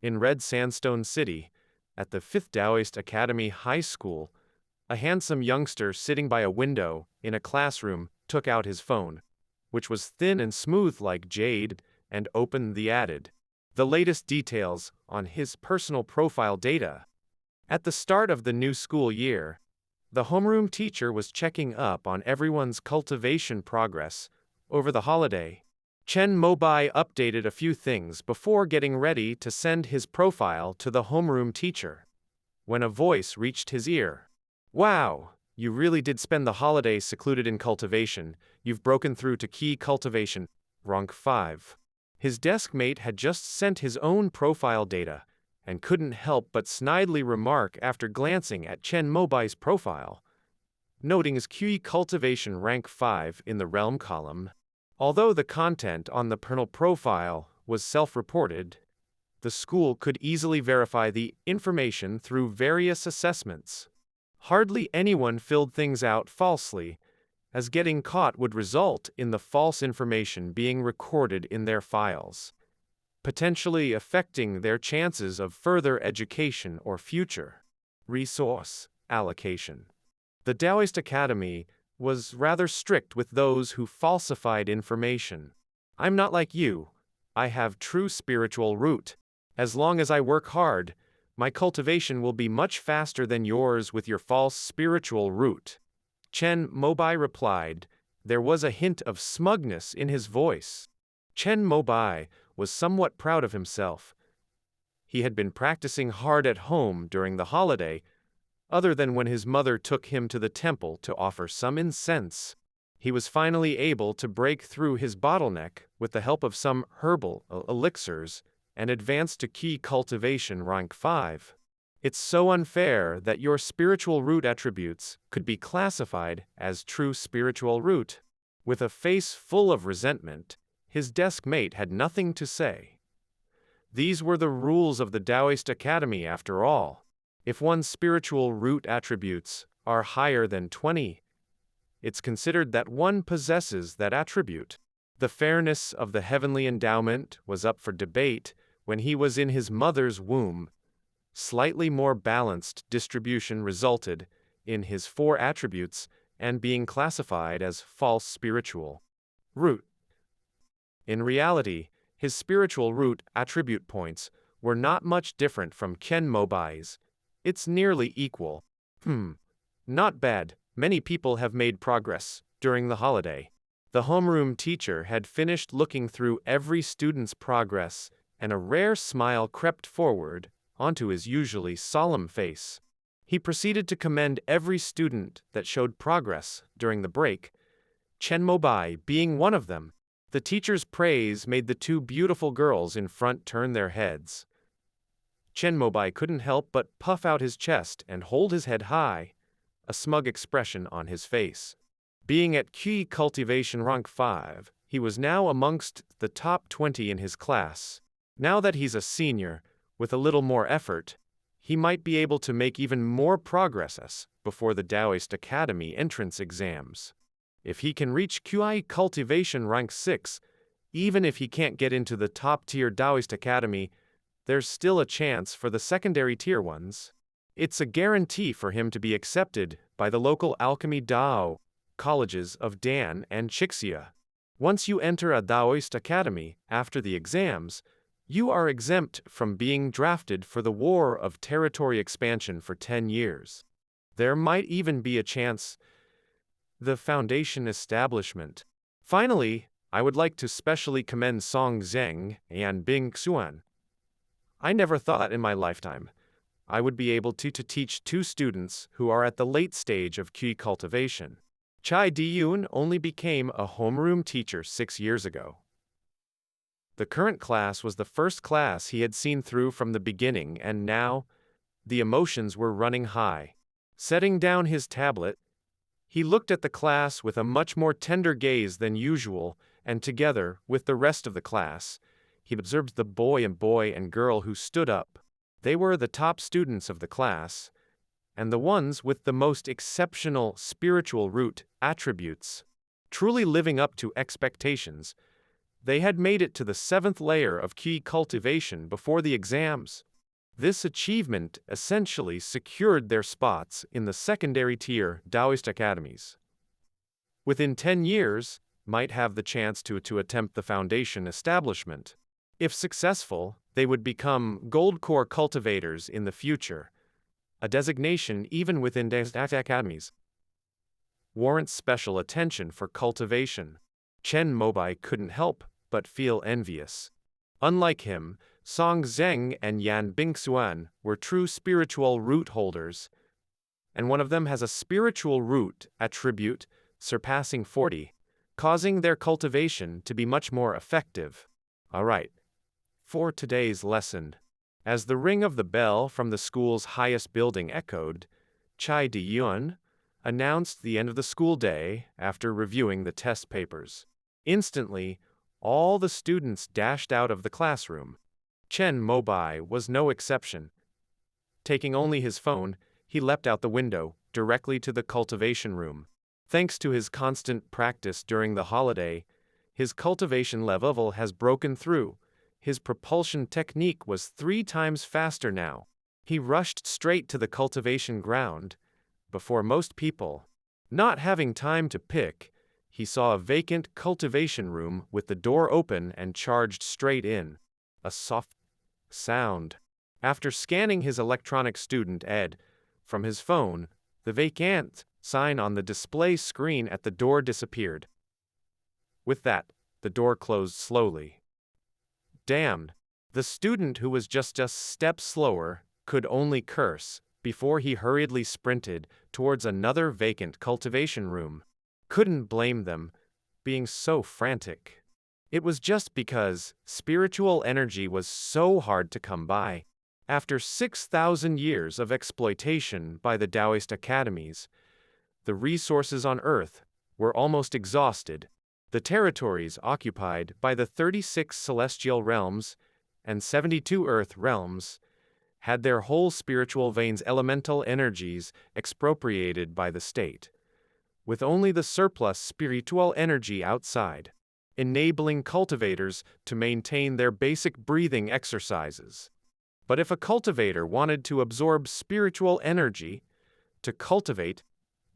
In Red Sandstone City, at the 5th Taoist Academy High School, a handsome youngster sitting by a window in a classroom took out his phone, which was thin and smooth like jade, and opened the added the latest details on his personal profile data. At the start of the new school year, the homeroom teacher was checking up on everyone's cultivation progress over the holiday. Chen Mobai updated a few things before getting ready to send his profile to the homeroom teacher, when a voice reached his ear. "Wow, you really did spend the holiday secluded in cultivation. You've broken through to key cultivation, rank 5. His desk mate had just sent his own profile data, and couldn't help but snidely remark after glancing at Chen Mobai's profile, noting his key cultivation rank 5 in the realm column. Although the content on the personal profile was self-reported, the school could easily verify the information through various assessments. Hardly anyone filled things out falsely, as getting caught would result in the false information being recorded in their files, potentially affecting their chances of further education or future resource allocation. The Taoist Academy was rather strict with those who falsified information. "I'm not like you. I have true spiritual root. As long as I work hard, my cultivation will be much faster than yours with your false spiritual root," Chen Mobai replied. There was a hint of smugness in his voice. Chen Mobai was somewhat proud of himself. He had been practicing hard at home during the holiday, other than when his mother took him to the temple to offer some incense. He was finally able to break through his bottleneck with the help of some herbal elixirs and advance to key cultivation rank 5. "It's so unfair that your spiritual root attributes could be classified as true spiritual root." With a face full of resentment, his desk mate had nothing to say. These were the rules of the Taoist Academy after all. If one's spiritual root attributes are higher than 20, it's considered that one possesses that attribute. The fairness of the heavenly endowment was up for debate when he was in his mother's womb. Slightly more balanced distribution resulted in his 4 attributes and being classified as false spiritual root. In reality, his spiritual root attribute points were not much different from Chen Mobai's. It's nearly equal. Not bad. Many people have made progress during the holiday. The homeroom teacher had finished looking through every student's progress, and a rare smile crept forward onto his usually solemn face. He proceeded to commend every student that showed progress during the break, Chen Mobai being one of them. The teacher's praise made the 2 beautiful girls in front turn their heads. Chen Mobai couldn't help but puff out his chest and hold his head high, a smug expression on his face. Being at key cultivation rank 5, he was now amongst the top 20 in his class. Now that he's a senior, with a little more effort, he might be able to make even more progress before the Taoist Academy entrance exams. If he can reach QI cultivation rank 6, even if he can't get into the top-tier Taoist Academy, there's still a chance for the secondary tier ones. It's a guarantee for him to be accepted by the local alchemy Dao colleges of Dan and Chixia. Once you enter a Taoist Academy after the exams, you are exempt from being drafted for the War of Territory expansion for 10 years. There might even be a chance the foundation establishment. Finally, I would like to specially commend Song Zheng and Bing Xuan. I never thought in my lifetime I would be able to teach 2 students who are at the late stage of key cultivation. Chai Diyun only became a homeroom teacher 6 years ago. The current class was the first class he had seen through from the beginning, and now the emotions were running high. Setting down his tablet, he looked at the class with a much more tender gaze than usual, and together with the rest of the class, he observed the boy and girl who stood up. They were the top students of the class, and the ones with the most exceptional spiritual root attributes. Truly living up to expectations, They had made it to the 7th layer of key cultivation before the exams. This achievement essentially secured their spots in the secondary tier Taoist academies. Within 10 years, might have the chance to attempt the foundation establishment. If successful, they would become gold core cultivators in the future, a designation even within Taoist academies. Warrants special attention for cultivation. Chen Mobai couldn't help but feel envious. Unlike him, Song Zheng and Yan Bingxuan were true spiritual root holders, and one of them has a spiritual root attribute surpassing 40, causing their cultivation to be much more effective. Alright, for today's lesson. As the ring of the bell from the school's highest building echoed, Chai Di-yun announced the end of the school day after reviewing the test papers. Instantly, all the students dashed out of the classroom. Chen Mobai was no exception. Taking only his phone, he leapt out the window, directly to the cultivation room. Thanks to his constant practice during the holiday, his cultivation level has broken through. His propulsion technique was 3 times faster now. He rushed straight to the cultivation ground. Before most people, not having time to pick, he saw a vacant cultivation room with the door open and charged straight in. A soft sound. After scanning his electronic student ed from his phone, the vacant sign on the display screen at the door disappeared. With that, the door closed slowly. Damned. The student, who was just a step slower, could only curse before he hurriedly sprinted towards another vacant cultivation room. Couldn't blame them, being so frantic. It was just because spiritual energy was so hard to come by. After 6,000 years of exploitation by the Taoist academies, the resources on Earth were almost exhausted. The territories occupied by the 36 celestial realms and 72 Earth realms had their whole spiritual veins' elemental energies expropriated by the state, with only the surplus spiritual energy outside, enabling cultivators to maintain their basic breathing exercises. But if a cultivator wanted to absorb spiritual energy to cultivate,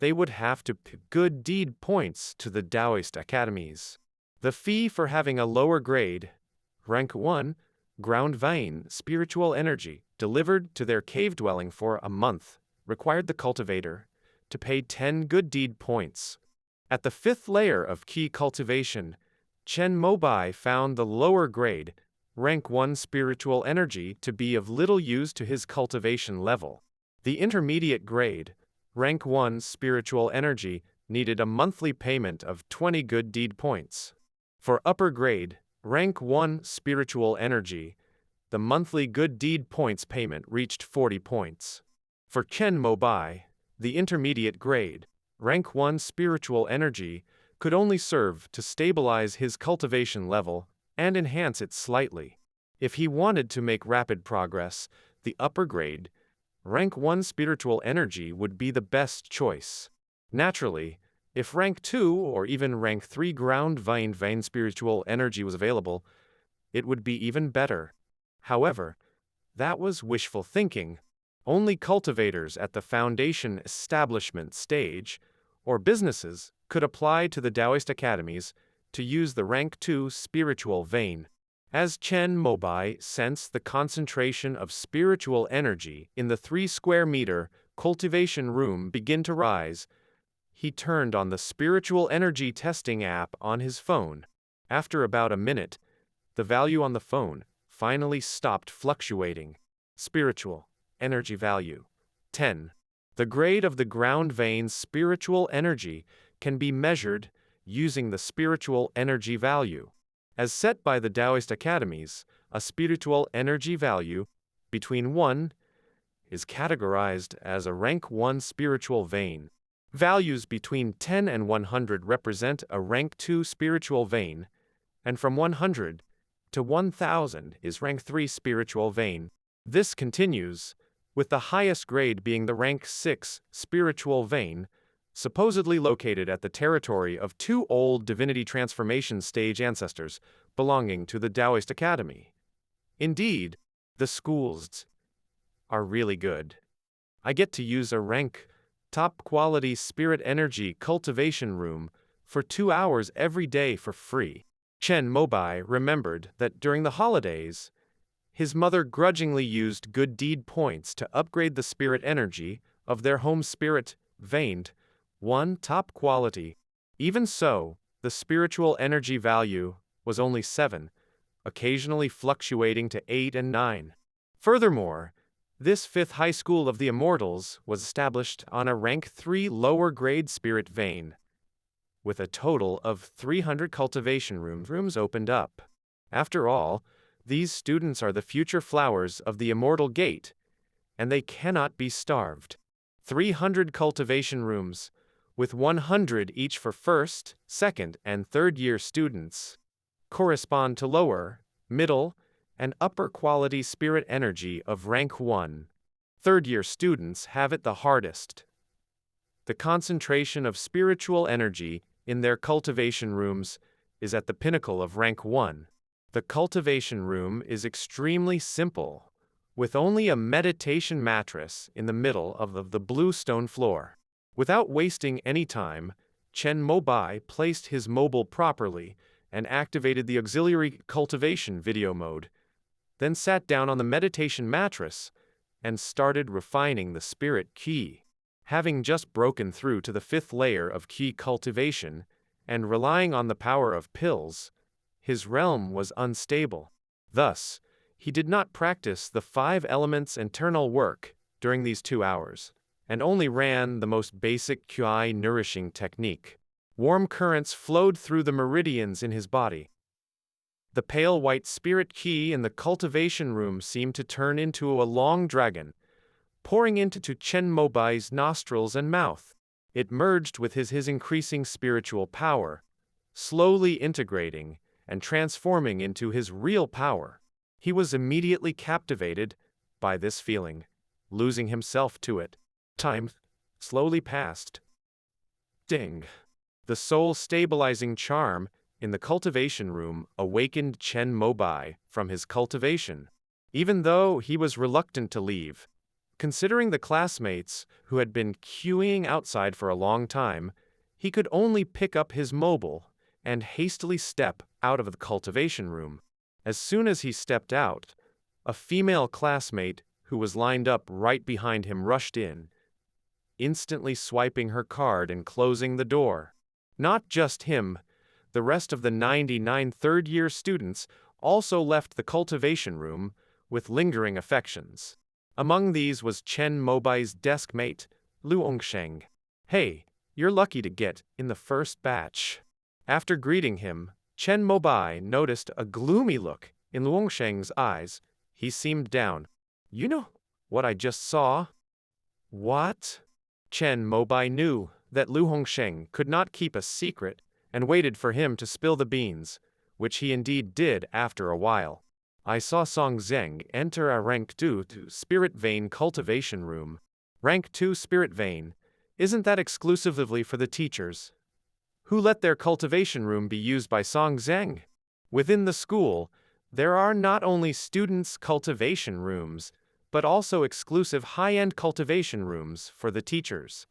they would have to pay good deed points to the Taoist academies. The fee for having a lower grade, rank 1, ground vein spiritual energy delivered to their cave dwelling for a month required the cultivator to pay 10 good deed points. At the 5th layer of key cultivation, Chen Mobai found the lower grade, rank 1 spiritual energy to be of little use to his cultivation level. The intermediate grade, rank 1 spiritual energy, needed a monthly payment of 20 good deed points. For upper grade, rank 1 spiritual energy, the monthly good deed points payment reached 40 points. For Chen Mobai, the intermediate grade, rank 1 spiritual energy, could only serve to stabilize his cultivation level and enhance it slightly. If he wanted to make rapid progress, the upper grade, rank 1 spiritual energy would be the best choice. Naturally, if rank 2 or even rank 3 ground vein spiritual energy was available, it would be even better. However, that was wishful thinking. Only cultivators at the foundation establishment stage, or businesses, could apply to the Taoist academies to use the rank 2 spiritual vein. As Chen Mobai sensed the concentration of spiritual energy in the 3 square meter cultivation room begin to rise, he turned on the spiritual energy testing app on his phone. After about a minute, the value on the phone finally stopped fluctuating. Spiritual energy value 10. The grade of the ground veins spiritual energy can be measured using the spiritual energy value. As set by the Taoist academies, a spiritual energy value between 1 is categorized as a rank 1 spiritual vein. Values between 10 and 100 represent a rank 2 spiritual vein, and from 100 to 1000 is rank 3 spiritual vein. This continues, with the highest grade being the rank 6 spiritual vein, supposedly located at the territory of two old divinity transformation stage ancestors belonging to the Taoist Academy. Indeed, the schools are really good. I get to use a rank, top-quality spirit energy cultivation room for 2 hours every day for free. Chen Mobai remembered that during the holidays, his mother grudgingly used good deed points to upgrade the spirit energy of their home spirit, veined, one top quality. Even so, the spiritual energy value was only 7, occasionally fluctuating to 8 and 9. Furthermore, this fifth high school of the Immortals was established on a rank 3 lower grade spirit vein, with a total of 300 cultivation rooms opened up. After all, these students are the future flowers of the Immortal Gate, and they cannot be starved. 300 cultivation rooms, with 100 each for first, second, and third year students, correspond to lower, middle, and upper quality spirit energy of rank 1. Third year students have it the hardest. The concentration of spiritual energy in their cultivation rooms is at the pinnacle of rank 1. The cultivation room is extremely simple, with only a meditation mattress in the middle of the blue stone floor. Without wasting any time, Chen Mobai placed his mobile properly and activated the auxiliary cultivation video mode, then sat down on the meditation mattress and started refining the spirit key. Having just broken through to the 5th layer of key cultivation and relying on the power of pills, his realm was unstable. Thus, he did not practice the 5 elements internal work during these 2 hours, and only ran the most basic QI nourishing technique. Warm currents flowed through the meridians in his body. The pale white spirit key in the cultivation room seemed to turn into a long dragon, pouring into Chen Mobai's nostrils and mouth. It merged with his increasing spiritual power, slowly integrating and transforming into his real power. He was immediately captivated by this feeling, losing himself to it. Time slowly passed. Ding! The soul-stabilizing charm in the cultivation room awakened Chen Mobai from his cultivation. Even though he was reluctant to leave, considering the classmates who had been queuing outside for a long time, he could only pick up his mobile and hastily step out of the cultivation room. As soon as he stepped out, a female classmate who was lined up right behind him rushed in, instantly swiping her card and closing the door. Not just him, the rest of the 99 third-year students also left the cultivation room with lingering affections. Among these was Chen Mobai's desk mate, Lu Hongsheng. "Hey, you're lucky to get in the first batch." After greeting him, Chen Mobai noticed a gloomy look in Lu Hongsheng's eyes. He seemed down. "You know what I just saw?" "What?" Chen Mobai knew that Lu Hongsheng could not keep a secret and waited for him to spill the beans, which he indeed did after a while. "I saw Song Zheng enter a rank 2 spirit vein cultivation room." Rank 2 spirit vein, isn't that exclusively for the teachers? Who let their cultivation room be used by Song Zheng? Within the school, there are not only students' cultivation rooms, but also exclusive high-end cultivation rooms for the teachers.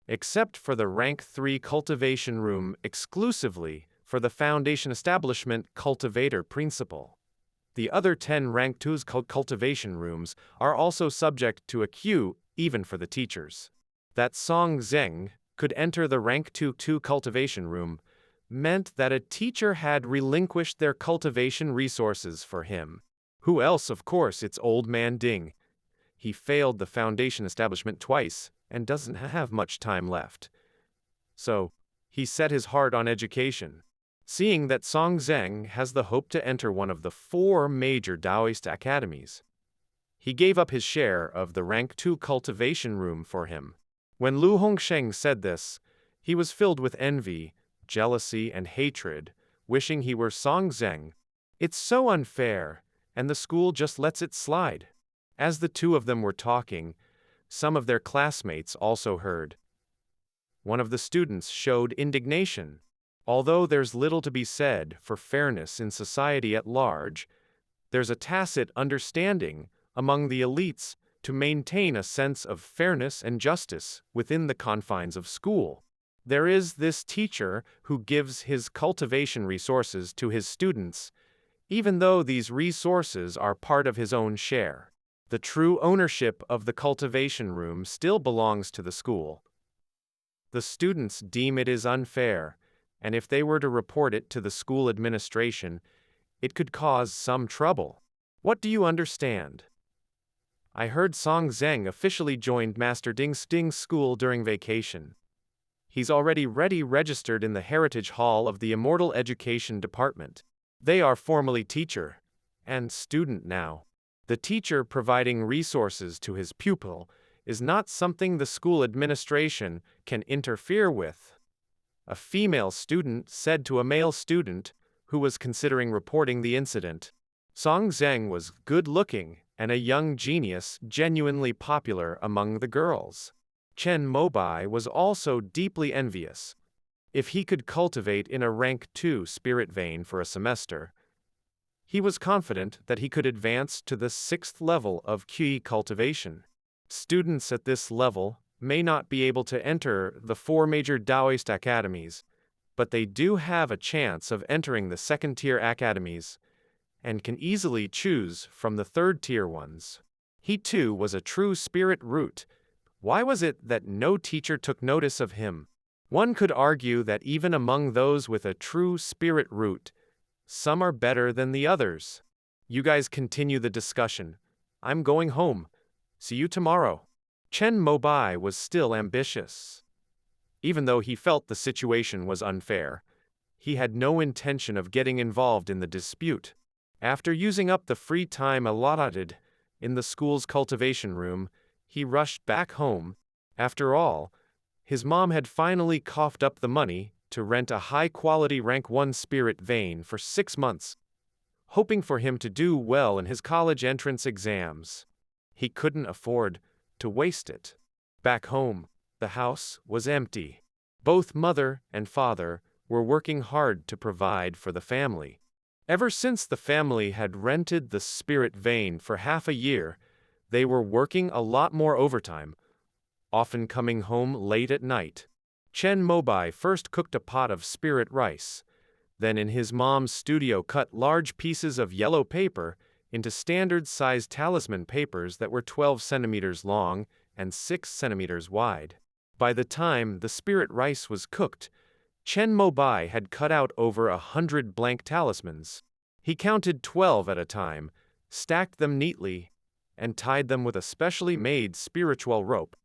Except for the rank 3 cultivation room exclusively for the Foundation Establishment cultivator principle. The other 10 rank 2's cultivation rooms are also subject to a queue even for the teachers. That Song Zheng could enter the rank 2 cultivation room meant that a teacher had relinquished their cultivation resources for him. Who else, of course, it's old man Ding. He failed the Foundation Establishment twice and doesn't have much time left. So, he set his heart on education. Seeing that Song Zheng has the hope to enter one of the 4 major Taoist academies, he gave up his share of the rank 2 cultivation room for him. When Lu Hongsheng said this, he was filled with envy, jealousy, and hatred, wishing he were Song Zheng. It's so unfair, and the school just lets it slide. As the two of them were talking, some of their classmates also heard. One of the students showed indignation. Although there's little to be said for fairness in society at large, there's a tacit understanding among the elites to maintain a sense of fairness and justice within the confines of school. There is this teacher who gives his cultivation resources to his students, even though these resources are part of his own share. The true ownership of the cultivation room still belongs to the school. The students deem it is unfair, and if they were to report it to the school administration, it could cause some trouble. What do you understand? I heard Song Zheng officially joined Master Ding's school during vacation. He's already registered in the Heritage Hall of the Immortal Education Department. They are formally teacher and student now. The teacher providing resources to his pupil is not something the school administration can interfere with. A female student said to a male student who was considering reporting the incident. Song Zheng was good-looking and a young genius, genuinely popular among the girls. Chen Mobai was also deeply envious. If he could cultivate in a rank 2 spirit vein for a semester, he was confident that he could advance to the 6th level of QE cultivation. Students at this level may not be able to enter the 4 major Taoist academies, but they do have a chance of entering the 2nd-tier academies and can easily choose from the 3rd-tier ones. He too was a true spirit root. Why was it that no teacher took notice of him? One could argue that even among those with a true spirit root, some are better than the others. You guys continue the discussion. I'm going home. See you tomorrow. Chen Mobai was still ambitious. Even though he felt the situation was unfair, he had no intention of getting involved in the dispute. After using up the free time allotted in the school's cultivation room, he rushed back home. After all, his mom had finally coughed up the money to rent a high-quality rank 1 spirit vein for 6 months, hoping for him to do well in his college entrance exams. He couldn't afford to waste it. Back home, the house was empty. Both mother and father were working hard to provide for the family. Ever since the family had rented the spirit vein for half a year, they were working a lot more overtime, often coming home late at night. Chen Mobai first cooked a pot of spirit rice, then in his mom's studio cut large pieces of yellow paper into standard-sized talisman papers that were 12 centimeters long and 6 centimeters wide. By the time the spirit rice was cooked, Chen Mobai had cut out over 100 blank talismans. He counted 12 at a time, stacked them neatly, and tied them with a specially made spiritual rope.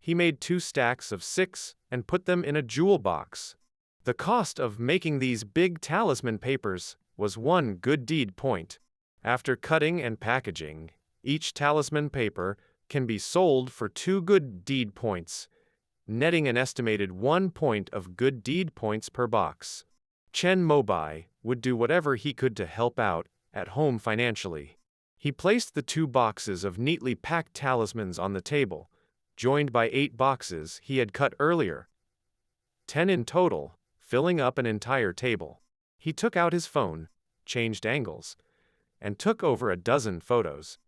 He made 2 stacks of 6 and put them in a jewel box. The cost of making these big talisman papers was 1 good deed point. After cutting and packaging, each talisman paper can be sold for 2 good deed points, netting an estimated 1 point of good deed points per box. Chen Mobai would do whatever he could to help out at home financially. He placed the 2 boxes of neatly packed talismans on the table, joined by 8 boxes he had cut earlier. 10 in total, filling up an entire table. He took out his phone, changed angles, and took over a dozen photos.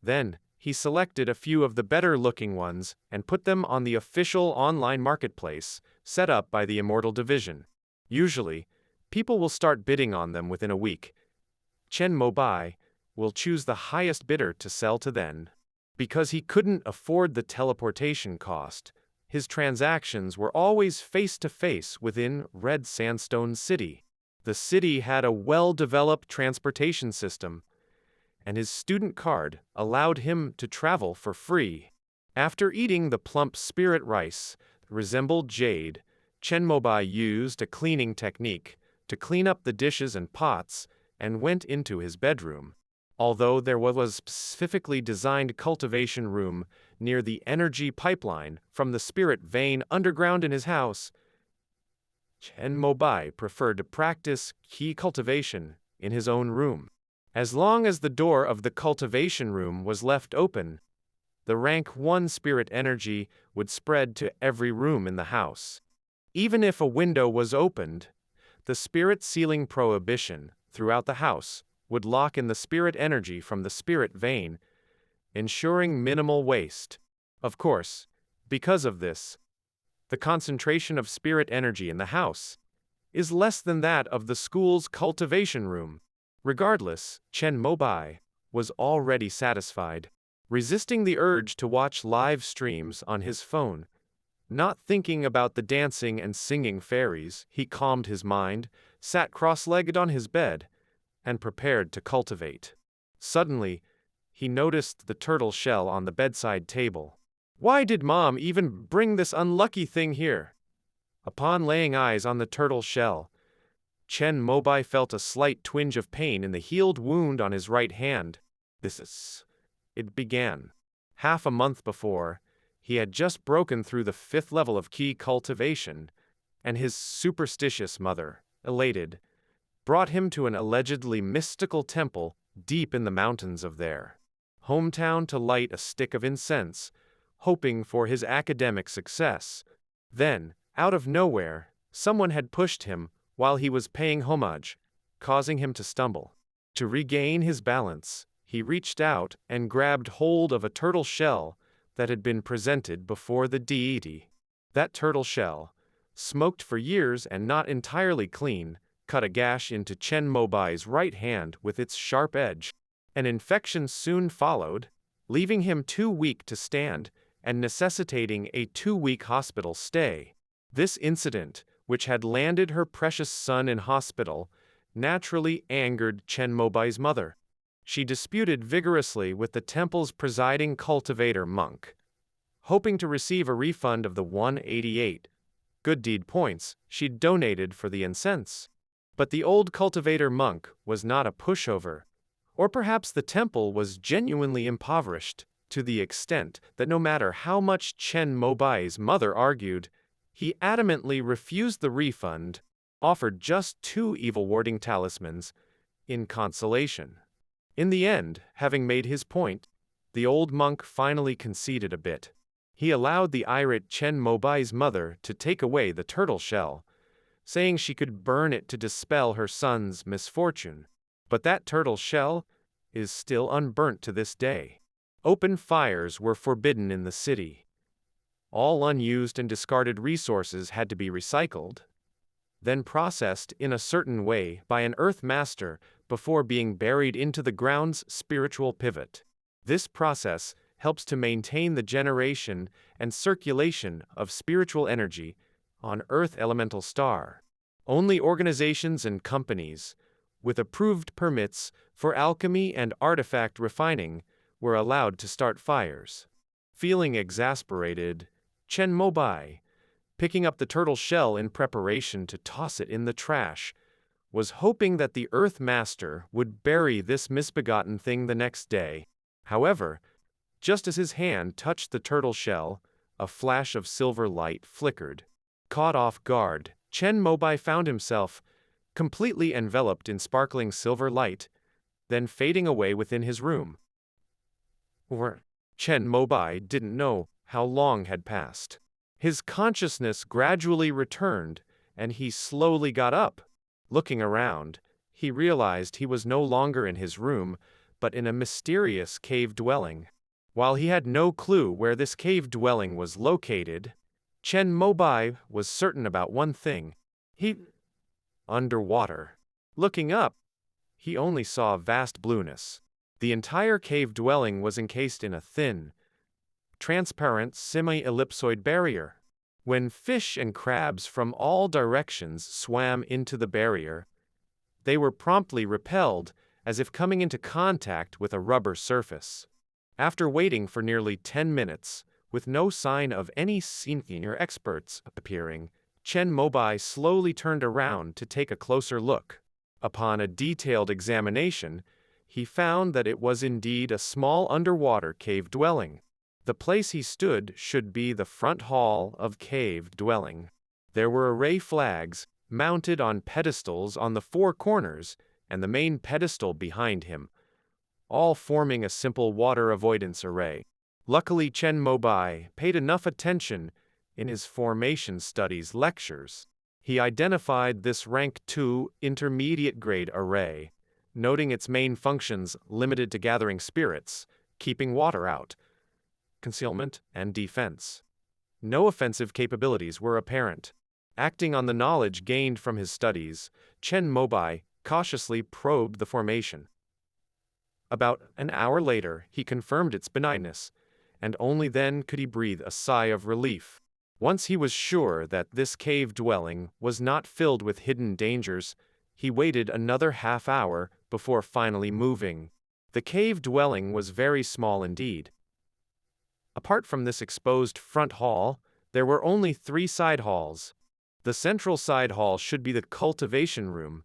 Then, he selected a few of the better-looking ones and put them on the official online marketplace set up by the Immortal Division. Usually, people will start bidding on them within a week. Chen Mobai will choose the highest bidder to sell to then. Because he couldn't afford the teleportation cost, his transactions were always face-to-face within Red Sandstone City. The city had a well-developed transportation system, and his student card allowed him to travel for free. After eating the plump spirit rice, resembled jade, Chen Mobai used a cleaning technique to clean up the dishes and pots and went into his bedroom. Although there was a specifically designed cultivation room near the energy pipeline from the spirit vein underground in his house, Chen Mobai preferred to practice key cultivation in his own room. As long as the door of the cultivation room was left open, the rank 1 spirit energy would spread to every room in the house. Even if a window was opened, the spirit sealing prohibition throughout the house would lock in the spirit energy from the spirit vein, ensuring minimal waste. Of course, because of this, the concentration of spirit energy in the house is less than that of the school's cultivation room. Regardless, Chen Mobai was already satisfied. Resisting the urge to watch live streams on his phone, not thinking about the dancing and singing fairies, he calmed his mind, sat cross-legged on his bed, and prepared to cultivate. Suddenly, he noticed the turtle shell on the bedside table. Why did Mom even bring this unlucky thing here? Upon laying eyes on the turtle shell, Chen Mobai felt a slight twinge of pain in the healed wound on his right hand. It began. Half a month before, he had just broken through the 5th level of key cultivation, and his superstitious mother, elated, brought him to an allegedly mystical temple deep in the mountains of their hometown to light a stick of incense, hoping for his academic success. Then, out of nowhere, someone had pushed him while he was paying homage, causing him to stumble. To regain his balance, he reached out and grabbed hold of a turtle shell that had been presented before the deity. That turtle shell, smoked for years and not entirely clean, cut a gash into Chen Mobai's right hand with its sharp edge. An infection soon followed, leaving him too weak to stand and necessitating a 2-week hospital stay. This incident, which had landed her precious son in hospital, naturally angered Chen Mobai's mother. She disputed vigorously with the temple's presiding cultivator monk, hoping to receive a refund of the 188 good deed points she'd donated for the incense. But the old cultivator monk was not a pushover, or perhaps the temple was genuinely impoverished to the extent that no matter how much Chen Mobai's mother argued, he adamantly refused the refund, offered just 2 evil warding talismans in consolation. In the end, having made his point, the old monk finally conceded a bit. He allowed the irate Chen Mobai's mother to take away the turtle shell, saying she could burn it to dispel her son's misfortune. But that turtle shell is still unburnt to this day. Open fires were forbidden in the city. All unused and discarded resources had to be recycled, then processed in a certain way by an earth master before being buried into the ground's spiritual pivot. This process helps to maintain the generation and circulation of spiritual energy on Earth elemental star. Only organizations and companies with approved permits for alchemy and artifact refining were allowed to start fires. Feeling exasperated, Chen Mobai, picking up the turtle shell in preparation to toss it in the trash, was hoping that the Earth Master would bury this misbegotten thing the next day. However, just as his hand touched the turtle shell, a flash of silver light flickered. Caught off guard, Chen Mobai found himself completely enveloped in sparkling silver light, then fading away within his room. Chen Mobai didn't know how long had passed. His consciousness gradually returned, and he slowly got up. Looking around, he realized he was no longer in his room, but in a mysterious cave dwelling. While he had no clue where this cave dwelling was located, Chen Mobai was certain about one thing. Underwater. Looking up, he only saw vast blueness. The entire cave dwelling was encased in a thin, transparent semi-ellipsoid barrier. When fish and crabs from all directions swam into the barrier, they were promptly repelled, as if coming into contact with a rubber surface. After waiting for nearly 10 minutes, with no sign of any senior experts appearing, Chen Mobai slowly turned around to take a closer look. Upon a detailed examination, he found that it was indeed a small underwater cave dwelling. The place he stood should be the front hall of cave dwelling. There were array flags mounted on pedestals on the 4 corners and the main pedestal behind him, all forming a simple water avoidance array. Luckily, Chen Mobai paid enough attention in his formation studies lectures. He identified this rank 2 intermediate grade array, noting its main functions limited to gathering spirits, keeping water out, concealment, and defense. No offensive capabilities were apparent. Acting on the knowledge gained from his studies, Chen Mobai cautiously probed the formation. About an hour later, he confirmed its benignness, and only then could he breathe a sigh of relief. Once he was sure that this cave dwelling was not filled with hidden dangers, he waited another half-hour before finally moving. The cave dwelling was very small indeed. Apart from this exposed front hall, there were only 3 side halls. The central side hall should be the cultivation room.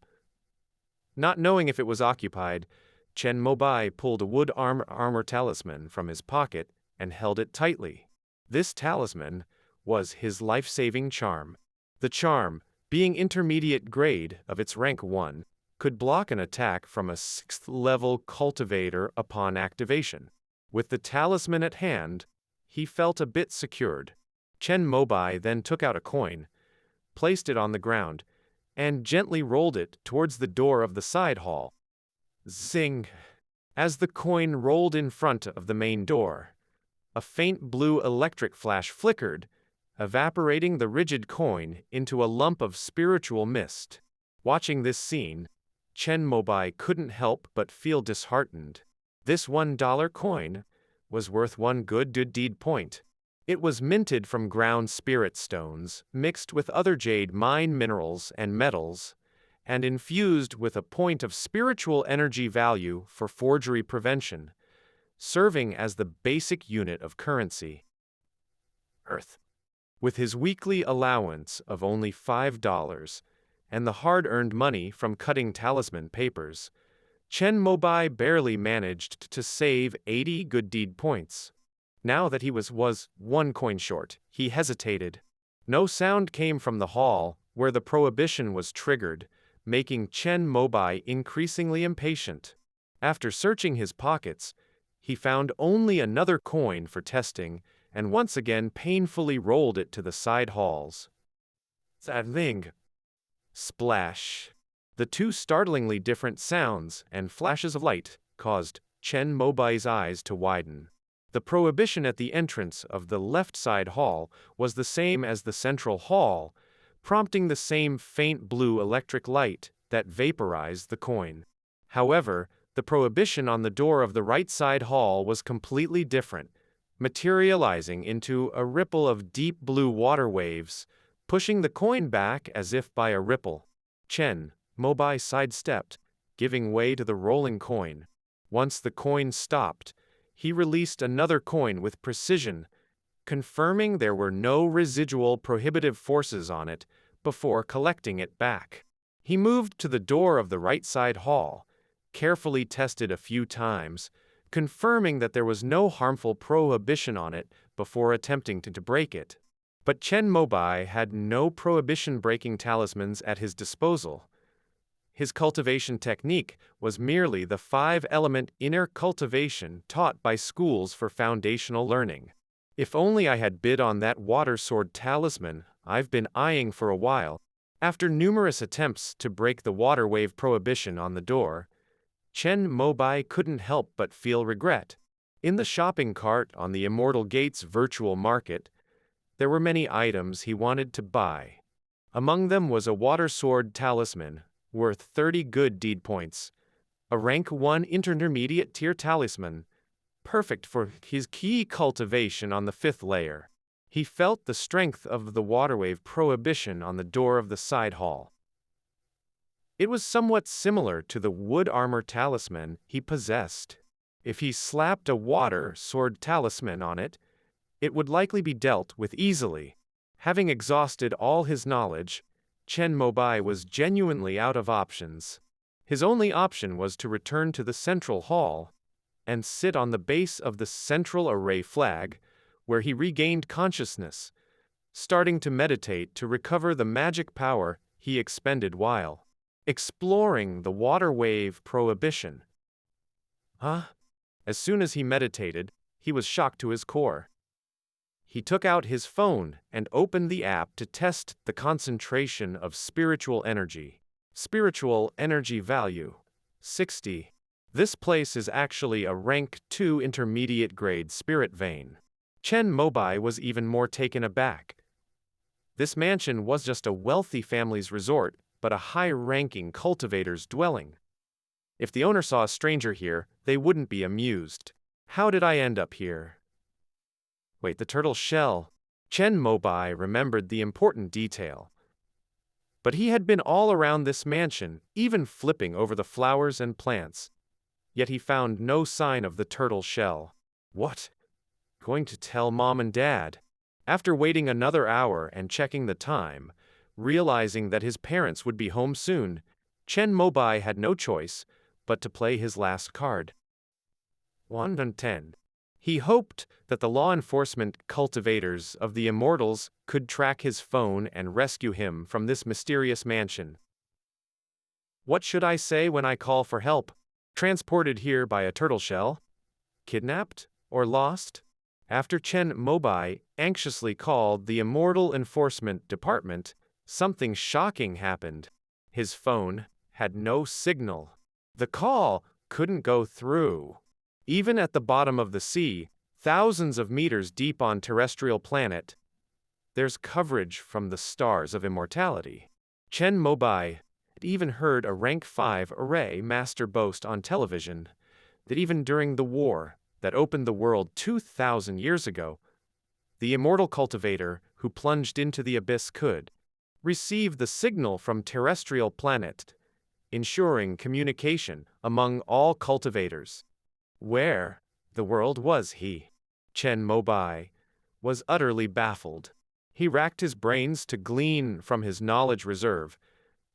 Not knowing if it was occupied, Chen Mobai pulled a wood armor talisman from his pocket and held it tightly. This talisman was his life-saving charm. The charm, being intermediate grade of its rank 1, could block an attack from a 6th-level cultivator upon activation. With the talisman at hand, he felt a bit secured. Chen Mobai then took out a coin, placed it on the ground, and gently rolled it towards the door of the side hall. Zing! As the coin rolled in front of the main door, a faint blue electric flash flickered, evaporating the rigid coin into a lump of spiritual mist. Watching this scene, Chen Mobai couldn't help but feel disheartened. This $1 coin was worth 1 good deed point. It was minted from ground spirit stones, mixed with other jade mine minerals and metals, and infused with a point of spiritual energy value for forgery prevention, serving as the basic unit of currency. Earth. With his weekly allowance of only $5 and the hard-earned money from cutting talisman papers, Chen Mobai barely managed to save 80 good deed points. Now that he was 1 coin short, he hesitated. No sound came from the hall where the prohibition was triggered, making Chen Mobai increasingly impatient. After searching his pockets, he found only another coin for testing and once again painfully rolled it to the side halls. Zadling! Splash! The 2 startlingly different sounds and flashes of light caused Chen Mobai's eyes to widen. The prohibition at the entrance of the left side hall was the same as the central hall, prompting the same faint blue electric light that vaporized the coin. However, the prohibition on the door of the right side hall was completely different, materializing into a ripple of deep blue water waves, pushing the coin back as if by a ripple. Chen Mobai sidestepped, giving way to the rolling coin. Once the coin stopped, he released another coin with precision, confirming there were no residual prohibitive forces on it before collecting it back. He moved to the door of the right side hall, carefully tested a few times, confirming that there was no harmful prohibition on it before attempting to break it. But Chen Mobai had no prohibition-breaking talismans at his disposal. His cultivation technique was merely the 5-element inner cultivation taught by schools for foundational learning. If only I had bid on that water sword talisman I've been eyeing for a while. After numerous attempts to break the water wave prohibition on the door, Chen Mobai couldn't help but feel regret. In the shopping cart on the Immortal Gates virtual market, there were many items he wanted to buy. Among them was a water sword talisman, worth 30 good deed points, a rank 1 intermediate tier talisman, perfect for his key cultivation on the 5th layer. He felt the strength of the waterwave prohibition on the door of the side hall. It was somewhat similar to the wood armor talisman he possessed. If he slapped a water sword talisman on it, it would likely be dealt with easily. Having exhausted all his knowledge, Chen Mobai was genuinely out of options. His only option was to return to the central hall and sit on the base of the central array flag, where he regained consciousness, starting to meditate to recover the magic power he expended while exploring the water wave prohibition. As soon as he meditated, he was shocked to his core. He took out his phone and opened the app to test the concentration of spiritual energy. Spiritual energy value 60. This place is actually a rank 2 intermediate grade spirit vein. Chen Mobai was even more taken aback. This mansion was just a wealthy family's resort, but a high-ranking cultivator's dwelling. If the owner saw a stranger here, they wouldn't be amused. How did I end up here? Wait, the turtle shell. Chen Mobai remembered the important detail. But he had been all around this mansion, even flipping over the flowers and plants. Yet he found no sign of the turtle shell. What? Going to tell Mom and Dad? After waiting another hour and checking the time, realizing that his parents would be home soon, Chen Mobai had no choice but to play his last card. 110. He hoped that the law enforcement cultivators of the Immortals could track his phone and rescue him from this mysterious mansion. What should I say when I call for help? Transported here by a turtle shell? Kidnapped? Or lost? After Chen Mobai anxiously called the Immortal Enforcement Department, something shocking happened. His phone had no signal. The call couldn't go through. Even at the bottom of the sea, thousands of meters deep on terrestrial planet, there's coverage from the stars of immortality. Chen Mobai had even heard a rank 5 array master boast on television that even during the war that opened the world 2,000 years ago, the immortal cultivator who plunged into the abyss could receive the signal from terrestrial planet, ensuring communication among all cultivators. Where the world was he? Chen Mobai was utterly baffled. He racked his brains to glean from his knowledge reserve,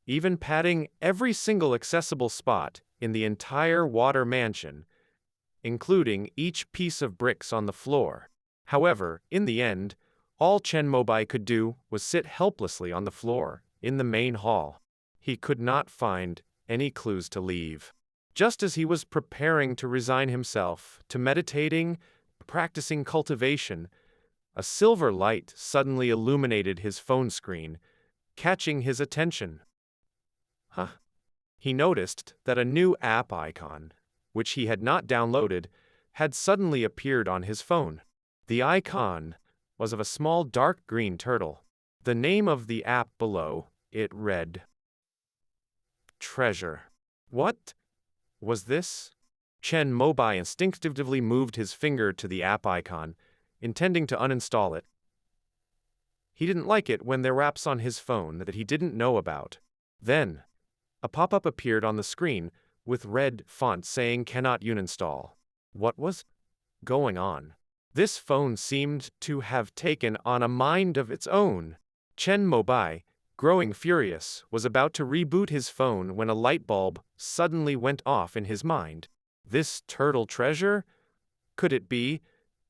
even patting every single accessible spot in the entire water mansion, including each piece of bricks on the floor. However, in the end, all Chen Mobai could do was sit helplessly on the floor in the main hall. He could not find any clues to leave. Just as he was preparing to resign himself to meditating, practicing cultivation, a silver light suddenly illuminated his phone screen, catching his attention. He noticed that a new app icon, which he had not downloaded, had suddenly appeared on his phone. The icon was of a small dark green turtle. The name of the app below it read, Treasure. What was this? Chen Mobai instinctively moved his finger to the app icon, intending to uninstall it. He didn't like it when there were apps on his phone that he didn't know about. Then, a pop-up appeared on the screen with red font saying cannot uninstall. What was going on? This phone seemed to have taken on a mind of its own. Chen Mobai, growing furious, was about to reboot his phone when a light bulb suddenly went off in his mind. This turtle treasure? Could it be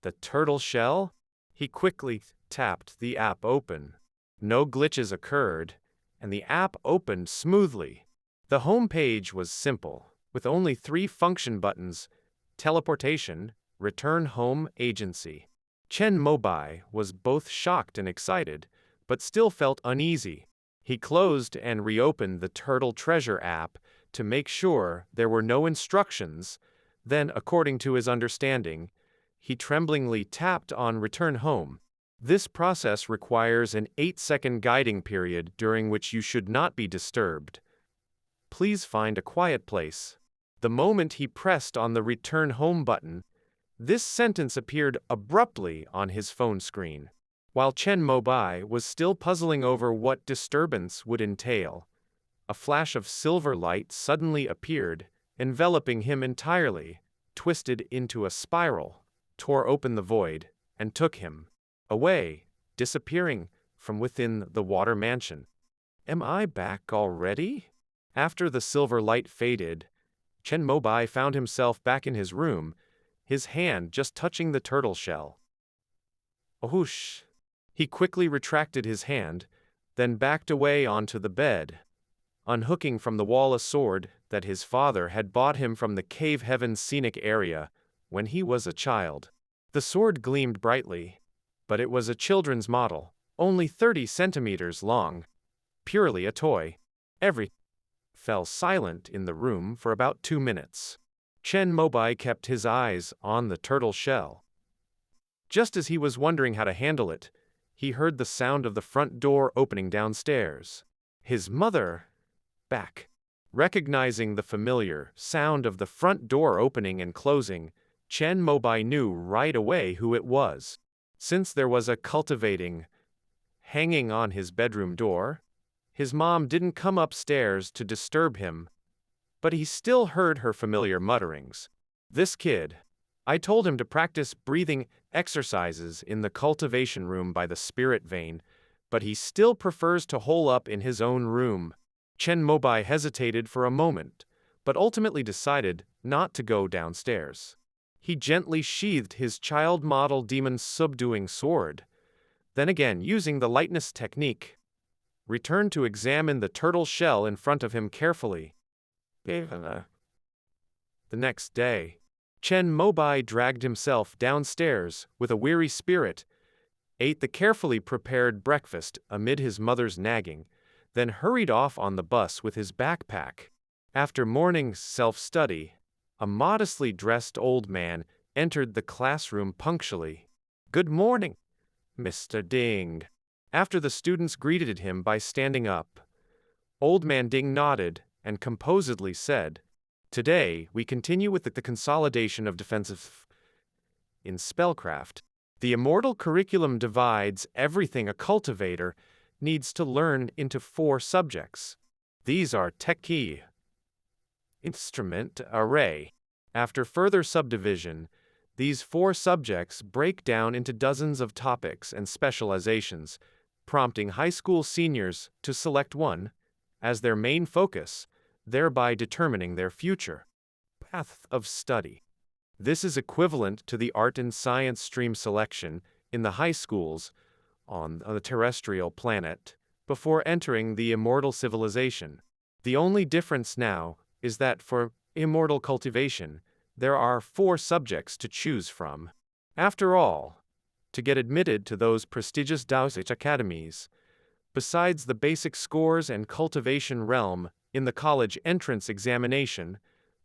the turtle shell? He quickly tapped the app open. No glitches occurred, and the app opened smoothly. The home page was simple, with only 3 function buttons: teleportation, return home, agency. Chen Mobai was both shocked and excited, but still felt uneasy. He closed and reopened the Turtle Treasure app to make sure there were no instructions. Then, according to his understanding, he tremblingly tapped on Return Home. This process requires an 8-second guiding period during which you should not be disturbed. Please find a quiet place. The moment he pressed on the Return Home button, this sentence appeared abruptly on his phone screen. While Chen Mobai was still puzzling over what disturbance would entail, a flash of silver light suddenly appeared, enveloping him entirely, twisted into a spiral, tore open the void, and took him away, disappearing from within the water mansion. Am I back already? After the silver light faded, Chen Mobai found himself back in his room, his hand just touching the turtle shell. Whoosh! He quickly retracted his hand, then backed away onto the bed, unhooking from the wall a sword that his father had bought him from the Cave Heaven scenic area when he was a child. The sword gleamed brightly, but it was a children's model, only 30 centimeters long, purely a toy. Every fell silent in the room for about 2 minutes. Chen Mobai kept his eyes on the turtle shell. Just as he was wondering how to handle it, he heard the sound of the front door opening downstairs. His mother, back. Recognizing the familiar sound of the front door opening and closing, Chen Mobai knew right away who it was. Since there was a cultivating hanging on his bedroom door, his mom didn't come upstairs to disturb him, but he still heard her familiar mutterings. This kid. I told him to practice breathing exercises in the cultivation room by the spirit vein, but he still prefers to hole up in his own room. Chen Mobai hesitated for a moment, but ultimately decided not to go downstairs. He gently sheathed his child model demon subduing sword, then again using the lightness technique, returned to examine the turtle shell in front of him carefully. The next day, Chen Mobai dragged himself downstairs with a weary spirit, ate the carefully prepared breakfast amid his mother's nagging, then hurried off on the bus with his backpack. After morning self-study, a modestly dressed old man entered the classroom punctually. "Good morning, Mr. Ding." After the students greeted him by standing up, Old Man Ding nodded and composedly said, "Today, we continue with the consolidation of defensive in spellcraft. The Immortal curriculum divides everything a cultivator needs to learn into 4 subjects. These are tech key, instrument array. After further subdivision, these 4 subjects break down into dozens of topics and specializations, prompting high school seniors to select one as their main focus, thereby determining their future path of study. This is equivalent to the art and science stream selection in the high schools on the terrestrial planet before entering the immortal civilization. The only difference now is that for immortal cultivation, there are 4 subjects to choose from. After all, to get admitted to those prestigious Daoist academies, besides the basic scores and cultivation realm in the college entrance examination,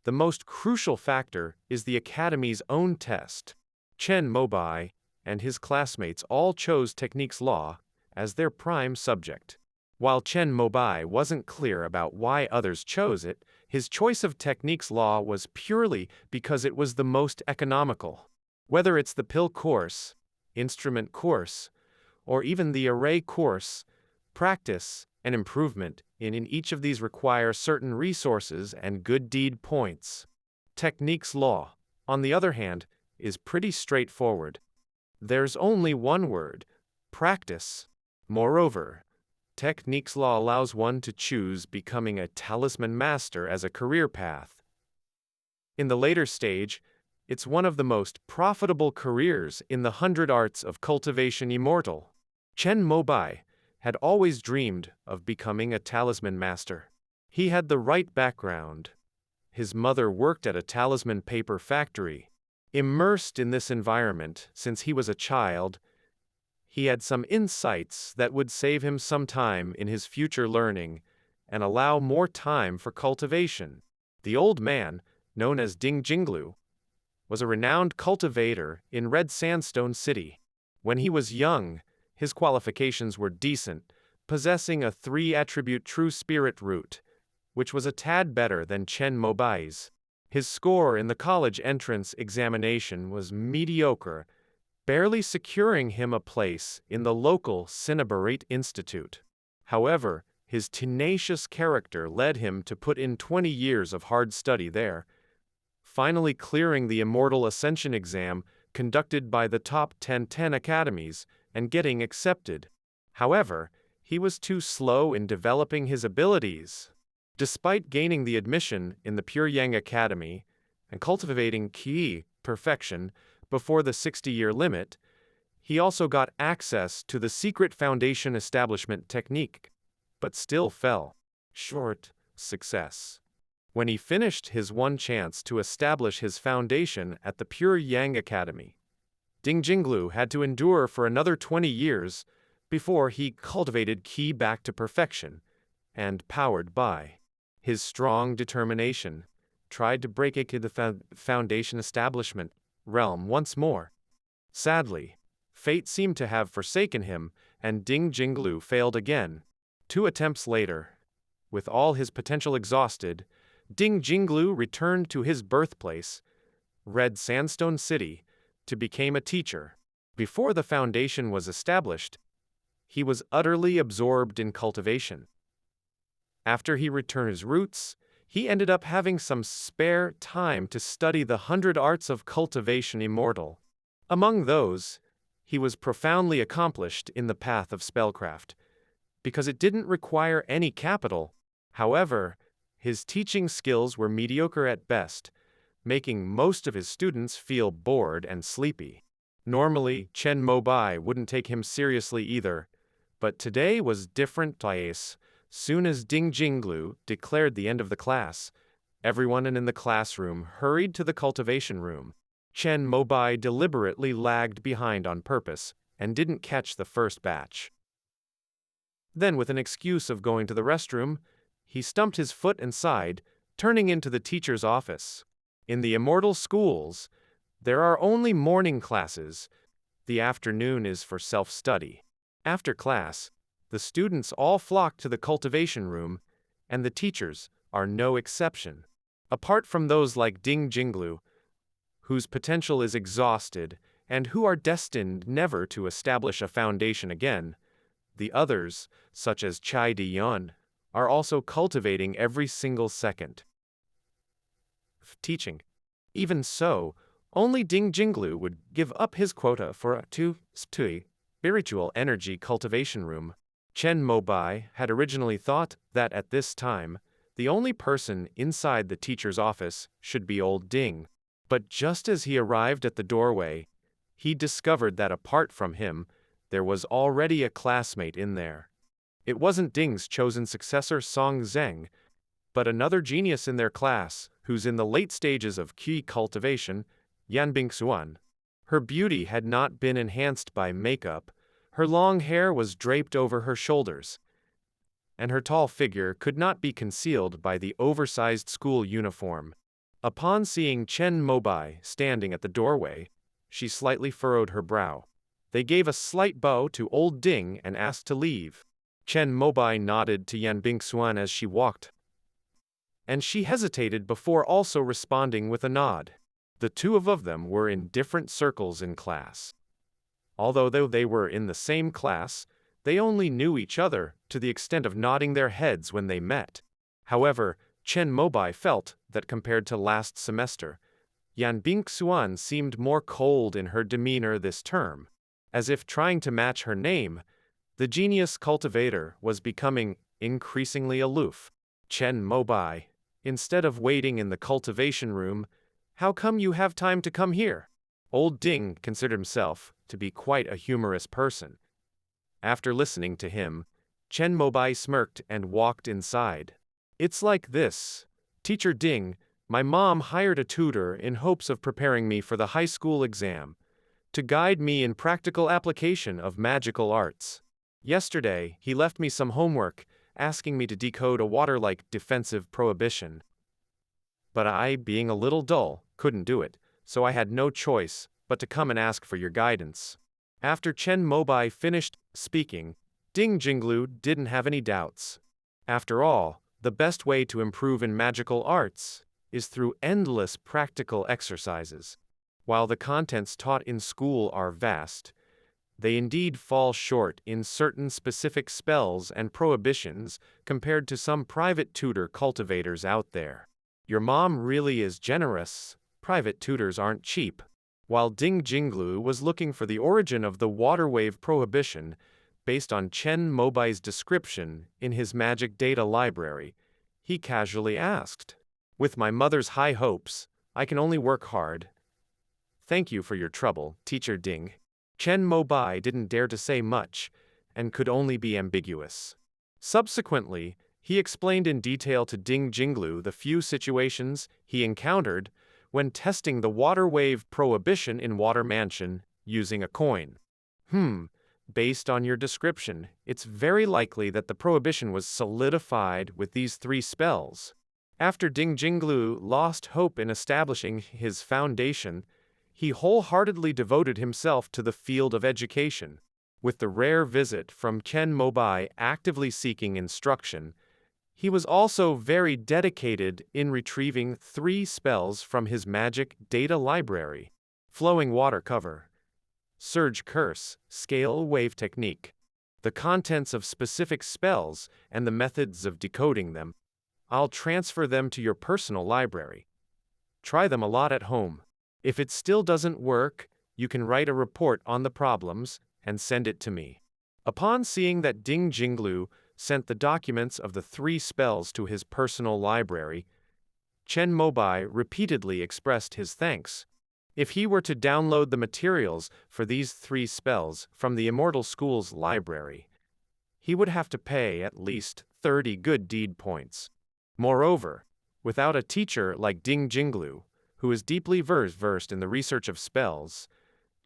the most crucial factor is the academy's own test. Chen Mobai and his classmates all chose techniques law as their prime subject. While Chen Mobai wasn't clear about why others chose it, his choice of techniques law was purely because it was the most economical. Whether it's the pill course, instrument course, or even the array course, practice and improvement in each of these require certain resources and good deed points. Techniques law, on the other hand, is pretty straightforward. There's only one word: practice. Moreover, techniques law allows one to choose becoming a talisman master as a career path. In the later stage, it's one of the most profitable careers in the 100 arts of cultivation immortal. Chen Mobai had always dreamed of becoming a talisman master. He had the right background. His mother worked at a talisman paper factory. Immersed in this environment since he was a child, he had some insights that would save him some time in his future learning and allow more time for cultivation. The old man, known as Ding Jinglu, was a renowned cultivator in Red Sandstone City. When he was young, his qualifications were decent, possessing a 3-attribute true spirit root, which was a tad better than Chen Mobai's. His score in the college entrance examination was mediocre, barely securing him a place in the local Cinnabarate Institute. However, his tenacious character led him to put in 20 years of hard study there, finally clearing the Immortal Ascension exam conducted by the top 10 academies and getting accepted. However, he was too slow in developing his abilities. Despite gaining the admission in the Pure Yang Academy and cultivating Qi perfection before the 60-year limit, he also got access to the secret foundation establishment technique, but still fell short success. When he finished his one chance to establish his foundation at the Pure Yang Academy, Ding Jinglu had to endure for another 20 years before he cultivated qi back to perfection, and powered by his strong determination, tried to break into the foundation establishment realm once more. Sadly, fate seemed to have forsaken him, and Ding Jinglu failed again. 2 attempts later, with all his potential exhausted, Ding Jinglu returned to his birthplace, Red Sandstone City, to become a teacher. Before the foundation was established, he was utterly absorbed in cultivation. After he returned his roots, he ended up having some spare time to study the 100 arts of cultivation immortal. Among those, he was profoundly accomplished in the path of spellcraft, because it didn't require any capital. However, his teaching skills were mediocre at best, making most of his students feel bored and sleepy. Normally, Chen Mobai wouldn't take him seriously either, but today was different. As soon as Ding Jinglu declared the end of the class, everyone in the classroom hurried to the cultivation room. Chen Mobai deliberately lagged behind on purpose and didn't catch the first batch. Then, with an excuse of going to the restroom, he stumped his foot and sighed, turning into the teacher's office. In the Immortal schools, there are only morning classes. The afternoon is for self-study. After class, the students all flock to the cultivation room, and the teachers are no exception. Apart from those like Ding Jinglu, whose potential is exhausted and who are destined never to establish a foundation again, the others, such as Chai Diyan, are also cultivating every single second. Teaching. Even so, only Ding Jinglu would give up his quota for a spiritual energy cultivation room. Chen Mobai had originally thought that at this time, the only person inside the teacher's office should be old Ding. But just as he arrived at the doorway, he discovered that apart from him, there was already a classmate in there. It wasn't Ding's chosen successor Song Zheng, but another genius in their class, who's in the late stages of qi cultivation, Yan Bingxuan. Her beauty had not been enhanced by makeup, her long hair was draped over her shoulders, and her tall figure could not be concealed by the oversized school uniform. Upon seeing Chen Mobai standing at the doorway, she slightly furrowed her brow. They gave a slight bow to old Ding and asked to leave. Chen Mobai nodded to Yan Bingxuan as she walked, and she hesitated before also responding with a nod. The two of them were in different circles in class. Although they were in the same class, they only knew each other to the extent of nodding their heads when they met. However, Chen Mobai felt that compared to last semester, Yan Bingxuan seemed more cold in her demeanor this term. As if trying to match her name, the genius cultivator was becoming increasingly aloof. Chen Mobai, instead of waiting in the cultivation room, how come you have time to come here? Old Ding considered himself to be quite a humorous person. After listening to him, Chen Mobai smirked and walked inside. It's like this. Teacher Ding, my mom hired a tutor in hopes of preparing me for the high school exam, to guide me in practical application of magical arts. Yesterday, he left me some homework, asking me to decode a water-like defensive prohibition. But I, being a little dull, couldn't do it, so I had no choice but to come and ask for your guidance. After Chen Mobai finished speaking, Ding Jinglu didn't have any doubts. After all, the best way to improve in magical arts is through endless practical exercises. While the contents taught in school are vast, they indeed fall short in certain specific spells and prohibitions compared to some private tutor cultivators out there. Your mom really is generous. Private tutors aren't cheap. While Ding Jinglu was looking for the origin of the water wave prohibition based on Chen Mobai's description in his magic data library, he casually asked, "With my mother's high hopes, I can only work hard. Thank you for your trouble, Teacher Ding." Chen Mobai didn't dare to say much, and could only be ambiguous. Subsequently, he explained in detail to Ding Jinglu the few situations he encountered when testing the water wave prohibition in Water Mansion using a coin. Based on your description, it's very likely that the prohibition was solidified with these 3 spells. After Ding Jinglu lost hope in establishing his foundation, he wholeheartedly devoted himself to the field of education. With the rare visit from Chen Mobai actively seeking instruction, he was also very dedicated in retrieving 3 spells from his magic data library: Flowing Water Cover, Surge Curse, Scale Wave Technique. The contents of specific spells and the methods of decoding them. I'll transfer them to your personal library. Try them a lot at home. If it still doesn't work, you can write a report on the problems and send it to me. Upon seeing that Ding Jinglu sent the documents of the 3 spells to his personal library, Chen Mobai repeatedly expressed his thanks. If he were to download the materials for these 3 spells from the Immortal School's library, he would have to pay at least 30 good deed points. Moreover, without a teacher like Ding Jinglu, who is deeply versed in the research of spells,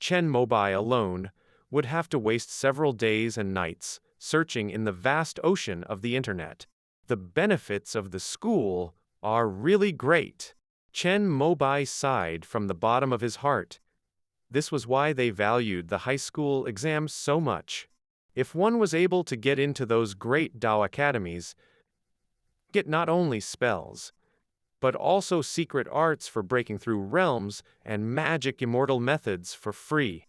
Chen Mobai alone would have to waste several days and nights searching in the vast ocean of the internet. The benefits of the school are really great. Chen Mobai sighed from the bottom of his heart. This was why they valued the high school exams so much. If one was able to get into those great Dao academies, get not only spells, but also secret arts for breaking through realms and magic immortal methods for free.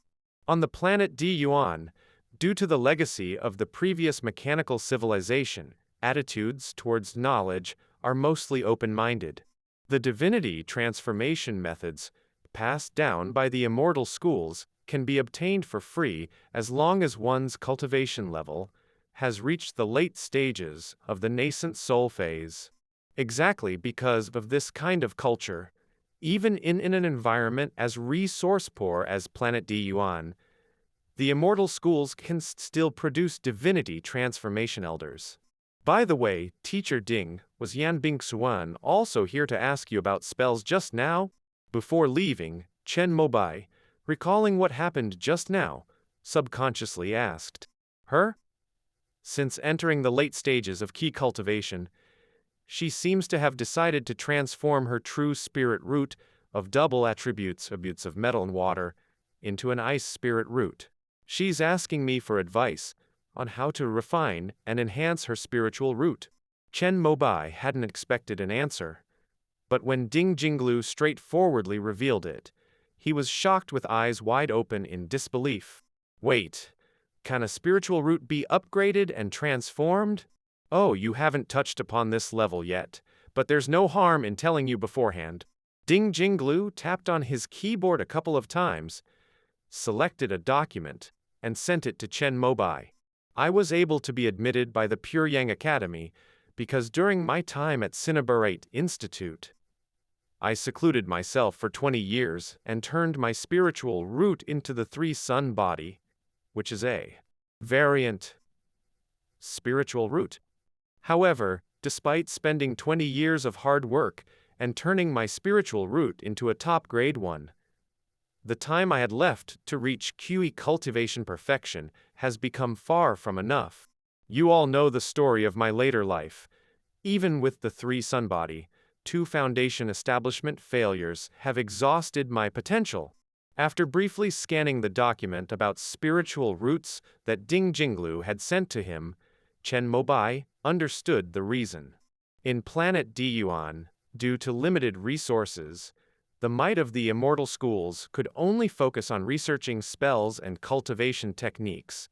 On the planet D-Yuan, due to the legacy of the previous mechanical civilization, attitudes towards knowledge are mostly open-minded. The divinity transformation methods, passed down by the immortal schools, can be obtained for free as long as one's cultivation level has reached the late stages of the nascent soul phase. Exactly because of this kind of culture, even in an environment as resource-poor as planet D-Yuan, the immortal schools can still produce divinity transformation elders. By the way, Teacher Ding, was Yan Bingxuan also here to ask you about spells just now? Before leaving, Chen Mobai, recalling what happened just now, subconsciously asked her. Since entering the late stages of key cultivation, she seems to have decided to transform her true spirit root of double attributes of metal and water into an ice spirit root. She's asking me for advice on how to refine and enhance her spiritual root. Chen Mobai hadn't expected an answer, but when Ding Jinglu straightforwardly revealed it, he was shocked with eyes wide open in disbelief. Wait, can a spiritual root be upgraded and transformed? Oh, you haven't touched upon this level yet, but there's no harm in telling you beforehand. Ding Jinglu tapped on his keyboard a couple of times, selected a document, and sent it to Chen Mobai. I was able to be admitted by the Pure Yang Academy because during my time at Cinnabarate Institute, I secluded myself for 20 years and turned my spiritual root into the 3-sun body, which is a variant spiritual root. However, despite spending 20 years of hard work and turning my spiritual root into a top-grade one, the time I had left to reach QE cultivation perfection has become far from enough. You all know the story of my later life. Even with the 3-sun body, 2 foundation establishment failures have exhausted my potential. After briefly scanning the document about spiritual roots that Ding Jinglu had sent to him, Chen Mobai understood the reason. In planet D-Yuan, due to limited resources, the might of the immortal schools could only focus on researching spells and cultivation techniques,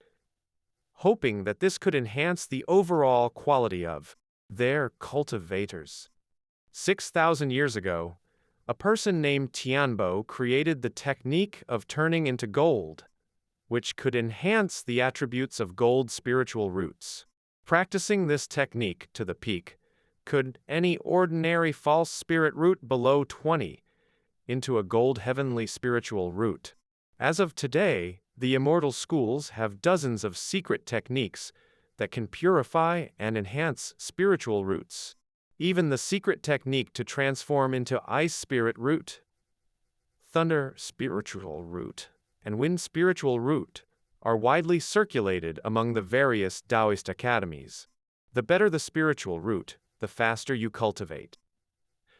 hoping that this could enhance the overall quality of their cultivators. 6,000 years ago, a person named Tianbo created the technique of turning into gold, which could enhance the attributes of gold spiritual roots. Practicing this technique to the peak, could any ordinary false spirit root below 20 into a gold heavenly spiritual root. As of today, the immortal schools have dozens of secret techniques that can purify and enhance spiritual roots. Even the secret technique to transform into ice spirit root, thunder spiritual root, and win spiritual root are widely circulated among the various Taoist academies. The better the spiritual root, the faster you cultivate.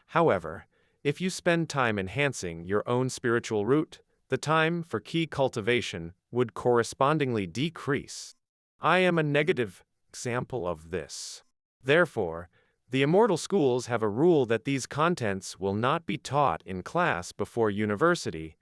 However, if you spend time enhancing your own spiritual root, the time for key cultivation would correspondingly decrease. I am a negative example of this. Therefore, the Immortal schools have a rule that these contents will not be taught in class before university,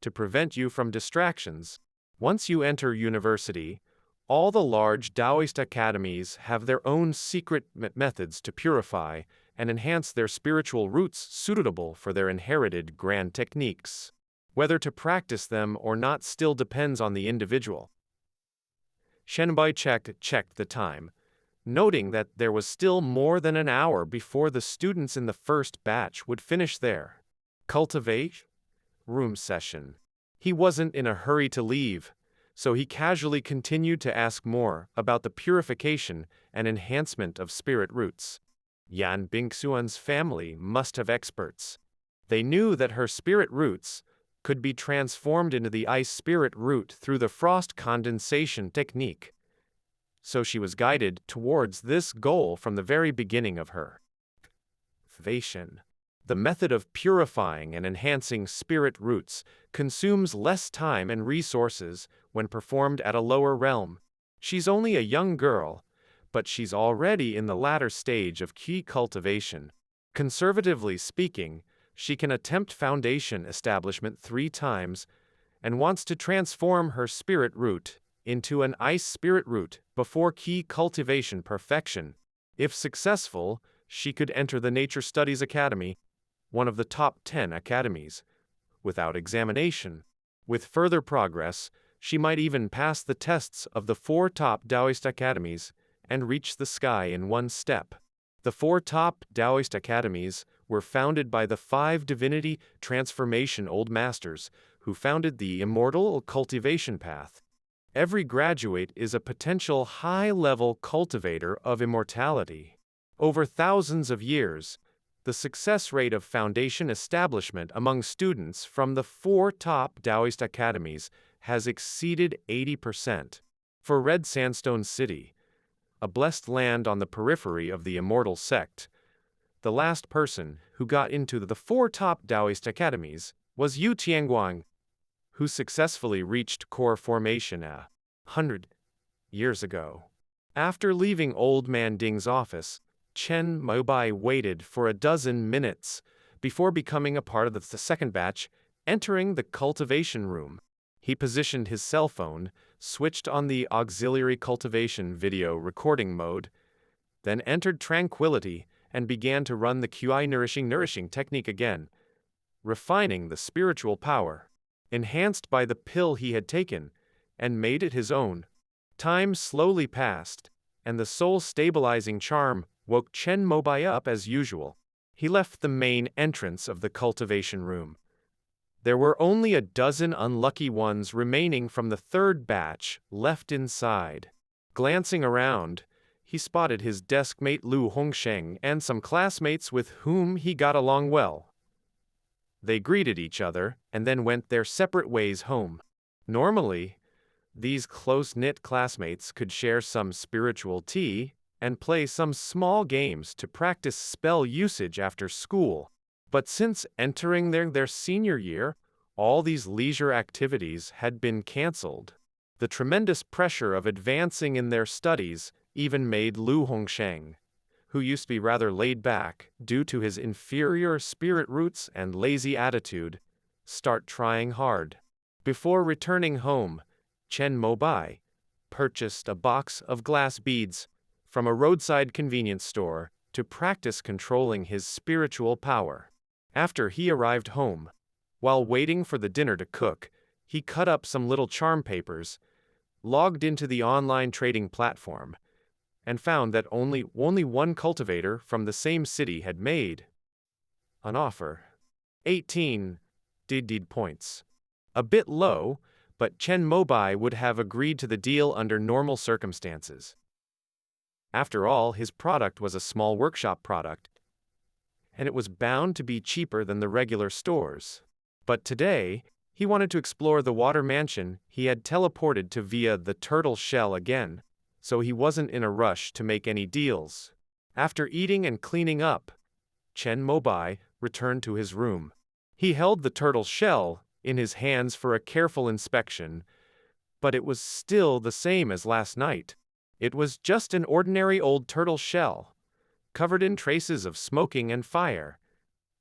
to prevent you from distractions. Once you enter university, all the large Taoist academies have their own secret methods to purify and enhance their spiritual roots suitable for their inherited grand techniques. Whether to practice them or not still depends on the individual. Chen Mobai checked the time, noting that there was still more than an hour before the students in the first batch would finish their cultivation room session. He wasn't in a hurry to leave, so he casually continued to ask more about the purification and enhancement of spirit roots. Yan Bingxuan's family must have experts. They knew that her spirit roots could be transformed into the ice spirit root through the frost condensation technique. So she was guided towards this goal from the very beginning of her cultivation. The method of purifying and enhancing spirit roots consumes less time and resources when performed at a lower realm. She's only a young girl, but she's already in the latter stage of key cultivation. Conservatively speaking, she can attempt foundation establishment 3 times and wants to transform her spirit root into an ice spirit root before key cultivation perfection. If successful, she could enter the Nature Studies Academy, one of the top 10 academies, without examination. With further progress, she might even pass the tests of the 4 top Taoist academies and reach the sky in one step. The 4 top Taoist academies were founded by the 5 divinity transformation old masters who founded the immortal cultivation path. Every graduate is a potential high-level cultivator of immortality. Over thousands of years, the success rate of foundation establishment among students from the 4 top Taoist academies has exceeded 80%. For Red Sandstone City, a blessed land on the periphery of the Immortal Sect, the last person who got into the 4 top Taoist academies was Yu Tianguang, who successfully reached core formation 100 years ago. After leaving Old Man Ding's office, Chen Mobai waited for a dozen minutes before becoming a part of the second batch, entering the cultivation room. He positioned his cell phone, switched on the auxiliary cultivation video recording mode, then entered tranquility and began to run the QI nourishing technique again, refining the spiritual power, enhanced by the pill he had taken, and made it his own. Time slowly passed, and the soul-stabilizing charm woke Chen Mobai up as usual. He left the main entrance of the cultivation room. There were only a dozen unlucky ones remaining from the third batch left inside. Glancing around, he spotted his desk mate Lu Hongsheng and some classmates with whom he got along well. They greeted each other and then went their separate ways home. Normally, these close-knit classmates could share some spiritual tea and play some small games to practice spell usage after school. But since entering their senior year, all these leisure activities had been cancelled. The tremendous pressure of advancing in their studies even made Lu Hongsheng, who used to be rather laid back due to his inferior spirit roots and lazy attitude, start trying hard. Before returning home, Chen Mobai purchased a box of glass beads from a roadside convenience store to practice controlling his spiritual power. After he arrived home, while waiting for the dinner to cook, he cut up some little charm papers, logged into the online trading platform, and found that only one cultivator from the same city had made an offer. 18 DD points. A bit low, but Chen Mobai would have agreed to the deal under normal circumstances. After all, his product was a small workshop product, and it was bound to be cheaper than the regular stores. But today, He wanted to explore the water mansion he had teleported to via the turtle shell again, so he wasn't in a rush to make any deals. After eating and cleaning up, Chen Mobai returned to his room. He held the turtle shell in his hands for a careful inspection, but it was still the same as last night. It was just an ordinary old turtle shell, covered in traces of smoking and fire,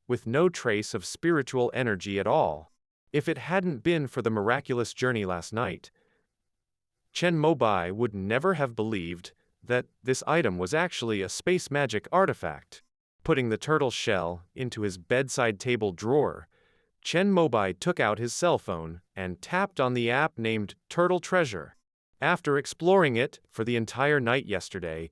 with no trace of spiritual energy at all. If it hadn't been for the miraculous journey last night, Chen Mobai would never have believed that this item was actually a space magic artifact. Putting the turtle shell into his bedside table drawer, Chen Mobai took out his cell phone and tapped on the app named Turtle Treasure. After exploring it for the entire night yesterday,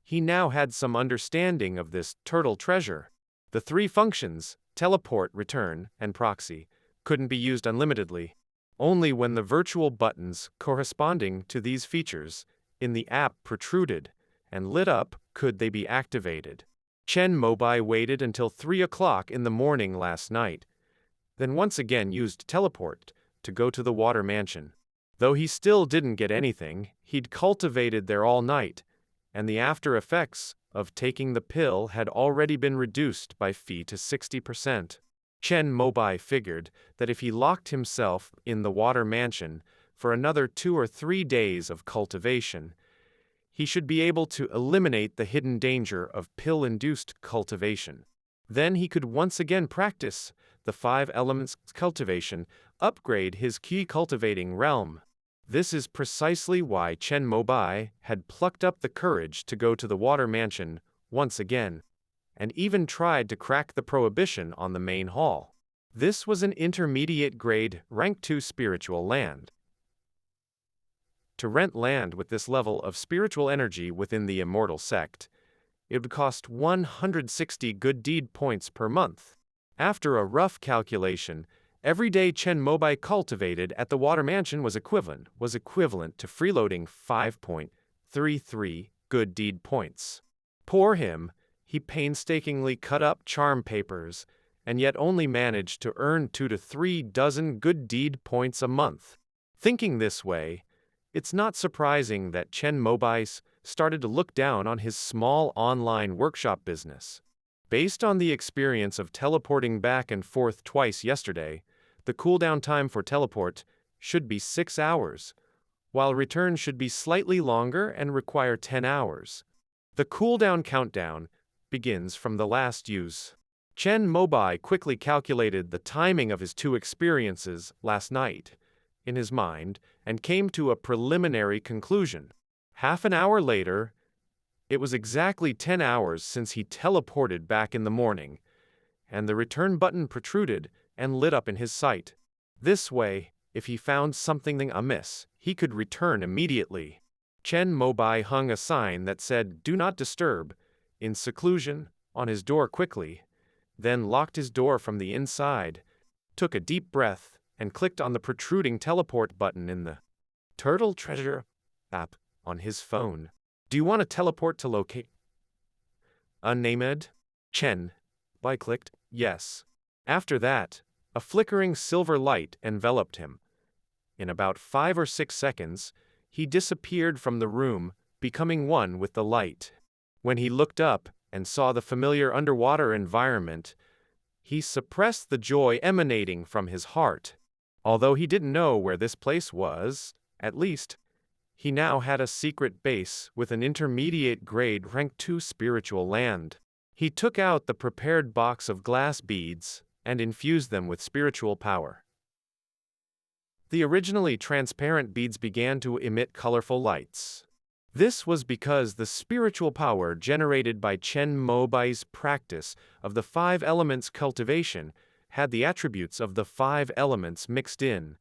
he now had some understanding of this turtle treasure. The three functions, teleport, return, and proxy, couldn't be used unlimitedly. Only when the virtual buttons corresponding to these features in the app protruded and lit up could they be activated. Chen Mobai waited until 3 o'clock in the morning last night, then once again used teleport to go to the water mansion. Though he still didn't get anything, he'd cultivated there all night, and the after effects of taking the pill had already been reduced by fee to 60%. Chen Mobai figured that if he locked himself in the water mansion for another 2 or 3 days of cultivation, he should be able to eliminate the hidden danger of pill-induced cultivation. Then he could once again practice the 5 elements cultivation, upgrade his key cultivating realm. This is precisely why Chen Mobai had plucked up the courage to go to the water mansion once again, and even tried to crack the prohibition on the main hall. This was an intermediate grade, rank 2 spiritual land. To rent land with this level of spiritual energy within the Immortal Sect, it would cost 160 good deed points per month. After a rough calculation, every day Chen Mobai cultivated at the water mansion was equivalent to freeloading 5.33 good deed points. Poor him, he painstakingly cut up charm papers, and yet only managed to earn 2 to 3 dozen good deed points a month. Thinking this way, it's not surprising that Chen Mobai started to look down on his small online workshop business. Based on the experience of teleporting back and forth twice yesterday, the cooldown time for teleport should be 6 hours, while return should be slightly longer and require 10 hours. The cooldown countdown begins from the last use. Chen Mobai quickly calculated the timing of his 2 experiences last night in his mind and came to a preliminary conclusion. Half an hour later, it was exactly 10 hours since he teleported back in the morning, and the return button protruded and lit up in his sight. This way, if he found something amiss, he could return immediately. Chen Mobai hung a sign that said "Do not disturb" in seclusion on his door quickly, then locked his door from the inside, took a deep breath, and clicked on the protruding teleport button in the Turtle Treasure app on his phone. Do you want to teleport to locate? Unnamed? Chen Mobai clicked yes. After that, a flickering silver light enveloped him. In about 5 or 6 seconds, he disappeared from the room, becoming one with the light. When he looked up and saw the familiar underwater environment, he suppressed the joy emanating from his heart. Although he didn't know where this place was, at least, he now had a secret base with an intermediate grade rank 2 spiritual land. He took out the prepared box of glass beads and infused them with spiritual power. The originally transparent beads began to emit colorful lights. This was because the spiritual power generated by Chen Mobai's practice of the 5 elements cultivation had the attributes of the 5 elements mixed in.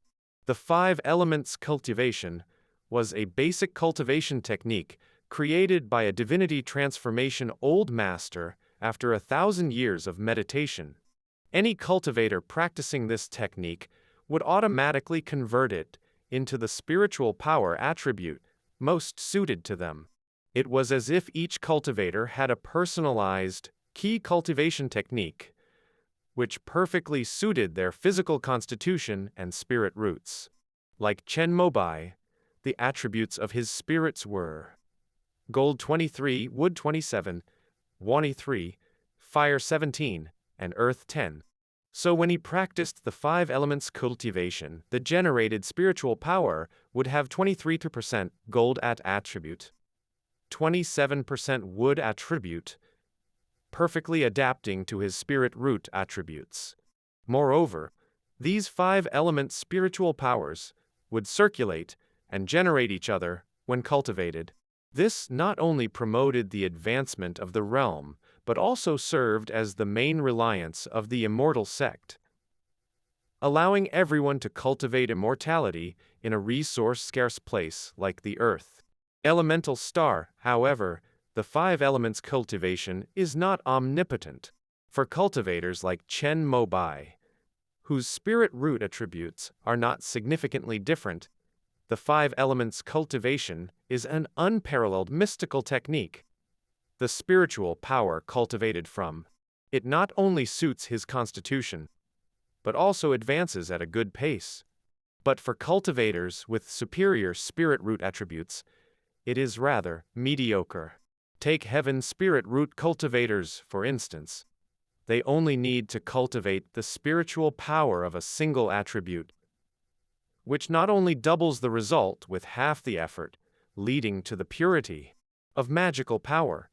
The 5 elements cultivation was a basic cultivation technique created by a divinity transformation old master after 1,000 years of meditation. Any cultivator practicing this technique would automatically convert it into the spiritual power attribute most suited to them. It was as if each cultivator had a personalized key cultivation technique, which perfectly suited their physical constitution and spirit roots. Like Chen Mobai, the attributes of his spirits were gold 23, wood 27, water 3, fire 17, and earth 10. So when he practiced the 5 elements cultivation, the generated spiritual power would have 23% gold attribute, 27% wood attribute, perfectly adapting to his spirit root attributes. Moreover, these 5 element spiritual powers would circulate and generate each other when cultivated. This not only promoted the advancement of the realm, but also served as the main reliance of the Immortal Sect, allowing everyone to cultivate immortality in a resource-scarce place like the Earth. Elemental star, however, the 5 elements cultivation is not omnipotent. For cultivators like Chen Mobai, whose spirit root attributes are not significantly different, the 5 elements cultivation is an unparalleled mystical technique. The spiritual power cultivated from it not only suits his constitution, but also advances at a good pace. But for cultivators with superior spirit root attributes, it is rather mediocre. Take heaven spirit root cultivators, for instance. They only need to cultivate the spiritual power of a single attribute, which not only doubles the result with half the effort, leading to the purity of magical power,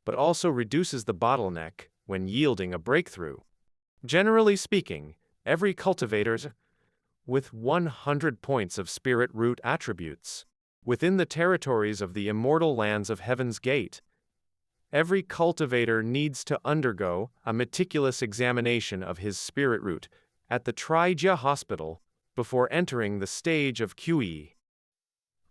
but also reduces the bottleneck when yielding a breakthrough. Generally speaking, every cultivator with 100 points of spirit root attributes within the territories of the immortal lands of Heaven's Gate, every cultivator needs to undergo a meticulous examination of his spirit root at the Trijia Hospital before entering the stage of QE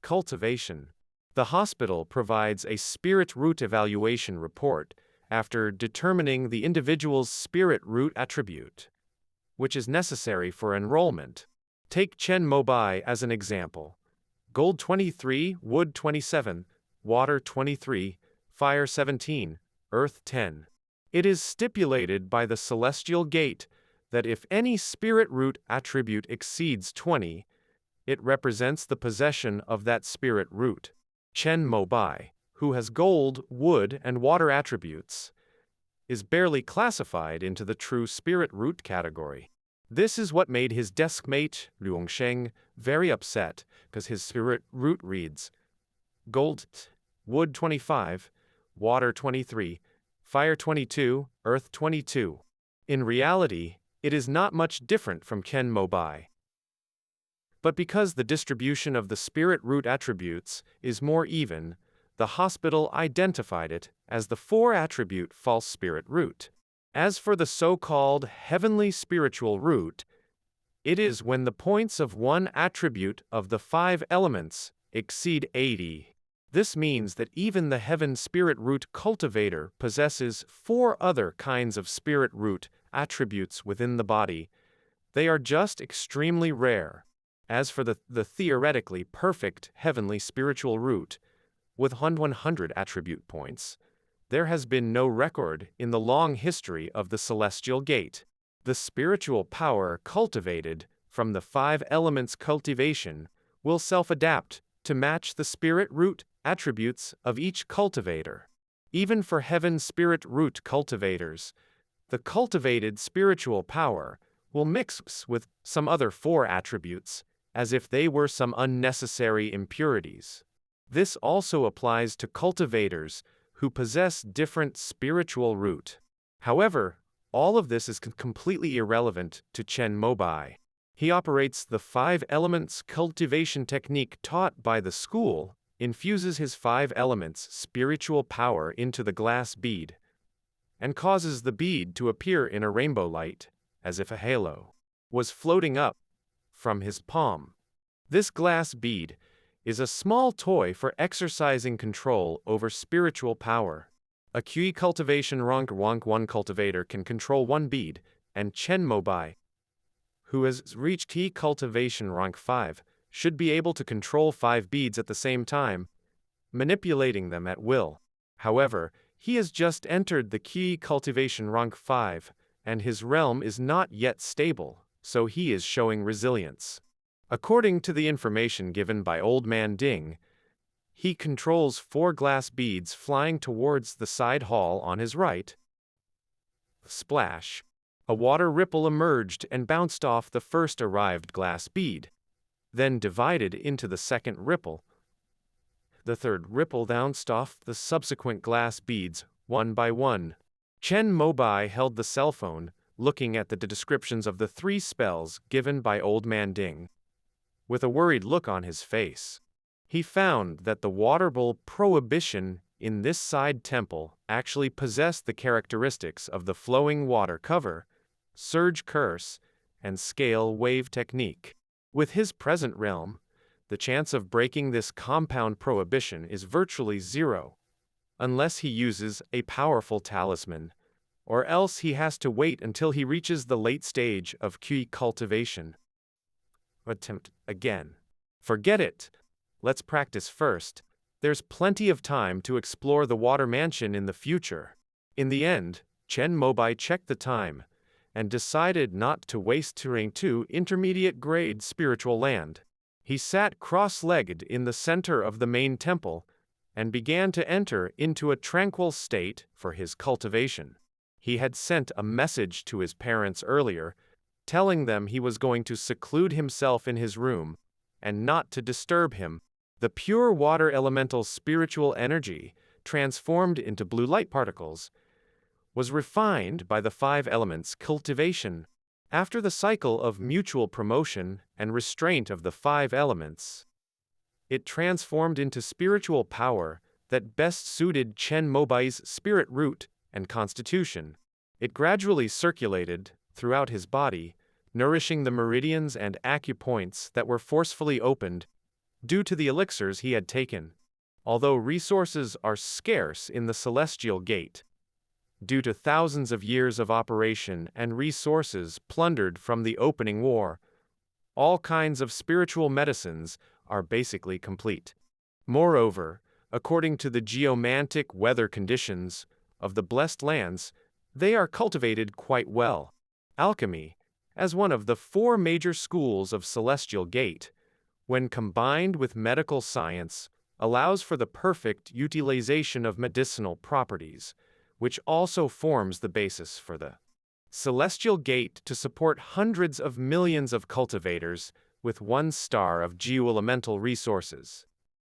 cultivation. The hospital provides a spirit root evaluation report after determining the individual's spirit root attribute, which is necessary for enrollment. Take Chen Mobai as an example. Gold 23, wood 27, water 23, fire 17, earth 10. It is stipulated by the celestial gate that if any spirit root attribute exceeds 20, it represents the possession of that spirit root. Chen Mobai, who has gold, wood, and water attributes, is barely classified into the true spirit root category. This is what made his deskmate, Liu Sheng, very upset, because his spirit root reads gold, wood 25, water 23, fire 22, earth 22. In reality, it is not much different from Chen Mobai. But because the distribution of the spirit root attributes is more even, the hospital identified it as the 4-attribute false spirit root. As for the so-called heavenly spiritual root, it is when the points of one attribute of the 5 elements exceed 80. This means that even the heaven spirit root cultivator possesses 4 other kinds of spirit root attributes within the body. They are just extremely rare. As for the theoretically perfect heavenly spiritual root, with 100 attribute points, there has been no record in the long history of the celestial gate. The spiritual power cultivated from the 5 elements cultivation will self-adapt to match the spirit root attributes of each cultivator. Even for heaven spirit root cultivators, the cultivated spiritual power will mix with some other 4 attributes, as if they were some unnecessary impurities. This also applies to cultivators who possess different spiritual root. However, all of this is completely irrelevant to Chen Mobai. He operates the 5 elements cultivation technique taught by the school, infuses his 5 elements spiritual power into the glass bead, and causes the bead to appear in a rainbow light, as if a halo was floating up from his palm. This glass bead is a small toy for exercising control over spiritual power. A QE cultivation rank 1 cultivator can control 1 bead, and Chen Mobai, who has reached QE cultivation rank 5, should be able to control 5 beads at the same time, manipulating them at will. However, he has just entered the QE cultivation rank 5, and his realm is not yet stable, so he is showing resilience. According to the information given by Old Man Ding, he controls 4 glass beads flying towards the side hall on his right. Splash! A water ripple emerged and bounced off the first arrived glass bead, then divided into the second ripple. The third ripple bounced off the subsequent glass beads, one by one. Chen Mobai held the cell phone, looking at the descriptions of the 3 spells given by Old Man Ding. With a worried look on his face, he found that the water bowl prohibition in this side temple actually possessed the characteristics of the flowing water cover, surge curse, and scale wave technique. With his present realm, the chance of breaking this compound prohibition is virtually 0, unless he uses a powerful talisman, or else he has to wait until he reaches the late stage of cultivation. Attempt again. Forget it. Let's practice first. There's plenty of time to explore the water mansion in the future. In the end, Chen Mobai checked the time and decided not to waste touring 2 intermediate-grade spiritual land. He sat cross-legged in the center of the main temple and began to enter into a tranquil state for his cultivation. He had sent a message to his parents earlier, telling them he was going to seclude himself in his room and not to disturb him. The pure water elemental spiritual energy, transformed into blue light particles, was refined by the 5 elements cultivation. After the cycle of mutual promotion and restraint of the 5 elements, it transformed into spiritual power that best suited Chen Mobai's spirit root and constitution. It gradually circulated throughout his body, nourishing the meridians and acupoints that were forcefully opened due to the elixirs he had taken. Although resources are scarce in the Celestial Gate, due to thousands of years of operation and resources plundered from the opening war, all kinds of spiritual medicines are basically complete. Moreover, according to the geomantic weather conditions of the blessed lands, they are cultivated quite well. Alchemy, as one of the 4 major schools of Celestial Gate, when combined with medical science, allows for the perfect utilization of medicinal properties, which also forms the basis for the Celestial Gate to support hundreds of millions of cultivators with 1 star of geoelemental resources.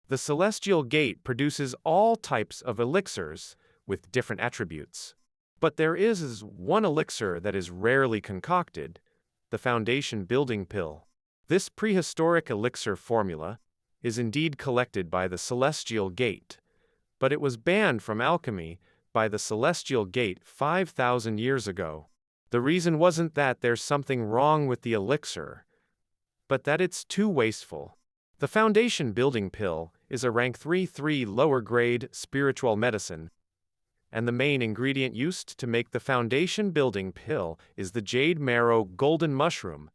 The Celestial Gate produces all types of elixirs with different attributes. But there is one elixir that is rarely concocted, the Foundation Building Pill. This prehistoric elixir formula is indeed collected by the Celestial Gate, but it was banned from alchemy by the Celestial Gate 5,000 years ago. The reason wasn't that there's something wrong with the elixir, but that it's too wasteful. The Foundation Building Pill is a rank 3 lower grade spiritual medicine, and the main ingredient used to make the Foundation Building Pill is the Jade Marrow Golden Mushroom,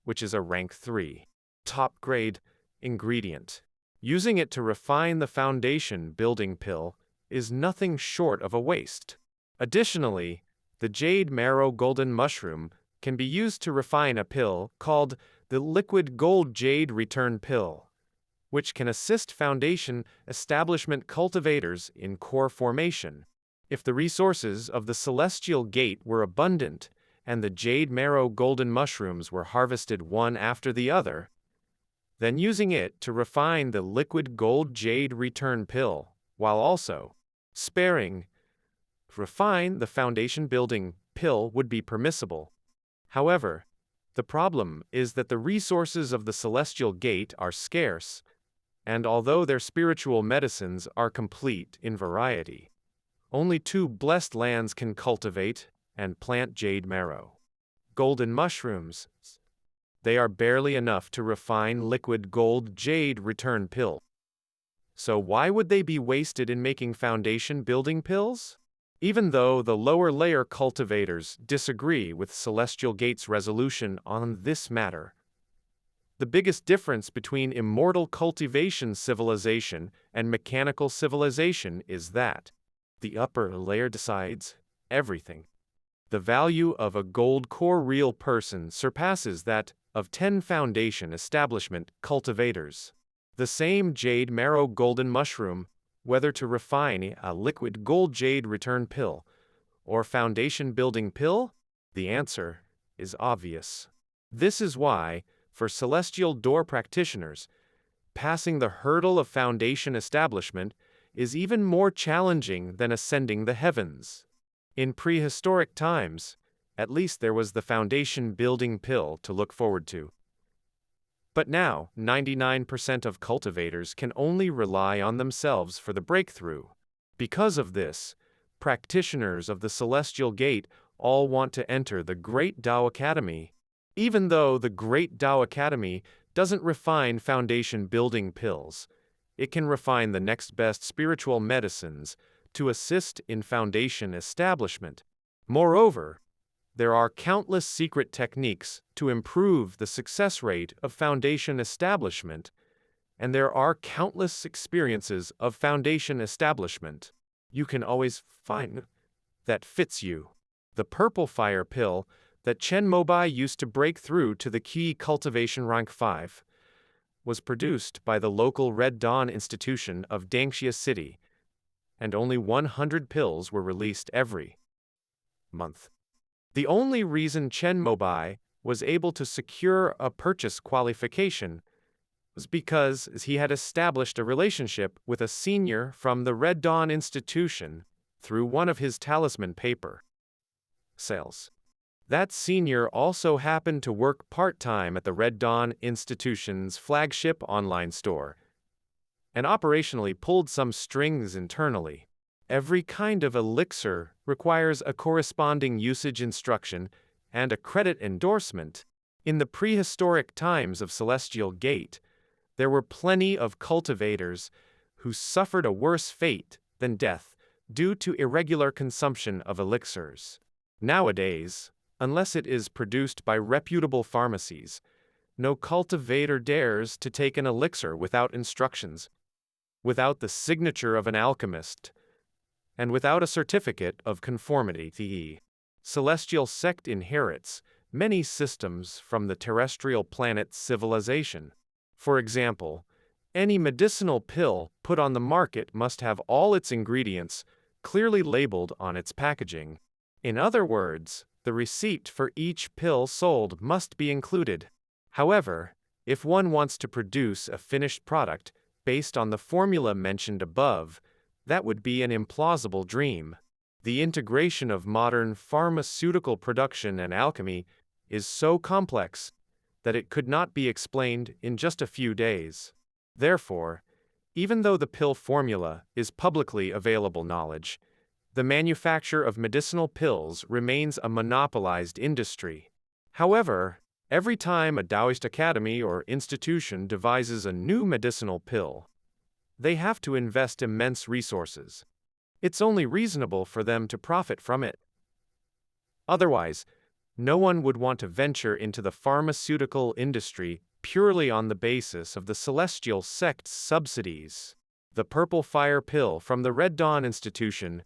which is a rank 3 top grade ingredient. Using it to refine the Foundation Building Pill is nothing short of a waste. Additionally, the Jade Marrow Golden Mushroom can be used to refine a pill called the Liquid Gold Jade Return Pill, which can assist Foundation establishment cultivators in core formation. If the resources of the Celestial Gate were abundant and the Jade Marrow Golden Mushrooms were harvested one after the other, then using it to refine the Liquid Gold Jade Return Pill, while also refine the Foundation Building Pill would be permissible. However, the problem is that the resources of the Celestial Gate are scarce, and although their spiritual medicines are complete in variety, only 2 blessed lands can cultivate and plant Jade Marrow Golden Mushrooms. They are barely enough to refine Liquid Gold Jade Return Pill. So why would they be wasted in making Foundation Building Pills? Even though the lower layer cultivators disagree with Celestial Gate's resolution on this matter, the biggest difference between immortal cultivation civilization and mechanical civilization is that the upper layer decides everything. The value of a gold core real person surpasses that of 10 foundation establishment cultivators. The same jade marrow golden mushroom, whether to refine a liquid gold jade return pill or foundation building pill, the answer is obvious. This is why, for celestial door practitioners, passing the hurdle of foundation establishment is even more challenging than ascending the heavens. In prehistoric times, at least there was the foundation building pill to look forward to. But now, 99% of cultivators can only rely on themselves for the breakthrough. Because of this, practitioners of the Celestial Gate all want to enter the Great Tao Academy, even though the Great Tao Academy doesn't refine foundation building pills. It can refine the next best spiritual medicines to assist in foundation establishment. Moreover, there are countless secret techniques to improve the success rate of foundation establishment, and there are countless experiences of foundation establishment. You can always find that fits you. The purple fire pill that Chen Mobai used to break through to the key cultivation rank 5 was produced by the local Red Dawn institution of Dangxia City, and only 100 pills were released every month. The only reason Chen Mobai was able to secure a purchase qualification was because he had established a relationship with a senior from the Red Dawn institution through one of his talisman paper sales. That senior also happened to work part-time at the Red Dawn institution's flagship online store and operationally pulled some strings internally. Every kind of elixir requires a corresponding usage instruction and a credit endorsement. In the prehistoric times of Celestial Gate, there were plenty of cultivators who suffered a worse fate than death due to irregular consumption of elixirs. Nowadays, unless it is produced by reputable pharmacies, no cultivator dares to take an elixir without instructions, without the signature of an alchemist, and without a certificate of conformity. The Celestial Sect inherits many systems from the terrestrial planet civilization. For example, any medicinal pill put on the market must have all its ingredients clearly labeled on its packaging. In other words, the receipt for each pill sold must be included. However, if one wants to produce a finished product based on the formula mentioned above, that would be an implausible dream. The integration of modern pharmaceutical production and alchemy is so complex that it could not be explained in just a few days. Therefore, even though the pill formula is publicly available knowledge, the manufacture of medicinal pills remains a monopolized industry. However, every time a Taoist academy or institution devises a new medicinal pill, they have to invest immense resources. It's only reasonable for them to profit from it. Otherwise, no one would want to venture into the pharmaceutical industry purely on the basis of the Celestial Sect's subsidies. The purple fire pill from the Red Dawn Institution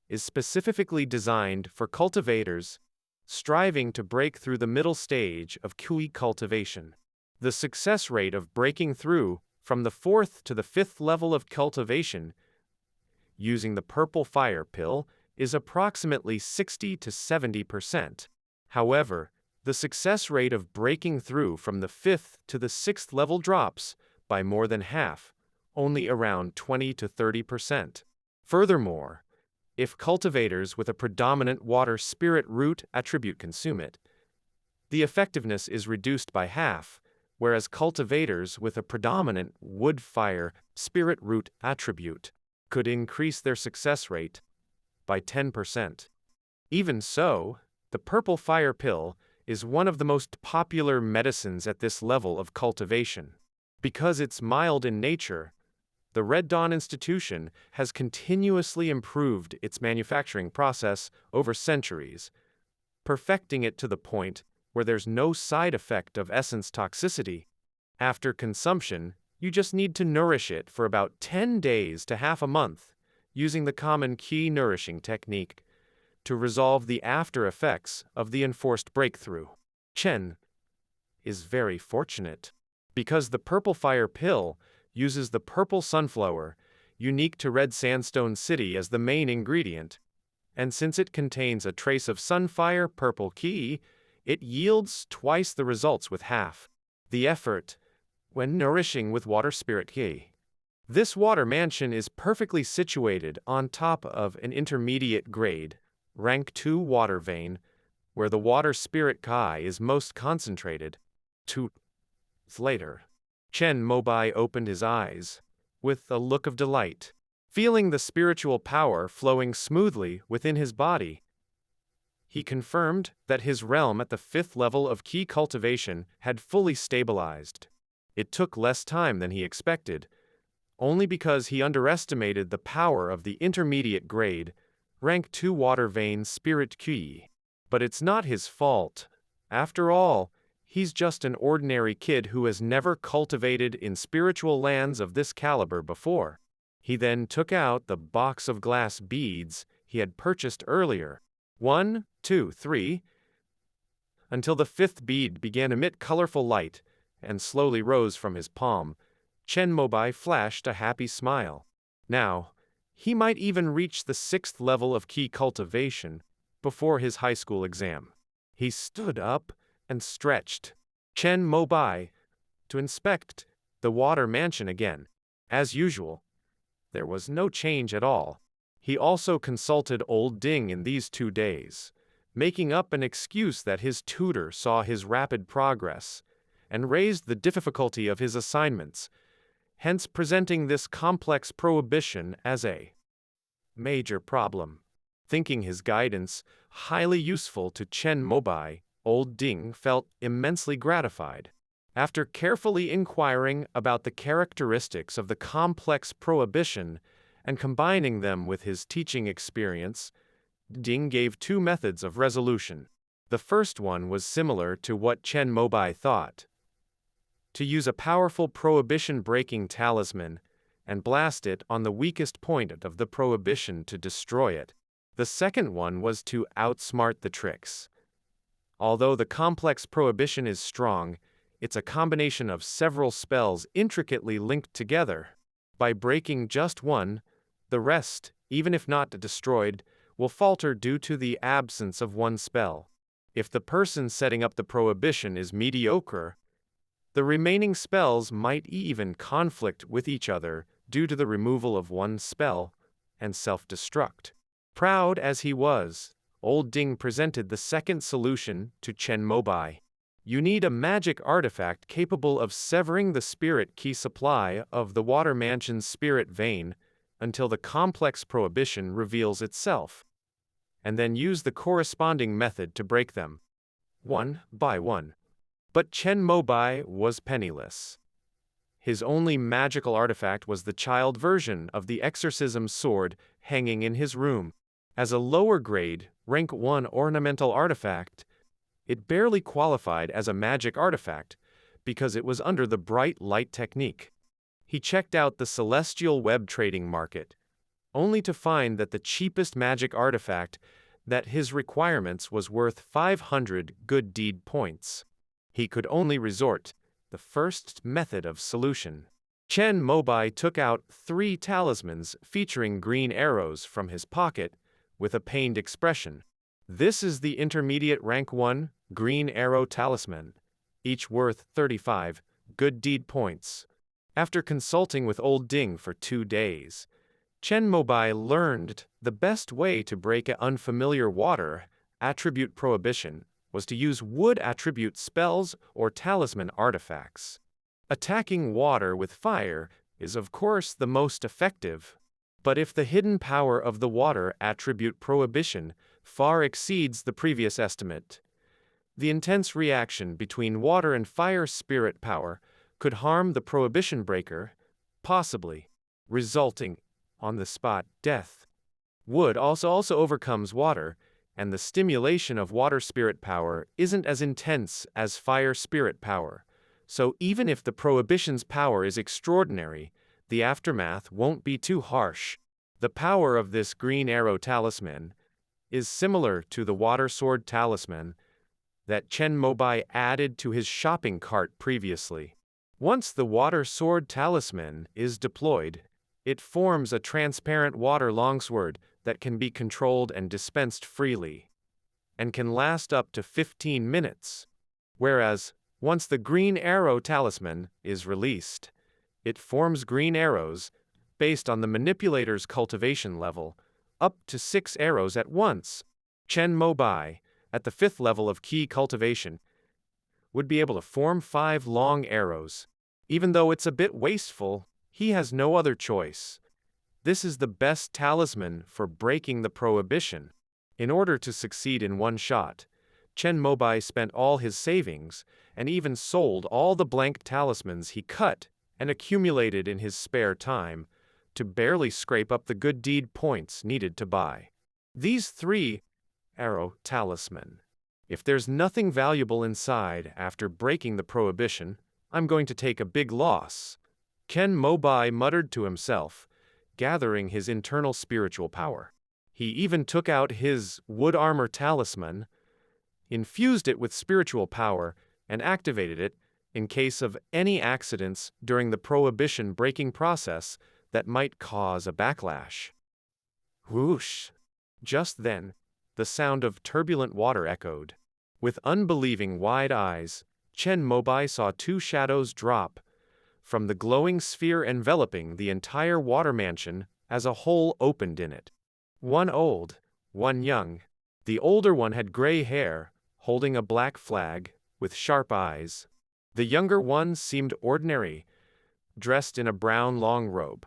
is specifically designed for cultivators striving to break through the middle stage of QE cultivation. The success rate of breaking through from the 4th to the 5th level of cultivation using the purple fire pill is approximately 60 to 70%. However, the success rate of breaking through from the 5th to the 6th level drops by more than half, only around 20 to 30%. Furthermore, if cultivators with a predominant water spirit root attribute consume it, the effectiveness is reduced by half, whereas cultivators with a predominant wood fire spirit root attribute could increase their success rate by 10%. Even so, the purple fire pill is one of the most popular medicines at this level of cultivation. Because it's mild in nature, the Red Dawn Institution has continuously improved its manufacturing process over centuries, perfecting it to the point where there's no side effect of essence toxicity. After consumption, you just need to nourish it for about 10 days to half a month, using the common key nourishing technique. to resolve the after effects of the enforced breakthrough. Chen is very fortunate, because the purple fire pill uses the purple sunflower, unique to Red Sandstone City, as the main ingredient, and since it contains a trace of sunfire purple key, it yields twice the results with half the effort when nourishing with water spirit key. This water mansion is perfectly situated on top of an intermediate grade, rank 2 water vein, where the water spirit kai is most concentrated. 2 later, Chen Mobai opened his eyes with a look of delight, feeling the spiritual power flowing smoothly within his body. He confirmed that his realm at the 5th level of key cultivation had fully stabilized. It took less time than he expected, only because he underestimated the power of the intermediate grade, rank 2 water vein spirit key. But it's not his fault. After all, he's just an ordinary kid who has never cultivated in spiritual lands of this caliber before. He then took out the box of glass beads he had purchased earlier. 1, 2, 3, until the 5th bead began to emit colorful light and slowly rose from his palm. Chen Mobai flashed a happy smile. Now, he might even reach the 6th level of key cultivation before his high school exam. He stood up and stretched Chen Mobai to inspect the water mansion again. As usual, there was no change at all. He also consulted old Ding in these 2 days, making up an excuse that his tutor saw his rapid progress and raised the difficulty of his assignments, hence presenting this complex prohibition as a major problem. Thinking his guidance highly useful to Chen Mobai, old Ding felt immensely gratified. After carefully inquiring about the characteristics of the complex prohibition and combining them with his teaching experience, Ding gave 2 methods of resolution. The first one was similar to what Chen Mobai thought: to use a powerful prohibition-breaking talisman and blast it on the weakest point of the prohibition to destroy it. The second one was to outsmart the tricks. Although the complex prohibition is strong, it's a combination of several spells intricately linked together. By breaking just one, the rest, even if not destroyed, will falter due to the absence of one spell. If the person setting up the prohibition is mediocre, the remaining spells might even conflict with each other due to the removal of one spell and self-destruct. Proud as he was, old Ding presented the second solution to Chen Mobai. You need a magic artifact capable of severing the spirit key supply of the water mansion's spirit vein until the complex prohibition reveals itself, and then use the corresponding method to break them, one by one. But Chen Mobai was penniless. His only magical artifact was the child version of the exorcism sword hanging in his room. As a lower grade, rank 1 ornamental artifact, it barely qualified as a magic artifact because it was under the bright light technique. He checked out the celestial web trading market, only to find that the cheapest magic artifact that his requirements was worth 500 good deed points. He could only resort the first method of solution. Chen Mobai took out 3 talismans featuring green arrows from his pocket with a pained expression. This is the intermediate rank 1 green arrow talisman, each worth 35 good deed points. After consulting with old Ding for 2 days, Chen Mobai learned the best way to break an unfamiliar water attribute prohibition was to use wood attribute spells or talisman artifacts. Attacking water with fire is of course the most effective, but if the hidden power of the water attribute prohibition far exceeds the previous estimate, the intense reaction between water and fire spirit power could harm the prohibition breaker, possibly resulting on-the-spot death. Wood also overcomes water, and the stimulation of water spirit power isn't as intense as fire spirit power, so even if the prohibition's power is extraordinary, the aftermath won't be too harsh. The power of this green arrow talisman is similar to the water sword talisman that Chen Mobai added to his shopping cart previously. Once the water sword talisman is deployed, it forms a transparent water longsword that can be controlled and dispensed freely, and can last up to 15 minutes. Whereas, once the green arrow talisman is released, it forms green arrows, based on the manipulator's cultivation level, up to 6 arrows at once. Chen Mobai, at the 5th level of key cultivation, would be able to form 5 long arrows. Even though it's a bit wasteful, he has no other choice. This is the best talisman for breaking the prohibition. In order to succeed in one shot, Chen Mobai spent all his savings and even sold all the blank talismans he cut and accumulated in his spare time to barely scrape up the good deed points needed to buy these 3 arrow talisman. If there's nothing valuable inside after breaking the prohibition, I'm going to take a big loss. Chen Mobai muttered to himself, gathering his internal spiritual power. He even took out his wood armor talisman, infused it with spiritual power, and activated it in case of any accidents during the prohibition breaking process that might cause a backlash. Whoosh! Just then, the sound of turbulent water echoed. With unbelieving wide eyes, Chen Mobai saw 2 shadows drop from the glowing sphere enveloping the entire water mansion as a hole opened in it. One old, one young. The older one had gray hair, holding a black flag, with sharp eyes. The younger one seemed ordinary, dressed in a brown long robe.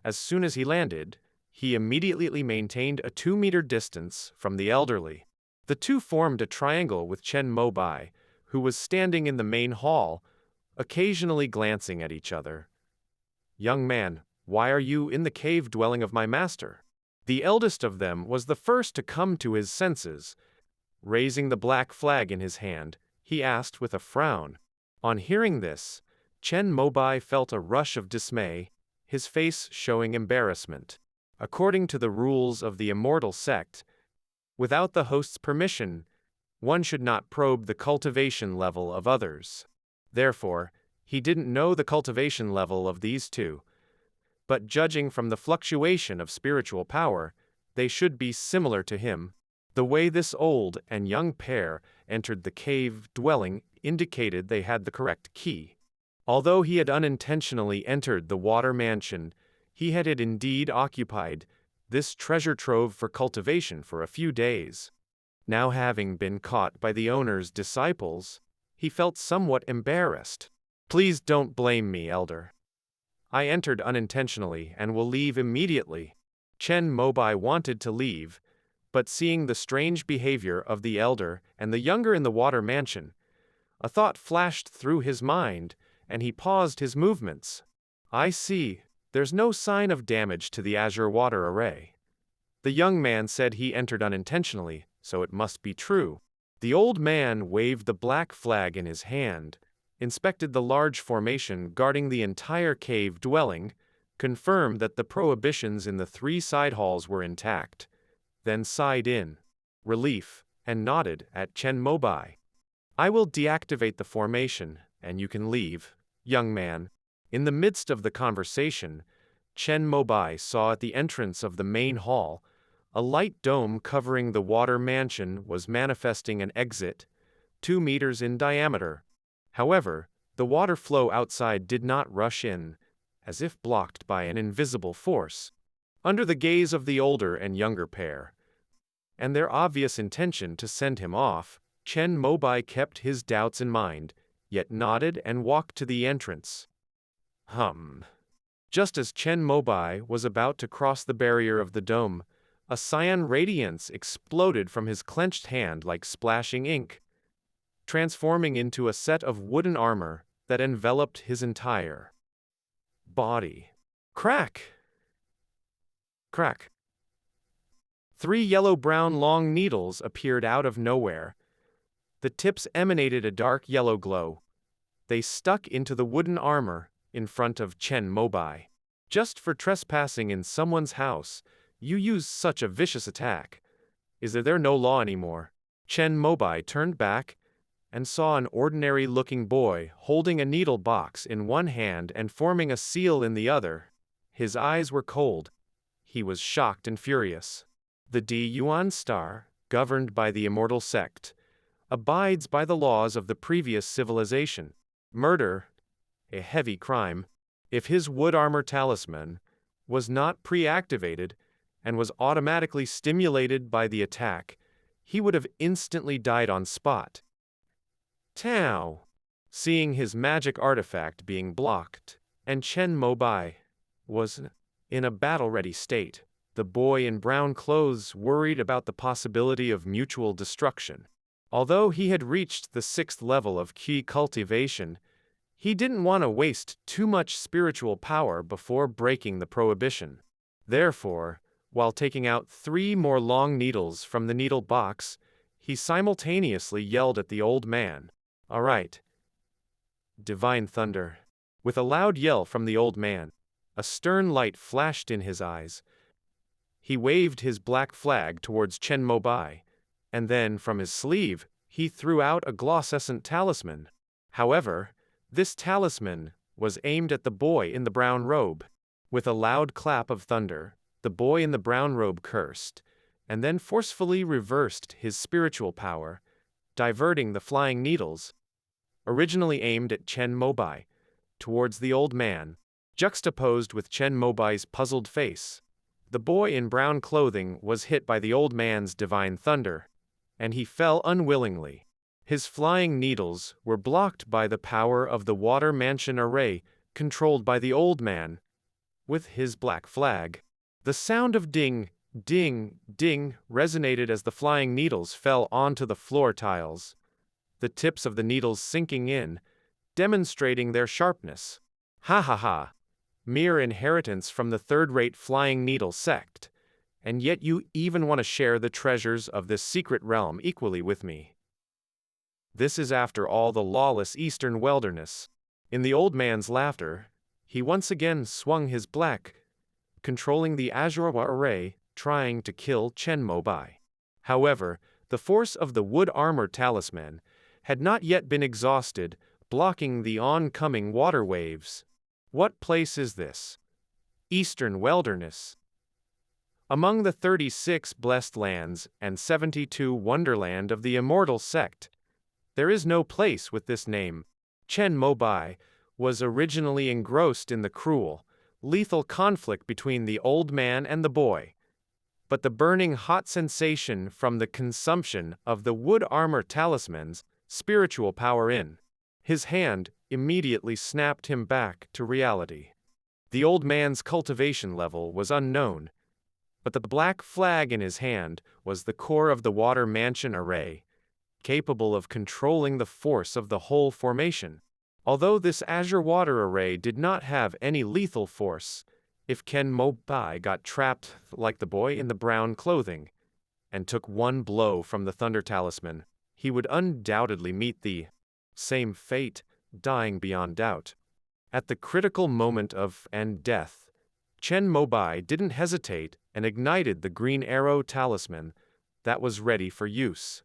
As soon as he landed, he immediately maintained a 2-meter distance from the elderly. The two formed a triangle with Chen Mobai, who was standing in the main hall, occasionally glancing at each other. "Young man, why are you in the cave dwelling of my master?" The eldest of them was the first to come to his senses. Raising the black flag in his hand, he asked with a frown. On hearing this, Chen Mobai felt a rush of dismay, his face showing embarrassment. According to the rules of the Immortal Sect, without the host's permission, one should not probe the cultivation level of others. Therefore, he didn't know the cultivation level of these two. But judging from the fluctuation of spiritual power, they should be similar to him. The way this old and young pair entered the cave dwelling indicated they had the correct key. Although he had unintentionally entered the water mansion, he had indeed occupied this treasure trove for cultivation for a few days. Now, having been caught by the owner's disciples, he felt somewhat embarrassed. "Please don't blame me, elder. I entered unintentionally and will leave immediately." Chen Mobai wanted to leave, but seeing the strange behavior of the elder and the younger in the water mansion, a thought flashed through his mind, and he paused his movements. "I see, there's no sign of damage to the azure water array." The young man said he entered unintentionally, so it must be true. The old man waved the black flag in his hand, inspected the large formation guarding the entire cave dwelling, confirmed that the prohibitions in the 3 side halls were intact, then sighed in relief and nodded at Chen Mobai. "I will deactivate the formation, and you can leave, young man." In the midst of the conversation, Chen Mobai saw at the entrance of the main hall, a light dome covering the water mansion was manifesting an exit, 2 meters in diameter. However, the water flow outside did not rush in, as if blocked by an invisible force. Under the gaze of the older and younger pair, and their obvious intention to send him off, Chen Mobai kept his doubts in mind, yet nodded and walked to the entrance. Just as Chen Mobai was about to cross the barrier of the dome, a cyan radiance exploded from his clenched hand like splashing ink, transforming into a set of wooden armor that enveloped his entire body. Crack! Crack! 3 yellow-brown long needles appeared out of nowhere. The tips emanated a dark yellow glow. They stuck into the wooden armor in front of Chen Mobai. "Just for trespassing in someone's house, you use such a vicious attack," Is there no law anymore? Chen Mobai turned back and saw an ordinary-looking boy holding a needle box in one hand and forming a seal in the other. His eyes were cold. He was shocked and furious. The Di Yuan star, governed by the Immortal Sect, abides by the laws of the previous civilization. Murder, a heavy crime. If his wood armor talisman was not pre-activated and was automatically stimulated by the attack, he would have instantly died on spot. Tao, seeing his magic artifact being blocked, and Chen Mobai was in a battle-ready state, the boy in brown clothes worried about the possibility of mutual destruction. Although he had reached the 6th level of Qi cultivation, he didn't want to waste too much spiritual power before breaking the prohibition. Therefore, while taking out 3 more long needles from the needle box, he simultaneously yelled at the old man, "All right. Divine thunder." With a loud yell from the old man, a stern light flashed in his eyes. He waved his black flag towards Chen Mobai, and then from his sleeve, he threw out a glossescent talisman. However, this talisman was aimed at the boy in the brown robe. With a loud clap of thunder, the boy in the brown robe cursed, and then forcefully reversed his spiritual power, diverting the flying needles, originally aimed at Chen Mobai, towards the old man. Juxtaposed with Chen Mobai's puzzled face, the boy in brown clothing was hit by the old man's divine thunder, and he fell unwillingly. His flying needles were blocked by the power of the water mansion array controlled by the old man with his black flag. The sound of ding, ding, ding resonated as the flying needles fell onto the floor tiles, the tips of the needles sinking in, demonstrating their sharpness. Ha ha ha! Mere inheritance from the third-rate flying needle sect, and yet you even want to share the treasures of this secret realm equally with me. This is after all the lawless eastern wilderness. In the old man's laughter, he once again swung his black, controlling the azure array, trying to kill Chen Mobai. However, the force of the wood armor talisman had not yet been exhausted, blocking the oncoming water waves. What place is this? Eastern wilderness. Among the 36 blessed lands and 72 wonderland of the Immortal Sect, there is no place with this name. Chen Mobai was originally engrossed in the cruel, lethal conflict between the old man and the boy. But the burning hot sensation from the consumption of the wood armor talisman's spiritual power in his hand immediately snapped him back to reality. The old man's cultivation level was unknown, but the black flag in his hand was the core of the water mansion array, capable of controlling the force of the whole formation. Although this azure water array did not have any lethal force, if Chen Mobai got trapped like the boy in the brown clothing, and took one blow from the thunder talisman, he would undoubtedly meet the same fate, dying beyond doubt. At the critical moment of death, Chen Mobai didn't hesitate and ignited the green arrow talisman that was ready for use.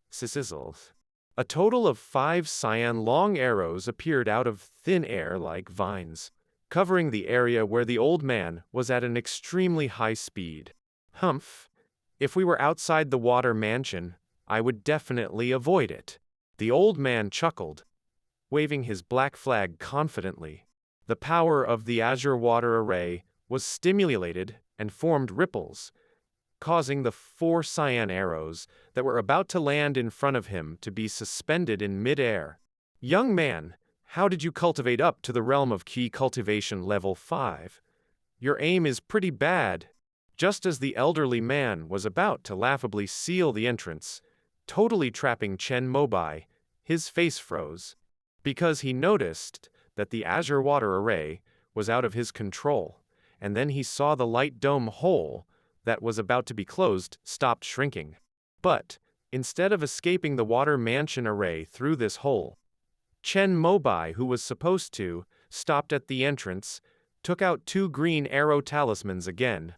Sizzle. A total of 5 cyan long arrows appeared out of thin air like vines, covering the area where the old man was at an extremely high speed. Humph! If we were outside the water mansion, I would definitely avoid it. The old man chuckled, waving his black flag confidently. The power of the azure water array was stimulated and formed ripples, causing the 4 cyan arrows that were about to land in front of him to be suspended in mid-air. Young man, how did you cultivate up to the realm of Qi cultivation level 5? Your aim is pretty bad. Just as the elderly man was about to laughably seal the entrance, totally trapping Chen Mobai, his face froze, because he noticed that the azure water array was out of his control, and then he saw the light dome hole that was about to be closed stopped shrinking. But, instead of escaping the water mansion array through this hole, Chen Mobai, who was supposed to, stopped at the entrance, took out 2 green arrow talismans again,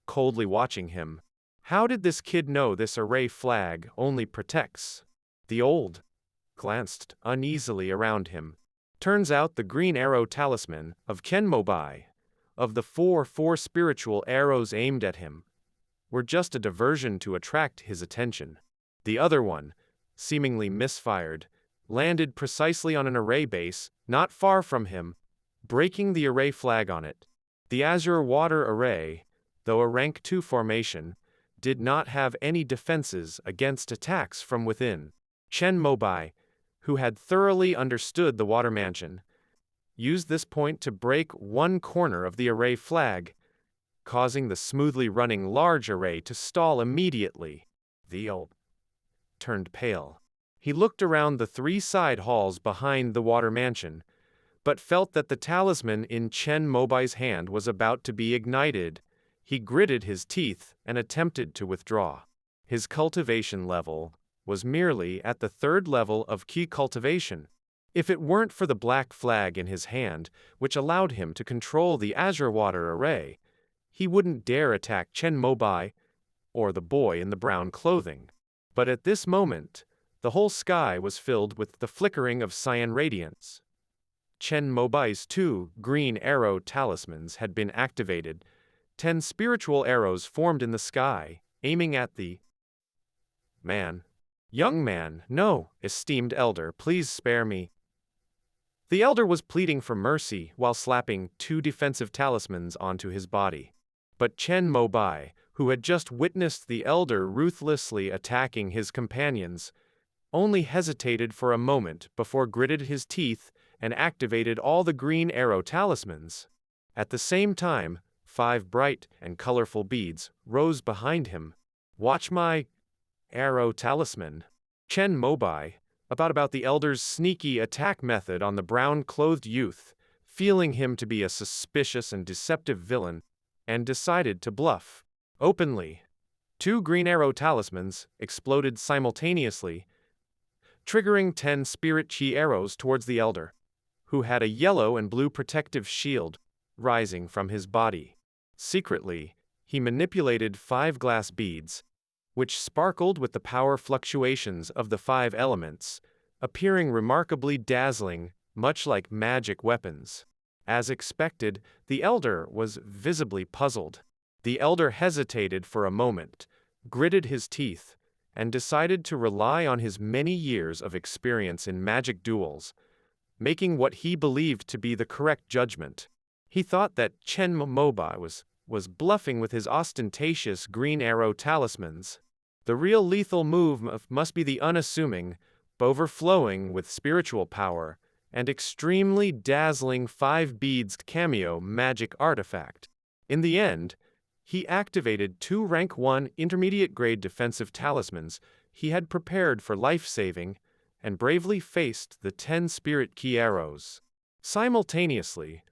coldly watching him. How did this kid know this array flag only protects? The old glanced uneasily around him. Turns out the green arrow talisman of Chen Mobai, of the four spiritual arrows aimed at him, were just a diversion to attract his attention. The other one, seemingly misfired, landed precisely on an array base not far from him, breaking the array flag on it. The azure water array, though a rank 2 formation, did not have any defenses against attacks from within. Chen Mobai, who had thoroughly understood the water mansion, used this point to break one corner of the array flag, causing the smoothly running large array to stall immediately. The old turned pale. He looked around the 3 side halls behind the water mansion, but felt that the talisman in Chen Mobai's hand was about to be ignited. He gritted his teeth and attempted to withdraw. His cultivation level was merely at the 3rd level of key cultivation. If it weren't for the black flag in his hand, which allowed him to control the azure water array, he wouldn't dare attack Chen Mobai or the boy in the brown clothing. But at this moment, the whole sky was filled with the flickering of cyan radiance. Chen Mobai's 2 green arrow talismans had been activated. 10 spiritual arrows formed in the sky, aiming at the man. Young man, no, esteemed elder, please spare me. The elder was pleading for mercy while slapping 2 defensive talismans onto his body. But Chen Mobai, who had just witnessed the elder ruthlessly attacking his companions, only hesitated for a moment before gritted his teeth and activated all the green arrow talismans. At the same time, 5 bright and colorful beads rose behind him. Watch my arrow talisman. Chen Mobai, about the elder's sneaky attack method on the brown-clothed youth, feeling him to be a suspicious and deceptive villain, and decided to bluff. Openly, 2 green arrow talismans exploded simultaneously, triggering 10 spirit chi arrows towards the elder, who had a yellow and blue protective shield rising from his body. Secretly, he manipulated 5 glass beads, which sparkled with the power fluctuations of the 5 elements, appearing remarkably dazzling, much like magic weapons. As expected, the elder was visibly puzzled. The elder hesitated for a moment, gritted his teeth, and decided to rely on his many years of experience in magic duels, making what he believed to be the correct judgment. He thought that Chen Mobai was bluffing with his ostentatious green arrow talismans. The real lethal move must be the unassuming, overflowing with spiritual power, and extremely dazzling 5 beads cameo magic artifact. In the end, he activated 2 rank 1 intermediate grade defensive talismans he had prepared for life-saving, and bravely faced the 10 spirit key arrows. Simultaneously,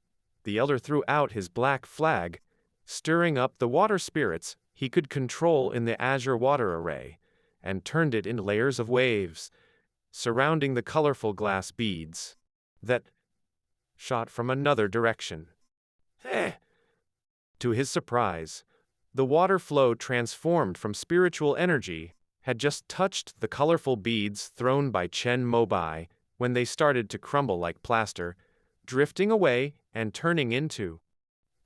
the elder threw out his black flag, stirring up the water spirits he could control in the azure water array, and turned it into layers of waves, surrounding the colorful glass beads that shot from another direction. To his surprise, the water flow transformed from spiritual energy had just touched the colorful beads thrown by Chen Mobai when they started to crumble like plaster, drifting away and turning into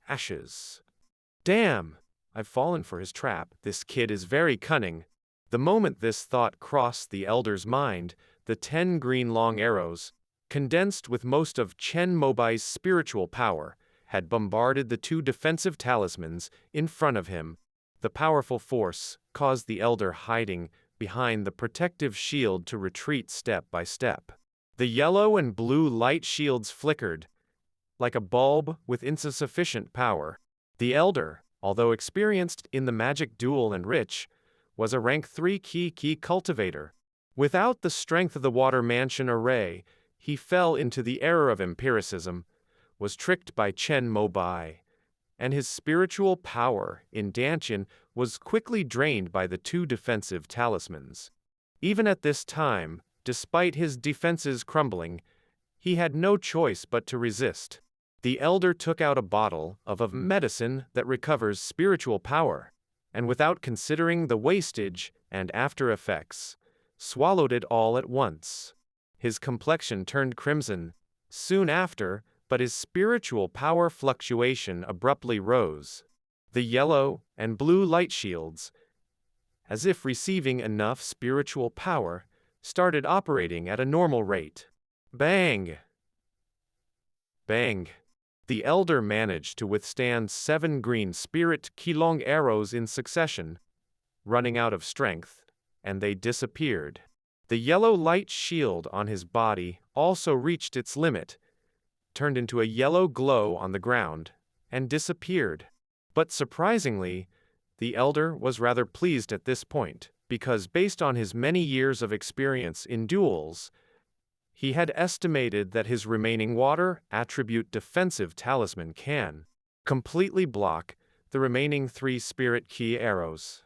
ashes. Damn! I've fallen for his trap. This kid is very cunning. The moment this thought crossed the elder's mind, the 10 green long arrows, condensed with most of Chen Mobai's spiritual power, had bombarded the 2 defensive talismans in front of him. The powerful force caused the elder hiding behind the protective shield to retreat step by step. The yellow and blue light shields flickered like a bulb with insufficient power. The elder, although experienced in the magic duel and rich, was a rank 3 key cultivator. Without the strength of the water mansion array, he fell into the error of empiricism, was tricked by Chen Mobai, and his spiritual power in Dantian was quickly drained by the 2 defensive talismans. Even at this time, despite his defenses crumbling, he had no choice but to resist. The elder took out a bottle of medicine that recovers spiritual power, and without considering the wastage and after effects, swallowed it all at once. His complexion turned crimson soon after, but his spiritual power fluctuation abruptly rose. The yellow and blue light shields, as if receiving enough spiritual power, started operating at a normal rate. Bang! Bang! The elder managed to withstand 7 green spirit Qilong arrows in succession, running out of strength, and they disappeared. The yellow light shield on his body also reached its limit, turned into a yellow glow on the ground, and disappeared. But surprisingly, the elder was rather pleased at this point, because based on his many years of experience in duels, he had estimated that his remaining water attribute defensive talisman can completely block the remaining 3 spirit key arrows.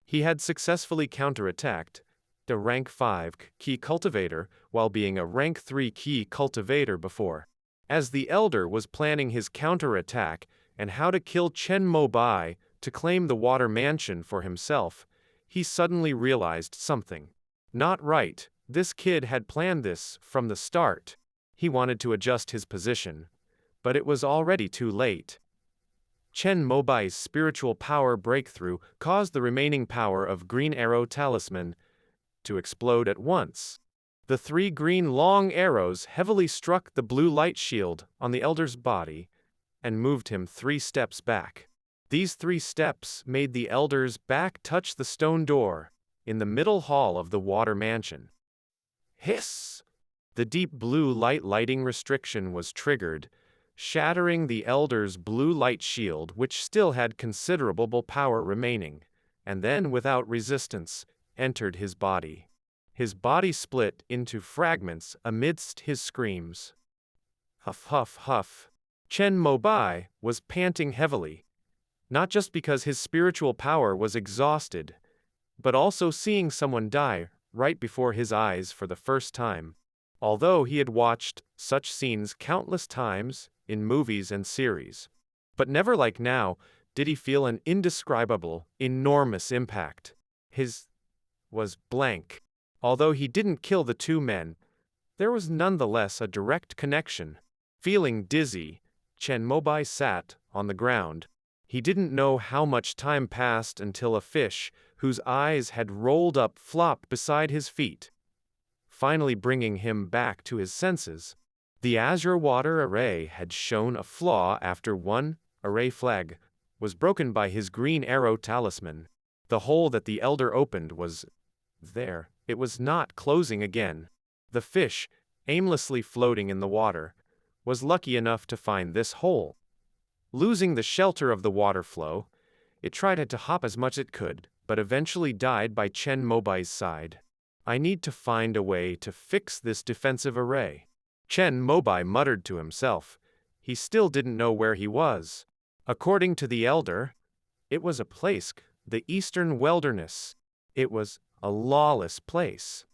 He had successfully counterattacked the rank 5 key cultivator while being a rank 3 key cultivator before. As the elder was planning his counterattack and how to kill Chen Mobai to claim the water mansion for himself, he suddenly realized something. Not right. This kid had planned this from the start. He wanted to adjust his position, but it was already too late. Chen Mobai's spiritual power breakthrough caused the remaining power of Green Arrow Talisman to explode at once. The 3 green long arrows heavily struck the blue light shield on the elder's body and moved him 3 steps back. These 3 steps made the elder's back touch the stone door in the middle hall of the water mansion. Hiss! The deep blue lighting restriction was triggered, shattering the elder's blue light shield, which still had considerable power remaining, and then without resistance, entered his body. His body split into fragments amidst his screams. Huff, huff, huff. Chen Mobai was panting heavily, not just because his spiritual power was exhausted, but also seeing someone die right before his eyes for the first time. Although he had watched such scenes countless times in movies and series, but never like now did he feel an indescribable, enormous impact. His was blank. Although he didn't kill the 2 men, there was nonetheless a direct connection. Feeling dizzy, Chen Mobai sat on the ground. He didn't know how much time passed until a fish, whose eyes had rolled up, flopped beside his feet, finally bringing him back to his senses. The azure water array had shown a flaw after 1 array flag was broken by his green arrow talisman. The hole that the elder opened was there. It was not closing again. The fish, aimlessly floating in the water, was lucky enough to find this hole. Losing the shelter of the water flow, it tried to hop as much as it could, but eventually died by Chen Mobai's side. I need to find a way to fix this defensive array. Chen Mobai muttered to himself. He still didn't know where he was. According to the elder, it was a place, the Eastern Wilderness. It was a lawless place.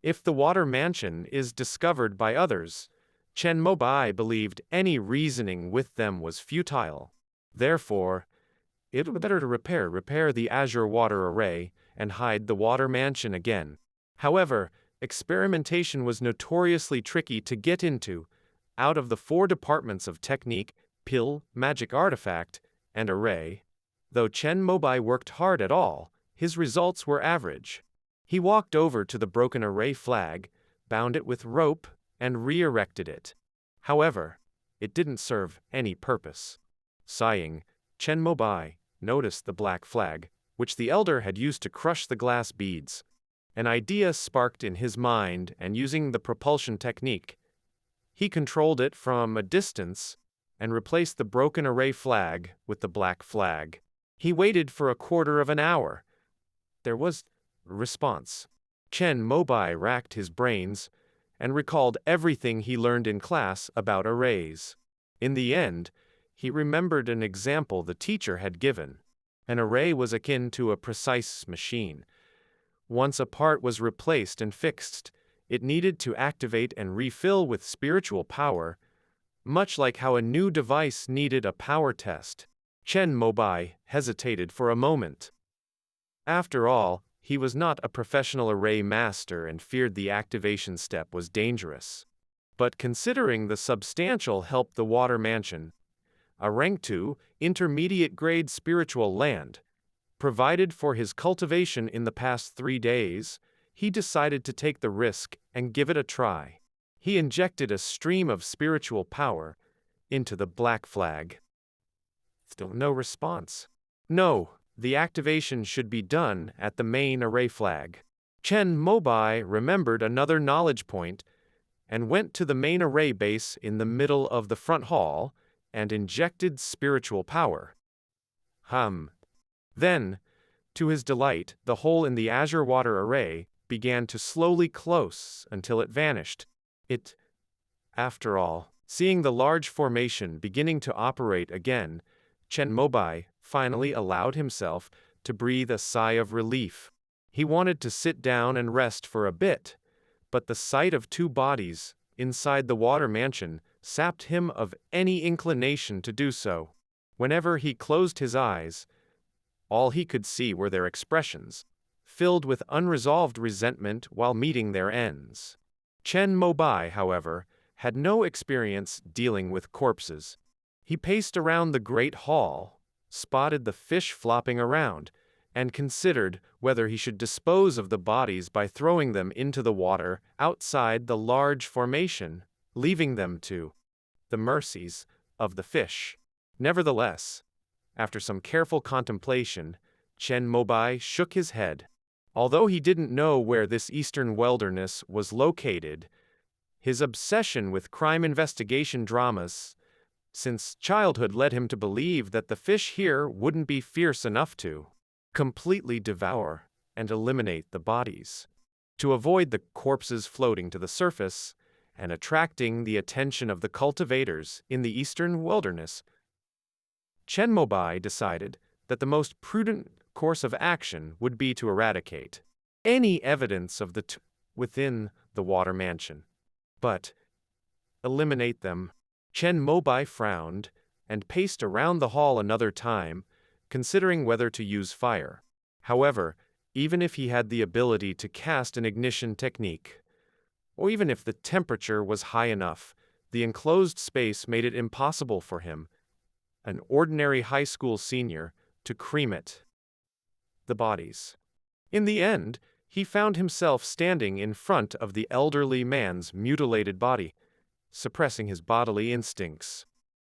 If the water mansion is discovered by others, Chen Mobai believed any reasoning with them was futile. Therefore, it would be better to repair the azure water array and hide the water mansion again. However, experimentation was notoriously tricky to get into. Out of the 4 departments of technique, pill, magic artifact, and array, though Chen Mobai worked hard at all, his results were average. He walked over to the broken array flag, bound it with rope, and re-erected it. However, it didn't serve any purpose. Sighing, Chen Mobai noticed the black flag, which the elder had used to crush the glass beads. An idea sparked in his mind, and using the propulsion technique, he controlled it from a distance and replaced the broken array flag with the black flag. He waited for a quarter of an hour. There was response. Chen Mobai racked his brains and recalled everything he learned in class about arrays. In the end, he remembered an example the teacher had given. An array was akin to a precise machine. Once a part was replaced and fixed, it needed to activate and refill with spiritual power, much like how a new device needed a power test. Chen Mobai hesitated for a moment. After all, he was not a professional array master and feared the activation step was dangerous. But considering the substantial help the Water Mansion, a rank 2, intermediate grade spiritual land, provided for his cultivation in the past 3 days, he decided to take the risk and give it a try. He injected a stream of spiritual power into the black flag. Still no response. No, the activation should be done at the main array flag. Chen Mobai remembered another knowledge point and went to the main array base in the middle of the front hall and injected spiritual power. Then, to his delight, the hole in the azure water array began to slowly close until it vanished. After all, seeing the large formation beginning to operate again, Chen Mobai finally allowed himself to breathe a sigh of relief. He wanted to sit down and rest for a bit, but the sight of 2 bodies inside the Water Mansion sapped him of any inclination to do so. Whenever he closed his eyes, all he could see were their expressions, filled with unresolved resentment while meeting their ends. Chen Mobai, however, had no experience dealing with corpses. He paced around the great hall, spotted the fish flopping around, and considered whether he should dispose of the bodies by throwing them into the water outside the large formation, leaving them to the mercies of the fish. Nevertheless, after some careful contemplation, Chen Mobai shook his head. Although he didn't know where this eastern wilderness was located, his obsession with crime investigation dramas since childhood led him to believe that the fish here wouldn't be fierce enough to completely devour and eliminate the bodies. To avoid the corpses floating to the surface and attracting the attention of the cultivators in the eastern wilderness, Chen Mobai decided that the most prudent course of action would be to eradicate any evidence of the within the Water Mansion. But eliminate them. Chen Mobai frowned and paced around the hall another time, considering whether to use fire. However, even if he had the ability to cast an ignition technique, or even if the temperature was high enough, the enclosed space made it impossible for him, an ordinary high school senior, to cremate the bodies. In the end, he found himself standing in front of the elderly man's mutilated body, suppressing his bodily instincts.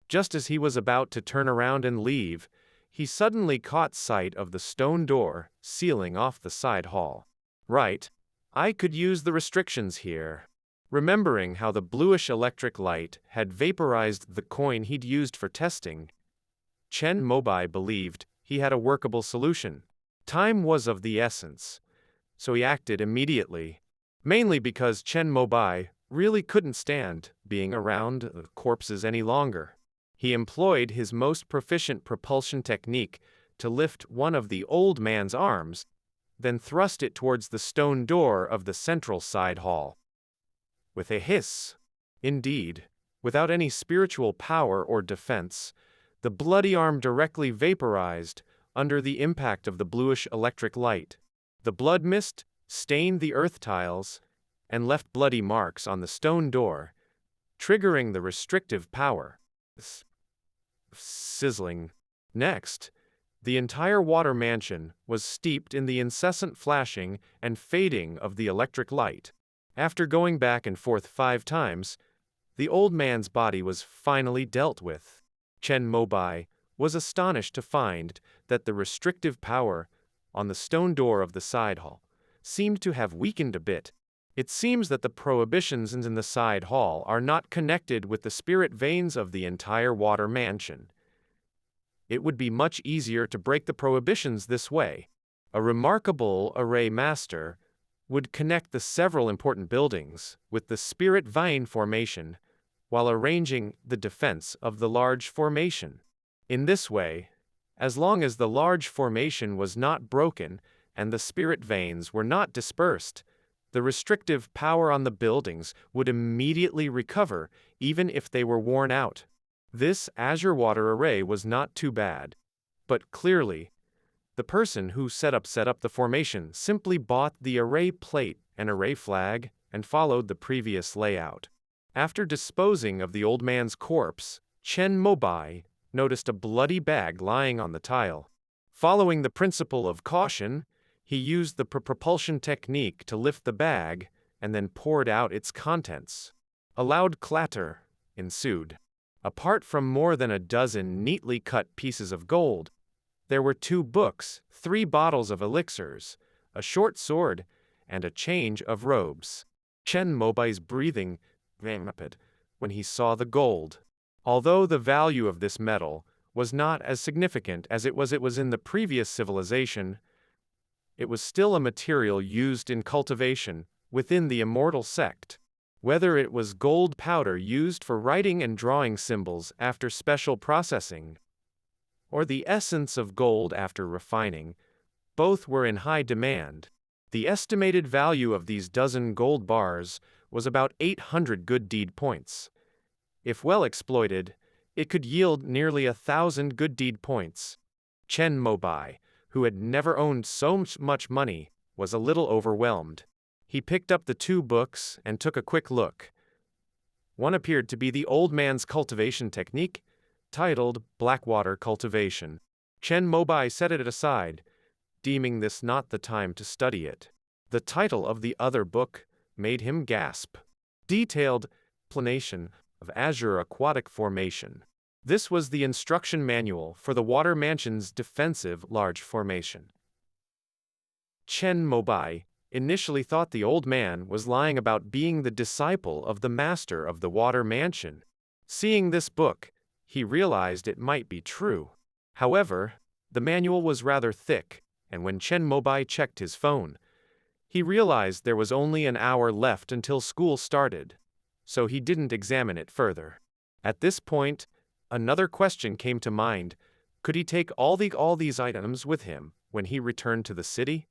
Just as he was about to turn around and leave, he suddenly caught sight of the stone door sealing off the side hall. Right, I could use the restrictions here. Remembering how the bluish electric light had vaporized the coin he'd used for testing, Chen Mobai believed he had a workable solution. Time was of the essence, so he acted immediately, mainly because Chen Mobai really couldn't stand being around the corpses any longer. He employed his most proficient propulsion technique to lift one of the old man's arms, then thrust it towards the stone door of the central side hall. With a hiss, indeed, without any spiritual power or defense, the bloody arm directly vaporized under the impact of the bluish electric light. The blood mist stained the earth tiles and left bloody marks on the stone door, triggering the restrictive power. Sizzling. Next, the entire Water Mansion was steeped in the incessant flashing and fading of the electric light. After going back and forth 5 times, the old man's body was finally dealt with. Chen Mobai was astonished to find that the restrictive power on the stone door of the side hall seemed to have weakened a bit. It seems that the prohibitions in the side hall are not connected with the spirit veins of the entire Water Mansion. It would be much easier to break the prohibitions this way. A remarkable array master would connect the several important buildings with the spirit vein formation while arranging the defense of the large formation. In this way, as long as the large formation was not broken and the spirit veins were not dispersed, the restrictive power on the buildings would immediately recover even if they were worn out. This azure water array was not too bad, but clearly, The person who set up the formation simply bought the array plate and array flag and followed the previous layout. After disposing of the old man's corpse, Chen Mobai noticed a bloody bag lying on the tile. Following the principle of caution, he used the propulsion technique to lift the bag and then poured out its contents. A loud clatter ensued. Apart from more than a dozen neatly cut pieces of gold, there were 2 books, 3 bottles of elixirs, a short sword, and a change of robes. Chen Mobai's breathing ran rapid when he saw the gold. Although the value of this metal was not as significant as it was in the previous civilization, it was still a material used in cultivation within the Immortal Sect. Whether it was gold powder used for writing and drawing symbols after special processing, or the essence of gold after refining, both were in high demand. The estimated value of these dozen gold bars was about 800 good deed points. If well exploited, it could yield nearly 1,000 good deed points. Chen Mobai, who had never owned so much money, was a little overwhelmed. He picked up the 2 books and took a quick look. One appeared to be the old man's cultivation technique, titled Blackwater Cultivation. Chen Mobai set it aside, deeming this not the time to study it. The title of the other book made him gasp. Detailed Explanation of Azure Aquatic Formation. This was the instruction manual for the Water Mansion's defensive large formation. Chen Mobai initially thought the old man was lying about being the disciple of the master of the Water Mansion. Seeing this book, he realized it might be true. However, the manual was rather thick, and when Chen Mobai checked his phone, he realized there was only an hour left until school started, so he didn't examine it further. At this point, another question came to mind. Could he take all these items with him when he returned to the city?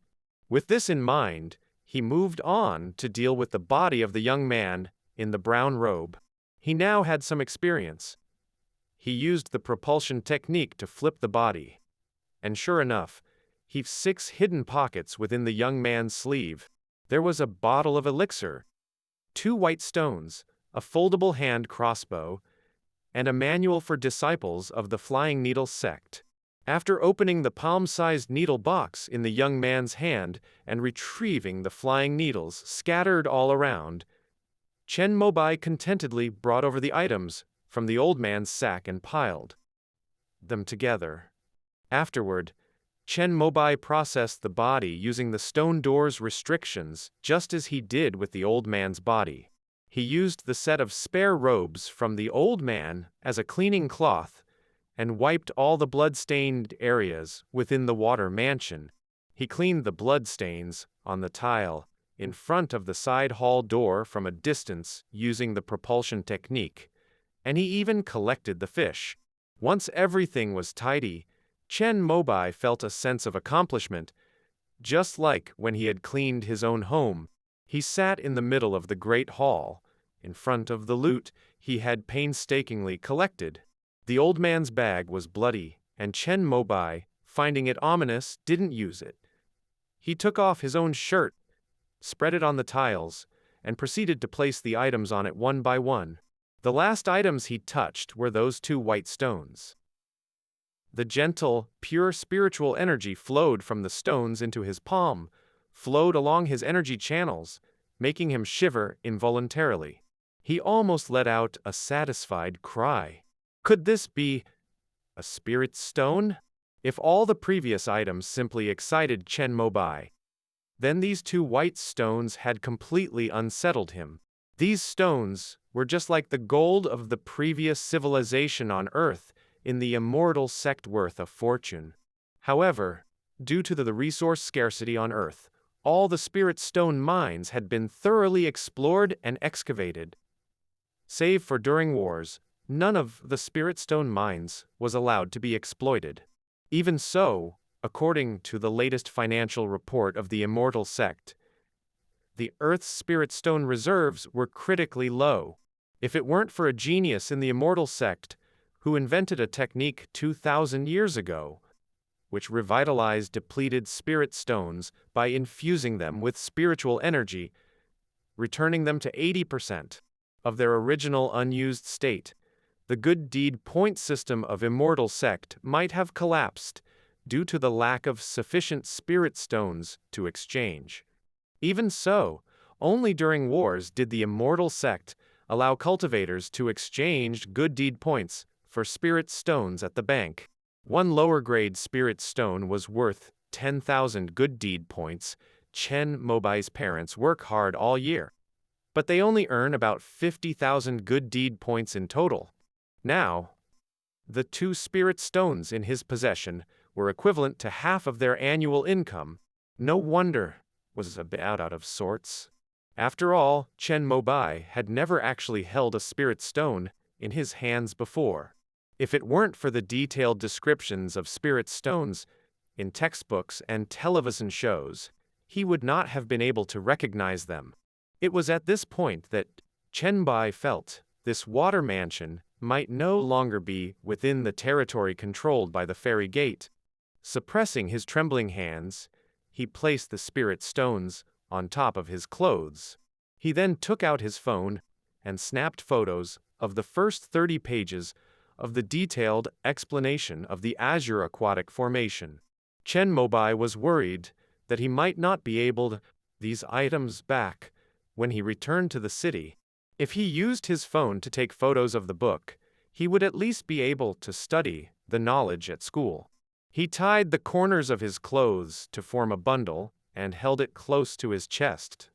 With this in mind, he moved on to deal with the body of the young man in the brown robe. He now had some experience. He used the propulsion technique to flip the body. And sure enough, he 6 hidden pockets within the young man's sleeve. There was a bottle of elixir, 2 white stones, a foldable hand crossbow, and a manual for disciples of the Flying Needle Sect. After opening the palm-sized needle box in the young man's hand and retrieving the flying needles scattered all around, Chen Mobai contentedly brought over the items from the old man's sack and piled them together. Afterward, Chen Mobai processed the body using the stone door's restrictions just as he did with the old man's body. He used the set of spare robes from the old man as a cleaning cloth and wiped all the blood-stained areas within the Water Mansion. He cleaned the bloodstains on the tile in front of the side hall door from a distance using the propulsion technique, and he even collected the fish. Once everything was tidy, Chen Mobai felt a sense of accomplishment, just like when he had cleaned his own home. He sat in the middle of the great hall, in front of the loot he had painstakingly collected. The old man's bag was bloody, and Chen Mobai, finding it ominous, didn't use it. He took off his own shirt, spread it on the tiles, and proceeded to place the items on it one by one. The last items he touched were those 2 white stones. The gentle, pure spiritual energy flowed from the stones into his palm, flowed along his energy channels, making him shiver involuntarily. He almost let out a satisfied cry. Could this be a spirit stone? If all the previous items simply excited Chen Mobai, then these 2 white stones had completely unsettled him. These stones were just like the gold of the previous civilization on Earth in the Immortal Sect, worth a fortune. However, due to the resource scarcity on Earth, all the spirit stone mines had been thoroughly explored and excavated. Save for during wars, none of the spirit stone mines was allowed to be exploited. Even so, according to the latest financial report of the Immortal Sect, the Earth's spirit stone reserves were critically low. If it weren't for a genius in the Immortal Sect who invented a technique 2,000 years ago, which revitalized depleted spirit stones by infusing them with spiritual energy, returning them to 80% of their original unused state. The good deed point system of Immortal Sect might have collapsed due to the lack of sufficient spirit stones to exchange. Even so, only during wars did the Immortal Sect allow cultivators to exchange good deed points for spirit stones at the bank. One lower-grade spirit stone was worth 10,000 good deed points. Chen Mobai's parents work hard all year, but they only earn about 50,000 good deed points in total. Now, the 2 spirit stones in his possession were equivalent to half of their annual income. No wonder was a bit out of sorts. After all, Chen Mobai had never actually held a spirit stone in his hands before. If it weren't for the detailed descriptions of spirit stones in textbooks and television shows, he would not have been able to recognize them. It was at this point that Chen Mobai felt this water mansion might no longer be within the territory controlled by the fairy gate. Suppressing his trembling hands, he placed the spirit stones on top of his clothes. He then took out his phone and snapped photos of the first 30 pages of the detailed explanation of the Azure Aquatic Formation. Chen Mobai was worried that he might not be able to these items back when he returned to the city. If he used his phone to take photos of the book, he would at least be able to study the knowledge at school. He tied the corners of his clothes to form a bundle and held it close to his chest.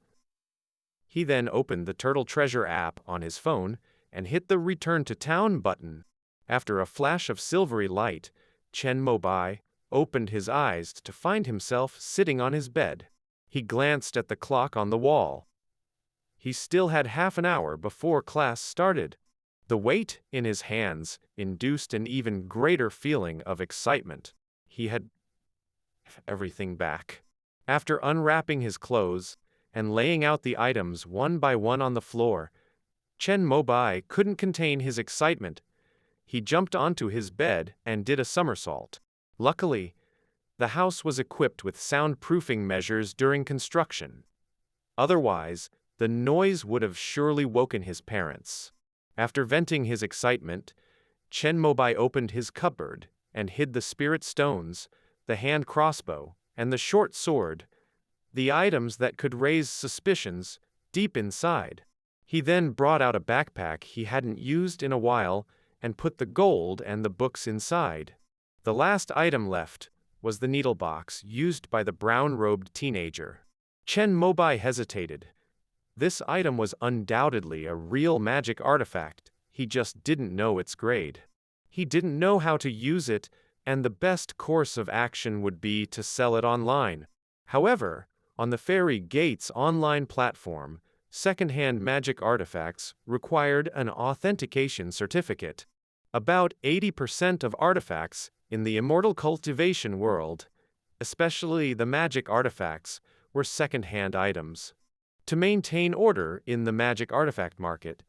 He then opened the Turtle Treasure app on his phone and hit the Return to Town button. After a flash of silvery light, Chen Mobai opened his eyes to find himself sitting on his bed. He glanced at the clock on the wall. He still had half an hour before class started. The weight in his hands induced an even greater feeling of excitement. He had everything back. After unwrapping his clothes and laying out the items one by one on the floor, Chen Mobai couldn't contain his excitement. He jumped onto his bed and did a somersault. Luckily, the house was equipped with soundproofing measures during construction. Otherwise, the noise would have surely woken his parents. After venting his excitement, Chen Mobai opened his cupboard and hid the spirit stones, the hand crossbow, and the short sword, the items that could raise suspicions, deep inside. He then brought out a backpack he hadn't used in a while and put the gold and the books inside. The last item left was the needle box used by the brown-robed teenager. Chen Mobai hesitated. This item was undoubtedly a real magic artifact, he just didn't know its grade. He didn't know how to use it, and the best course of action would be to sell it online. However, on the Fairy Gate's online platform, second-hand magic artifacts required an authentication certificate. About 80% of artifacts in the immortal cultivation world, especially the magic artifacts, were second-hand items. To maintain order in the magic artifact market,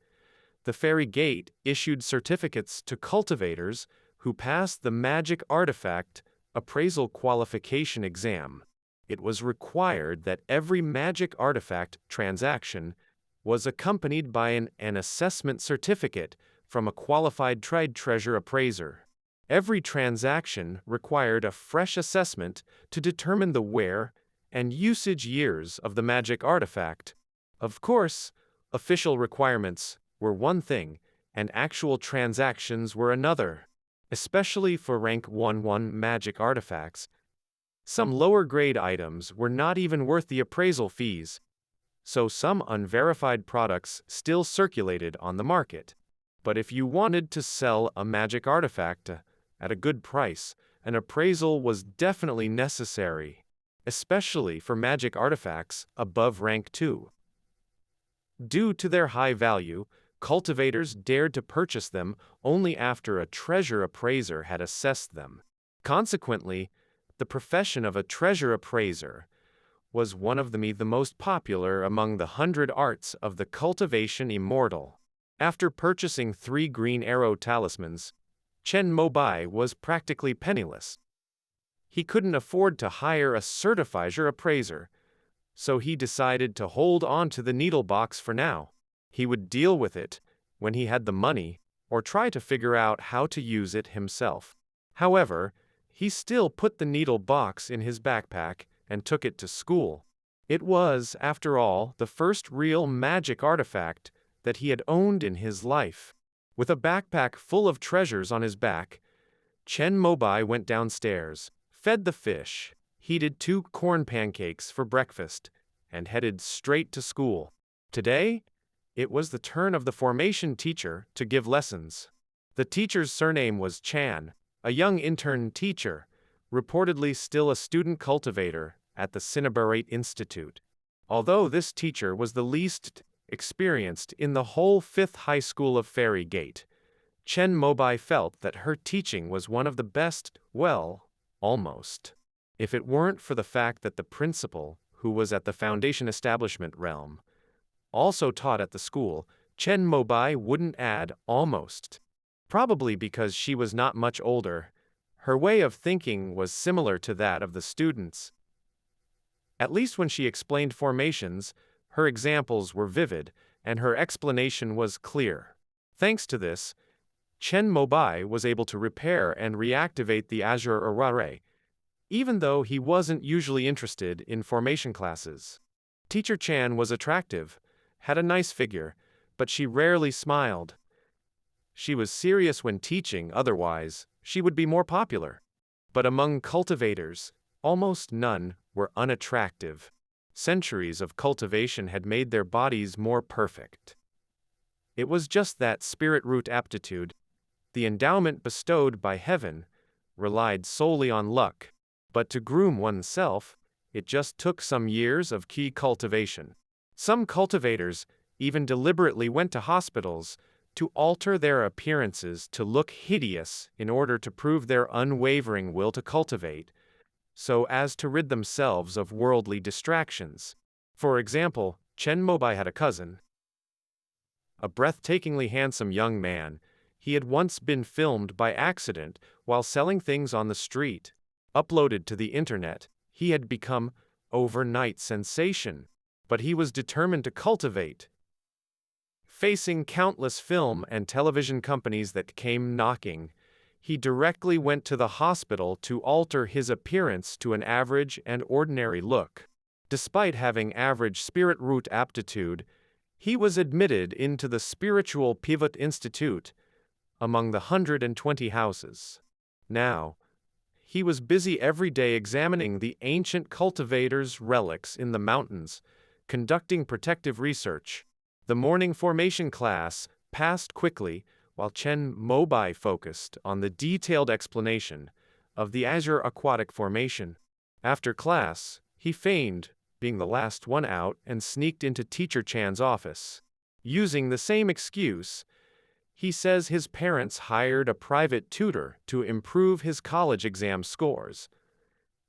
the Fairy Gate issued certificates to cultivators who passed the magic artifact appraisal qualification exam. It was required that every magic artifact transaction was accompanied by an assessment certificate from a qualified treasure appraiser. Every transaction required a fresh assessment to determine the wear and usage years of the magic artifact. Of course, official requirements were one thing, and actual transactions were another, especially for rank 1-1 magic artifacts. Some lower-grade items were not even worth the appraisal fees, so some unverified products still circulated on the market. But if you wanted to sell a magic artifact at a good price, an appraisal was definitely necessary, especially for magic artifacts above rank 2. Due to their high value, cultivators dared to purchase them only after a treasure appraiser had assessed them. Consequently, the profession of a treasure appraiser was one of the most popular among the 100 arts of the cultivation immortal. After purchasing 3 green arrow talismans, Chen Mobai was practically penniless. He couldn't afford to hire a certifier appraiser, so he decided to hold on to the needle box for now. He would deal with it when he had the money, or try to figure out how to use it himself. However, he still put the needle box in his backpack and took it to school. It was, after all, the first real magic artifact that he had owned in his life. With a backpack full of treasures on his back, Chen Mobai went downstairs, fed the fish, heated 2 corn pancakes for breakfast, and headed straight to school. Today, it was the turn of the formation teacher to give lessons. The teacher's surname was Chan, a young intern teacher, reportedly still a student cultivator at the Cinnabarate Institute. Although this teacher was the least experienced in the whole 5th high school of Fairy Gate, Chen Mobai felt that her teaching was one of the best, well, almost. If it weren't for the fact that the principal, who was at the foundation establishment realm, also taught at the school, Chen Mobai wouldn't add almost. Probably because she was not much older, her way of thinking was similar to that of the students. At least when she explained formations, her examples were vivid, and her explanation was clear. Thanks to this, Chen Mobai was able to repair and reactivate the Azure Array, even though he wasn't usually interested in formation classes. Teacher Chan was attractive, had a nice figure, but she rarely smiled. She was serious when teaching, otherwise, she would be more popular. But among cultivators, almost none were unattractive. Centuries of cultivation had made their bodies more perfect. It was just that spirit root aptitude, the endowment bestowed by heaven, relied solely on luck. But to groom oneself, it just took some years of key cultivation. Some cultivators even deliberately went to hospitals to alter their appearances to look hideous in order to prove their unwavering will to cultivate, so as to rid themselves of worldly distractions. For example, Chen Mobai had a cousin, a breathtakingly handsome young man. He had once been filmed by accident while selling things on the street. Uploaded to the internet, he had become overnight sensation, but he was determined to cultivate. Facing countless film and television companies that came knocking, he directly went to the hospital to alter his appearance to an average and ordinary look. Despite having average spirit root aptitude, he was admitted into the Spiritual Pivot Institute among the 120 houses. Now, he was busy every day examining the ancient cultivators' relics in the mountains, conducting protective research. The morning formation class passed quickly, while Chen Mobai focused on the detailed explanation of the Azure Aquatic Formation. After class, he feigned being the last one out and sneaked into Teacher Chan's office. Using the same excuse, he says his parents hired a private tutor to improve his college exam scores,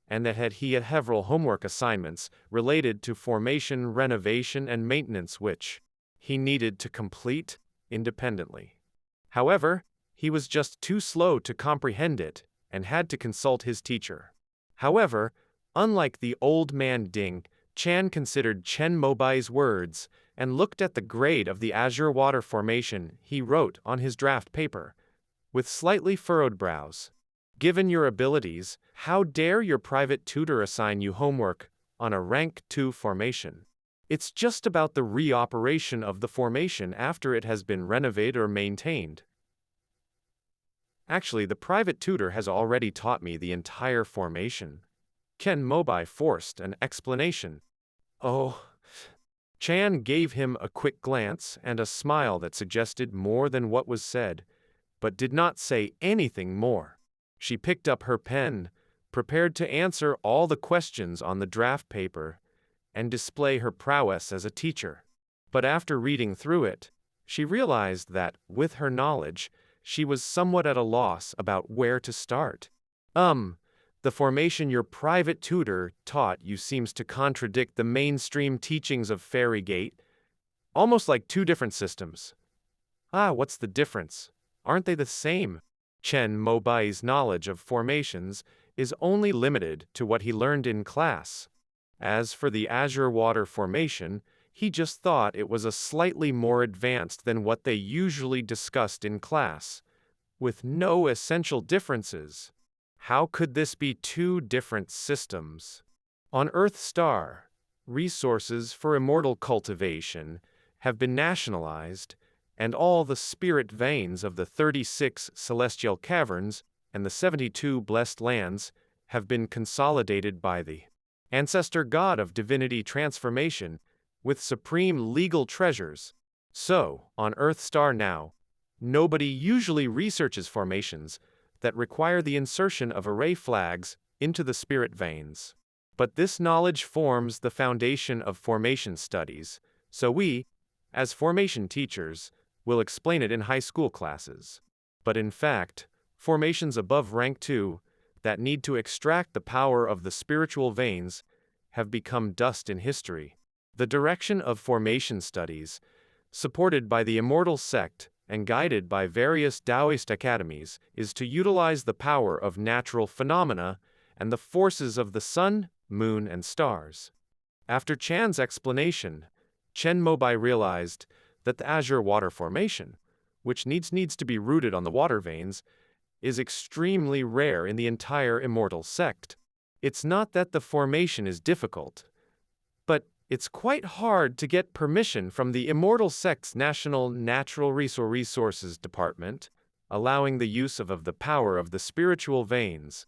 and that he had several homework assignments related to formation renovation and maintenance which he needed to complete independently. However, he was just too slow to comprehend it and had to consult his teacher. However, unlike the old man Ding, Chan considered Chen Mobai's words and looked at the grade of the azure water formation he wrote on his draft paper, with slightly furrowed brows. Given your abilities, how dare your private tutor assign you homework on a rank 2 formation? It's just about the reoperation of the formation after it has been renovated or maintained. Actually, the private tutor has already taught me the entire formation. Chen Mobai forced an explanation. Oh. Chan gave him a quick glance and a smile that suggested more than what was said, but did not say anything more. She picked up her pen, prepared to answer all the questions on the draft paper, and display her prowess as a teacher. But after reading through it, she realized that, with her knowledge, she was somewhat at a loss about where to start. The formation your private tutor taught you seems to contradict the mainstream teachings of Fairy Gate, almost like two different systems. What's the difference? Aren't they the same? Chen Mobai's knowledge of formations is only limited to what he learned in class. As for the azure water formation, he just thought it was a slightly more advanced than what they usually discussed in class, with no essential differences. How could this be two different systems? On Earth Star, resources for immortal cultivation have been nationalized, and all the spirit veins of the 36 celestial caverns and the 72 blessed lands have been consolidated by the ancestor god of divinity transformation with supreme legal treasures. So, on Earth Star now, nobody usually researches formations that require the insertion of array flags into the spirit veins. But this knowledge forms the foundation of formation studies, so we, as formation teachers, will explain it in high school classes. But in fact, formations above rank 2, that need to extract the power of the spiritual veins, have become dust in history. The direction of formation studies, supported by the Immortal Sect and guided by various Taoist academies, is to utilize the power of natural phenomena and the forces of the sun, moon, and stars. After Chan's explanation, Chen Mobai realized that the azure water formation, which needs to be rooted on the water veins, is extremely rare in the entire Immortal Sect. It's not that the formation is difficult, but it's quite hard to get permission from the Immortal Sect's National Natural Resources Department, allowing the use of the power of the spiritual veins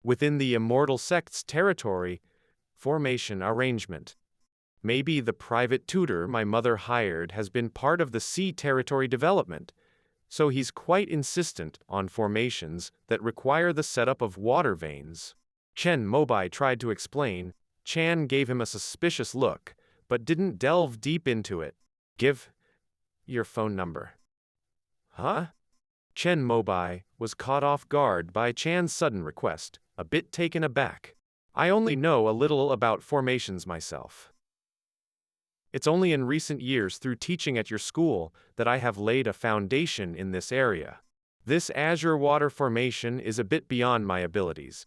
within the Immortal Sect's territory. Formation arrangement. Maybe the private tutor my mother hired has been part of the sea territory development, so he's quite insistent on formations that require the setup of water veins. Chen Mobai tried to explain. Chan gave him a suspicious look, but didn't delve deep into it. Give your phone number. Huh? Chen Mobai was caught off guard by Chan's sudden request, a bit taken aback. I only know a little about formations myself. It's only in recent years through teaching at your school that I have laid a foundation in this area. This azure water formation is a bit beyond my abilities,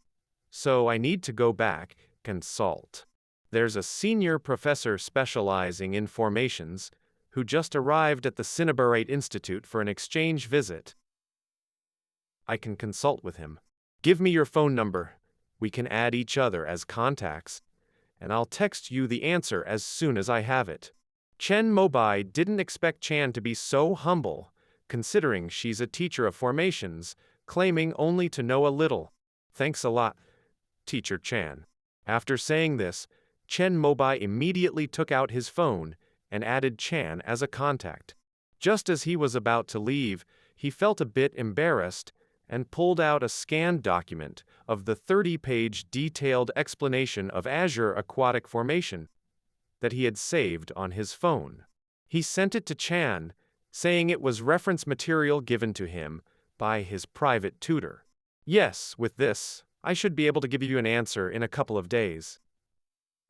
so I need to go back, consult. There's a senior professor specializing in formations who just arrived at the Cinnabarite Institute for an exchange visit. I can consult with him. Give me your phone number. We can add each other as contacts, and I'll text you the answer as soon as I have it. Chen Mobai didn't expect Chan to be so humble, considering she's a teacher of formations, claiming only to know a little. Thanks a lot, Teacher Chan. After saying this, Chen Mobai immediately took out his phone and added Chan as a contact. Just as he was about to leave, he felt a bit embarrassed and pulled out a scanned document of the 30-page detailed explanation of azure aquatic formation that he had saved on his phone. He sent it to Chan, saying it was reference material given to him by his private tutor. Yes, with this, I should be able to give you an answer in a couple of days.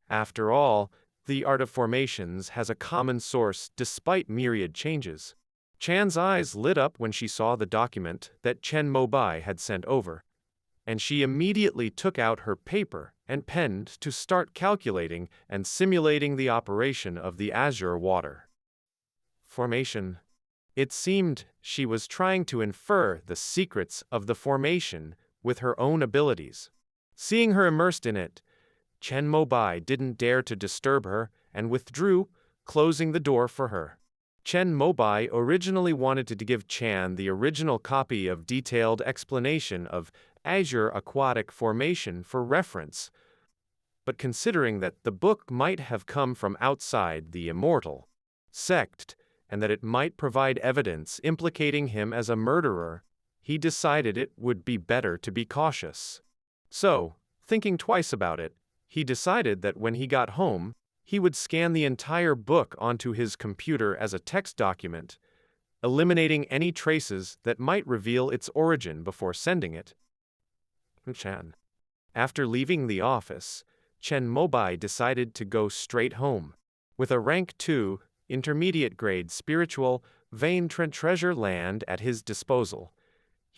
After all, the art of formations has a common source despite myriad changes. Chan's eyes lit up when she saw the document that Chen Mobai had sent over, and she immediately took out her paper and pen to start calculating and simulating the operation of the azure water formation. It seemed she was trying to infer the secrets of the formation with her own abilities. Seeing her immersed in it, Chen Mobai didn't dare to disturb her and withdrew, closing the door for her. Chen Mobai originally wanted to give Chan the original copy of detailed explanation of azure aquatic formation for reference, but considering that the book might have come from outside the Immortal Sect and that it might provide evidence implicating him as a murderer, he decided it would be better to be cautious. So, thinking twice about it, he decided that when he got home, he would scan the entire book onto his computer as a text document, eliminating any traces that might reveal its origin before sending it. Chan. After leaving the office, Chen Mobai decided to go straight home. With a rank 2, intermediate grade spiritual vein treasure land at his disposal,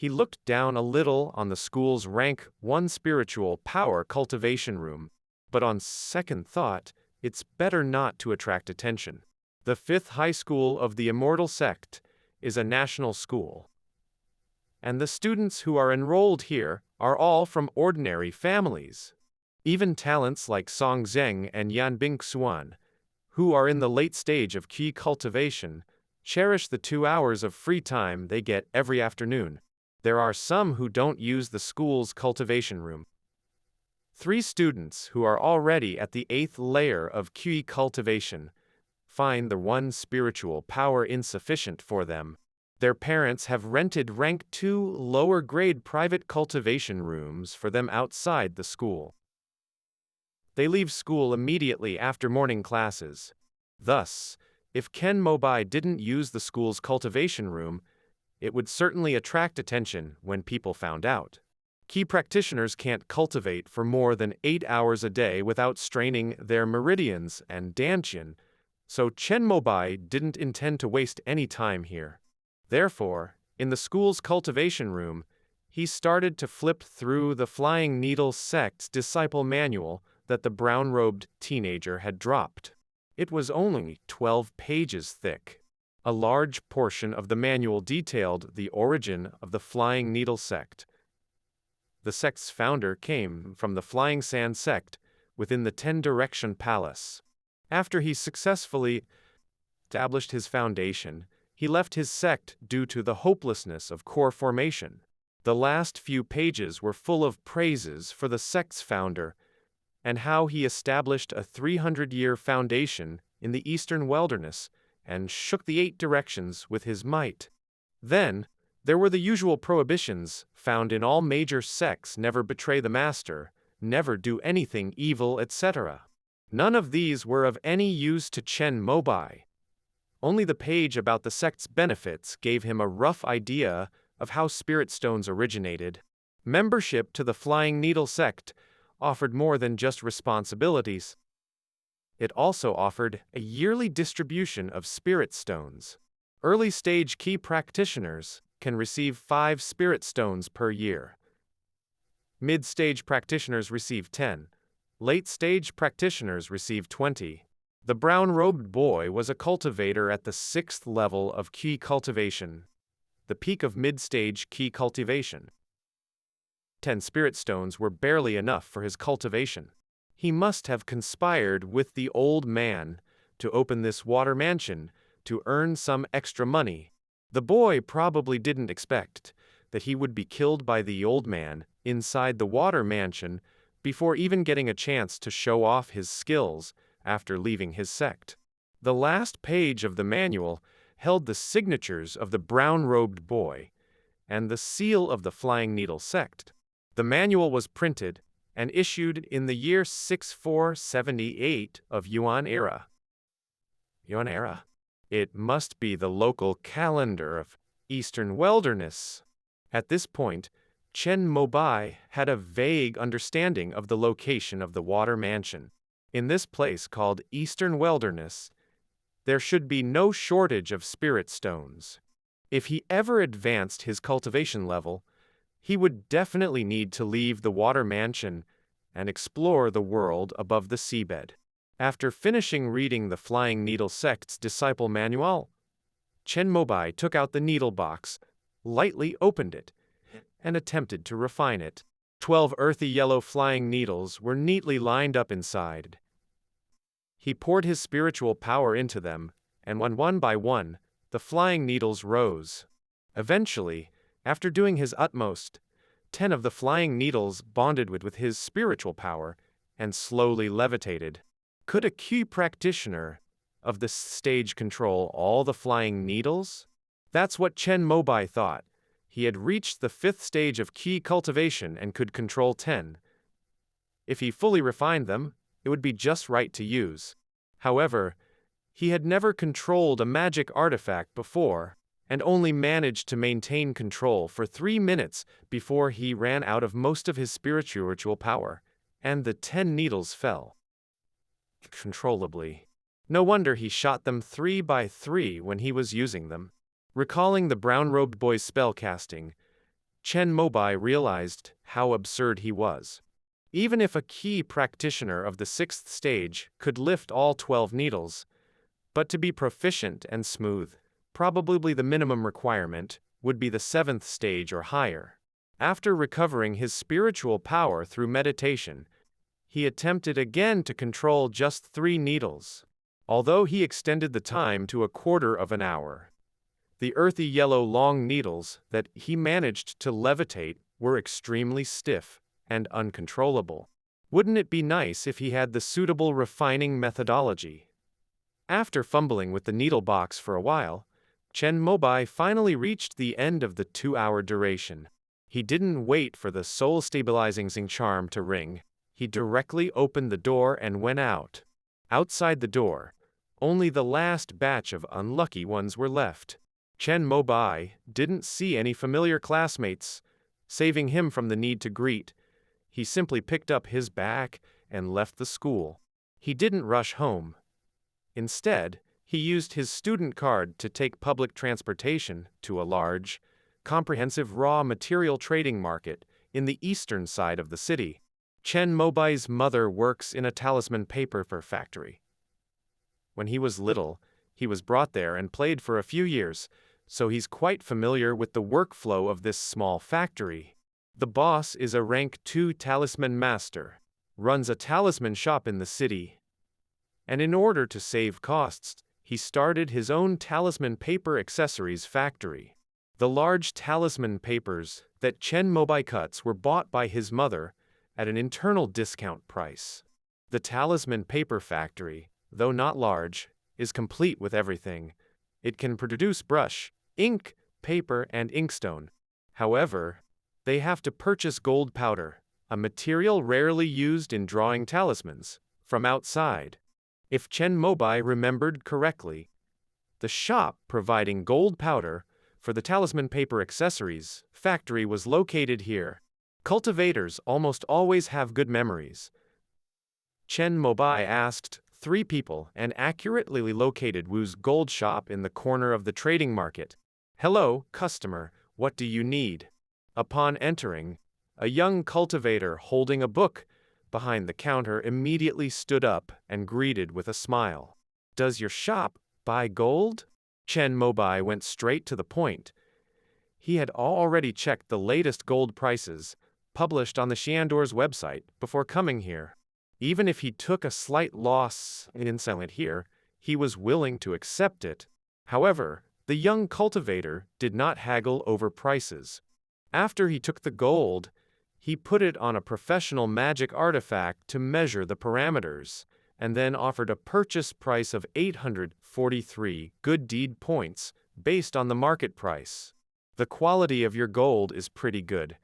He looked down a little on the school's rank 1 spiritual power cultivation room, but on second thought, it's better not to attract attention. The 5th high school of the Immortal Sect is a national school, and the students who are enrolled here are all from ordinary families. Even talents like Song Zheng and Yanbing Xuan, who are in the late stage of key cultivation, cherish the 2 hours of free time they get every afternoon. There are some who don't use the school's cultivation room. 3 students who are already at the 8th layer of key cultivation find the 1 spiritual power insufficient for them. Their parents have rented rank 2 lower-grade private cultivation rooms for them outside the school. They leave school immediately after morning classes. Thus, if Chen Mobai didn't use the school's cultivation room, it would certainly attract attention when people found out. Key practitioners can't cultivate for more than 8 hours a day without straining their meridians and dantian, so Chen Mobai didn't intend to waste any time here. Therefore, in the school's cultivation room, he started to flip through the Flying Needle Sect's disciple manual that the brown-robed teenager had dropped. It was only 12 pages thick. A large portion of the manual detailed the origin of the Flying Needle Sect. The sect's founder came from the Flying Sand Sect within the 10-Direction Palace. After he successfully established his foundation, he left his sect due to the hopelessness of core formation. The last few pages were full of praises for the sect's founder and how he established a 300-year foundation in the eastern wilderness and shook the 8 directions with his might. Then, there were the usual prohibitions found in all major sects: never betray the master, never do anything evil, etc. None of these were of any use to Chen Mobai. Only the page about the sect's benefits gave him a rough idea of how spirit stones originated. Membership to the Flying Needle Sect offered more than just responsibilities. It also offered a yearly distribution of spirit stones. Early-stage key practitioners can receive 5 spirit stones per year. Mid-stage practitioners receive 10. Late-stage practitioners receive 20. The brown-robed boy was a cultivator at the 6th level of key cultivation, the peak of mid-stage key cultivation. 10 spirit stones were barely enough for his cultivation. He must have conspired with the old man to open this water mansion to earn some extra money. The boy probably didn't expect that he would be killed by the old man inside the water mansion before even getting a chance to show off his skills after leaving his sect. The last page of the manual held the signatures of the brown-robed boy and the seal of the Flying Needle Sect. The manual was printed and issued in the year 6478 of Yuan era. Yuan era? It must be the local calendar of Eastern Wilderness. At this point, Chen Mobai had a vague understanding of the location of the water mansion. In this place called Eastern Wilderness, there should be no shortage of spirit stones. If he ever advanced his cultivation level, he would definitely need to leave the water mansion and explore the world above the seabed. After finishing reading the Flying Needle Sect's disciple manual, Chen Mobai took out the needle box, lightly opened it, and attempted to refine it. 12 earthy yellow flying needles were neatly lined up inside. He poured his spiritual power into them, and one by one, the flying needles rose. Eventually, after doing his utmost, 10 of the flying needles bonded with his spiritual power and slowly levitated. Could a key practitioner of this stage control all the flying needles? That's what Chen Mobai thought. He had reached the 5th stage of key cultivation and could control 10. If he fully refined them, it would be just right to use. However, he had never controlled a magic artifact before, and only managed to maintain control for 3 minutes before he ran out of most of his spiritual power, and the 10 needles fell controllably. No wonder he shot them 3 by 3 when he was using them. Recalling the brown-robed boy's spell casting, Chen Mobai realized how absurd he was. Even if a key practitioner of the 6th stage could lift all 12 needles, but to be proficient and smooth, probably the minimum requirement would be the 7th stage or higher. After recovering his spiritual power through meditation, he attempted again to control just 3 needles. Although he extended the time to a quarter of an hour, the earthy yellow long needles that he managed to levitate were extremely stiff and uncontrollable. Wouldn't it be nice if he had the suitable refining methodology? After fumbling with the needle box for a while, Chen Mobai finally reached the end of the 2-hour duration. He didn't wait for the soul-stabilizing charm to ring. He directly opened the door and went out. Outside the door, only the last batch of unlucky ones were left. Chen Mobai didn't see any familiar classmates, saving him from the need to greet. He simply picked up his bag and left the school. He didn't rush home. Instead, he used his student card to take public transportation to a large, comprehensive raw material trading market in the eastern side of the city. Chen Mobai's mother works in a talisman paper factory. When he was little, he was brought there and played for a few years, so he's quite familiar with the workflow of this small factory. The boss is a rank 2 talisman master, runs a talisman shop in the city, and in order to save costs, he started his own talisman paper accessories factory. The large talisman papers that Chen Mobai cuts were bought by his mother at an internal discount price. The talisman paper factory, though not large, is complete with everything. It can produce brush, ink, paper, and inkstone. However, they have to purchase gold powder, a material rarely used in drawing talismans, from outside. If Chen Mobai remembered correctly, the shop providing gold powder for the talisman paper accessories factory was located here. Cultivators almost always have good memories. Chen Mobai asked 3 people and accurately located Wu's gold shop in the corner of the trading market. "Hello, customer, what do you need?" Upon entering, a young cultivator holding a book behind the counter immediately stood up and greeted with a smile. "Does your shop buy gold?" Chen Mobai went straight to the point. He had already checked the latest gold prices, published on the Xiandor's website, before coming here. Even if he took a slight loss in selling here, he was willing to accept it. However, the young cultivator did not haggle over prices. After he took the gold, he put it on a professional magic artifact to measure the parameters, and then offered a purchase price of 843 good deed points based on the market price. "The quality of your gold is pretty good,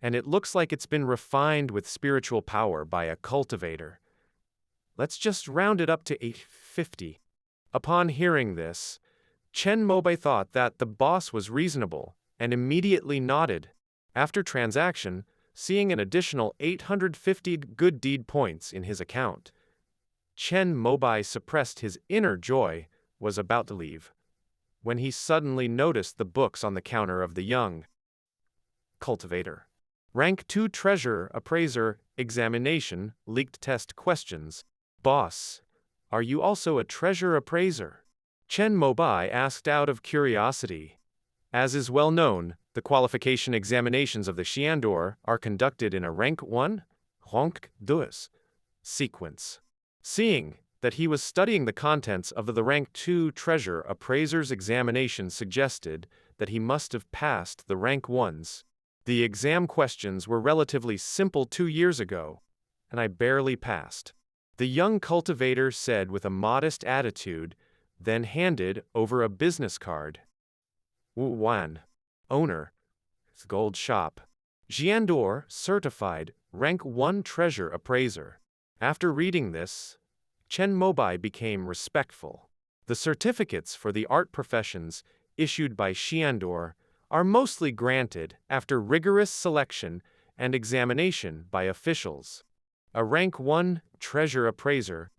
and it looks like it's been refined with spiritual power by a cultivator. Let's just round it up to 850. Upon hearing this, Chen Mobai thought that the boss was reasonable and immediately nodded. After transaction, seeing an additional 850 good deed points in his account, Chen Mobai suppressed his inner joy, was about to leave, when he suddenly noticed the books on the counter of the young cultivator. Rank 2 Treasure Appraiser Examination Leaked Test Questions. "Boss, are you also a treasure appraiser?" Chen Mobai asked out of curiosity. As is well known, the qualification examinations of the Xiandor are conducted in a Rank 1, Rank 2 sequence. Seeing that he was studying the contents of the Rank 2 Treasure Appraiser's examination suggested that he must have passed the Rank 1s. The exam questions were relatively simple 2 years ago, and I barely passed, the young cultivator said with a modest attitude, then handed over a business card. Wu owner, gold shop. Xiandor, certified, rank 1 treasure appraiser. After reading this, Chen Mobai became respectful. The certificates for the art professions issued by Xiandor are mostly granted after rigorous selection and examination by officials. A rank 1 treasure appraiser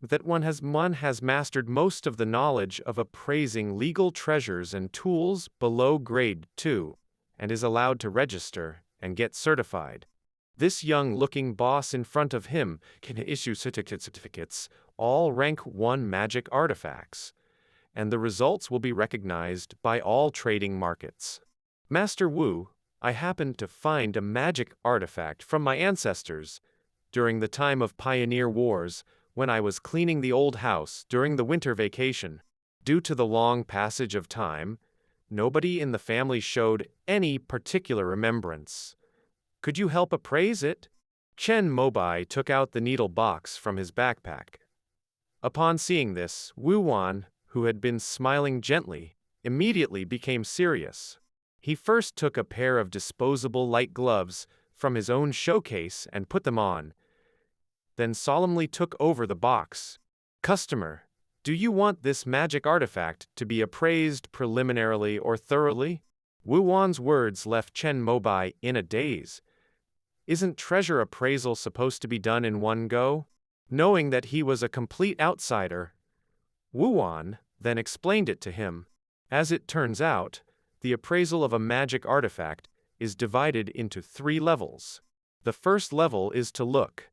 that one has mastered most of the knowledge of appraising legal treasures and tools below grade 2, and is allowed to register and get certified. This young-looking boss in front of him can issue certificates, all rank 1 magic artifacts, and the results will be recognized by all trading markets. Master Wu, I happened to find a magic artifact from my ancestors during the time of Pioneer Wars when I was cleaning the old house during the winter vacation. Due to the long passage of time, nobody in the family showed any particular remembrance. Could you help appraise it? Chen Mobai took out the needle box from his backpack. Upon seeing this, Wu Wan, who had been smiling gently, immediately became serious. He first took a pair of disposable light gloves from his own showcase and put them on, then solemnly took over the box. Customer, do you want this magic artifact to be appraised preliminarily or thoroughly? Wu Wan's words left Chen Mobai in a daze. Isn't treasure appraisal supposed to be done in one go? Knowing that he was a complete outsider, Wu Wan then explained it to him. As it turns out, the appraisal of a magic artifact is divided into 3 levels. The first level is to look.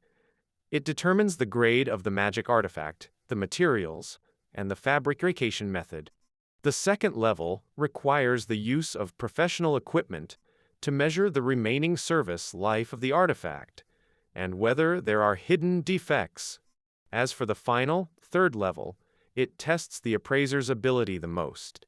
It determines the grade of the magic artifact, the materials, and the fabrication method. The second level requires the use of professional equipment to measure the remaining service life of the artifact, and whether there are hidden defects. As for the final, third level, it tests the appraiser's ability the most.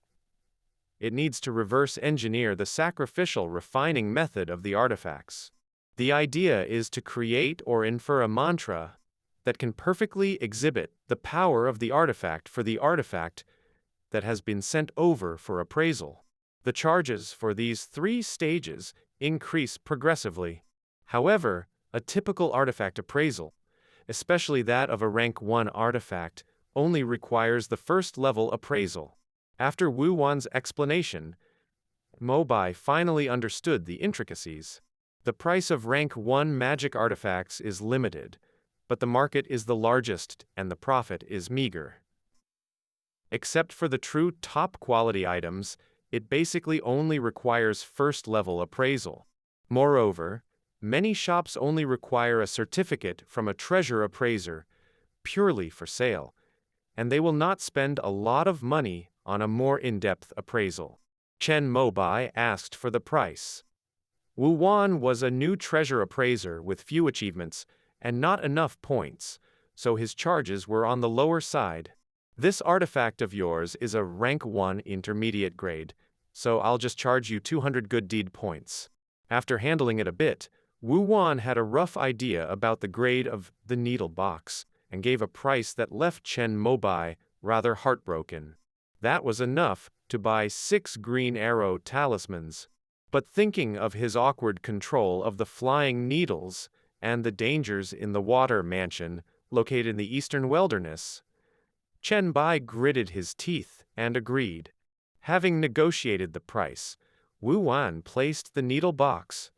It needs to reverse engineer the sacrificial refining method of the artifacts. The idea is to create or infer a mantra that can perfectly exhibit the power of the artifact for the artifact that has been sent over for appraisal. The charges for these 3 stages increase progressively. However, a typical artifact appraisal, especially that of a rank 1 artifact, only requires the first level appraisal. After Wu Wan's explanation, Mobai finally understood the intricacies. The price of rank 1 magic artifacts is limited, but the market is the largest and the profit is meager. Except for the true top quality items, it basically only requires first-level appraisal. Moreover, many shops only require a certificate from a treasure appraiser purely for sale, and they will not spend a lot of money on a more in-depth appraisal. Chen Mobai asked for the price. Wu Wan was a new treasure appraiser with few achievements and not enough points, so his charges were on the lower side. This artifact of yours is a rank 1 intermediate grade, so I'll just charge you 200 good deed points. After handling it a bit, Wu Wan had a rough idea about the grade of the needle box and gave a price that left Chen Mobai rather heartbroken. That was enough to buy 6 green arrow talismans. But thinking of his awkward control of the flying needles and the dangers in the water mansion located in the eastern wilderness, Chen Bai gritted his teeth and agreed. Having negotiated the price, Wu Wan placed the needle box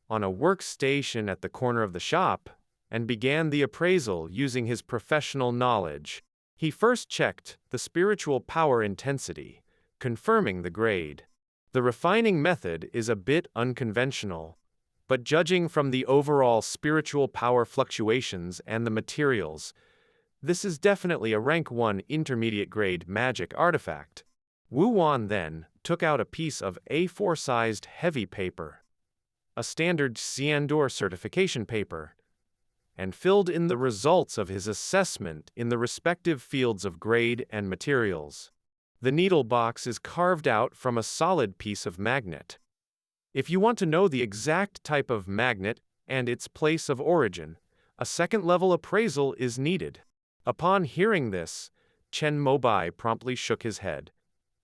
on a workstation at the corner of the shop and began the appraisal using his professional knowledge. He first checked the spiritual power intensity, confirming the grade. The refining method is a bit unconventional, but judging from the overall spiritual power fluctuations and the materials, this is definitely a rank 1 intermediate grade magic artifact. Wu Wan then took out a piece of A4-sized heavy paper, a standard Xiandor certification paper, and filled in the results of his assessment in the respective fields of grade and materials. The needle box is carved out from a solid piece of magnet. If you want to know the exact type of magnet and its place of origin, a second-level appraisal is needed. Upon hearing this, Chen Mobai promptly shook his head.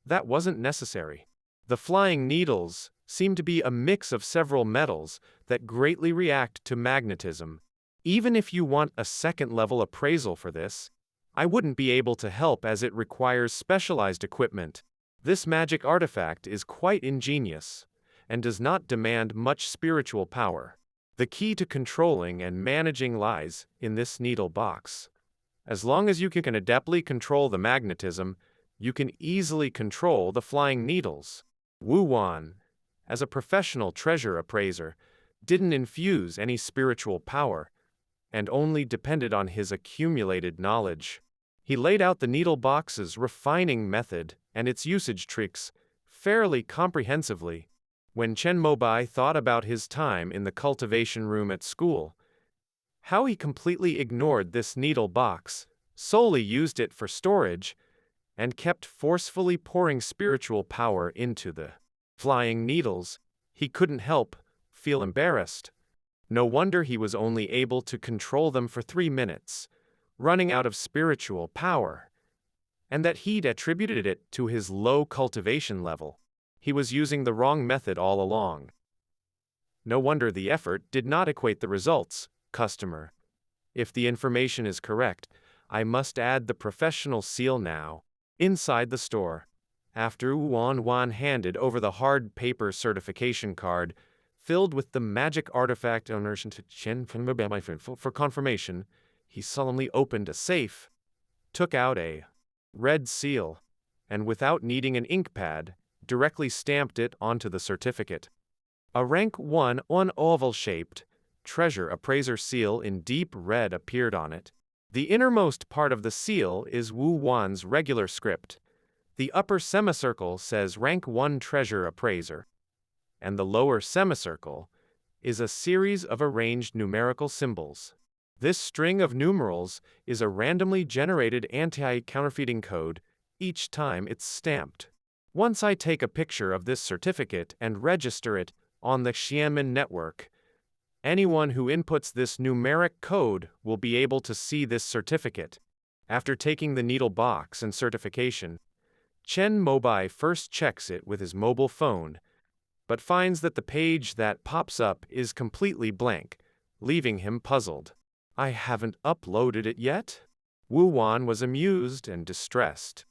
That wasn't necessary. The flying needles seem to be a mix of several metals that greatly react to magnetism. Even if you want a second-level appraisal for this, I wouldn't be able to help as it requires specialized equipment. This magic artifact is quite ingenious and does not demand much spiritual power. The key to controlling and managing lies in this needle box. As long as you can adeptly control the magnetism, you can easily control the flying needles. Wu Wan, as a professional treasure appraiser, didn't infuse any spiritual power, and only depended on his accumulated knowledge. He laid out the needle box's refining method and its usage tricks fairly comprehensively. When Chen Mobai thought about his time in the cultivation room at school, how he completely ignored this needle box, solely used it for storage, and kept forcefully pouring spiritual power into the flying needles, he couldn't help feel embarrassed. No wonder he was only able to control them for 3 minutes, running out of spiritual power, and that he'd attributed it to his low cultivation level. He was using the wrong method all along. No wonder the effort did not equate the results. Customer, if the information is correct, I must add the professional seal now. Inside the store, after Wan handed over the hard paper certification card filled with the magic artifact owners to Chen Mobai for confirmation, he solemnly opened a safe, took out a red seal, and without needing an ink pad, directly stamped it onto the certificate. A rank 1 oval-shaped treasure appraiser seal in deep red appeared on it. The innermost part of the seal is Wu Wan's regular script. The upper semicircle says rank 1 treasure appraiser, and the lower semicircle is a series of arranged numerical symbols. This string of numerals is a randomly generated anti-counterfeiting code each time it's stamped. Once I take a picture of this certificate and register it on the Xiamen network, anyone who inputs this numeric code will be able to see this certificate. After taking the needle box and certification, Chen Mobai first checks it with his mobile phone, but finds that the page that pops up is completely blank, leaving him puzzled. I haven't uploaded it yet? Wu Wan was amused and distressed.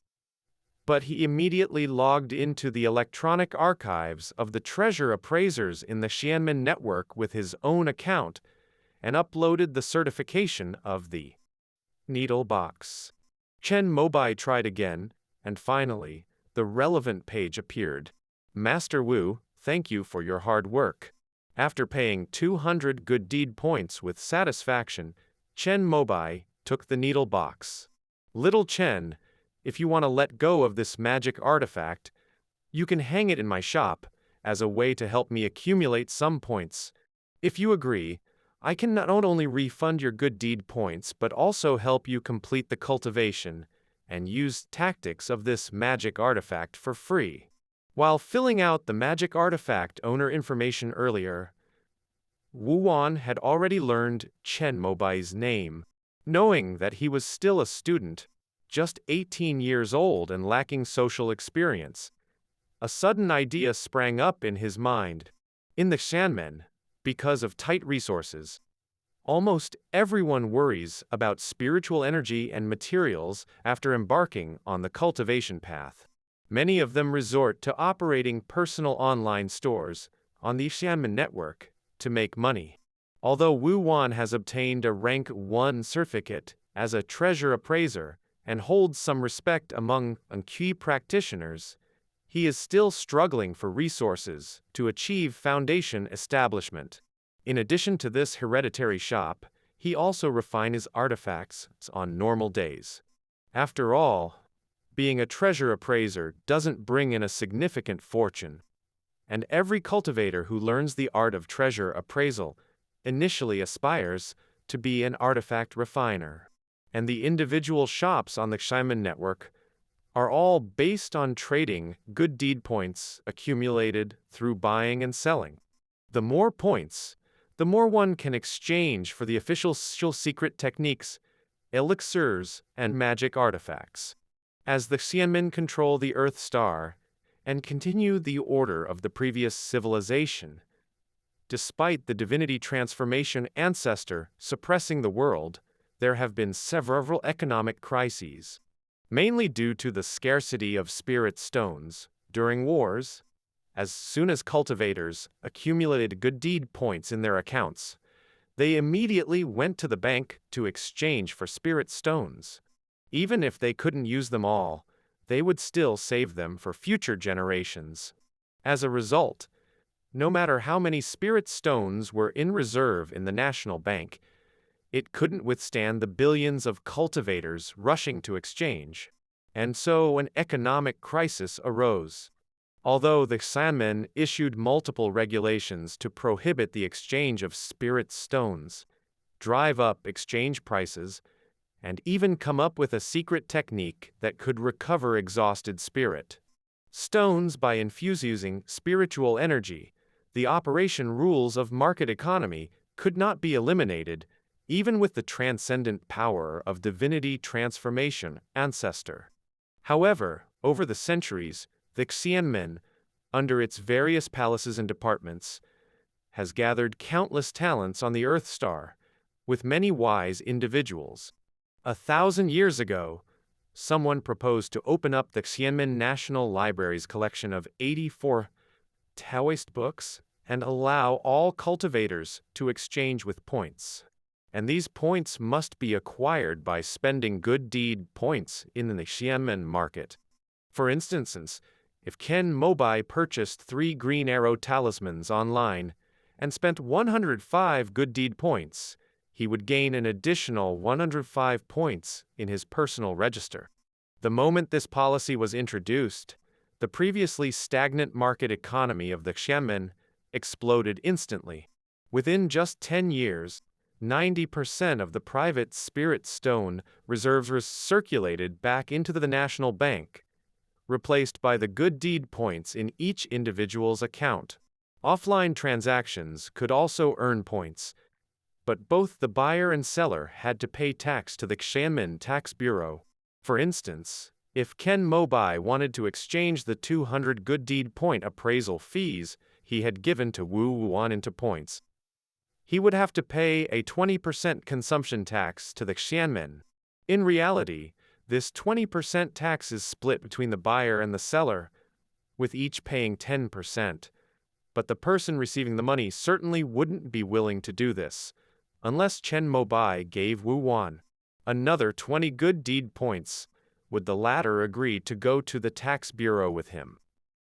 But he immediately logged into the electronic archives of the treasure appraisers in the Xiamen network with his own account and uploaded the certification of the needle box. Chen Mobai tried again, and finally, the relevant page appeared. Master Wu, thank you for your hard work. After paying 200 good deed points with satisfaction, Chen Mobai took the needle box. Little Chen, if you want to let go of this magic artifact, you can hang it in my shop as a way to help me accumulate some points. If you agree, I can not only refund your good deed points but also help you complete the cultivation and use tactics of this magic artifact for free. While filling out the magic artifact owner information earlier, Wu Wan had already learned Chen Mobai's name. Knowing that he was still a student, just 18 years old and lacking social experience, a sudden idea sprang up in his mind. In the Xiamen, because of tight resources, almost everyone worries about spiritual energy and materials after embarking on the cultivation path. Many of them resort to operating personal online stores on the Xiamen network to make money. Although Wu Wan has obtained a rank 1 certificate as a treasure appraiser and holds some respect among key practitioners, he is still struggling for resources to achieve foundation establishment. In addition to this hereditary shop, he also refines his artifacts on normal days. After all, being a treasure appraiser doesn't bring in a significant fortune, and every cultivator who learns the art of treasure appraisal initially aspires to be an artifact refiner. And the individual shops on the Xiamen network are all based on trading good deed points accumulated through buying and selling. The more points, the more one can exchange for the official secret techniques, elixirs, and magic artifacts. As the Xiamen control the Earth Star and continue the order of the previous civilization, despite the divinity transformation ancestor suppressing the world, there have been several economic crises, mainly due to the scarcity of spirit stones during wars. As soon as cultivators accumulated good deed points in their accounts, they immediately went to the bank to exchange for spirit stones. Even if they couldn't use them all, they would still save them for future generations. As a result, No matter how many spirit stones were in reserve in the national bank, it couldn't withstand the billions of cultivators rushing to exchange. And so an economic crisis arose. Although the Xianmen issued multiple regulations to prohibit the exchange of spirit stones, drive up exchange prices, and even come up with a secret technique that could recover exhausted spirit stones by infusing spiritual energy, the operation rules of market economy could not be eliminated, even with the transcendent power of divinity transformation ancestor. However, over the centuries, the Xianmen, under its various palaces and departments, has gathered countless talents on the Earth star, with many wise individuals. 1,000 years ago, someone proposed to open up the Xianmen National Library's collection of 84 Taoist books and allow all cultivators to exchange with points. And these points must be acquired by spending good deed points in the Xianmen market. For instance, if Chen Mobai purchased 3 green arrow talismans online and spent 105 good deed points, he would gain an additional 105 points in his personal register. The moment this policy was introduced, the previously stagnant market economy of the Xianmen exploded instantly. Within just 10 years, 90% of the private spirit stone reserves were circulated back into the national bank, replaced by the good deed points in each individual's account. Offline transactions could also earn points, but both the buyer and seller had to pay tax to the Xianmen Tax Bureau. For instance, if Chen Mobai wanted to exchange the 200 good deed point appraisal fees he had given to Wu Wuan into points, he would have to pay a 20% consumption tax to the Xianmen. In reality, this 20% tax is split between the buyer and the seller, with each paying 10%. But the person receiving the money certainly wouldn't be willing to do this, unless Chen Mobai gave Wu Wan another 20 good deed points, would the latter agree to go to the tax bureau with him.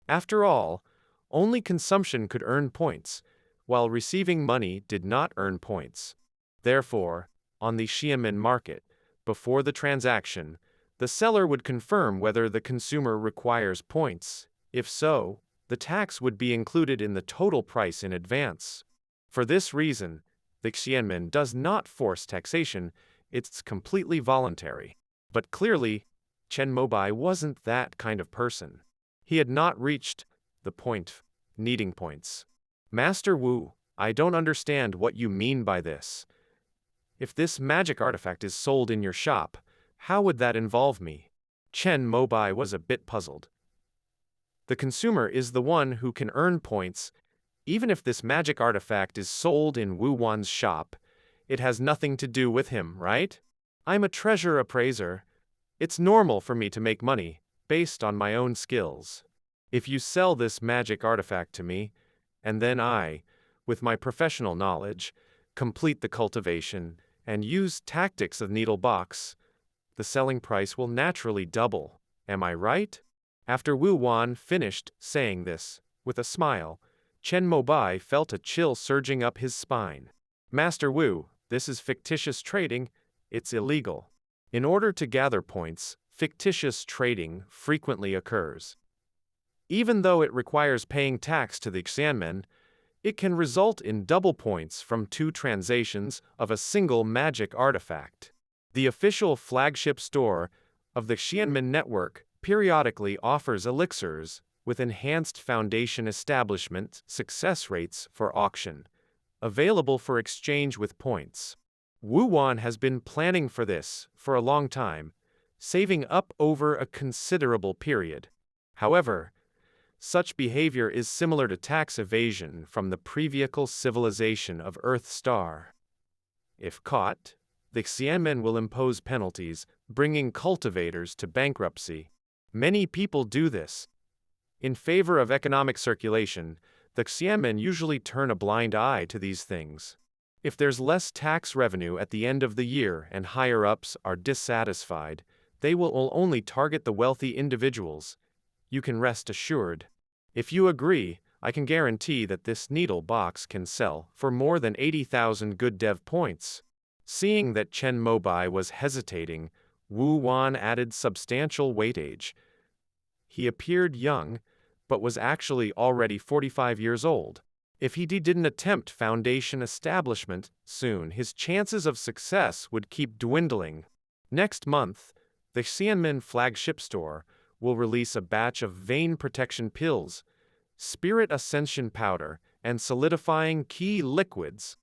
After all, only consumption could earn points, while receiving money did not earn points. Therefore, on the Xianmen market, before the transaction, the seller would confirm whether the consumer requires points. If so, the tax would be included in the total price in advance. For this reason, the Xianmen does not force taxation, it's completely voluntary. But clearly, Chen Mobai wasn't that kind of person. He had not reached the point needing points. Master Wu, I don't understand what you mean by this. If this magic artifact is sold in your shop, how would that involve me? Chen Mobai was a bit puzzled. The consumer is the one who can earn points. Even if this magic artifact is sold in Wu Wan's shop, it has nothing to do with him, right? I'm a treasure appraiser. It's normal for me to make money, based on my own skills. If you sell this magic artifact to me, and then I, with my professional knowledge, complete the cultivation and use tactics of needle box, the selling price will naturally double. Am I right? After Wu Wan finished saying this, with a smile, Chen Mobai felt a chill surging up his spine. Master Wu, this is fictitious trading, it's illegal. In order to gather points, fictitious trading frequently occurs. Even though it requires paying tax to the Xianmen, it can result in double points from 2 transactions of a single magic artifact. The official flagship store of the Xianmen network periodically offers elixirs with enhanced foundation establishment success rates for auction, available for exchange with points. Wu Wan has been planning for this for a long time, saving up over a considerable period. However, such behavior is similar to tax evasion from the previous civilization of Earth Star. If caught, the Xianmen will impose penalties, bringing cultivators to bankruptcy. Many people do this. In favor of economic circulation, the Xianmen usually turn a blind eye to these things. If there's less tax revenue at the end of the year and higher-ups are dissatisfied, they will only target the wealthy individuals. You can rest assured. If you agree, I can guarantee that this needle box can sell for more than 80,000 good dev points. Seeing that Chen Mobai was hesitating, Wu Wan added substantial weightage. He appeared young, but was actually already 45 years old. If he didn't attempt foundation establishment soon, his chances of success would keep dwindling. Next month, the Xianmen flagship store will release a batch of vein protection pills, spirit ascension powder, and solidifying key liquids,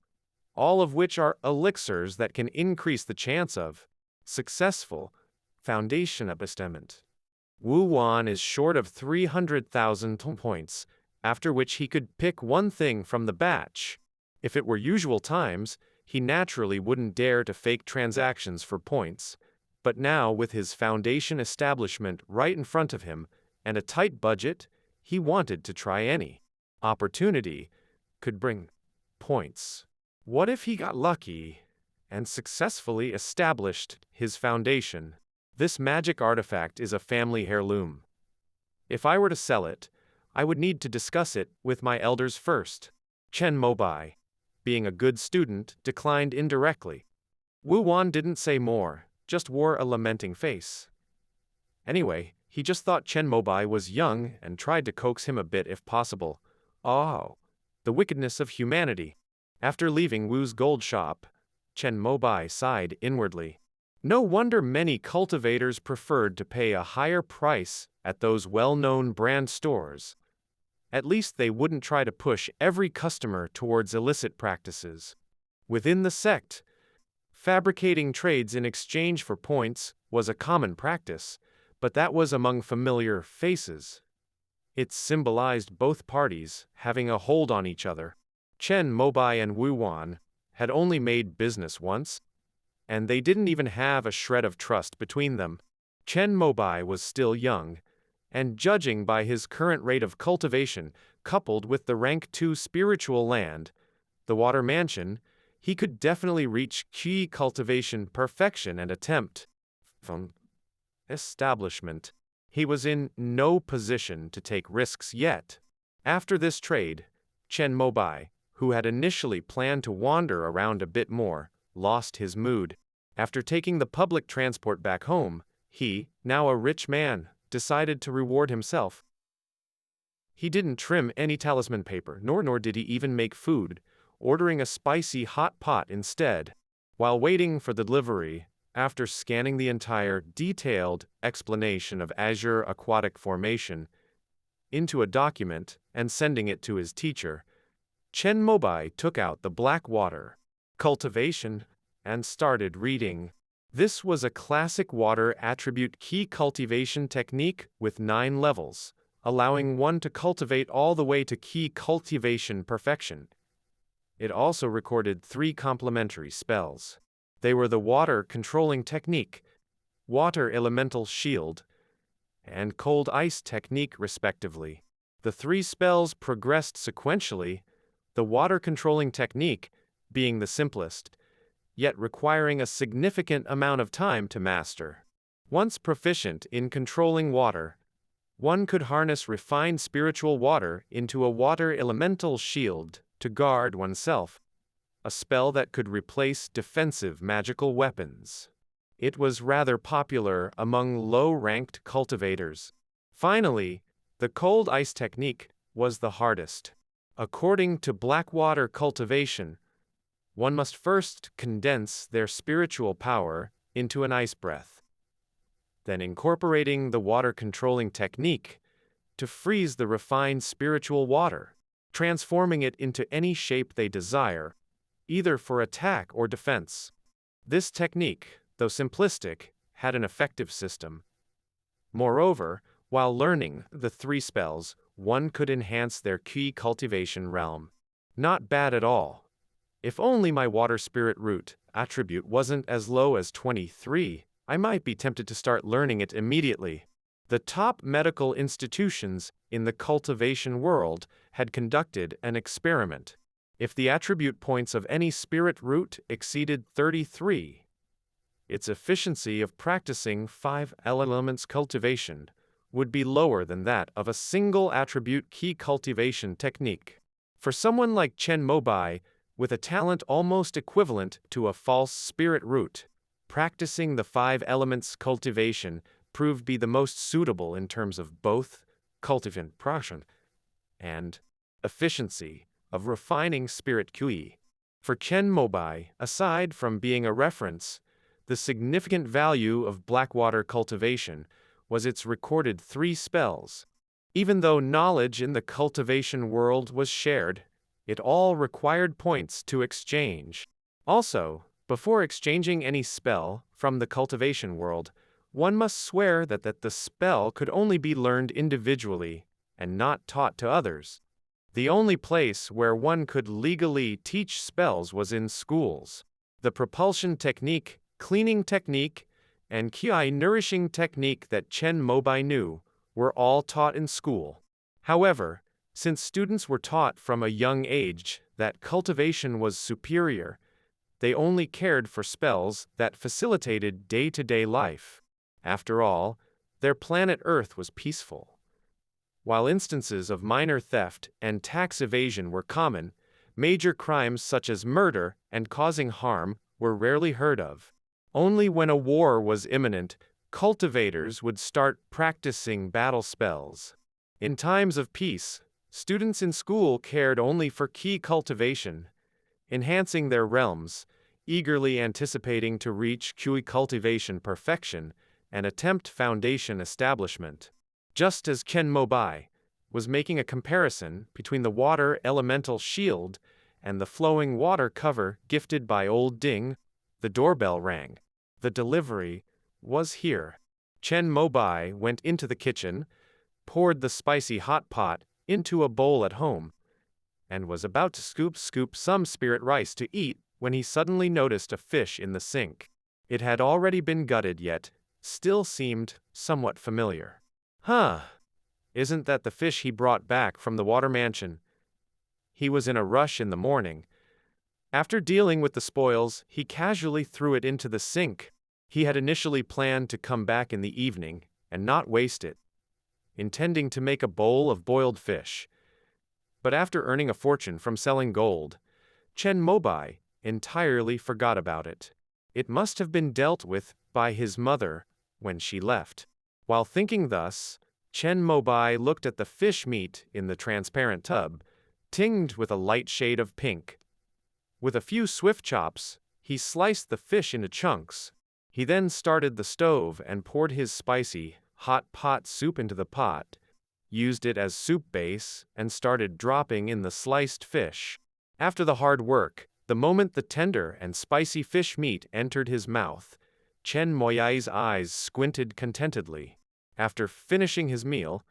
all of which are elixirs that can increase the chance of successful foundation establishment. Wu Wan is short of 300,000 points, after which he could pick one thing from the batch. If it were usual times, he naturally wouldn't dare to fake transactions for points. But now, with his foundation establishment right in front of him and a tight budget, he wanted to try any opportunity could bring points. What if he got lucky and successfully established his foundation? This magic artifact is a family heirloom. If I were to sell it, I would need to discuss it with my elders first. Chen Mobai, being a good student, declined indirectly. Wu Wan didn't say more, just wore a lamenting face. Anyway, he just thought Chen Mobai was young and tried to coax him a bit if possible. Oh, the wickedness of humanity. After leaving Wu's gold shop, Chen Mobai sighed inwardly. No wonder many cultivators preferred to pay a higher price at those well-known brand stores. At least they wouldn't try to push every customer towards illicit practices. Within the sect, fabricating trades in exchange for points was a common practice, but that was among familiar faces. It symbolized both parties having a hold on each other. Chen Mobai and Wu Wan had only made business once, and they didn't even have a shred of trust between them. Chen Mobai was still young, and judging by his current rate of cultivation, coupled with the rank 2 spiritual land, the Water Mansion, he could definitely reach key cultivation perfection and attempt establishment. He was in no position to take risks yet. After this trade, Chen Mobai, who had initially planned to wander around a bit more, lost his mood. After taking the public transport back home, he, now a rich man, decided to reward himself. He didn't trim any talisman paper, nor did he even make food, ordering a spicy hot pot instead. While waiting for the delivery, after scanning the entire detailed explanation of Azure Aquatic Formation into a document and sending it to his teacher, Chen Mobai took out the Blackwater cultivation and started reading. This was a classic water attribute key cultivation technique with 9 levels, allowing one to cultivate all the way to key cultivation perfection. It also recorded 3 complementary spells. They were the water controlling technique, water elemental shield, and cold ice technique respectively. The 3 spells progressed sequentially, the water controlling technique being the simplest, yet requiring a significant amount of time to master. Once proficient in controlling water, one could harness refined spiritual water into a water elemental shield to guard oneself, a spell that could replace defensive magical weapons. It was rather popular among low-ranked cultivators. Finally, the cold ice technique was the hardest. According to Blackwater cultivation, one must first condense their spiritual power into an ice breath, then incorporating the water-controlling technique to freeze the refined spiritual water, transforming it into any shape they desire, either for attack or defense. This technique, though simplistic, had an effective system. Moreover, while learning the 3 spells, one could enhance their key cultivation realm. Not bad at all. If only my water spirit root attribute wasn't as low as 23, I might be tempted to start learning it immediately. The top medical institutions in the cultivation world had conducted an experiment. If the attribute points of any spirit root exceeded 33, its efficiency of practicing 5 elements cultivation would be lower than that of a single attribute key cultivation technique. For someone like Chen Mobai, with a talent almost equivalent to a false spirit root, practicing the 5 elements cultivation proved be the most suitable in terms of both cultivant production and efficiency of refining spirit QE. For Chen Mobai, aside from being a reference, the significant value of Blackwater cultivation was its recorded 3 spells. Even though knowledge in the cultivation world was shared, it all required points to exchange. Also, before exchanging any spell from the cultivation world, one must swear that the spell could only be learned individually and not taught to others. The only place where one could legally teach spells was in schools. The propulsion technique, cleaning technique, and Qi nourishing technique that Chen Mobai knew were all taught in school. However, since students were taught from a young age that cultivation was superior, they only cared for spells that facilitated day-to-day life. After all, their planet Earth was peaceful. While instances of minor theft and tax evasion were common, major crimes such as murder and causing harm were rarely heard of. Only when a war was imminent, cultivators would start practicing battle spells. In times of peace, students in school cared only for key cultivation, enhancing their realms, eagerly anticipating to reach QE cultivation perfection and attempt foundation establishment. Just as Chen Mobai was making a comparison between the water elemental shield and the flowing water cover gifted by Old Ding, the doorbell rang. The delivery was here. Chen Mobai went into the kitchen, poured the spicy hot pot into a bowl at home, and was about to scoop some spirit rice to eat when he suddenly noticed a fish in the sink. It had already been gutted yet still seemed somewhat familiar. Isn't that the fish he brought back from the water mansion? He was in a rush in the morning. After dealing with the spoils, he casually threw it into the sink. He had initially planned to come back in the evening and not waste it, intending to make a bowl of boiled fish. But after earning a fortune from selling gold, Chen Mobai entirely forgot about it. It must have been dealt with by his mother when she left. While thinking thus, Chen Mobai looked at the fish meat in the transparent tub, tinged with a light shade of pink. With a few swift chops, he sliced the fish into chunks. He then started the stove and poured his spicy, hot pot soup into the pot, used it as soup base, and started dropping in the sliced fish. After the hard work, the moment the tender and spicy fish meat entered his mouth, Chen Moyai's eyes squinted contentedly. After finishing his meal,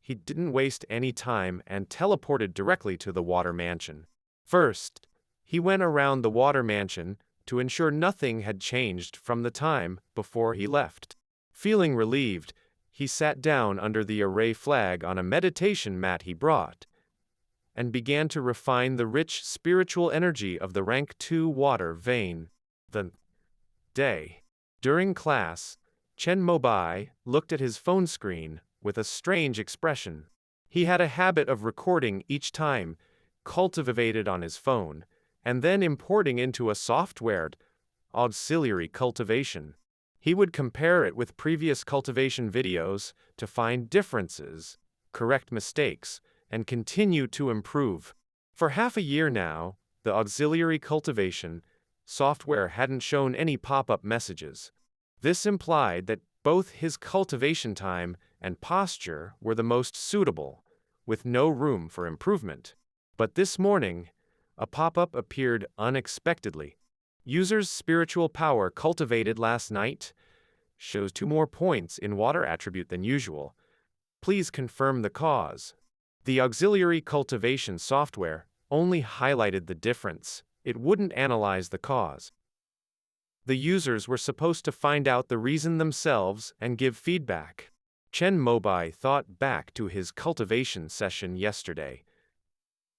he didn't waste any time and teleported directly to the water mansion. First, he went around the water mansion to ensure nothing had changed from the time before he left. Feeling relieved, he sat down under the array flag on a meditation mat he brought, and began to refine the rich spiritual energy of the rank 2 water vein. The day. During class, Chen Mobai looked at his phone screen with a strange expression. He had a habit of recording each time cultivated on his phone, and then importing into a software auxiliary cultivation. He would compare it with previous cultivation videos to find differences, correct mistakes, and continue to improve. For half a year now, the auxiliary cultivation software hadn't shown any pop-up messages. This implied that both his cultivation time and posture were the most suitable, with no room for improvement. But this morning, a pop-up appeared unexpectedly. User's spiritual power cultivated last night shows 2 more points in water attribute than usual. Please confirm the cause. The auxiliary cultivation software only highlighted the difference. It wouldn't analyze the cause. The users were supposed to find out the reason themselves and give feedback. Chen Mobai thought back to his cultivation session yesterday.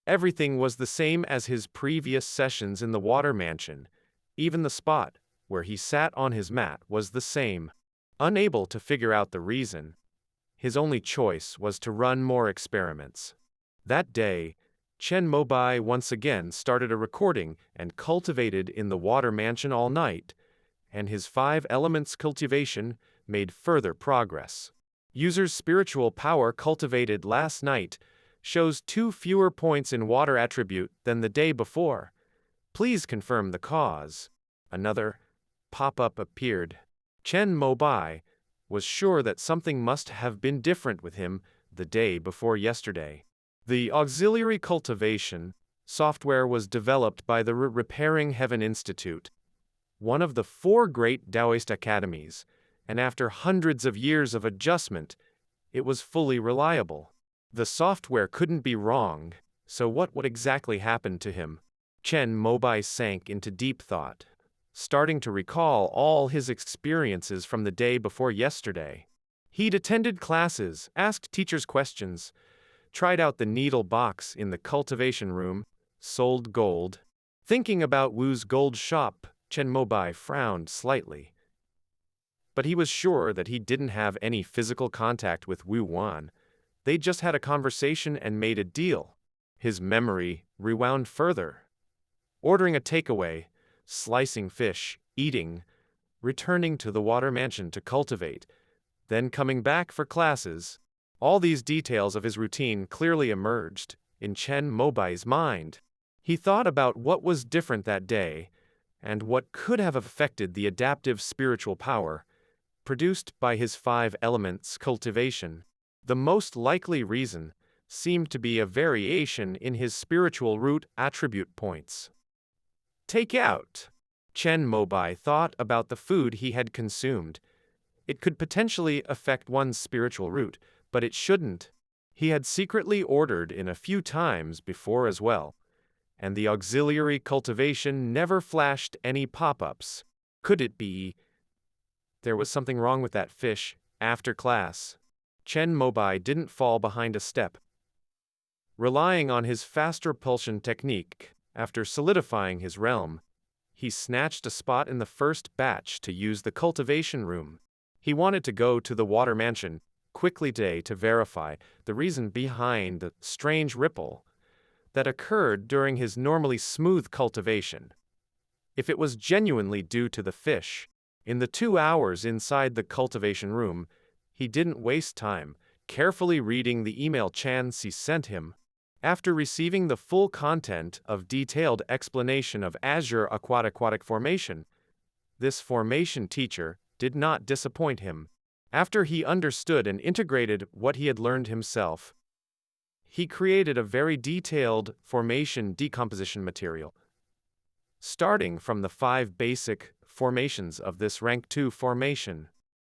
Everything was the same as his previous sessions in the water mansion. Even the spot where he sat on his mat was the same. Unable to figure out the reason, His only choice was to run more experiments. That day, Chen Mobai once again started a recording and cultivated in the water mansion all night, and his 5 elements cultivation made further progress. User's spiritual power cultivated last night shows 2 fewer points in water attribute than the day before. Please confirm the cause. Another pop-up appeared. Chen Mobai was sure that something must have been different with him the day before yesterday. The auxiliary cultivation software was developed by the Repairing Heaven Institute, one of the 4 great Taoist academies, and after hundreds of years of adjustment, it was fully reliable. The software couldn't be wrong, so what would exactly happen to him? Chen Mobai sank into deep thought, starting to recall all his experiences from the day before yesterday. He'd attended classes, asked teachers questions, tried out the needle box in the cultivation room, sold gold. Thinking about Wu's gold shop, Chen Mobai frowned slightly. But he was sure that he didn't have any physical contact with Wu Wan. They just had a conversation and made a deal. His memory rewound further. Ordering a takeaway, slicing fish, eating, returning to the water mansion to cultivate, then coming back for classes. All these details of his routine clearly emerged in Chen Mobai's mind. He thought about what was different that day, and what could have affected the adaptive spiritual power produced by his 5 elements cultivation. The most likely reason seemed to be a variation in his spiritual root attribute points. Take out. Chen Mobai thought about the food he had consumed. It could potentially affect one's spiritual root, but it shouldn't. He had secretly ordered in a few times before as well, and the auxiliary cultivation never flashed any pop-ups. Could it be there was something wrong with that fish after class? Chen Mobai didn't fall behind a step. Relying on his fast repulsion technique, after solidifying his realm, he snatched a spot in the first batch to use the cultivation room. He wanted to go to the water mansion quickly today to verify the reason behind the strange ripple that occurred during his normally smooth cultivation. If it was genuinely due to the fish, in the 2 hours inside the cultivation room, he didn't waste time carefully reading the email Chan Si sent him. After receiving the full content of detailed explanation of Azure Aquatic Formation, this formation teacher did not disappoint him. After he understood and integrated what he had learned himself, he created a very detailed formation decomposition material. Starting from the 5 basic formations of this rank 2 formation: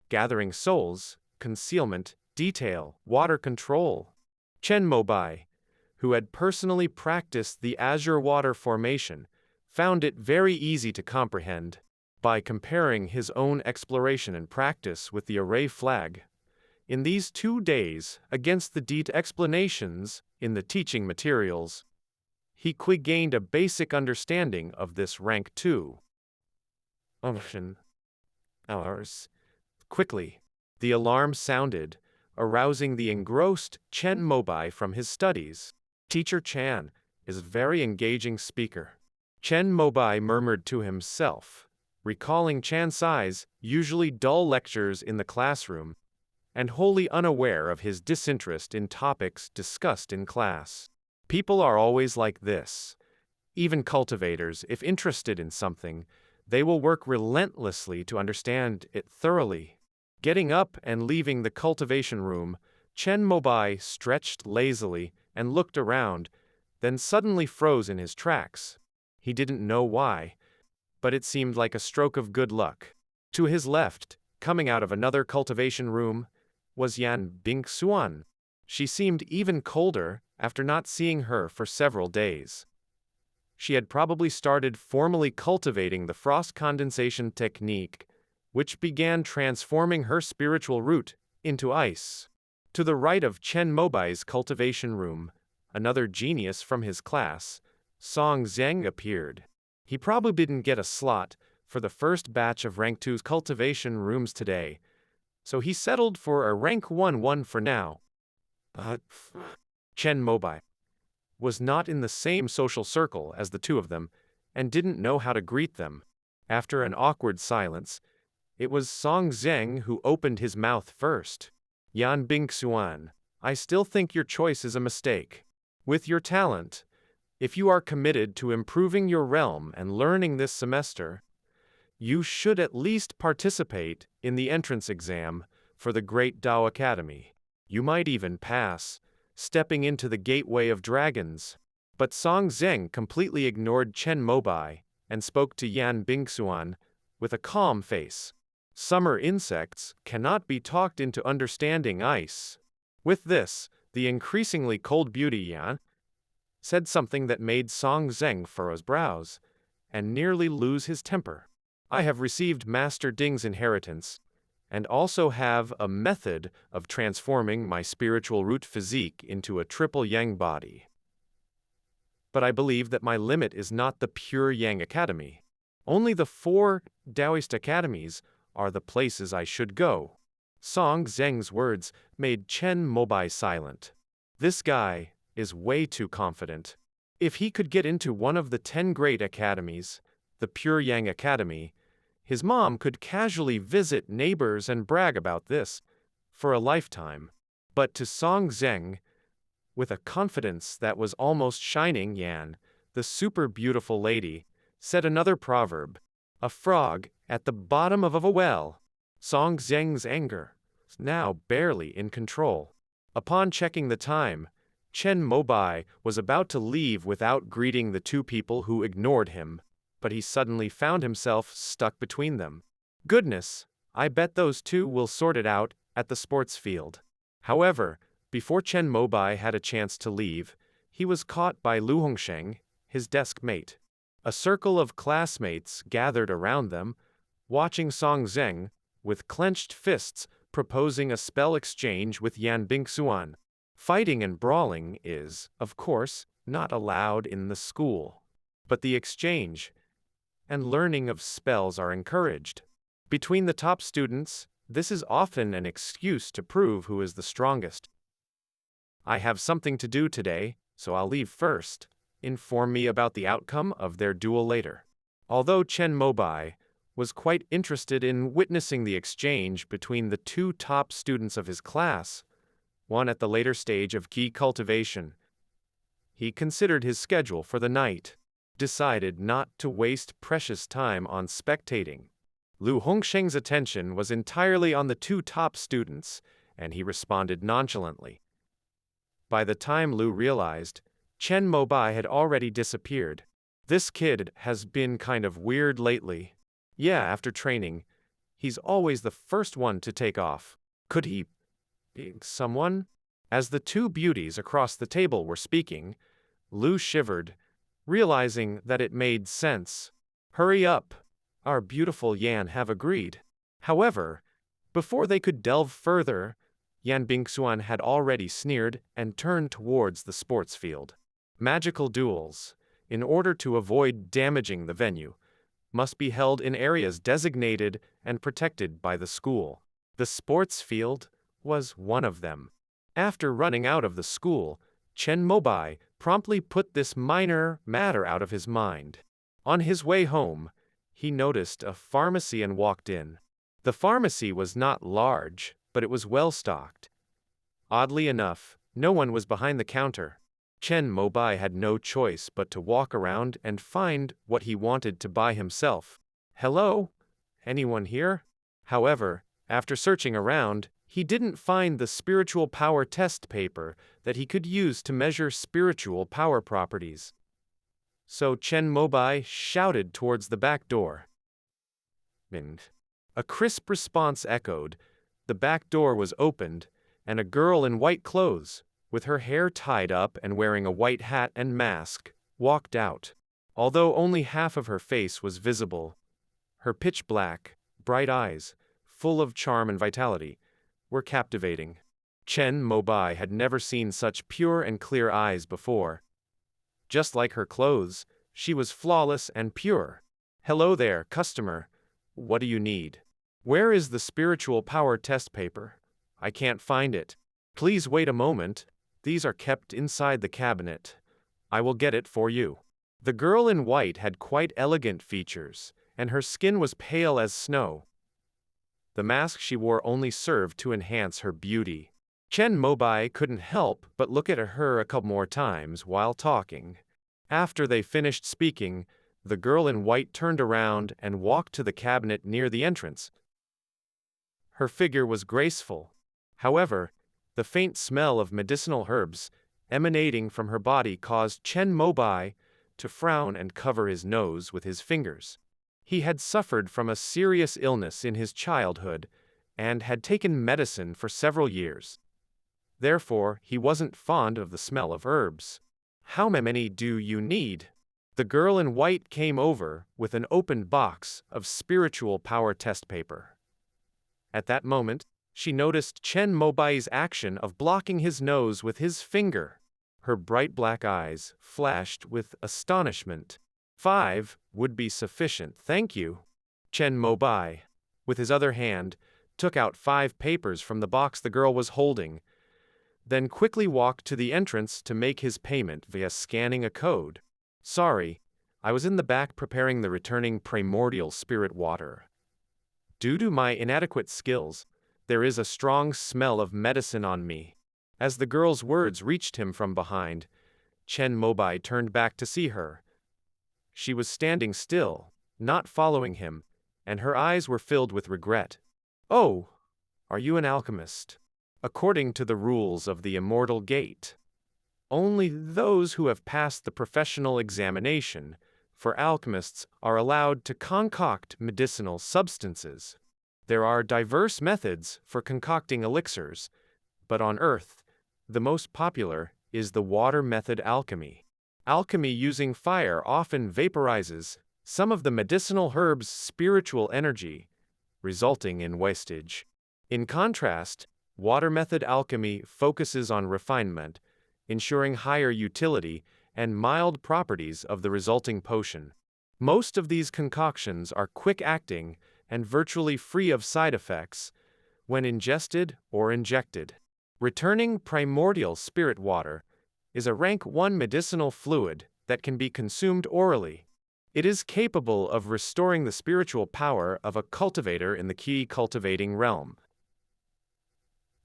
gathering souls, concealment, detail, water control. Chen Mobai, who had personally practiced the Azure water formation, found it very easy to comprehend. By comparing his own exploration and practice with the array flag, in these 2 days against the detailed explanations in the teaching materials, he quickly gained a basic understanding of this rank 2 hours. Quickly, the alarm sounded, arousing the engrossed Chen Mobai from his studies. Teacher Chan is a very engaging speaker. Chen Mobai murmured to himself, recalling Chan Sai's usually dull lectures in the classroom, and wholly unaware of his disinterest in topics discussed in class. People are always like this. Even cultivators, if interested in something, they will work relentlessly to understand it thoroughly. Getting up and leaving the cultivation room, Chen Mobai stretched lazily and looked around, then suddenly froze in his tracks. He didn't know why, but it seemed like a stroke of good luck. To his left, coming out of another cultivation room, was Yan Bingxuan. She seemed even colder after not seeing her for several days. She had probably started formally cultivating the frost condensation technique, which began transforming her spiritual root into ice. To the right of Chen Mobai's cultivation room, another genius from his class, Song Zheng, appeared. He probably didn't get a slot for the first batch of rank 2's cultivation rooms today, so he settled for a rank 1 for now. But Chen Mobai was not in the same social circle as the two of them, and didn't know how to greet them. After an awkward silence, it was Song Zheng who opened his mouth first. Yan Bingxuan, I still think your choice is a mistake. With your talent, if you are committed to improving your realm and learning this semester, you should at least participate in the entrance exam for the Great Dao Academy. You might even pass, stepping into the Gateway of Dragons. But Song Zheng completely ignored Chen Mobai and spoke to Yan Bingxuan with a calm face. Summer insects cannot be talked into understanding ice. With this, the increasingly cold beauty Yan said something that made Song Zheng furrow his brows and nearly lose his temper. I have received Master Ding's inheritance, and also have a method of transforming my spiritual root physique into a triple yang body. But I believe that my limit is not the pure Yang Academy. Only the 4 Taoist academies are the places I should go. Song Zheng's words made Chen Mobai silent. This guy is way too confident. If he could get into one of the 10 great academies, the Pure Yang Academy, his mom could casually visit neighbors and brag about this for a lifetime. But to Song Zheng, with a confidence that was almost shining, Yan, the super beautiful lady, said another proverb, a frog at the bottom of a well. Song Zheng's anger was now barely in control. Upon checking the time, Chen Mobai was about to leave without greeting the 2 people who ignored him, but he suddenly found himself stuck between them. Goodness, I bet those 2 will sort it out at the sports field. However, before Chen Mobai had a chance to leave, he was caught by Lu Hongsheng, his desk mate. A circle of classmates gathered around them, watching Song Zheng, with clenched fists, proposing a spell exchange with Yan Bingxuan. Fighting and brawling is, of course, not allowed in the school. But the exchange and learning of spells are encouraged. Between the top students, this is often an excuse to prove who is the strongest. I have something to do today, so I'll leave first. Inform me about the outcome of their duel later. Although Chen Mobai was quite interested in witnessing the exchange between the 2 top students of his class, one at the later stage of key cultivation, he considered his schedule for the night, decided not to waste precious time on spectating. Lu Hongsheng's attention was entirely on the 2 top students, and he responded nonchalantly. By the time Lu realized, Chen Mobai had already disappeared. This kid has been kind of weird lately. Yeah, after training, he's always the first one to take off. Could he be someone? As the 2 beauties across the table were speaking, Lu shivered, realizing that it made sense. Hurry up! Our beautiful Yan have agreed. However, before they could delve further, Yan Bingxuan had already sneered and turned towards the sports field. Magical duels, in order to avoid damaging the venue, must be held in areas designated and protected by the school. The sports field was one of them. After running out of the school, Chen Mobai promptly put this minor matter out of his mind. On his way home, he noticed a pharmacy and walked in. The pharmacy was not large, but it was well stocked. Oddly enough, no one was behind the counter. Chen Mobai had no choice but to walk around and find what he wanted to buy himself. Hello? Anyone here? However, after searching around, he didn't find the spiritual power test paper that he could use to measure spiritual power properties. So Chen Mobai shouted towards the back door. A crisp response echoed. The back door was opened, and a girl in white clothes, with her hair tied up and wearing a white hat and mask, walked out. Although only half of her face was visible, her pitch black, bright eyes, full of charm and vitality, were captivating. Chen Mobai had never seen such pure and clear eyes before. Just like her clothes, she was flawless and pure. Hello there, customer. What do you need? Where is the spiritual power test paper? I can't find it. Please wait a moment. These are kept inside the cabinet. I will get it for you. The girl in white had quite elegant features, and her skin was pale as snow. The mask she wore only served to enhance her beauty. Chen Mobai couldn't help but look at her a couple more times while talking. After they finished speaking, the girl in white turned around and walked to the cabinet near the entrance. Her figure was graceful. However, the faint smell of medicinal herbs emanating from her body caused Chen Mobai to frown and cover his nose with his fingers. He had suffered from a serious illness in his childhood and had taken medicine for several years. Therefore, he wasn't fond of the smell of herbs. How many do you need? The girl in white came over with an opened box of spiritual power test paper. At that moment, she noticed Chen Mobai's action of blocking his nose with his finger. Her bright black eyes flashed with astonishment. 5 would be sufficient, thank you. Chen Mobai, with his other hand, took out 5 papers from the box the girl was holding, then quickly walked to the entrance to make his payment via scanning a code. Sorry, I was in the back preparing the returning primordial spirit water. Due to my inadequate skills, there is a strong smell of medicine on me. As the girl's words reached him from behind, Chen Mobai turned back to see her. She was standing still, not following him, and her eyes were filled with regret. Oh, are you an alchemist? According to the rules of the Immortal Gate, only those who have passed the professional examination for alchemists are allowed to concoct medicinal substances. There are diverse methods for concocting elixirs, but on Earth, the most popular is the water method alchemy. Alchemy using fire often vaporizes some of the medicinal herb's spiritual energy, resulting in wastage. In contrast, water method alchemy focuses on refinement, ensuring higher utility and mild properties of the resulting potion. Most of these concoctions are quick-acting and virtually free of side effects when ingested or injected. Returning primordial spirit water is a rank 1 medicinal fluid that can be consumed orally. It is capable of restoring the spiritual power of a cultivator in the key cultivating realm.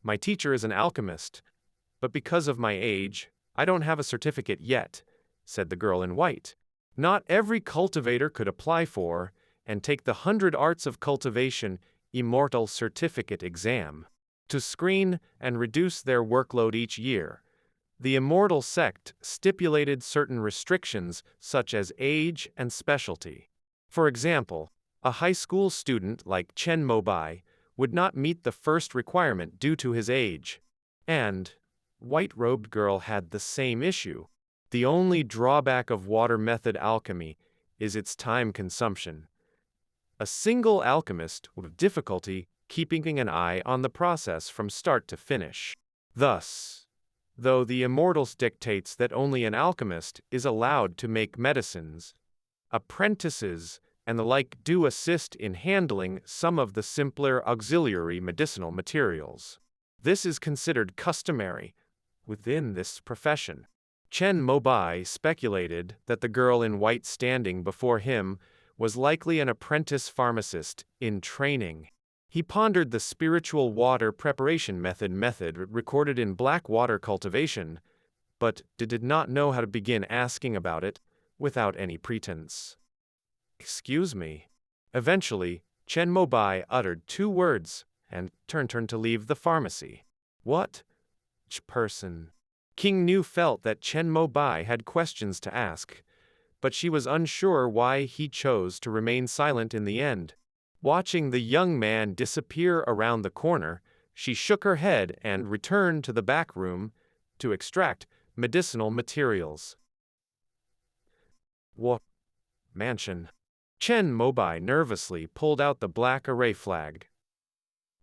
My teacher is an alchemist, but because of my age, I don't have a certificate yet, said the girl in white. Not every cultivator could apply for and take the 100 Arts of Cultivation Immortal Certificate exam. To screen and reduce their workload each year, the Immortal Sect stipulated certain restrictions such as age and specialty. For example, a high school student like Chen Mobai would not meet the first requirement due to his age. And white-robed girl had the same issue. The only drawback of water method alchemy is its time consumption. A single alchemist would have difficulty keeping an eye on the process from start to finish. Thus, though the Immortals dictates that only an alchemist is allowed to make medicines, apprentices and the like do assist in handling some of the simpler auxiliary medicinal materials. This is considered customary within this profession. Chen Mobai speculated that the girl in white standing before him was likely an apprentice pharmacist in training. He pondered the spiritual water preparation method recorded in black water cultivation, but did not know how to begin asking about it without any pretense. Excuse me. Eventually, Chen Mobai uttered 2 words and turned to leave the pharmacy. What? Person. King Nu felt that Chen Mobai had questions to ask, but she was unsure why he chose to remain silent in the end. Watching the young man disappear around the corner, she shook her head and returned to the back room to extract medicinal materials. What? Mansion. Chen Mobai nervously pulled out the black array flag.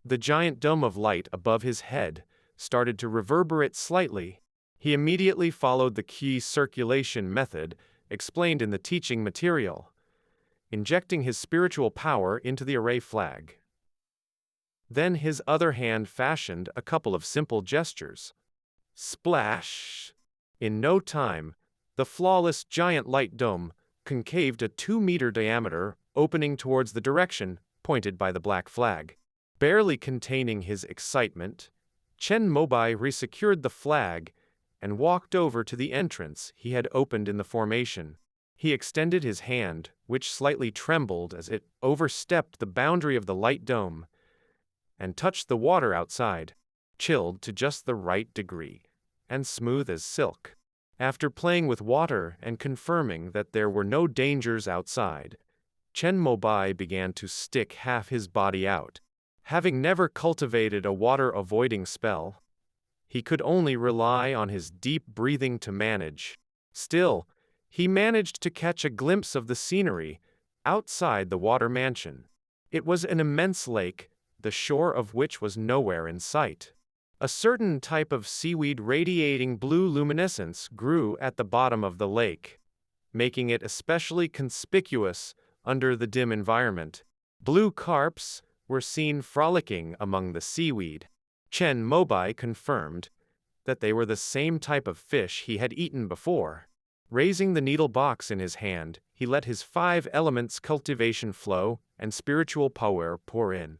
The giant dome of light above his head started to reverberate slightly. He immediately followed the key circulation method explained in the teaching material, injecting his spiritual power into the array flag. Then his other hand fashioned a couple of simple gestures. Splash! In no time, the flawless giant light dome concaved a 2-meter diameter, opening towards the direction pointed by the black flag. Barely containing his excitement, Chen Mobai resecured the flag and walked over to the entrance he had opened in the formation. He extended his hand, which slightly trembled as it overstepped the boundary of the light dome, and touched the water outside, chilled to just the right degree, and smooth as silk. After playing with water and confirming that there were no dangers outside, Chen Mobai began to stick half his body out. Having never cultivated a water-avoiding spell, he could only rely on his deep breathing to manage. Still, he managed to catch a glimpse of the scenery outside the water mansion. It was an immense lake, the shore of which was nowhere in sight. A certain type of seaweed radiating blue luminescence grew at the bottom of the lake, making it especially conspicuous under the dim environment. Blue carps were seen frolicking among the seaweed. Chen Mobai confirmed that they were the same type of fish he had eaten before. Raising the needle box in his hand, he let his 5 elements cultivation flow and spiritual power pour in.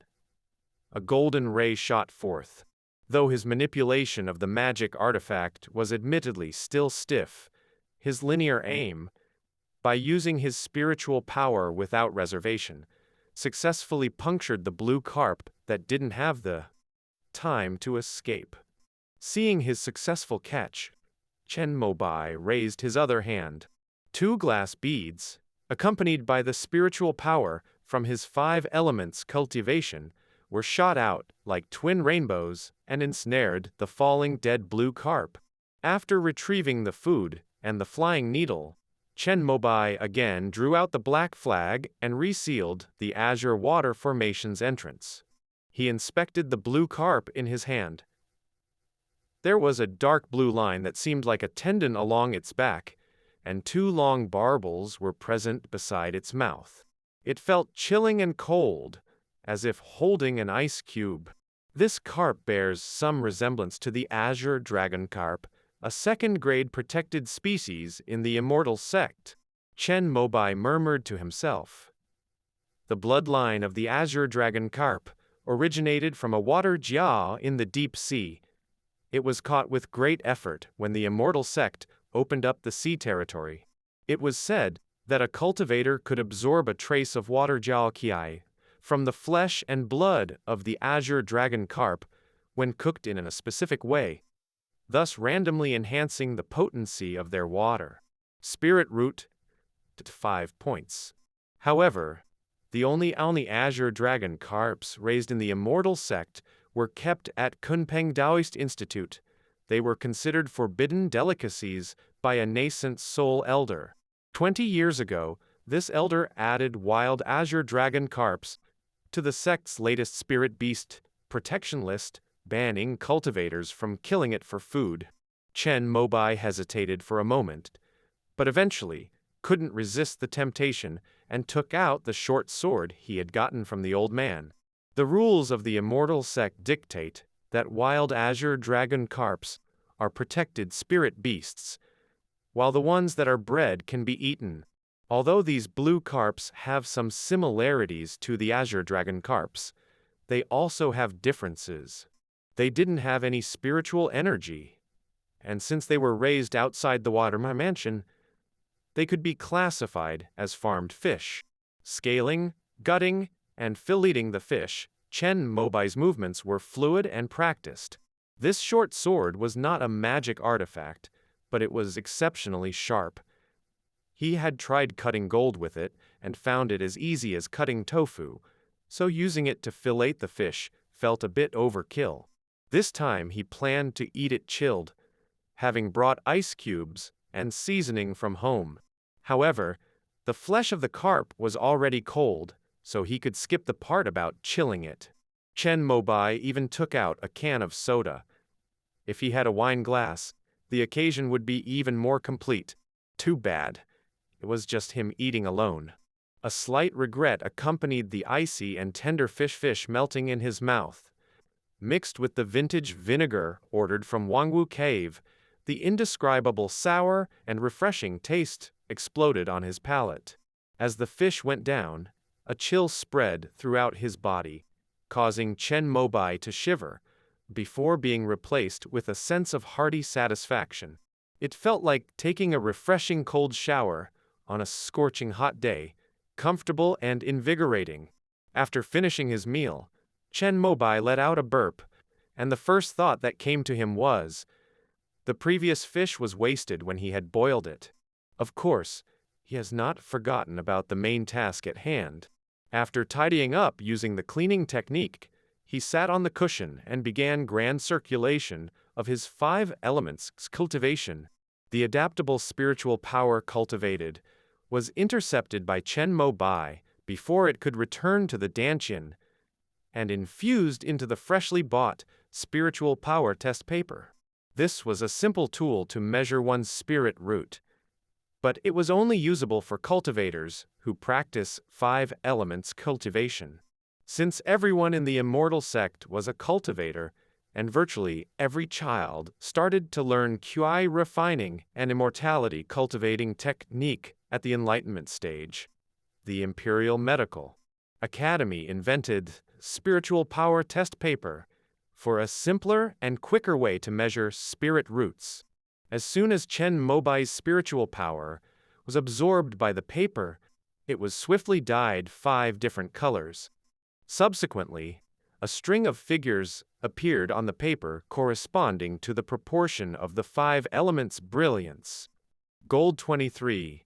A golden ray shot forth. Though his manipulation of the magic artifact was admittedly still stiff, his linear aim, by using his spiritual power without reservation, successfully punctured the blue carp that didn't have the time to escape. Seeing his successful catch, Chen Mobai raised his other hand. 2 glass beads, accompanied by the spiritual power from his 5 elements cultivation, were shot out like twin rainbows and ensnared the falling dead blue carp. After retrieving the food and the flying needle, Chen Mobai again drew out the black flag and resealed the azure water formation's entrance. He inspected the blue carp in his hand. There was a dark blue line that seemed like a tendon along its back, and 2 long barbels were present beside its mouth. It felt chilling and cold, as if holding an ice cube. This carp bears some resemblance to the azure dragon carp, a second-grade protected species in the Immortal Sect. Chen Mobai murmured to himself. The bloodline of the azure dragon carp originated from a water jia in the deep sea. It was caught with great effort when the Immortal Sect opened up the sea territory. It was said that a cultivator could absorb a trace of water jiao qi from the flesh and blood of the azure dragon carp when cooked in a specific way, thus randomly enhancing the potency of their water. Spirit root, 5 points. However, the only azure dragon carps raised in the Immortal Sect were kept at Kunpeng Taoist Institute. They were considered forbidden delicacies by a nascent soul elder. 20 years ago, this elder added wild azure dragon carps to the sect's latest spirit beast protection list, banning cultivators from killing it for food. Chen Mobai hesitated for a moment, but eventually couldn't resist the temptation and took out the short sword he had gotten from the old man. The rules of the Immortal Sect dictate that wild azure dragon carps are protected spirit beasts, while the ones that are bred can be eaten. Although these blue carps have some similarities to the azure dragon carps, they also have differences. They didn't have any spiritual energy, and since they were raised outside the water mansion, they could be classified as farmed fish. Scaling, gutting, and filleting the fish, Chen Mobai's movements were fluid and practiced. This short sword was not a magic artifact, but it was exceptionally sharp. He had tried cutting gold with it and found it as easy as cutting tofu, so using it to fillet the fish felt a bit overkill. This time he planned to eat it chilled, having brought ice cubes and seasoning from home. However, the flesh of the carp was already cold, so he could skip the part about chilling it. Chen Mobai even took out a can of soda. If he had a wine glass, the occasion would be even more complete. Too bad. It was just him eating alone. A slight regret accompanied the icy and tender fish melting in his mouth. Mixed with the vintage vinegar ordered from Wangwu Cave, the indescribable sour and refreshing taste exploded on his palate. As the fish went down, a chill spread throughout his body, causing Chen Mobai to shiver, before being replaced with a sense of hearty satisfaction. It felt like taking a refreshing cold shower on a scorching hot day, comfortable and invigorating. After finishing his meal, Chen Mobai let out a burp, and the first thought that came to him was, the previous fish was wasted when he had boiled it. Of course, he has not forgotten about the main task at hand. After tidying up using the cleaning technique, he sat on the cushion and began grand circulation of his 5 elements cultivation. The adaptable spiritual power cultivated was intercepted by Chen Mobai before it could return to the Dantian, and infused into the freshly bought spiritual power test paper. This was a simple tool to measure one's spirit root, but it was only usable for cultivators who practice 5 elements cultivation. Since everyone in the Immortal Sect was a cultivator, and virtually every child started to learn QI refining and immortality cultivating technique at the Enlightenment stage, the Imperial Medical Academy invented spiritual power test paper for a simpler and quicker way to measure spirit roots. As soon as Chen Mobai's spiritual power was absorbed by the paper, it was swiftly dyed 5 different colors. Subsequently, a string of figures appeared on the paper corresponding to the proportion of the 5 elements' brilliance. Gold 23,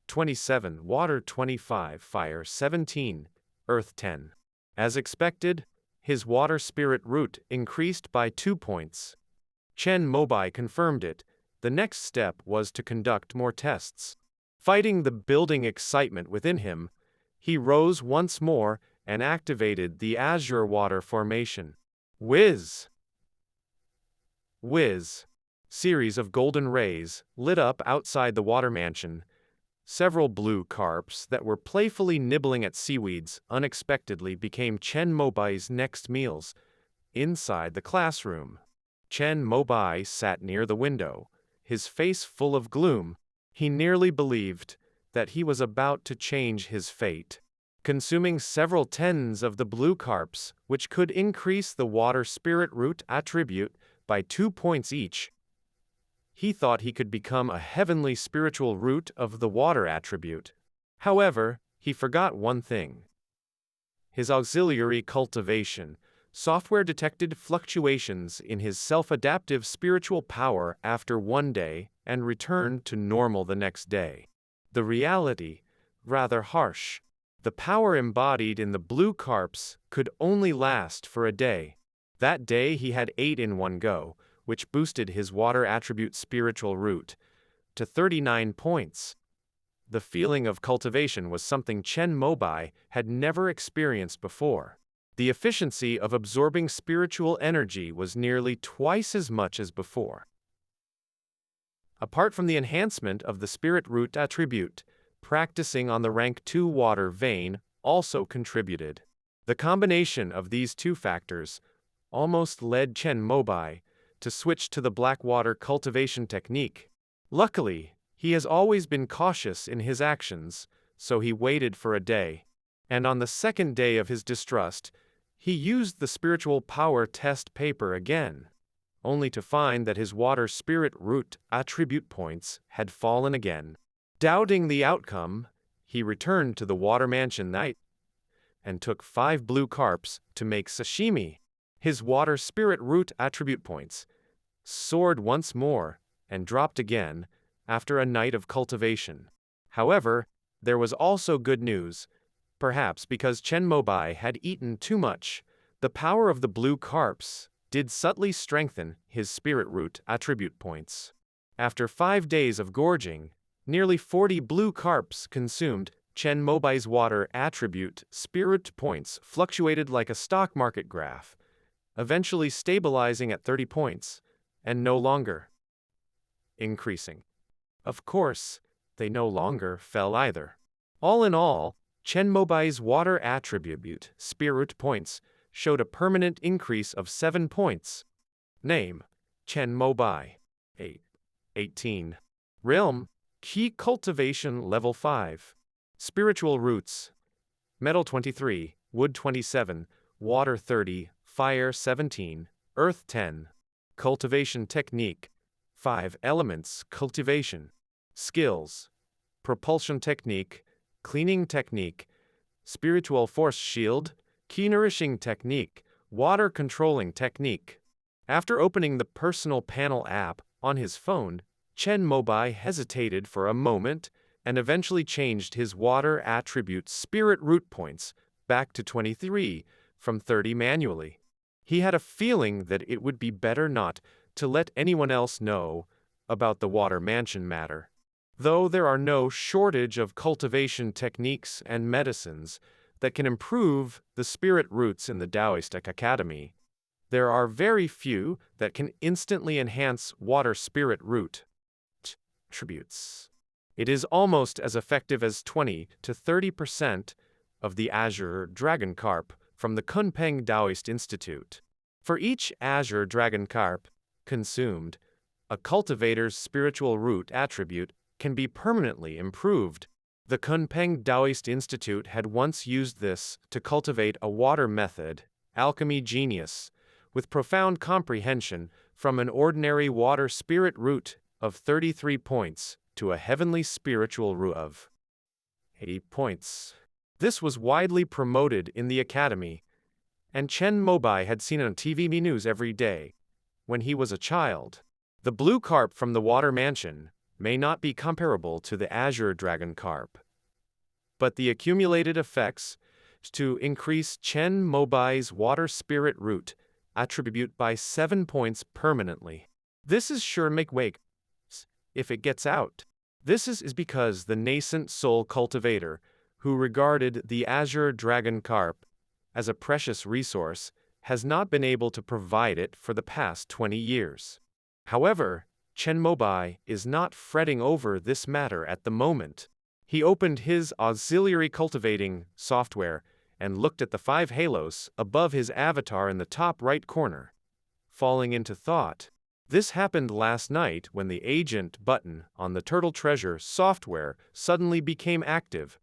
27, water 25, fire 17, earth 10. As expected, his water spirit root increased by 2 points. Chen Mobai confirmed it. The next step was to conduct more tests. Fighting the building excitement within him, he rose once more and activated the azure water formation. Whiz! Whiz! Series of golden rays lit up outside the water mansion. Several blue carps that were playfully nibbling at seaweeds unexpectedly became Chen Mobai's next meals. Inside the classroom, Chen Mobai sat near the window, his face full of gloom. He nearly believed that he was about to change his fate. Consuming several tens of the blue carps, which could increase the water spirit root attribute by 2 points each, he thought he could become a heavenly spiritual root of the water attribute. However, he forgot one thing. His auxiliary cultivation software detected fluctuations in his self-adaptive spiritual power after one day and returned to normal the next day. The reality, rather harsh. The power embodied in the blue carps could only last for a day. That day he had 8 in one go, which boosted his water attribute spiritual root to 39 points. The feeling of cultivation was something Chen Mobai had never experienced before. The efficiency of absorbing spiritual energy was nearly twice as much as before. Apart from the enhancement of the spirit root attribute, practicing on the rank 2 water vein also contributed. The combination of these 2 factors almost led Chen Mobai to switch to the black water cultivation technique. Luckily, he has always been cautious in his actions, so he waited for a day. And on the second day of his distrust, he used the spiritual power test paper again, only to find that his water spirit root attribute points had fallen again. Doubting the outcome, he returned to the water mansion night and took 5 blue carps to make sashimi. His water spirit root attribute points soared once more and dropped again after a night of cultivation. However, there was also good news. Perhaps because Chen Mobai had eaten too much, the power of the blue carps did subtly strengthen his spirit root attribute points. After 5 days of gorging, nearly 40 blue carps consumed. Chen Mobai's water attribute spirit points fluctuated like a stock market graph, eventually stabilizing at 30 points, and no longer increasing. Of course, they no longer fell either. All in all, Chen Mobai's water attribute, spirit points, showed a permanent increase of 7 points. Name: Chen Mobai. 18. Realm: Key Cultivation Level 5. Spiritual Roots: Metal 23, Wood 27, Water 30, Fire 17, Earth 10. Cultivation Technique: 5 elements cultivation. Skills: Propulsion Technique, Cleaning Technique, Spiritual Force Shield, Key Nourishing Technique, Water Controlling Technique. After opening the Personal Panel app on his phone, Chen Mobai hesitated for a moment and eventually changed his water attribute spirit root points back to 23 from 30 manually. He had a feeling that it would be better not to let anyone else know about the water mansion matter. Though there are no shortage of cultivation techniques and medicines that can improve the spirit roots in the Taoist Academy, there are very few that can instantly enhance water spirit root attributes. It is almost as effective as 20 to 30% of the Azure Dragon Carp from the Kunpeng Taoist Institute. For each Azure Dragon Carp consumed, a cultivator's spiritual root attribute can be permanently improved. The Kunpeng Taoist Institute had once used this to cultivate a water method, alchemy genius, with profound comprehension from an ordinary water spirit root of 33 points to a heavenly spiritual root of 80 points. This was widely promoted in the academy, and Chen Mobai had seen it on TV news every day when he was a child. The blue carp from the water mansion may not be comparable to the Azure Dragon Carp, but the accumulated effects to increase Chen Mobai's water spirit root attribute by 7 points permanently. This is sure make waves if it gets out. This is because the nascent soul cultivator, who regarded the Azure Dragon Carp as a precious resource, has not been able to provide it for the past 20 years. However, Chen Mobai is not fretting over this matter at the moment. He opened his auxiliary cultivating software and looked at the 5 halos above his avatar in the top right corner, falling into thought. This happened last night when the agent button on the Turtle Treasure software suddenly became active,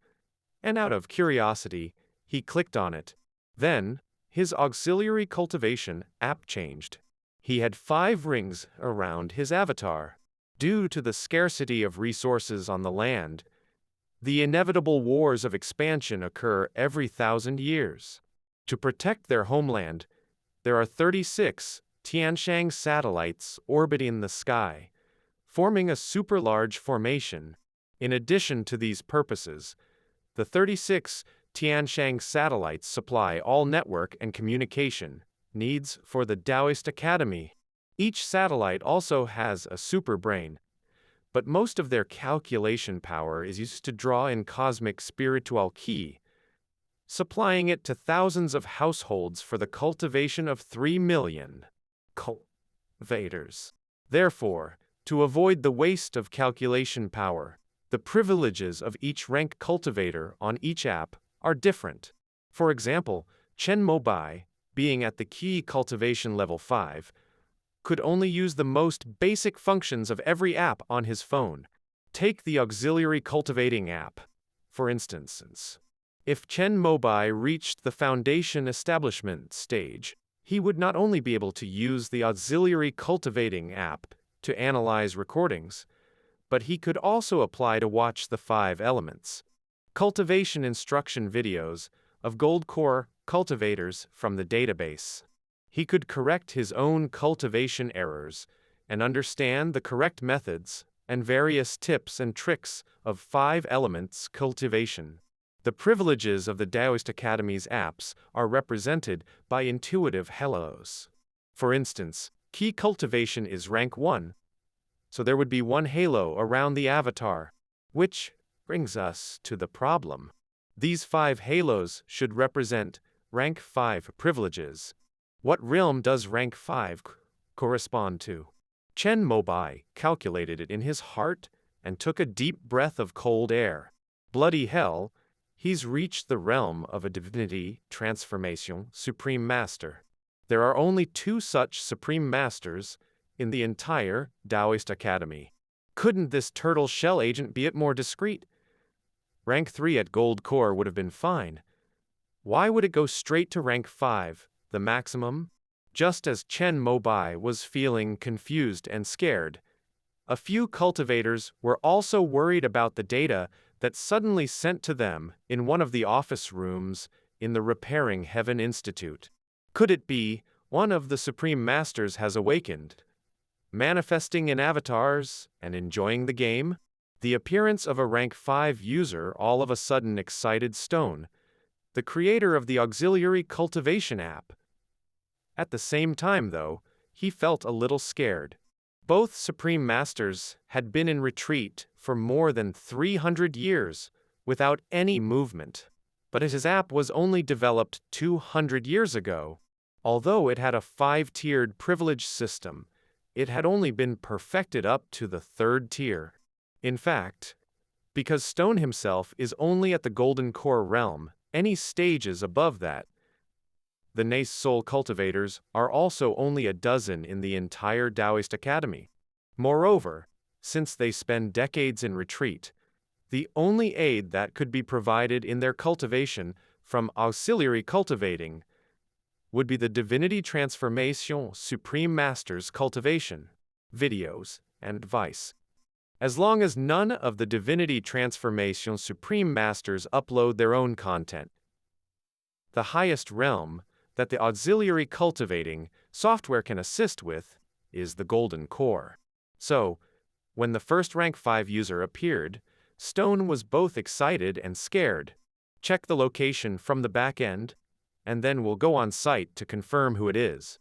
and out of curiosity, he clicked on it. Then, his auxiliary cultivation app changed. He had 5 rings around his avatar. Due to the scarcity of resources on the land, the inevitable wars of expansion occur every 1,000 years. To protect their homeland, there are 36 Tianshang satellites orbiting the sky, forming a super-large formation. In addition to these purposes, the 36 Tianshang satellites supply all network and communication needs for the Taoist Academy. Each satellite also has a super brain, but most of their calculation power is used to draw in cosmic spiritual qi, supplying it to thousands of households for the cultivation of 3 million cultivators. Therefore, to avoid the waste of calculation power, the privileges of each rank cultivator on each app are different. For example, Chen Mobai, being at the key cultivation level 5, could only use the most basic functions of every app on his phone. Take the auxiliary cultivating app, for instance. If Chen Mobai reached the foundation establishment stage, he would not only be able to use the auxiliary cultivating app to analyze recordings, but he could also apply to watch the 5 elements cultivation instruction videos of gold core cultivators from the database. He could correct his own cultivation errors and understand the correct methods and various tips and tricks of 5 elements cultivation. The privileges of the Taoist Academy's apps are represented by intuitive halos. For instance, key cultivation is rank 1, so there would be 1 halo around the avatar, which brings us to the problem. These 5 halos should represent rank 5 privileges. What realm does rank 5 correspond to? Chen Mobai calculated it in his heart and took a deep breath of cold air. Bloody hell, He's reached the realm of a divinity transformation supreme master. There are only 2 such supreme masters in the entire Taoist Academy. Couldn't this turtle shell agent be it more discreet? Rank 3 at Gold Core would have been fine. Why would it go straight to rank 5, the maximum? Just as Chen Mobai was feeling confused and scared, a few cultivators were also worried about the data that suddenly sent to them in one of the office rooms in the Repairing Heaven Institute. Could it be one of the Supreme Masters has awakened, manifesting in avatars and enjoying the game? The appearance of a rank 5 user all of a sudden excited Stone, the creator of the auxiliary cultivation app. At the same time, though, he felt a little scared. Both Supreme Masters had been in retreat for more than 300 years without any movement. But his app was only developed 200 years ago. Although it had a 5-tiered privilege system, it had only been perfected up to the 3rd tier. In fact, because Stone himself is only at the Golden Core realm, any stages above that, the Nace Soul cultivators are also only a dozen in the entire Taoist Academy. Moreover, since they spend decades in retreat, the only aid that could be provided in their cultivation from auxiliary cultivating would be the Divinity Transformation Supreme Master's cultivation, videos, and advice. As long as none of the Divinity Transformation Supreme Masters upload their own content, the highest realm that the auxiliary cultivating software can assist with is the Golden Core. So, when the first rank 5 user appeared, Stone was both excited and scared. Check the location from the back end, and then we'll go on site to confirm who it is.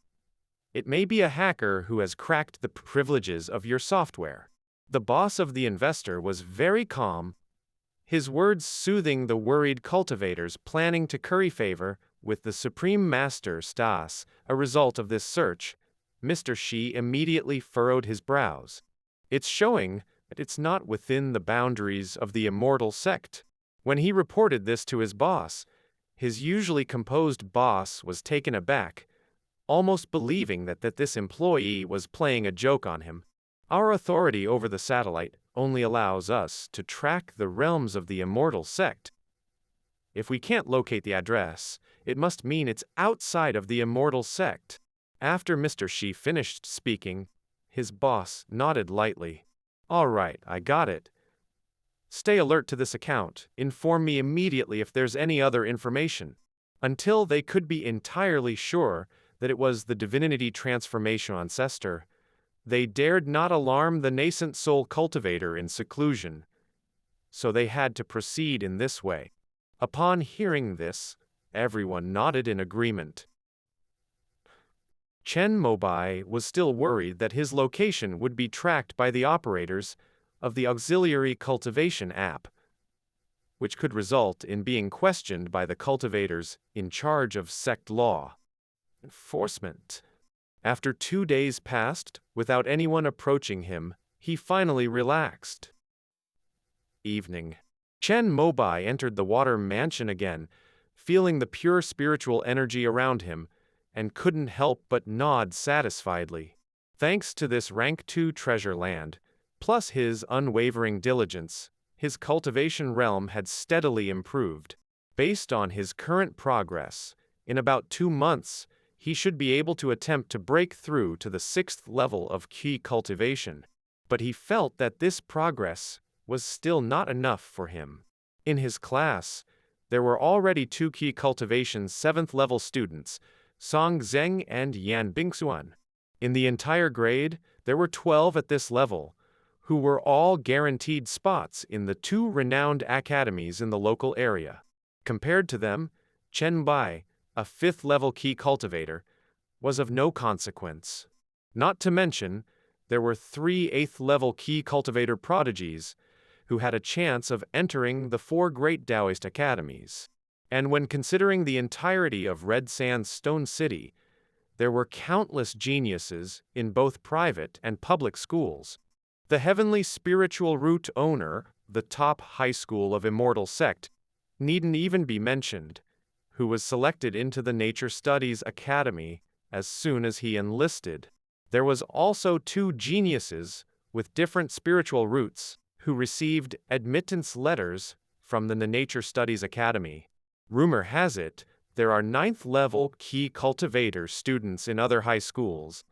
It may be a hacker who has cracked the privileges of your software. The boss of the investor was very calm, his words soothing the worried cultivators planning to curry favor with the Supreme Master Stas. A result of this search, Mr. Shi immediately furrowed his brows. It's showing that it's not within the boundaries of the Immortal Sect. When he reported this to his boss, his usually composed boss was taken aback, almost believing that this employee was playing a joke on him. Our authority over the satellite only allows us to track the realms of the Immortal Sect. If we can't locate the address, it must mean it's outside of the Immortal Sect. After Mr. Shi finished speaking, his boss nodded lightly. All right, I got it. Stay alert to this account. Inform me immediately if there's any other information. Until they could be entirely sure that it was the Divinity Transformation Ancestor, they dared not alarm the nascent soul cultivator in seclusion. So they had to proceed in this way. Upon hearing this, everyone nodded in agreement. Chen Mobai was still worried that his location would be tracked by the operators of the auxiliary cultivation app, which could result in being questioned by the cultivators in charge of sect law enforcement. After 2 days passed without anyone approaching him, he finally relaxed. Evening. Chen Mobai entered the water mansion again, feeling the pure spiritual energy around him, and couldn't help but nod satisfiedly. Thanks to this rank 2 treasure land, plus his unwavering diligence, his cultivation realm had steadily improved. Based on his current progress, in about 2 months, he should be able to attempt to break through to the 6th level of key cultivation. But he felt that this progress was still not enough for him. In his class, there were already 2 key cultivation 7th level students, Song Zheng and Yan Bingxuan. In the entire grade, there were 12 at this level, who were all guaranteed spots in the 2 renowned academies in the local area. Compared to them, Chen Mobai, a 5th level key cultivator, was of no consequence. Not to mention, there were 3 8th level key cultivator prodigies who had a chance of entering the 4 great Taoist academies. And when considering the entirety of Red Sand's Stone City, there were countless geniuses in both private and public schools. The Heavenly Spiritual Root owner, the top high school of Immortal Sect, needn't even be mentioned, who was selected into the Nature Studies Academy as soon as he enlisted. There was also two geniuses with different spiritual roots who received admittance letters from the Nature Studies Academy. Rumor has it, there are 9th-level key cultivator students in other high schools,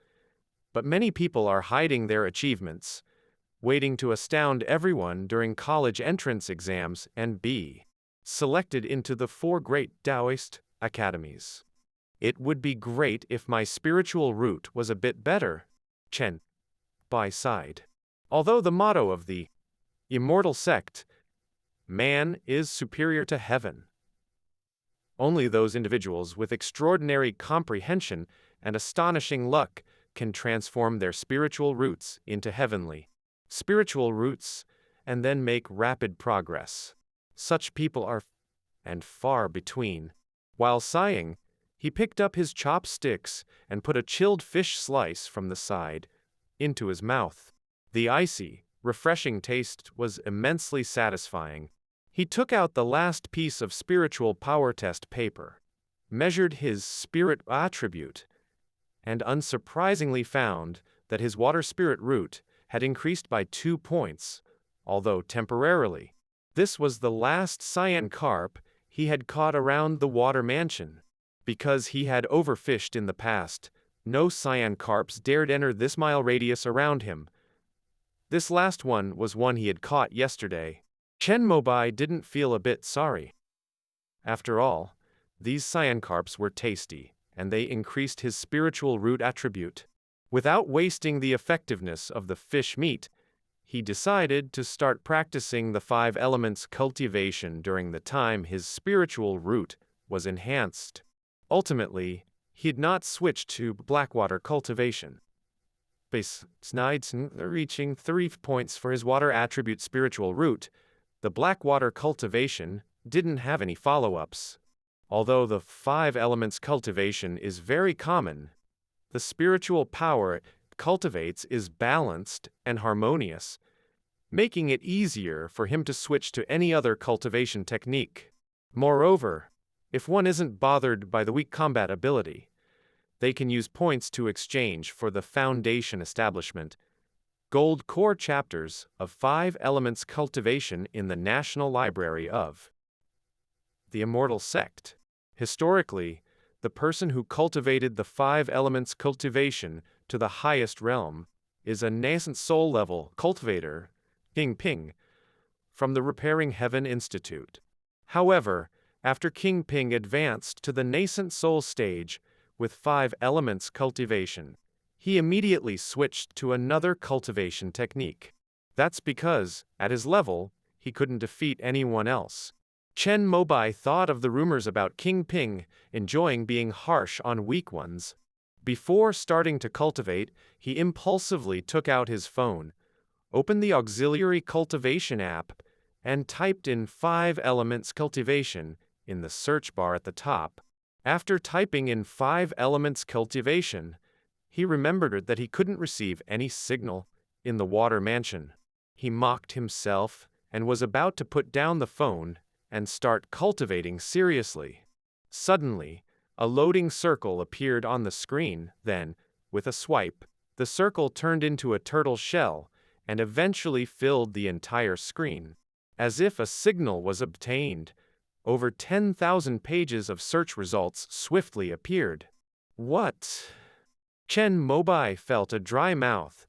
but many people are hiding their achievements, waiting to astound everyone during college entrance exams and be selected into the 4 great Taoist academies. It would be great if my spiritual route was a bit better, Chen Mobai sighed. Although the motto of the Immortal Sect, man is superior to heaven, only those individuals with extraordinary comprehension and astonishing luck can transform their spiritual roots into heavenly spiritual roots and then make rapid progress. Such people are and far between. While sighing, he picked up his chopsticks and put a chilled fish slice from the side into his mouth. The icy, refreshing taste was immensely satisfying. He took out the last piece of spiritual power test paper, measured his spirit attribute, and unsurprisingly found that his water spirit root had increased by 2 points, although temporarily. This was the last cyan carp he had caught around the water mansion. Because he had overfished in the past, no cyan carps dared enter this mile radius around him. This last one was one he had caught yesterday. Chen Mobai didn't feel a bit sorry. After all, these cyan carps were tasty, and they increased his spiritual root attribute. Without wasting the effectiveness of the fish meat, he decided to start practicing the 5 elements cultivation during the time his spiritual root was enhanced. Ultimately, he had not switched to blackwater cultivation. Besides reaching 3 points for his water attribute spiritual root, the blackwater cultivation didn't have any follow-ups. Although the 5 elements cultivation is very common, the spiritual power it cultivates is balanced and harmonious, making it easier for him to switch to any other cultivation technique. Moreover, if one isn't bothered by the weak combat ability, they can use points to exchange for the foundation establishment. Gold core chapters of 5 elements cultivation in the National Library of the Immortal Sect. Historically, the person who cultivated the 5 elements cultivation to the highest realm is a nascent soul level cultivator, King Ping, from the Repairing Heaven Institute. However, after King Ping advanced to the nascent soul stage with 5 elements cultivation, he immediately switched to another cultivation technique. That's because, at his level, he couldn't defeat anyone else. Chen Mobai thought of the rumors about King Ping enjoying being harsh on weak ones. Before starting to cultivate, he impulsively took out his phone, opened the auxiliary cultivation app, and typed in 5 elements cultivation in the search bar at the top. After typing in 5 elements cultivation, he remembered that he couldn't receive any signal in the water mansion. He mocked himself and was about to put down the phone and start cultivating seriously. Suddenly, a loading circle appeared on the screen, then, with a swipe, the circle turned into a turtle shell and eventually filled the entire screen. As if a signal was obtained, over 10,000 pages of search results swiftly appeared. What? Chen Mobai felt a dry mouth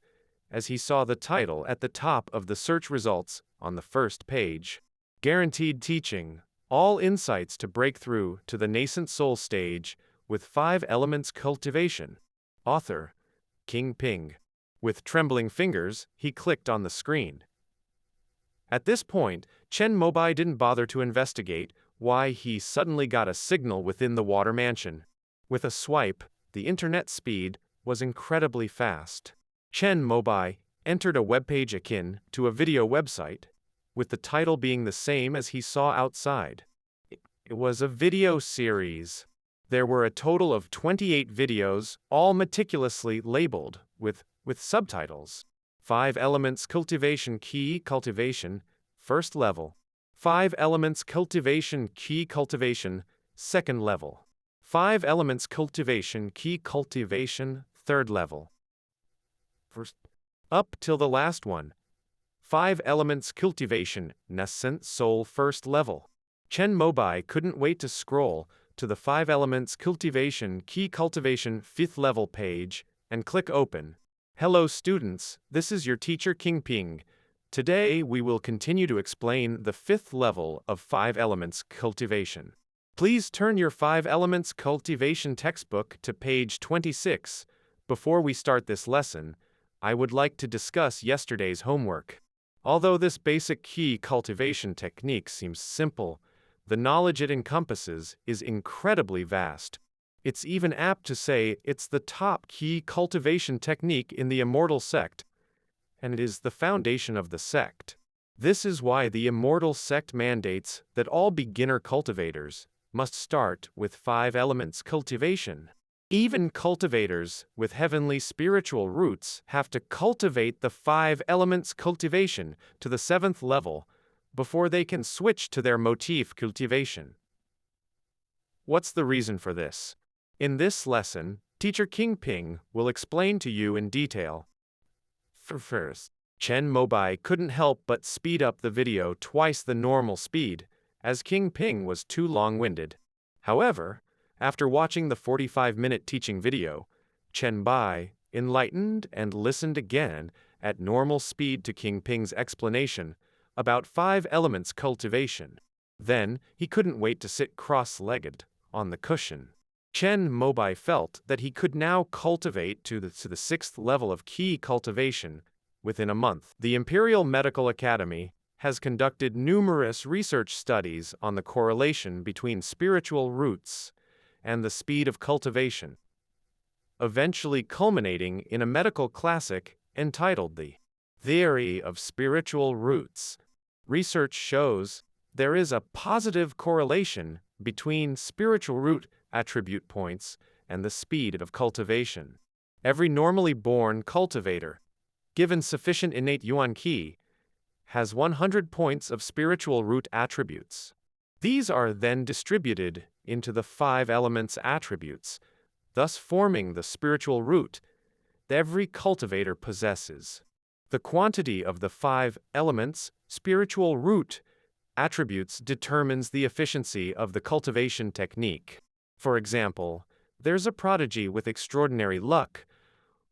as he saw the title at the top of the search results on the first page. Guaranteed teaching, all insights to break through to the nascent soul stage with 5 elements cultivation. Author, King Ping. With trembling fingers, he clicked on the screen. At this point, Chen Mobai didn't bother to investigate why he suddenly got a signal within the water mansion. With a swipe, the internet speed was incredibly fast. Chen Mobai entered a webpage akin to a video website, with the title being the same as he saw outside. It was a video series. There were a total of 28 videos, all meticulously labeled with subtitles. 5 elements cultivation key cultivation, first level. 5 elements cultivation key cultivation, second level. 5 elements cultivation key cultivation, third level. First, up till the last one. 5 elements cultivation, nascent soul first level. Chen Mobai couldn't wait to scroll to the 5 elements cultivation key cultivation 5th level page and click open. Hello students, this is your teacher King Ping. Today we will continue to explain the 5th level of 5 elements cultivation. Please turn your 5 elements cultivation textbook to page 26. Before we start this lesson, I would like to discuss yesterday's homework. Although this basic key cultivation technique seems simple, the knowledge it encompasses is incredibly vast. It's even apt to say it's the top key cultivation technique in the Immortal Sect, and it is the foundation of the sect. This is why the Immortal Sect mandates that all beginner cultivators must start with 5 elements cultivation. Even cultivators with heavenly spiritual roots have to cultivate the 5 elements cultivation to the 7th level before they can switch to their motif cultivation. What's the reason for this? In this lesson, Teacher King Ping will explain to you in detail. First, Chen Mobai couldn't help but speed up the video twice the normal speed, as King Ping was too long-winded. However, after watching the 45-minute teaching video, Chen Mobai enlightened and listened again at normal speed to King Ping's explanation about 5 elements cultivation. Then, he couldn't wait to sit cross-legged on the cushion. Chen Mobai felt that he could now cultivate to the 6th level of key cultivation within a month. The Imperial Medical Academy has conducted numerous research studies on the correlation between spiritual roots and the speed of cultivation, eventually culminating in a medical classic entitled The Theory of Spiritual Roots. Research shows there is a positive correlation between spiritual root attribute points and the speed of cultivation. Every normally born cultivator, given sufficient innate yuan qi, has 100 points of spiritual root attributes. These are then distributed into the 5 elements attributes, thus forming the spiritual root every cultivator possesses. The quantity of the 5 elements spiritual root attributes determines the efficiency of the cultivation technique. For example, there's a prodigy with extraordinary luck,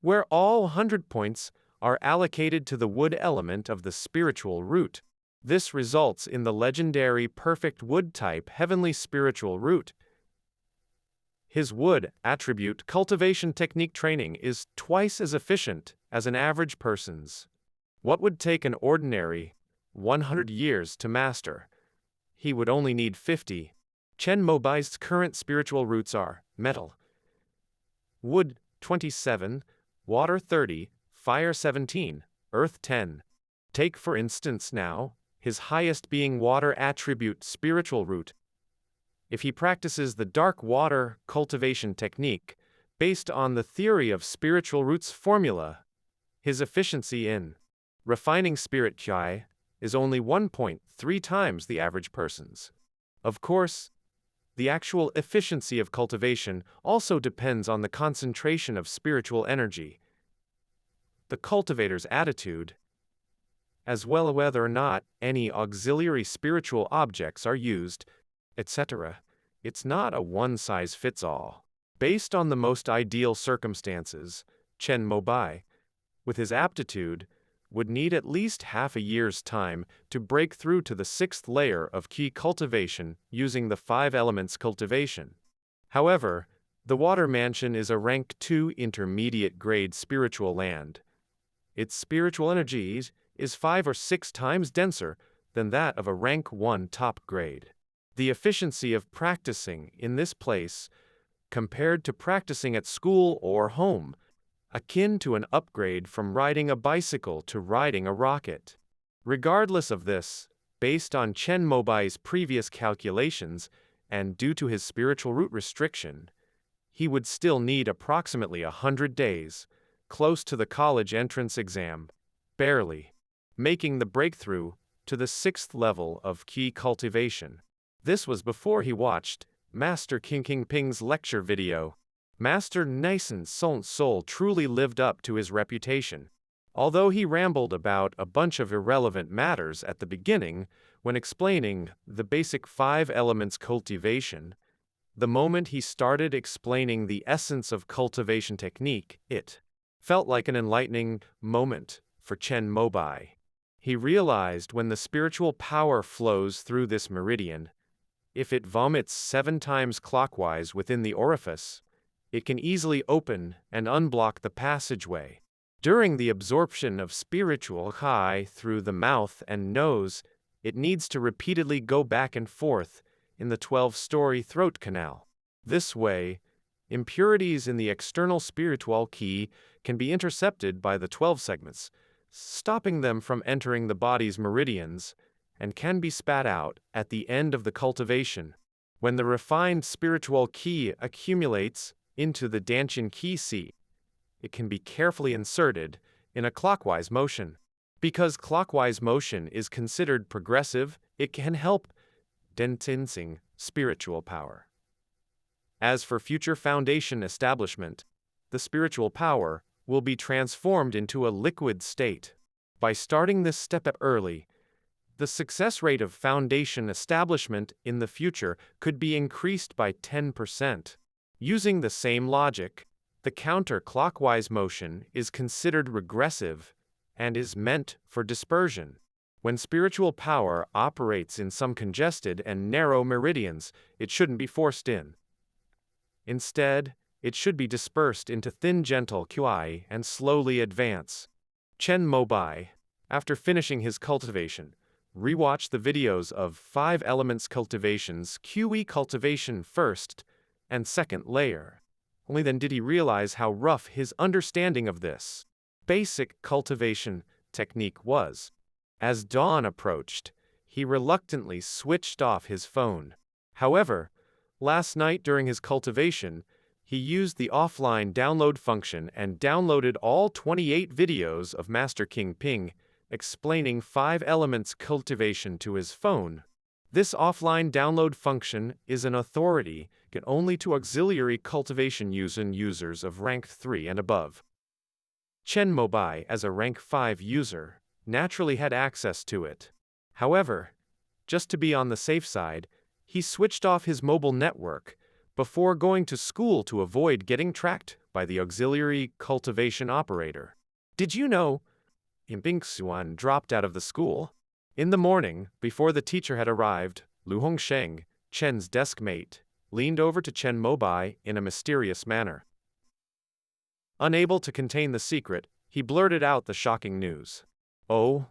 where all 100 points are allocated to the wood element of the spiritual root. This results in the legendary perfect wood type heavenly spiritual root. His wood attribute cultivation technique training is twice as efficient as an average person's. What would take an ordinary 100 years to master, he would only need 50. Chen Mobai's current spiritual roots are metal, wood 27, water 30, fire 17, earth 10. Take for instance now, his highest being water attribute spiritual root. If he practices the dark water cultivation technique, based on the theory of spiritual roots formula, his efficiency in refining spirit qi is only 1.3 times the average person's. Of course, the actual efficiency of cultivation also depends on the concentration of spiritual energy, the cultivator's attitude, as well as whether or not any auxiliary spiritual objects are used, etc. It's not a one-size-fits-all. Based on the most ideal circumstances, Chen Mobai, with his aptitude, would need at least half a year's time to break through to the 6th layer of key cultivation using the 5 elements cultivation. However, the Water Mansion is a rank 2 intermediate grade spiritual land. Its spiritual energies is 5 or 6 times denser than that of a rank 1 top grade. The efficiency of practicing in this place, compared to practicing at school or home, akin to an upgrade from riding a bicycle to riding a rocket. Regardless of this, based on Chen Mobai's previous calculations and due to his spiritual root restriction, he would still need approximately 100 days, close to the college entrance exam, barely making the breakthrough to the 6th level of key cultivation. This was before he watched Master King Ping's lecture video. Master Nason Sol truly lived up to his reputation. Although he rambled about a bunch of irrelevant matters at the beginning when explaining the basic 5 elements cultivation, the moment he started explaining the essence of cultivation technique, it felt like an enlightening moment for Chen Mobai. He realized when the spiritual power flows through this meridian, if it vomits 7 times clockwise within the orifice, it can easily open and unblock the passageway. During the absorption of spiritual chi through the mouth and nose, it needs to repeatedly go back and forth in the 12-story throat canal. This way, impurities in the external spiritual qi can be intercepted by the 12 segments, stopping them from entering the body's meridians, and can be spat out at the end of the cultivation. When the refined spiritual qi accumulates into the Danshin qi si, it can be carefully inserted in a clockwise motion. Because clockwise motion is considered progressive, it can help densing spiritual power. As for future foundation establishment, the spiritual power will be transformed into a liquid state. By starting this step early, the success rate of foundation establishment in the future could be increased by 10%. Using the same logic, the counterclockwise motion is considered regressive and is meant for dispersion. When spiritual power operates in some congested and narrow meridians, it shouldn't be forced in. Instead, it should be dispersed into thin gentle qi and slowly advance. Chen Mobai, after finishing his cultivation, rewatched the videos of 5 elements cultivation's QE cultivation first and second layer. Only then did he realize how rough his understanding of this basic cultivation technique was. As dawn approached, he reluctantly switched off his phone. However, last night during his cultivation, he used the offline download function and downloaded all 28 videos of Master King Ping explaining 5 elements cultivation to his phone. This offline download function is an authority given only to auxiliary cultivation users of rank 3 and above. Chen Mobai, as a rank 5 user, naturally had access to it. However, just to be on the safe side, he switched off his mobile network before going to school to avoid getting tracked by the auxiliary cultivation operator. Did you know Bingxuan dropped out of the school? In the morning, before the teacher had arrived, Lu Hongsheng, Chen's desk mate, leaned over to Chen Mobai in a mysterious manner. Unable to contain the secret, he blurted out the shocking news. Oh,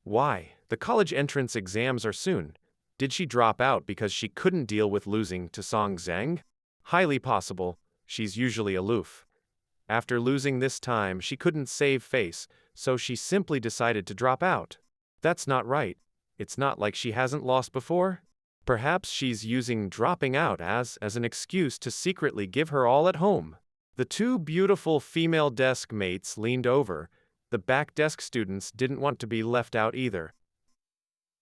why? The college entrance exams are soon. Did she drop out because she couldn't deal with losing to Song Zhang? Highly possible. She's usually aloof. After losing this time, she couldn't save face, so she simply decided to drop out. That's not right. It's not like she hasn't lost before. Perhaps she's using dropping out as an excuse to secretly give her all at home. The 2 beautiful female desk mates leaned over. The back desk students didn't want to be left out either.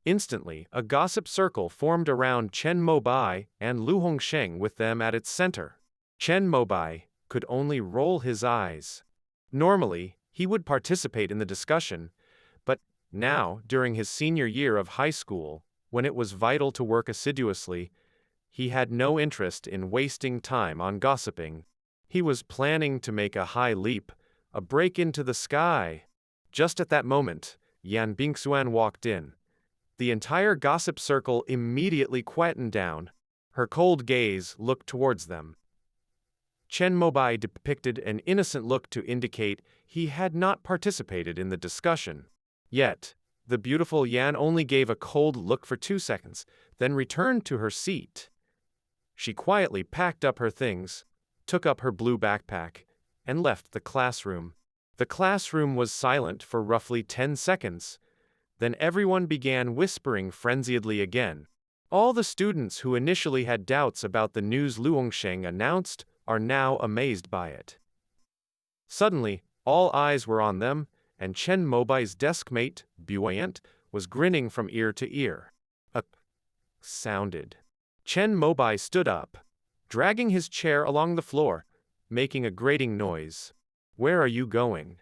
Instantly, a gossip circle formed around Chen Mobai and Lu Hongsheng with them at its center. Chen Mobai could only roll his eyes. Normally, he would participate in the discussion, but now, during his senior year of high school, when it was vital to work assiduously, he had no interest in wasting time on gossiping. He was planning to make a high leap, a break into the sky. Just at that moment, Yan Bingxuan walked in. The entire gossip circle immediately quietened down. Her cold gaze looked towards them. Chen Mobai depicted an innocent look to indicate he had not participated in the discussion. Yet, the beautiful Yan only gave a cold look for 2 seconds, then returned to her seat. She quietly packed up her things, took up her blue backpack, and left the classroom. The classroom was silent for roughly 10 seconds. Then everyone began whispering frenziedly again. All the students who initially had doubts about the news Lu Hongsheng announced are now amazed by it. Suddenly, all eyes were on them, and Chen Mobai's desk mate, Buoyant, was grinning from ear to ear. A sounded. Chen Mobai stood up, dragging his chair along the floor, making a grating noise. Where are you going?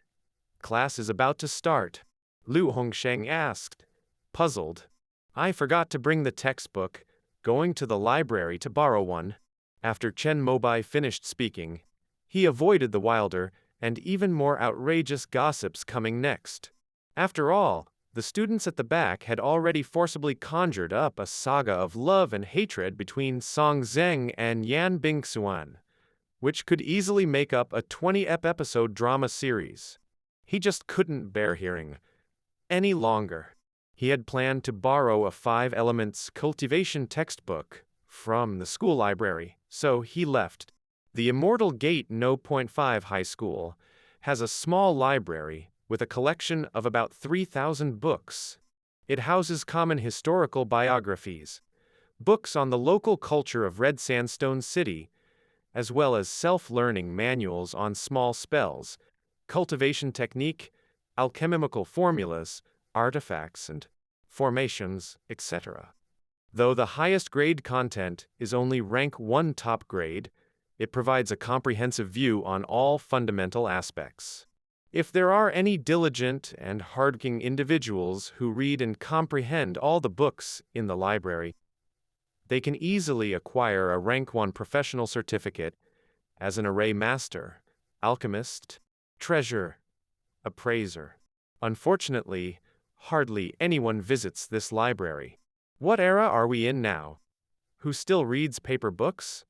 Class is about to start, Lu Hongsheng asked, puzzled. I forgot to bring the textbook, going to the library to borrow one. After Chen Mobai finished speaking, he avoided the wilder and even more outrageous gossips coming next. After all, the students at the back had already forcibly conjured up a saga of love and hatred between Song Zheng and Yan Bingxuan, which could easily make up a 20-episode drama series. He just couldn't bear hearing any longer. He had planned to borrow a 5 elements cultivation textbook from the school library, so he left. The Immortal Gate No. 5 High School has a small library with a collection of about 3,000 books. It houses common historical biographies, books on the local culture of Red Sandstone City, as well as self-learning manuals on small spells, cultivation technique, alchemical formulas, artifacts and formations, etc. Though the highest grade content is only rank 1 top grade, it provides a comprehensive view on all fundamental aspects. If there are any diligent and hardworking individuals who read and comprehend all the books in the library, they can easily acquire a rank 1 professional certificate as an array master, alchemist, treasure, appraiser. Unfortunately, hardly anyone visits this library. What era are we in now? Who still reads paper books?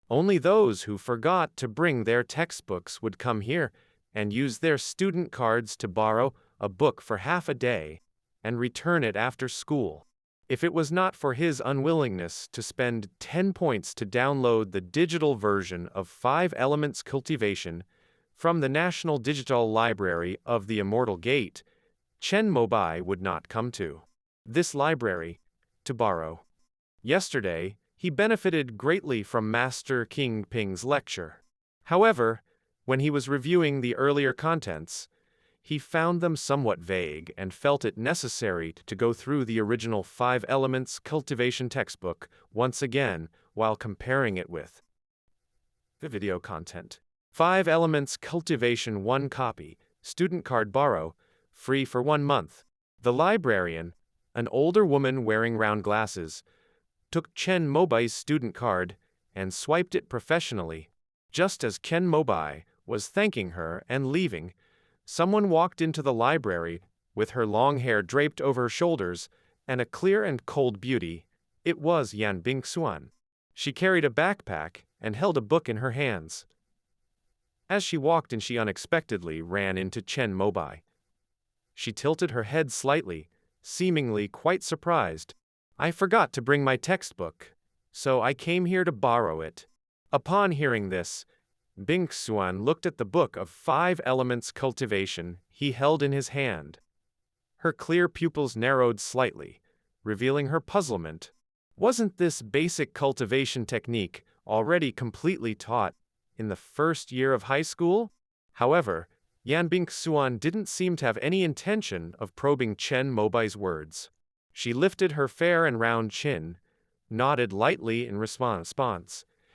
Only those who forgot to bring their textbooks would come here and use their student cards to borrow a book for half a day and return it after school. If it was not for his unwillingness to spend 10 points to download the digital version of 5 Elements Cultivation from the National Digital Library of the Immortal Gate, Chen Mobai would not come to this library to borrow. Yesterday, he benefited greatly from Master King Ping's lecture. However, when he was reviewing the earlier contents, he found them somewhat vague and felt it necessary to go through the original 5 Elements Cultivation textbook once again while comparing it with the video content. 5 Elements Cultivation 1 copy, student card borrow, free for 1 month. The librarian, an older woman wearing round glasses, took Chen Mobai's student card and swiped it professionally. Just as Chen Mobai was thanking her and leaving, someone walked into the library with her long hair draped over her shoulders and a clear and cold beauty. It was Yan Bingxuan. She carried a backpack and held a book in her hands. As she walked in, she unexpectedly ran into Chen Mobai. She tilted her head slightly, seemingly quite surprised. I forgot to bring my textbook, so I came here to borrow it. Upon hearing this, Bingxuan looked at the book of 5 Elements Cultivation he held in his hand. Her clear pupils narrowed slightly, revealing her puzzlement. Wasn't this basic cultivation technique already completely taught in the first year of high school? However, Yan Bingxuan didn't seem to have any intention of probing Chen Mobai's words. She lifted her fair and round chin, nodded lightly in response,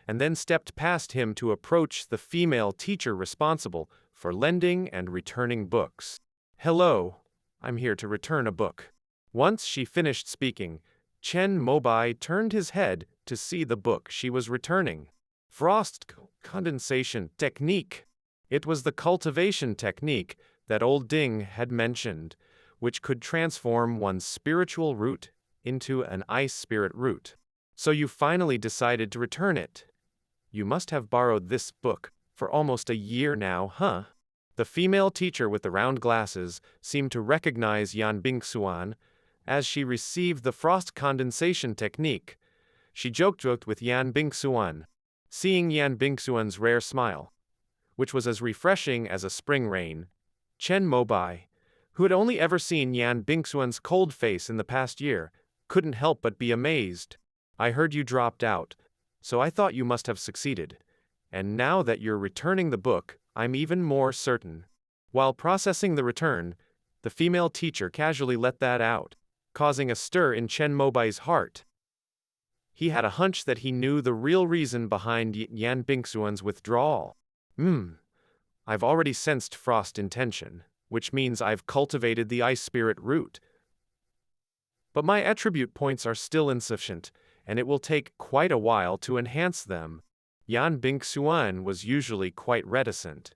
and then stepped past him to approach the female teacher responsible for lending and returning books. Hello, I'm here to return a book. Once she finished speaking, Chen Mobai turned his head to see the book she was returning. Frost condensation technique. It was the cultivation technique that old Ding had mentioned, which could transform one's spiritual root into an ice spirit root. So you finally decided to return it. You must have borrowed this book for almost a year now, huh? The female teacher with the round glasses seemed to recognize Yan Bingxuan as she received the frost condensation technique. She joked with Yan Bingxuan. Seeing Yan Bingxuan's rare smile, which was as refreshing as a spring rain, Chen Mobai, who had only ever seen Yan Bingxuan's cold face in the past year, couldn't help but be amazed. I heard you dropped out, so I thought you must have succeeded. And now that you're returning the book, I'm even more certain. While processing the return, the female teacher casually let that out. causing a stir in Chen Mobai's heart. He had a hunch that he knew the real reason behind Yan Bingxuan's withdrawal. I've already sensed frost intention, which means I've cultivated the ice spirit root. But my attribute points are still insufficient, and it will take quite a while to enhance them. Yan Bingxuan was usually quite reticent,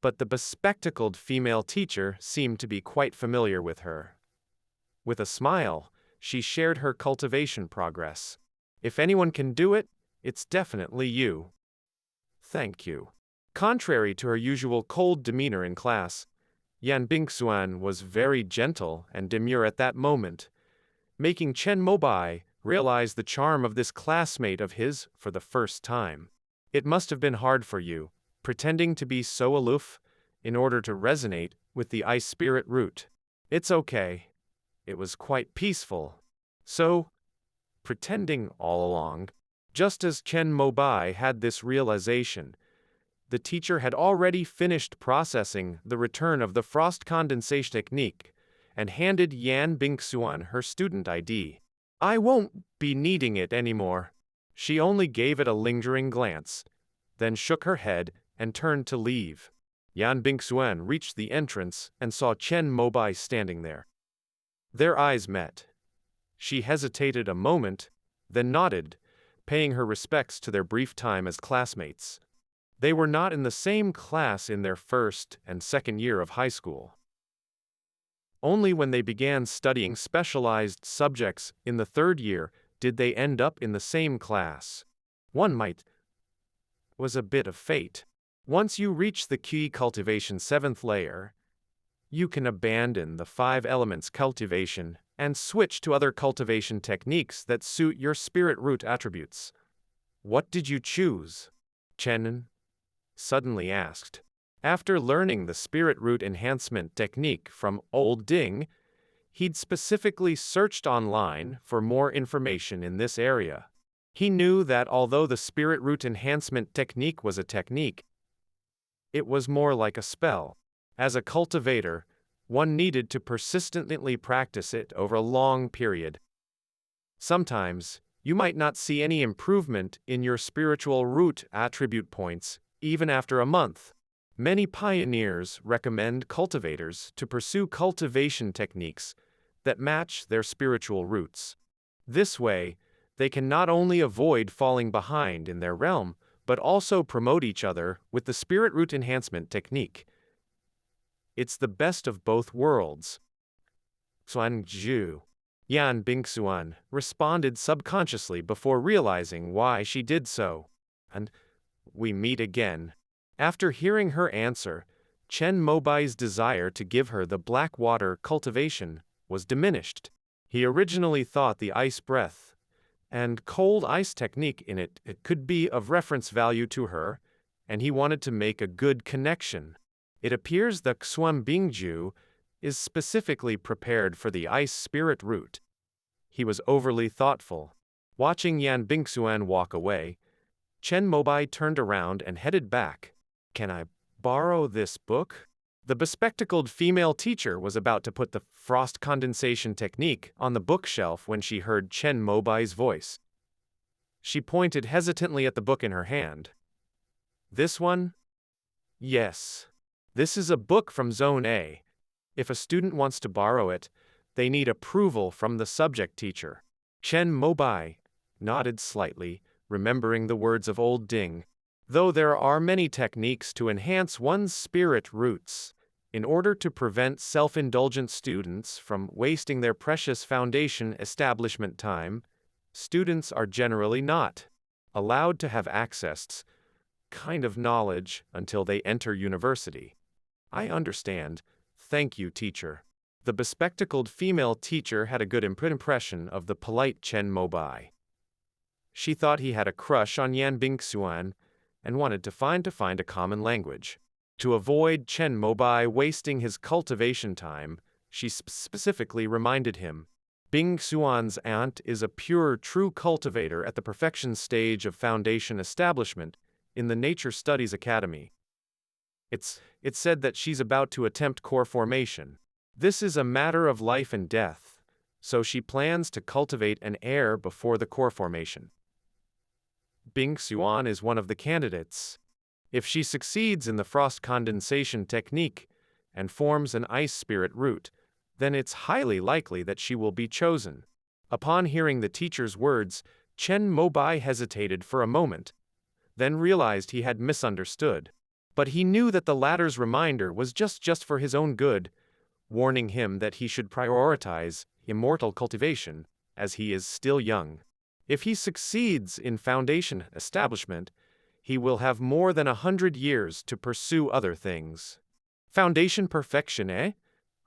but the bespectacled female teacher seemed to be quite familiar with her. With a smile, she shared her cultivation progress. If anyone can do it, it's definitely you. Thank you. Contrary to her usual cold demeanor in class, Yan Bingxuan was very gentle and demure at that moment, making Chen Mobai realize the charm of this classmate of his for the first time. It must have been hard for you, pretending to be so aloof, in order to resonate with the ice spirit root. It's okay. It was quite peaceful. So, pretending all along. Just as Chen Mobai had this realization, the teacher had already finished processing the return of the frost condensation technique and handed Yan Bingxuan her student ID. I won't be needing it anymore. She only gave it a lingering glance, then shook her head and turned to leave. Yan Bingxuan reached the entrance and saw Chen Mobai standing there. Their eyes met. She hesitated a moment, then nodded, paying her respects to their brief time as classmates. They were not in the same class in their first and second year of high school. Only when they began studying specialized subjects in the third year did they end up in the same class. One might was a bit of fate. Once you reach the key cultivation 7th layer, you can abandon the 5 elements cultivation and switch to other cultivation techniques that suit your spirit root attributes. What did you choose? Chen suddenly asked. After learning the spirit root enhancement technique from Old Ding, he'd specifically searched online for more information in this area. He knew that although the spirit root enhancement technique was a technique, it was more like a spell. As a cultivator, one needed to persistently practice it over a long period. Sometimes, you might not see any improvement in your spiritual root attribute points, even after a month. Many pioneers recommend cultivators to pursue cultivation techniques that match their spiritual roots. This way, they can not only avoid falling behind in their realm, but also promote each other with the spirit root enhancement technique. It's the best of both worlds. Xuanzhu. Yan Bingxuan responded subconsciously before realizing why she did so. And we meet again. After hearing her answer, Chen Mobai's desire to give her the black water cultivation was diminished. He originally thought the ice breath and cold ice technique in it could be of reference value to her, and he wanted to make a good connection. It appears that Xuan Bingju is specifically prepared for the ice spirit root. He was overly thoughtful. Watching Yan Bingxuan walk away, Chen Mobai turned around and headed back. Can I borrow this book? The bespectacled female teacher was about to put the frost condensation technique on the bookshelf when she heard Chen Mobai's voice. She pointed hesitantly at the book in her hand. This one? Yes. This is a book from Zone A. If a student wants to borrow it, they need approval from the subject teacher. Chen Mobai nodded slightly, remembering the words of Old Ding. Though there are many techniques to enhance one's spirit roots, in order to prevent self-indulgent students from wasting their precious foundation establishment time, students are generally not allowed to have access kind of knowledge until they enter university. I understand. Thank you, teacher. The bespectacled female teacher had a good impression of the polite Chen Mobai. She thought he had a crush on Yan Bingxuan and wanted to find a common language. To avoid Chen Mobai wasting his cultivation time, she specifically reminded him, Bingxuan's aunt is a pure, true cultivator at the perfection stage of foundation establishment in the Nature Studies Academy. It's said that she's about to attempt core formation. This is a matter of life and death, so she plans to cultivate an heir before the core formation. Bing Xuan is one of the candidates. If she succeeds in the frost condensation technique and forms an ice spirit root, then it's highly likely that she will be chosen. Upon hearing the teacher's words, Chen Mobai hesitated for a moment, then realized he had misunderstood. But he knew that the latter's reminder was just for his own good, warning him that he should prioritize immortal cultivation, as he is still young. If he succeeds in foundation establishment, he will have more than 100 years to pursue other things. Foundation perfection, eh?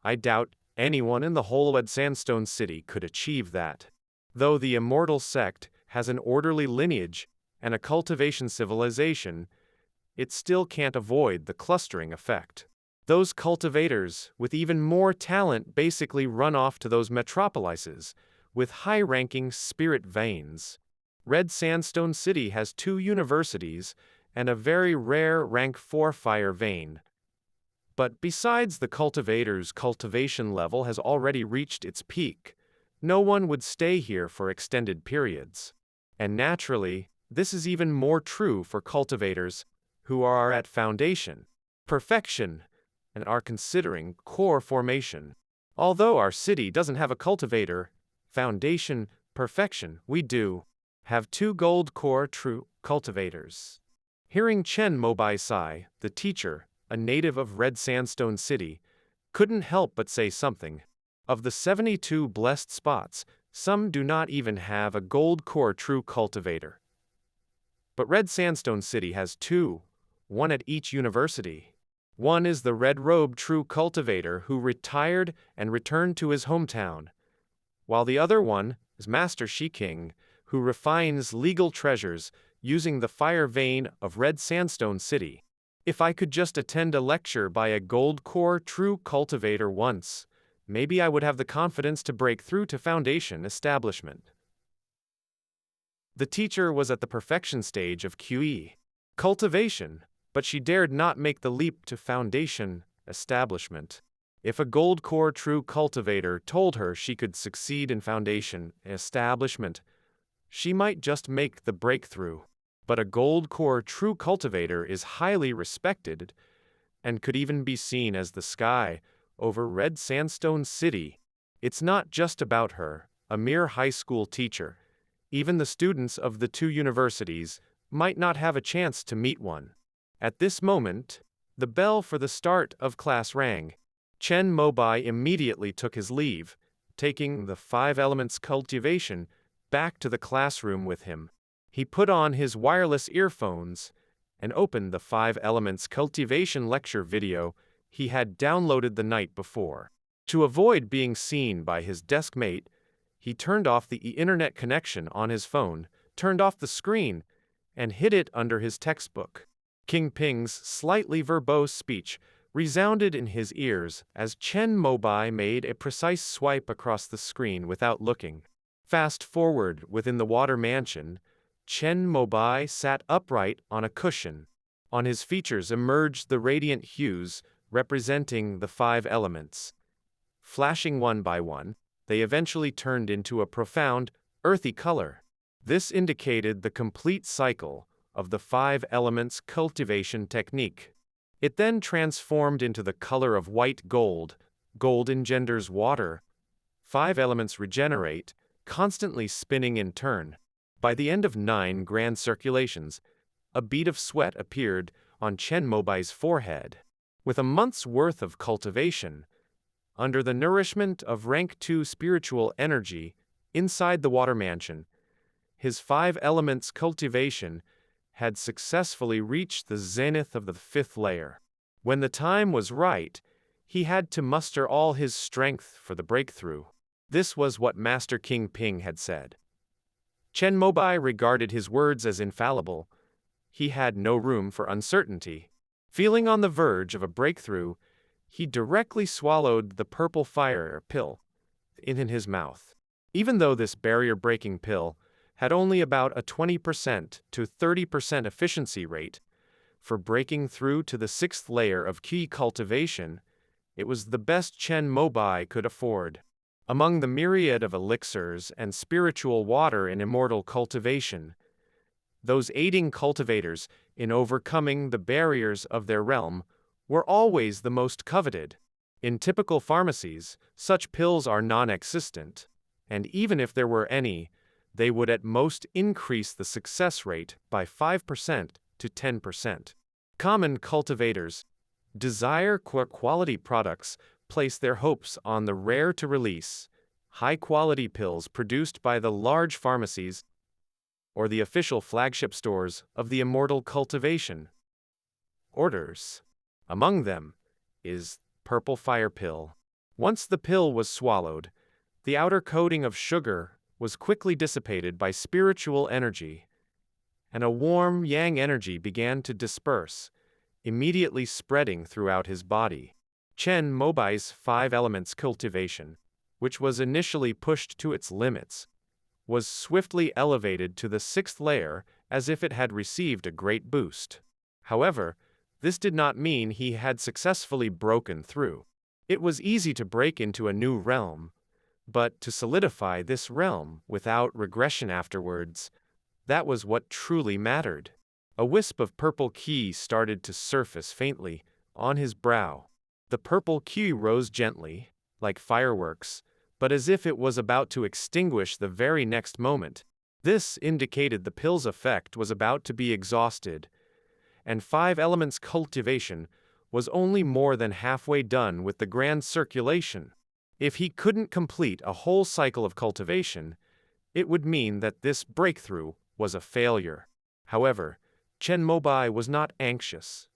I doubt anyone in the whole Red Sandstone City could achieve that. Though the Immortal Sect has an orderly lineage and a cultivation civilization, it still can't avoid the clustering effect. Those cultivators with even more talent basically run off to those metropolises with high-ranking spirit veins. Red Sandstone City has 2 universities and a very rare rank 4 fire vein. But besides, the cultivator's cultivation level has already reached its peak. No one would stay here for extended periods. And naturally, this is even more true for cultivators who are at foundation perfection and are considering core formation. Although our city doesn't have a cultivator foundation perfection, we do have 2 gold core true cultivators. Hearing Chen Mobai sigh, the teacher, a native of Red Sandstone City, couldn't help but say something. Of the 72 blessed spots, some do not even have a gold core true cultivator. But Red Sandstone City has 2, one at each university. One is the red robe true cultivator who retired and returned to his hometown, while the other one is Master Shiking, who refines legal treasures using the fire vein of Red Sandstone City. If I could just attend a lecture by a gold core true cultivator once, maybe I would have the confidence to break through to foundation establishment. The teacher was at the perfection stage of QE cultivation, but she dared not make the leap to foundation establishment. If a gold core true cultivator told her she could succeed in foundation establishment, she might just make the breakthrough. But a gold core true cultivator is highly respected and could even be seen as the sky over Red Sandstone City. It's not just about her, a mere high school teacher. Even the students of the 2 universities might not have a chance to meet one. At this moment, the bell for the start of class rang. Chen Mobai immediately took his leave, taking the 5 elements cultivation back to the classroom with him. He put on his wireless earphones and opened the 5 elements cultivation lecture video he had downloaded the night before. To avoid being seen by his desk mate, he turned off the internet connection on his phone, turned off the screen, and hid it under his textbook. King Ping's slightly verbose speech resounded in his ears as Chen Mobai made a precise swipe across the screen without looking. Fast forward within the water mansion, Chen Mobai sat upright on a cushion. On his features emerged the radiant hues representing the 5 elements. Flashing one by one, they eventually turned into a profound, earthy color. This indicated the complete cycle of the 5 elements cultivation technique. It then transformed into the color of white gold. Gold engenders water. 5 elements regenerate, constantly spinning in turn. By the end of 9 grand circulations, a bead of sweat appeared on Chen Mobai's forehead. With a month's worth of cultivation, under the nourishment of rank 2 spiritual energy, inside the water mansion, his 5 elements cultivation had successfully reached the zenith of the 5th layer. When the time was right, he had to muster all his strength for the breakthrough. This was what Master King Ping had said. Chen Mobai regarded his words as infallible. He had no room for uncertainty. Feeling on the verge of a breakthrough, he directly swallowed the purple fire pill in his mouth. Even though this barrier-breaking pill had only about a 20% to 30% efficiency rate for breaking through to the 6th layer of key cultivation, it was the best Chen Mobai could afford. Among the myriad of elixirs and spiritual water in immortal cultivation, those aiding cultivators in overcoming the barriers of their realm were always the most coveted. In typical pharmacies, such pills are non-existent, and even if there were any, they would at most increase the success rate by 5% to 10%. Common cultivators desire quality products, place their hopes on the rare-to-release, high-quality pills produced by the large pharmacies or the official flagship stores of the Immortal Cultivation. Orders. Among them is Purple Fire Pill. Once the pill was swallowed, the outer coating of sugar was quickly dissipated by spiritual energy, and a warm yang energy began to disperse, immediately spreading throughout his body. Chen Mobai's 5 elements cultivation, which was initially pushed to its limits, was swiftly elevated to the 6th layer as if it had received a great boost. However, this did not mean he had successfully broken through. It was easy to break into a new realm, but to solidify this realm without regression afterwards, that was what truly mattered. A wisp of purple qi started to surface faintly on his brow. The purple qi rose gently, like fireworks, but as if it was about to extinguish the very next moment. This indicated the pill's effect was about to be exhausted, and 5 elements cultivation was only more than halfway done with the grand circulation. If he couldn't complete a whole cycle of cultivation, it would mean that this breakthrough was a failure. However, Chen Mobai was not anxious.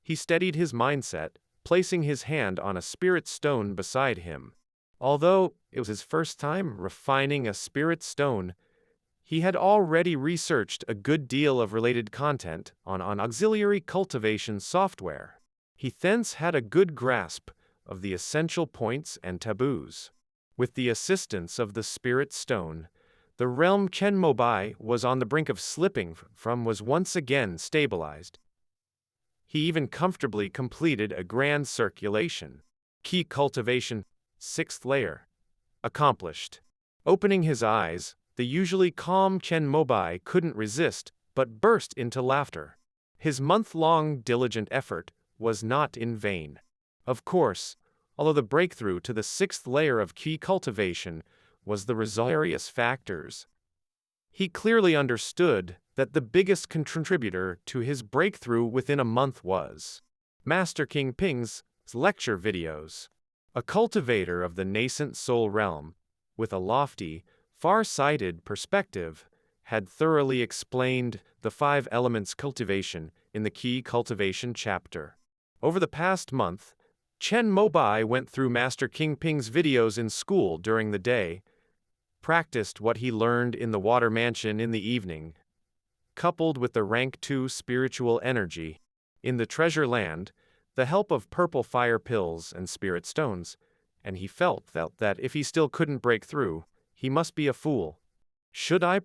He steadied his mindset, placing his hand on a spirit stone beside him. Although it was his first time refining a spirit stone, he had already researched a good deal of related content on auxiliary cultivation software. He thence had a good grasp of the essential points and taboos. With the assistance of the spirit stone, the realm Chen Mobai was on the brink of slipping from was once again stabilized. He even comfortably completed a grand circulation. Key cultivation, 6th layer. Accomplished. Opening his eyes, the usually calm Chen Mobai couldn't resist, but burst into laughter. His month-long diligent effort was not in vain. Of course, although the breakthrough to the 6th layer of key cultivation was the result of various factors, he clearly understood that the biggest contributor to his breakthrough within a month was Master King Ping's lecture videos. A cultivator of the nascent soul realm, with a lofty, far-sighted perspective, had thoroughly explained the 5 elements cultivation in the key cultivation chapter. Over the past month, Chen Mobai went through Master King Ping's videos in school during the day, practiced what he learned in the Water Mansion in the evening, coupled with the rank 2 spiritual energy in the treasure land, the help of purple fire pills and spirit stones, and he felt that if he still couldn't break through, he must be a fool. Should I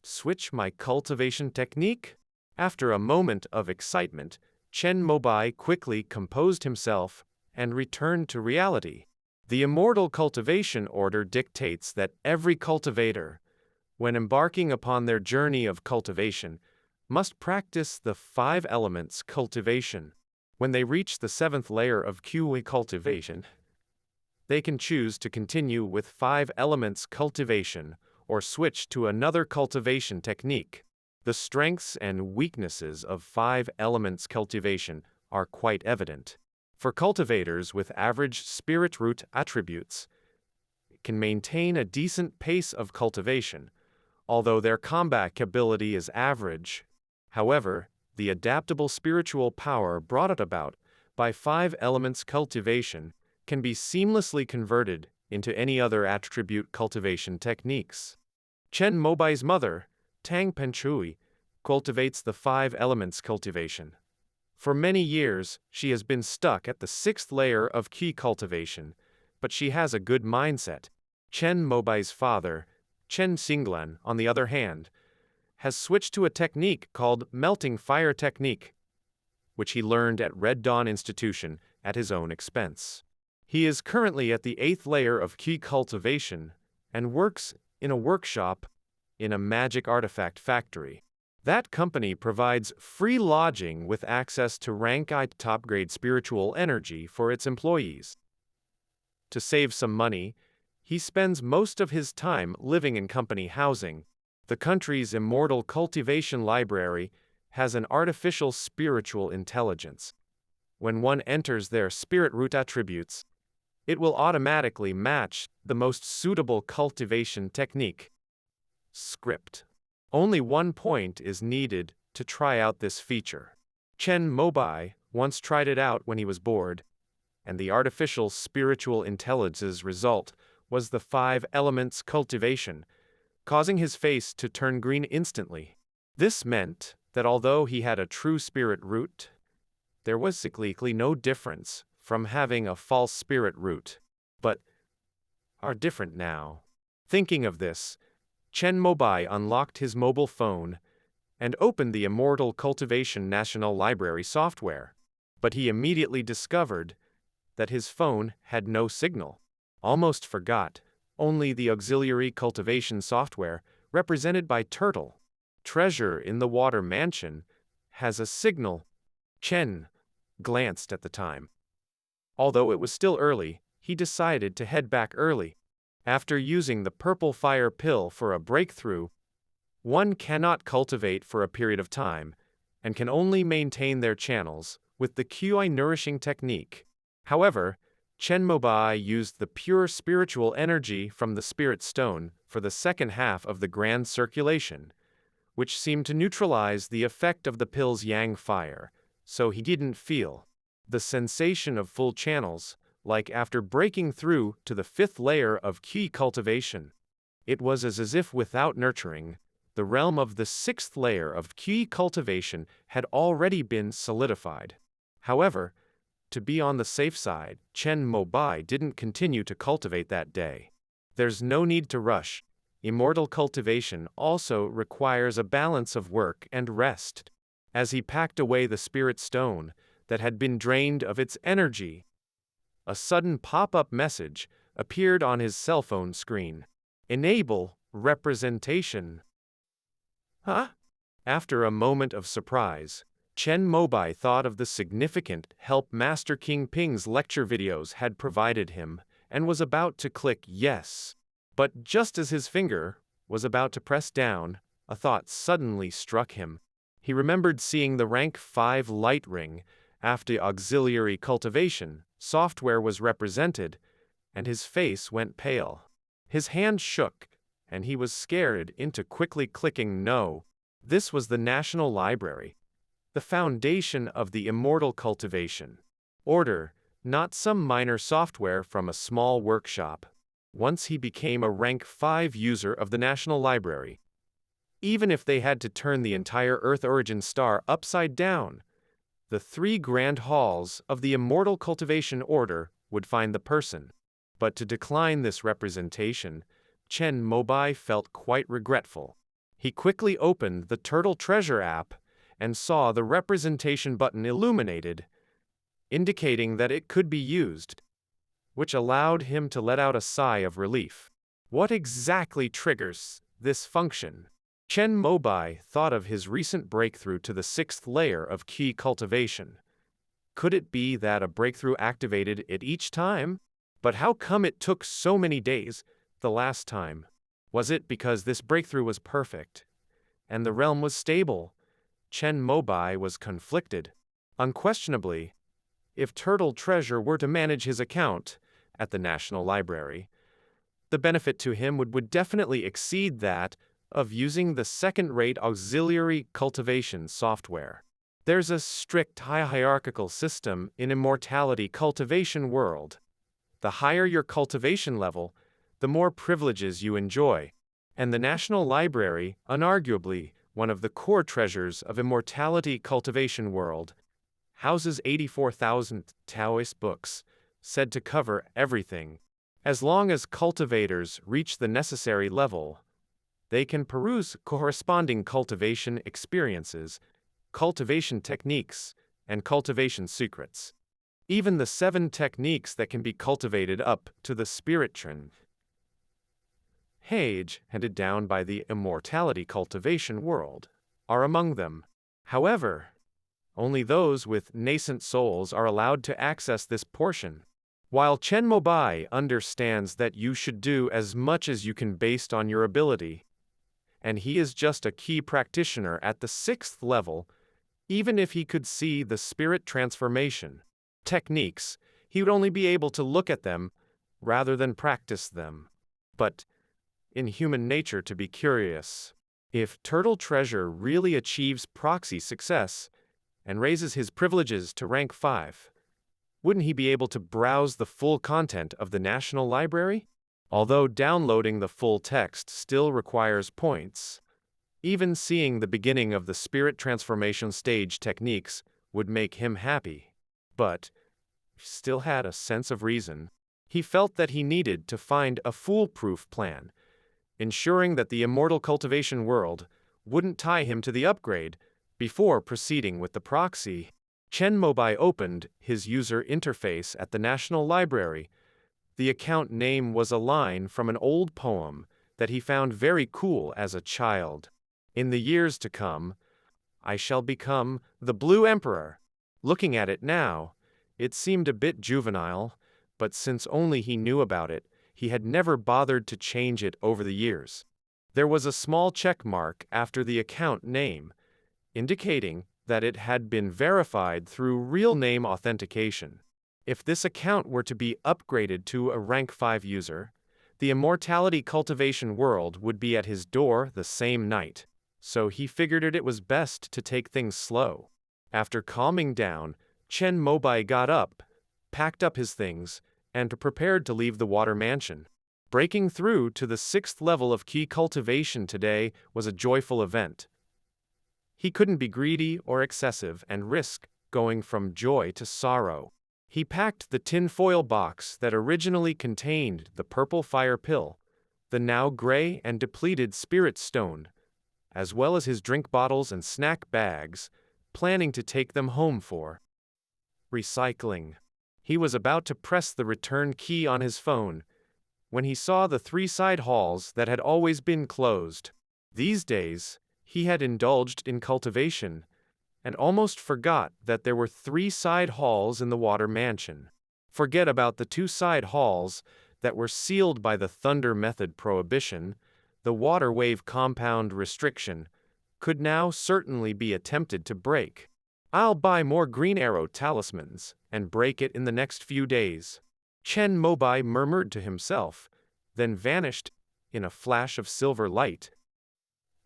switch my cultivation technique? After a moment of excitement, Chen Mobai quickly composed himself and returned to reality. The Immortal Cultivation Order dictates that every cultivator, when embarking upon their journey of cultivation, must practice the 5 elements cultivation. When they reach the 7th layer of QE cultivation, they can choose to continue with 5 elements cultivation or switch to another cultivation technique. The strengths and weaknesses of 5 elements cultivation are quite evident. For cultivators with average spirit root attributes, can maintain a decent pace of cultivation, although their combat ability is average. However, the adaptable spiritual power brought about by 5 elements cultivation can be seamlessly converted into any other attribute cultivation techniques. Chen Mobai's mother, Tang Penchui, cultivates the 5 elements cultivation. For many years, she has been stuck at the 6th layer of key cultivation, but she has a good mindset. Chen Mobai's father, Chen Xinglan, on the other hand, has switched to a technique called melting fire technique, which he learned at Red Dawn Institution at his own expense. He is currently at the 8th layer of key cultivation and works in a workshop in a magic artifact factory. That company provides free lodging with access to rank I top-grade spiritual energy for its employees. To save some money, he spends most of his time living in company housing. The country's Immortal Cultivation Library has an artificial spiritual intelligence. When one enters their spirit root attributes, it will automatically match the most suitable cultivation technique. Script. Only 1 point is needed to try out this feature. Chen Mobai once tried it out when he was bored, and the artificial spiritual intelligence's result was the 5 elements cultivation, causing his face to turn green instantly. This meant that although he had a true spirit root, there was basically no difference from having a false spirit root, but are different now. Thinking of this, Chen Mobai unlocked his mobile phone and opened the Immortal Cultivation National Library software, but he immediately discovered that his phone had no signal. Almost forgot, only the auxiliary cultivation software, represented by Turtle Treasure in the Water Mansion, has a signal. Chen glanced at the time. Although it was still early, he decided to head back early. After using the purple fire pill for a breakthrough, one cannot cultivate for a period of time, and can only maintain their channels with the QI nourishing technique. However, Chen Mobai used the pure spiritual energy from the Spirit Stone for the second half of the Grand Circulation, which seemed to neutralize the effect of the pill's Yang fire, so he didn't feel the sensation of full channels, like after breaking through to the 5th layer of key cultivation. It was as if without nurturing, the realm of the 6th layer of key cultivation had already been solidified. However, to be on the safe side, Chen Mobai didn't continue to cultivate that day. There's no need to rush. Immortal cultivation also requires a balance of work and rest. As he packed away the spirit stone that had been drained of its energy, a sudden pop-up message appeared on his cell phone screen. Enable representation. Huh? After a moment of surprise, Chen Mobai thought of the significant help Master King Ping's lecture videos had provided him, and was about to click yes. But just as his finger was about to press down, a thought suddenly struck him. He remembered seeing the rank 5 light ring after auxiliary cultivation software was represented, and his face went pale. His hand shook, and he was scared into quickly clicking no. This was the National Library, the foundation of the Immortal Cultivation Order, not some minor software from a small workshop. Once he became a rank 5 user of the National Library, even if they had to turn the entire Earth Origin star upside down, the 3 grand halls of the Immortal Cultivation Order would find the person. But to decline this representation, Chen Mobai felt quite regretful. He quickly opened the Turtle Treasure app and saw the representation button illuminated, indicating that it could be used, which allowed him to let out a sigh of relief. What exactly triggers this function? Chen Mobai thought of his recent breakthrough to the 6th layer of key cultivation. Could it be that a breakthrough activated it each time? But how come it took so many days the last time? Was it because this breakthrough was perfect, and the realm was stable? Chen Mobai was conflicted. Unquestionably, if Turtle Treasure were to manage his account at the National Library, the benefit to him would definitely exceed that of using the second-rate auxiliary cultivation software. There's a strict hierarchical system in Immortality Cultivation world. The higher your cultivation level, the more privileges you enjoy. And the National Library, unarguably one of the core treasures of Immortality Cultivation world, houses 84,000 Taoist books, said to cover everything. As long as cultivators reach the necessary level, they can peruse corresponding cultivation experiences, cultivation techniques, and cultivation secrets. Even the 7 techniques that can be cultivated up to the spirit trend Hage, handed down by the immortality cultivation world, are among them. However, only those with nascent souls are allowed to access this portion. While Chen Mobai understands that you should do as much as you can based on your ability, and he is just a key practitioner at the 6th level, even if he could see the spirit transformation techniques, he would only be able to look at them rather than practice them. But in human nature to be curious. If Turtle Treasure really achieves proxy success and raises his privileges to rank 5, wouldn't he be able to browse the full content of the National Library? Although downloading the full text still requires points, even seeing the beginning of the spirit transformation stage techniques would make him happy. But he still had a sense of reason. He felt that he needed to find a foolproof plan, ensuring that the immortal cultivation world wouldn't tie him to the upgrade before proceeding with the proxy. Chen Mobai opened his user interface at the National Library. The account name was a line from an old poem that he found very cool as a child. In the years to come, I shall become the Blue Emperor. Looking at it now, it seemed a bit juvenile, but since only he knew about it, he had never bothered to change it over the years. There was a small check mark after the account name, indicating that it had been verified through real name authentication. If this account were to be upgraded to a rank 5 user, the immortality cultivation world would be at his door the same night, so he figured it was best to take things slow. After calming down, Chen Mobai got up, packed up his things, and prepared to leave the water mansion. Breaking through to the 6th level of key cultivation today was a joyful event. He couldn't be greedy or excessive and risk going from joy to sorrow. He packed the tin-foil box that originally contained the purple fire pill, the now gray and depleted spirit stone, as well as his drink bottles and snack bags, planning to take them home for recycling. He was about to press the return key on his phone when he saw the 3 side halls that had always been closed. These days, he had indulged in cultivation and almost forgot that there were 3 side halls in the water mansion. Forget about the 2 side halls that were sealed by the Thunder Method prohibition. The water wave compound restriction could now certainly be attempted to break. I'll buy more green arrow talismans and break it in the next few days. Chen Mobai murmured to himself, then vanished in a flash of silver light.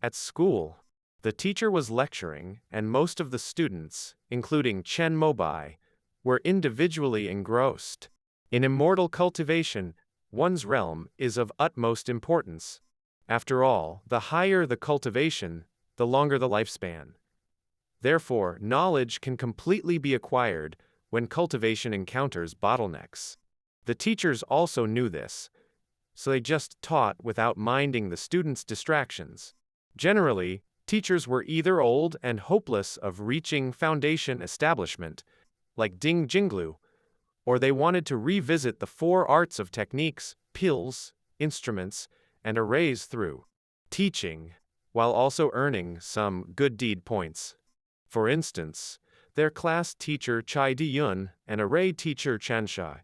At school, the teacher was lecturing, and most of the students, including Chen Mobai, were individually engrossed. In immortal cultivation, one's realm is of utmost importance. After all, the higher the cultivation, the longer the lifespan. Therefore, knowledge can completely be acquired when cultivation encounters bottlenecks. The teachers also knew this, so they just taught without minding the students' distractions. Generally, teachers were either old and hopeless of reaching foundation establishment, like Ding Jinglu, or they wanted to revisit the 4 arts of techniques, pills, instruments, and arrays through teaching, while also earning some good deed points. For instance, their class teacher Chai Di-yun and array teacher Chan Shai.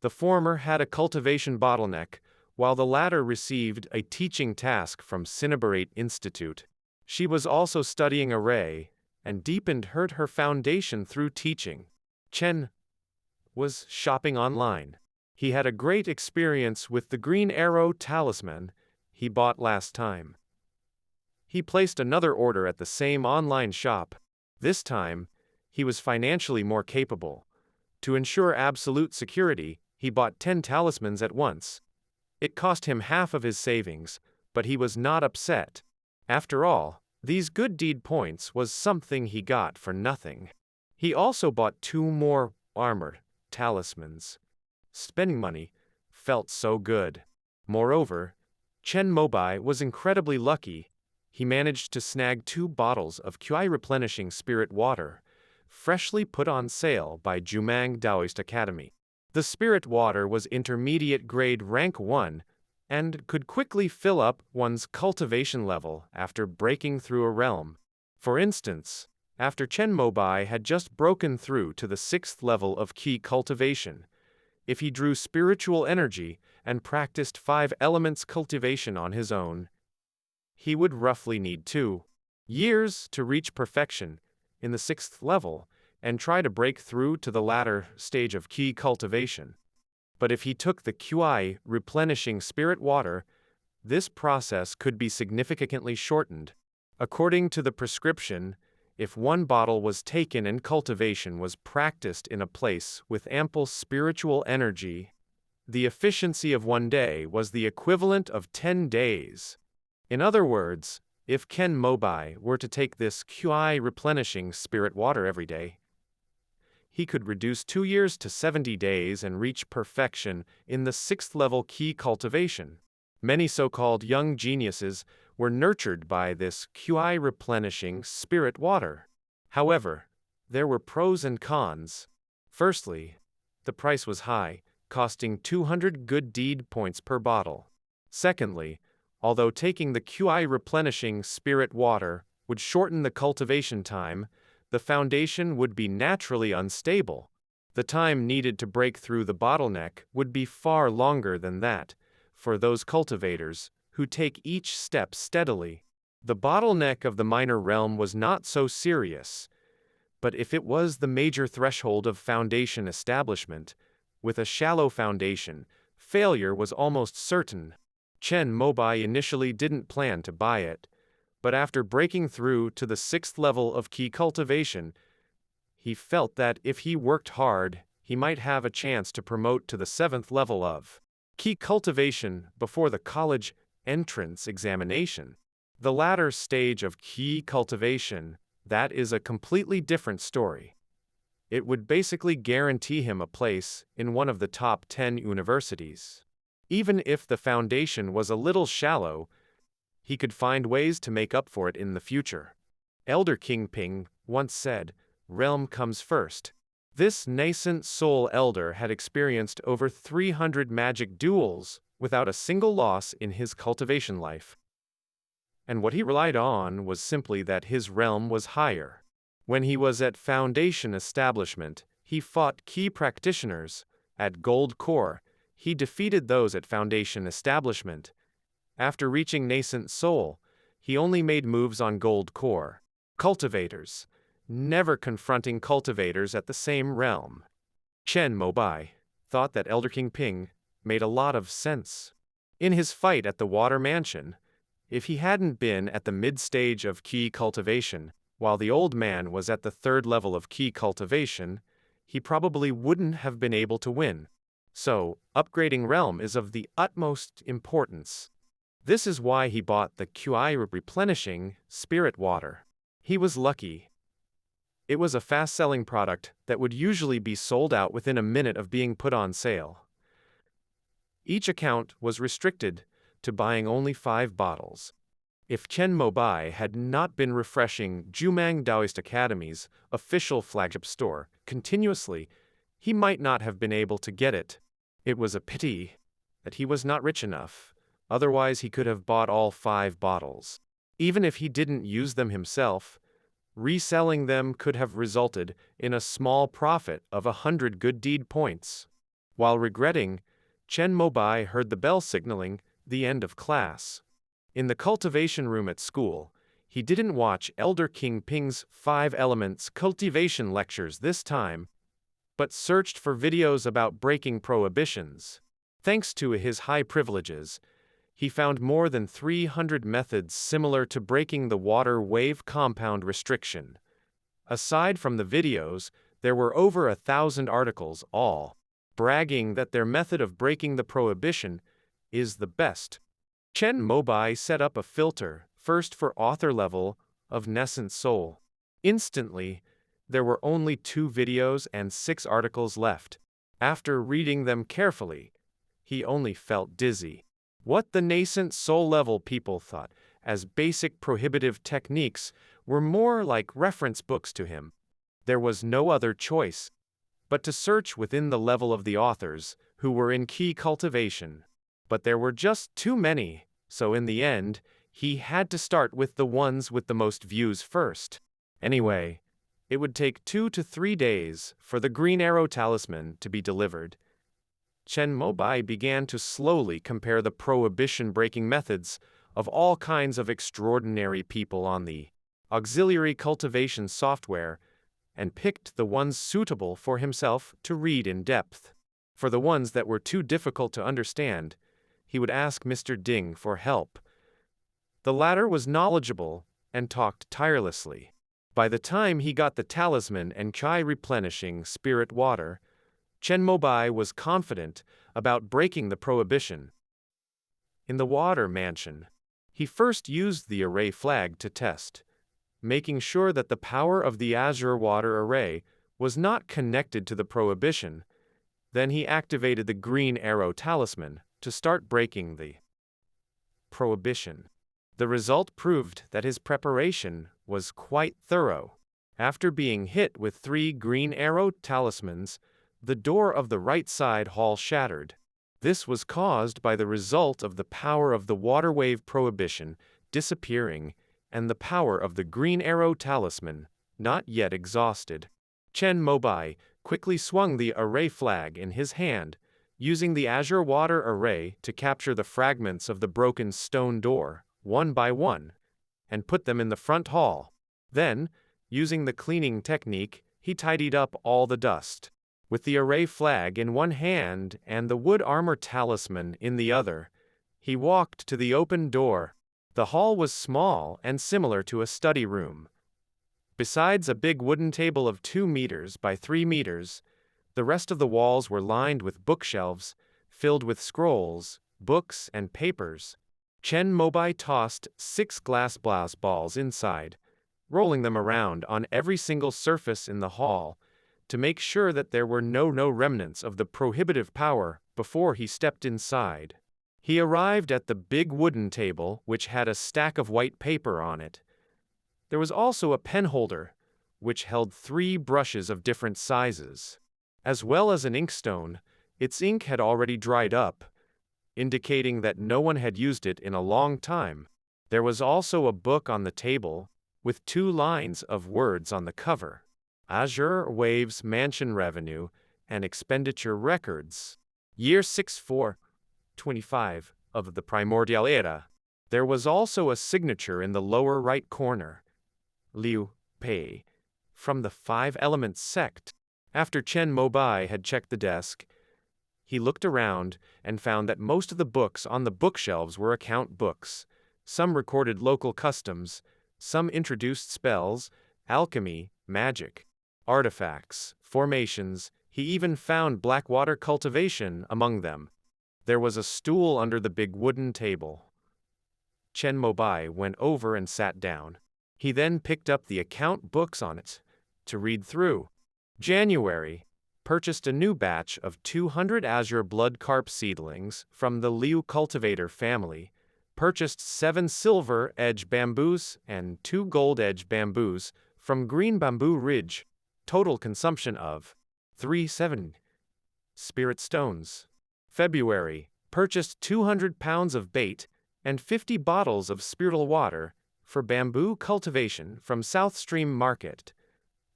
The former had a cultivation bottleneck, while the latter received a teaching task from Cinnabarate Institute. She was also studying array, and deepened her foundation through teaching. Chen was shopping online. He had a great experience with the green arrow talisman he bought last time. He placed another order at the same online shop. This time, he was financially more capable. To ensure absolute security, he bought 10 talismans at once. It cost him half of his savings, but he was not upset. After all, these good deed points was something he got for nothing. He also bought 2 more armored talismans. Spending money felt so good. Moreover, Chen Mobai was incredibly lucky. He managed to snag 2 bottles of QI replenishing spirit water freshly put on sale by Jumang Daoist Academy. The spirit water was intermediate grade rank 1 and could quickly fill up one's cultivation level after breaking through a realm. For instance, after Chen Mobai had just broken through to the 6th level of key cultivation, if he drew spiritual energy and practiced 5 elements cultivation on his own, he would roughly need 2 years to reach perfection in the 6th level and try to break through to the latter stage of key cultivation. But if he took the QI replenishing spirit water, this process could be significantly shortened. According to the prescription, if 1 bottle was taken and cultivation was practiced in a place with ample spiritual energy, the efficiency of 1 day was the equivalent of 10 days. In other words, if Chen Mobai were to take this QI replenishing spirit water every day, he could reduce 2 years to 70 days and reach perfection in the 6th level key cultivation. Many so-called young geniuses were nurtured by this QI replenishing spirit water. However, there were pros and cons. Firstly, the price was high, costing 200 good deed points per bottle. Secondly, although taking the QI replenishing spirit water would shorten the cultivation time, the foundation would be naturally unstable. The time needed to break through the bottleneck would be far longer than that for those cultivators who take each step steadily. The bottleneck of the minor realm was not so serious, but if it was the major threshold of foundation establishment, with a shallow foundation, failure was almost certain. Chen Mobai initially didn't plan to buy it, but after breaking through to the 6th level of key cultivation, he felt that if he worked hard, he might have a chance to promote to the 7th level of key cultivation before the college entrance examination. The latter stage of key cultivation, that is a completely different story. It would basically guarantee him a place in one of the top 10 universities. Even if the foundation was a little shallow, he could find ways to make up for it in the future. Elder King Ping once said, "Realm comes first." This nascent soul elder had experienced over 300 magic duels without a single loss in his cultivation life. And what he relied on was simply that his realm was higher. When he was at Foundation Establishment, he fought key practitioners. At Gold Core, he defeated those at Foundation Establishment. After reaching Nascent Soul, he only made moves on Gold Core. Cultivators, never confronting cultivators at the same realm. Chen Mobai thought that Elder King Ping made a lot of sense. In his fight at the Water Mansion, if he hadn't been at the mid-stage of key cultivation, while the old man was at the 3rd level of key cultivation, he probably wouldn't have been able to win. So, upgrading realm is of the utmost importance. This is why he bought the QI replenishing spirit water. He was lucky. It was a fast-selling product that would usually be sold out within a minute of being put on sale. Each account was restricted to buying only 5 bottles. If Chen Mobai had not been refreshing Jumang Daoist Academy's official flagship store continuously, he might not have been able to get it. It was a pity that he was not rich enough, otherwise he could have bought all 5 bottles. Even if he didn't use them himself, reselling them could have resulted in a small profit of 100 good deed points. While regretting, Chen Mobai heard the bell signaling the end of class. In the cultivation room at school, he didn't watch Elder King Ping's 5 Elements cultivation lectures this time, but searched for videos about breaking prohibitions. Thanks to his high privileges, he found more than 300 methods similar to breaking the water wave compound restriction. Aside from the videos, there were over 1,000 articles, all bragging that their method of breaking the prohibition is the best. Chen Mobai set up a filter, first for author level, of Nascent Soul. Instantly, there were only 2 videos and 6 articles left. After reading them carefully, he only felt dizzy. What the Nascent Soul level people thought as basic prohibitive techniques were more like reference books to him. There was no other choice but to search within the level of the authors who were in key cultivation. But there were just too many, so in the end, he had to start with the ones with the most views first. Anyway, it would take 2 to 3 days for the Green Arrow Talisman to be delivered. Chen Mobai began to slowly compare the prohibition-breaking methods of all kinds of extraordinary people on the auxiliary cultivation software and picked the ones suitable for himself to read in depth. For the ones that were too difficult to understand, he would ask Mr. Ding for help. The latter was knowledgeable and talked tirelessly. By the time he got the talisman and chai replenishing spirit water, Chen Mobai was confident about breaking the prohibition. In the water mansion, he first used the array flag to test, making sure that the power of the azure water array was not connected to the prohibition. Then he activated the Green Arrow Talisman to start breaking the prohibition. The result proved that his preparation was quite thorough. After being hit with 3 Green Arrow Talismans, the door of the right side hall shattered. This was caused by the result of the power of the water wave prohibition disappearing and the power of the Green Arrow Talisman not yet exhausted. Chen Mobai quickly swung the array flag in his hand, using the azure water array to capture the fragments of the broken stone door, one by one, and put them in the front hall. Then, using the cleaning technique, he tidied up all the dust. With the array flag in one hand and the wood armor talisman in the other, he walked to the open door. The hall was small and similar to a study room. Besides a big wooden table of 2 meters by 3 meters, the rest of the walls were lined with bookshelves, filled with scrolls, books, and papers. Chen Mobai tossed 6 glass balls inside, rolling them around on every single surface in the hall, to make sure that there were no remnants of the prohibitive power before he stepped inside. He arrived at the big wooden table, which had a stack of white paper on it. There was also a pen holder, which held 3 brushes of different sizes, as well as an inkstone. Its ink had already dried up, indicating that no one had used it in a long time. There was also a book on the table, with 2 lines of words on the cover: Azure Waves Mansion Revenue and Expenditure Records, Year 6425 of the Primordial Era. There was also a signature in the lower right corner: Liu Pei, from the 5 Elements Sect. After Chen Mobai had checked the desk, he looked around and found that most of the books on the bookshelves were account books. Some recorded local customs, some introduced spells, alchemy, magic, artifacts, formations. He even found blackwater cultivation among them. There was a stool under the big wooden table. Chen Mobai went over and sat down. He then picked up the account books on it to read through. January, purchased a new batch of 200 azure blood carp seedlings from the Liu cultivator family, purchased 7 silver edge bamboos and 2 gold edge bamboos from Green Bamboo Ridge, total consumption of 37 spirit stones. February, purchased 200 pounds of bait and 50 bottles of spiritual water for bamboo cultivation from South Stream Market,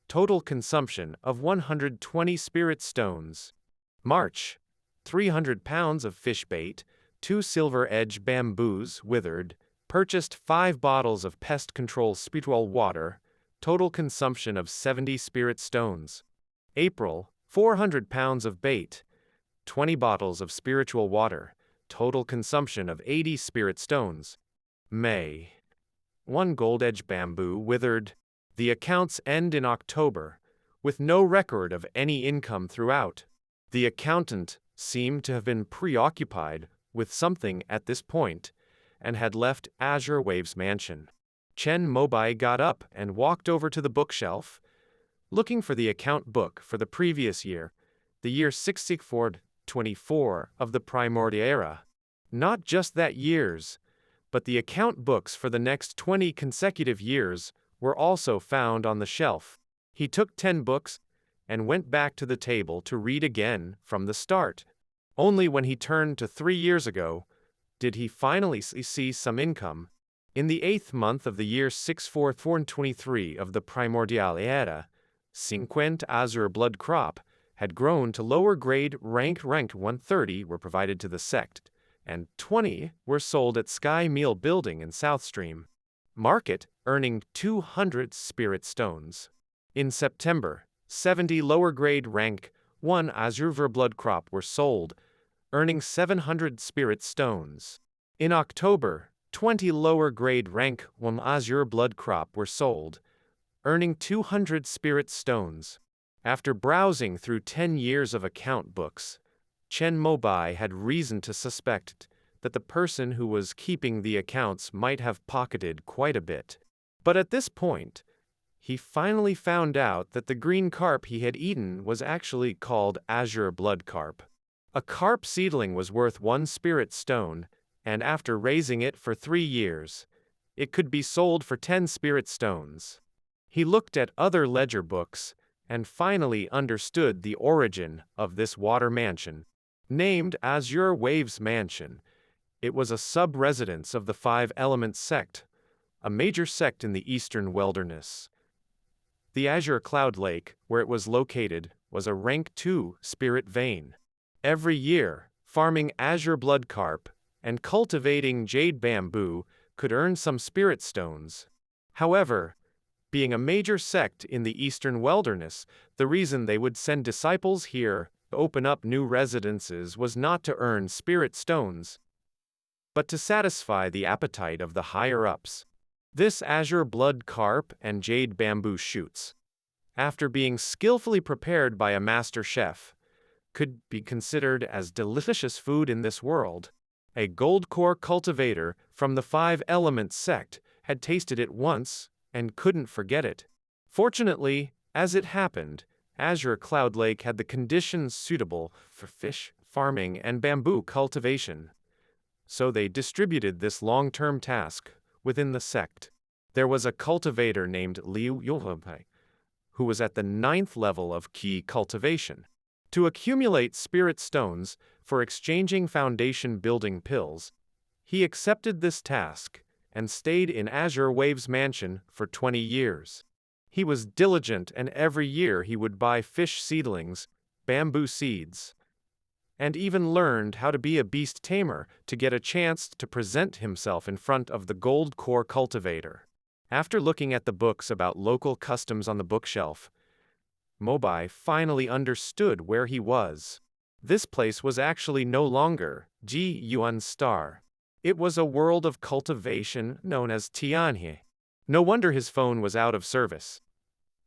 total consumption of 120 spirit stones. March, 300 pounds of fish bait, 2 silver edge bamboos withered, purchased 5 bottles of pest control spiritual water, total consumption of 70 spirit stones. April, 400 pounds of bait, 20 bottles of spiritual water, total consumption of 80 spirit stones. May, 1 gold edge bamboo withered. The accounts end in October, with no record of any income throughout. The accountant seemed to have been preoccupied with something at this point, and had left Azure Waves Mansion. Chen Mobai got up and walked over to the bookshelf, looking for the account book for the previous year, the year 6424 of the Primordial Era. Not just that year's, but the account books for the next 20 consecutive years were also found on the shelf. He took 10 books and went back to the table to read again from the start. Only when he turned to 3 years ago did he finally see some income. In the 8th month of the year 6423 of the Primordial Era, 50 azure blood crop had grown to lower grade ranked 130 were provided to the sect, and 20 were sold at Sky Meal Building in South Stream Market, earning 200 spirit stones. In September, 70 lower grade rank 1 azure blood crop were sold, earning 700 spirit stones. In October, 20 lower grade rank 1 azure blood crop were sold, earning 200 spirit stones. After browsing through 10 years of account books, Chen Mobai had reason to suspect that the person who was keeping the accounts might have pocketed quite a bit. But at this point, he finally found out that the green carp he had eaten was actually called azure blood carp. A carp seedling was worth 1 spirit stone, and after raising it for 3 years, it could be sold for 10 spirit stones. He looked at other ledger books and finally understood the origin of this water mansion. Named Azure Waves Mansion, it was a sub-residence of the Five Elements Sect, a major sect in the eastern wilderness. The Azure Cloud Lake, where it was located, was a rank 2 spirit vein. Every year, farming azure blood carp and cultivating jade bamboo could earn some spirit stones. However, being a major sect in the eastern wilderness, the reason they would send disciples here to open up new residences was not to earn spirit stones, but to satisfy the appetite of the higher-ups. This azure blood carp and jade bamboo shoots, after being skillfully prepared by a master chef, could be considered as delicious food in this world. A gold core cultivator from the Five Elements Sect had tasted it once and couldn't forget it. Fortunately, as it happened, Azure Cloud Lake had the conditions suitable for fish farming and bamboo cultivation. So they distributed this long-term task within the sect. There was a cultivator named Liu Yulhumpai, who was at the 9th level of key cultivation. To accumulate spirit stones for exchanging foundation building pills, he accepted this task and stayed in Azure Waves Mansion for 20 years. He was diligent, and every year he would buy fish seedlings, bamboo seeds, and even learned how to be a beast tamer to get a chance to present himself in front of the gold core cultivator. After looking at the books about local customs on the bookshelf, Mobai finally understood where he was. This place was actually no longer Ji Yuan Star. It was a world of cultivation known as Tianhe. No wonder his phone was out of service.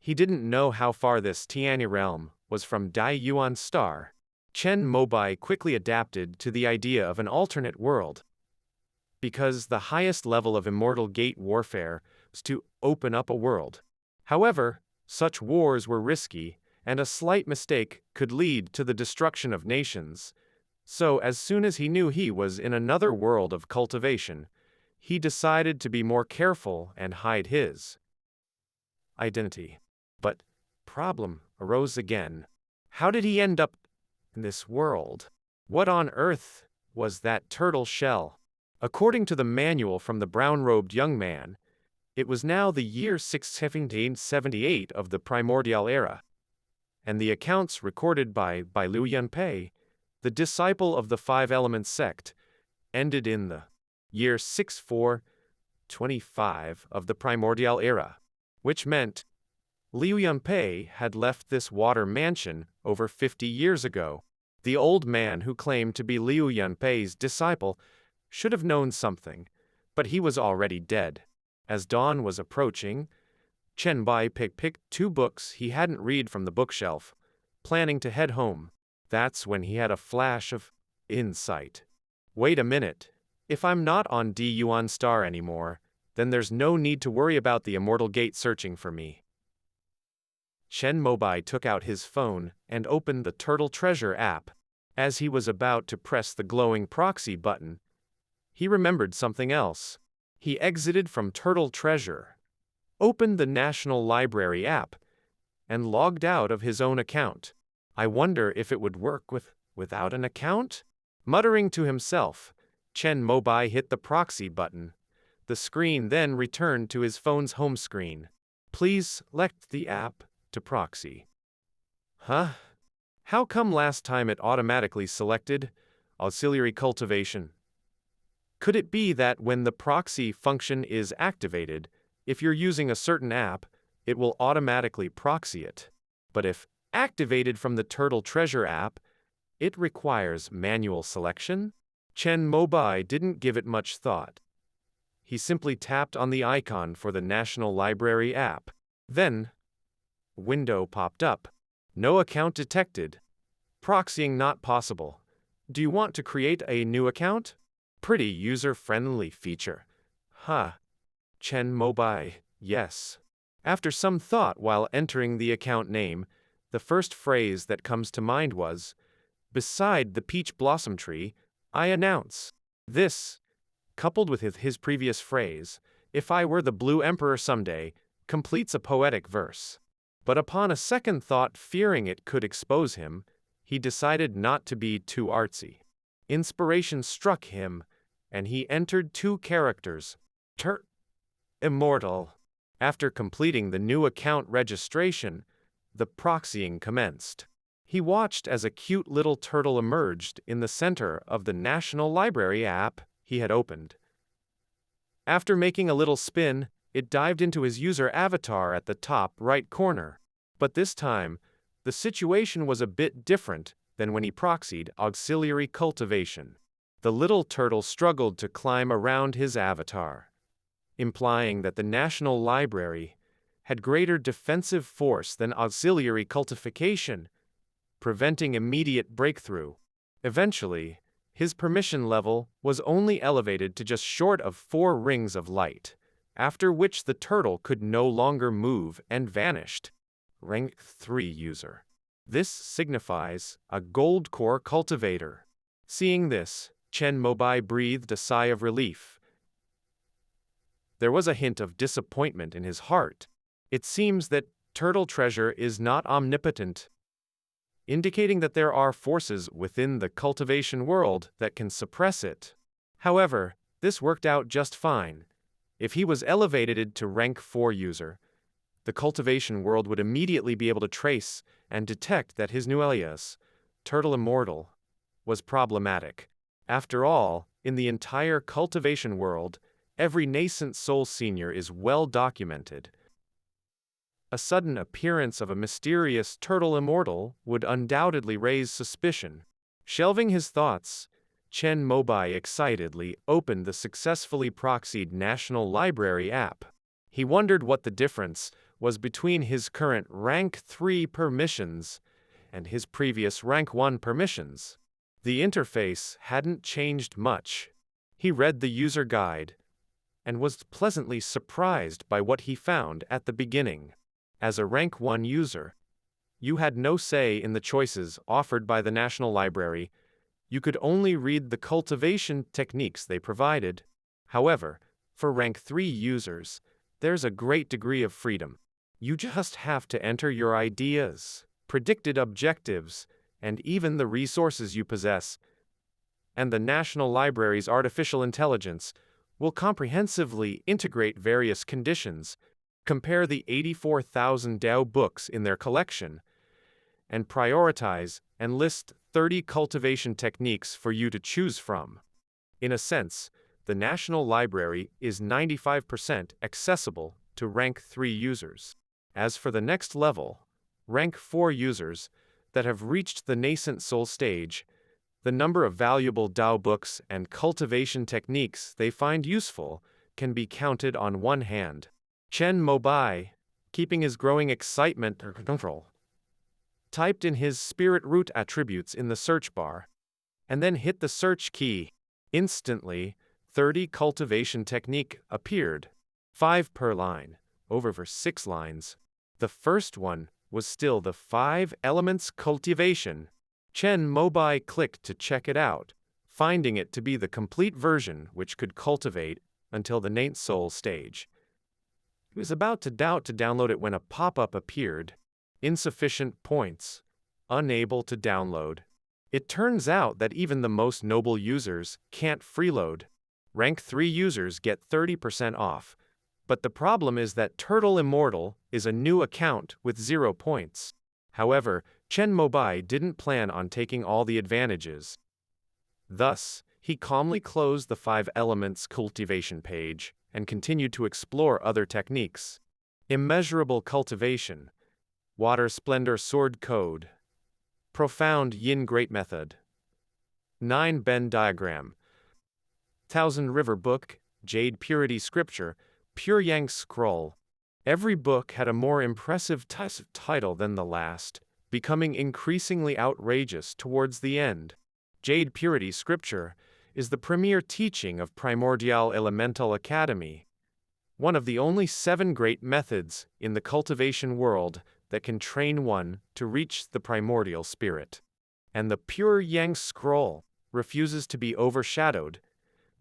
He didn't know how far this Tianhe realm was from Dai Yuan Star. Chen Mobai quickly adapted to the idea of an alternate world, because the highest level of Immortal Gate warfare was to open up a world. However, such wars were risky, and a slight mistake could lead to the destruction of nations. So as soon as he knew he was in another world of cultivation, he decided to be more careful and hide his identity. But problem arose again. How did he end up in this world? What on earth was that turtle shell? According to the manual from the brown-robed young man, it was now the year 1778 of the Primordial Era, and the accounts recorded by Liu Yunpei, the disciple of the Five Elements Sect, ended in the year 6425 of the Primordial Era, which meant Liu Yunpei had left this water mansion over 50 years ago. The old man who claimed to be Liu Yunpei's disciple should have known something, but he was already dead. As dawn was approaching, Chen Mobai picked 2 books he hadn't read from the bookshelf, planning to head home. That's when he had a flash of insight. Wait a minute. If I'm not on Di Yuan Star anymore, then there's no need to worry about the Immortal Gate searching for me. Chen Mobai took out his phone and opened the Turtle Treasure app. As he was about to press the glowing proxy button, he remembered something else. He exited from Turtle Treasure, opened the National Library app, and logged out of his own account. I wonder if it would work without an account? Muttering to himself, Chen Mobai hit the proxy button. The screen then returned to his phone's home screen. Please select the app to proxy. Huh? How come last time it automatically selected auxiliary cultivation? Could it be that when the proxy function is activated, if you're using a certain app, it will automatically proxy it? But if activated from the Turtle Treasure app, it requires manual selection? Chen Mobai didn't give it much thought. He simply tapped on the icon for the National Library app. Then, a window popped up. No account detected. Proxying not possible. Do you want to create a new account? Pretty user-friendly feature. Huh. Chen Mobai, yes. After some thought while entering the account name, the first phrase that comes to mind was, "Beside the peach blossom tree, I announce." This, coupled with his previous phrase, "If I were the Blue Emperor someday," completes a poetic verse. But upon a second thought, fearing it could expose him, he decided not to be too artsy. Inspiration struck him, and he entered 2 characters. Immortal. After completing the new account registration, the proxying commenced. He watched as a cute little turtle emerged in the center of the National Library app he had opened. After making a little spin, it dived into his user avatar at the top right corner. But this time, the situation was a bit different than when he proxied auxiliary cultivation. The little turtle struggled to climb around his avatar, implying that the National Library had greater defensive force than auxiliary cultivation, preventing immediate breakthrough. Eventually, his permission level was only elevated to just short of 4 rings of light, after which the turtle could no longer move and vanished. Rank 3 user. This signifies a gold core cultivator. Seeing this, Chen Mobai breathed a sigh of relief. There was a hint of disappointment in his heart. It seems that Turtle Treasure is not omnipotent, indicating that there are forces within the cultivation world that can suppress it. However, this worked out just fine. If he was elevated to rank 4 user, the cultivation world would immediately be able to trace and detect that his new alias, Turtle Immortal, was problematic. After all, in the entire cultivation world, every nascent soul senior is well documented. A sudden appearance of a mysterious Turtle Immortal would undoubtedly raise suspicion. Shelving his thoughts, Chen Mobai excitedly opened the successfully proxied National Library app. He wondered what the difference was between his current rank 3 permissions and his previous rank 1 permissions. The interface hadn't changed much. He read the user guide and was pleasantly surprised by what he found at the beginning. As a rank 1 user, you had no say in the choices offered by the National Library. You could only read the cultivation techniques they provided. However, for rank 3 users, there's a great degree of freedom. You just have to enter your ideas, predicted objectives, and even the resources you possess. And the National Library's artificial intelligence will comprehensively integrate various conditions, compare the 84,000 Dao books in their collection, and prioritize and list 30 cultivation techniques for you to choose from. In a sense, the National Library is 95% accessible to rank 3 users. As for the next level, rank 4 users that have reached the nascent soul stage, the number of valuable Dao books and cultivation techniques they find useful can be counted on one hand. Chen Mobai, keeping his growing excitement under control, typed in his spirit root attributes in the search bar, and then hit the search key. Instantly, 30 cultivation technique appeared, 5 per line, over 6 lines. The first one was still the 5 elements cultivation. Chen Mobai clicked to check it out, finding it to be the complete version which could cultivate until the Nate Soul stage. He was about to download it when a pop-up appeared. insufficient points, unable to download. It turns out that even the most noble users can't freeload. Rank 3 users get 30% off, but the problem is that Turtle Immortal is a new account with 0 points. However, Chen Mobai didn't plan on taking all the advantages. Thus, he calmly closed the 5 elements cultivation page and continued to explore other techniques. Immeasurable cultivation, water splendor sword code, profound yin great method, 9 Bend diagram, 1000 river book, jade purity scripture, pure yang scroll. Every book had a more impressive title than the last, becoming increasingly outrageous towards the end. Jade purity scripture is the premier teaching of Primordial Elemental Academy, one of the only 7 great methods in the cultivation world that can train one to reach the primordial spirit. And the pure yang scroll refuses to be overshadowed,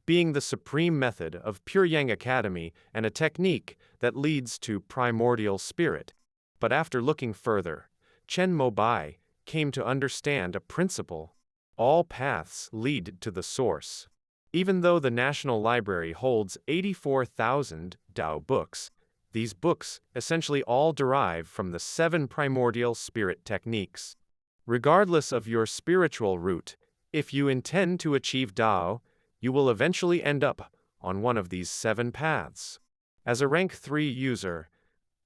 being the supreme method of Pure Yang Academy and a technique that leads to primordial spirit. But after looking further, Chen Mobai came to understand a principle. All paths lead to the source. Even though the National Library holds 84,000 Dao books, these books essentially all derive from the 7 primordial spirit techniques. Regardless of your spiritual route, if you intend to achieve Dao, you will eventually end up on one of these 7 paths. As a rank 3 user,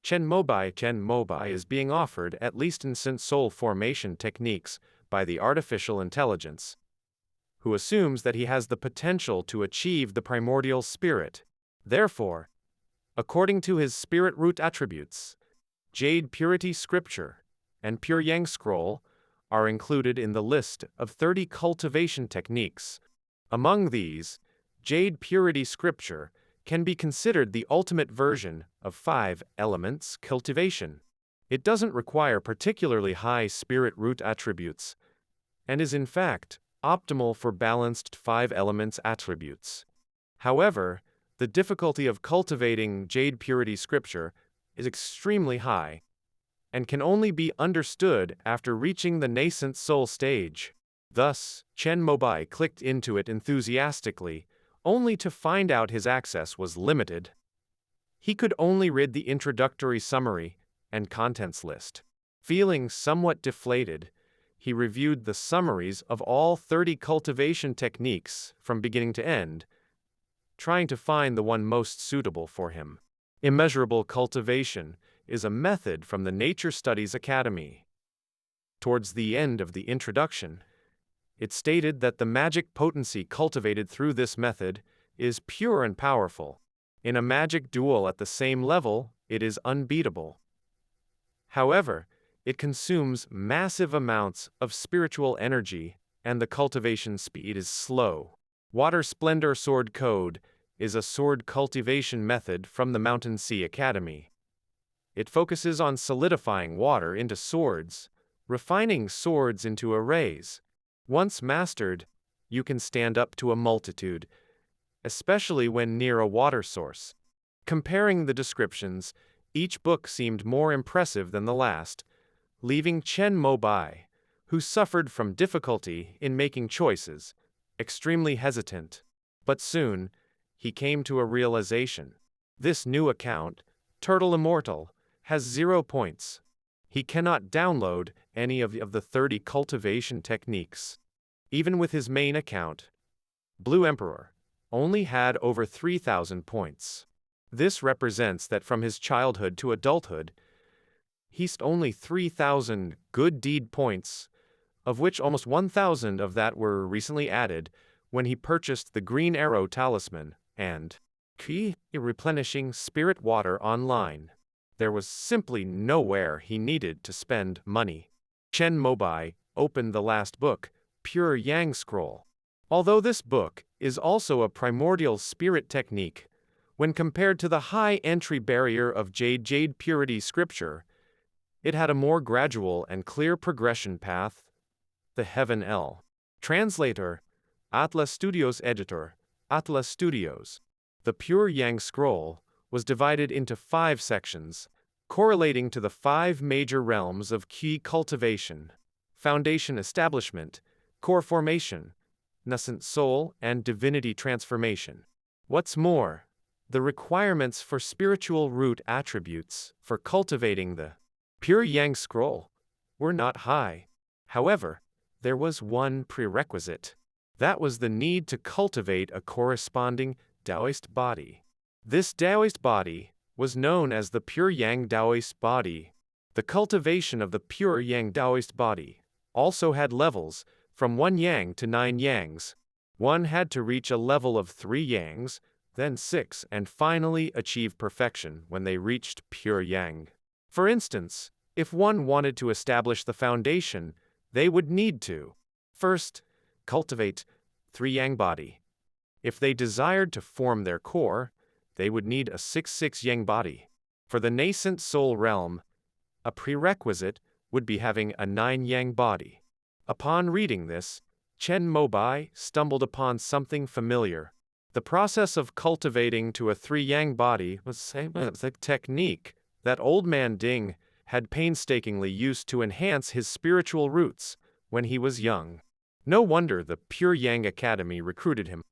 Chen Mobai is being offered at least instant soul formation techniques by the artificial intelligence, who assumes that he has the potential to achieve the primordial spirit. Therefore, according to his spirit root attributes, Jade Purity Scripture and Pure Yang Scroll are included in the list of 30 cultivation techniques. Among these, Jade Purity Scripture can be considered the ultimate version of 5 elements cultivation. It doesn't require particularly high spirit root attributes, and is in fact optimal for balanced 5 elements attributes. However, the difficulty of cultivating Jade Purity Scripture is extremely high, and can only be understood after reaching the nascent soul stage. Thus, Chen Mobai clicked into it enthusiastically, only to find out his access was limited. He could only read the introductory summary and contents list. Feeling somewhat deflated, he reviewed the summaries of all 30 cultivation techniques from beginning to end, trying to find the one most suitable for him. Immeasurable cultivation is a method from the Nature Studies Academy. Towards the end of the introduction, it stated that the magic potency cultivated through this method is pure and powerful. In a magic duel at the same level, it is unbeatable. However, it consumes massive amounts of spiritual energy, and the cultivation speed is slow. Water Splendor Sword Code is a sword cultivation method from the Mountain Sea Academy. It focuses on solidifying water into swords, refining swords into arrays. Once mastered, you can stand up to a multitude, especially when near a water source. Comparing the descriptions, each book seemed more impressive than the last, leaving Chen Mobai, who suffered from difficulty in making choices, extremely hesitant. But soon, he came to a realization. This new account, Turtle Immortal, has 0 points. He cannot download any of the 30 cultivation techniques. Even with his main account, Blue Emperor only had over 3,000 points. This represents that from his childhood to adulthood, he's only 3,000 good deed points, of which almost 1,000 of that were recently added when he purchased the Green Arrow Talisman and replenishing Spirit Water online. There was simply nowhere he needed to spend money. Chen Mobai opened the last book, Pure Yang Scroll. Although this book is also a primordial spirit technique, when compared to the high entry barrier of Jade Purity Scripture, it had a more gradual and clear progression path. The Heaven L. Translator, Atlas Studios Editor, Atlas Studios. The Pure Yang Scroll was divided into 5 sections: correlating to the 5 major realms of key cultivation: foundation establishment, core formation, nascent soul, and divinity transformation. What's more, the requirements for spiritual root attributes for cultivating the pure Yang scroll were not high. However, there was one prerequisite. That was the need to cultivate a corresponding Taoist body. This Taoist body was known as the pure Yang Taoist body. The cultivation of the pure Yang Taoist body also had levels, from 1 Yang to 9 Yangs. One had to reach a level of 3 Yangs, then 6, and finally achieve perfection when they reached pure Yang. For instance, if one wanted to establish the foundation, they would need to first cultivate 3 Yang body. If they desired to form their core, they would need a 6 Yang body. For the nascent soul realm, a prerequisite would be having a 9 Yang body. Upon reading this, Chen Mobai stumbled upon something familiar. The process of cultivating to a 3 Yang body was the technique that old man Ding had painstakingly used to enhance his spiritual roots when he was young. No wonder the Pure Yang Academy recruited him.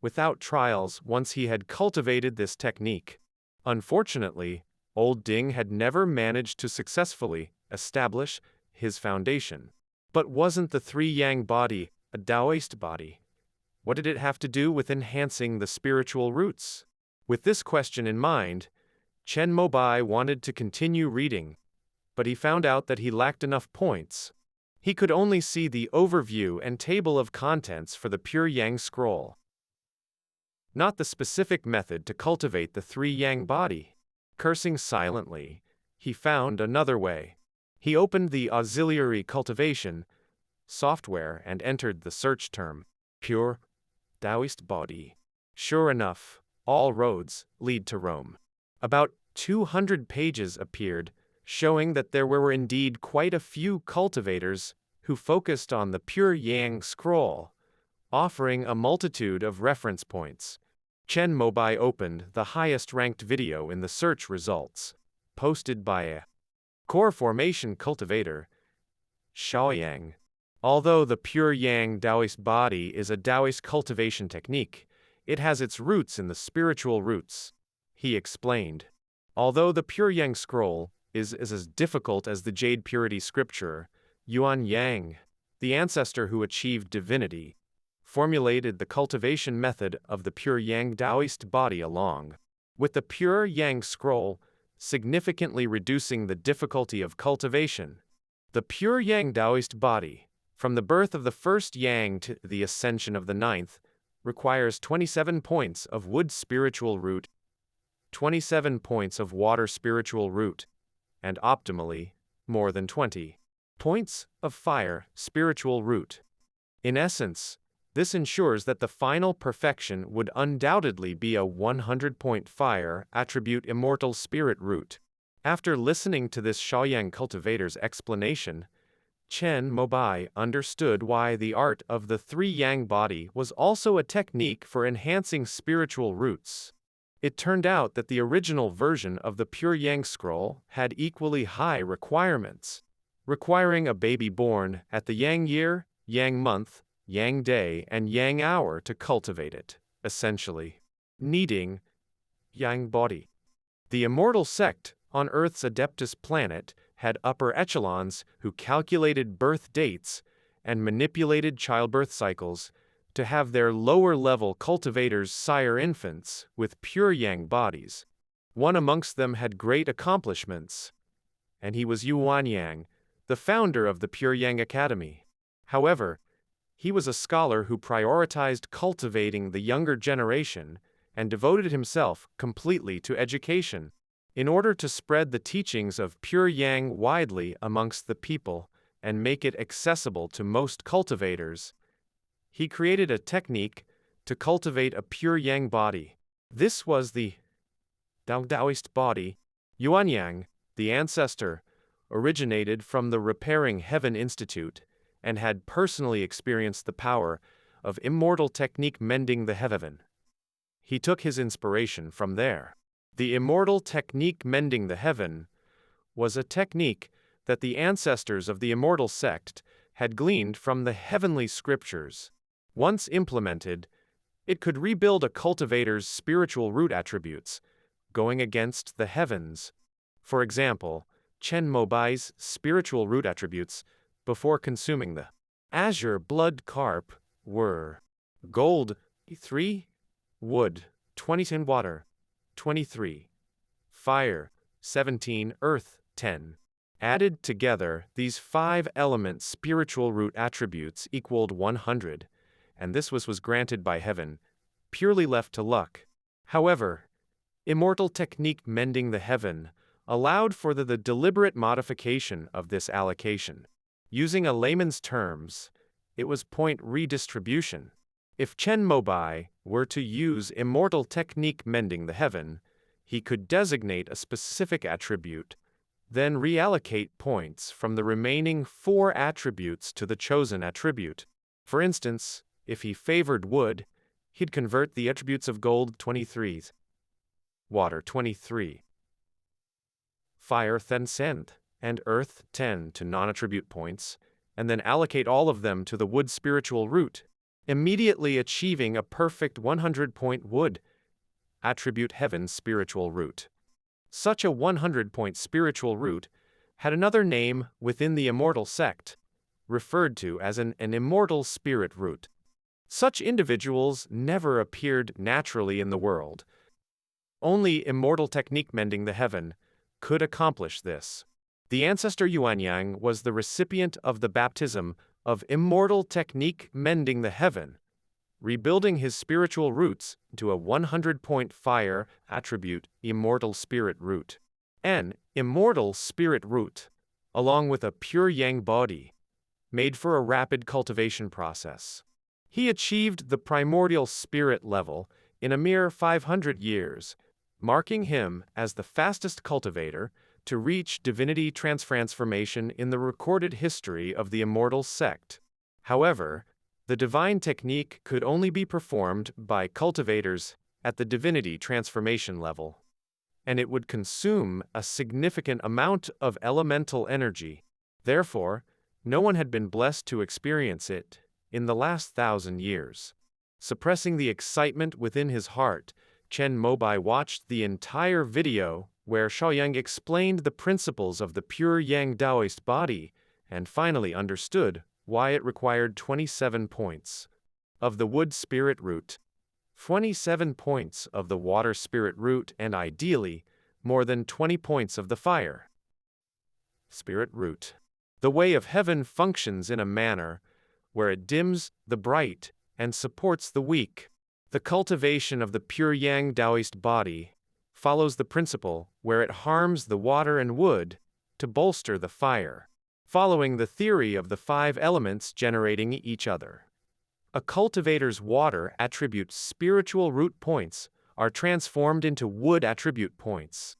Without trials, once he had cultivated this technique. Unfortunately, old Ding had never managed to successfully establish his foundation. But wasn't the 3 Yang body a Taoist body? What did it have to do with enhancing the spiritual roots? With this question in mind, Chen Mobai wanted to continue reading, but he found out that he lacked enough points. He could only see the overview and table of contents for the Pure Yang scroll, not the specific method to cultivate the 3 Yang body. Cursing silently, he found another way. He opened the auxiliary cultivation software and entered the search term, pure Taoist body. Sure enough, all roads lead to Rome. About 200 pages appeared, showing that there were indeed quite a few cultivators who focused on the Pure Yang scroll, offering a multitude of reference points. Chen Mobai opened the highest-ranked video in the search results, posted by a core formation cultivator, Shaoyang. Although the Pure Yang Taoist body is a Taoist cultivation technique, it has its roots in the spiritual roots, he explained. Although the Pure Yang scroll is as difficult as the Jade Purity scripture, Yuan Yang, the ancestor who achieved divinity, formulated the cultivation method of the Pure Yang Taoist body along with the Pure Yang scroll, significantly reducing the difficulty of cultivation. The Pure Yang Taoist body, from the birth of the 1st Yang to the ascension of the 9th, requires 27 points of wood spiritual root, 27 points of water spiritual root, and optimally, more than 20 points of fire spiritual root. In essence, this ensures that the final perfection would undoubtedly be a 100-point fire attribute immortal spirit root. After listening to this Shaoyang cultivator's explanation, Chen Mobai understood why the art of the 3 Yang body was also a technique for enhancing spiritual roots. It turned out that the original version of the Pure Yang scroll had equally high requirements, requiring a baby born at the Yang year, Yang month, Yang day, and Yang hour to cultivate it, essentially needing Yang body. The Immortal Sect, on Earth's Adeptus planet, had upper echelons who calculated birth dates and manipulated childbirth cycles to have their lower-level cultivators sire infants with pure Yang bodies. One amongst them had great accomplishments, and he was Yuan Yang, the founder of the Pure Yang Academy. However, he was a scholar who prioritized cultivating the younger generation and devoted himself completely to education. In order to spread the teachings of Pure Yang widely amongst the people and make it accessible to most cultivators, he created a technique to cultivate a Pure Yang body. This was the Taoist body. Yuan Yang, the ancestor, originated from the Repairing Heaven Institute and had personally experienced the power of immortal technique mending the heaven. He took his inspiration from there. The immortal technique mending the heaven was a technique that the ancestors of the Immortal Sect had gleaned from the heavenly scriptures. Once implemented, it could rebuild a cultivator's spiritual root attributes, going against the heavens. For example, Chen Mobai's spiritual root attributes before consuming the azure blood carp were gold 3, wood 20, water 23, fire 17, earth 10. Added together, these 5-element spiritual root attributes equaled 100, and this was granted by heaven, purely left to luck. However, Immortal Technique Mending the Heaven allowed for the deliberate modification of this allocation. Using a layman's terms, it was point redistribution. If Chen Mobai were to use Immortal Technique Mending the Heaven, he could designate a specific attribute, then reallocate points from the remaining 4 attributes to the chosen attribute. For instance, if he favored wood, he'd convert the attributes of gold 23, water 23, fire 10, and earth 10 to non-attribute points, and then allocate all of them to the wood spiritual root, immediately achieving a perfect 100-point wood attribute heaven spiritual root. Such a 100-point spiritual root had another name within the Immortal Sect, referred to as an immortal spirit root. Such individuals never appeared naturally in the world. Only Immortal Technique Mending the Heaven could accomplish this. The ancestor Yuanyang was the recipient of the baptism of Immortal Technique Mending the Heaven, rebuilding his spiritual roots to a 100-point fire attribute immortal spirit root. An immortal spirit root, along with a pure yang body, made for a rapid cultivation process. He achieved the primordial spirit level in a mere 500 years, marking him as the fastest cultivator to reach divinity transformation in the recorded history of the Immortal Sect. However, the divine technique could only be performed by cultivators at the divinity transformation level, and it would consume a significant amount of elemental energy. Therefore, no one had been blessed to experience it in the last 1,000 years. Suppressing the excitement within his heart, Chen Mobai watched the entire video where Shaoyang explained the principles of the pure Yang Taoist body and finally understood why it required 27 points of the wood spirit root, 27 points of the water spirit root, and ideally, more than 20 points of the fire spirit root. The way of heaven functions in a manner where it dims the bright and supports the weak. The cultivation of the pure Yang Taoist body follows the principle where it harms the water and wood to bolster the fire, following the theory of the 5 elements generating each other. A cultivator's water attribute spiritual root points are transformed into wood attribute points,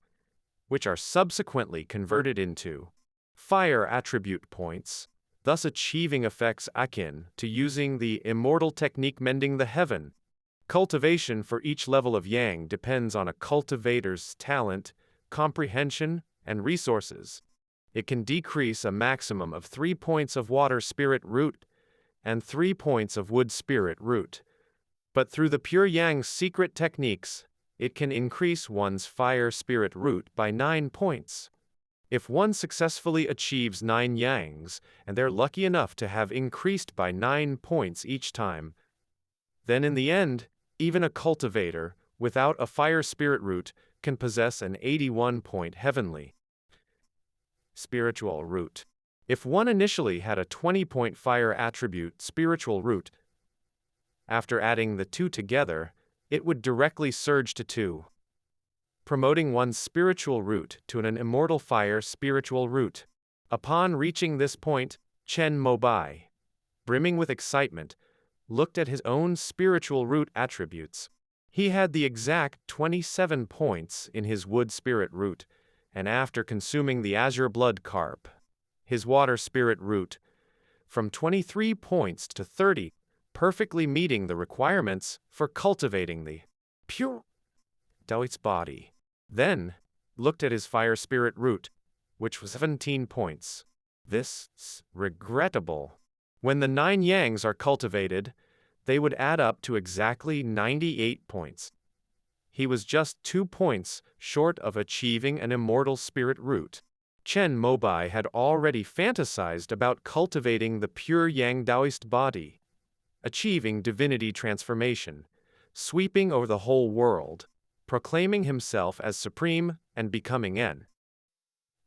which are subsequently converted into fire attribute points, thus achieving effects akin to using the Immortal Technique Mending the Heaven. Cultivation for each level of Yang depends on a cultivator's talent, comprehension, and resources. It can decrease a maximum of 3 points of water spirit root and 3 points of wood spirit root. But through the pure Yang secret techniques, it can increase one's fire spirit root by 9 points. If one successfully achieves 9 Yangs, and they're lucky enough to have increased by 9 points each time, then in the end, even a cultivator without a fire spirit root can possess an 81-point heavenly spiritual root. If one initially had a 20-point fire attribute spiritual root, after adding the 2 together, it would directly surge to 2, promoting one's spiritual root to an immortal fire spiritual root. Upon reaching this point, Chen Mobai, brimming with excitement, looked at his own spiritual root attributes. He had the exact 27 points in his wood spirit root, and after consuming the azure blood carp, his water spirit root, from 23 points to 30, perfectly meeting the requirements for cultivating the pure Taoist body. Then, looked at his fire spirit root, which was 17 points. This is regrettable. When the 9 yangs are cultivated, they would add up to exactly 98 points. He was just 2 points short of achieving an immortal spirit root. Chen Mobai had already fantasized about cultivating the pure Yang Taoist body, achieving divinity transformation, sweeping over the whole world, proclaiming himself as supreme and becoming an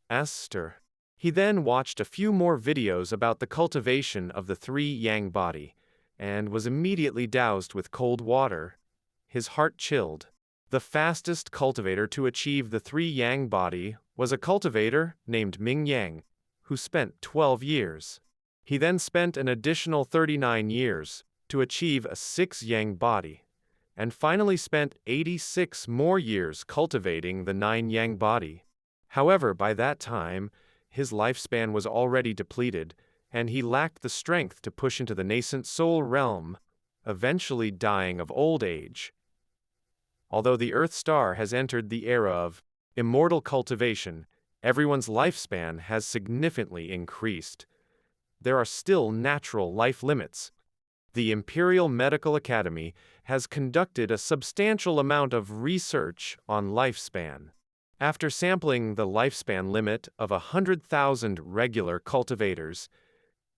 Esther. He then watched a few more videos about the cultivation of the 3 Yang body, and was immediately doused with cold water. His heart chilled. The fastest cultivator to achieve the 3 Yang body was a cultivator named Ming Yang, who spent 12 years. He then spent an additional 39 years to achieve a 6 Yang body, and finally spent 86 more years cultivating the 9 Yang body. However, by that time, his lifespan was already depleted, and he lacked the strength to push into the nascent soul realm, eventually dying of old age. Although the Earth star has entered the era of immortal cultivation, everyone's lifespan has significantly increased. There are still natural life limits. The Imperial Medical Academy has conducted a substantial amount of research on lifespan. After sampling the lifespan limit of 100,000 regular cultivators,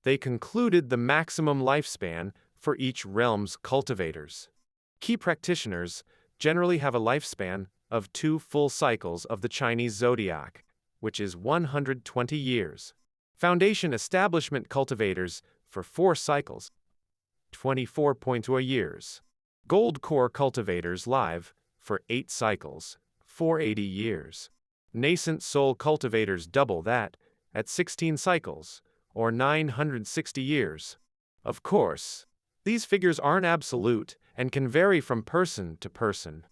they concluded the maximum lifespan for each realm's cultivators. Key practitioners generally have a lifespan of 2 full cycles of the Chinese zodiac, which is 120 years. Foundation establishment cultivators for 4 cycles, 24.2 years. Gold core cultivators live for 8 cycles, 480 years. Nascent soul cultivators double that at 16 cycles, or 960 years. Of course, these figures aren't absolute and can vary from person to person,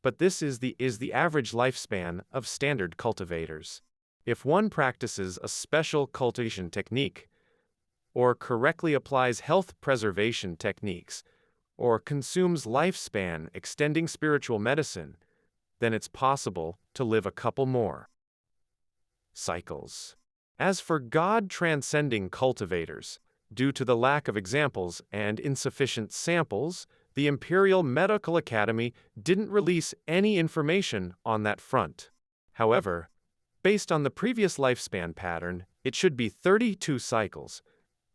but this is the average lifespan of standard cultivators. If one practices a special cultivation technique, or correctly applies health preservation techniques, or consumes lifespan extending spiritual medicine, then it's possible to live a couple more cycles. As for God-transcending cultivators, due to the lack of examples and insufficient samples, the Imperial Medical Academy didn't release any information on that front. However, based on the previous lifespan pattern, it should be 32 cycles,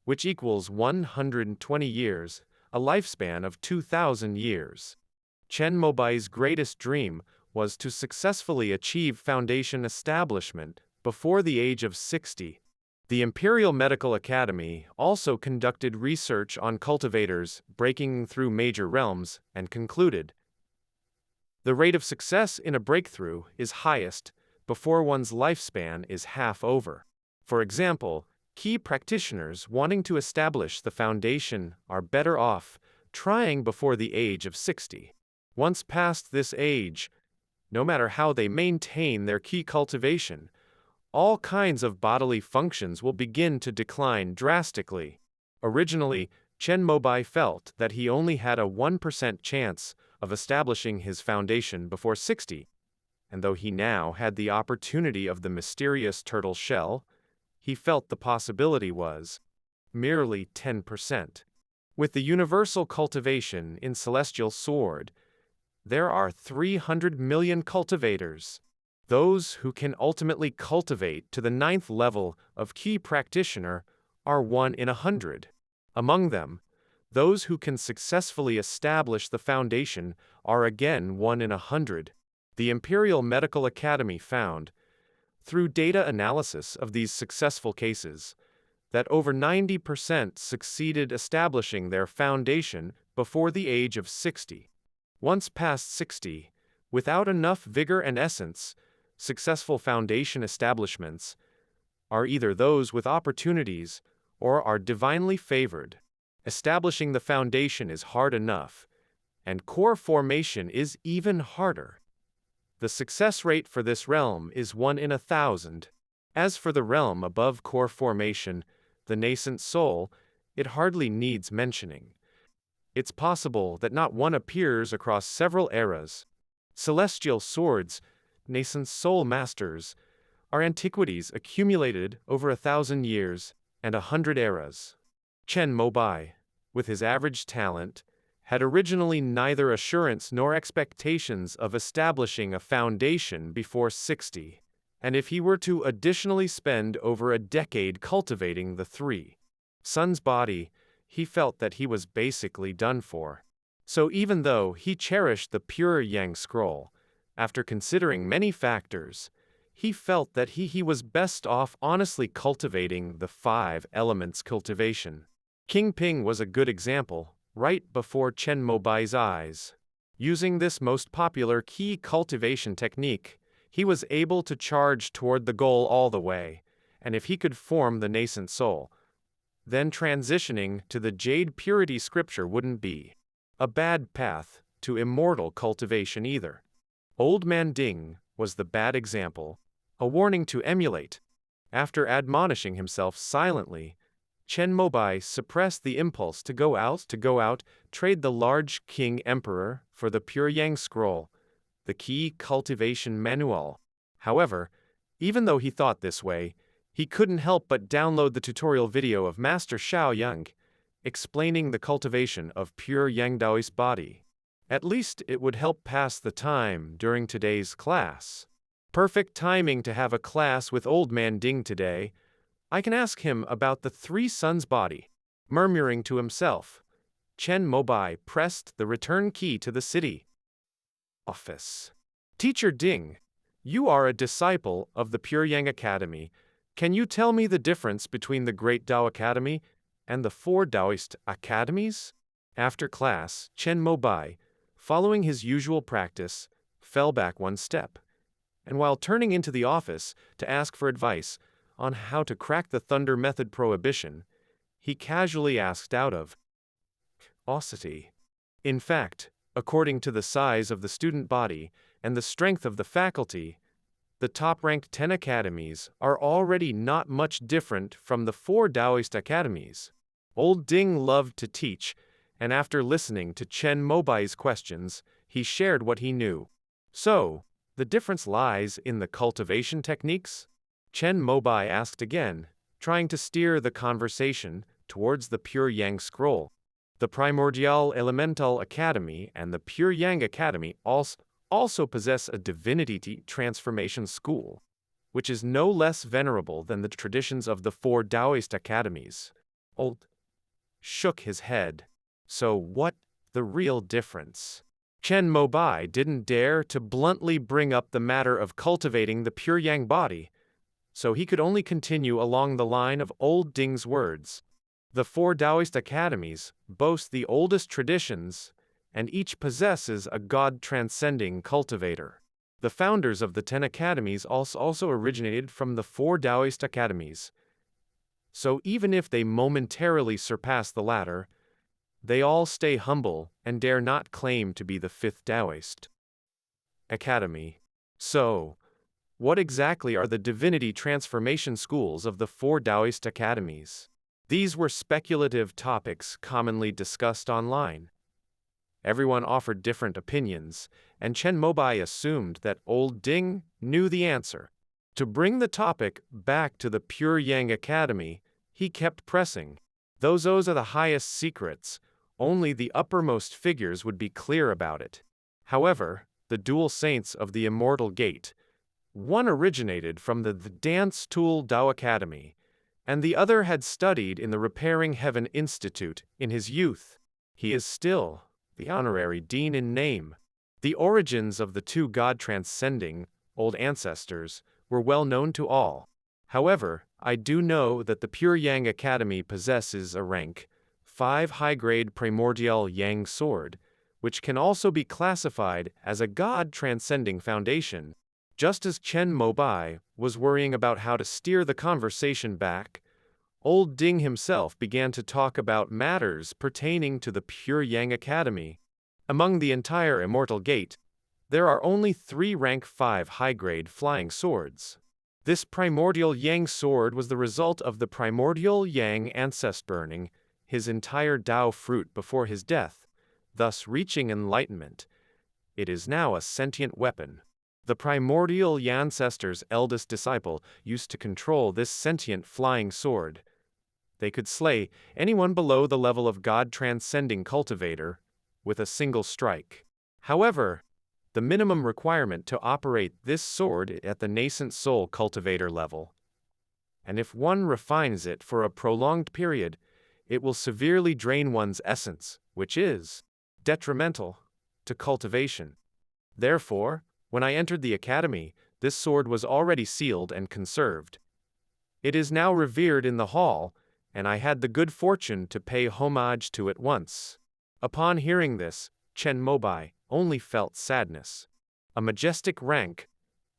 which equals 120 years, a lifespan of 2,000 years. Chen Mobai's greatest dream was to successfully achieve foundation establishment before the age of 60. The Imperial Medical Academy also conducted research on cultivators breaking through major realms and concluded the rate of success in a breakthrough is highest before one's lifespan is half over. For example, key practitioners wanting to establish the foundation are better off trying before the age of 60. Once past this age, no matter how they maintain their key cultivation, all kinds of bodily functions will begin to decline drastically. Originally, Chen Mobai felt that he only had a 1% chance of establishing his foundation before 60, and though he now had the opportunity of the mysterious turtle shell, he felt the possibility was merely 10%. With the universal cultivation in Celestial Sword, there are 300 million cultivators. Those who can ultimately cultivate to the 9th level of key practitioner are 1 in 100. Among them, those who can successfully establish the foundation are again 1 in 100. The Imperial Medical Academy found, through data analysis of these successful cases, that over 90% succeeded establishing their foundation before the age of 60. Once past 60, without enough vigor and essence, successful foundation establishments are either those with opportunities or are divinely favored. Establishing the foundation is hard enough, and core formation is even harder. The success rate for this realm is 1 in 1,000. As for the realm above core formation, the nascent soul, it hardly needs mentioning. It's possible that not one appears across several eras. Celestial swords, nascent soul masters, are antiquities accumulated over 1,000 years and 100 eras. Chen Mobai, with his average talent, had originally neither assurance nor expectations of establishing a foundation before 60, and if he were to additionally spend over a decade cultivating the three sun's body, he felt that he was basically done for. So even though he cherished the pure Yang scroll, after considering many factors, he felt that he was best off honestly cultivating the 5 elements cultivation. King Ping was a good example, right before Chen Mobai's eyes. Using this most popular key cultivation technique, he was able to charge toward the goal all the way, and if he could form the nascent soul, then transitioning to the jade purity scripture wouldn't be a bad path to immortal cultivation either. Old Man Ding was the bad example, a warning to emulate. After admonishing himself silently, Chen Mobai suppressed the impulse to go out, trade the large King Emperor for the pure Yang scroll, the key cultivation manual. However, even though he thought this way, he couldn't help but download the tutorial video of Master Xiao Yang, explaining the cultivation of pure Yang Daoist body. At least it would help pass the time during today's class. Perfect timing to have a class with Old Man Ding today. I can ask him about the 3 suns body. Murmuring to himself, Chen Mobai pressed the return key to the city office. Teacher Ding, you are a disciple of the Pure Yang Academy. Can you tell me the difference between the Great Dao Academy and the 4 Daoist academies? After class, Chen Mobai, following his usual practice, fell back one step, and while turning into the office to ask for advice on how to crack the thunder method prohibition, he casually asked out of curiosity. In fact, according to the size of the student body and the strength of the faculty, the top-ranked 10 academies are already not much different from the 4 Daoist academies. Old Ding loved to teach, and after listening to Chen Mobai's questions, he shared what he knew. So, the difference lies in the cultivation techniques? Chen Mobai asked again, trying to steer the conversation towards the Pure Yang scroll. The Primordial Elemental Academy and the Pure Yang Academy also possess a divinity transformation school, which is no less venerable than the traditions of the 4 Daoist academies. Old shook his head. So what the real difference? Chen Mobai didn't dare to bluntly bring up the matter of cultivating the pure Yang body, so he could only continue along the line of Old Ding's words. The 4 Daoist academies boast the oldest traditions, and each possesses a god-transcending cultivator. The founders of the 10 academies also originated from the 4 Daoist academies. So even if they momentarily surpass the latter, they all stay humble and dare not claim to be the 5th Daoist academy. So, what exactly are the divinity transformation schools of the 4 Daoist academies? These were speculative topics commonly discussed online. Everyone offered different opinions, and Chen Mobai assumed that Old Ding knew the answer. To bring the topic back to the Pure Yang Academy, he kept pressing. Those are the highest secrets, only the uppermost figures would be clear about it. However, the dual saints of the Immortal Gate, one originated from the Dance Tool Dao Academy, and the other had studied in the Repairing Heaven Institute in his youth. He is still the honorary dean in name. The origins of the 2 god-transcending old ancestors were well known to all. However, I do know that the Pure Yang Academy possesses a rank 5 high-grade primordial Yang sword, which can also be classified as a god-transcending foundation. Just as Chen Mobai was worrying about how to steer the conversation back, Old Ding himself began to talk about matters pertaining to the Pure Yang Academy. Among the entire Immortal Gate, there are only 3 rank 5 high-grade flying swords. This primordial Yang sword was the result of the primordial Yang ancestor burning his entire Dao fruit before his death, thus reaching enlightenment. It is now a sentient weapon. The primordial ancestor's eldest disciple used to control this sentient flying sword. They could slay anyone below the level of God-transcending cultivator with a single strike. However, the minimum requirement to operate this sword at the nascent soul cultivator level. And if one refines it for a prolonged period, it will severely drain one's essence, which is detrimental to cultivation. Therefore, when I entered the academy, this sword was already sealed and conserved. It is now revered in the hall, and I had the good fortune to pay homage to it once. Upon hearing this, Chen Mobai only felt sadness. A majestic rank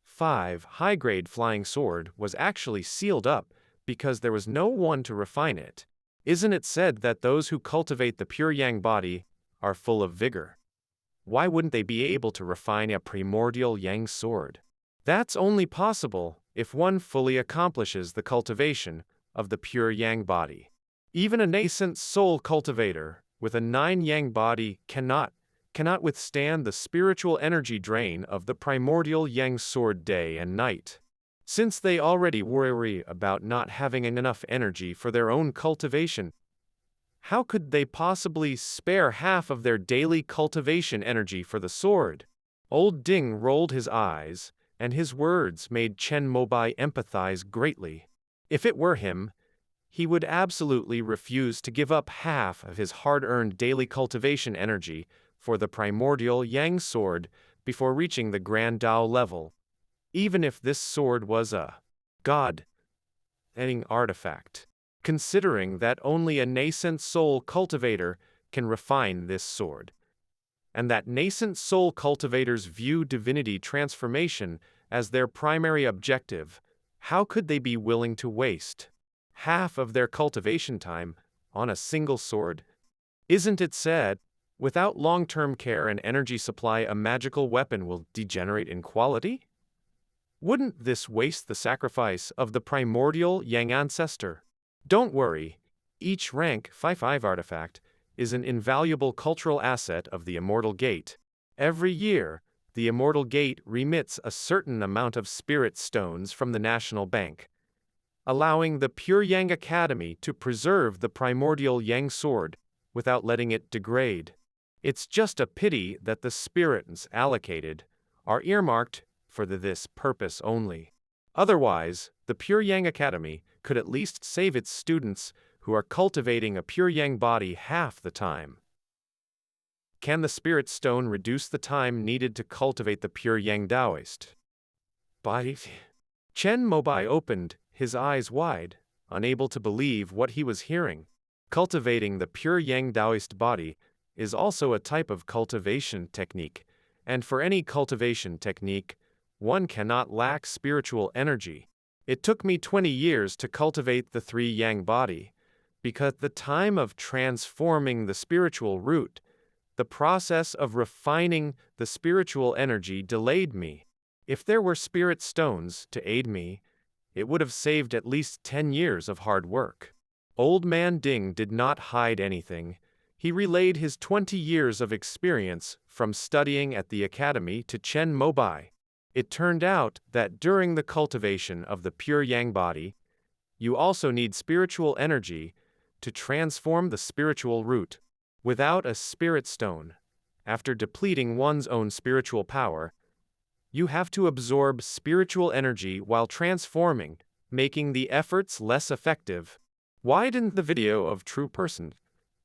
5 high-grade flying sword was actually sealed up because there was no one to refine it. Isn't it said that those who cultivate the pure yang body are full of vigor? Why wouldn't they be able to refine a primordial yang sword? That's only possible if one fully accomplishes the cultivation of the pure yang body. Even a nascent soul cultivator with a 9 yang body cannot withstand the spiritual energy drain of the primordial yang sword day and night. Since they already worry about not having enough energy for their own cultivation, how could they possibly spare half of their daily cultivation energy for the sword? Old Ding rolled his eyes, and his words made Chen Mobai empathize greatly. If it were him, he would absolutely refuse to give up half of his hard-earned daily cultivation energy for the primordial yang sword before reaching the Grand Dao level, even if this sword was a God-ending artifact. Considering that only a nascent soul cultivator can refine this sword, and that nascent soul cultivators view divinity transformation as their primary objective, how could they be willing to waste half of their cultivation time on a single sword? Isn't it said, without long-term care and energy supply, a magical weapon will degenerate in quality? Wouldn't this waste the sacrifice of the primordial yang ancestor? Don't worry, each rank 5 artifact is an invaluable cultural asset of the Immortal Gate. Every year, the Immortal Gate remits a certain amount of spirit stones from the National Bank, allowing the Pure Yang Academy to preserve the primordial Yang sword without letting it degrade. It's just a pity that the spirits allocated are earmarked for this purpose only. Otherwise, the Pure Yang Academy could at least save its students who are cultivating a pure yang body half the time. Can the spirit stone reduce the time needed to cultivate the pure yang Taoist body? Chen Mobai opened his eyes wide, unable to believe what he was hearing. Cultivating the pure yang Taoist body is also a type of cultivation technique, and for any cultivation technique, one cannot lack spiritual energy. It took me 20 years to cultivate the 3 yang body, because the time of transforming the spiritual root, the process of refining the spiritual energy delayed me. If there were spirit stones to aid me, it would have saved at least 10 years of hard work. Old Man Ding did not hide anything. He relayed his 20 years of experience from studying at the academy to Chen Mobai. It turned out that during the cultivation of the pure yang body, you also need spiritual energy to transform the spiritual root. Without a spirit stone, after depleting one's own spiritual power, you have to absorb spiritual energy while transforming, making the efforts less effective. Why didn't the video of True Person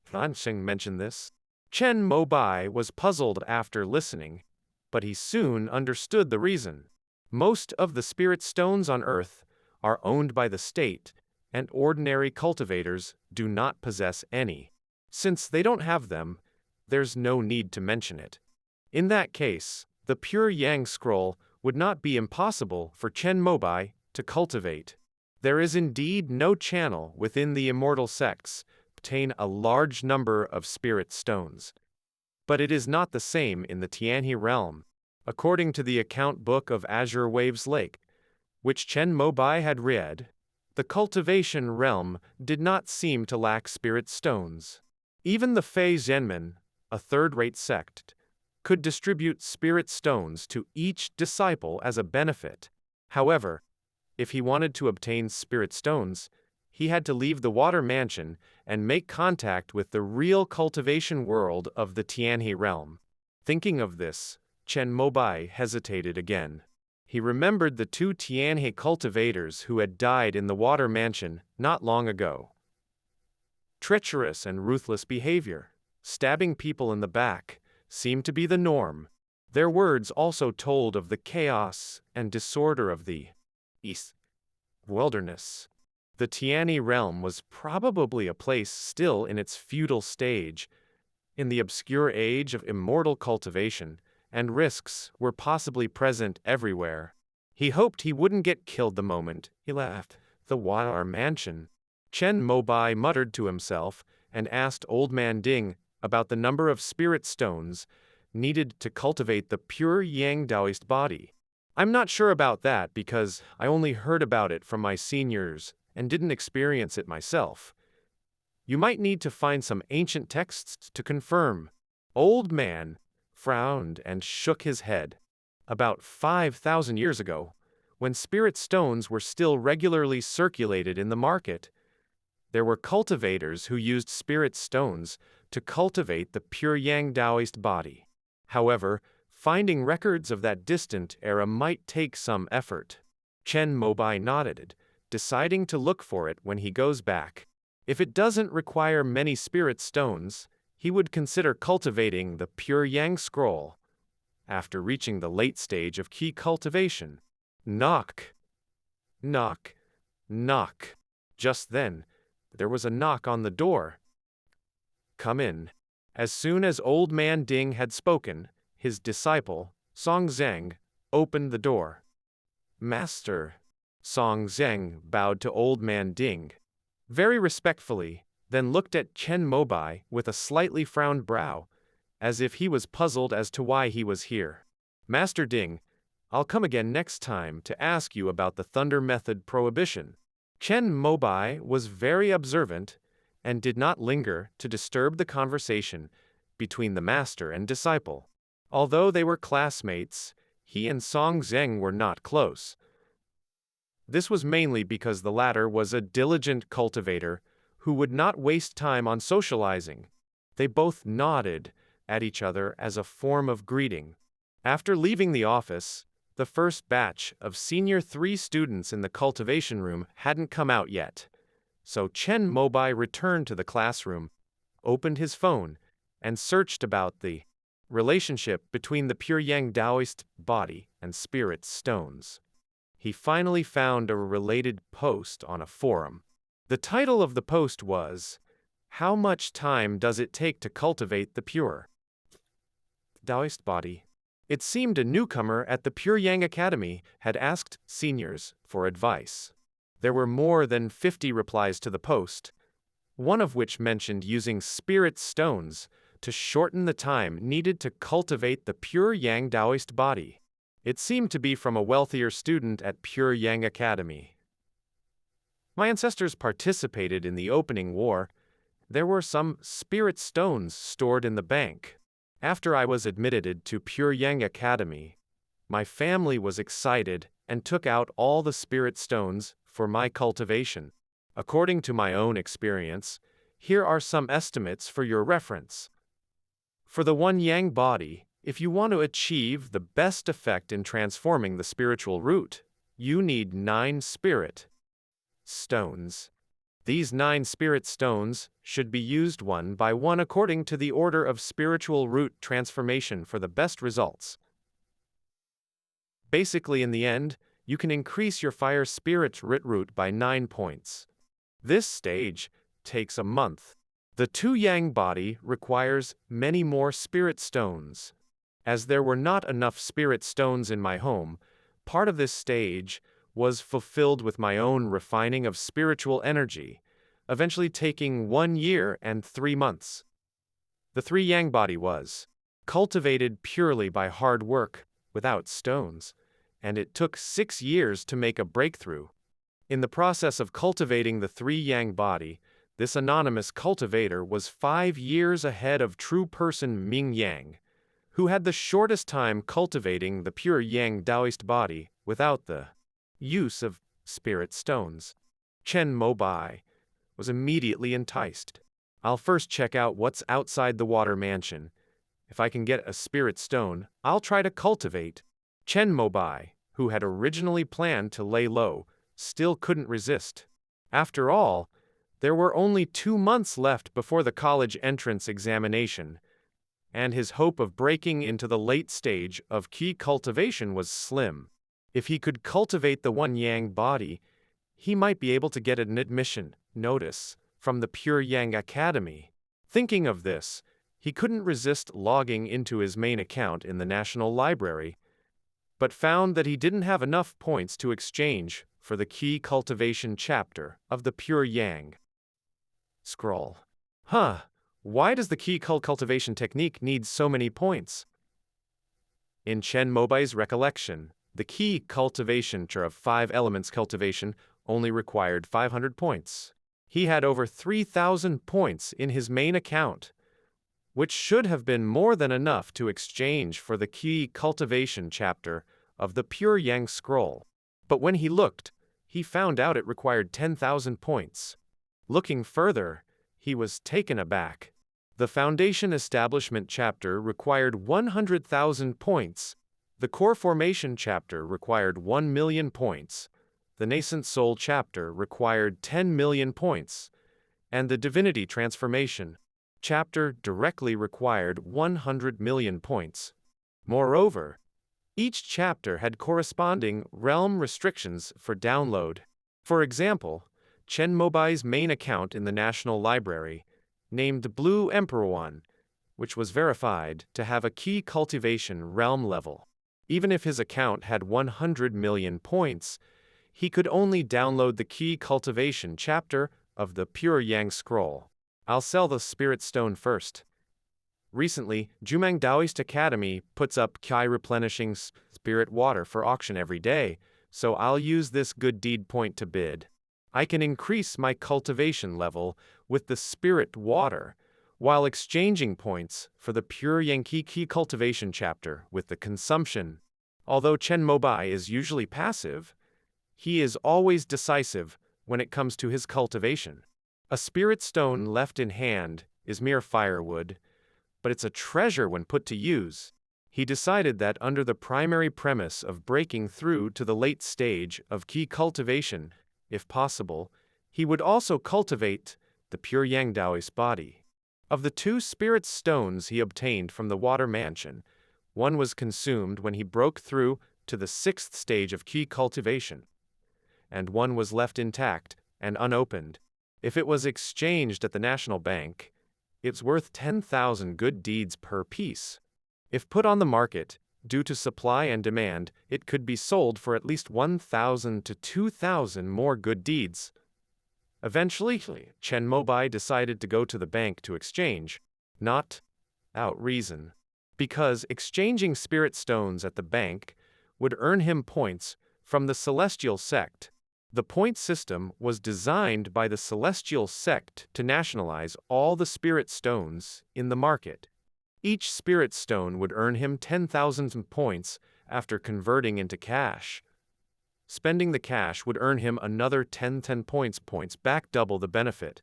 Fanxing mention this? Chen Mobai was puzzled after listening, but he soon understood the reason. Most of the spirit stones on Earth are owned by the state, and ordinary cultivators do not possess any. Since they don't have them, there's no need to mention it. In that case, the pure yang scroll would not be impossible for Chen Mobai to cultivate. There is indeed no channel within the Immortal Sects obtain a large number of spirit stones. But it is not the same in the Tianhe realm. According to the account book of Azure Waves Lake, which Chen Mobai had read, the cultivation realm did not seem to lack spirit stones. Even the Fei Zhenmin, a third-rate sect, could distribute spirit stones to each disciple as a benefit. However, if he wanted to obtain spirit stones, he had to leave the water mansion and make contact with the real cultivation world of the Tianhe realm. Thinking of this, Chen Mobai hesitated again. He remembered the two Tianhe cultivators who had died in the water mansion not long ago. Treacherous and ruthless behavior, stabbing people in the back, seemed to be the norm. Their words also told of the chaos and disorder of the East wilderness. The Tianhe realm was probably a place still in its feudal stage, in the obscure age of immortal cultivation, and risks were possibly present everywhere. He hoped he wouldn't get killed the moment he left the water mansion. Chen Mobai muttered to himself and asked Old Man Ding about the number of spirit stones needed to cultivate the pure Yang Taoist body. I'm not sure about that because I only heard about it from my seniors and didn't experience it myself. You might need to find some ancient texts to confirm. Old Man frowned and shook his head. About 5,000 years ago, when spirit stones were still regularly circulated in the market, there were cultivators who used spirit stones to cultivate the pure Yang Taoist body. However, finding records of that distant era might take some effort. Chen Mobai nodded, deciding to look for it when he goes back. If it doesn't require many spirit stones, he would consider cultivating the pure Yang scroll. After reaching the late stage of key cultivation. Knock. Knock. Knock. Just then, there was a knock on the door. Come in. As soon as Old Man Ding had spoken, his disciple, Song Zheng, opened the door. Master. Song Zheng bowed to Old Man Ding very respectfully, then looked at Chen Mobai with a slightly frowned brow, as if he was puzzled as to why he was here. Master Ding, I'll come again next time to ask you about the thunder method prohibition. Chen Mobai was very observant and did not linger to disturb the conversation between the master and disciple. Although they were classmates, he and Song Zheng were not close. This was mainly because the latter was a diligent cultivator who would not waste time on socializing. They both nodded at each other as a form of greeting. After leaving the office, the first batch of senior 3 students in the cultivation room hadn't come out yet. So Chen Mobai returned to the classroom, opened his phone, and searched about the relationship between the pure Yang Taoist body and spirit stones. He finally found a related post on a forum. The title of the post was, "How much time does it take to cultivate the pure Taoist body?" It seemed a newcomer at the Pure Yang Academy had asked seniors for advice. There were more than 50 replies to the post, one of which mentioned using spirit stones to shorten the time needed to cultivate the pure Yang Taoist body. It seemed to be from a wealthier student at Pure Yang Academy. My ancestors participated in the opening war. There were some spirit stones stored in the bank. After I was admitted to Pure Yang Academy, my family was excited and took out all the spirit stones for my cultivation. According to my own experience, here are some estimates for your reference. For the one Yang body, if you want to achieve the best effect in transforming the spiritual root, you need 9 spirit stones. These 9 spirit stones should be used one by one according to the order of spiritual root transformation for the best results. Basically, in the end, you can increase your fire spirit root by 9 points. This stage takes a month. The 2 Yang body requires many more spirit stones. As there were not enough spirit stones in my home, part of this stage was fulfilled with my own refining of spiritual energy, eventually taking 1 year and 3 months. The 3 Yang body was cultivated purely by hard work, without stones, and it took 6 years to make a breakthrough. In the process of cultivating the 3 Yang body, this anonymous cultivator was 5 years ahead of true person Ming Yang, who had the shortest time cultivating the pure yang Taoist body without the use of spirit stones. Chen Mobai was immediately enticed. I'll first check out what's outside the water mansion. If I can get a spirit stone, I'll try to cultivate. Chen Mobai, who had originally planned to lay low, still couldn't resist. After all, there were only 2 months left before the college entrance examination, and his hope of breaking into the late stage of key cultivation was slim. If he could cultivate the one yang body, he might be able to get an admission notice from the Pure Yang Academy. Thinking of this, he couldn't resist logging into his main account in the National Library, but found that he didn't have enough points to exchange for the key cultivation chapter of the Pure Yang scroll. Why does the key cultivation technique need so many points? In Chen Mobai's recollection, the key cultivation of 5 elements cultivation only required 500 points. He had over 3,000 points in his main account, which should have been more than enough to exchange for the key cultivation chapter of the Pure Yang scroll. But when he looked, he found out it required 10,000 points. Looking further, he was taken aback. The Foundation Establishment chapter required 100,000 points. The Core Formation chapter required 1 million points. The Nascent Soul chapter required 10 million points. And the Divinity Transformation chapter directly required 100 million points. Moreover, each chapter had corresponding realm restrictions for download. For example, Chen Mobai's main account in the National Library, named Blue Emperor 1, which was verified to have a key cultivation realm level. Even if his account had 100 million points, he could only download the key cultivation chapter of the Pure Yang scroll. I'll sell the spirit stone first. Recently, Jumang Taoist Academy puts up Kai replenishing spirit water for auction every day, so I'll use this good deed point to bid. I can increase my cultivation level with the spirit water, while exchanging points for the Pure Yang key cultivation chapter with the consumption. Although Chen Mobai is usually passive, he is always decisive when it comes to his cultivation. A spirit stone left in hand is mere firewood, but it's a treasure when put to use. He decided that under the primary premise of breaking through to the late stage of key cultivation, if possible, he would also cultivate the Pure Yang Taoist body. Of the 2 spirit stones he obtained from the water mansion, one was consumed when he broke through to the 6th stage of key cultivation, and one was left intact and unopened. If it was exchanged at the National Bank, it's worth 10,000 good deeds per piece. If put on the market, due to supply and demand, it could be sold for at least 1,000 to 2,000 more good deeds. Eventually, Chen Mobai decided to go to the bank to exchange, not out reason, because exchanging spirit stones at the bank would earn him points from the Celestial Sect. The point system was designed by the Celestial Sect to nationalize all the spirit stones in the market. Each spirit stone would earn him 10,000 points after converting into cash. Spending the cash would earn him another 10 points back, double the benefit.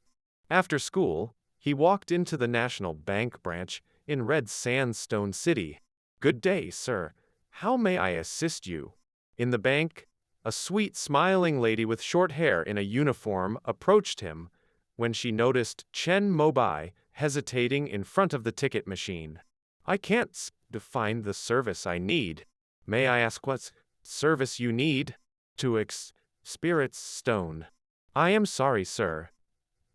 After school, he walked into the National Bank branch in Red Sandstone City. "Good day, sir. How may I assist you?" In the bank, a sweet, smiling lady with short hair in a uniform approached him when she noticed Chen Mobai hesitating in front of the ticket machine. "I can't find the service I need. May I ask what service you need?" "To spirit stone." "I am sorry, sir,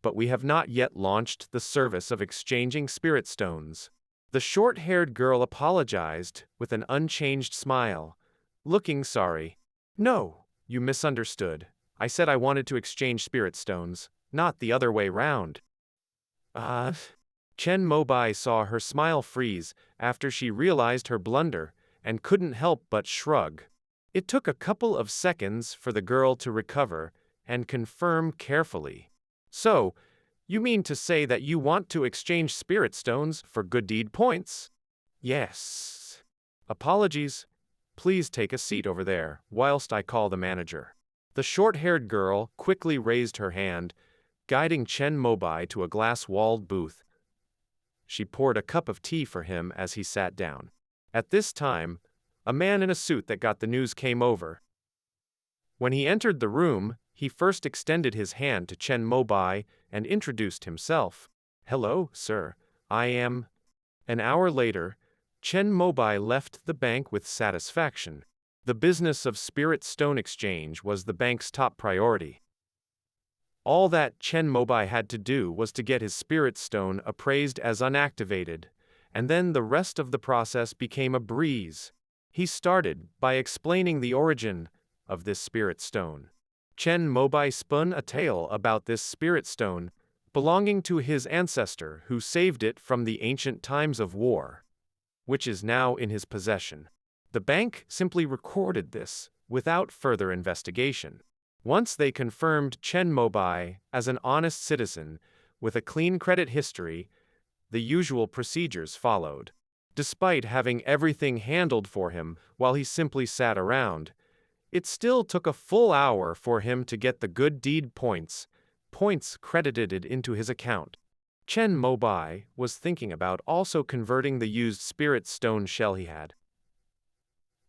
but we have not yet launched the service of exchanging spirit stones." The short-haired girl apologized with an unchanged smile, looking sorry. "No, you misunderstood. I said I wanted to exchange spirit stones, not the other way round." Chen Mobai saw her smile freeze after she realized her blunder and couldn't help but shrug. It took a couple of seconds for the girl to recover and confirm carefully. "So, you mean to say that you want to exchange spirit stones for good deed points?" Yes. Apologies. Please take a seat over there, whilst I call the manager. The short-haired girl quickly raised her hand, guiding Chen Mobai to a glass-walled booth. She poured a cup of tea for him as he sat down. At this time, a man in a suit that got the news came over. When he entered the room, he first extended his hand to Chen Mobai and introduced himself. "Hello, sir. I am..." An hour later, Chen Mobai left the bank with satisfaction. The business of spirit stone exchange was the bank's top priority. All that Chen Mobai had to do was to get his spirit stone appraised as unactivated, and then the rest of the process became a breeze. He started by explaining the origin of this spirit stone. Chen Mobai spun a tale about this spirit stone, belonging to his ancestor who saved it from the ancient times of war, which is now in his possession. The bank simply recorded this without further investigation. Once they confirmed Chen Mobai as an honest citizen with a clean credit history, the usual procedures followed. Despite having everything handled for him while he simply sat around, it still took a full hour for him to get the good deed points credited into his account. Chen Mobai was thinking about also converting the used spirit stone shell he had.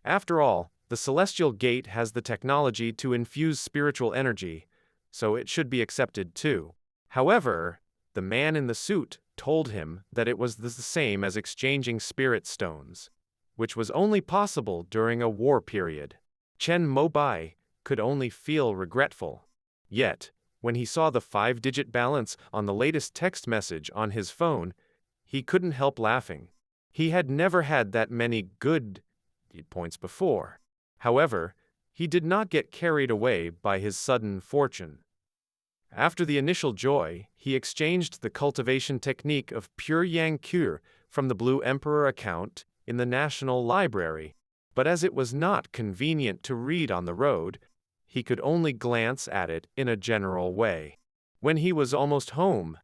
After all, the Celestial Gate has the technology to infuse spiritual energy, so it should be accepted too. However, the man in the suit told him that it was the same as exchanging spirit stones, which was only possible during a war period. Chen Mobai could only feel regretful. Yet, when he saw the 5-digit balance on the latest text message on his phone, he couldn't help laughing. He had never had that many good points before. However, he did not get carried away by his sudden fortune. After the initial joy, he exchanged the cultivation technique of pure yang cure from the Blue Emperor account in the National Library, but as it was not convenient to read on the road, he could only glance at it in a general way. When he was almost home,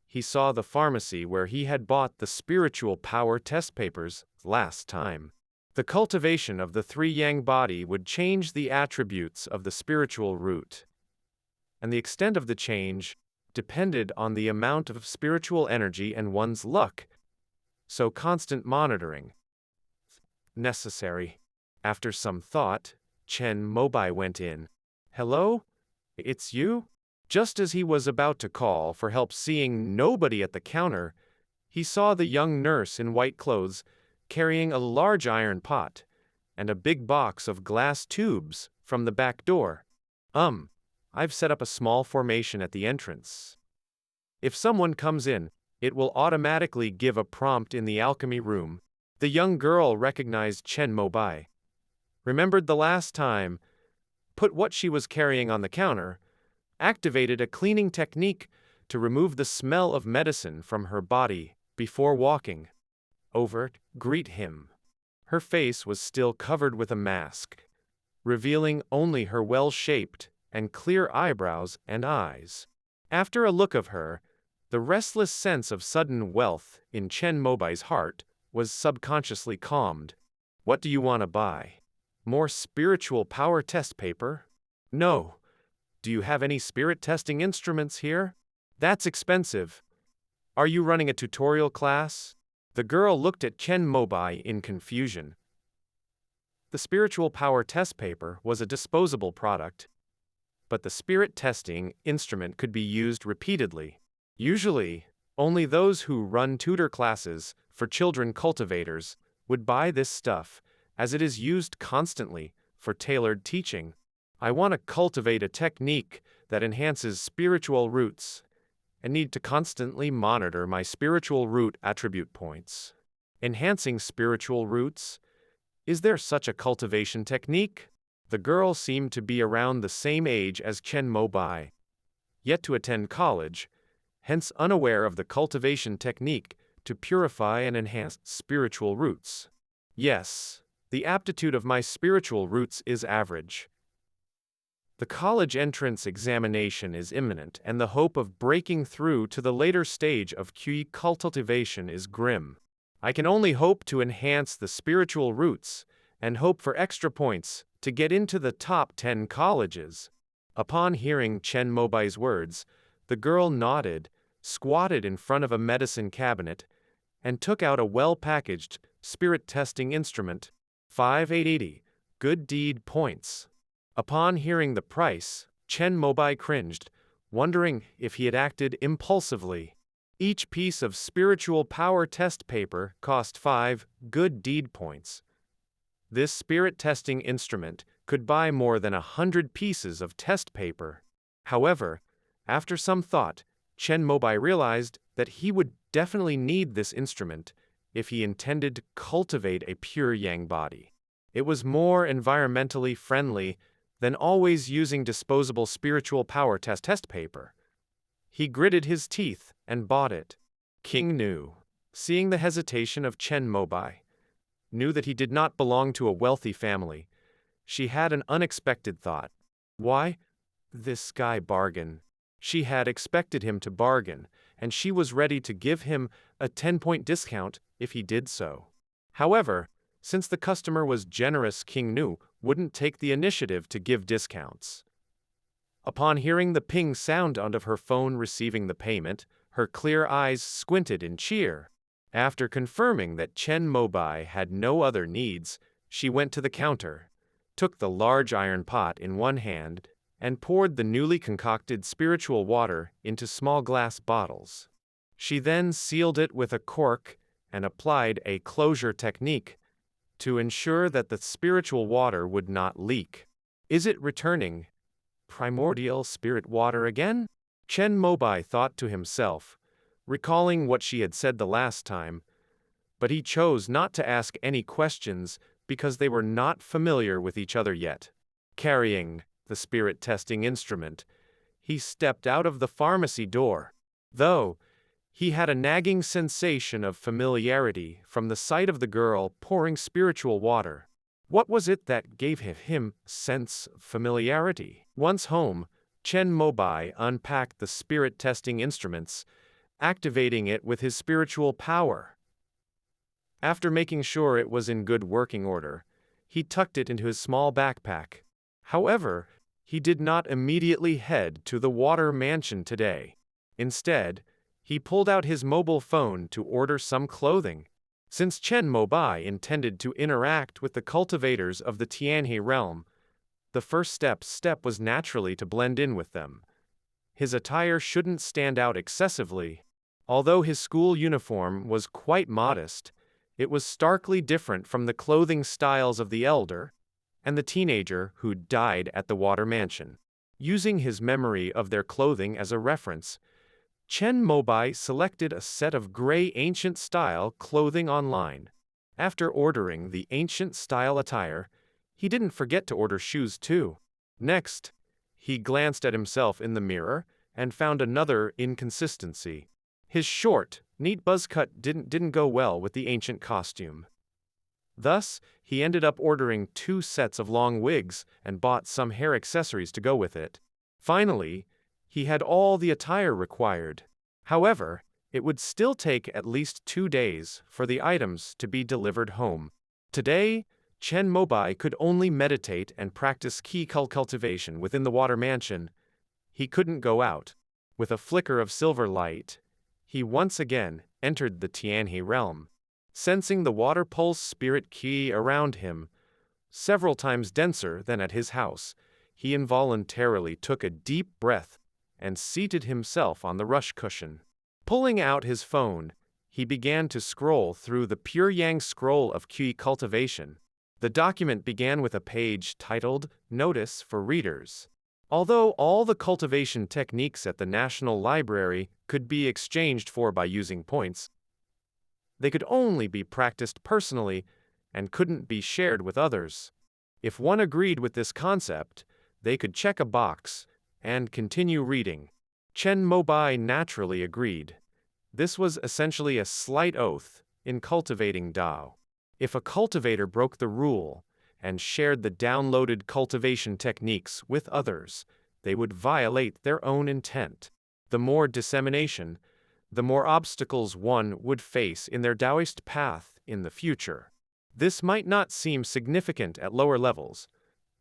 he saw the pharmacy where he had bought the spiritual power test papers last time. The cultivation of the 3-yang body would change the attributes of the spiritual root, and the extent of the change depended on the amount of spiritual energy and one's luck, so constant monitoring necessary. After some thought, Chen Mobai went in. "Hello? It's you?" Just as he was about to call for help, seeing nobody at the counter, he saw the young nurse in white clothes carrying a large iron pot and a big box of glass tubes from the back door. I've set up a small formation at the entrance. If someone comes in, it will automatically give a prompt in the alchemy room." The young girl recognized Chen Mobai, remembered the last time, put what she was carrying on the counter, activated a cleaning technique to remove the smell of medicine from her body before walking over to greet him. Her face was still covered with a mask, revealing only her well-shaped and clear eyebrows and eyes. After a look of her, the restless sense of sudden wealth in Chen Mobai's heart was subconsciously calmed. "What do you want to buy? More spiritual power test paper?" "No. Do you have any spirit testing instruments here?" "That's expensive. Are you running a tutorial class?" The girl looked at Chen Mobai in confusion. The spiritual power test paper was a disposable product, but the spirit testing instrument could be used repeatedly. Usually, only those who run tutor classes for children cultivators would buy this stuff, as it is used constantly for tailored teaching. "I want to cultivate a technique that enhances spiritual roots, and need to constantly monitor my spiritual root attribute points." Enhancing spiritual roots? Is there such a cultivation technique? The girl seemed to be around the same age as Chen Mobai, yet to attend college, hence unaware of the cultivation technique to purify and enhance spiritual roots. "Yes, the aptitude of my spiritual roots is average. The college entrance examination is imminent, and the hope of breaking through to the later stage of QE cultivation is grim. I can only hope to enhance the spiritual roots and hope for extra points to get into the top 10 colleges. Upon hearing Chen Mobai's words, the girl nodded, squatted in front of a medicine cabinet, and took out a well-packaged spirit testing instrument. 5880 good deed points. Upon hearing the price, Chen Mobai cringed, wondering if he had acted impulsively. Each piece of spiritual power test paper cost 5 good deed points. This spirit testing instrument could buy more than 100 pieces of test paper. However, after some thought, Chen Mobai realized that he would definitely need this instrument if he intended to cultivate a pure yang body. It was more environmentally friendly than always using disposable spiritual power test paper. He gritted his teeth and bought it. King Nu, seeing the hesitation of Chen Mobai, knew that he did not belong to a wealthy family. She had an unexpected thought. Why? This guy bargain. She had expected him to bargain, and she was ready to give him a 10-point discount if he did so. However, since the customer was generous, King Nu wouldn't take the initiative to give discounts. Upon hearing the ping sound of her phone receiving the payment, her clear eyes squinted in cheer. After confirming that Chen Mobai had no other needs, she went to the counter, took the large iron pot in one hand, and poured the newly concocted spiritual water into small glass bottles. She then sealed it with a cork and applied a closure technique to ensure that the spiritual water would not leak. Is it returning primordial spirit water again? Chen Mobai thought to himself, recalling what she had said the last time, but he chose not to ask any questions because they were not familiar with each other yet. Carrying the spirit testing instrument, he stepped out of the pharmacy door. Though he had a nagging sensation of familiarity from the sight of the girl pouring spiritual water. What was it that gave him sense of familiarity? Once home, Chen Mobai unpacked the spirit testing instruments, activating it with his spiritual power. After making sure it was in good working order, he tucked it into his small backpack. However, he did not immediately head to the water mansion today. Instead, he pulled out his mobile phone to order some clothing. Since Chen Mobai intended to interact with the cultivators of the Tianhe realm, the first step was naturally to blend in with them. His attire shouldn't stand out excessively. Although his school uniform was quite modest, it was starkly different from the clothing styles of the elder and the teenager who died at the water mansion. Using his memory of their clothing as a reference, Chen Mobai selected a set of gray ancient-style clothing online. After ordering the ancient-style attire, he didn't forget to order shoes too. Next, he glanced at himself in the mirror and found another inconsistency. His short, neat buzz cut didn't go well with the ancient costume. Thus, he ended up ordering 2 sets of long wigs and bought some hair accessories to go with it. Finally, he had all the attire required. However, it would still take at least 2 days for the items to be delivered home. Today, Chen Mobai could only meditate and practice key cultivation within the water mansion. He couldn't go out. With a flicker of silver light, he once again entered the Tianhe realm. Sensing the water pulse spirit key around him, several times denser than at his house, he involuntarily took a deep breath and seated himself on the rush cushion. Pulling out his phone, he began to scroll through the Pure Yang Scroll of Qi Cultivation. The document began with a page titled Notice for Readers. Although all the cultivation techniques at the National Library could be exchanged for by using points, they could only be practiced personally and couldn't be shared with others. If one agreed with this concept, they could check a box and continue reading. Chen Mobai naturally agreed. This was essentially a slight oath in cultivating Dao. If a cultivator broke the rule and shared the downloaded cultivation techniques with others, they would violate their own intent. The more dissemination, the more obstacles one would face in their Taoist path in the future. This might not seem significant at lower levels,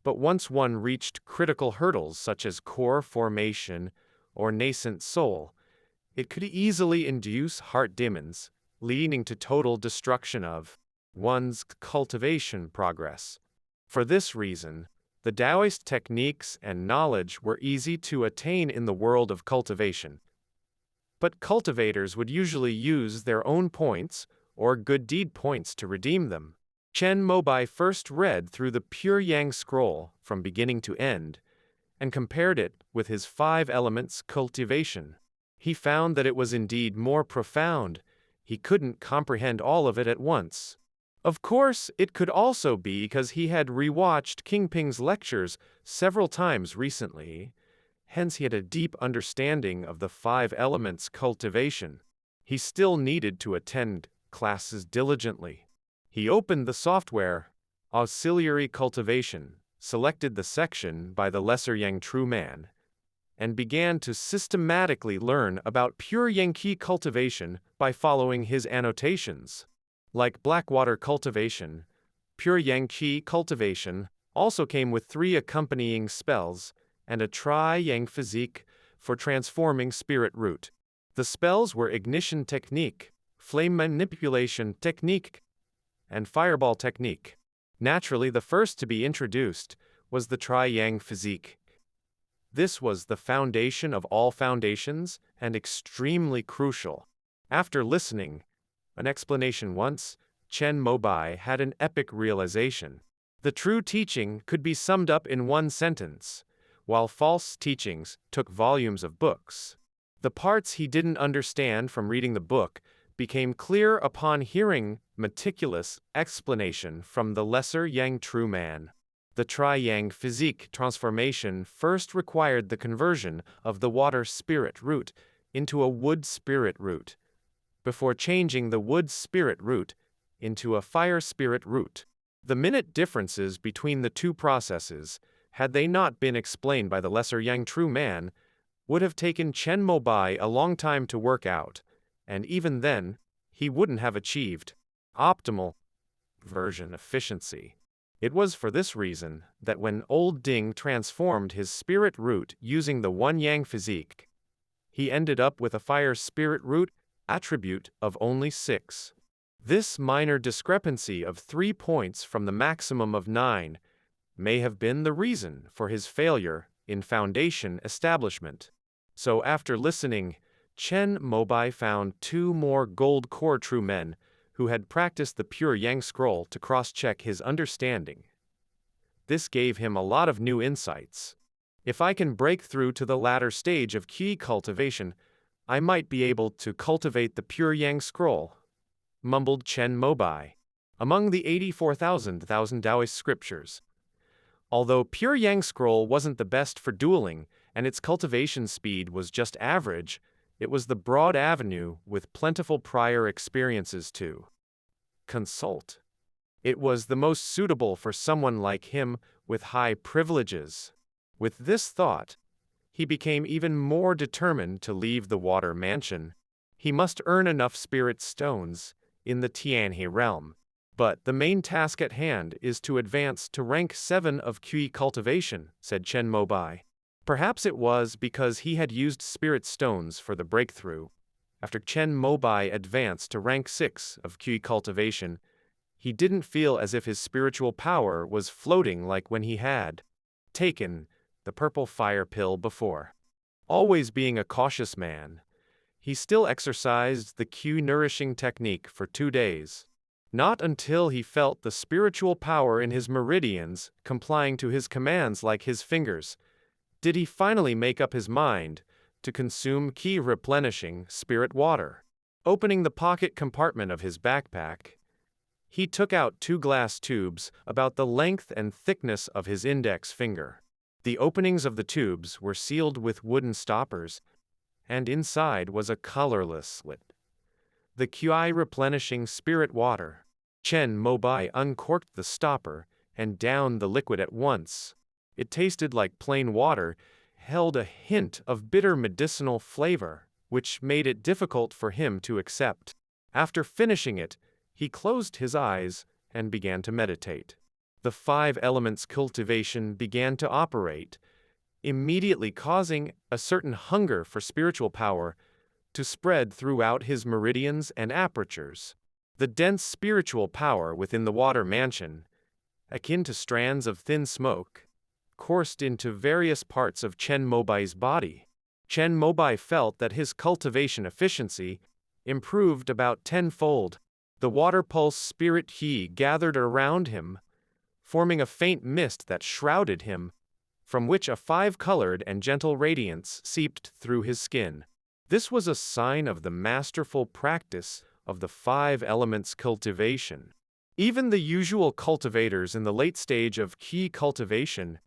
but once one reached critical hurdles such as core formation or nascent soul, it could easily induce heart demons, leading to total destruction of one's cultivation progress. For this reason, the Taoist techniques and knowledge were easy to attain in the world of cultivation. But cultivators would usually use their own points or good deed points to redeem them. Chen Mobai first read through the Pure Yang scroll from beginning to end and compared it with his 5 elements cultivation. He found that it was indeed more profound. He couldn't comprehend all of it at once. Of course, it could also be because he had rewatched King Ping's lectures several times recently. Hence he had a deep understanding of the 5 elements cultivation. He still needed to attend classes diligently. He opened the software, Auxiliary Cultivation, selected the section by the Lesser Yang True Man, and began to systematically learn about pure Yang Qi cultivation by following his annotations. Like Blackwater cultivation, pure Yang Qi cultivation also came with 3 accompanying spells and a tri-Yang physique for transforming spirit root. The spells were ignition technique, flame manipulation technique, and fireball technique. Naturally, the first to be introduced was the tri-Yang physique. This was the foundation of all foundations and extremely crucial. After listening an explanation once, Chen Mobai had an epic realization. The true teaching could be summed up in one sentence, while false teachings took volumes of books. The parts he didn't understand from reading the book became clear upon hearing meticulous explanation from the Lesser Yang True Man. The tri-Yang physique transformation first required the conversion of the water spirit root into a wood spirit root, before changing the wood spirit root into a fire spirit root. The minute differences between the two processes, had they not been explained by the Lesser Yang True Man, would have taken Chen Mobai a long time to work out, and even then, he wouldn't have achieved optimal version efficiency. It was for this reason that when Old Ding transformed his spirit root using the One Yang physique, he ended up with a fire spirit root attribute of only 6. This minor discrepancy of 3 points from the maximum of 9 may have been the reason for his failure in foundation establishment. So after listening, Chen Mobai found 2 more gold core true men who had practiced the Pure Yang scroll to cross-check his understanding. This gave him a lot of new insights. If I can break through to the latter stage of Qi cultivation, I might be able to cultivate the Pure Yang scroll, mumbled Chen Mobai. Among the 84,000 Taoist scriptures, although Pure Yang scroll wasn't the best for dueling and its cultivation speed was just average, it was the broad avenue with plentiful prior experiences to consult. It was the most suitable for someone like him with high privileges. With this thought, he became even more determined to leave the water mansion. He must earn enough spirit stones in the Tianhe realm. But the main task at hand is to advance to rank 7 of Qi cultivation, said Chen Mobai. Perhaps it was because he had used spirit stones for the breakthrough. After Chen Mobai advanced to rank 6 of Qi cultivation, he didn't feel as if his spiritual power was floating like when he had taken the purple fire pill before. Always being a cautious man, he still exercised the Qi nourishing technique for 2 days. Not until he felt the spiritual power in his meridians complying to his commands like his fingers, did he finally make up his mind to consume Qi replenishing spirit water. Opening the pocket compartment of his backpack, he took out 2 glass tubes about the length and thickness of his index finger. The openings of the tubes were sealed with wooden stoppers, and inside was a colorless slit. The Qi replenishing spirit water. Chen Mobai uncorked the stopper and downed the liquid at once. It tasted like plain water, held a hint of bitter medicinal flavor, which made it difficult for him to accept. After finishing it, he closed his eyes and began to meditate. The 5 elements cultivation began to operate, immediately causing a certain hunger for spiritual power to spread throughout his meridians and apertures. The dense spiritual power within the water mansion, akin to strands of thin smoke, coursed into various parts of Chen Mobai's body. Chen Mobai felt that his cultivation efficiency improved about tenfold. The water pulse spirit he gathered around him, forming a faint mist that shrouded him, from which a 5-colored and gentle radiance seeped through his skin. This was a sign of the masterful practice of the 5 elements cultivation. Even the usual cultivators in the late stage of key cultivation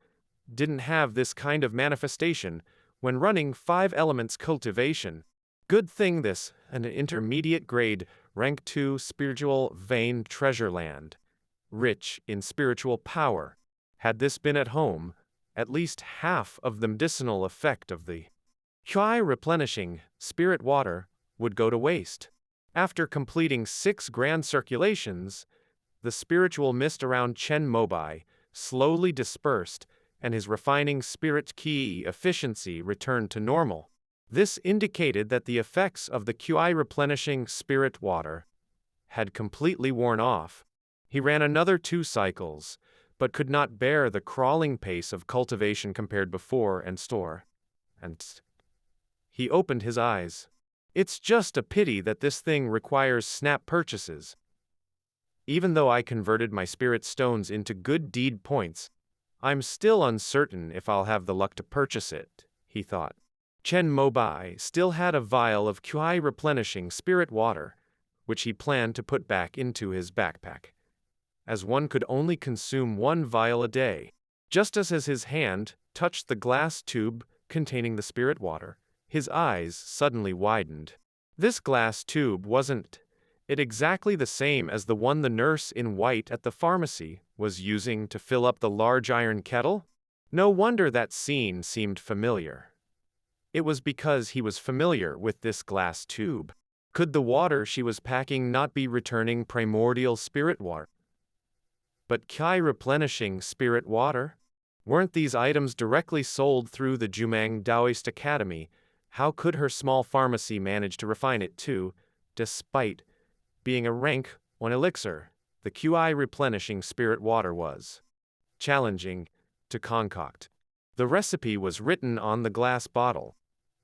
didn't have this kind of manifestation when running 5 elements cultivation. Good thing this, an intermediate grade, rank 2 spiritual vein treasure land, rich in spiritual power. Had this been at home, at least half of the medicinal effect of the Qi replenishing spirit water would go to waste. After completing 6 grand circulations, the spiritual mist around Chen Mobai slowly dispersed and his refining spirit Qi efficiency returned to normal. This indicated that the effects of the Qi replenishing spirit water had completely worn off. He ran another 2 cycles, but could not bear the crawling pace of cultivation compared before and store. And he opened his eyes. It's just a pity that this thing requires snap purchases. Even though I converted my spirit stones into good deed points, I'm still uncertain if I'll have the luck to purchase it, he thought. Chen Mobai still had a vial of Qi replenishing spirit water, which he planned to put back into his backpack, as one could only consume 1 vial a day. Just as his hand touched the glass tube containing the spirit water, his eyes suddenly widened. This glass tube wasn't exactly the same as the one the nurse in white at the pharmacy was using to fill up the large iron kettle. No wonder that scene seemed familiar. It was because he was familiar with this glass tube. Could the water she was packing not be returning primordial spirit water, but Qi replenishing spirit water? Weren't these items directly sold through the Jumang Daoist Academy? How could her small pharmacy manage to refine it too, despite being a rank 1 elixir? The Qi replenishing spirit water was challenging to concoct. The recipe was written on the glass bottle,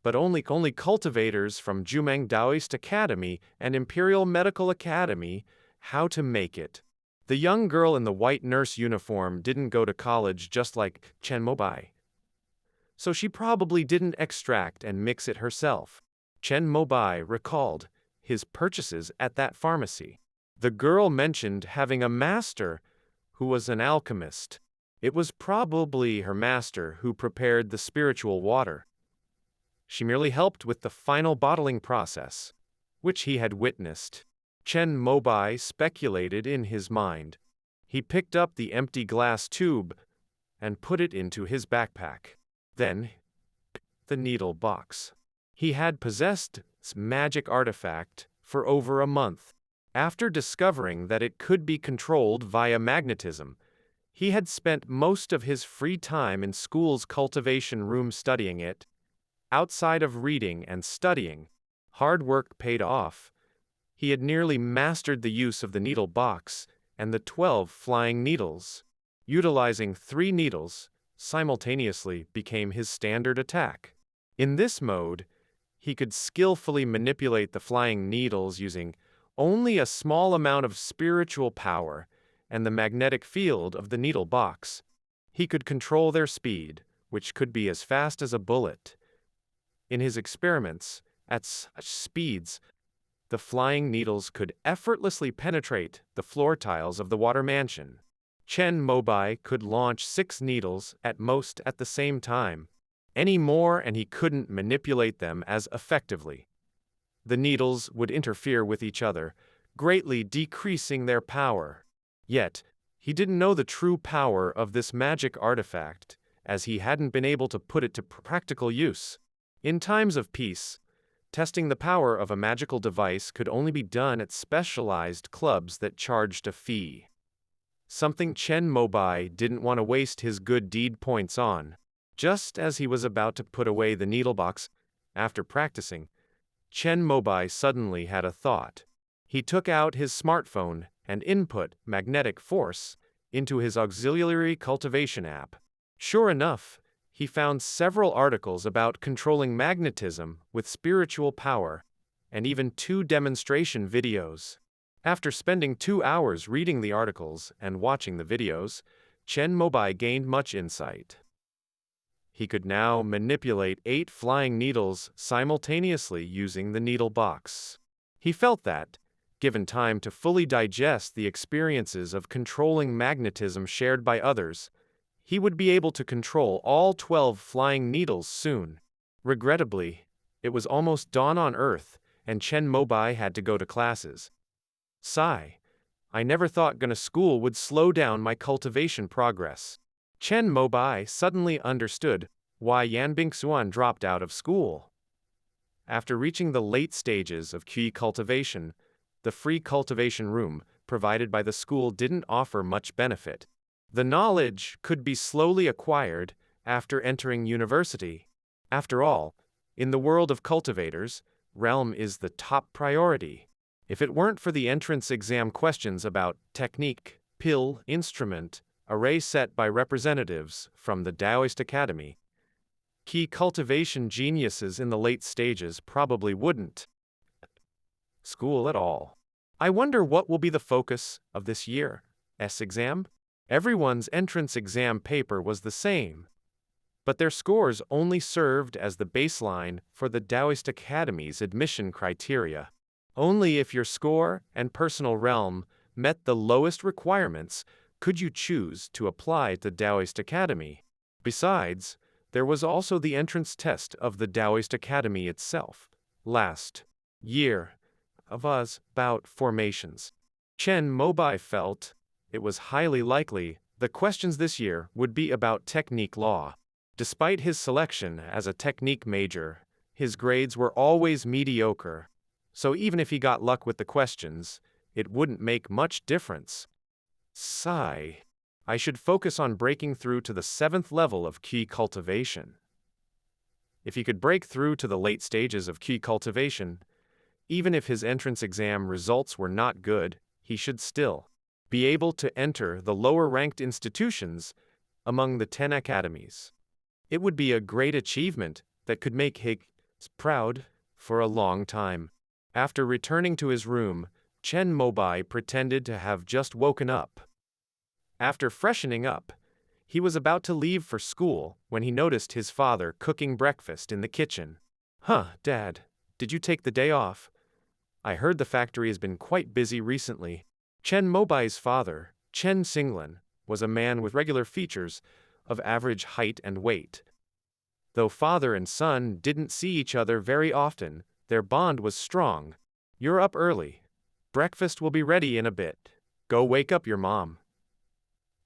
but only cultivators from Jumang Daoist Academy and Imperial Medical Academy how to make it. The young girl in the white nurse uniform didn't go to college just like Chen Mobai, so she probably didn't extract and mix it herself. Chen Mobai recalled his purchases at that pharmacy. The girl mentioned having a master who was an alchemist. It was probably her master who prepared the spiritual water. She merely helped with the final bottling process, which he had witnessed. Chen Mobai speculated in his mind. He picked up the empty glass tube and put it into his backpack. Then, the needle box. He had possessed this magic artifact for over a month. After discovering that it could be controlled via magnetism, he had spent most of his free time in school's cultivation room studying it. Outside of reading and studying, hard work paid off. He had nearly mastered the use of the needle box and the 12 flying needles. Utilizing 3 needles simultaneously became his standard attack. In this mode, he could skillfully manipulate the flying needles using only a small amount of spiritual power and the magnetic field of the needle box. He could control their speed, which could be as fast as a bullet. In his experiments, at such speeds, the flying needles could effortlessly penetrate the floor tiles of the water mansion. Chen Mobai could launch 6 needles at most at the same time. Any more and he couldn't manipulate them as effectively. The needles would interfere with each other, greatly decreasing their power. Yet, he didn't know the true power of this magic artifact, as he hadn't been able to put it to practical use. In times of peace, Testing the power of a magical device could only be done at specialized clubs that charged a fee. Something Chen Mobai didn't want to waste his good deed points on. Just as he was about to put away the needlebox, after practicing, Chen Mobai suddenly had a thought. He took out his smartphone and input magnetic force into his auxiliary cultivation app. Sure enough, he found several articles about controlling magnetism with spiritual power, and even 2 demonstration videos. After spending 2 hours reading the articles and watching the videos, Chen Mobai gained much insight. He could now manipulate 8 flying needles simultaneously using the needle box. He felt that, given time to fully digest the experiences of controlling magnetism shared by others, he would be able to control all 12 flying needles soon. Regrettably, it was almost dawn on Earth, and Chen Mobai had to go to classes. Sigh. I never thought going to school would slow down my cultivation progress. Chen Mobai suddenly understood why Yan Bingxuan dropped out of school. After reaching the late stages of qi cultivation, the free cultivation room provided by the school didn't offer much benefit. The knowledge could be slowly acquired after entering university. After all, in the world of cultivators, realm is the top priority. If it weren't for the entrance exam questions about technique, pill, instrument, array set by representatives from the Taoist Academy, key cultivation geniuses in the late stages probably wouldn't school at all. I wonder what will be the focus of this year's exam? Everyone's entrance exam paper was the same, but their scores only served as the baseline for the Taoist Academy's admission criteria. Only if your score and personal realm met the lowest requirements could you choose to apply to Taoist Academy. Besides, there was also the entrance test of the Taoist Academy itself. Last year was about formations. Chen Mobai felt it was highly likely the questions this year would be about technique law. Despite his selection as a technique major, his grades were always mediocre, so even if he got luck with the questions, it wouldn't make much difference. Sigh. I should focus on breaking through to the 7th level of qi cultivation. If he could break through to the late stages of qi cultivation, even if his entrance exam results were not good, he should still be able to enter the lower-ranked institutions among the 10 academies. It would be a great achievement that could make Higgs proud for a long time. After returning to his room, Chen Mobai pretended to have just woken up. After freshening up, he was about to leave for school when he noticed his father cooking breakfast in the kitchen. "Huh, Dad, did you take the day off? I heard the factory has been quite busy recently." Chen Mobai's father, Chen Xinglan, was a man with regular features of average height and weight. Though father and son didn't see each other very often, their bond was strong. "You're up early. Breakfast will be ready in a bit. Go wake up your mom."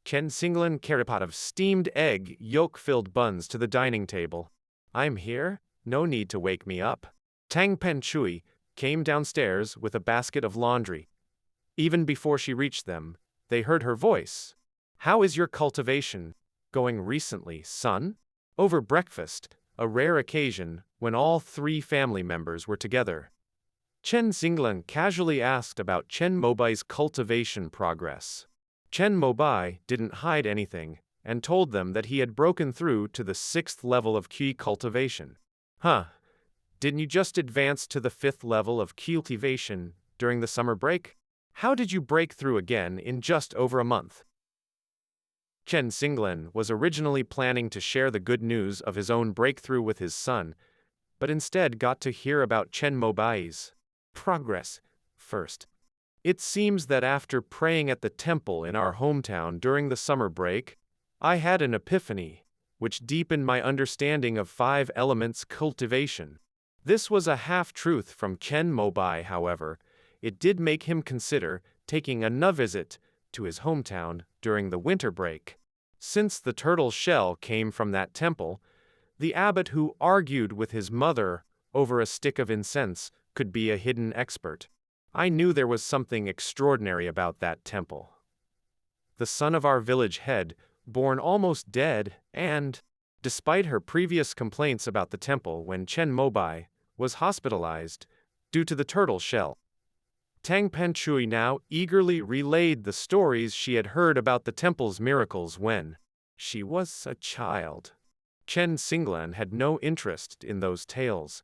Chen Xinglan carried a pot of steamed egg yolk-filled buns to the dining table. "I'm here, no need to wake me up." Tang Pen Chui came downstairs with a basket of laundry. Even before she reached them, they heard her voice. "How is your cultivation going recently, son?" Over breakfast, a rare occasion when all 3 family members were together, Chen Xinglan casually asked about Chen Mobai's cultivation progress. Chen Mobai didn't hide anything and told them that he had broken through to the 6th level of qi cultivation. "Huh, didn't you just advance to the 5th level of cultivation during the summer break? How did you break through again in just over a month?" Chen Xinglan was originally planning to share the good news of his own breakthrough with his son, but instead got to hear about Chen Mobai's progress first. "It seems that after praying at the temple in our hometown during the summer break, I had an epiphany, which deepened my understanding of 5 elements cultivation." This was a half-truth from Chen Mobai, however. It did make him consider taking another visit to his hometown during the winter break. Since the turtle shell came from that temple, the abbot who argued with his mother over a stick of incense could be a hidden expert. I knew there was something extraordinary about that temple. The son of our village head, born almost dead, and, despite her previous complaints about the temple when Chen Mobai was hospitalized due to the turtle shell, Tang Panchui now eagerly relayed the stories she had heard about the temple's miracles when she was a child. Chen Xinglan had no interest in those tales.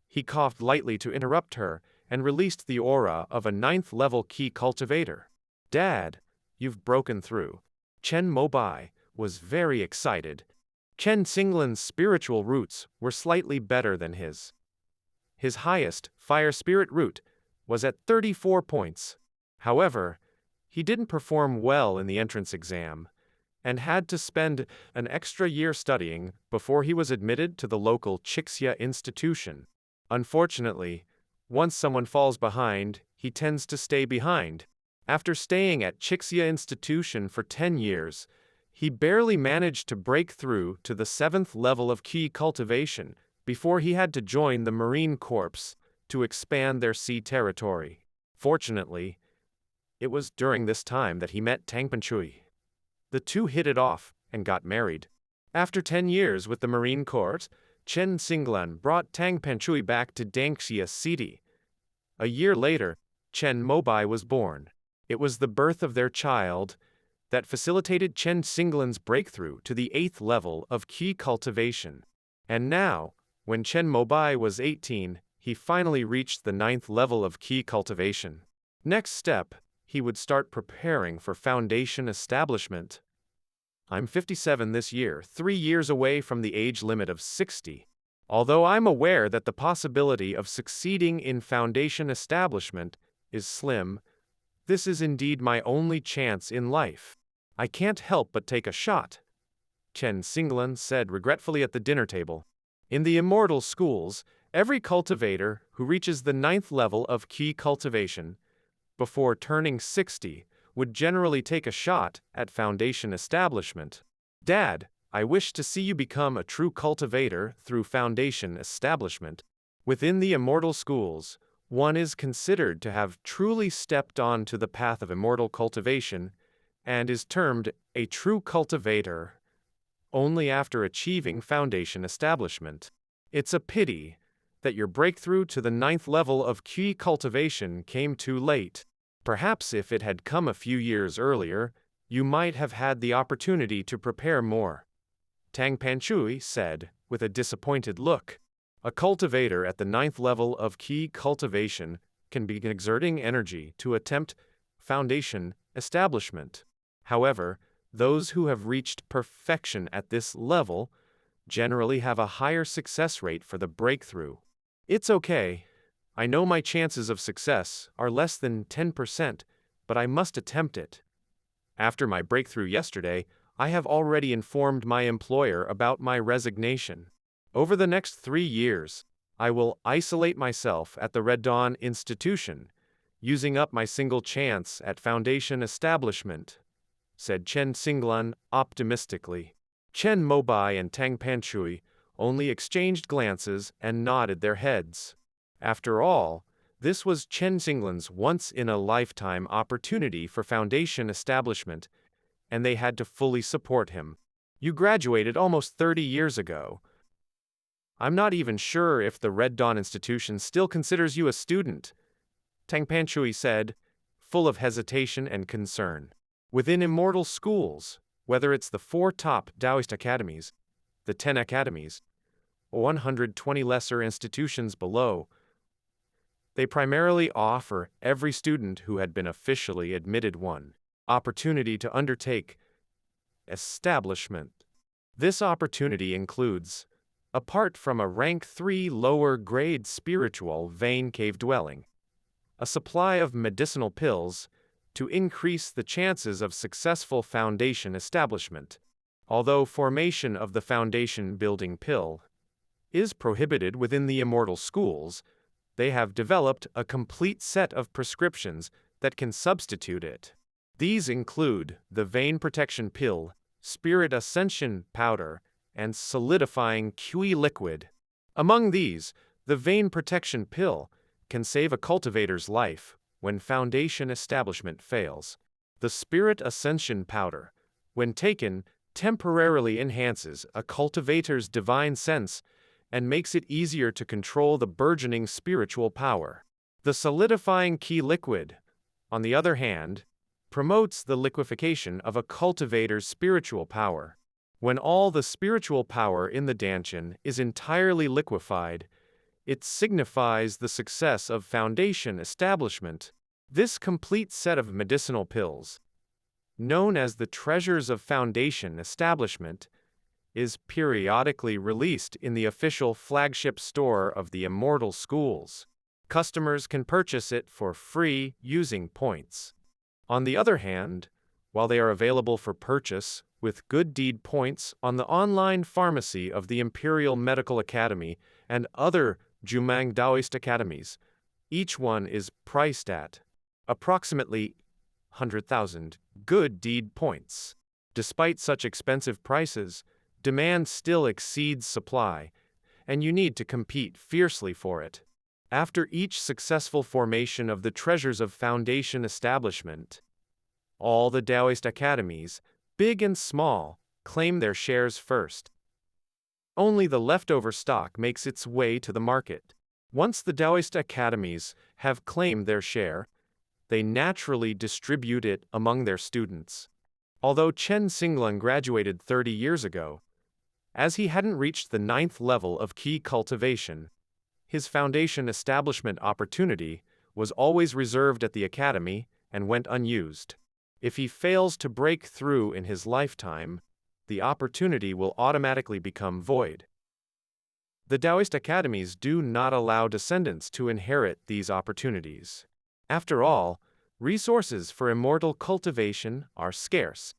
He coughed lightly to interrupt her and released the aura of a 9th-level key cultivator. "Dad, you've broken through." Chen Mobai was very excited. Chen Xinglan's spiritual roots were slightly better than his. His highest, fire spirit root, was at 34 points. However, he didn't perform well in the entrance exam, and had to spend an extra year studying before he was admitted to the local Chixia institution. Unfortunately, once someone falls behind, he tends to stay behind. After staying at Chixia institution for 10 years, he barely managed to break through to the 7th level of key cultivation before he had to join the Marine Corps to expand their sea territory. Fortunately, it was during this time that he met Tang Panchui. The two hit it off and got married. After 10 years with the Marine Corps, Chen Xinglan brought Tang Panchui back to Dangxia City. A year later, Chen Mobai was born. It was the birth of their child that facilitated Chen Xinglan's breakthrough to the 8th level of key cultivation. And now, when Chen Mobai was 18, he finally reached the 9th level of key cultivation. Next step, he would start preparing for foundation establishment. I'm 57 this year, 3 years away from the age limit of 60. Although I'm aware that the possibility of succeeding in foundation establishment is slim, this is indeed my only chance in life. I can't help but take a shot, Chen Xinglan said regretfully at the dinner table. In the Immortal schools, every cultivator who reaches the 9th level of key cultivation before turning 60 would generally take a shot at foundation establishment. Dad, I wish to see you become a true cultivator through foundation establishment. Within the Immortal schools, one is considered to have truly stepped onto the path of immortal cultivation and is termed a true cultivator only after achieving foundation establishment. It's a pity that your breakthrough to the 9th level of key cultivation came too late. Perhaps if it had come a few years earlier, you might have had the opportunity to prepare more, Tang Panchui said, with a disappointed look. A cultivator at the 9th level of key cultivation can begin exerting energy to attempt foundation establishment. However, those who have reached perfection at this level generally have a higher success rate for the breakthrough. It's okay. I know my chances of success are less than 10%, but I must attempt it. After my breakthrough yesterday, I have already informed my employer about my resignation. Over the next 3 years, I will isolate myself at the Red Dawn Institution, using up my single chance at foundation establishment, said Chen Xinglan optimistically. Chen Mobai and Tang Panchui only exchanged glances and nodded their heads. After all, this was Chen Xinglan's once-in-a-lifetime opportunity for foundation establishment, and they had to fully support him. You graduated almost 30 years ago. I'm not even sure if the Red Dawn Institution still considers you a student, Tang Panchui said, full of hesitation and concern. Within Immortal schools, whether it's the 4 top Taoist academies, the 10 academies, or 120 lesser institutions below, they primarily offer every student who had been officially admitted one opportunity to undertake establishment. This opportunity includes, apart from a rank 3 lower grade spiritual vein cave dwelling, a supply of medicinal pills to increase the chances of successful foundation establishment. Although formation of the foundation building pill is prohibited within the Immortal schools, they have developed a complete set of prescriptions that can substitute it. These include the vein protection pill, spirit ascension powder, and solidifying QE liquid. Among these, The vein protection pill can save a cultivator's life when foundation establishment fails. The spirit ascension powder, when taken, temporarily enhances a cultivator's divine sense and makes it easier to control the burgeoning spiritual power. The solidifying key liquid, on the other hand, promotes the liquefaction of a cultivator's spiritual power. When all the spiritual power in the dantian is entirely liquefied, it signifies the success of foundation establishment. This complete set of medicinal pills, known as the Treasures of Foundation Establishment, is periodically released in the official flagship store of the Immortal Schools. Customers can purchase it for free using points. On the other hand, while they are available for purchase with good deed points on the online pharmacy of the Imperial Medical Academy and other Jumang Daoist academies, each one is priced at approximately 100,000 good deed points. Despite such expensive prices, demand still exceeds supply, and you need to compete fiercely for it. After each successful formation of the Treasures of Foundation Establishment, all the Daoist academies, big and small, claim their shares first. Only the leftover stock makes its way to the market. Once the Daoist academies have claimed their share, they naturally distribute it among their students. Although Chen Xinglan graduated 30 years ago, as he hadn't reached the 9th level of key cultivation, his foundation establishment opportunity was always reserved at the academy and went unused. If he fails to break through in his lifetime, the opportunity will automatically become void. The Daoist academies do not allow descendants to inherit these opportunities. After all, resources for immortal cultivation are scarce.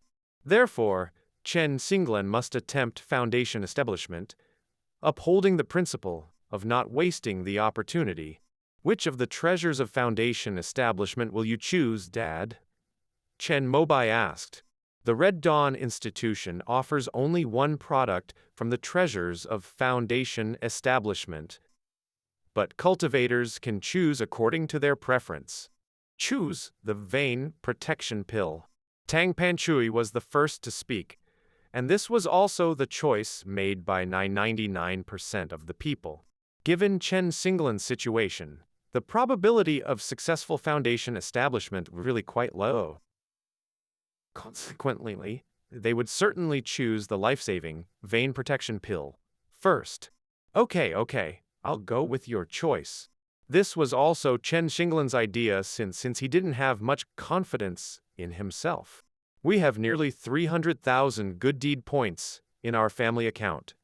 Therefore, Chen Xinglan must attempt foundation establishment, upholding the principle of not wasting the opportunity. Which of the treasures of foundation establishment will you choose, Dad? Chen Mobai asked. The Red Dawn Institution offers only one product from the treasures of foundation establishment, but cultivators can choose according to their preference. Choose the vein protection pill. Tang Panchui was the first to speak, and this was also the choice made by 99% of the people. Given Chen Xinglan's situation, the probability of successful foundation establishment was really quite low. Consequently, they would certainly choose the life-saving vein protection pill first. Okay, I'll go with your choice. This was also Chen Xinglan's idea since he didn't have much confidence in himself. We have nearly 300,000 good deed points in our family account.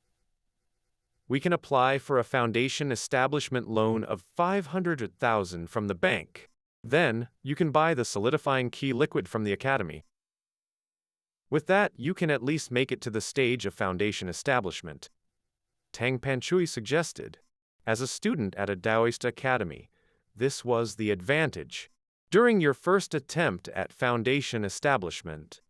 We can apply for a foundation establishment loan of 500,000 from the bank. Then, you can buy the solidifying key liquid from the academy. With that, you can at least make it to the stage of foundation establishment. Tang Panchui suggested. As a student at a Daoist academy, this was the advantage. During your first attempt at foundation establishment,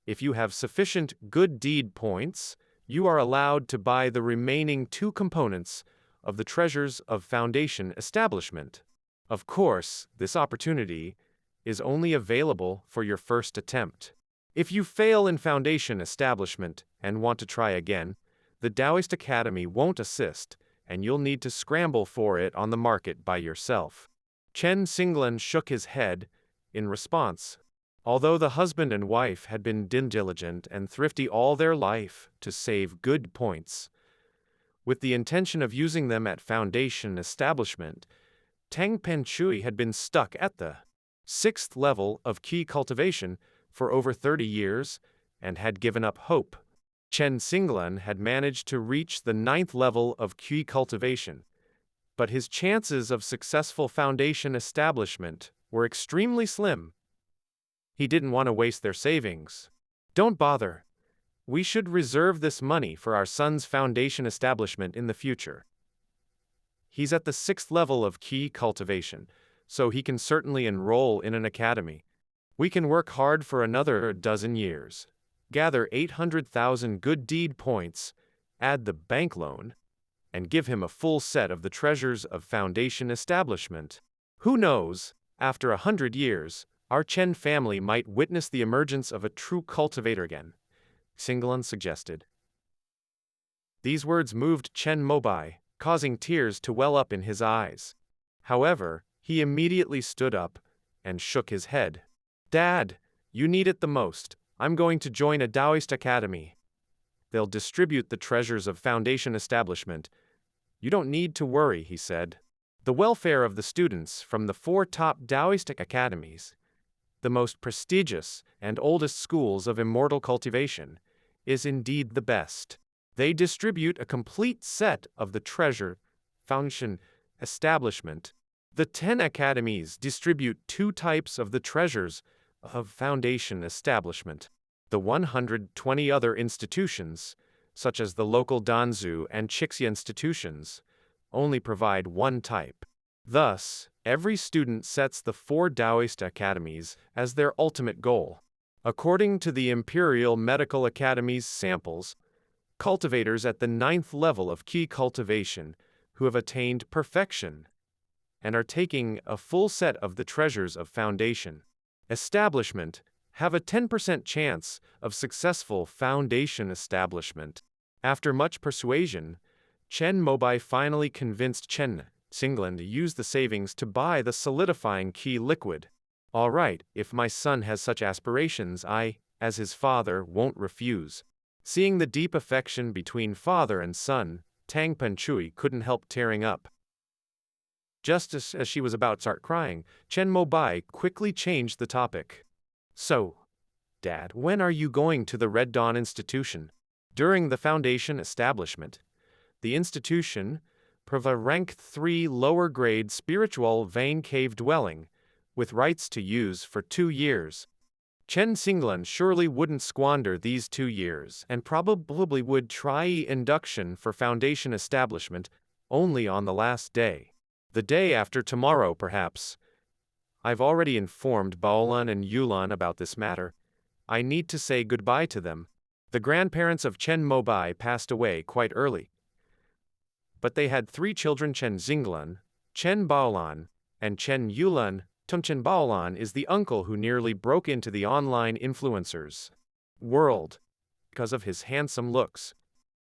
if you have sufficient good deed points, you are allowed to buy the remaining 2 components of the treasures of foundation establishment. Of course, this opportunity is only available for your first attempt. If you fail in foundation establishment and want to try again, the Daoist Academy won't assist, and you'll need to scramble for it on the market by yourself. Chen Xinglan shook his head in response. Although the husband and wife had been diligent and thrifty all their life to save good points, with the intention of using them at foundation establishment, Tang Panchui had been stuck at the 6th level of key cultivation for over 30 years and had given up hope. Chen Xinglan had managed to reach the 9th level of key cultivation, but his chances of successful foundation establishment were extremely slim. He didn't want to waste their savings. Don't bother. We should reserve this money for our son's foundation establishment in the future. He's at the 6th level of key cultivation, so he can certainly enroll in an academy. We can work hard for another dozen years, gather 800,000 good deed points, add the bank loan, and give him a full set of the treasures of Foundation establishment. Who knows, after 100 years, our Chen family might witness the emergence of a true cultivator again, Singlan suggested. These words moved Chen Mobai, causing tears to well up in his eyes. However, he immediately stood up and shook his head. Dad, you need it the most. I'm going to join a Taoist academy. They'll distribute the treasures of Foundation establishment. You don't need to worry, he said. The welfare of the students from the 4 top Taoistic academies, the most prestigious and oldest schools of immortal cultivation, is indeed the best. They distribute a complete set of the treasure Foundation establishment. The 10 academies distribute 2 types of the treasures of Foundation establishment. The 120 other institutions, such as the local Danzu and Chixia institutions, only provide 1 type. Thus, every student sets the 4 Taoist academies as their ultimate goal. According to the Imperial Medical Academy's samples, cultivators at the 9th level of key cultivation who have attained perfection and are taking a full set of the treasures of Foundation establishment have a 10% chance of successful Foundation establishment. After much persuasion, Chen Mobai finally convinced Chen Singlan to use the savings to buy the solidifying key liquid. All right, if my son has such aspirations, I, as his father, won't refuse. Seeing the deep affection between father and son, Tang Penchui couldn't help tearing up. Just as she was about to start crying, Chen Mobai quickly changed the topic. So, Dad, when are you going to the Red Dawn Institution? During the Foundation establishment, the institution provides a rank 3 lower grade spiritual vein cave dwelling, with rights to use for 2 years. Chen Singlan surely wouldn't squander these 2 years and probably would try induction for Foundation establishment only on the last day. The day after tomorrow, perhaps. I've already informed Baolan and Yulan about this matter. I need to say goodbye to them. The grandparents of Chen Mobai passed away quite early. But they had 3 children: Chen Xinglan, Chen Baolan, and Chen Yulan. Chen Baolan is the uncle who nearly broke into the online influencers world because of his handsome looks.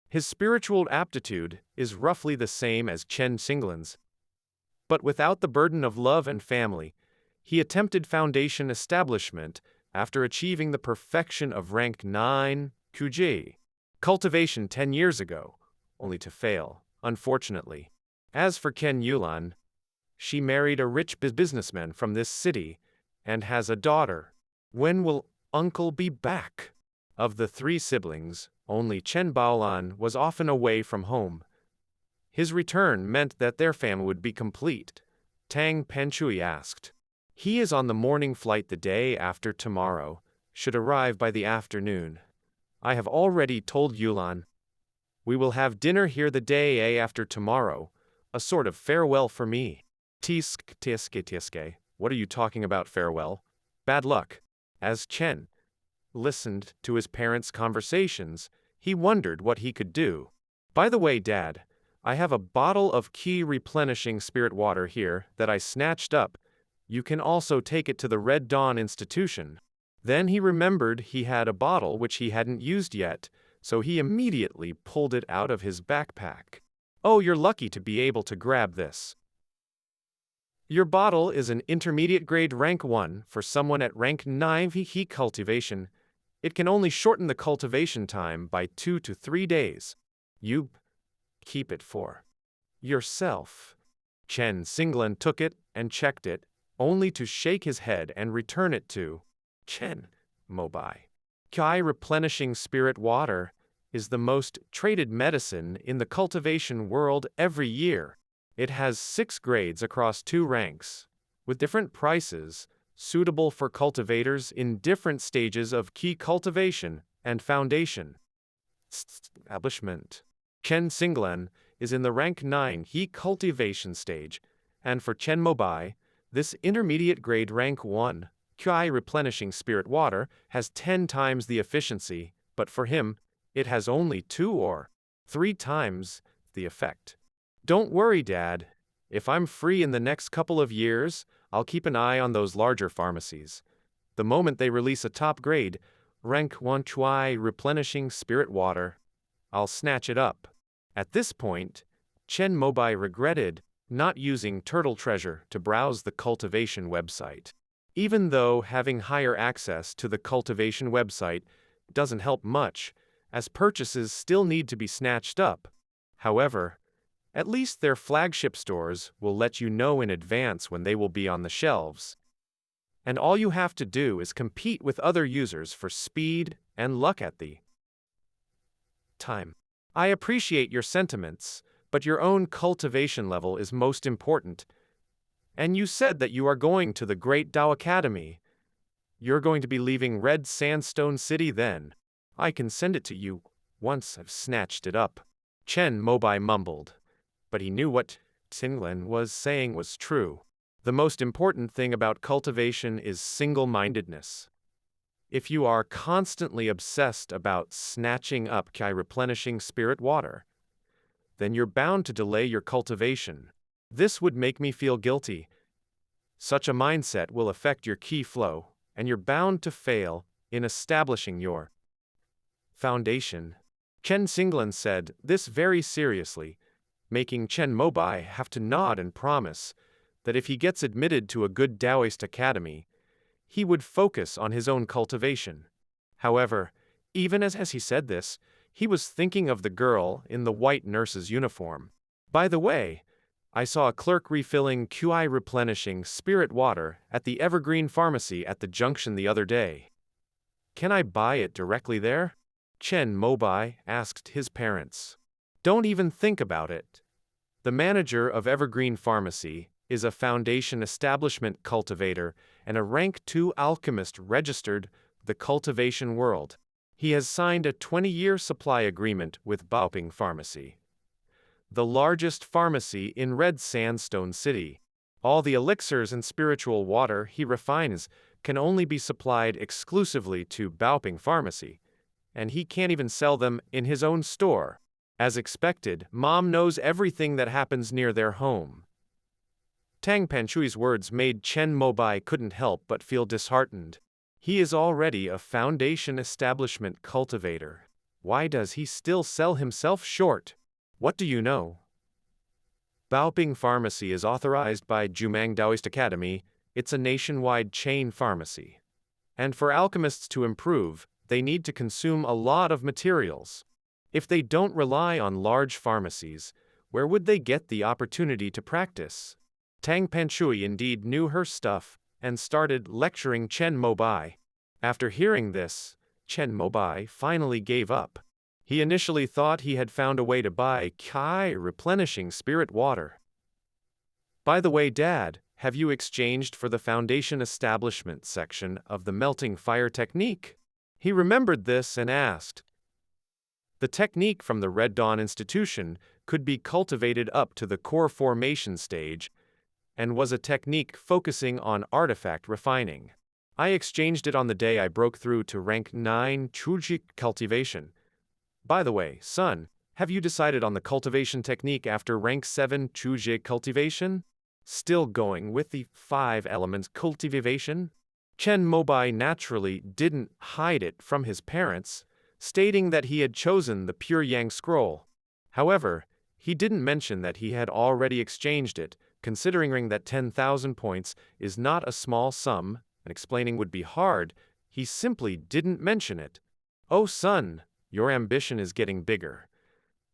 His spiritual aptitude is roughly the same as Chen Xinglan's. But without the burden of love and family, he attempted Foundation establishment after achieving the perfection of rank 9 QJ cultivation 10 years ago, only to fail, unfortunately. As for Ken Yulan, she married a rich businessman from this city and has a daughter. When will uncle be back? Of the 3 siblings, only Chen Baolan was often away from home. His return meant that their family would be complete. Tang Penchui asked. He is on the morning flight the day after tomorrow, should arrive by the afternoon. I have already told Yulan. We will have dinner here the day after tomorrow, a sort of farewell for me. Tiske, what are you talking about, farewell? Bad luck. As Chen listened to his parents' conversations, he wondered what he could do. By the way, Dad, I have a bottle of key replenishing spirit water here that I snatched up. You can also take it to the Red Dawn Institution. Then he remembered he had a bottle which he hadn't used yet, so he immediately pulled it out of his backpack. Oh, you're lucky to be able to grab this. Your bottle is an intermediate grade rank 1 for someone at rank 9 heat cultivation. It can only shorten the cultivation time by 2 to 3 days. You keep it for yourself. Chen Singlan took it and checked it, only to shake his head and return it to Chen Mobai. Kai replenishing spirit water is the most traded medicine in the cultivation world every year. It has 6 grades across 2 ranks, with different prices, suitable for cultivators in different stages of key cultivation and foundation establishment. Chen Singlan is in the rank 9 heat cultivation stage, and for Chen Mobai, this intermediate grade rank 1 Kai replenishing spirit water has 10 times the efficiency, but for him, it has only 2 or 3 times the effect. Don't worry, Dad. If I'm free in the next couple of years, I'll keep an eye on those larger pharmacies. The moment they release a top-grade, rank 1 Chuai replenishing spirit water, I'll snatch it up. At this point, Chen Mobai regretted not using Turtle Treasure to browse the cultivation website. Even though having higher access to the cultivation website doesn't help much, as purchases still need to be snatched up. However, at least their flagship stores will let you know in advance when they will be on the shelves. And all you have to do is compete with other users for speed and luck at the time. I appreciate your sentiments, but your own cultivation level is most important. And you said that you are going to the Great Dao Academy. You're going to be leaving Red Sandstone City then. I can send it to you once I've snatched it up. Chen Mobai mumbled, but he knew what Xinglan was saying was true. The most important thing about cultivation is single-mindedness. If you are constantly obsessed about snatching up Kai replenishing spirit water, then you're bound to delay your cultivation. This would make me feel guilty. Such a mindset will affect your key flow, and you're bound to fail in establishing your foundation. Chen Xinglan said this very seriously, making Chen Mobai have to nod and promise that if he gets admitted to a good Taoist academy, he would focus on his own cultivation. However, even as he said this, he was thinking of the girl in the white nurse's uniform. By the way, I saw a clerk refilling QI replenishing spirit water at the Evergreen Pharmacy at the junction the other day. Can I buy it directly there? Chen Mobai asked his parents. Don't even think about it. The manager of Evergreen Pharmacy is a Foundation Establishment cultivator and a Rank 2 alchemist registered the cultivation world. He has signed a 20-year supply agreement with Baoping Pharmacy, the largest pharmacy in Red Sandstone City. All the elixirs and spiritual water he refines can only be supplied exclusively to Baoping Pharmacy, and he can't even sell them in his own store. As expected, Mom knows everything that happens near their home. Tang Panchui's words made Chen Mobai couldn't help but feel disheartened. He is already a Foundation Establishment cultivator. Why does he still sell himself short? What do you know? Baoping Pharmacy is authorized by Jumang Taoist Academy. It's a nationwide chain pharmacy. And for alchemists to improve, they need to consume a lot of materials. If they don't rely on large pharmacies, where would they get the opportunity to practice? Tang Panchui indeed knew her stuff and started lecturing Chen Mobai. After hearing this, Chen Mobai finally gave up. He initially thought he had found a way to buy Kai replenishing spirit water. By the way, Dad, have you exchanged for the Foundation Establishment section of the melting fire technique? He remembered this and asked. The technique from the Red Dawn Institution could be cultivated up to the core formation stage and was a technique focusing on artifact refining. I exchanged it on the day I broke through to rank 9 Chujik cultivation. By the way, son, have you decided on the cultivation technique after rank 7 Chujik cultivation? Still going with the 5 elements cultivation? Chen Mobai naturally didn't hide it from his parents, stating that he had chosen the Pure Yang scroll. However, he didn't mention that he had already exchanged it, considering that 10,000 points is not a small sum, and explaining would be hard. He simply didn't mention it. Oh son, your ambition is getting bigger.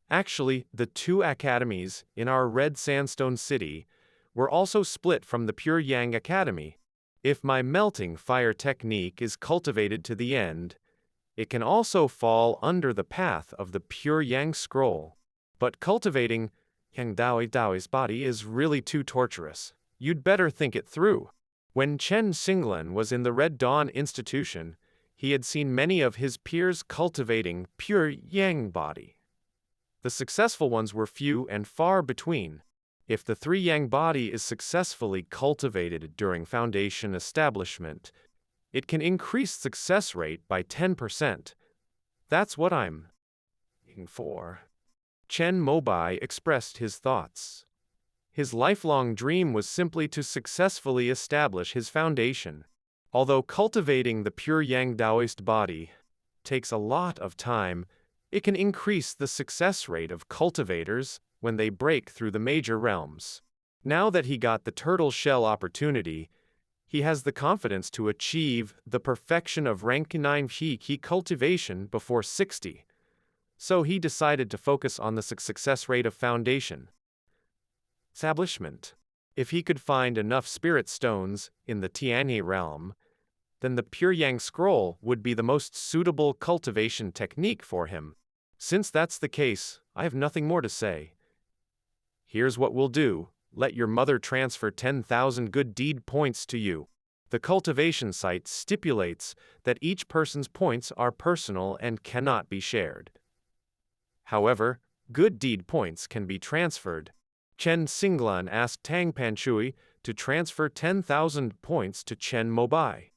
Actually, the 2 academies in our Red Sandstone City were also split from the Pure Yang Academy. If my melting fire technique is cultivated to the end, it can also fall under the path of the Pure Yang scroll. But cultivating Yang Daoi's body is really too torturous. You'd better think it through. When Chen Xinglan was in the Red Dawn Institution, he had seen many of his peers cultivating Pure Yang body. The successful ones were few and far between. If the 3 Yang body is successfully cultivated during Foundation establishment, it can increase success rate by 10%. That's what I'm aiming for. Chen Mobai expressed his thoughts. His lifelong dream was simply to successfully establish his foundation. Although cultivating the pure Yang Taoist body takes a lot of time, it can increase the success rate of cultivators when they break through the major realms. Now that he got the turtle shell opportunity, he has the confidence to achieve the perfection of rank 9 key cultivation before 60. So he decided to focus on the success rate of foundation establishment. If he could find enough spirit stones in the Tianhe realm, then the Pure Yang scroll would be the most suitable cultivation technique for him. Since that's the case, I have nothing more to say. Here's what we'll do. Let your mother transfer 10,000 good deed points to you. The cultivation site stipulates that each person's points are personal and cannot be shared. However, good deed points can be transferred. Chen Xinglan asked Tang Panshui to transfer 10,000 points to Chen Mobai,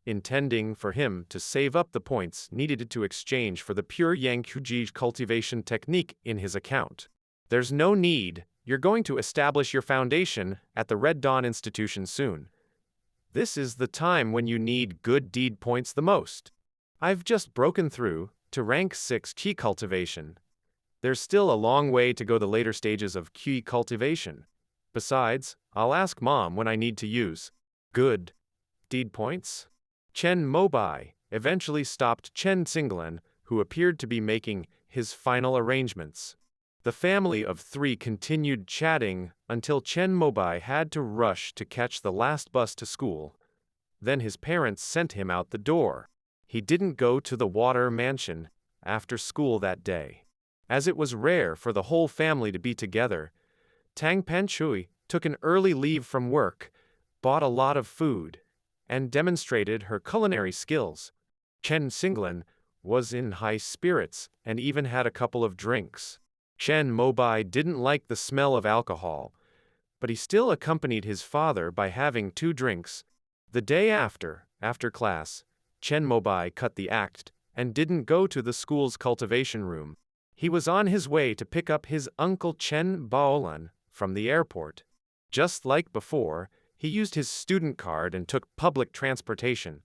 intending for him to save up the points needed to exchange for the pure Yang Kuji cultivation technique in his account. There's no need, you're going to establish your foundation at the Red Dawn Institution soon. This is the time when you need good deed points the most. I've just broken through to rank 6 key cultivation. There's still a long way to go the later stages of key cultivation. Besides, I'll ask Mom when I need to use good deed points. Chen Mobai eventually stopped Chen Xinglan, who appeared to be making his final arrangements. The family of 3 continued chatting until Chen Mobai had to rush to catch the last bus to school. Then his parents sent him out the door. He didn't go to the Water Mansion after school that day. As it was rare for the whole family to be together, Tang Panshui took an early leave from work, bought a lot of food, and demonstrated her culinary skills. Chen Xinglan was in high spirits and even had a couple of drinks. Chen Mobai didn't like the smell of alcohol, but he still accompanied his father by having 2 drinks. The day after class, Chen Mobai cut the act and didn't go to the school's cultivation room. He was on his way to pick up his uncle Chen Baolan from the airport. Just like before, he used his student card and took public transportation.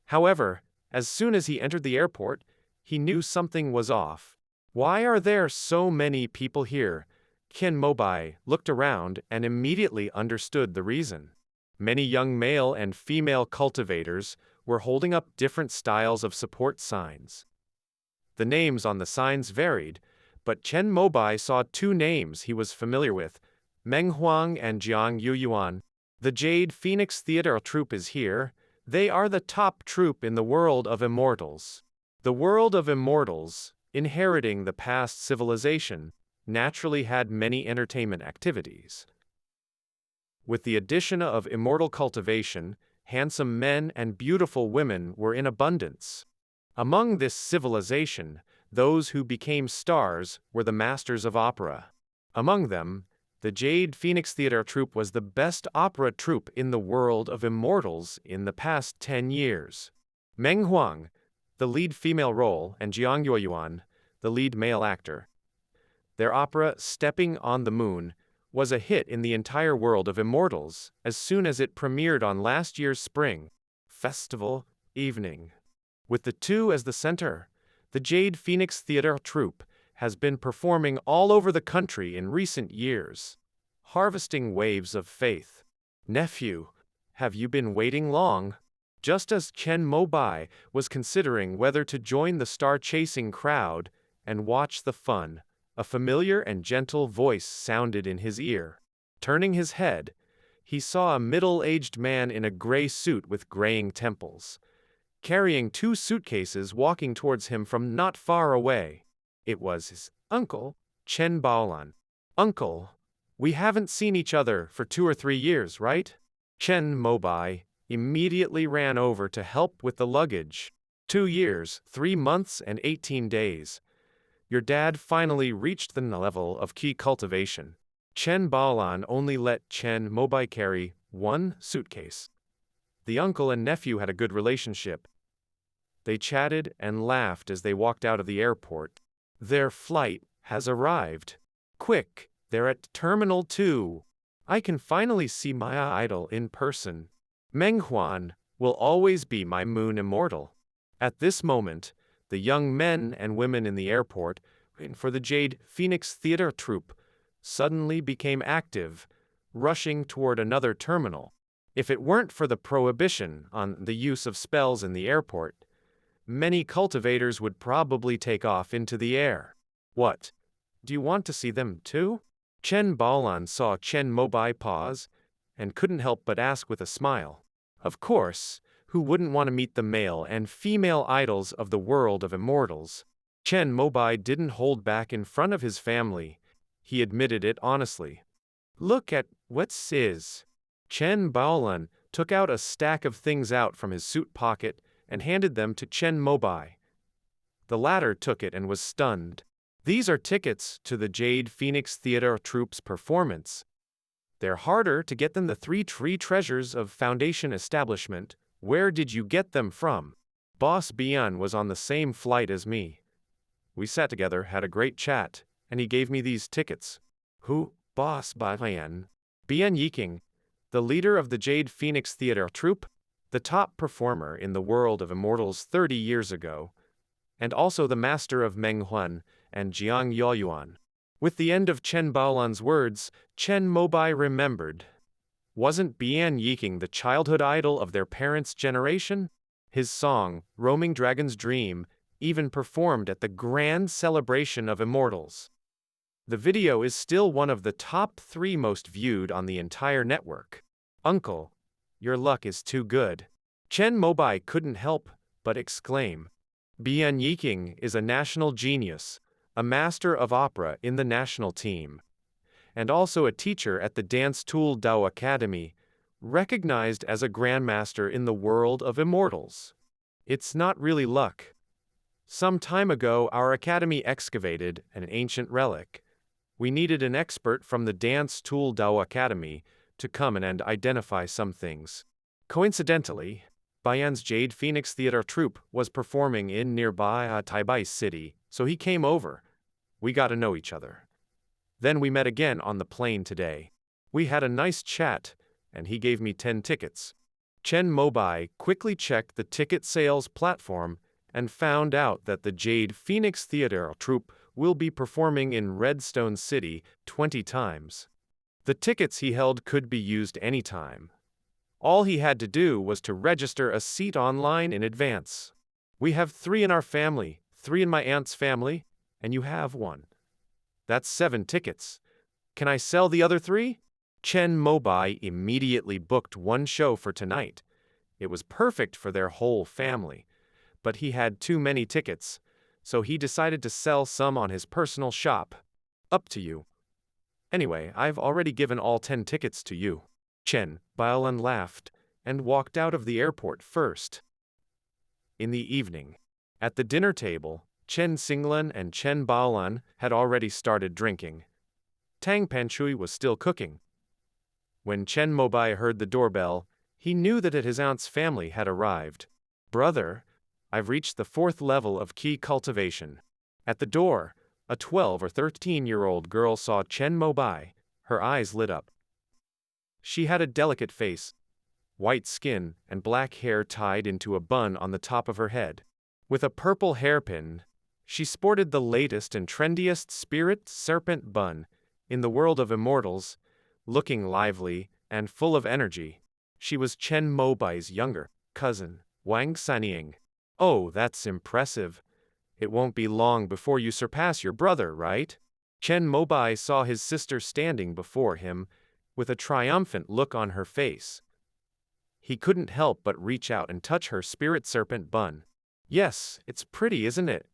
However, as soon as he entered the airport, he knew something was off. Why are there so many people here? Chen Mobai looked around and immediately understood the reason. Many young male and female cultivators were holding up different styles of support signs. The names on the signs varied, but Chen Mobai saw 2 names he was familiar with, Meng Huang and Jiang Yuyuan. The Jade Phoenix Theater troupe is here. They are the top troupe in the world of immortals. The world of immortals, inheriting the past civilization, naturally had many entertainment activities. With the addition of immortal cultivation, handsome men and beautiful women were in abundance. Among this civilization, those who became stars were the masters of opera. Among them, the Jade Phoenix Theater troupe was the best opera troupe in the world of immortals in the past 10 years. Meng Huang, the lead female role, and Jiang Yueyuan, the lead male actor. Their opera, Stepping on the Moon, was a hit in the entire world of immortals as soon as it premiered on last year's spring festival evening. With the 2 as the center, the Jade Phoenix Theater troupe has been performing all over the country in recent years, harvesting waves of faith. Nephew, have you been waiting long? Just as Chen Mobai was considering whether to join the star-chasing crowd and watch the fun, a familiar and gentle voice sounded in his ear. Turning his head, he saw a middle-aged man in a gray suit with graying temples, carrying 2 suitcases walking towards him from not far away. It was his uncle, Chen Baolan. Uncle, we haven't seen each other for 2 or 3 years, right? Chen Mobai immediately ran over to help with the luggage. 2 years, 3 months and 18 days. Your dad finally reached the level of key cultivation. Chen Baolan only let Chen Mobai carry 1 suitcase. The uncle and nephew had a good relationship. They chatted and laughed as they walked out of the airport. Their flight has arrived. Quick, they're at Terminal 2. I can finally see my idol in person. Meng Huan will always be my moon immortal. At this moment, the young men and women in the airport, waiting for the Jade Phoenix Theater troupe, suddenly became active, rushing toward another terminal. If it weren't for the prohibition on the use of spells in the airport, many cultivators would probably take off into the air. What? Do you want to see them too? Chen Baolan saw Chen Mobai pause, and couldn't help but ask with a smile. Of course, who wouldn't want to meet the male and female idols of the world of immortals? Chen Mobai didn't hold back in front of his family. He admitted it honestly. Look at what's is. Chen Baolan took out a stack of things out from his suit pocket and handed them to Chen Mobai. The latter took it and was stunned. These are tickets to the Jade Phoenix Theater troupe's performance. They're harder to get than the 3 tree treasures of Foundation establishment. Where did you get them from? Boss Bian was on the same flight as me. We sat together, had a great chat, and he gave me these tickets. Who? Boss Bian? Bian Yiking, the leader of the Jade Phoenix Theater troupe, the top performer in the world of immortals 30 years ago, and also the master of Meng Huan and Jiang Yaoyuan. With the end of Chen Baolan's words, Chen Mobai remembered. Wasn't Bian Yiking the childhood idol of their parents' generation? His song, Roaming Dragon's Dream, even performed at the grand celebration of immortals. The video is still one of the top 3 most viewed on the entire network. Uncle, your luck is too good. Chen Mobai couldn't help but exclaim. Bian Yiking is a national genius, a master of opera in the national team, and also a teacher at the Dance Tool Dao Academy, recognized as a grandmaster in the world of immortals. It's not really luck. Some time ago, our academy excavated an ancient relic. We needed an expert from the Dance Tool Dao Academy to come and identify some things. Coincidentally, Bian's Jade Phoenix Theater troupe was performing in nearby Taipei City, so he came over. We got to know each other. Then we met again on the plane today. We had a nice chat, and he gave me 10 tickets. Chen Mobai quickly checked the ticket sales platform and found out that the Jade Phoenix Theater troupe will be performing in Redstone City 20 times. The tickets he held could be used anytime. All he had to do was to register a seat online in advance. We have 3 in our family, 3 in my aunt's family, and you have 1. That's 7 tickets. Can I sell the other 3? Chen Mobai immediately booked 1 show for tonight. It was perfect for their whole family, but he had too many tickets, so he decided to sell some on his personal shop. Up to you. Anyway, I've already given all 10 tickets to you. Chen Baolan laughed and walked out of the airport first. In the evening, at the dinner table, Chen Xinglan and Chen Baolan had already started drinking. Tang Panchui was still cooking. When Chen Mobai heard the doorbell, he knew that his aunt's family had arrived. Brother, I've reached the 4th level of key cultivation. At the door, a 12 or 13-year-old girl saw Chen Mobai. Her eyes lit up. She had a delicate face, white skin, and black hair tied into a bun on the top of her head. With a purple hairpin, she sported the latest and trendiest spirit serpent bun in the world of immortals, looking lively and full of energy. She was Chen Mobai's younger cousin, Wang Sanying. Oh, that's impressive. It won't be long before you surpass your brother, right? Chen Mobai saw his sister standing before him, with a triumphant look on her face. He couldn't help but reach out and touch her spirit serpent bun. Yes, it's pretty, isn't it?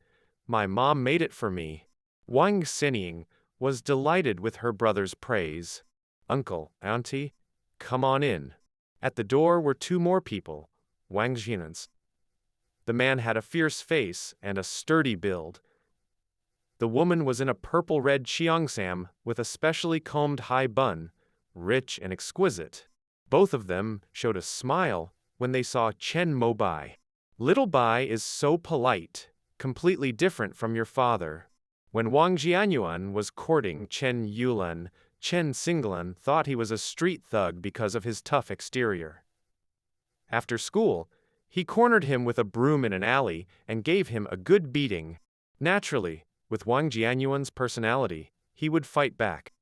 My mom made it for me. Wang Xinning was delighted with her brother's praise. Uncle, auntie, come on in. At the door were 2 more people, Wang Xinans. The man had a fierce face and a sturdy build. The woman was in a purple-red cheongsam with a specially combed high bun, rich and exquisite. Both of them showed a smile when they saw Chen Mobai. Little Bai is so polite, completely different from your father. When Wang Jianyuan was courting Chen Yulan, Chen Xinglan thought he was a street thug because of his tough exterior. After school, he cornered him with a broom in an alley and gave him a good beating. Naturally, with Wang Jianyuan's personality, he would fight back.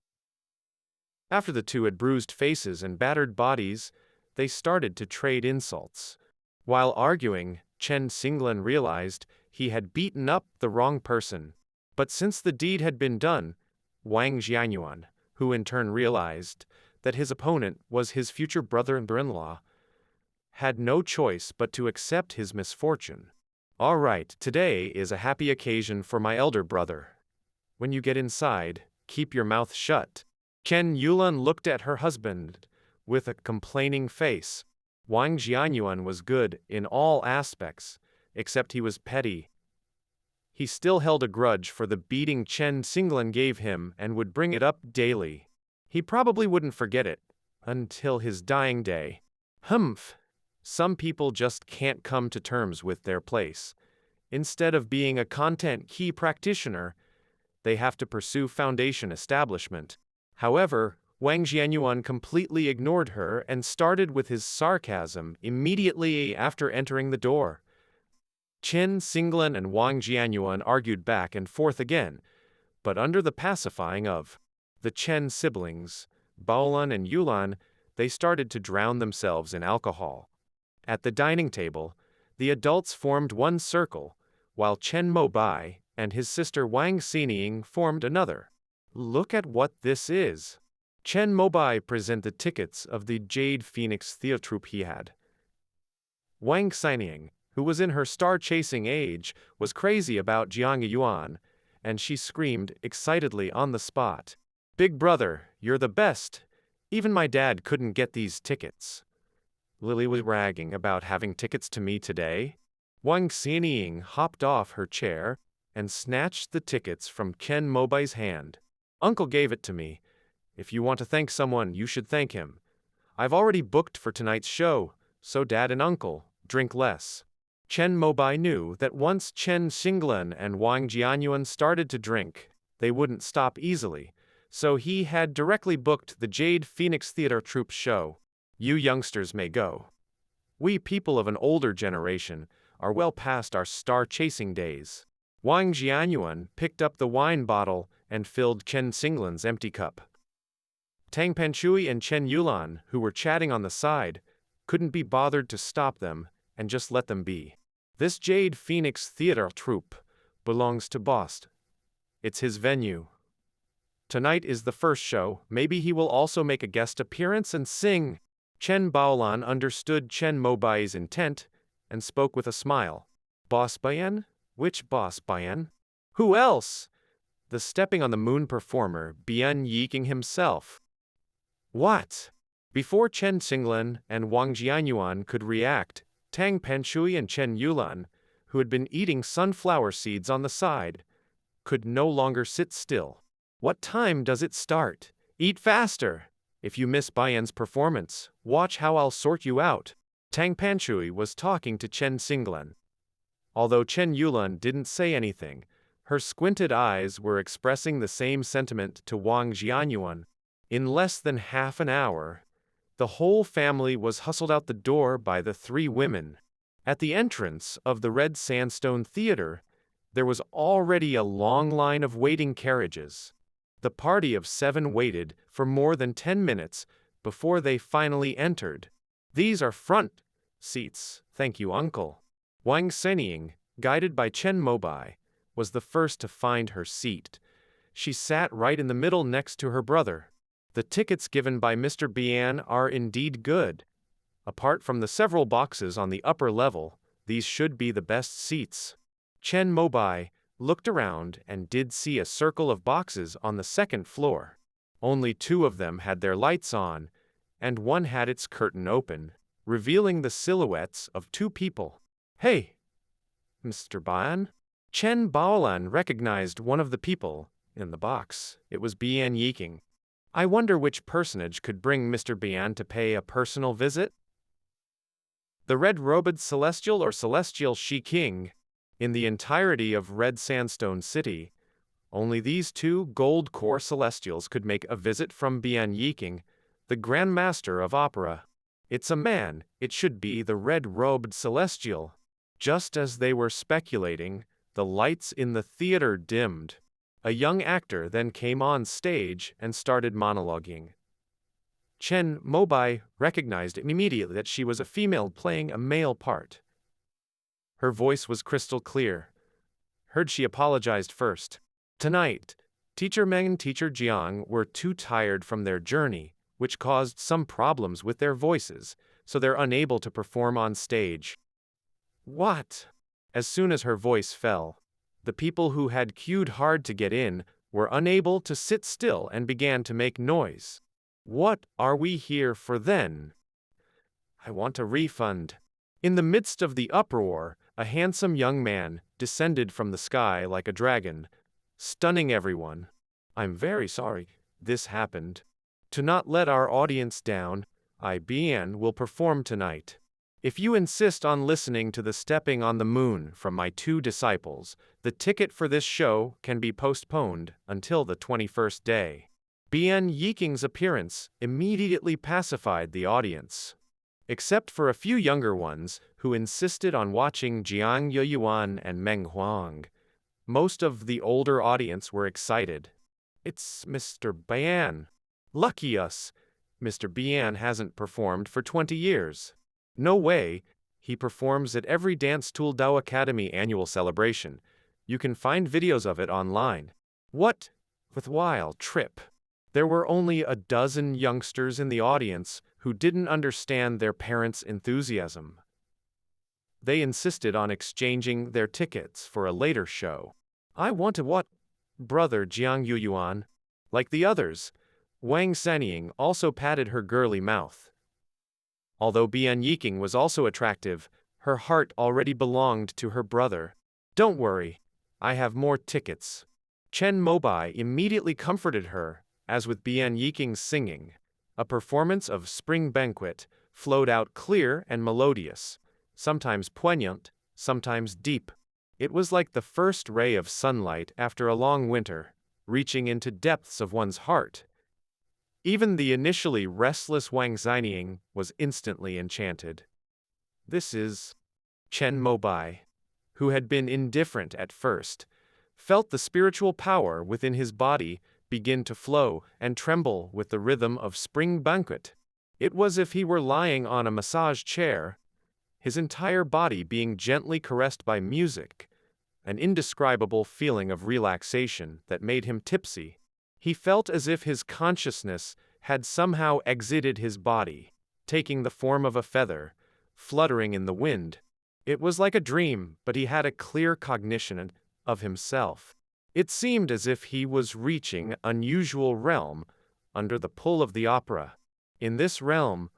After the two had bruised faces and battered bodies, they started to trade insults. While arguing, Chen Xinglan realized he had beaten up the wrong person. But since the deed had been done, Wang Jianyuan, who in turn realized that his opponent was his future brother-in-law, had no choice but to accept his misfortune. All right, today is a happy occasion for my elder brother. When you get inside, keep your mouth shut. Chen Yulan looked at her husband with a complaining face. Wang Jianyuan was good in all aspects, except he was petty. He still held a grudge for the beating Chen Xinglan gave him and would bring it up daily. He probably wouldn't forget it until his dying day. Humph. Some people just can't come to terms with their place. Instead of being a content key practitioner, they have to pursue foundation establishment. However, Wang Jianyuan completely ignored her and started with his sarcasm immediately after entering the door. Chen Xinglan and Wang Jianyuan argued back and forth again, but under the pacifying of the Chen siblings, Baolan and Yulan, they started to drown themselves in alcohol. At the dining table, the adults formed one circle, while Chen Mobai and his sister Wang Xinying formed another. Look at what this is. Chen Mobai presented the tickets of the Jade Phoenix theater troupe he had. Wang Xinying, who was in her star-chasing age, was crazy about Jiang Yuan, and she screamed excitedly on the spot. "Big brother, you're the best! Even my dad couldn't get these tickets." Lily was bragging about having tickets to me today. Wang Xinying hopped off her chair and snatched the tickets from Chen Mobai's hand. "Uncle gave it to me. If you want to thank someone, you should thank him. I've already booked for tonight's show, so Dad and Uncle, drink less." Chen Mobai knew that once Chen Xinglan and Wang Jianyuan started to drink, they wouldn't stop easily, so he had directly booked the Jade Phoenix Theater Troupe show. "You youngsters may go. We people of an older generation are well past our star-chasing days." Wang Jianyuan picked up the wine bottle and filled Chen Xinglan's empty cup. Tang Panshui and Chen Yulan, who were chatting on the side, couldn't be bothered to stop them and just let them be. This Jade Phoenix Theater Troupe belongs to Bost. It's his venue. Tonight is the first show. Maybe he will also make a guest appearance and sing. Chen Baolan understood Chen Mobai's intent and spoke with a smile. "Boss Bayan? Which Boss Bayan? Who else?" The stepping on the moon performer, Bian Yiking himself. "What?" Before Chen Xinglan and Wang Jianyuan could react, Tang Panshui and Chen Yulan, who had been eating sunflower seeds on the side, could no longer sit still. "What time does it start? Eat faster! If you miss Bayan's performance, watch how I'll sort you out." Tang Panshui was talking to Chen Xinglan. Although Chen Yulan didn't say anything, her squinted eyes were expressing the same sentiment to Wang Jianyuan. In less than half an hour, the whole family was hustled out the door by the three women. At the entrance of the Red Sandstone Theater, there was already a long line of waiting carriages. The party of 7 waited for more than 10 minutes before they finally entered. "These are front seats, thank you, Uncle." Wang Xinying, guided by Chen Mobai, was the first to find her seat. She sat right in the middle next to her brother. The tickets given by Mr. Bian are indeed good. Apart from the several boxes on the upper level, these should be the best seats. Chen Mobai looked around and did see a circle of boxes on the second floor. Only 2 of them had their lights on, and one had its curtain open, revealing the silhouettes of 2 people. "Hey, Mr. Bian?" Chen Baolan recognized one of the people in the box. It was Bian Yiking. "I wonder which personage could bring Mr. Bian to pay a personal visit?" The red-robed celestial or celestial Shi King, in the entirety of Red Sandstone City, Only these two gold core celestials could make a visit from Bian Yiking, the Grand Master of Opera. It's a man, it should be the red-robed celestial. Just as they were speculating, the lights in the theater dimmed. A young actor then came on stage and started monologuing. Chen Mobai recognized immediately that she was a female playing a male part. Her voice was crystal clear. Heard she apologized first. Tonight, Teacher Meng and Teacher Jiang were too tired from their journey, which caused some problems with their voices, so they're unable to perform on stage. What? As soon as her voice fell, the people who had queued hard to get in were unable to sit still and began to make noise. What are we here for then? I want a refund. In the midst of the uproar, a handsome young man descended from the sky like a dragon, stunning everyone. I'm very sorry this happened. To not let our audience down, IBN will perform tonight. If you insist on listening to the Stepping on the Moon from my two disciples, the ticket for this show can be postponed until the 21st day. Bian Yiking's appearance immediately pacified the audience. Except for a few younger ones who insisted on watching Jiang Yuyuan and Meng Huang, most of the older audience were excited. It's Mr. Bian. Lucky us. Mr. Bian hasn't performed for 20 years. No way. He performs at every Dance Tool Dao Academy annual celebration. You can find videos of it online. What? Worthwhile trip. There were only a dozen youngsters in the audience who didn't understand their parents' enthusiasm. They insisted on exchanging their tickets for a later show. I want to what? Brother Jiang Yuyuan. Like the others, Wang Sanying also patted her girly mouth. Although Bian Yiking was also attractive, her heart already belonged to her brother. Don't worry, I have more tickets. Chen Mobai immediately comforted her, as with Bian Yiking's singing. A performance of Spring Banquet flowed out clear and melodious, sometimes poignant, sometimes deep. It was like the first ray of sunlight after a long winter, reaching into depths of one's heart. Even the initially restless Wang Xinying was instantly enchanted. This is Chen Mobai, who had been indifferent at first, felt the spiritual power within his body begin to flow and tremble with the rhythm of Spring Banquet. It was as if he were lying on a massage chair, his entire body being gently caressed by music, an indescribable feeling of relaxation that made him tipsy. He felt as if his consciousness had somehow exited his body, taking the form of a feather, fluttering in the wind. It was like a dream, but he had a clear cognition of himself. It seemed as if he was reaching an unusual realm under the pull of the opera. In this realm,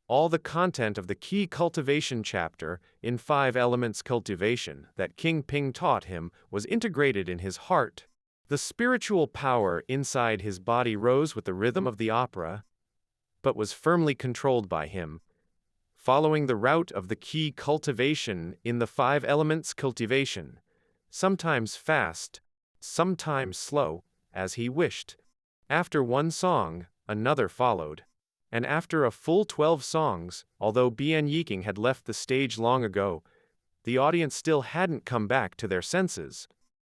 all the content of the key cultivation chapter in 5 elements cultivation that King Ping taught him was integrated in his heart. The spiritual power inside his body rose with the rhythm of the opera, but was firmly controlled by him, following the route of the key cultivation in the 5 elements cultivation, sometimes fast, sometimes slow, as he wished. After one song, another followed. And after a full 12 songs, although Bian Yiking had left the stage long ago, the audience still hadn't come back to their senses.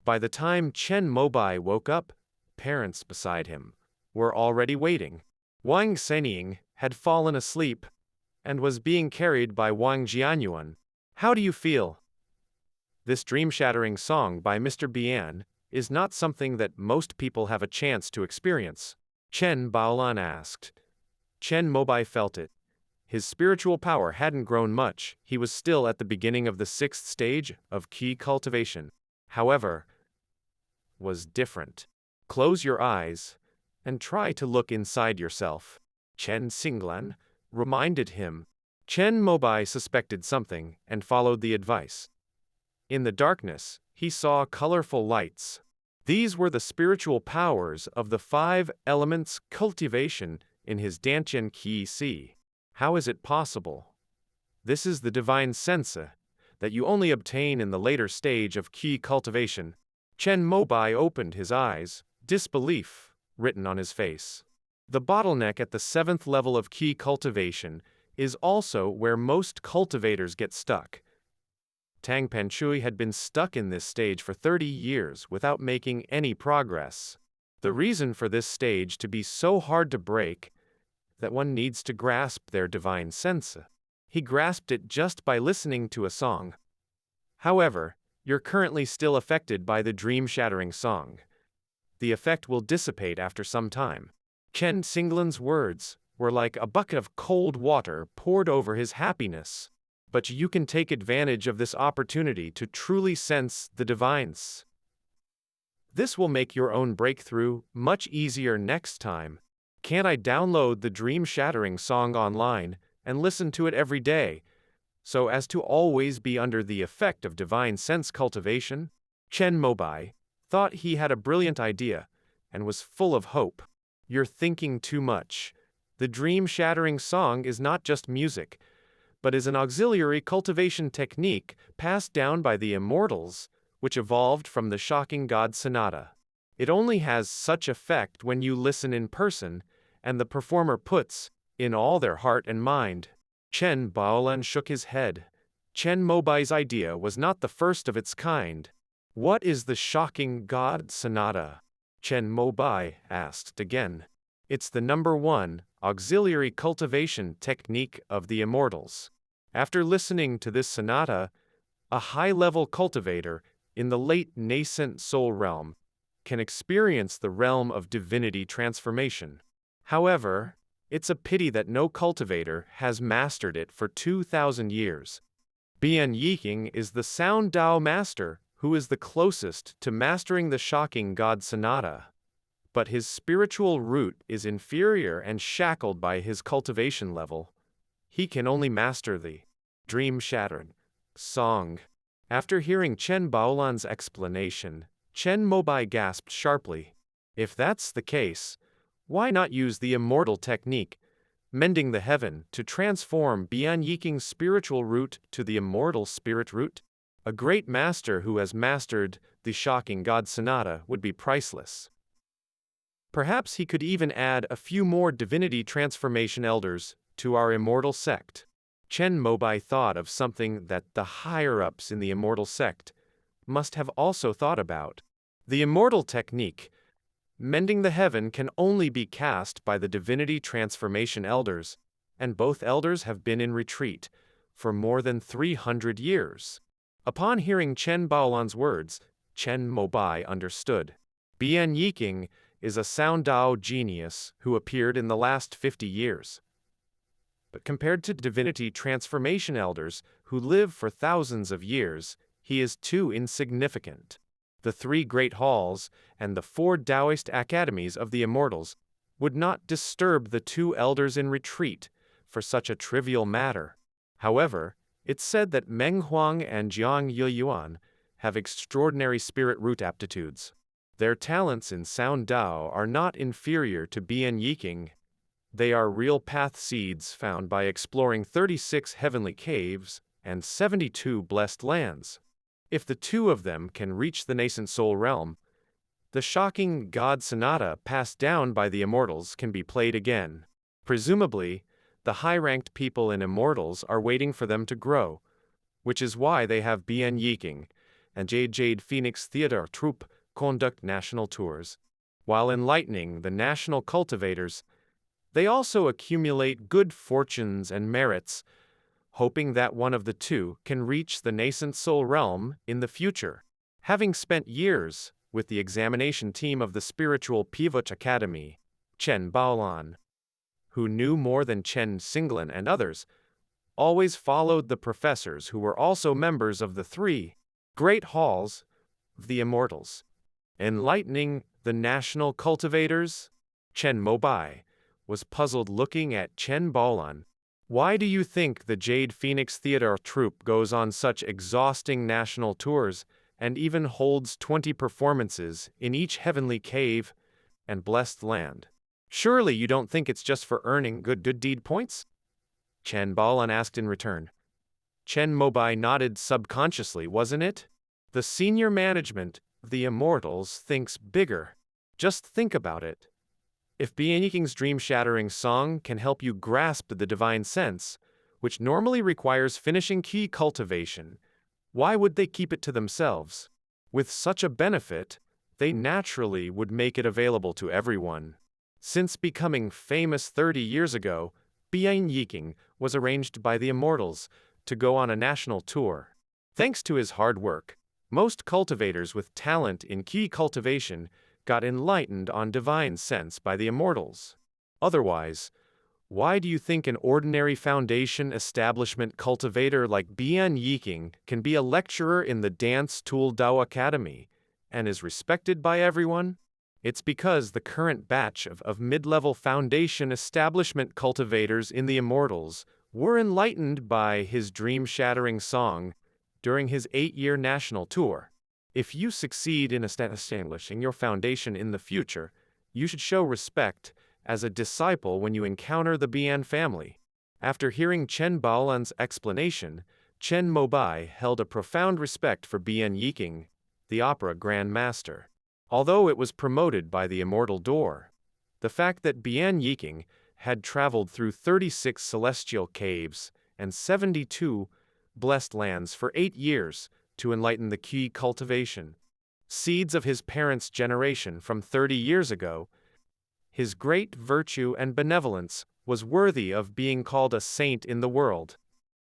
By the time Chen Mobai woke up, parents beside him were already waiting. Wang Sanying had fallen asleep and was being carried by Wang Jianyuan. How do you feel? This dream-shattering song by Mr. Bian is not something that most people have a chance to experience. Chen Baolan asked. Chen Mobai felt it. His spiritual power hadn't grown much, he was still at the beginning of the 6th stage of key cultivation. However, was different. Close your eyes and try to look inside yourself. Chen Xinglan reminded him. Chen Mobai suspected something and followed the advice. In the darkness, he saw colorful lights. These were the spiritual powers of the 5 elements cultivation in his Dantian Qi Si. How is it possible? This is the divine sense that you only obtain in the later stage of Qi cultivation. Chen Mobai opened his eyes, disbelief written on his face. The bottleneck at the 7th level of key cultivation is also where most cultivators get stuck. Tang Panchui had been stuck in this stage for 30 years without making any progress. The reason for this stage to be so hard to break that one needs to grasp their divine sense. He grasped it just by listening to a song. However, you're currently still affected by the dream-shattering song. The effect will dissipate after some time. Chen Singlan's words were like a bucket of cold water poured over his happiness. But you can take advantage of this opportunity to truly sense the divines. This will make your own breakthrough much easier next time. Can't I download the dream-shattering song online and listen to it every day, so as to always be under the effect of divine sense cultivation? Chen Mobai thought he had a brilliant idea and was full of hope. You're thinking too much. The dream-shattering song is not just music, but is an auxiliary cultivation technique passed down by the immortals, which evolved from the shocking god sonata. It only has such effect when you listen in person, and the performer puts in all their heart and mind. Chen Baolan shook his head. Chen Mobai's idea was not the first of its kind. What is the shocking god sonata? Chen Mobai asked again. It's the #1 auxiliary cultivation technique of the immortals. After listening to this sonata, a high-level cultivator in the late nascent soul realm can experience the realm of divinity transformation. However, it's a pity that no cultivator has mastered it for 2,000 years. Bian Yiking is the Sound Dao master who is the closest to mastering the shocking god sonata. But his spiritual root is inferior and shackled by his cultivation level. He can only master the dream-shattering song. After hearing Chen Baolan's explanation, Chen Mobai gasped sharply. If that's the case, why not use the immortal technique, mending the heaven, to transform Bian Yiking's spiritual root to the immortal spirit root? A great master who has mastered the shocking god sonata would be priceless. Perhaps he could even add a few more divinity transformation elders to our Immortal Sect. Chen Mobai thought of something that the higher-ups in the Immortal Sect must have also thought about. The immortal technique, mending the heaven, can only be cast by the divinity transformation elders, and both elders have been in retreat for more than 300 years. Upon hearing Chen Baolan's words, Chen Mobai understood. Bian Yiking is a Sound Dao genius who appeared in the last 50 years. But compared to divinity transformation elders who live for thousands of years, he is too insignificant. The 3 great halls and the 4 Taoist academies of the immortals would not disturb the 2 elders in retreat for such a trivial matter. However, it's said that Meng Huang and Jiang Yiyuan have extraordinary spirit root aptitudes. Their talents in Sound Dao are not inferior to Bian Yiking. They are real path seeds found by exploring 36 heavenly caves and 72 blessed lands. If the 2 of them can reach the nascent soul realm, the shocking god sonata passed down by the immortals can be played again. Presumably, the high-ranked people in immortals are waiting for them to grow, which is why they have Bian Yiking and Jade Phoenix Theater Troupe conduct national tours. While enlightening the national cultivators, they also accumulate good fortunes and merits, hoping that one of the 2 can reach the nascent soul realm in the future. Having spent years with the examination team of the spiritual Pivot Academy, Chen Baolan, who knew more than Chen Singlan and others, always followed the professors who were also members of the 3 great halls of the immortals. Enlightening the national cultivators? Chen Mobai was puzzled looking at Chen Baolan. Why do you think the Jade Phoenix Theater Troupe goes on such exhausting national tours and even holds 20 performances in each heavenly cave and blessed land? Surely you don't think it's just for earning good deed points? Chen Baolan asked in return. Chen Mobai nodded subconsciously, wasn't it? The senior management The Immortals thinks bigger. Just think about it. If Bianyiking's dream-shattering song can help you grasp the divine sense, which normally requires finishing key cultivation, why would they keep it to themselves? With such a benefit, they naturally would make it available to everyone. Since becoming famous 30 years ago, Bianyiking was arranged by the Immortals to go on a national tour. Thanks to his hard work, most cultivators with talent in key cultivation got enlightened on divine sense by the Immortals. Otherwise, why do you think an ordinary foundation establishment cultivator like Bianyiking can be a lecturer in the Dance Tool Dao Academy and is respected by everyone? It's because the current batch of mid-level foundation establishment cultivators in the Immortals were enlightened by his dream-shattering song during his 8-year national tour. If you succeed in establishing your foundation in the future, you should show respect as a disciple when you encounter the Bian family. After hearing Chen Baolan's explanation, Chen Mobai held a profound respect for Bianyiking, the opera Grand Master. Although it was promoted by the Immortal Door, the fact that Bianyiking had traveled through 36 celestial caves and 72 blessed lands for 8 years to enlighten the key cultivation seeds of his parents' generation from 30 years ago, his great virtue and benevolence was worthy of being called a saint in the world.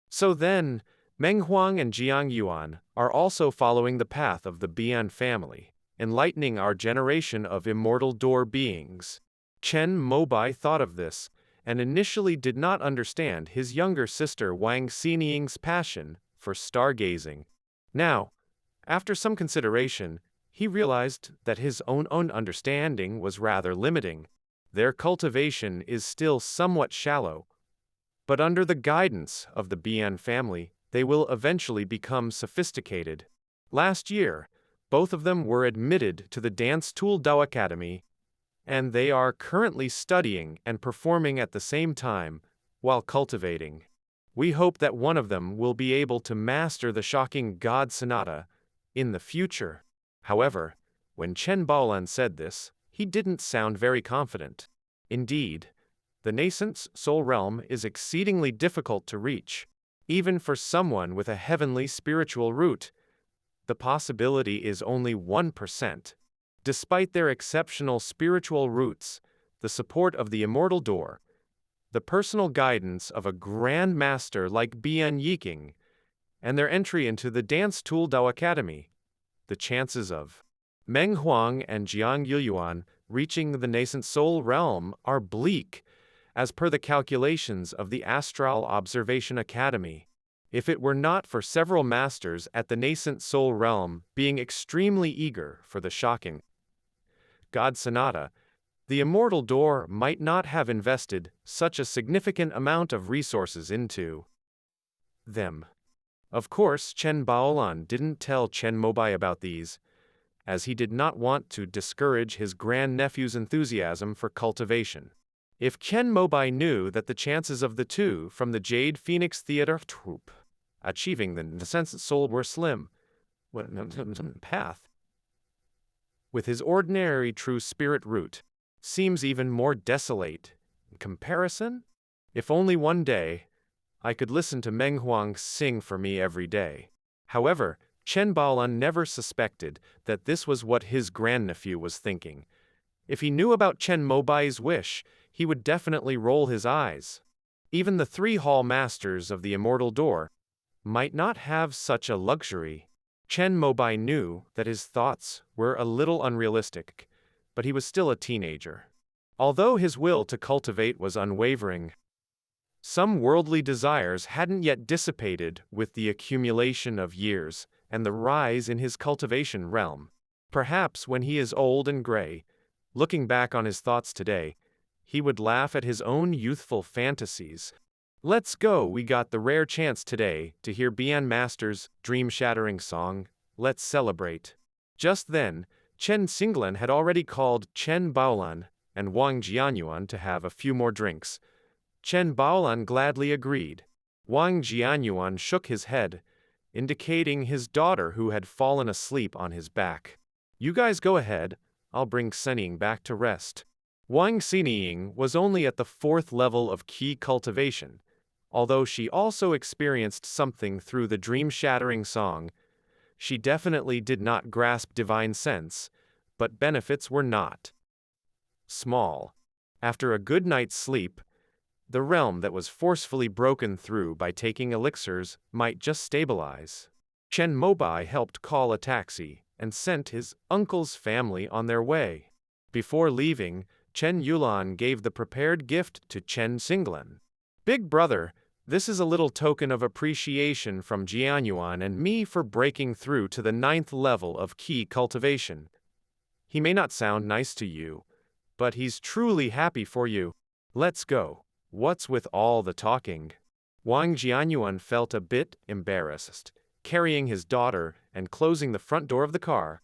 So then, Meng Huang and Jiang Yuan are also following the path of the Bian family, enlightening our generation of Immortal Door beings. Chen Mobai thought of this, and initially did not understand his younger sister Wang Xiniying's passion for stargazing. Now, after some consideration, he realized that his own understanding was rather limiting. Their cultivation is still somewhat shallow, but under the guidance of the Bian family, they will eventually become sophisticated. Last year, both of them were admitted to the Dance Tool Dao Academy, and they are currently studying and performing at the same time while cultivating. We hope that one of them will be able to master the shocking God Sonata in the future. However, when Chen Baolan said this, he didn't sound very confident. Indeed, the nascent soul realm is exceedingly difficult to reach, even for someone with a heavenly spiritual root. The possibility is only 1%. Despite their exceptional spiritual roots, the support of the Immortal Door, the personal guidance of a Grand Master like Bianyiking, and their entry into the Dance Tool Dao Academy, the chances of Meng Huang and Jiang Yuyuan reaching the nascent soul realm are bleak, as per the calculations of the Astral Observation Academy. If it were not for several masters at the nascent soul realm being extremely eager for the shocking God Sonata, the Immortal Door might not have invested such a significant amount of resources into them. Of course, Chen Baolan didn't tell Chen Mobai about these, as he did not want to discourage his grandnephew's enthusiasm for cultivation. If Chen Mobai knew that the chances of the two from the Jade Phoenix Theater troupe achieving the nascent soul were slim, path with his ordinary true spirit root seems even more desolate in comparison. If only one day I could listen to Meng Huang sing for me every day. However, Chen Baolan never suspected that this was what his grandnephew was thinking. If he knew about Chen Mobai's wish, he would definitely roll his eyes. Even the 3 hall masters of the Immortal Door might not have such a luxury. Chen Mobai knew that his thoughts were a little unrealistic, but he was still a teenager. Although his will to cultivate was unwavering, some worldly desires hadn't yet dissipated with the accumulation of years and the rise in his cultivation realm. Perhaps when he is old and gray, looking back on his thoughts today, he would laugh at his own youthful fantasies. Let's go, we got the rare chance today to hear Bian Master's dream-shattering song, Let's Celebrate. Just then, Chen Xinglan had already called Chen Baolan and Wang Jianyuan to have a few more drinks. Chen Baolan gladly agreed. Wang Jianyuan shook his head, indicating his daughter who had fallen asleep on his back. You guys go ahead, I'll bring Xening back to rest. Wang Xinying was only at the 4th level of key cultivation, although she also experienced something through the dream-shattering song. She definitely did not grasp divine sense, but benefits were not small. After a good night's sleep, the realm that was forcefully broken through by taking elixirs might just stabilize. Chen Mobai helped call a taxi and sent his uncle's family on their way. Before leaving, Chen Yulan gave the prepared gift to Chen Xinglan. Big brother, this is a little token of appreciation from Jianyuan and me for breaking through to the 9th level of key cultivation. He may not sound nice to you, but he's truly happy for you. Let's go. What's with all the talking? Wang Jianyuan felt a bit embarrassed, carrying his daughter and closing the front door of the car.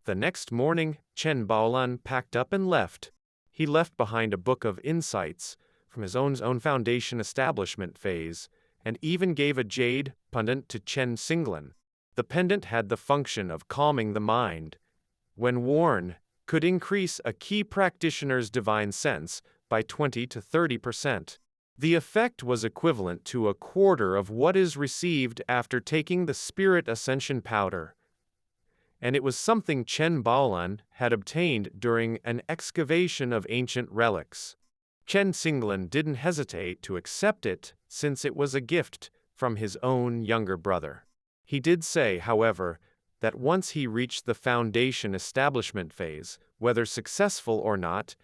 The next morning, Chen Baolan packed up and left. He left behind a book of insights from his own foundation establishment phase, and even gave a jade pendant to Chen Xinglan. The pendant had the function of calming the mind. When worn, could increase a key practitioner's divine sense by 20 to 30%. The effect was equivalent to a quarter of what is received after taking the Spirit Ascension powder. And it was something Chen Baolan had obtained during an excavation of ancient relics. Chen Xinglan didn't hesitate to accept it since it was a gift from his own younger brother. He did say, however, that once he reached the foundation establishment phase, whether successful or not,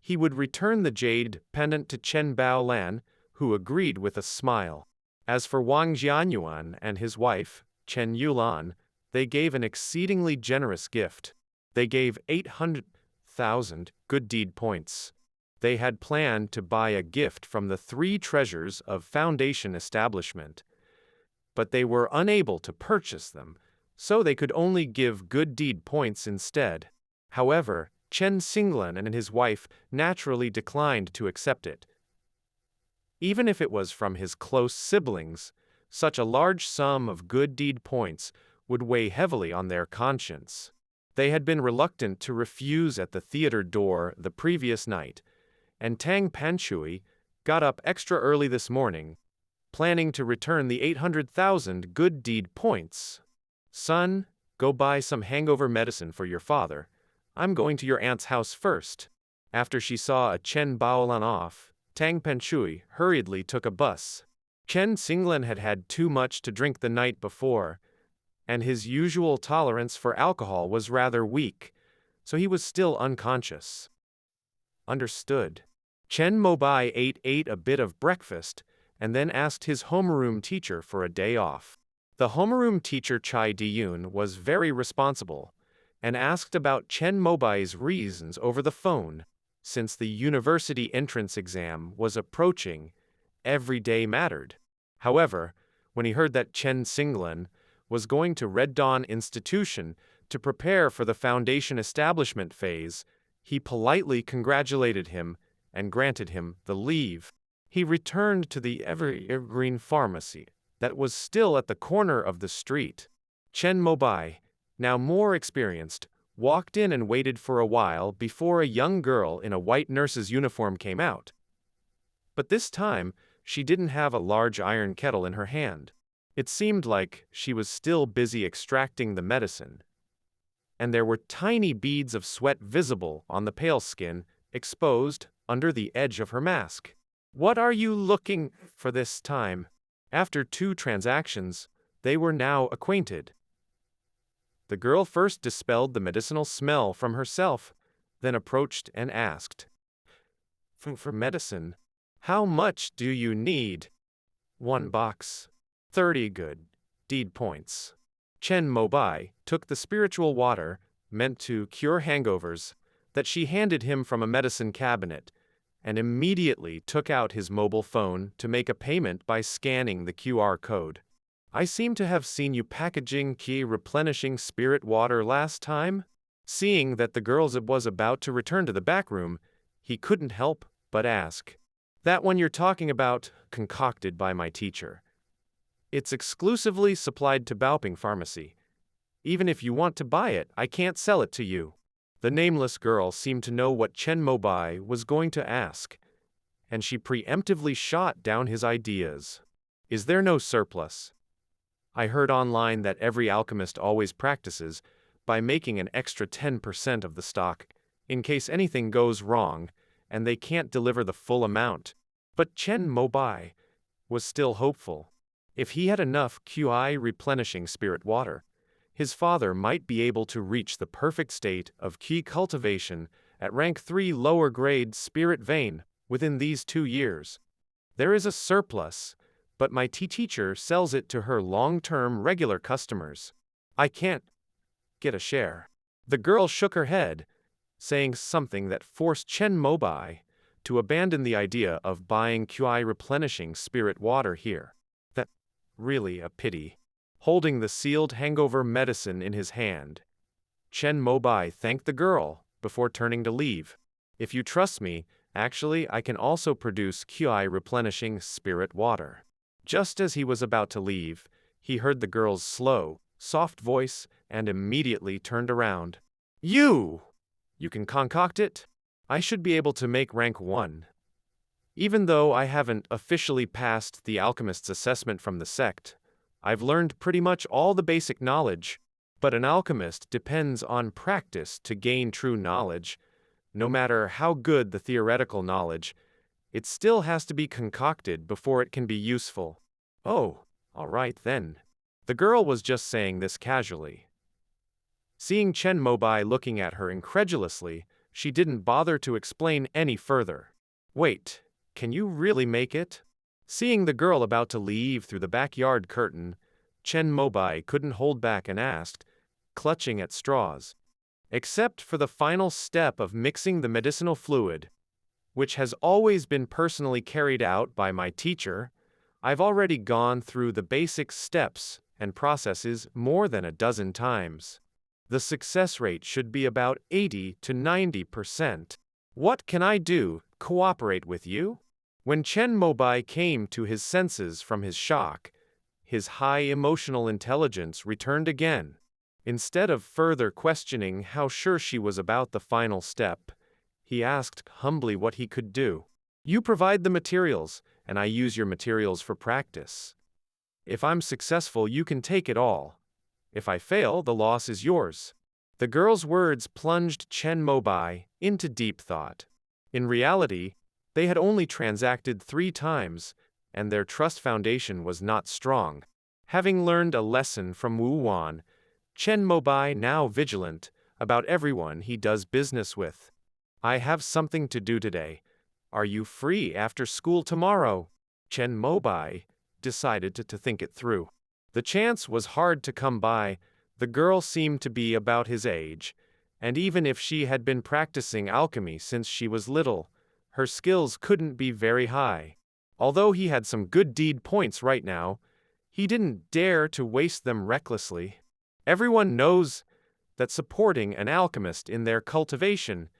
he would return the jade pendant to Chen Baolan, who agreed with a smile. As for Wang Jianyuan and his wife, Chen Yulan, they gave an exceedingly generous gift. They gave 800,000 good deed points. They had planned to buy a gift from the 3 treasures of foundation establishment, but they were unable to purchase them, so they could only give good deed points instead. However, Chen Xinglan and his wife naturally declined to accept it. Even if it was from his close siblings, such a large sum of good deed points would weigh heavily on their conscience. They had been reluctant to refuse at the theater door the previous night, and Tang Panchui got up extra early this morning, planning to return the 800,000 good deed points. Son, go buy some hangover medicine for your father. I'm going to your aunt's house first. After she saw a Chen Baolan off, Tang Panchui hurriedly took a bus. Chen Xinglan had had too much to drink the night before, and his usual tolerance for alcohol was rather weak, so he was still unconscious. Understood. Chen Mobai ate a bit of breakfast and then asked his homeroom teacher for a day off. The homeroom teacher Chai Diyun was very responsible and asked about Chen Mobai's reasons over the phone. Since the university entrance exam was approaching, every day mattered. However, when he heard that Chen Xinglan was going to Red Dawn Institution to prepare for the foundation establishment phase, he politely congratulated him and granted him the leave. He returned to the evergreen pharmacy that was still at the corner of the street. Chen Mobai, now more experienced, walked in and waited for a while before a young girl in a white nurse's uniform came out. But this time, she didn't have a large iron kettle in her hand. It seemed like she was still busy extracting the medicine, and there were tiny beads of sweat visible on the pale skin, exposed under the edge of her mask. What are you looking for this time? After 2 transactions, they were now acquainted. The girl first dispelled the medicinal smell from herself, then approached and asked, For medicine, how much do you need? 1 box. 30 good deed points. Chen Mobai took the spiritual water, meant to cure hangovers, that she handed him from a medicine cabinet, and immediately took out his mobile phone to make a payment by scanning the QR code. I seem to have seen you packaging key replenishing spirit water last time? Seeing that the girl was about to return to the back room, he couldn't help but ask. That one you're talking about, concocted by my teacher. It's exclusively supplied to Baoping Pharmacy. Even if you want to buy it, I can't sell it to you." The nameless girl seemed to know what Chen Mobai was going to ask, and she preemptively shot down his ideas. "Is there no surplus? I heard online that every alchemist always practices by making an extra 10% of the stock, in case anything goes wrong and they can't deliver the full amount." But Chen Mobai was still hopeful. If he had enough QI replenishing spirit water, his father might be able to reach the perfect state of Qi cultivation at rank 3 lower grade spirit vein within these 2 years. There is a surplus, but my teacher sells it to her long-term regular customers. I can't get a share. The girl shook her head, saying something that forced Chen Mobai to abandon the idea of buying QI replenishing spirit water here. That really a pity. Holding the sealed hangover medicine in his hand, Chen Mobai thanked the girl before turning to leave. "If you trust me, actually I can also produce QI replenishing spirit water." Just as he was about to leave, he heard the girl's slow, soft voice and immediately turned around. You can concoct it? I should be able to make rank 1. Even though I haven't officially passed the alchemist's assessment from the sect, I've learned pretty much all the basic knowledge. But an alchemist depends on practice to gain true knowledge. No matter how good the theoretical knowledge, it still has to be concocted before it can be useful. Oh, all right then. The girl was just saying this casually. Seeing Chen Mobai looking at her incredulously, she didn't bother to explain any further. "Wait, can you really make it?" Seeing the girl about to leave through the backyard curtain, Chen Mobai couldn't hold back and asked, clutching at straws. "Except for the final step of mixing the medicinal fluid, which has always been personally carried out by my teacher, I've already gone through the basic steps and processes more than a dozen times. The success rate should be about 80 to 90%. What can I do? Cooperate with you?" When Chen Mobai came to his senses from his shock, his high emotional intelligence returned again. Instead of further questioning how sure she was about the final step, he asked humbly what he could do. "You provide the materials, and I use your materials for practice. If I'm successful, you can take it all. If I fail, the loss is yours." The girl's words plunged Chen Mobai into deep thought. In reality, they had only transacted 3 times, and their trust foundation was not strong. Having learned a lesson from Wu Wan, Chen Mobai now vigilant about everyone he does business with. "I have something to do today. Are you free after school tomorrow?" Chen Mobai decided to think it through. The chance was hard to come by. The girl seemed to be about his age, and even if she had been practicing alchemy since she was little, her skills couldn't be very high. Although he had some good deed points right now, he didn't dare to waste them recklessly. Everyone knows that supporting an alchemist in their cultivation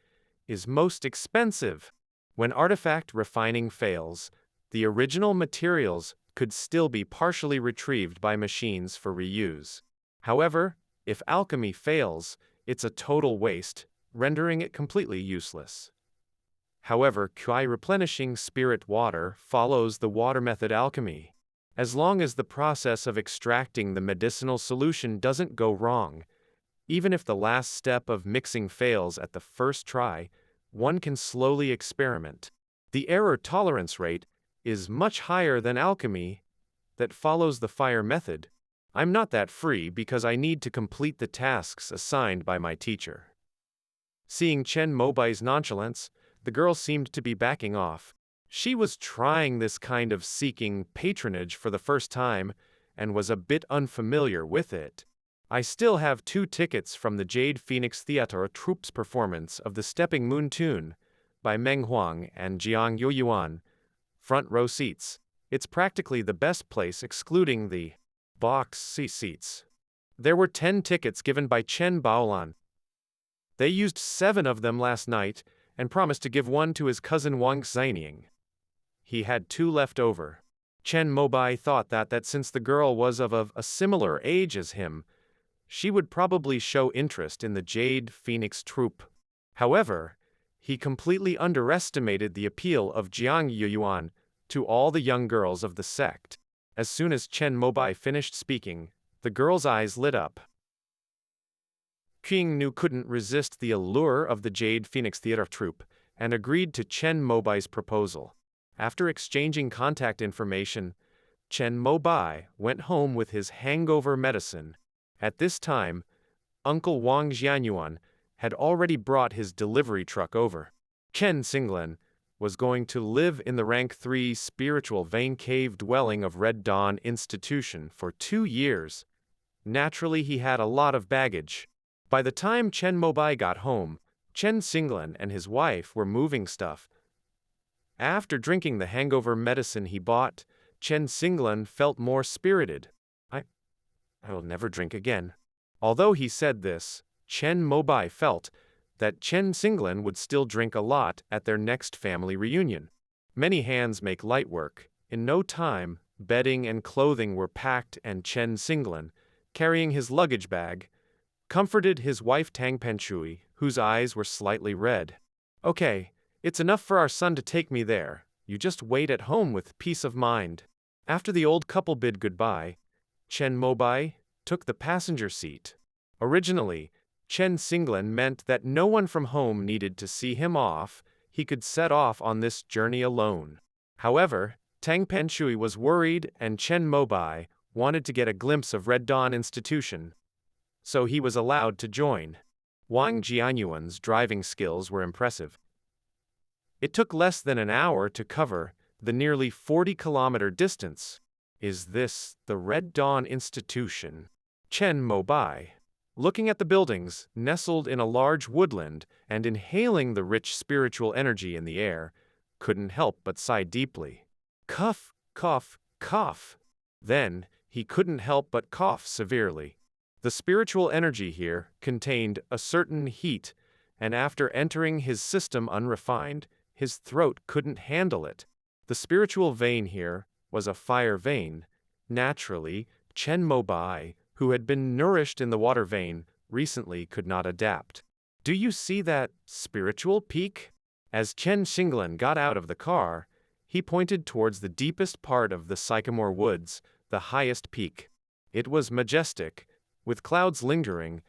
is most expensive. When artifact refining fails, the original materials could still be partially retrieved by machines for reuse. However, if alchemy fails, it's a total waste, rendering it completely useless. However, QI replenishing spirit water follows the water method alchemy. As long as the process of extracting the medicinal solution doesn't go wrong, even if the last step of mixing fails at the first try, one can slowly experiment. The error tolerance rate is much higher than alchemy that follows the fire method. I'm not that free because I need to complete the tasks assigned by my teacher. Seeing Chen Mobai's nonchalance, the girl seemed to be backing off. She was trying this kind of seeking patronage for the first time and was a bit unfamiliar with it. "I still have 2 tickets from the Jade Phoenix Theater Troupe's performance of The Stepping Moon Tune by Meng Huang and Jiang Youyuan. Front row seats. It's practically the best place excluding the box seats. There were 10 tickets given by Chen Baolan. They used 7 of them last night and promised to give 1 to his cousin Wang Xinying. He had 2 left over." Chen Mobai thought that since the girl was of a similar age as him, she would probably show interest in the Jade Phoenix troupe. However, he completely underestimated the appeal of Jiang Yuyuan to all the young girls of the sect. As soon as Chen Mobai finished speaking, the girl's eyes lit up. King Nu couldn't resist the allure of the Jade Phoenix Theater troupe and agreed to Chen Mobai's proposal. After exchanging contact information, Chen Mobai went home with his hangover medicine. At this time, Uncle Wang Jianyuan had already brought his delivery truck over. Chen Xinglan was going to live in the rank 3 spiritual vein cave dwelling of Red Dawn Institution for 2 years. Naturally, he had a lot of baggage. By the time Chen Mobai got home, Chen Xinglan and his wife were moving stuff. After drinking the hangover medicine he bought, Chen Xinglan felt more spirited. I will never drink again. Although he said this, Chen Mobai felt that Chen Xinglan would still drink a lot at their next family reunion. Many hands make light work. In no time, bedding and clothing were packed and Chen Xinglan, carrying his luggage bag, comforted his wife Tang Penchui, whose eyes were slightly red. Okay, it's enough for our son to take me there. You just wait at home with peace of mind. After the old couple bid goodbye, Chen Mobai took the passenger seat. Originally, Chen Xinglan meant that no one from home needed to see him off. He could set off on this journey alone. However, Tang Penchui was worried and Chen Mobai wanted to get a glimpse of Red Dawn Institution, so he was allowed to join. Wang Jianyuan's driving skills were impressive. It took less than an hour to cover the nearly 40-kilometer distance. Is this the Red Dawn Institution? Chen Mobai, looking at the buildings nestled in a large woodland and inhaling the rich spiritual energy in the air, couldn't help but sigh deeply. Cough, cough, cough. Then, he couldn't help but cough severely. The spiritual energy here contained a certain heat, and after entering his system unrefined, his throat couldn't handle it. The spiritual vein here was a fire vein. Naturally, Chen Mobai, who had been nourished in the water vein, recently could not adapt. Do you see that spiritual peak? As Chen Xinglan got out of the car, he pointed towards the deepest part of the sycamore woods, the highest peak. It was majestic, with clouds lingering,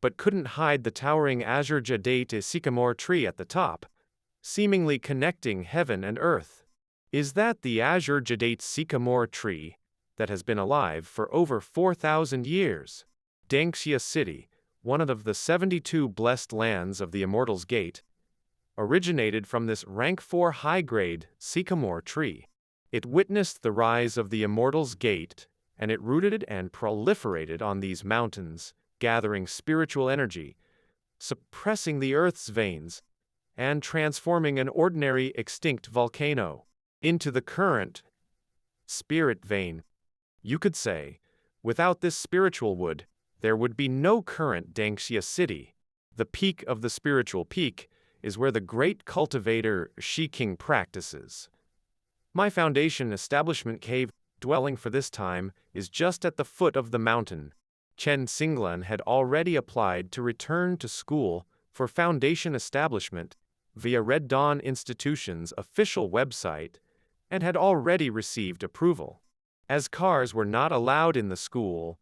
but couldn't hide the towering azure jadate sycamore tree at the top, seemingly connecting heaven and earth. Is that the azure jadate sycamore tree that has been alive for over 4,000 years? Dangxia City, one of the 72 blessed lands of the Immortal's Gate, originated from this rank 4 high-grade sycamore tree. It witnessed the rise of the Immortal's Gate, and it rooted and proliferated on these mountains, gathering spiritual energy, suppressing the earth's veins, and transforming an ordinary extinct volcano into the current spirit vein. You could say, without this spiritual wood, there would be no current Dangxia City. The peak of the spiritual peak is where the great cultivator Shi King practices. My foundation establishment cave dwelling for this time is just at the foot of the mountain. Chen Xinglan had already applied to return to school for foundation establishment via Red Dawn Institution's official website and had already received approval. As cars were not allowed in the school,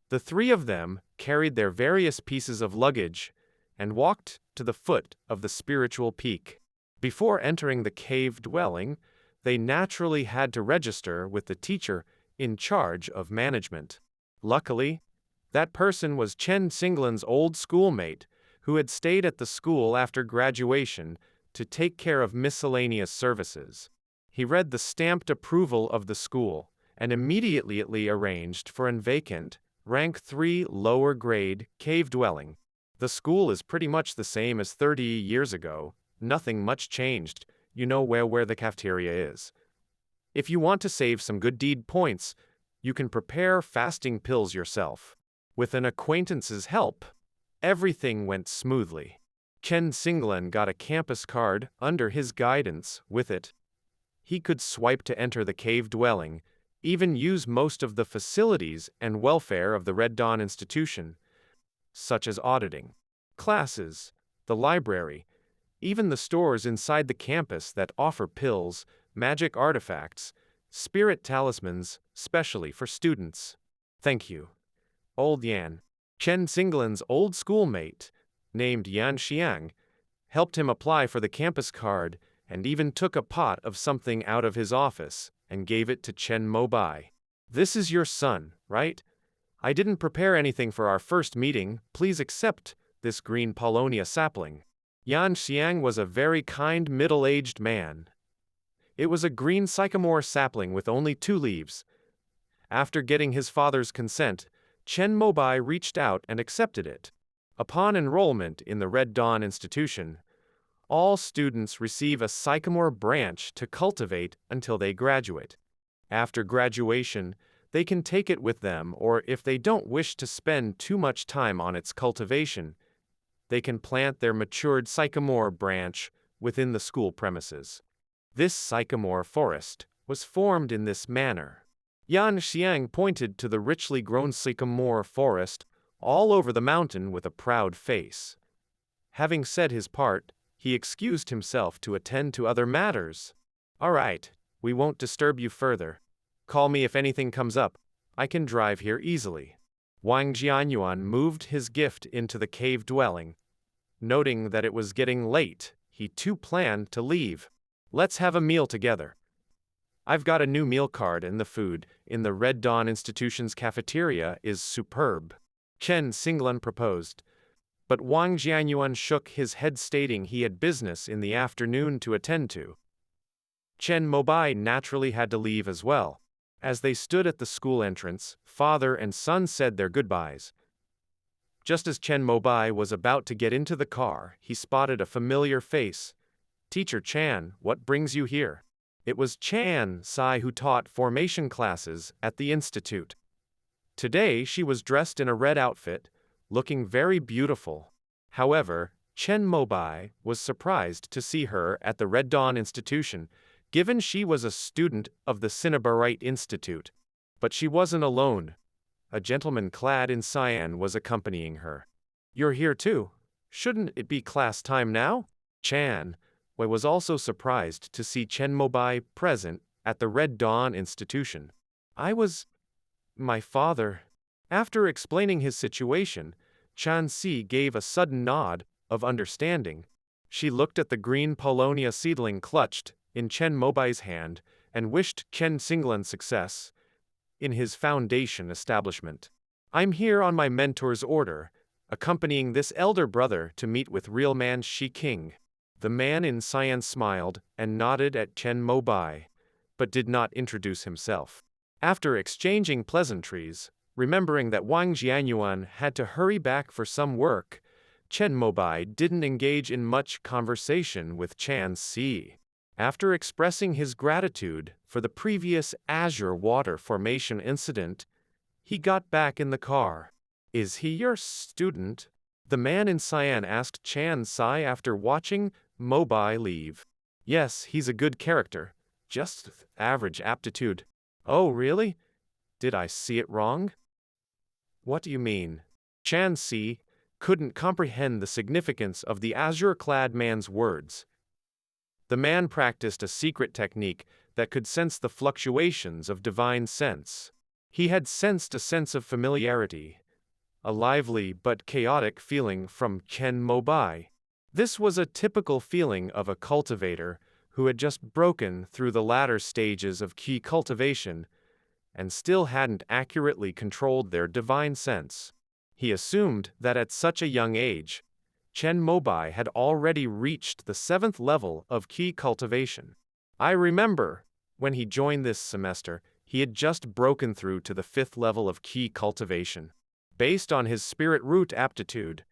the three of them carried their various pieces of luggage and walked to the foot of the spiritual peak. Before entering the cave dwelling, they naturally had to register with the teacher in charge of management. Luckily, that person was Chen Xinglan's old schoolmate, who had stayed at the school after graduation to take care of miscellaneous services. He read the stamped approval of the school and immediately arranged for an vacant, rank 3 lower grade cave dwelling. The school is pretty much the same as 30 years ago, nothing much changed. You know where the cafeteria is. If you want to save some good deed points, you can prepare fasting pills yourself. With an acquaintance's help, everything went smoothly. Chen Xinglan got a campus card under his guidance. With it, he could swipe to enter the cave dwelling, even use most of the facilities and welfare of the Red Dawn Institution, such as auditing classes, the library, even the stores inside the campus that offer pills, magic artifacts, spirit talismans, specially for students. Thank you, Old Yan. Chen Xinglan's old schoolmate, named Yan Xiang, helped him apply for the campus card and even took a pot of something out of his office and gave it to Chen Mobai. This is your son, right? I didn't prepare anything for our first meeting. Please accept this green Paulownia sapling. Yan Xiang was a very kind middle-aged man. It was a green sycamore sapling with only 2 leaves. After getting his father's consent, Chen Mobai reached out and accepted it. Upon enrollment in the Red Dawn Institution, all students receive a sycamore branch to cultivate until they graduate. After graduation, they can take it with them, or if they don't wish to spend too much time on its cultivation, they can plant their matured sycamore branch within the school premises. This sycamore forest was formed in this manner. Yan Xiang pointed to the richly grown sycamore forest all over the mountain with a proud face. Having said his part, he excused himself to attend to other matters. All right, we won't disturb you further. Call me if anything comes up. I can drive here easily. Wang Jianyuan moved his gift into the cave dwelling. Noting that it was getting late, he too planned to leave. Let's have a meal together. I've got a new meal card and the food in the Red Dawn Institution's cafeteria is superb. Chen Xinglan proposed. But Wang Jianyuan shook his head stating he had business in the afternoon to attend to. Chen Mobai naturally had to leave as well. As they stood at the school entrance, father and son said their goodbyes. Just as Chen Mobai was about to get into the car, he spotted a familiar face. Teacher Chan, what brings you here? It was Chan Sai who taught formation classes at the institute. Today she was dressed in a red outfit, looking very beautiful. However, Chen Mobai was surprised to see her at the Red Dawn Institution, given she was a student of the Cinnabarite Institute. But she wasn't alone. A gentleman clad in cyan was accompanying her. You're here too. Shouldn't it be class time now? Chan Wei was also surprised to see Chen Mobai present at the Red Dawn Institution. My father. After explaining his situation, Chan Si gave a sudden nod of understanding. She looked at the green Paulownia seedling clutched in Chen Mobai's hand and wished Chen Xinglan success in his foundation establishment. I'm here on my mentor's order, accompanying this elder brother to meet with real man Shi King. The man in cyan smiled and nodded at Chen Mobai, but did not introduce himself. After exchanging pleasantries, remembering that Wang Jianyuan had to hurry back for some work, Chen Mobai didn't engage in much conversation with Chan Si. After expressing his gratitude for the previous azure water formation incident, he got back in the car. Is he your student? The man in cyan asked Chan Si after watching Mobai leave. Yes, he's a good character. Just average aptitude. Oh, really? Did I see it wrong? What do you mean? Chan Si couldn't comprehend the significance of the azure-clad man's words. The man practiced a secret technique that could sense the fluctuations of divine sense. He had sensed a sense of familiarity, a lively but chaotic feeling from Chen Mobai. This was a typical feeling of a cultivator who had just broken through the latter stages of key cultivation and still hadn't accurately controlled their divine sense. He assumed that at such a young age, Chen Mobai had already reached the 7th level of key cultivation. I remember, when he joined this semester, he had just broken through to the 5th level of key cultivation. Based on his spirit root aptitude,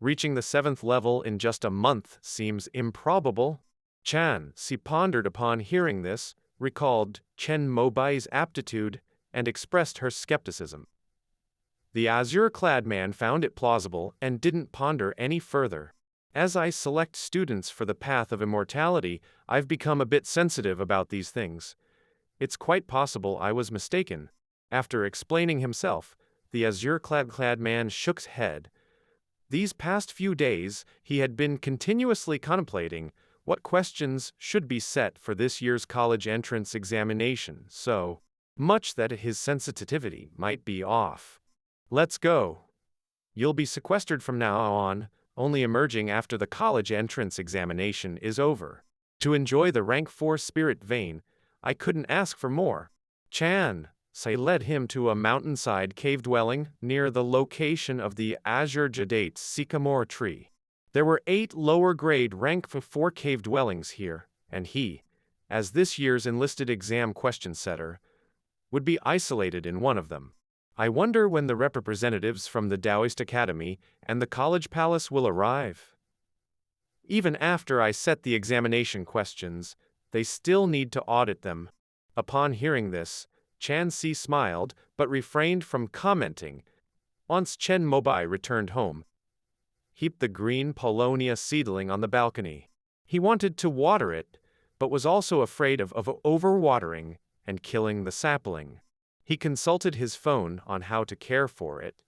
reaching the 7th level in just a month seems improbable. Chan Si pondered upon hearing this, recalled Chen Mobai's aptitude, and expressed her skepticism. The azure-clad man found it plausible and didn't ponder any further. As I select students for the path of immortality, I've become a bit sensitive about these things. It's quite possible I was mistaken. After explaining himself, the azure-clad man shook his head, These past few days, he had been continuously contemplating what questions should be set for this year's college entrance examination, so much that his sensitivity might be off. Let's go. You'll be sequestered from now on, only emerging after the college entrance examination is over. To enjoy the rank 4 spirit vein, I couldn't ask for more. Chen Mobai led him to a mountainside cave dwelling near the location of the azure jadate sycamore tree. There were 8 lower-grade rank 4 cave dwellings here, and he, as this year's enlisted exam question setter, would be isolated in one of them. I wonder when the representatives from the Taoist Academy and the College Palace will arrive. Even after I set the examination questions, they still need to audit them. Upon hearing this, Chen Si smiled but refrained from commenting. Once Chen Mobai returned home, heaped the green Polonia seedling on the balcony. He wanted to water it, but was also afraid of overwatering and killing the sapling. He consulted his phone on how to care for it,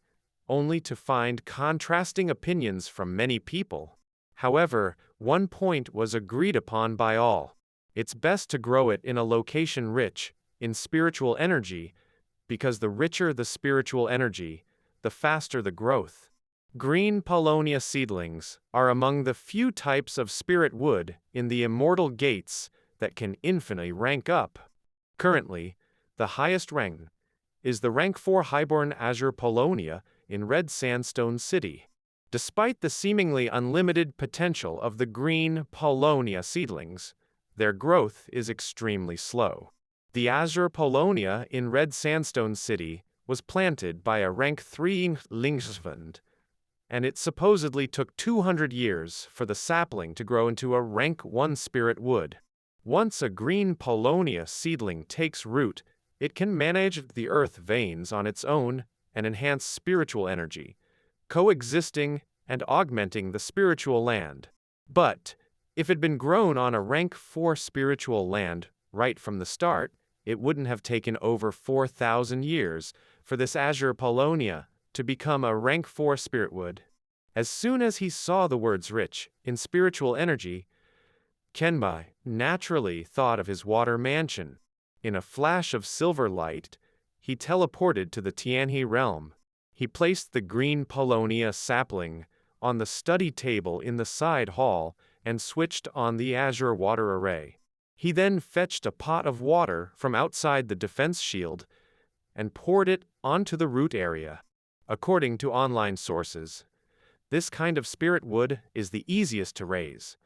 only to find contrasting opinions from many people. However, one point was agreed upon by all. It's best to grow it in a location rich in spiritual energy, because the richer the spiritual energy, the faster the growth. Green Polonia seedlings are among the few types of spirit wood in the immortal gates that can infinitely rank up. Currently, the highest rank is the rank 4 highborn azure Polonia in red sandstone city. Despite the seemingly unlimited potential of the green Polonia seedlings, their growth is extremely slow. The azure Polonia in red sandstone city was planted by a rank 3 Lingsvand, and it supposedly took 200 years for the sapling to grow into a rank 1 spirit wood. Once a green Polonia seedling takes root, it can manage the earth veins on its own and enhance spiritual energy, coexisting and augmenting the spiritual land. But if it had been grown on a rank 4 spiritual land right from the start, it wouldn't have taken over 4,000 years for this azure Polonia to become a rank 4 spirit wood. As soon as he saw the words rich in spiritual energy, Chen Mobai naturally thought of his water mansion. In a flash of silver light, he teleported to the Tianhe realm. He placed the green Polonia sapling on the study table in the side hall and switched on the azure water array. He then fetched a pot of water from outside the defense shield and poured it onto the root area. According to online sources, this kind of spirit wood is the easiest to raise.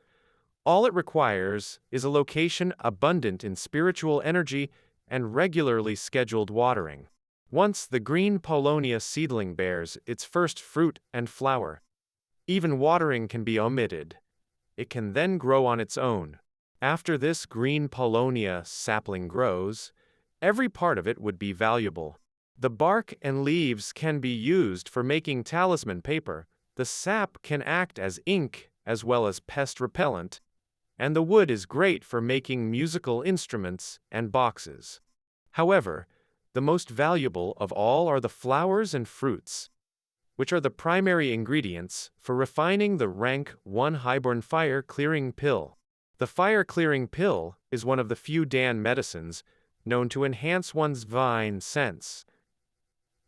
All it requires is a location abundant in spiritual energy and regularly scheduled watering. Once the green Polonia seedling bears its first fruit and flower, even watering can be omitted. It can then grow on its own. After this green Polonia sapling grows, every part of it would be valuable. The bark and leaves can be used for making talisman paper, the sap can act as ink as well as pest repellent, and the wood is great for making musical instruments and boxes. However, the most valuable of all are the flowers and fruits, which are the primary ingredients for refining the rank 1 highborn fire-clearing pill. The fire-clearing pill is one of the few Dan medicines known to enhance one's divine sense.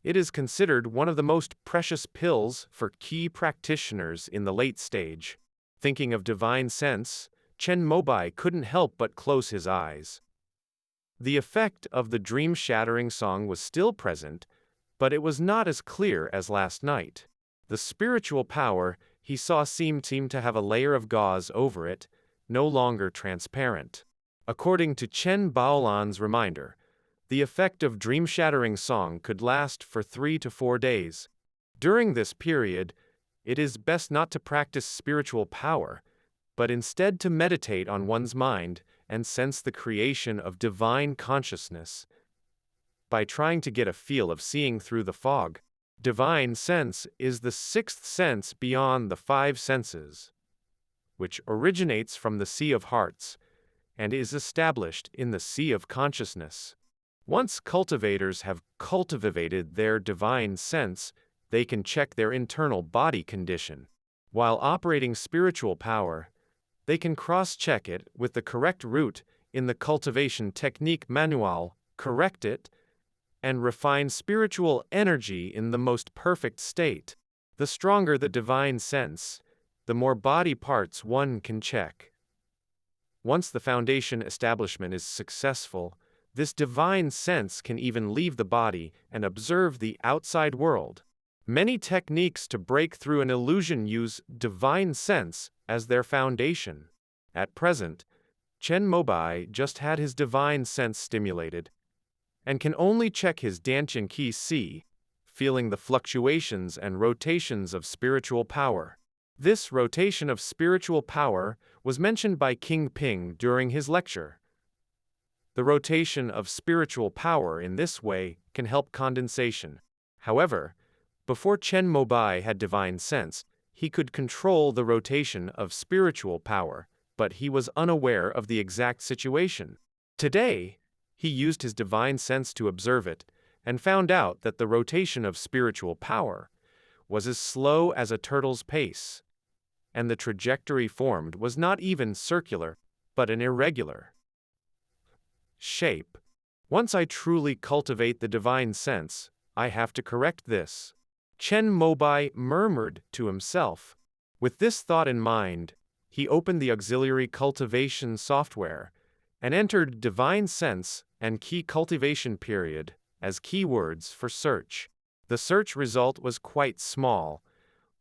It is considered one of the most precious pills for key practitioners in the late stage. Thinking of divine sense, Chen Mobai couldn't help but close his eyes. The effect of the dream-shattering song was still present, but it was not as clear as last night. The spiritual power he saw seemed to have a layer of gauze over it, no longer transparent. According to Chen Baolan's reminder, the effect of dream-shattering song could last for 3 to 4 days. During this period, it is best not to practice spiritual power, but instead to meditate on one's mind and sense the creation of divine consciousness. By trying to get a feel of seeing through the fog, divine sense is the 6th sense beyond the 5 senses, which originates from the Sea of Hearts and is established in the Sea of Consciousness. Once cultivators have cultivated their divine sense, they can check their internal body condition. While operating spiritual power, they can cross-check it with the correct route in the cultivation technique manual, correct it, and refine spiritual energy in the most perfect state. The stronger the divine sense, the more body parts one can check. Once the foundation establishment is successful, this divine sense can even leave the body and observe the outside world. Many techniques to break through an illusion use divine sense as their foundation. At present, Chen Mobai just had his divine sense stimulated and can only check his Dantian Qi C, feeling the fluctuations and rotations of spiritual power. This rotation of spiritual power was mentioned by King Ping during his lecture. The rotation of spiritual power in this way can help condensation. However, before Chen Mobai had divine sense, he could control the rotation of spiritual power, but he was unaware of the exact situation. Today, he used his divine sense to observe it, and found out that the rotation of spiritual power was as slow as a turtle's pace, and the trajectory formed was not even circular, but an irregular shape. Once I truly cultivate the divine sense, I have to correct this. Chen Mobai murmured to himself. With this thought in mind, he opened the auxiliary cultivation software and entered divine sense and key cultivation period as keywords for search. The search result was quite small,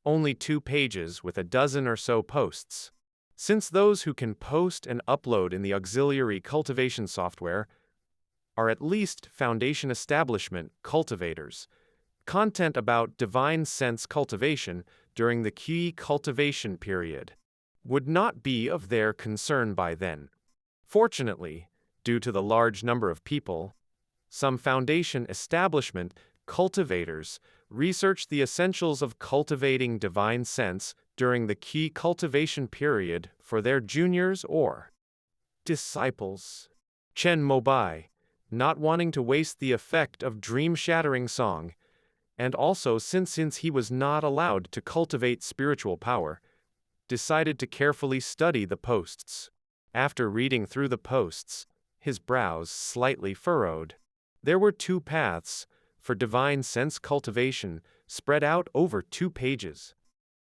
only 2 pages with a dozen or so posts. Since those who can post and upload in the auxiliary cultivation software are at least foundation establishment cultivators, content about divine sense cultivation during the key cultivation period would not be of their concern by then. Fortunately, due to the large number of people, some foundation establishment cultivators research the essentials of cultivating divine sense during the key cultivation period for their juniors or disciples. Chen Mobai, not wanting to waste the effect of dream-shattering song, and also since he was not allowed to cultivate spiritual power, decided to carefully study the posts. After reading through the posts, his brows slightly furrowed. There were 2 paths for divine sense cultivation spread out over 2 pages.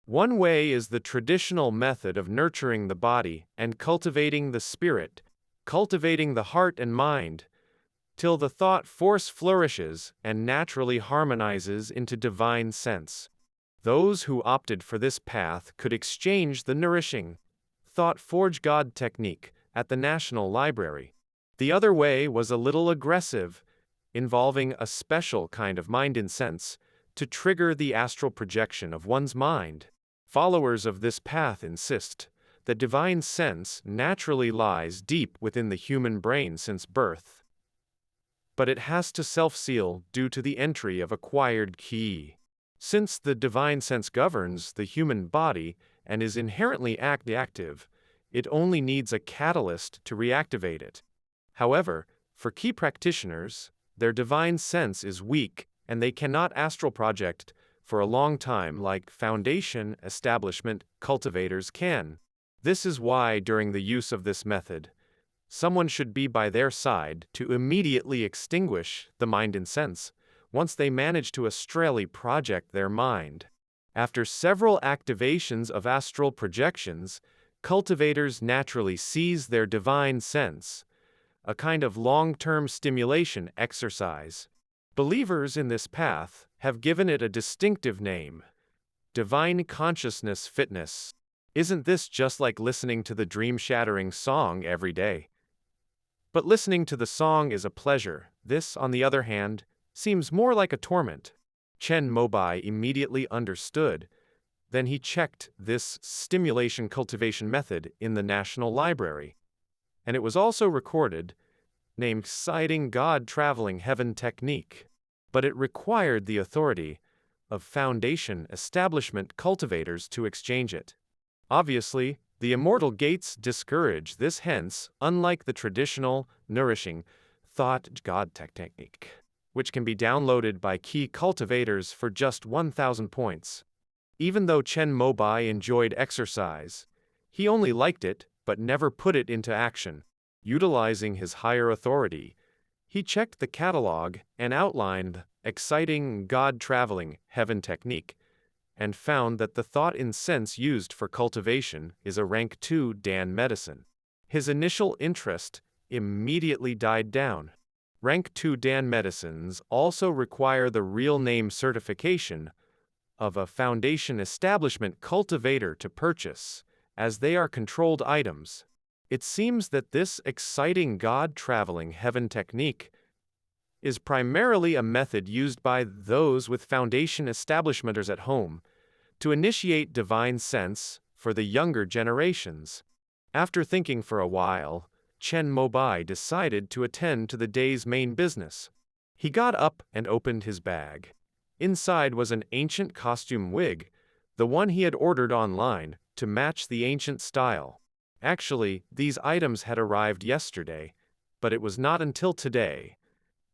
One way is the traditional method of nurturing the body and cultivating the spirit, cultivating the heart and mind, till the thought force flourishes and naturally harmonizes into divine sense. Those who opted for this path could exchange the nourishing, thought-forge God technique at the National Library. The other way was a little aggressive, involving a special kind of mind incense to trigger the astral projection of one's mind. Followers of this path insist that divine sense naturally lies deep within the human brain since birth, but it has to self-seal due to the entry of acquired qi. Since the divine sense governs the human body and is inherently active, it only needs a catalyst to reactivate it. However, for key practitioners, their divine sense is weak and they cannot astral project for a long time like foundation establishment cultivators can. This is why during the use of this method, someone should be by their side to immediately extinguish the mind incense once they manage to astrally project their mind. After several activations of astral projections, cultivators naturally seize their divine sense, a kind of long-term stimulation exercise. Believers in this path have given it a distinctive name: divine consciousness fitness. Isn't this just like listening to the dream-shattering song every day? But listening to the song is a pleasure. This, on the other hand, seems more like a torment. Chen Mobai immediately understood. Then he checked this stimulation cultivation method in the National Library, and it was also recorded, named Sighting God Traveling Heaven Technique. But it required the authority of foundation establishment cultivators to exchange it. Obviously, the immortal gates discourage this, hence, unlike the traditional, nourishing, thought God technique. which can be downloaded by key cultivators for just 1,000 points. Even though Chen Mobai enjoyed exercise, he only liked it but never put it into action. Utilizing his higher authority, he checked the catalog and outlined the exciting God-traveling heaven technique, and found that the thought incense used for cultivation is a rank 2 Dan medicine. His initial interest immediately died down. Rank 2 Dan medicines also require the real name certification of a Foundation establishment cultivator to purchase, as they are controlled items. It seems that this exciting God-traveling heaven technique is primarily a method used by those with Foundation establishmenters at home to initiate divine sense for the younger generations. After thinking for a while, Chen Mobai decided to attend to the day's main business. He got up and opened his bag. Inside was an ancient costume wig, the one he had ordered online, to match the ancient style. Actually, these items had arrived yesterday, but it was not until today,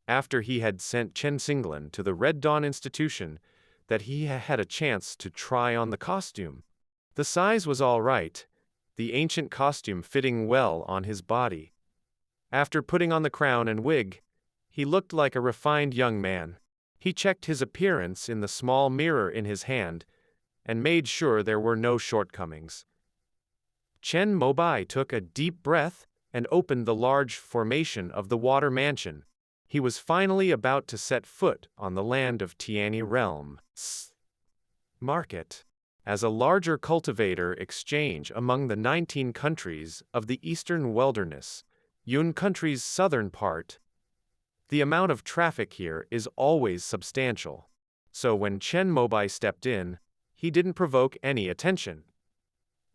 after he had sent Chen Xinglan to the Red Dawn Institution, that he had a chance to try on the costume. The size was all right, the ancient costume fitting well on his body. After putting on the crown and wig, he looked like a refined young man. He checked his appearance in the small mirror in his hand and made sure there were no shortcomings. Chen Mobai took a deep breath and opened the large formation of the water mansion. He was finally about to set foot on the land of Tiani Realm market. As a larger cultivator exchange among the 19 countries of the Eastern Wilderness, Yun country's southern part, the amount of traffic here is always substantial. So when Chen Mobai stepped in, he didn't provoke any attention.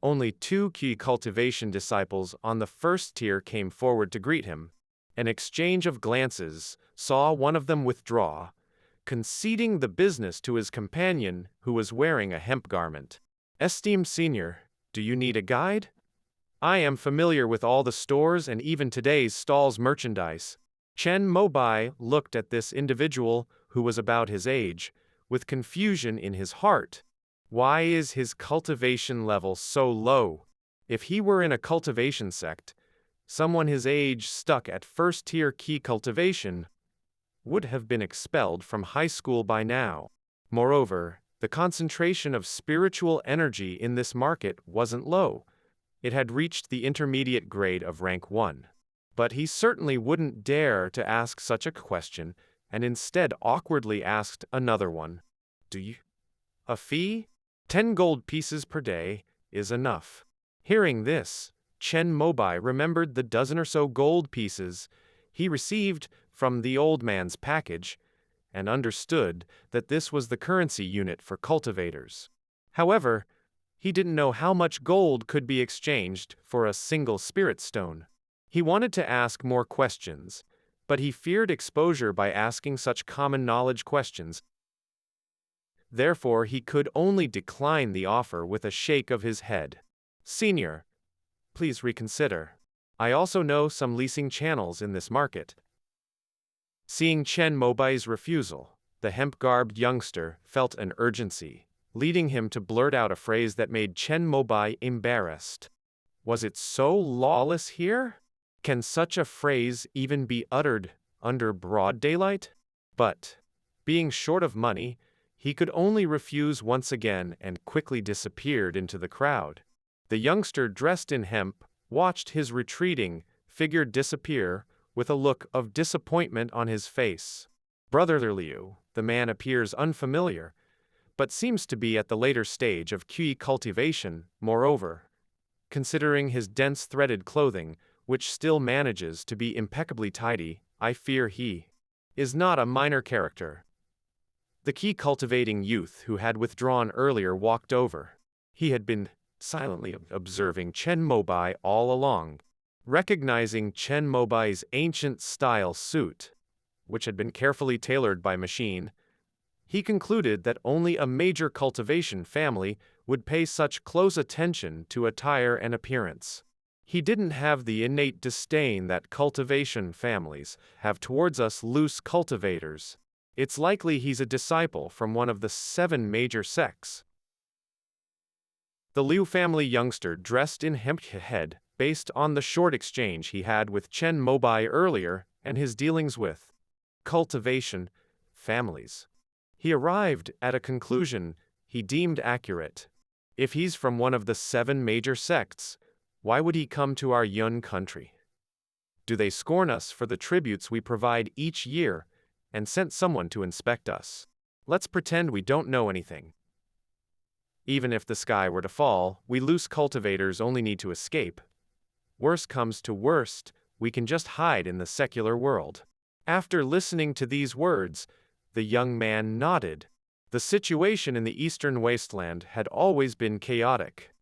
Only 2 key cultivation disciples on the first tier came forward to greet him. An exchange of glances saw one of them withdraw, conceding the business to his companion who was wearing a hemp garment. Esteemed senior, do you need a guide? I am familiar with all the stores and even today's stall's merchandise. Chen Mobai looked at this individual, who was about his age, with confusion in his heart. Why is his cultivation level so low? If he were in a cultivation sect, someone his age stuck at first-tier key cultivation would have been expelled from high school by now. Moreover, the concentration of spiritual energy in this market wasn't low. It had reached the intermediate grade of rank 1. But he certainly wouldn't dare to ask such a question, and instead awkwardly asked another one. Do you? A fee? 10 gold pieces per day is enough. Hearing this, Chen Mobai remembered the dozen or so gold pieces he received from the old man's package, and understood that this was the currency unit for cultivators. However, he didn't know how much gold could be exchanged for a single spirit stone. He wanted to ask more questions, but he feared exposure by asking such common knowledge questions. Therefore, he could only decline the offer with a shake of his head. Senior, please reconsider. I also know some leasing channels in this market. Seeing Chen Mobai's refusal, the hemp-garbed youngster felt an urgency, leading him to blurt out a phrase that made Chen Mobai embarrassed. Was it so lawless here? Can such a phrase even be uttered under broad daylight? But, being short of money, he could only refuse once again and quickly disappeared into the crowd. The youngster dressed in hemp watched his retreating figure disappear with a look of disappointment on his face. Brother Liu, the man appears unfamiliar, but seems to be at the later stage of key cultivation. Moreover, considering his dense threaded clothing, which still manages to be impeccably tidy, I fear he is not a minor character. The key cultivating youth who had withdrawn earlier walked over. He had been silently observing Chen Mobai all along. Recognizing Chen Mobai's ancient-style suit, which had been carefully tailored by machine, he concluded that only a major cultivation family would pay such close attention to attire and appearance. He didn't have the innate disdain that cultivation families have towards us loose cultivators. It's likely he's a disciple from one of the 7 major sects. The Liu family youngster dressed in hemp head, based on the short exchange he had with Chen Mobai earlier and his dealings with cultivation families. He arrived at a conclusion he deemed accurate. If he's from one of the 7 major sects, why would he come to our Yun country? Do they scorn us for the tributes we provide each year and sent someone to inspect us? Let's pretend we don't know anything. Even if the sky were to fall, we loose cultivators only need to escape. Worst comes to worst, we can just hide in the secular world. After listening to these words, the young man nodded. The situation in the eastern wasteland had always been chaotic.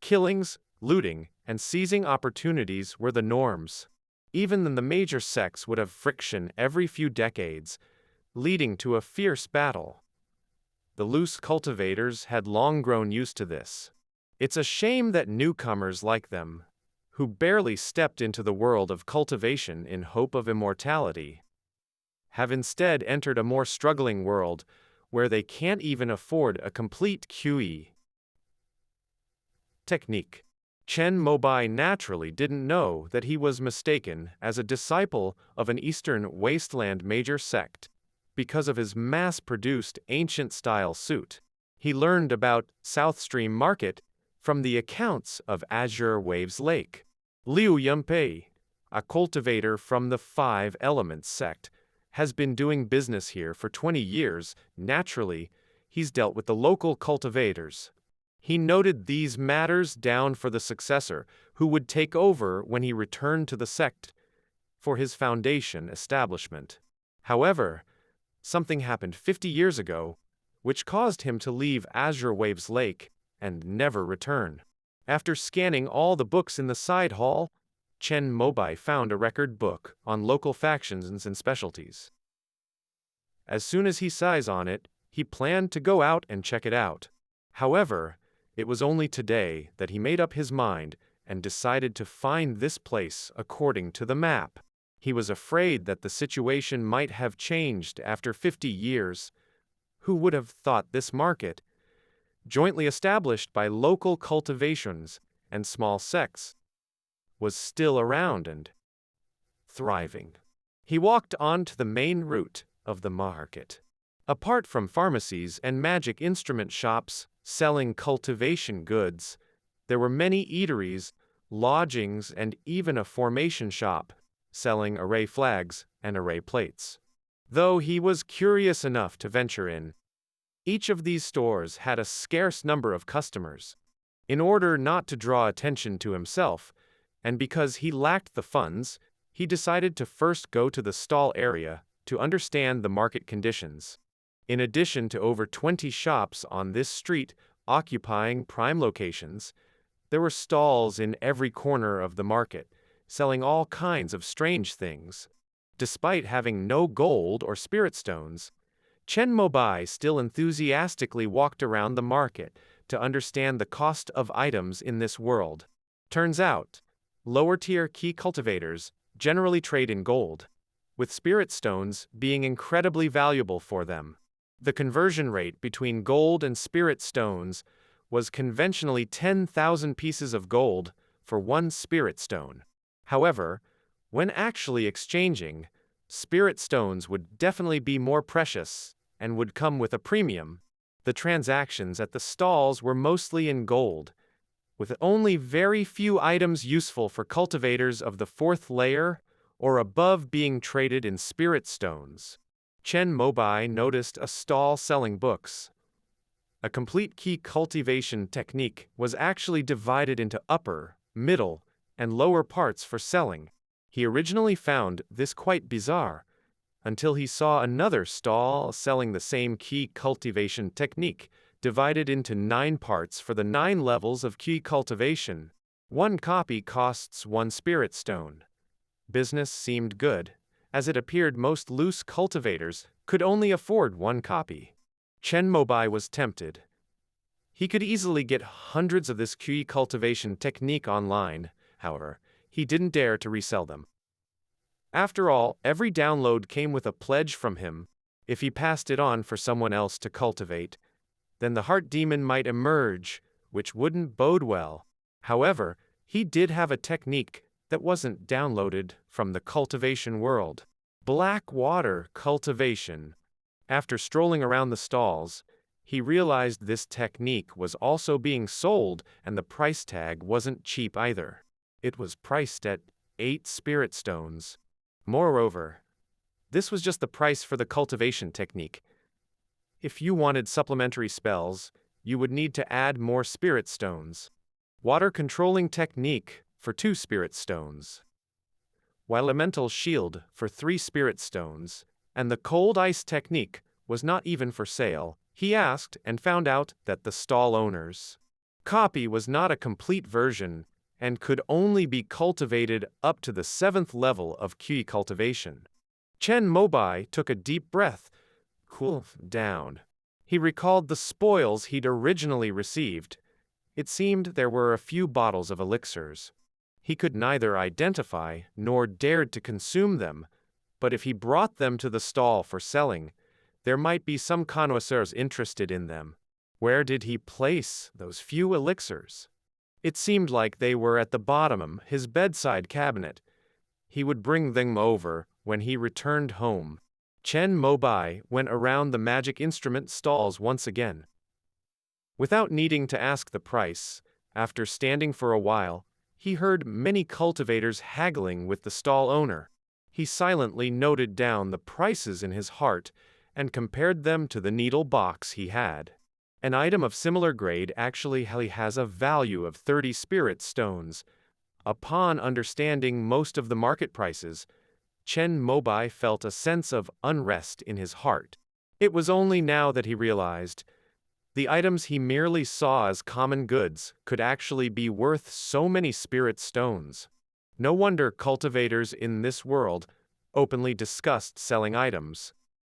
Killings, looting, and seizing opportunities were the norms. Even then, the major sects would have friction every few decades, leading to a fierce battle. The loose cultivators had long grown used to this. It's a shame that newcomers like them, who barely stepped into the world of cultivation in hope of immortality, have instead entered a more struggling world where they can't even afford a complete QE technique. Chen Mobai naturally didn't know that he was mistaken as a disciple of an Eastern Wasteland major sect because of his mass-produced ancient-style suit. He learned about South Stream Market from the accounts of Azure Waves Lake. Liu Yunpei, a cultivator from the 5 Elements sect, has been doing business here for 20 years. Naturally, he's dealt with the local cultivators. He noted these matters down for the successor, who would take over when he returned to the sect for his foundation establishment. However, something happened 50 years ago, which caused him to leave Azure Waves Lake and never return. After scanning all the books in the side hall, Chen Mobai found a record book on local factions and specialties. As soon as he sighs on it, he planned to go out and check it out. However, it was only today that he made up his mind and decided to find this place according to the map. He was afraid that the situation might have changed after 50 years. Who would have thought this market, jointly established by local cultivations and small sects, was still around and thriving? He walked on to the main route of the market. Apart from pharmacies and magic instrument shops selling cultivation goods, there were many eateries, lodgings, and even a formation shop selling array flags and array plates. Though he was curious enough to venture in, each of these stores had a scarce number of customers. In order not to draw attention to himself, and because he lacked the funds, he decided to first go to the stall area to understand the market conditions. In addition to over 20 shops on this street occupying prime locations, there were stalls in every corner of the market, selling all kinds of strange things. Despite having no gold or spirit stones, Chen Mobai still enthusiastically walked around the market to understand the cost of items in this world. Turns out, lower-tier key cultivators generally trade in gold, with spirit stones being incredibly valuable for them. The conversion rate between gold and spirit stones was conventionally 10,000 pieces of gold for 1 spirit stone. However, when actually exchanging, spirit stones would definitely be more precious and would come with a premium. The transactions at the stalls were mostly in gold, with only very few items useful for cultivators of the 4th layer or above being traded in spirit stones. Chen Mobai noticed a stall selling books. A complete key cultivation technique was actually divided into upper, middle, and lower parts for selling. He originally found this quite bizarre, until he saw another stall selling the same key cultivation technique, divided into 9 parts for the 9 levels of key cultivation. 1 copy costs 1 spirit stone. Business seemed good, as it appeared most loose cultivators could only afford 1 copy. Chen Mobai was tempted. He could easily get hundreds of this QE cultivation technique online, however, he didn't dare to resell them. After all, every download came with a pledge from him. If he passed it on for someone else to cultivate, then the heart demon might emerge, which wouldn't bode well. However, he did have a technique that wasn't downloaded from the cultivation world. Black water cultivation. After strolling around the stalls, he realized this technique was also being sold, and the price tag wasn't cheap either. It was priced at 8 spirit stones. Moreover, this was just the price for the cultivation technique. If you wanted supplementary spells, you would need to add more spirit stones. Water controlling technique for 2 spirit stones. While elemental shield for 3 spirit stones, and the cold ice technique was not even for sale, he asked and found out that the stall owner's copy was not a complete version and could only be cultivated up to the 7th level of QE cultivation. Chen Mobai took a deep breath, cooled down. He recalled the spoils he'd originally received. It seemed there were a few bottles of elixirs. He could neither identify nor dared to consume them, but if he brought them to the stall for selling, there might be some connoisseurs interested in them. Where did he place those few elixirs? It seemed like they were at the bottom of his bedside cabinet. He would bring them over when he returned home. Chen Mobai went around the magic instrument stalls once again. Without needing to ask the price, after standing for a while, he heard many cultivators haggling with the stall owner. He silently noted down the prices in his heart and compared them to the needle box he had. An item of similar grade actually has a value of 30 spirit stones. Upon understanding most of the market prices, Chen Mobai felt a sense of unrest in his heart. It was only now that he realized the items he merely saw as common goods could actually be worth so many spirit stones. No wonder cultivators in this world openly discussed selling items.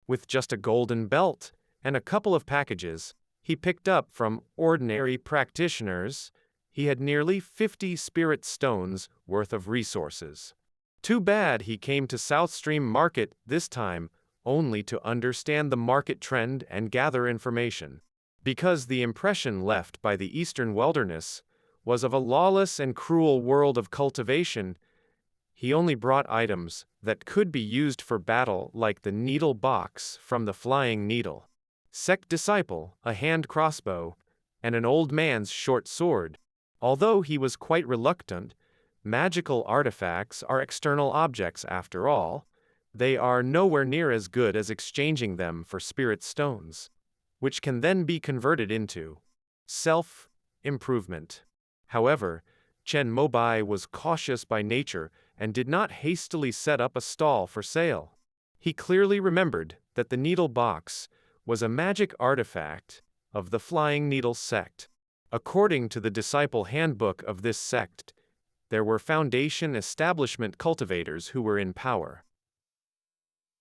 With just a golden belt and a couple of packages he picked up from ordinary practitioners, he had nearly 50 spirit stones worth of resources. Too bad he came to South Stream Market this time only to understand the market trend and gather information. Because the impression left by the Eastern Wilderness was of a lawless and cruel world of cultivation, he only brought items that could be used for battle, like the needle box from the Flying Needle Sect disciple, a hand crossbow, and an old man's short sword. Although he was quite reluctant, magical artifacts are external objects after all. They are nowhere near as good as exchanging them for spirit stones, which can then be converted into self-improvement. However, Chen Mobai was cautious by nature and did not hastily set up a stall for sale. He clearly remembered that the needle box was a magic artifact of the Flying Needle Sect. According to the disciple handbook of this sect, there were foundation establishment cultivators who were in power.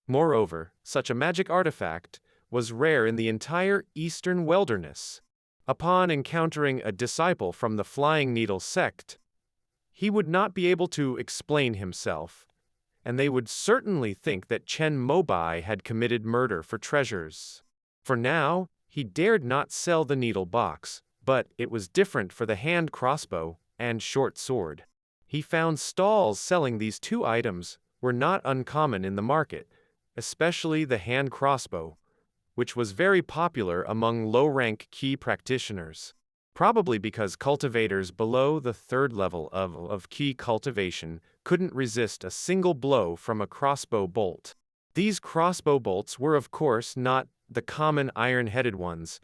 Moreover, such a magic artifact was rare in the entire Eastern Wilderness. Upon encountering a disciple from the Flying Needle Sect, he would not be able to explain himself, and they would certainly think that Chen Mobai had committed murder for treasures. For now, he dared not sell the needle box, but it was different for the hand crossbow and short sword. He found stalls selling these 2 items were not uncommon in the market, especially the hand crossbow, which was very popular among low-rank key practitioners. Probably because cultivators below the 3rd level of key cultivation couldn't resist a single blow from a crossbow bolt. These crossbow bolts were of course not the common iron-headed ones,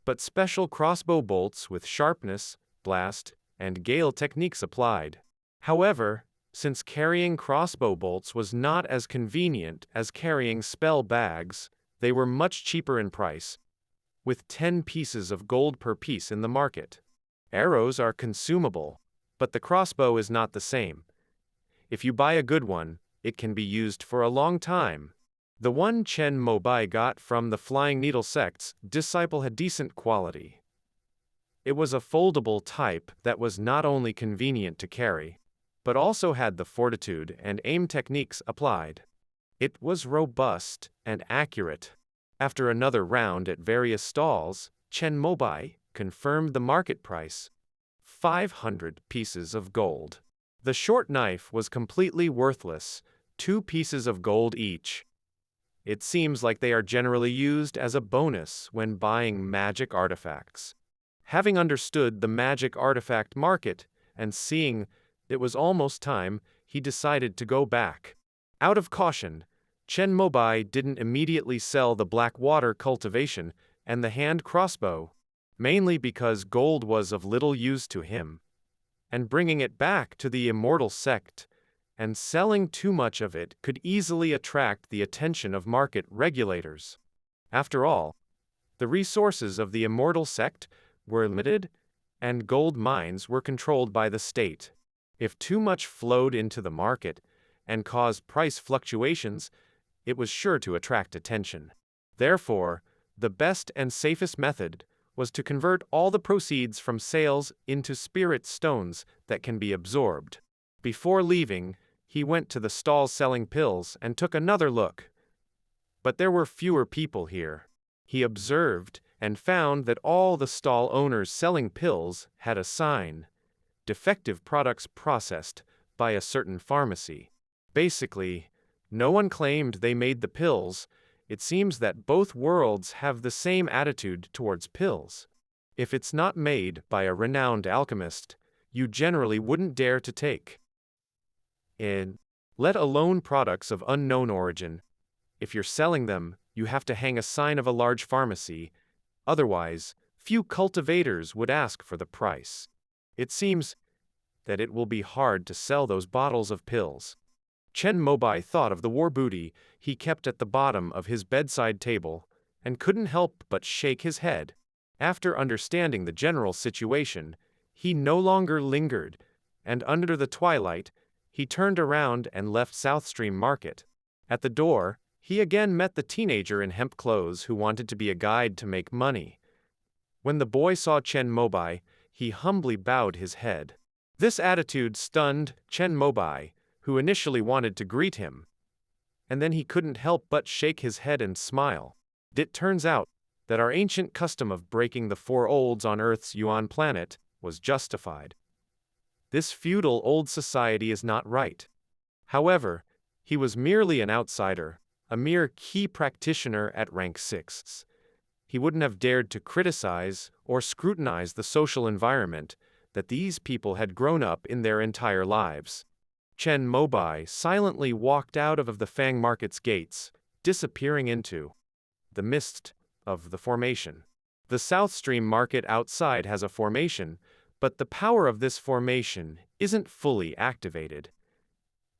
but special crossbow bolts with sharpness, blast, and gale techniques applied. However, since carrying crossbow bolts was not as convenient as carrying spell bags, they were much cheaper in price, with 10 pieces of gold per piece in the market. Arrows are consumable, but the crossbow is not the same. If you buy a good one, it can be used for a long time. The one Chen Mobai got from the Flying Needle Sect's disciple had decent quality. It was a foldable type that was not only convenient to carry, but also had the fortitude and aim techniques applied. It was robust and accurate. After another round at various stalls, Chen Mobai confirmed the market price: 500 pieces of gold. The short knife was completely worthless, 2 pieces of gold each. It seems like they are generally used as a bonus when buying magic artifacts. Having understood the magic artifact market and seeing it was almost time, he decided to go back. Out of caution, Chen Mobai didn't immediately sell the black water cultivation and the hand crossbow, mainly because gold was of little use to him, and bringing it back to the Immortal Sect and selling too much of it could easily attract the attention of market regulators. After all, the resources of the Immortal Sect were limited, and gold mines were controlled by the state. If too much flowed into the market and caused price fluctuations, it was sure to attract attention. Therefore, the best and safest method was to convert all the proceeds from sales into spirit stones that can be absorbed. Before leaving, he went to the stalls selling pills and took another look. But there were fewer people here. He observed and found that all the stall owners selling pills had a sign: defective products processed by a certain pharmacy. Basically, no one claimed they made the pills. It seems that both worlds have the same attitude towards pills. If it's not made by a renowned alchemist, you generally wouldn't dare to take it, let alone products of unknown origin. If you're selling them, you have to hang a sign of a large pharmacy. Otherwise, few cultivators would ask for the price. It seems that it will be hard to sell those bottles of pills. Chen Mobai thought of the war booty he kept at the bottom of his bedside table and couldn't help but shake his head. After understanding the general situation, he no longer lingered, and under the twilight, he turned around and left South Stream Market. At the door, he again met the teenager in hemp clothes who wanted to be a guide to make money. When the boy saw Chen Mobai, he humbly bowed his head. This attitude stunned Chen Mobai, who initially wanted to greet him. And then he couldn't help but shake his head and smile. It turns out that our ancient custom of breaking the 4 olds on Earth's Yuan planet was justified. This feudal old society is not right. However, he was merely an outsider, a mere key practitioner at rank 6. He wouldn't have dared to criticize or scrutinize the social environment that these people had grown up in their entire lives. Chen Mobai silently walked out of the Fang Market's gates, disappearing into the mist of the formation. The South Stream Market outside has a formation, but the power of this formation isn't fully activated.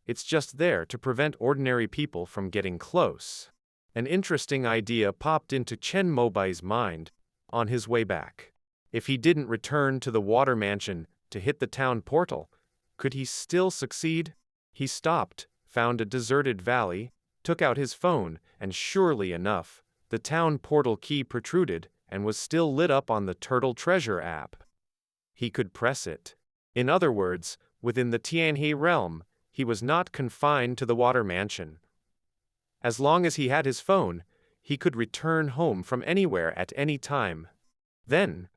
It's just there to prevent ordinary people from getting close. An interesting idea popped into Chen Mobai's mind on his way back. If he didn't return to the water mansion to hit the town portal, could he still succeed? He stopped, found a deserted valley, took out his phone, and surely enough, the town portal key protruded and was still lit up on the Turtle Treasure app. He could press it. In other words, within the Tianhe realm, he was not confined to the water mansion. As long as he had his phone, he could return home from anywhere at any time. Then,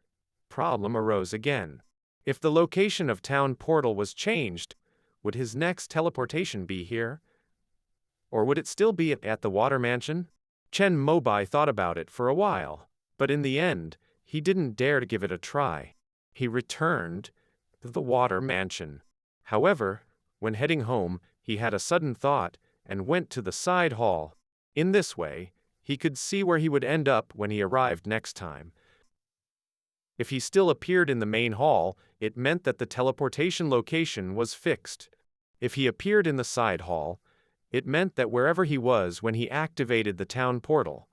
problem arose again. If the location of town portal was changed, would his next teleportation be here? Or would it still be at the water mansion? Chen Mobai thought about it for a while, but in the end, he didn't dare to give it a try. He returned to the water mansion. However, when heading home, he had a sudden thought and went to the side hall. In this way, he could see where he would end up when he arrived next time. If he still appeared in the main hall, it meant that the teleportation location was fixed. If he appeared in the side hall, it meant that wherever he was when he activated the town portal,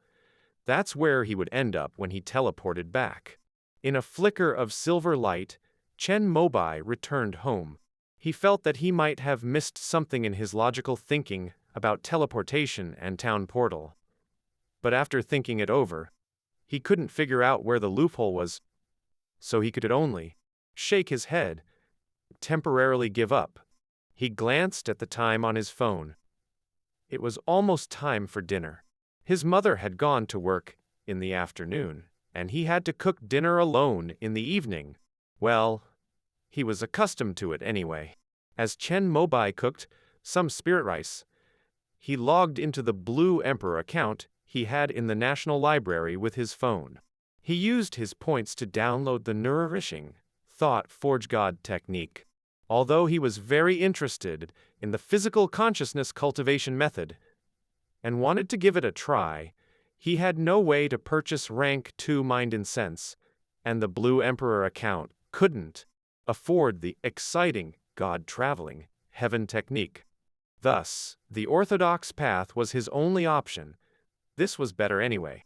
that's where he would end up when he teleported back. In a flicker of silver light, Chen Mobai returned home. He felt that he might have missed something in his logical thinking about teleportation and town portal. But after thinking it over, he couldn't figure out where the loophole was. so he could only shake his head, temporarily give up. He glanced at the time on his phone. It was almost time for dinner. His mother had gone to work in the afternoon, and he had to cook dinner alone in the evening. Well, he was accustomed to it anyway. As Chen Mobai cooked some spirit rice, he logged into the Blue Emperor account he had in the National Library with his phone. He used his points to download the nourishing thought forge God technique. Although he was very interested in the physical consciousness cultivation method and wanted to give it a try, he had no way to purchase rank 2 mind and sense, and the Blue Emperor account couldn't afford the exciting God-traveling heaven technique. Thus, the orthodox path was his only option. This was better anyway.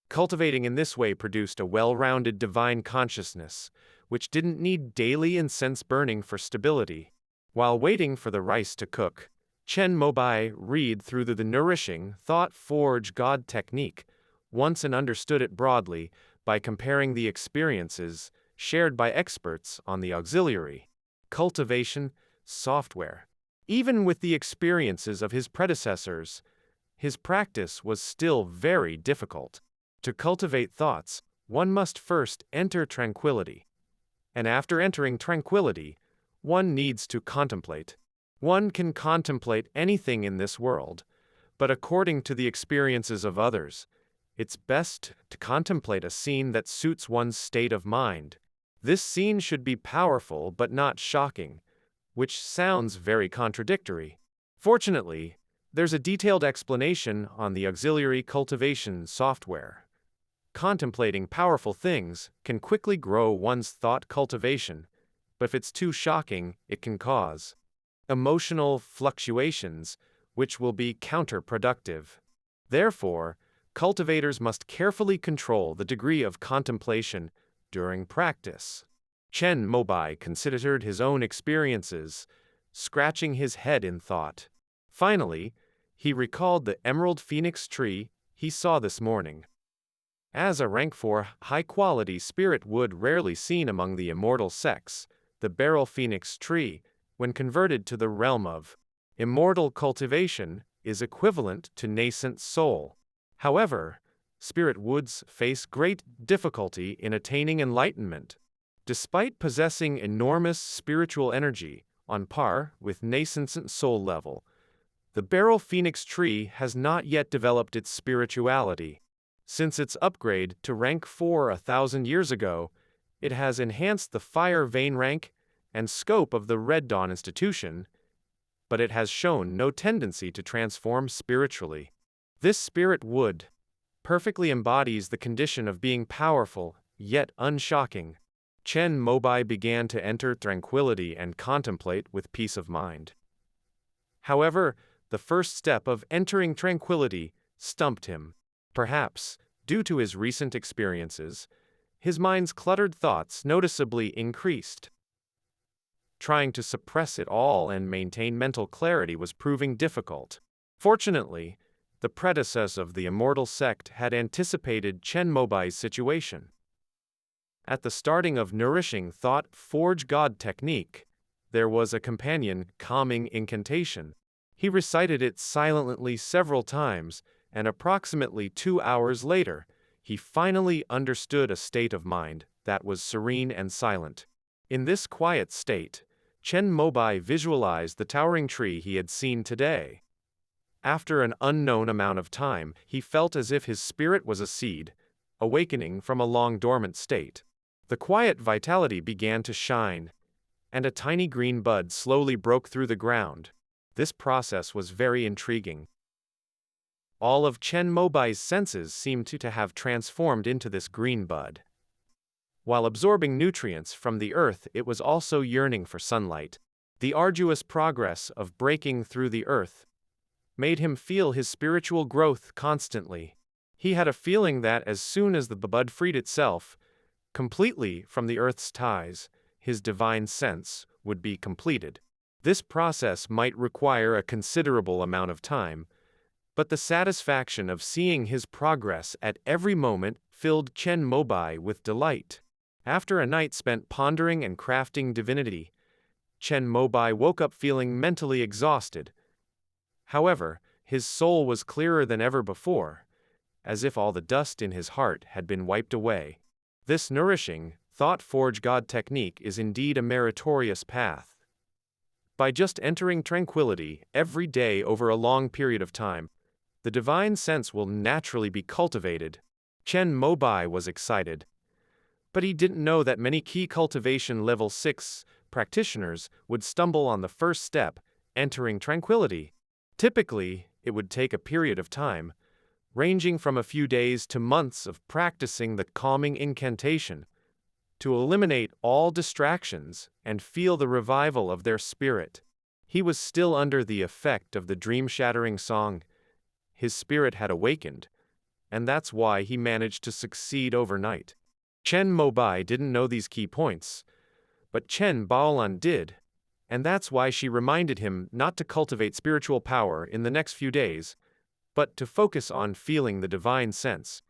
Cultivating in this way produced a well-rounded divine consciousness, which didn't need daily incense burning for stability. While waiting for the rice to cook, Chen Mobai read through the nourishing thought forge God technique once and understood it broadly by comparing the experiences shared by experts on the auxiliary cultivation software. Even with the experiences of his predecessors, his practice was still very difficult. To cultivate thoughts, one must first enter tranquility. And after entering tranquility, one needs to contemplate. One can contemplate anything in this world, but according to the experiences of others, it's best to contemplate a scene that suits one's state of mind. This scene should be powerful but not shocking, which sounds very contradictory. Fortunately, there's a detailed explanation on the auxiliary cultivation software. Contemplating powerful things can quickly grow one's thought cultivation, but if it's too shocking, it can cause emotional fluctuations, which will be counterproductive. Therefore, cultivators must carefully control the degree of contemplation during practice. Chen Mobai considered his own experiences, scratching his head in thought. Finally, he recalled the emerald phoenix tree he saw this morning. As a rank 4 high-quality spirit wood rarely seen among the immortal sects, the beryl phoenix tree, when converted to the realm of immortal cultivation, is equivalent to nascent soul. However, spirit woods face great difficulty in attaining enlightenment. Despite possessing enormous spiritual energy, on par with nascent soul level, the beryl phoenix tree has not yet developed its spirituality. Since its upgrade to rank 4 1,000 years ago, it has enhanced the fire vein rank and scope of the Red Dawn institution, but it has shown no tendency to transform spiritually. This spirit wood perfectly embodies the condition of being powerful, yet unshocking. Chen Mobai began to enter tranquility and contemplate with peace of mind. However, the first step of entering tranquility stumped him. Perhaps, due to his recent experiences, his mind's cluttered thoughts noticeably increased. Trying to suppress it all and maintain mental clarity was proving difficult. Fortunately, the predecessor of the Immortal Sect had anticipated Chen Mobai's situation. At the starting of nourishing thought forge God technique, there was a companion calming incantation. He recited it silently several times, and approximately 2 hours later, he finally understood a state of mind that was serene and silent. In this quiet state, Chen Mobai visualized the towering tree he had seen today. After an unknown amount of time, he felt as if his spirit was a seed, awakening from a long dormant state. The quiet vitality began to shine, and a tiny green bud slowly broke through the ground. This process was very intriguing. All of Chen Mobai's senses seemed to have transformed into this green bud. While absorbing nutrients from the earth, it was also yearning for sunlight. The arduous progress of breaking through the earth made him feel his spiritual growth constantly. He had a feeling that as soon as the bud freed itself completely from the earth's ties, his divine sense would be completed. This process might require a considerable amount of time, but the satisfaction of seeing his progress at every moment filled Chen Mobai with delight. After a night spent pondering and crafting divinity, Chen Mobai woke up feeling mentally exhausted. However, his soul was clearer than ever before, as if all the dust in his heart had been wiped away. This nourishing, thought-forged God technique is indeed a meritorious path. By just entering tranquility every day over a long period of time, the divine sense will naturally be cultivated. Chen Mobai was excited, but he didn't know that many key cultivation level 6 practitioners would stumble on the first step, entering tranquility. Typically, it would take a period of time, ranging from a few days to months of practicing the calming incantation, to eliminate all distractions and feel the revival of their spirit. He was still under the effect of the dream-shattering song. His spirit had awakened, and that's why he managed to succeed overnight. Chen Mobai didn't know these key points, but Chen Baolan did, and that's why she reminded him not to cultivate spiritual power in the next few days, but to focus on feeling the divine sense.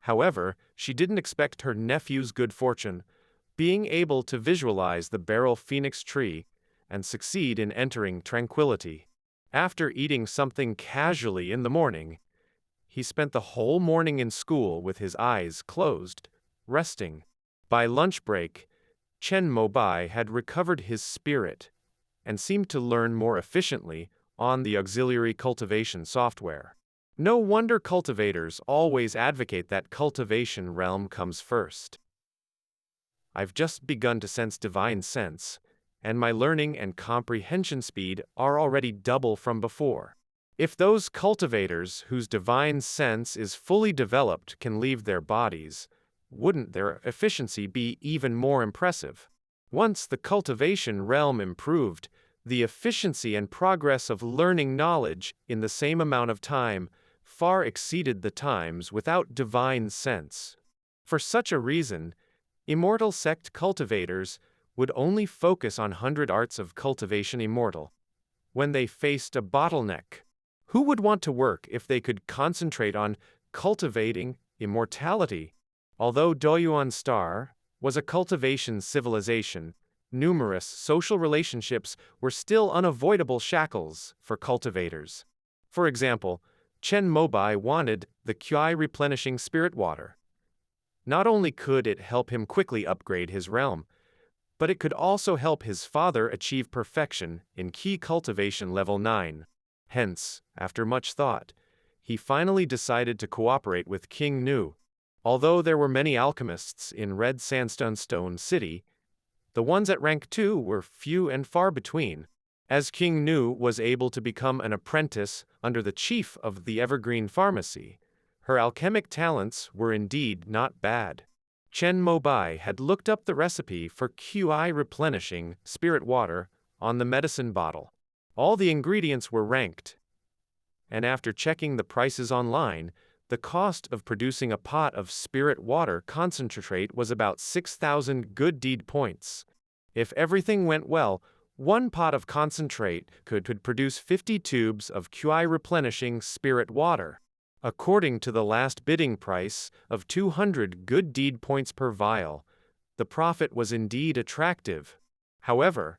However, she didn't expect her nephew's good fortune, being able to visualize the beryl phoenix tree and succeed in entering tranquility. After eating something casually in the morning, he spent the whole morning in school with his eyes closed, resting. By lunch break, Chen Mobai had recovered his spirit and seemed to learn more efficiently on the auxiliary cultivation software. No wonder cultivators always advocate that cultivation realm comes first. I've just begun to sense divine sense, and my learning and comprehension speed are already double from before. If those cultivators whose divine sense is fully developed can leave their bodies, wouldn't their efficiency be even more impressive? Once the cultivation realm improved, the efficiency and progress of learning knowledge in the same amount of time far exceeded the times without divine sense. For such a reason, Immortal Sect cultivators would only focus on 100 arts of cultivation immortal when they faced a bottleneck. Who would want to work if they could concentrate on cultivating immortality? Although Doyuan Star was a cultivation civilization, numerous social relationships were still unavoidable shackles for cultivators. For example, Chen Mobai wanted the Qi replenishing spirit water. Not only could it help him quickly upgrade his realm, but it could also help his father achieve perfection in key cultivation level 9. Hence, after much thought, he finally decided to cooperate with King Nu. Although there were many alchemists in Red Sandstone City, the ones at rank 2 were few and far between. As King Nu was able to become an apprentice under the chief of the Evergreen Pharmacy, her alchemic talents were indeed not bad. Chen Mobai had looked up the recipe for QI replenishing spirit water on the medicine bottle. All the ingredients were ranked, and after checking the prices online, the cost of producing a pot of spirit water concentrate was about 6,000 good deed points. If everything went well, one pot of concentrate could produce 50 tubes of QI replenishing spirit water. According to the last bidding price of 200 good deed points per vial, the profit was indeed attractive. However,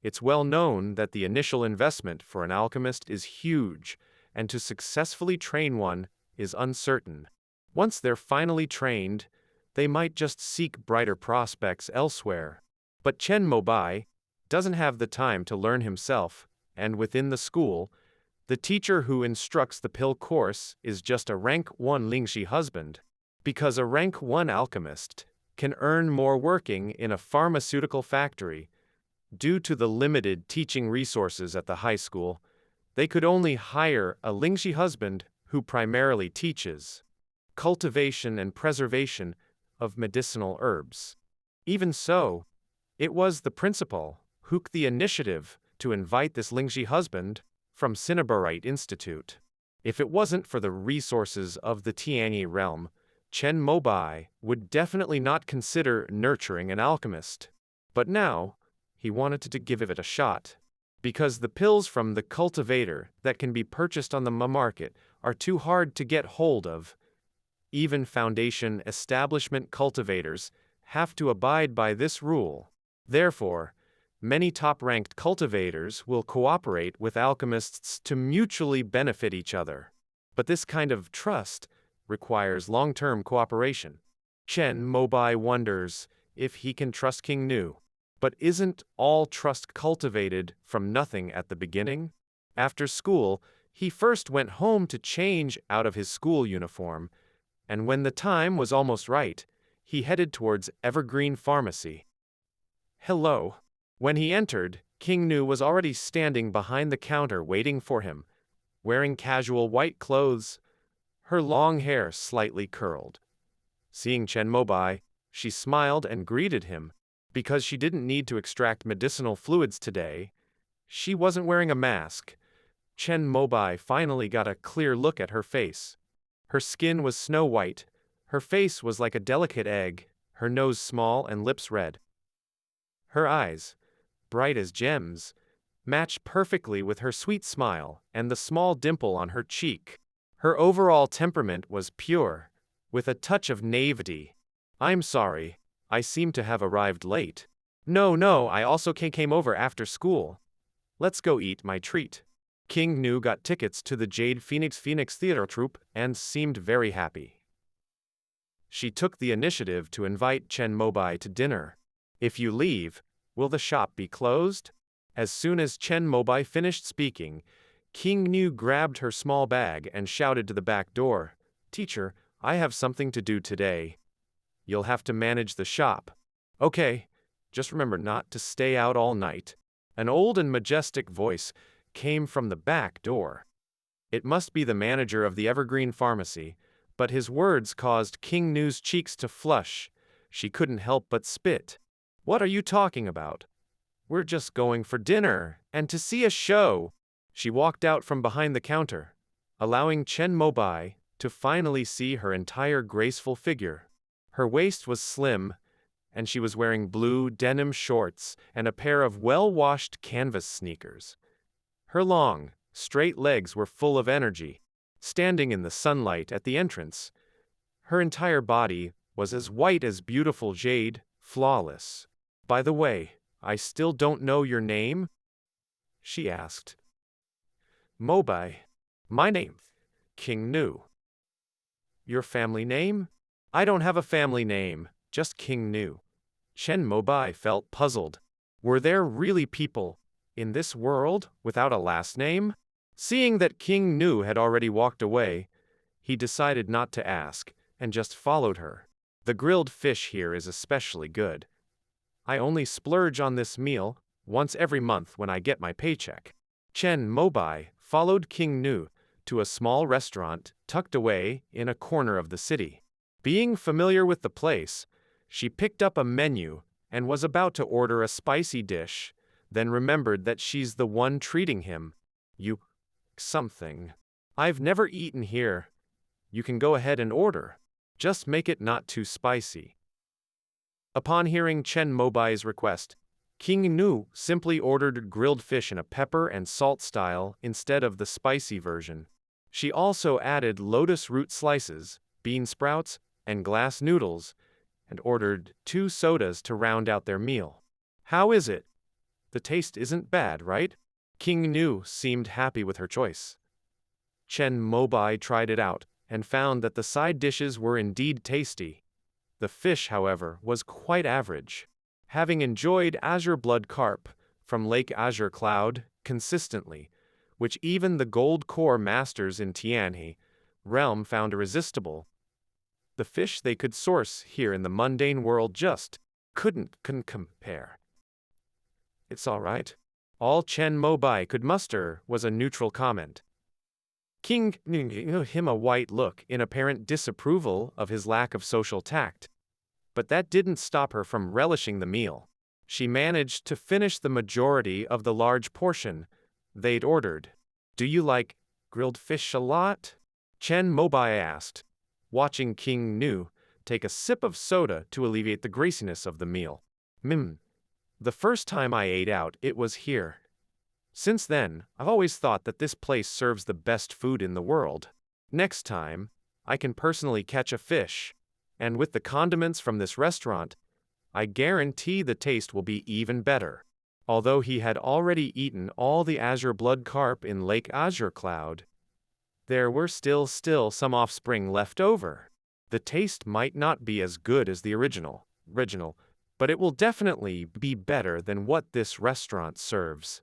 it's well known that the initial investment for an alchemist is huge, and to successfully train one is uncertain. Once they're finally trained, they might just seek brighter prospects elsewhere. But Chen Mobai doesn't have the time to learn himself, and within the school, the teacher who instructs the pill course is just a rank 1 Lingxi husband. Because a rank 1 alchemist can earn more working in a pharmaceutical factory, due to the limited teaching resources at the high school, they could only hire a Lingxi husband who primarily teaches cultivation and preservation of medicinal herbs. Even so, it was the principal who took the initiative to invite this Lingxi husband from Cinnabarite Institute. If it wasn't for the resources of the Tianyi realm, Chen Mobai would definitely not consider nurturing an alchemist. But now, he wanted to give it a shot. Because the pills from the cultivator that can be purchased on the market are too hard to get hold of. Even Foundation establishment cultivators have to abide by this rule. Therefore, many top-ranked cultivators will cooperate with alchemists to mutually benefit each other. But this kind of trust requires long-term cooperation. Chen Mobai wonders if he can trust King Nu. But isn't all trust cultivated from nothing at the beginning? After school, he first went home to change out of his school uniform, and when the time was almost right, he headed towards Evergreen Pharmacy. Hello. When he entered, King Nu was already standing behind the counter waiting for him, wearing casual white clothes, her long hair slightly curled. Seeing Chen Mobai, she smiled and greeted him. Because she didn't need to extract medicinal fluids today, she wasn't wearing a mask. Chen Mobai finally got a clear look at her face. Her skin was snow white, her face was like a delicate egg, her nose small and lips red. Her eyes, bright as gems, matched perfectly with her sweet smile and the small dimple on her cheek. Her overall temperament was pure, with a touch of naivety. I'm sorry, I seem to have arrived late. No, I also came over after school. Let's go eat my treat. King Nu got tickets to the Jade Phoenix Theater Troupe and seemed very happy. She took the initiative to invite Chen Mobai to dinner. If you leave, will the shop be closed? As soon as Chen Mobai finished speaking, King Nu grabbed her small bag and shouted to the back door, "Teacher, I have something to do today. You'll have to manage the shop. Okay, just remember not to stay out all night." An old and majestic voice came from the back door. It must be the manager of the Evergreen Pharmacy, but his words caused King Nu's cheeks to flush. She couldn't help but spit. What are you talking about? We're just going for dinner and to see a show. She walked out from behind the counter, allowing Chen Mobai to finally see her entire graceful figure. Her waist was slim, and she was wearing blue denim shorts and a pair of well-washed canvas sneakers. Her long, straight legs were full of energy. Standing in the sunlight at the entrance, her entire body was as white as beautiful jade, flawless. By the way, I still don't know your name? She asked. Mobai. My name, King Nu. Your family name? I don't have a family name, just King Nu. Chen Mobai felt puzzled. Were there really people in this world without a last name? Seeing that King Nu had already walked away, he decided not to ask and just followed her. The grilled fish here is especially good. I only splurge on this meal once every month when I get my paycheck. Chen Mobai followed King Nu to a small restaurant tucked away in a corner of the city. Being familiar with the place, she picked up a menu and was about to order a spicy dish, then remembered that she's the one treating him. You something. I've never eaten here. You can go ahead and order. Just make it not too spicy. Upon hearing Chen Mobai's request, King Nu simply ordered grilled fish in a pepper and salt style instead of the spicy version. She also added lotus root slices, bean sprouts, and glass noodles, and ordered 2 sodas to round out their meal. How is it? The taste isn't bad, right? King Nu seemed happy with her choice. Chen Mobai tried it out and found that the side dishes were indeed tasty. The fish, however, was quite average. Having enjoyed azure blood carp from Lake Azure Cloud consistently, which even the gold core masters in Tianhe realm found irresistible, the fish they could source here in the mundane world just couldn't compare. It's all right. All Chen Mobai could muster was a neutral comment. King gave him a white look in apparent disapproval of his lack of social tact. But that didn't stop her from relishing the meal. She managed to finish the majority of the large portion they'd ordered. Do you like grilled fish a lot? Chen Mobai asked, watching King Nu take a sip of soda to alleviate the greasiness of the meal. The first time I ate out, it was here. Since then, I've always thought that this place serves the best food in the world. Next time, I can personally catch a fish, and with the condiments from this restaurant, I guarantee the taste will be even better. Although he had already eaten all the azure blood carp in Lake Azure Cloud, there were still some offspring left over. The taste might not be as good as the original, but it will definitely be better than what this restaurant serves.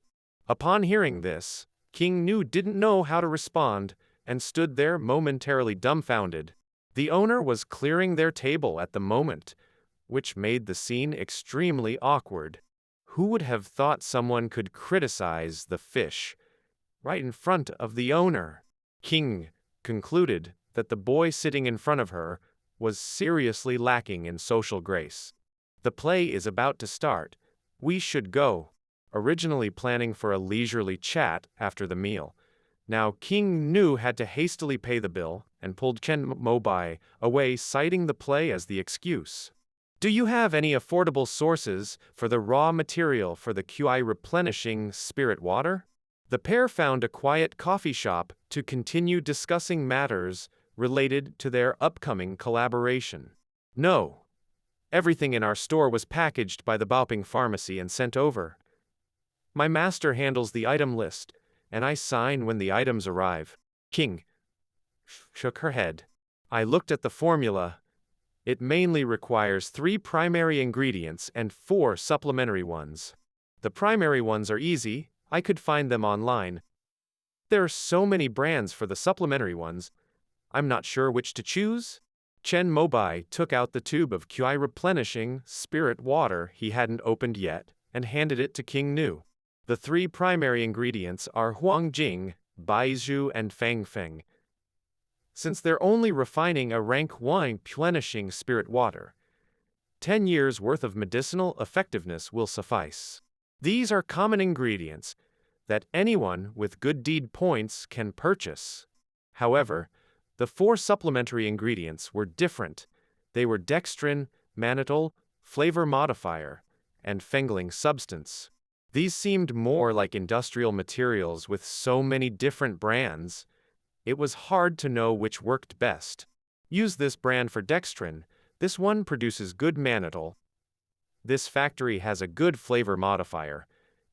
Upon hearing this, King Nu didn't know how to respond and stood there momentarily dumbfounded. The owner was clearing their table at the moment, which made the scene extremely awkward. Who would have thought someone could criticize the fish right in front of the owner? King concluded that the boy sitting in front of her was seriously lacking in social grace. The play is about to start. We should go. Originally planning for a leisurely chat after the meal, now King Nu had to hastily pay the bill and pulled Chen Mobai away, citing the play as the excuse. Do you have any affordable sources for the raw material for the QI replenishing spirit water? The pair found a quiet coffee shop to continue discussing matters related to their upcoming collaboration. No. Everything in our store was packaged by the Baoping Pharmacy and sent over. My master handles the item list, and I sign when the items arrive. King shook her head. I looked at the formula. It mainly requires 3 primary ingredients and 4 supplementary ones. The primary ones are easy, I could find them online. There are so many brands for the supplementary ones, I'm not sure which to choose. Chen Mobai took out the tube of QI replenishing spirit water he hadn't opened yet and handed it to King Nu. The 3 primary ingredients are Huangjing, Baizhu, and Fangfeng. Since they're only refining a rank 1 replenishing spirit water, 10 years' worth of medicinal effectiveness will suffice. These are common ingredients that anyone with good deed points can purchase. However, the 4 supplementary ingredients were different. They were dextrin, mannitol, flavor modifier, and fengling substance. These seemed more like industrial materials with so many different brands. It was hard to know which worked best. Use this brand for dextrin. This one produces good mannitol. This factory has a good flavor modifier,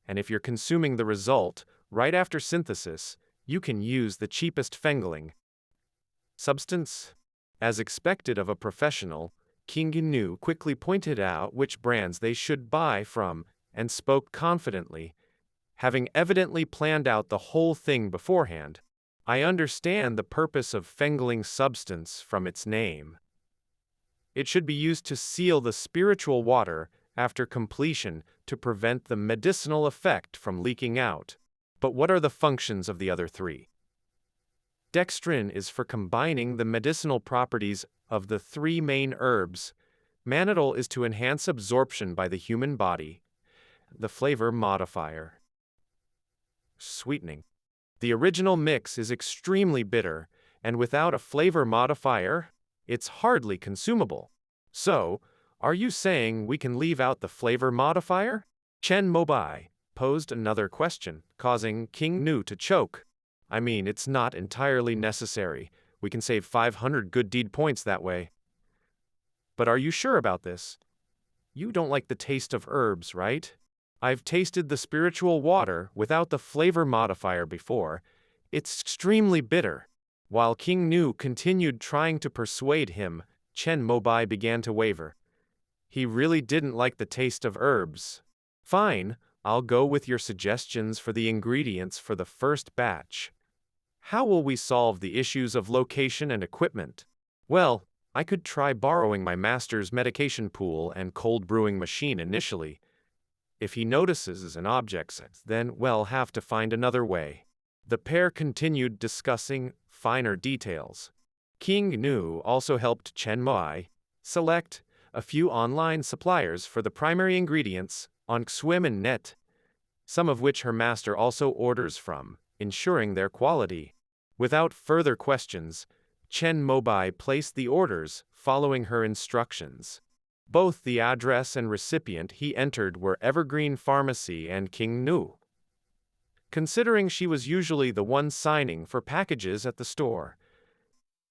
and if you're consuming the result right after synthesis, you can use the cheapest fengling substance. As expected of a professional, King Nu quickly pointed out which brands they should buy from and spoke confidently, having evidently planned out the whole thing beforehand. I understand the purpose of fengling substance from its name. It should be used to seal the spiritual water after completion to prevent the medicinal effect from leaking out. But what are the functions of the other 3? Dextrin is for combining the medicinal properties of the 3 main herbs. Mannitol is to enhance absorption by the human body. The flavor modifier. Sweetening. The original mix is extremely bitter, and without a flavor modifier, it's hardly consumable. So, are you saying we can leave out the flavor modifier? Chen Mobai posed another question, causing King Nu to choke. I mean, it's not entirely necessary. We can save 500 good deed points that way. But are you sure about this? You don't like the taste of herbs, right? I've tasted the spiritual water without the flavor modifier before. It's extremely bitter. While King Nu continued trying to persuade him, Chen Mobai began to waver. He really didn't like the taste of herbs. Fine, I'll go with your suggestions for the ingredients for the first batch. How will we solve the issues of location and equipment? Well, I could try borrowing my master's medication pool and cold brewing machine initially. If he notices an object, then we'll have to find another way. The pair continued discussing finer details. King Nu also helped Chen Mobai select a few online suppliers for the primary ingredients on Xwim and Net, some of which her master also orders from, ensuring their quality. Without further questions, Chen Mobai placed the orders following her instructions. Both the address and recipient he entered were Evergreen Pharmacy and King Nu. Considering she was usually the one signing for packages at the store,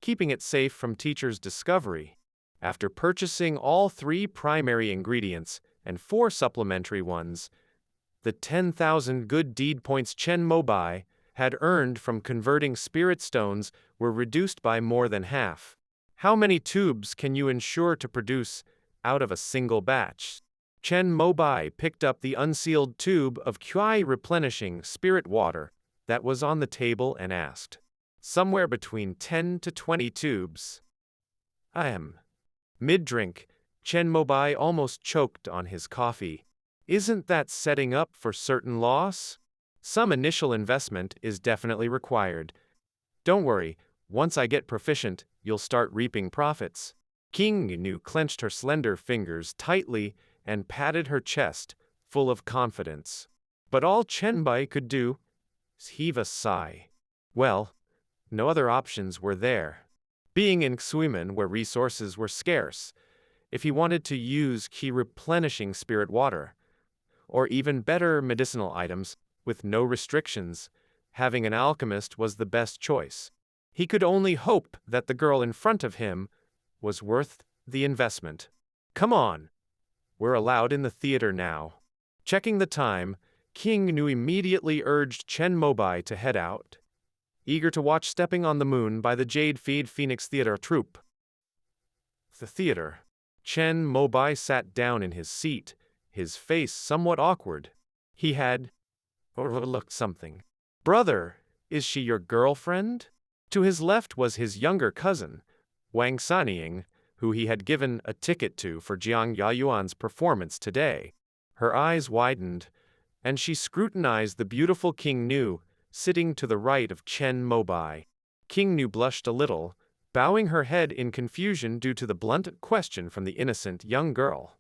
keeping it safe from teacher's discovery, After purchasing all 3 primary ingredients and 4 supplementary ones, the 10,000 good deed points Chen Mobai had earned from converting spirit stones were reduced by more than half. How many tubes can you ensure to produce out of a single batch? Chen Mobai picked up the unsealed tube of Kuai replenishing spirit water that was on the table and asked. Somewhere between 10 to 20 tubes. Mid-drink, Chen Mobai almost choked on his coffee. Isn't that setting up for certain loss? Some initial investment is definitely required. Don't worry, once I get proficient, you'll start reaping profits. King Nu clenched her slender fingers tightly and patted her chest, full of confidence. But all Chen Bai could do was heave a sigh. Well, no other options were there. Being in Xuimen where resources were scarce, if he wanted to use key replenishing spirit water, or even better medicinal items with no restrictions, having an alchemist was the best choice. He could only hope that the girl in front of him was worth the investment. Come on, we're allowed in the theater now. Checking the time, King Nu immediately urged Chen Mobai to head out, eager to watch Stepping on the Moon by the Jade Feed Phoenix Theater troupe. The theater. Chen Mobai sat down in his seat, his face somewhat awkward. He had overlooked something. Brother, is she your girlfriend? To his left was his younger cousin, Wang Sanying, who he had given a ticket to for Jiang Yayuan's performance today. Her eyes widened, and she scrutinized the beautiful King Nu, sitting to the right of Chen Mobai. King Nu blushed a little, bowing her head in confusion due to the blunt question from the innocent young girl.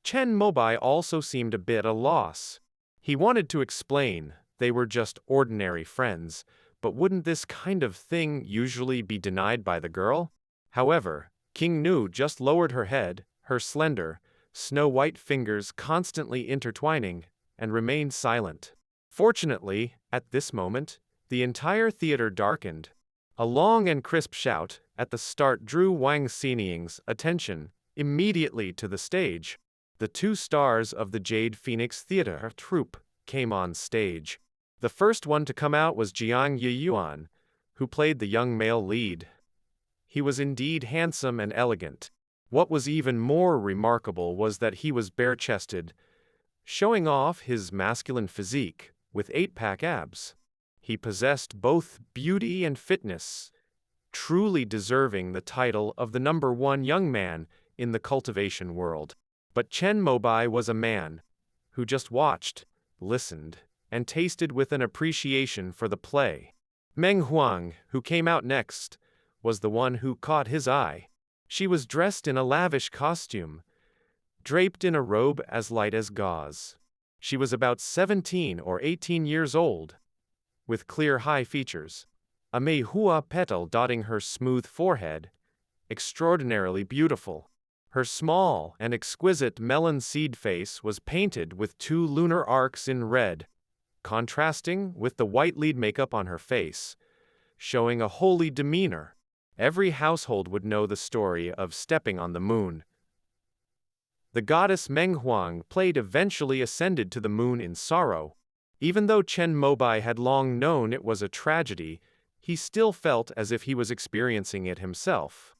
Chen Mobai also seemed a bit at a loss. He wanted to explain they were just ordinary friends, but wouldn't this kind of thing usually be denied by the girl? However, King Nu just lowered her head, her slender, snow-white fingers constantly intertwining, and remained silent. Fortunately, at this moment, the entire theater darkened. A long and crisp shout at the start drew Wang Xiniying's attention immediately to the stage. The 2 stars of the Jade Phoenix Theater troupe came on stage. The first one to come out was Jiang Yiyuan, who played the young male lead. He was indeed handsome and elegant. What was even more remarkable was that he was bare-chested, showing off his masculine physique with 8-pack abs. He possessed both beauty and fitness, truly deserving the title of the #1 young man in the cultivation world. But Chen Mobai was a man who just watched, listened, and tasted with an appreciation for the play. Meng Huang, who came out next, was the one who caught his eye. She was dressed in a lavish costume, draped in a robe as light as gauze. She was about 17 or 18 years old, with clear high features, a meihua petal dotting her smooth forehead, extraordinarily beautiful. Her small and exquisite melon seed face was painted with 2 lunar arcs in red, contrasting with the white lead makeup on her face, showing a holy demeanor. Every household would know the story of Stepping on the Moon. The goddess Meng Huang played eventually ascended to the moon in sorrow. Even though Chen Mobai had long known it was a tragedy, he still felt as if he was experiencing it himself.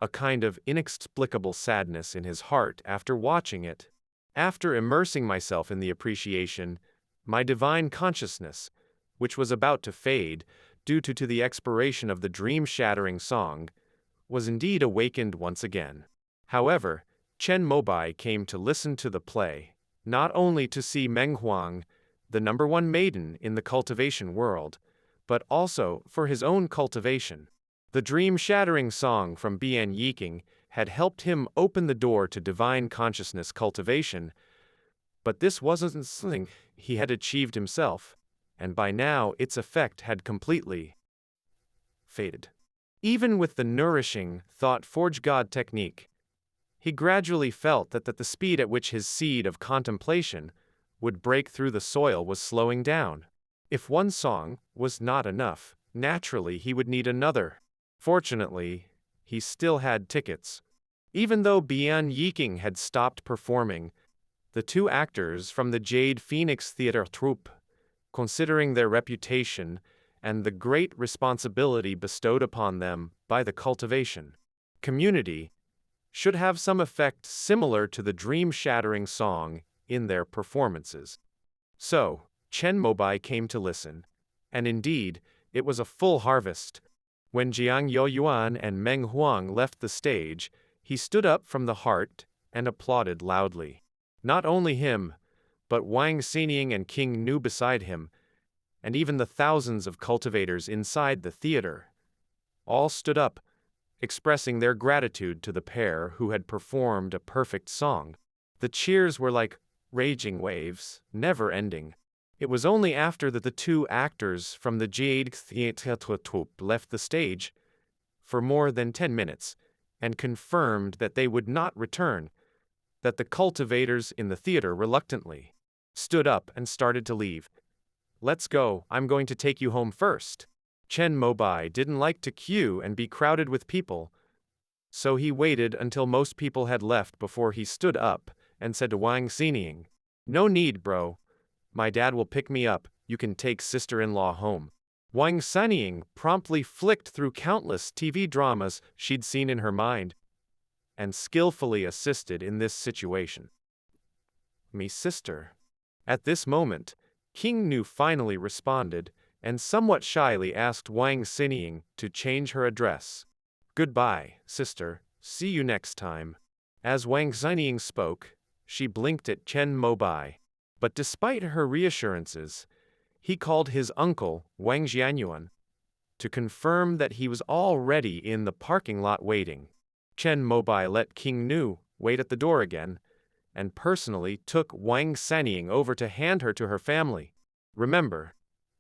A kind of inexplicable sadness in his heart after watching it. After immersing myself in the appreciation, my divine consciousness, which was about to fade due to the expiration of the dream-shattering song, was indeed awakened once again. However, Chen Mobai came to listen to the play, not only to see Meng Huang, the #1 maiden in the cultivation world, but also for his own cultivation. The dream-shattering song from Bian Yiking had helped him open the door to divine consciousness cultivation, but this wasn't something he had achieved himself, and by now its effect had completely faded. Even with the nourishing, thought-forge God technique, he gradually felt that the speed at which his seed of contemplation would break through the soil was slowing down. If one song was not enough, naturally he would need another. Fortunately, he still had tickets. Even though Bian Yiking had stopped performing, the two actors from the Jade Phoenix Theater troupe, considering their reputation and the great responsibility bestowed upon them by the cultivation community, should have some effect similar to the dream-shattering song in their performances. So, Chen Mobai came to listen, and indeed, it was a full harvest. When Jiang Youyuan and Meng Huang left the stage, he stood up from the heart and applauded loudly. Not only him, but Wang Xinying and King Nu beside him, and even the thousands of cultivators inside the theater, all stood up, expressing their gratitude to the pair who had performed a perfect song. The cheers were like raging waves, never ending. It was only after the two actors from the Jade Theatre troupe left the stage for more than 10 minutes and confirmed that they would not return that the cultivators in the theater reluctantly stood up and started to leave. "Let's go, I'm going to take you home first." Chen Mobai didn't like to queue and be crowded with people, so he waited until most people had left before he stood up and said to Wang Xinying, "No need, bro. My dad will pick me up, you can take sister-in-law home." Wang Xinying promptly flicked through countless TV dramas she'd seen in her mind, and skillfully assisted in this situation. "Me sister." At this moment, King Nu finally responded, and somewhat shyly asked Wang Xinying to change her address. "Goodbye, sister, see you next time." As Wang Xinying spoke, she blinked at Chen Mobai. But despite her reassurances, he called his uncle, Wang Jianyuan, to confirm that he was already in the parking lot waiting. Chen Mobai let King Nu wait at the door again, and personally took Wang Xinying over to hand her to her family. "Remember,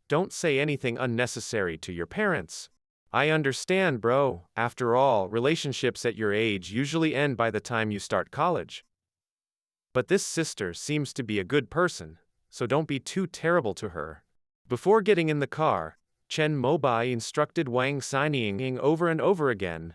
don't say anything unnecessary to your parents." "I understand, bro. After all, relationships at your age usually end by the time you start college. But this sister seems to be a good person, so don't be too terrible to her." Before getting in the car, Chen Mobai instructed Wang Xinying over and over again.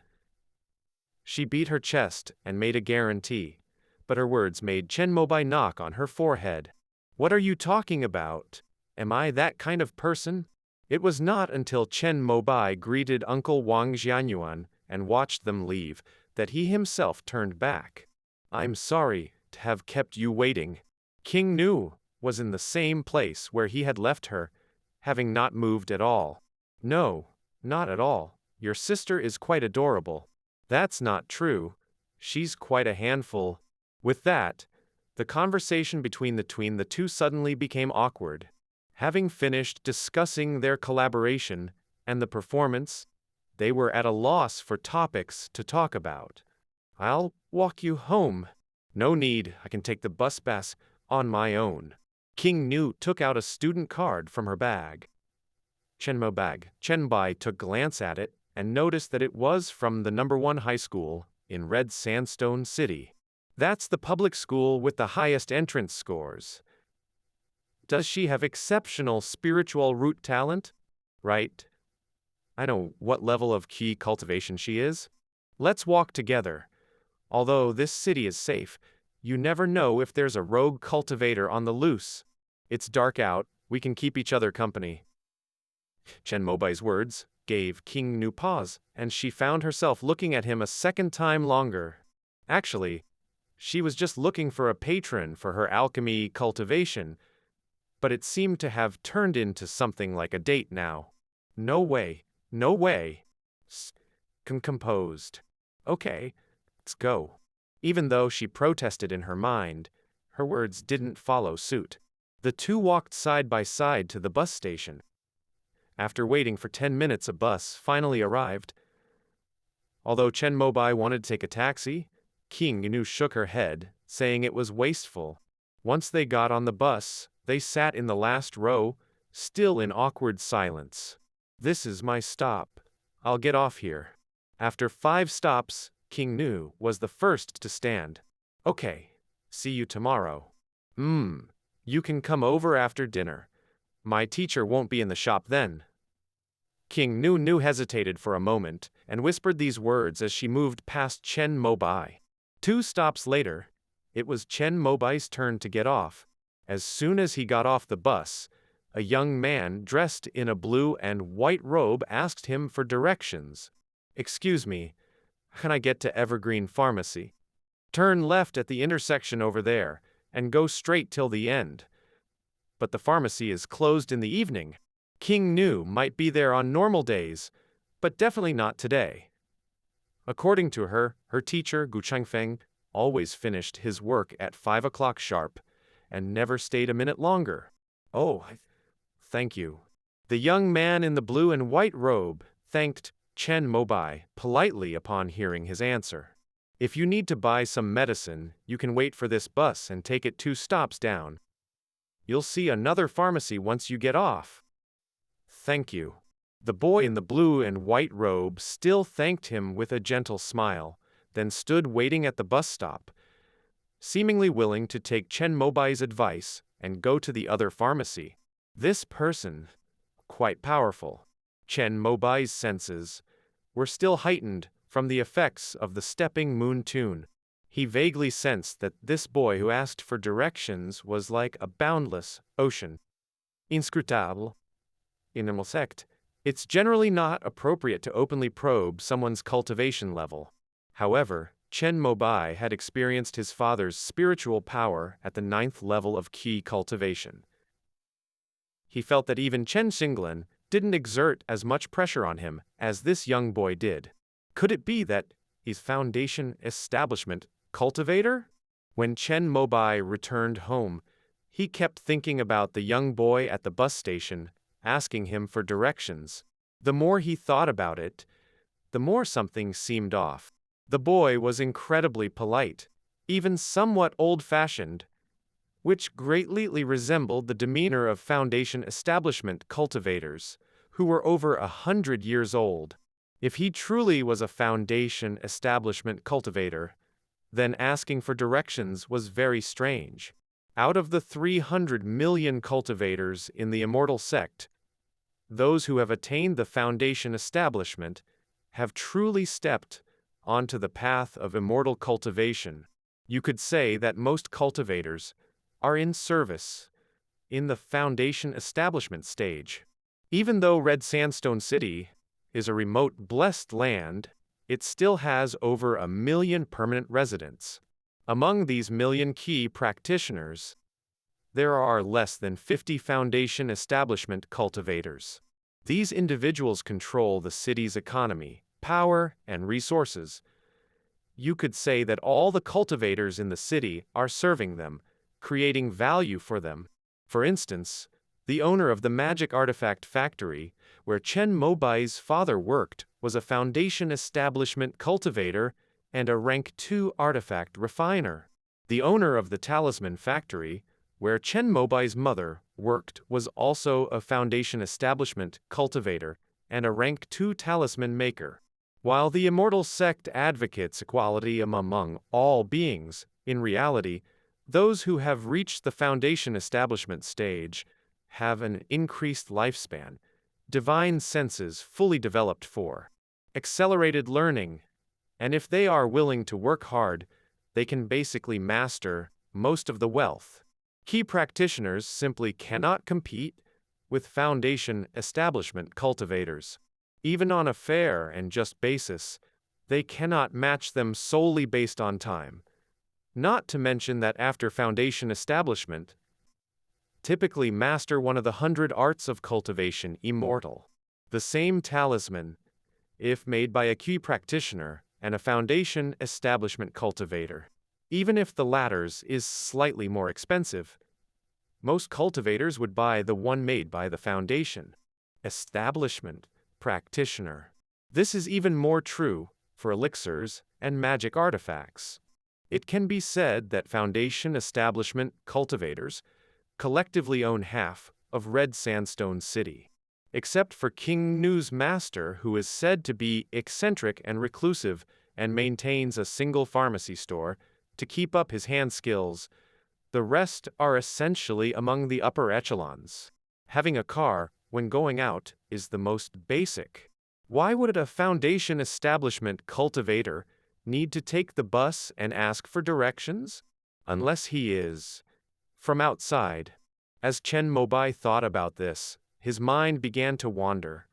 She beat her chest and made a guarantee, but her words made Chen Mobai knock on her forehead. "What are you talking about? Am I that kind of person?" It was not until Chen Mobai greeted Uncle Wang Jianyuan and watched them leave that he himself turned back. "I'm sorry to have kept you waiting." King Nu was in the same place where he had left her, having not moved at all. "No, not at all. Your sister is quite adorable." "That's not true. She's quite a handful." With that, the conversation between the two suddenly became awkward. Having finished discussing their collaboration and the performance, they were at a loss for topics to talk about. "I'll walk you home." "No need, I can take the bus pass on my own." King Nu took out a student card from her bag. Chen Mobai took a glance at it and noticed that it was from the number 1 high school in Red Sandstone City. That's the public school with the highest entrance scores. Does she have exceptional spiritual root talent? Right? I know what level of key cultivation she is. Let's walk together. Although this city is safe, you never know if there's a rogue cultivator on the loose. It's dark out, we can keep each other company. Chen Mobai's words gave King Nu pause, and she found herself looking at him a second time longer. Actually, she was just looking for a patron for her alchemy cultivation, but it seemed to have turned into something like a date now. "No way, no way." Composed. "Okay, let's go." Even though she protested in her mind, her words didn't follow suit. The two walked side by side to the bus station. After waiting for 10 minutes, a bus finally arrived. Although Chen Mobai wanted to take a taxi, King Nu shook her head, saying it was wasteful. Once they got on the bus, they sat in the last row, still in awkward silence. "This is my stop. I'll get off here." After 5 stops, King Nu was the first to stand. "Okay, see you tomorrow." You can come over after dinner. My teacher won't be in the shop then." King Nu hesitated for a moment and whispered these words as she moved past Chen Mobai. 2 stops later, it was Chen Mobai's turn to get off. As soon as he got off the bus, a young man dressed in a blue and white robe asked him for directions. "Excuse me, can I get to Evergreen Pharmacy? Turn left at the intersection over there, and go straight till the end. But the pharmacy is closed in the evening." King Nu might be there on normal days, but definitely not today. According to her, her teacher, Gu Changfeng, always finished his work at 5 o'clock sharp, and never stayed a minute longer. "Oh, thank you." The young man in the blue and white robe thanked Chen Mobai politely upon hearing his answer. "If you need to buy some medicine, you can wait for this bus and take it 2 stops down. You'll see another pharmacy once you get off." "Thank you." The boy in the blue and white robe still thanked him with a gentle smile, then stood waiting at the bus stop, seemingly willing to take Chen Mobai's advice and go to the other pharmacy. This person, quite powerful. Chen Mobai's senses were still heightened from the effects of the stepping moon tune. He vaguely sensed that this boy who asked for directions was like a boundless ocean. Inscrutable. In Immortal Sect, it's generally not appropriate to openly probe someone's cultivation level. However, Chen Mobai had experienced his father's spiritual power at the 9th level of key cultivation. He felt that even Chen Xinglan didn't exert as much pressure on him as this young boy did. Could it be that he's foundation establishment cultivator? When Chen Mobai returned home, he kept thinking about the young boy at the bus station, asking him for directions. The more he thought about it, the more something seemed off. The boy was incredibly polite, even somewhat old-fashioned, which greatly resembled the demeanor of foundation establishment cultivators, who were over 100 years old. If he truly was a foundation establishment cultivator, then asking for directions was very strange. Out of the 300 million cultivators in the Immortal Sect, those who have attained the foundation establishment have truly stepped onto the path of immortal cultivation. You could say that most cultivators are in service in the foundation establishment stage. Even though Red Sandstone City is a remote, blessed land, it still has over 1 million permanent residents. Among these million key practitioners, there are less than 50 foundation establishment cultivators. These individuals control the city's economy, power, and resources. You could say that all the cultivators in the city are serving them, creating value for them. For instance, the owner of the magic artifact factory, where Chen Mobai's father worked, was a foundation establishment cultivator and a rank 2 artifact refiner. The owner of the talisman factory, where Chen Mobai's mother worked, was also a foundation establishment cultivator and a rank 2 talisman maker. While the Immortal Sect advocates equality among all beings, in reality, those who have reached the foundation establishment stage have an increased lifespan, divine senses fully developed for accelerated learning, and if they are willing to work hard, they can basically master most of the wealth. Key practitioners simply cannot compete with foundation establishment cultivators. Even on a fair and just basis, they cannot match them solely based on time. Not to mention that after foundation establishment, typically master one of the 100 arts of cultivation immortal. The same talisman, if made by a key practitioner and a foundation establishment cultivator. Even if the latter's is slightly more expensive, most cultivators would buy the one made by the foundation establishment practitioner. This is even more true for elixirs and magic artifacts. It can be said that foundation establishment cultivators collectively own half of Red Sandstone City. Except for King Nu's master, who is said to be eccentric and reclusive and maintains a single pharmacy store to keep up his hand skills, the rest are essentially among the upper echelons. Having a car when going out, is the most basic. Why would a foundation establishment cultivator need to take the bus and ask for directions? Unless he is from outside. As Chen Mobai thought about this, his mind began to wander.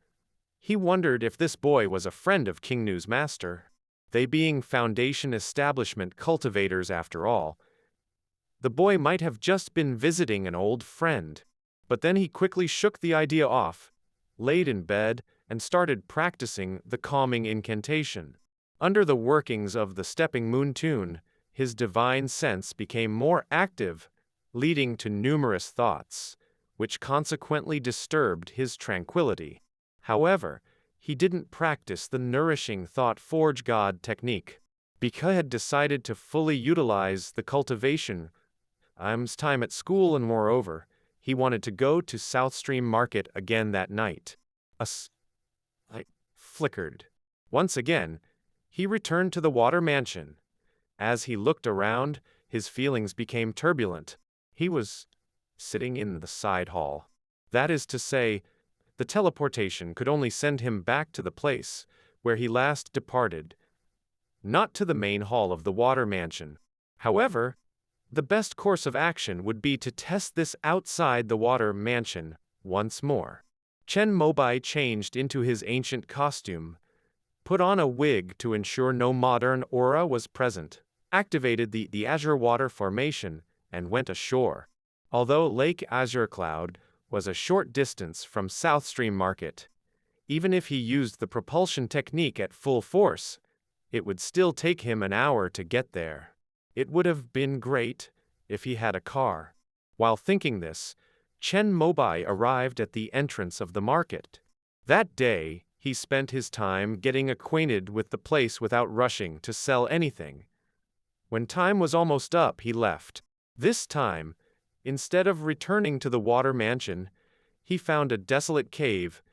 He wondered if this boy was a friend of King Nu's master. They being foundation establishment cultivators after all. The boy might have just been visiting an old friend. But then he quickly shook the idea off, laid in bed, and started practicing the calming incantation. Under the workings of the stepping moon tune, his divine sense became more active, leading to numerous thoughts, which consequently disturbed his tranquility. However, he didn't practice the nourishing thought forge God technique. Because he had decided to fully utilize the cultivation time at school, and moreover, he wanted to go to South Stream Market again that night. Light flickered. Once again, he returned to the Water Mansion. As he looked around, his feelings became turbulent. He was sitting in the side hall. That is to say, the teleportation could only send him back to the place where he last departed, not to the main hall of the Water Mansion. However, the best course of action would be to test this outside the Water Mansion once more. Chen Mobai changed into his ancient costume, put on a wig to ensure no modern aura was present, activated the Azure Water Formation, and went ashore. Although Lake Azure Cloud was a short distance from South Stream Market, even if he used the propulsion technique at full force, it would still take him an hour to get there. It would have been great if he had a car. While thinking this, Chen Mobai arrived at the entrance of the market. That day, he spent his time getting acquainted with the place without rushing to sell anything. When time was almost up, he left. This time, instead of returning to the Water Mansion, he found a desolate cave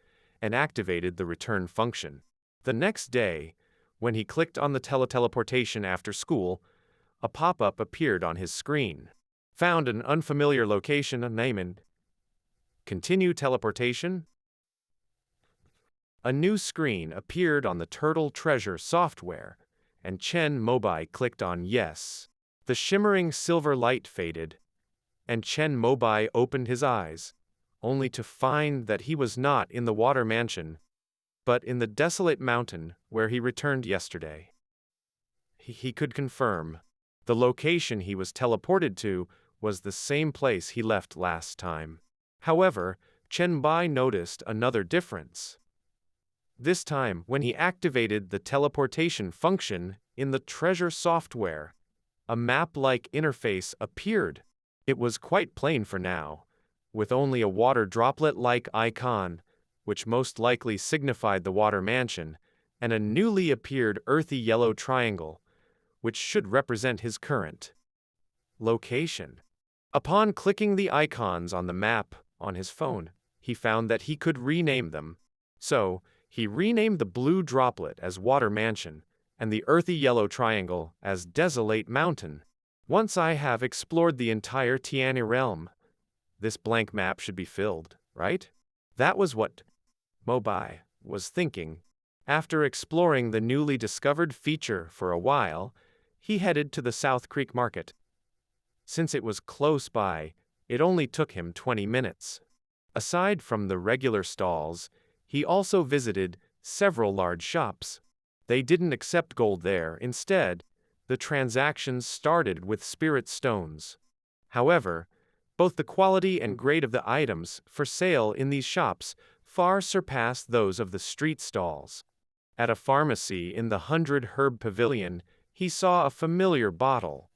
and activated the return function. The next day, when he clicked on the teleportation after school, a pop-up appeared on his screen. Found an unfamiliar location, name and continue teleportation. A new screen appeared on the Turtle Treasure software, and Chen Mobai clicked on yes. The shimmering silver light faded, and Chen Mobai opened his eyes, only to find that he was not in the Water Mansion, but in the desolate mountain where he returned yesterday. He could confirm. The location he was teleported to was the same place he left last time. However, Chen Mobai noticed another difference. This time, when he activated the teleportation function in the treasure software, a map-like interface appeared. It was quite plain for now, with only a water droplet-like icon, which most likely signified the Water Mansion, and a newly appeared earthy yellow triangle, which should represent his current location. Upon clicking the icons on the map on his phone, he found that he could rename them. So, he renamed the blue droplet as Water Mansion, and the earthy yellow triangle as Desolate Mountain. Once I have explored the entire Tiani realm, this blank map should be filled, right? That was what Mobai was thinking. After exploring the newly discovered feature for a while, he headed to the South Creek Market. Since it was close by, it only took him 20 minutes. Aside from the regular stalls, he also visited several large shops. They didn't accept gold there. Instead, the transactions started with spirit stones. However, both the quality and grade of the items for sale in these shops far surpassed those of the street stalls. At a pharmacy in the 100 Herb Pavilion, he saw a familiar bottle,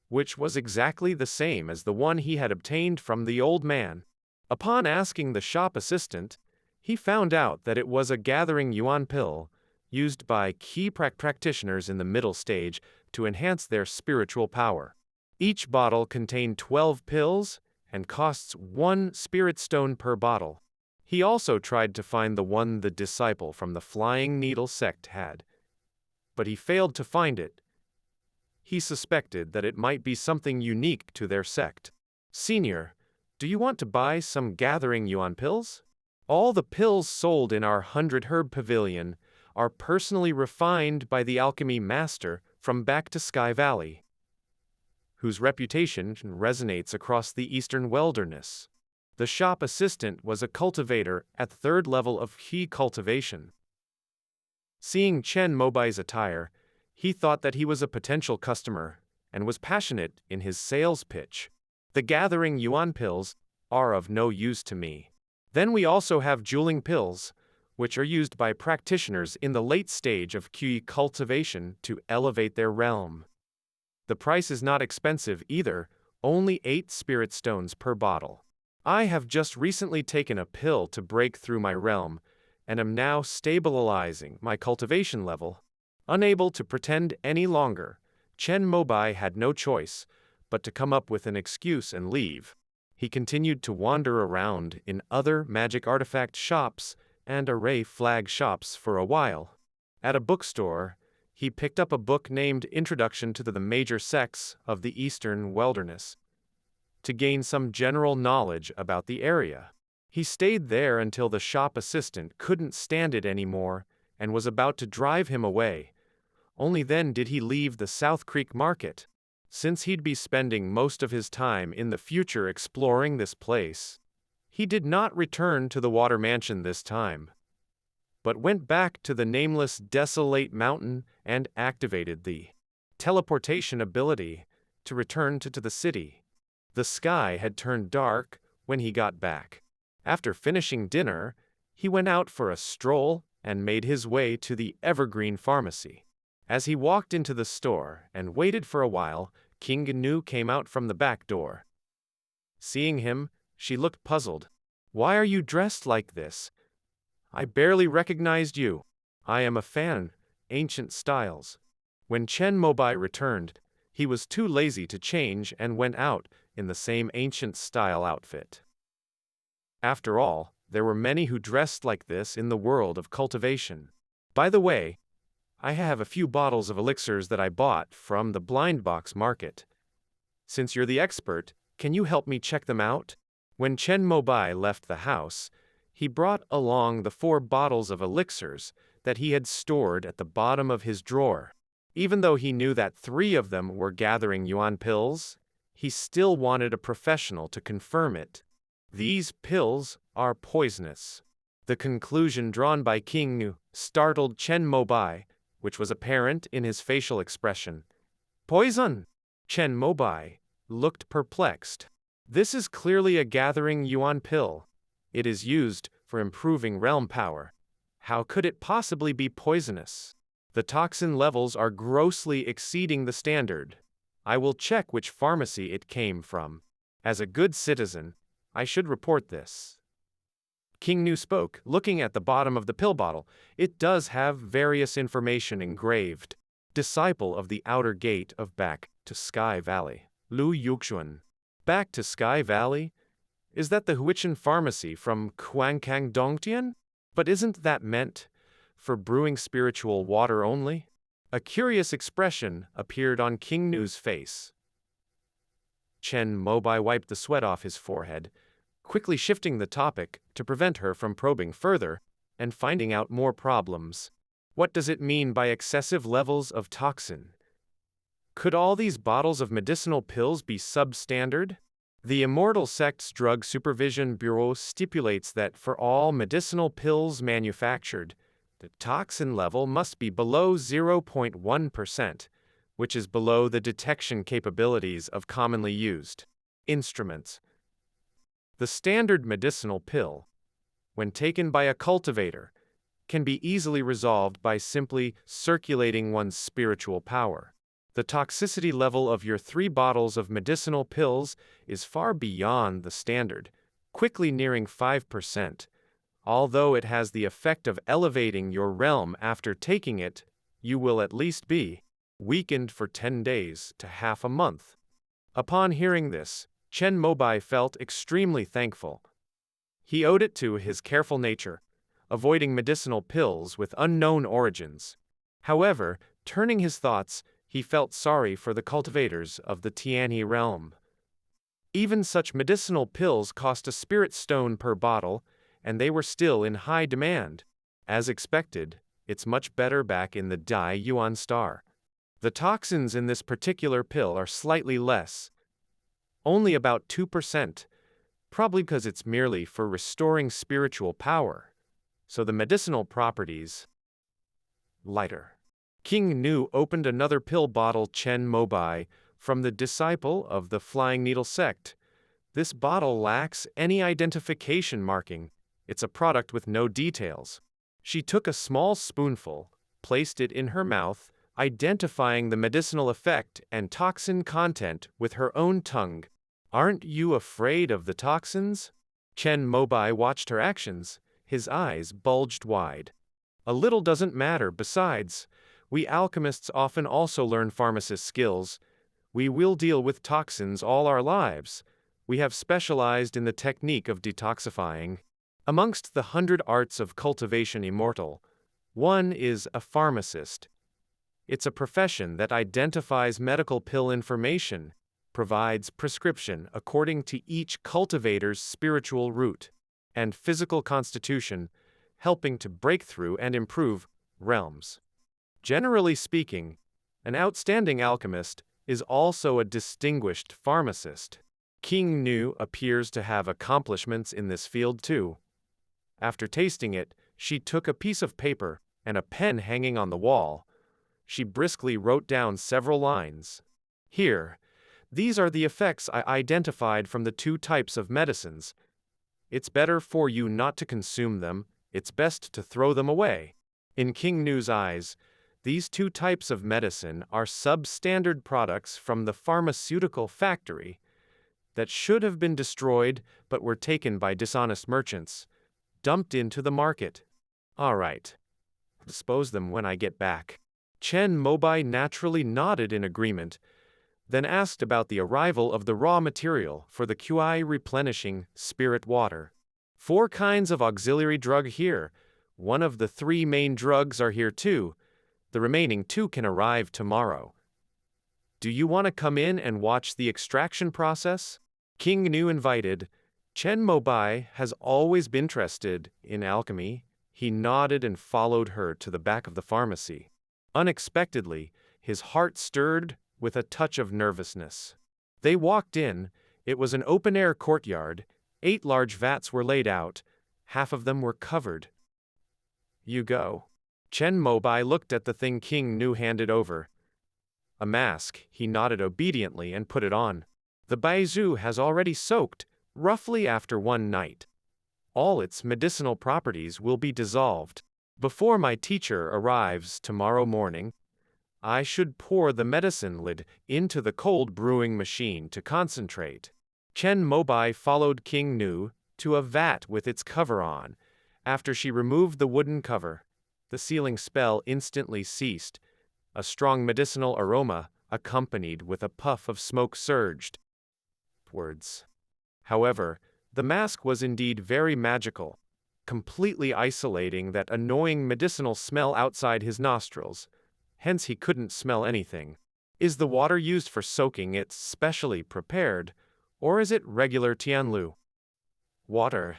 which was exactly the same as the one he had obtained from the old man. Upon asking the shop assistant, he found out that it was a gathering yuan pill, used by key practitioners in the middle stage to enhance their spiritual power. Each bottle contained 12 pills and costs 1 spirit stone per bottle. He also tried to find the one the disciple from the Flying Needle sect had, but he failed to find it. He suspected that it might be something unique to their sect. "Senior, do you want to buy some gathering yuan pills?" All the pills sold in our 100-herb pavilion are personally refined by the alchemy master from back to Sky Valley, whose reputation resonates across the eastern wilderness. The shop assistant was a cultivator at the third level of cultivation. Seeing Chen Mobai's attire, he thought that he was a potential customer and was passionate in his sales pitch. The gathering yuan pills are of no use to me. Then we also have jeweling pills, which are used by practitioners in the late stage of cultivation to elevate their realm. The price is not expensive either, only 8 spirit stones per bottle. I have just recently taken a pill to break through my realm, and am now stabilizing my cultivation level. Unable to pretend any longer, Chen Mobai had no choice but to come up with an excuse and leave. He continued to wander around in other magic artifact shops and array flag shops for a while. At a bookstore, he picked up a book named Introduction to the Major Sects of the Eastern Wilderness to gain some general knowledge about the area. He stayed there until the shop assistant couldn't stand it anymore and was about to drive him away. Only then did he leave the South Creek Market, since he'd be spending most of his time in the future exploring this place. He did not return to the Water Mansion this time, but went back to the nameless desolate mountain and activated the teleportation ability to return to the city. The sky had turned dark when he got back. After finishing dinner, he went out for a stroll and made his way to the Evergreen Pharmacy. As he walked into the store and waited for a while, King Nu came out from the back door. Seeing him, she looked puzzled. "Why are you dressed like this? I barely recognized you." "I am a fan, ancient styles." When Chen Mobai returned, he was too lazy to change and went out in the same ancient style outfit. After all, there were many who dressed like this in the world of cultivation. "By the way, I have a few bottles of elixirs that I bought from the blind box market. Since you're the expert, can you help me check them out?" When Chen Mobai left the house, he brought along the 4 bottles of elixirs that he had stored at the bottom of his drawer. Even though he knew that 3 of them were gathering yuan pills, he still wanted a professional to confirm it. "These pills are poisonous." The conclusion drawn by King Nu startled Chen Mobai, which was apparent in his facial expression. "Poison?" Chen Mobai looked perplexed. "This is clearly a gathering yuan pill. It is used for improving realm power. How could it possibly be poisonous? The toxin levels are grossly exceeding the standard. I will check which pharmacy it came from. As a good citizen, I should report this." King Nu spoke, looking at the bottom of the pill bottle. "It does have various information engraved. Disciple of the outer gate of Back to Sky Valley, Lu Yuxuan." Back to Sky Valley? Is that the Huichin pharmacy from Kuangkang Dongtian? But isn't that meant for brewing spiritual water only? A curious expression appeared on King Nu's face. Chen Mobai wiped the sweat off his forehead, quickly shifting the topic to prevent her from probing further and finding out more problems. What does it mean by excessive levels of toxin? Could all these bottles of medicinal pills be substandard? The Immortal Sect's Drug Supervision Bureau stipulates that for all medicinal pills manufactured, the toxin level must be below 0.1%, which is below the detection capabilities of commonly used instruments. The standard medicinal pill, when taken by a cultivator, can be easily resolved by simply circulating one's spiritual power. The toxicity level of your 3 bottles of medicinal pills is far beyond the standard, quickly nearing 5%. Although it has the effect of elevating your realm after taking it, you will at least be weakened for 10 days to half a month. Upon hearing this, Chen Mobai felt extremely thankful. He owed it to his careful nature, avoiding medicinal pills with unknown origins. However, turning his thoughts, he felt sorry for the cultivators of the Tianhe realm. Even such medicinal pills cost a spirit stone per bottle, and they were still in high demand. As expected, it's much better back in the Dai Yuan Star. The toxins in this particular pill are slightly less, only about 2%, probably because it's merely for restoring spiritual power, so the medicinal properties lighter. King Nu opened another pill bottle, Chen Mobai, from the disciple of the Flying Needle Sect. This bottle lacks any identification marking. It's a product with no details. She took a small spoonful, placed it in her mouth, identifying the medicinal effect and toxin content with her own tongue. Aren't you afraid of the toxins? Chen Mobai watched her actions. His eyes bulged wide. A little doesn't matter. Besides, we alchemists often also learn pharmacist skills. We will deal with toxins all our lives. We have specialized in the technique of detoxifying. Amongst the 100 arts of cultivation immortal, one is a pharmacist. It's a profession that identifies medical pill information, provides prescription according to each cultivator's spiritual root and physical constitution, helping to break through and improve realms. Generally speaking, an outstanding alchemist is also a distinguished pharmacist. King Nu appears to have accomplishments in this field too. After tasting it, she took a piece of paper and a pen hanging on the wall. She briskly wrote down several lines. Here, these are the effects I identified from the 2 types of medicines. It's better for you not to consume them, it's best to throw them away. In King Nu's eyes, these 2 types of medicine are substandard products from the pharmaceutical factory that should have been destroyed but were taken by dishonest merchants, dumped into the market. All right. Dispose them when I get back. Chen Mobai naturally nodded in agreement, then asked about the arrival of the raw material for the QI replenishing spirit water. 4 kinds of auxiliary drug here. One of the 3 main drugs are here too. The remaining 2 can arrive tomorrow. Do you want to come in and watch the extraction process? King Nu invited. Chen Mobai has always been interested in alchemy. He nodded and followed her to the back of the pharmacy. Unexpectedly, his heart stirred with a touch of nervousness. They walked in. It was an open-air courtyard. 8 large vats were laid out. Half of them were covered. You go. Chen Mobai looked at the thing King Nu handed over. A mask. He nodded obediently and put it on. The baizu has already soaked, roughly after 1 night. All its medicinal properties will be dissolved. Before my teacher arrives tomorrow morning, I should pour the medicine lid into the cold brewing machine to concentrate. Chen Mobai followed King Nu to a vat with its cover on. After she removed the wooden cover, the sealing spell instantly ceased. A strong medicinal aroma, accompanied with a puff of smoke, surged upwards. However, the mask was indeed very magical, completely isolating that annoying medicinal smell outside his nostrils. Hence he couldn't smell anything. Is the water used for soaking it specially prepared, or is it regular Tianlu water?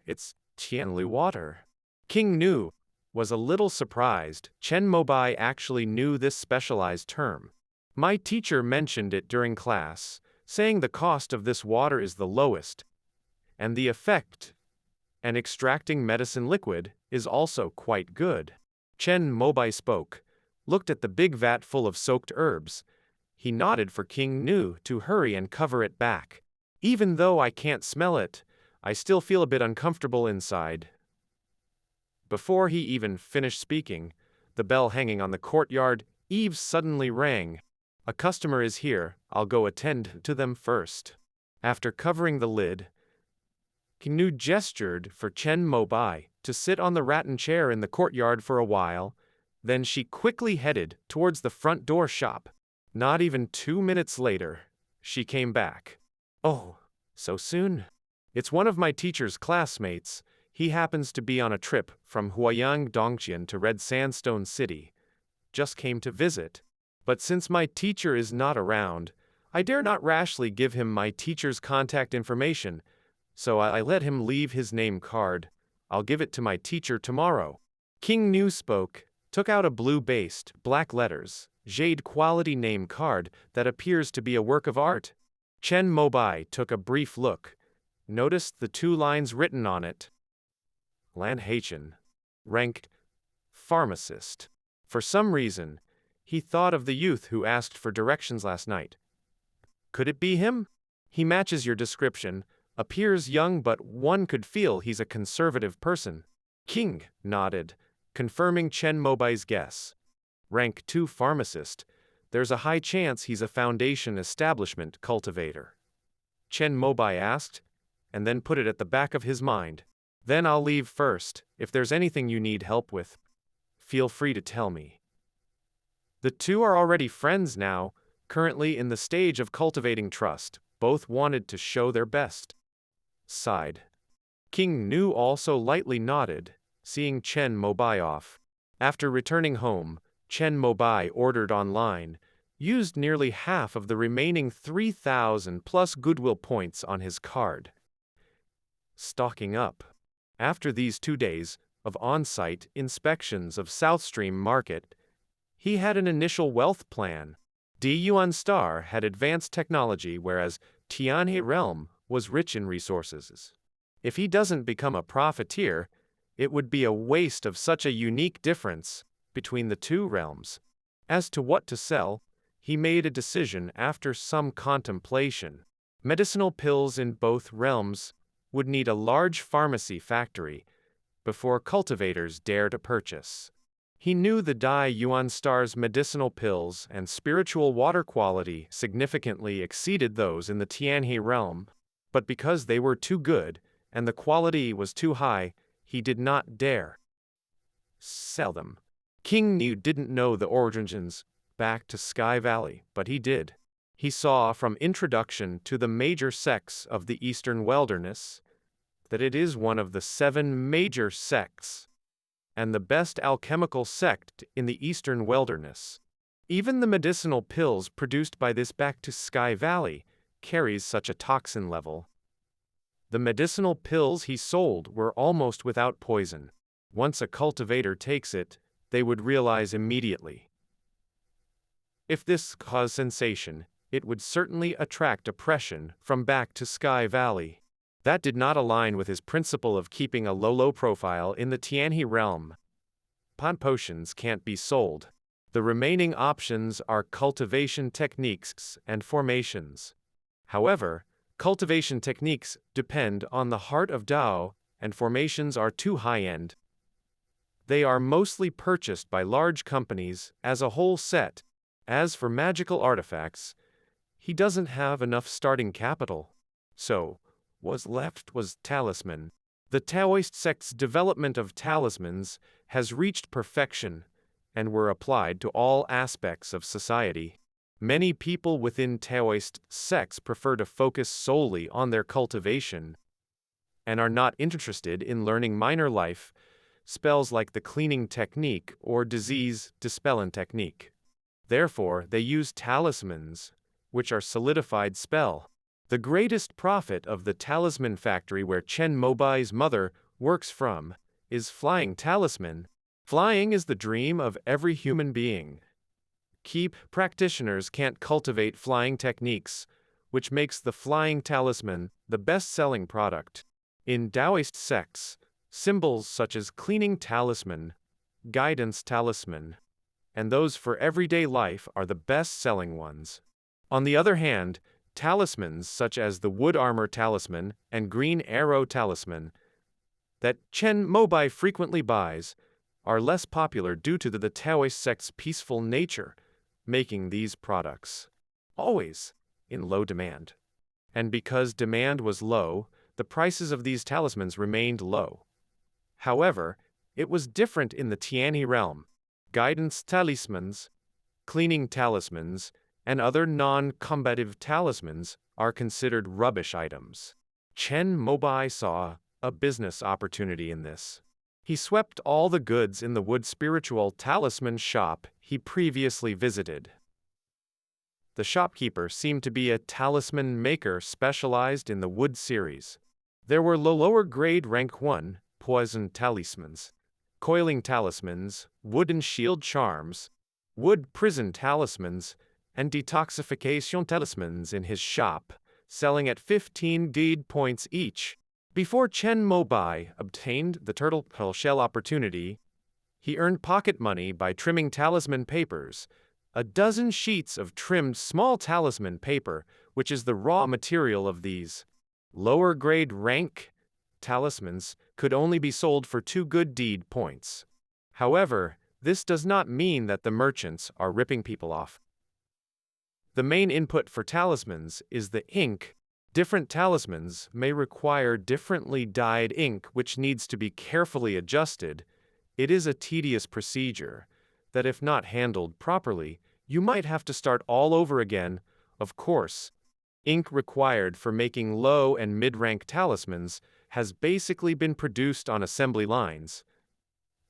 It's Tianlu water. King Nu was a little surprised. Chen Mobai actually knew this specialized term. My teacher mentioned it during class, saying the cost of this water is the lowest, and the effect and extracting medicine liquid is also quite good. Chen Mobai spoke, looked at the big vat full of soaked herbs. He nodded for King Nu to hurry and cover it back. Even though I can't smell it, I still feel a bit uncomfortable inside. Before he even finished speaking, the bell hanging on the courtyard eaves suddenly rang. A customer is here, I'll go attend to them first. After covering the lid, King Nu gestured for Chen Mobai to sit on the rattan chair in the courtyard for a while. Then she quickly headed towards the front door shop. Not even 2 minutes later, she came back. Oh, so soon? It's one of my teacher's classmates. He happens to be on a trip from Huayang Dongqian to Red Sandstone City. Just came to visit. But since my teacher is not around, I dare not rashly give him my teacher's contact information, so I let him leave his name card. I'll give it to my teacher tomorrow. King Nu spoke, took out a blue-based, black letters, jade quality name card that appears to be a work of art. Chen Mobai took a brief look, noticed the 2 lines written on it. Lan Haichen. Rank pharmacist. For some reason, he thought of the youth who asked for directions last night. Could it be him? He matches your description, appears young, but one could feel he's a conservative person. King nodded, confirming Chen Mobai's guess. Rank 2 pharmacist. There's a high chance he's a foundation establishment cultivator. Chen Mobai asked, and then put it at the back of his mind. Then I'll leave first. If there's anything you need help with, feel free to tell me. The two are already friends now, currently in the stage of cultivating trust. Both wanted to show their best. Sighed. King Nu also lightly nodded, seeing Chen Mobai off. After returning home, Chen Mobai ordered online, used nearly half of the remaining 3,000 plus goodwill points on his card. Stocking up. After these 2 days of on-site inspections of South Stream Market, he had an initial wealth plan. D Yuan Star had advanced technology, whereas Tianhe Realm was rich in resources. If he doesn't become a profiteer, it would be a waste of such a unique difference between the 2 realms. As to what to sell, he made a decision after some contemplation. Medicinal pills in both realms would need a large pharmacy factory before cultivators dare to purchase. He knew the Dai Yuan Star's medicinal pills and spiritual water quality significantly exceeded those in the Tianhe realm, but because they were too good and the quality was too high, he did not dare sell them. King Nu didn't know the origins back to Sky Valley, but he did. He saw from introduction to the major sects of the Eastern Wilderness that it is one of the 7 major sects and the best alchemical sect in the Eastern Wilderness. Even the medicinal pills produced by this back to Sky Valley carries such a toxin level. The medicinal pills he sold were almost without poison. Once a cultivator takes it, they would realize immediately. If this caused sensation, it would certainly attract oppression from back to Sky Valley. That did not align with his principle of keeping a low profile in the Tianhe realm. Plant potions can't be sold. The remaining options are cultivation techniques and formations. However, cultivation techniques depend on the heart of Dao, and formations are too high-end. They are mostly purchased by large companies as a whole set. As for magical artifacts, he doesn't have enough starting capital. So, what's left was talisman. The Taoist sect's development of talismans has reached perfection and were applied to all aspects of society. Many people within Taoist sects prefer to focus solely on their cultivation and are not interested in learning minor life spells like the cleaning technique or disease dispelling technique. Therefore, they use talismans, which are solidified spell. The greatest profit of the talisman factory where Chen Mobai's mother works from is flying talisman. Flying is the dream of every human being. Keep practitioners can't cultivate flying techniques, which makes the flying talisman the best-selling product. In Taoist sects, symbols such as cleaning talisman, guidance talisman, and those for everyday life are the best-selling ones. On the other hand, talismans such as the wood armor talisman and green arrow talisman that Chen Mobai frequently buys are less popular due to the Taoist sect's peaceful nature, making these products always in low demand. And because demand was low, the prices of these talismans remained low. However, it was different in the Tianhe realm. Guidance talismans, cleaning talismans, and other non-combative talismans are considered rubbish items. Chen Mobai saw a business opportunity in this. He swept all the goods in the wood spiritual talisman shop he previously visited. The shopkeeper seemed to be a talisman maker specialized in the wood series. There were lower grade rank 1 poison talismans, coiling talismans, wooden shield charms, wood prison talismans, and detoxification talismans in his shop, selling at 15 deed points each. Before Chen Mobai obtained the turtle shell opportunity, he earned pocket money by trimming talisman papers, a dozen sheets of trimmed small talisman paper, which is the raw material of these lower grade rank talismans, could only be sold for 2 good deed points. However, this does not mean that the merchants are ripping people off. The main input for talismans is the ink. Different talismans may require differently dyed ink, which needs to be carefully adjusted. It is a tedious procedure that, if not handled properly, you might have to start all over again. Of course, ink required for making low and mid-rank talismans has basically been produced on assembly lines,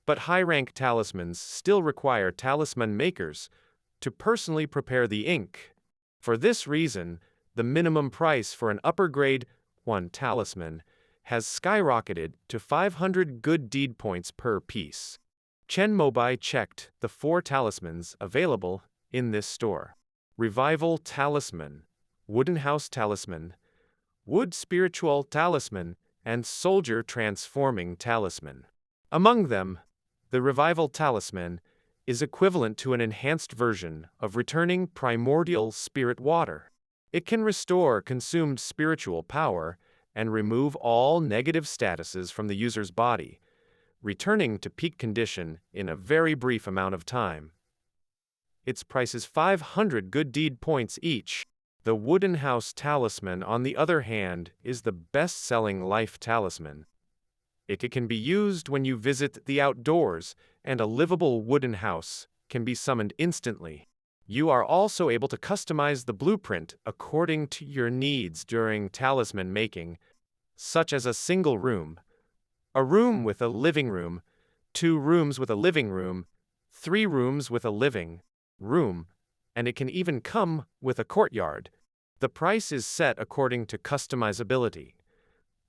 but high-rank talismans still require talisman makers to personally prepare the ink. For this reason, the minimum price for an upper-grade 1 talisman has skyrocketed to 500 good deed points per piece. Chen Mobai checked the 4 talismans available in this store: Revival Talisman, Wooden House Talisman, Wood Spiritual Talisman, and Soldier Transforming Talisman. Among them, the Revival Talisman is equivalent to an enhanced version of returning primordial spirit water. It can restore consumed spiritual power and remove all negative statuses from the user's body, returning to peak condition in a very brief amount of time. Its price is 500 good deed points each. The Wooden House Talisman, on the other hand, is the best-selling life talisman. It can be used when you visit the outdoors, and a livable wooden house can be summoned instantly. You are also able to customize the blueprint according to your needs during talisman making, such as a single room, a room with a living room, 2 rooms with a living room, 3 rooms with a living room, and it can even come with a courtyard. The price is set according to customizability,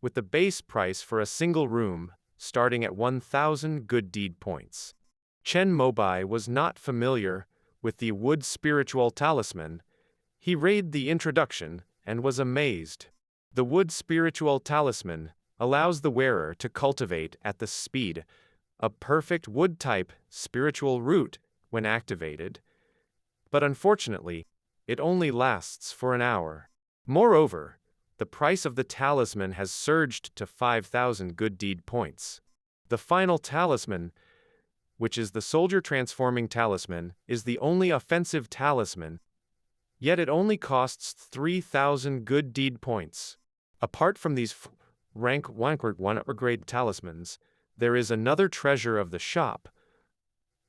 with the base price for a single room starting at 1,000 good deed points. Chen Mobai was not familiar with the Wood Spiritual Talisman. He read the introduction and was amazed. The Wood Spiritual Talisman allows the wearer to cultivate at the speed a perfect wood-type spiritual root when activated, but unfortunately, it only lasts for an hour. Moreover, the price of the talisman has surged to 5,000 good deed points. The final talisman, which is the Soldier Transforming Talisman, is the only offensive talisman, yet it only costs 3,000 good deed points. Apart from these rank 1 upgrade talismans, there is another treasure of the shop,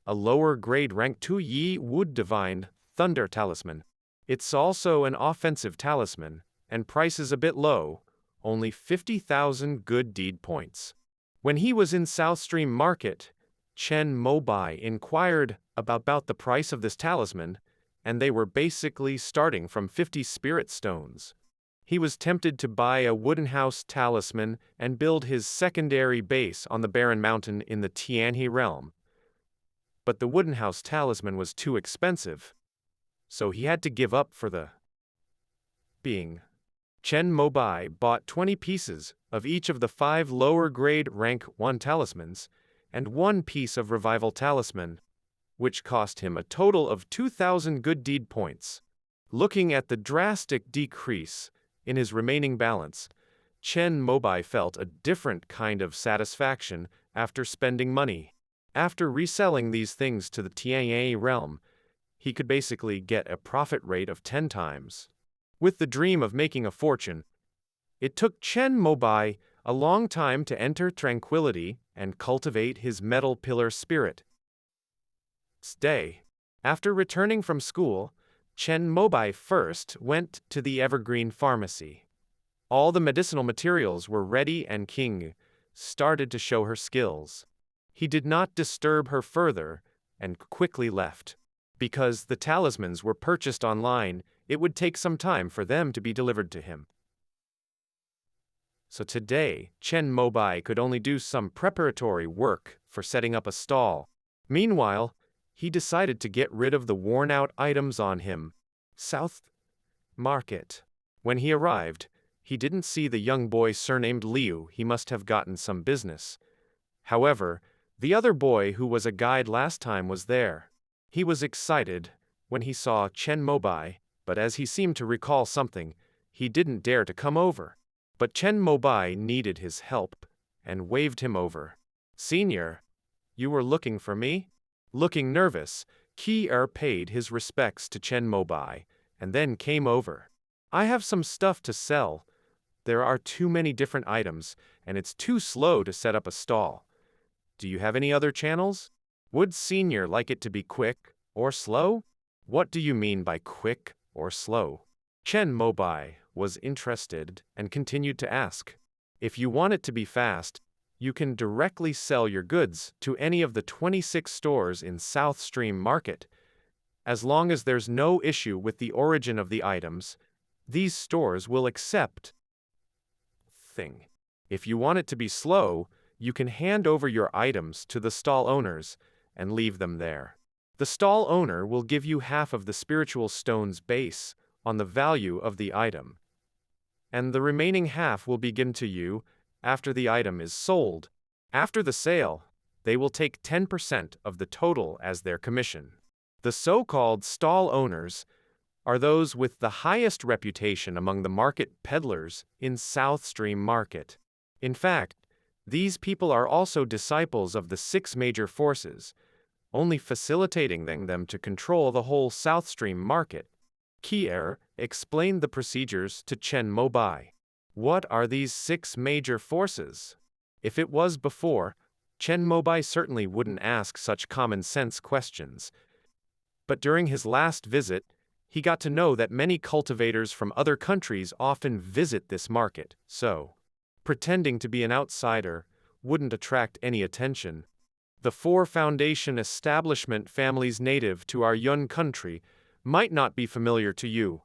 a lower grade rank 2 Yi Wood Divine Thunder Talisman. It's also an offensive talisman, and price is a bit low, only 50,000 good deed points. When he was in South Stream Market, Chen Mobai inquired about the price of this talisman, and they were basically starting from 50 spirit stones. He was tempted to buy a Wooden House Talisman and build his secondary base on the barren mountain in the Tianhe realm. But the Wooden House Talisman was too expensive, so he had to give up for the being. Chen Mobai bought 20 pieces of each of the 5 lower grade rank 1 talismans and 1 piece of Revival Talisman, which cost him a total of 2,000 good deed points. Looking at the drastic decrease in his remaining balance, Chen Mobai felt a different kind of satisfaction after spending money. After reselling these things to the Tianhe realm, he could basically get a profit rate of 10 times. With the dream of making a fortune, it took Chen Mobai a long time to enter tranquility and cultivate his metal pillar spirit. Day. After returning from school, Chen Mobai first went to the Evergreen Pharmacy. All the medicinal materials were ready and King started to show her skills. He did not disturb her further and quickly left. Because the talismans were purchased online, it would take some time for them to be delivered to him. So today, Chen Mobai could only do some preparatory work for setting up a stall. Meanwhile, he decided to get rid of the worn-out items on him. South Market. When he arrived, he didn't see the young boy surnamed Liu. He must have gotten some business. However, the other boy who was a guide last time was there. He was excited when he saw Chen Mobai, but as he seemed to recall something, he didn't dare to come over. But Chen Mobai needed his help and waved him over. "Senior, you were looking for me?" Looking nervous, Ki-er paid his respects to Chen Mobai and then came over. "I have some stuff to sell. There are too many different items, and it's too slow to set up a stall. Do you have any other channels? Would Senior like it to be quick or slow?" "What do you mean by quick or slow?" Chen Mobai was interested and continued to ask. "If you want it to be fast, you can directly sell your goods to any of the 26 stores in South Stream Market. As long as there's no issue with the origin of the items, these stores will accept thing. If you want it to be slow, you can hand over your items to the stall owners and leave them there. The stall owner will give you half of the spiritual stone's base on the value of the item, and the remaining half will be given to you after the item is sold. After the sale, they will take 10% of the total as their commission. The so-called stall owners are those with the highest reputation among the market peddlers in South Stream Market. In fact, these people are also disciples of the 6 major forces, only facilitating them to control the whole South Stream Market." Ki-er explained the procedures to Chen Mobai. "What are these 6 major forces?" If it was before, Chen Mobai certainly wouldn't ask such common-sense questions. But during his last visit, he got to know that many cultivators from other countries often visit this market, so pretending to be an outsider wouldn't attract any attention. The 4 foundation establishment families native to our Yun country might not be familiar to you,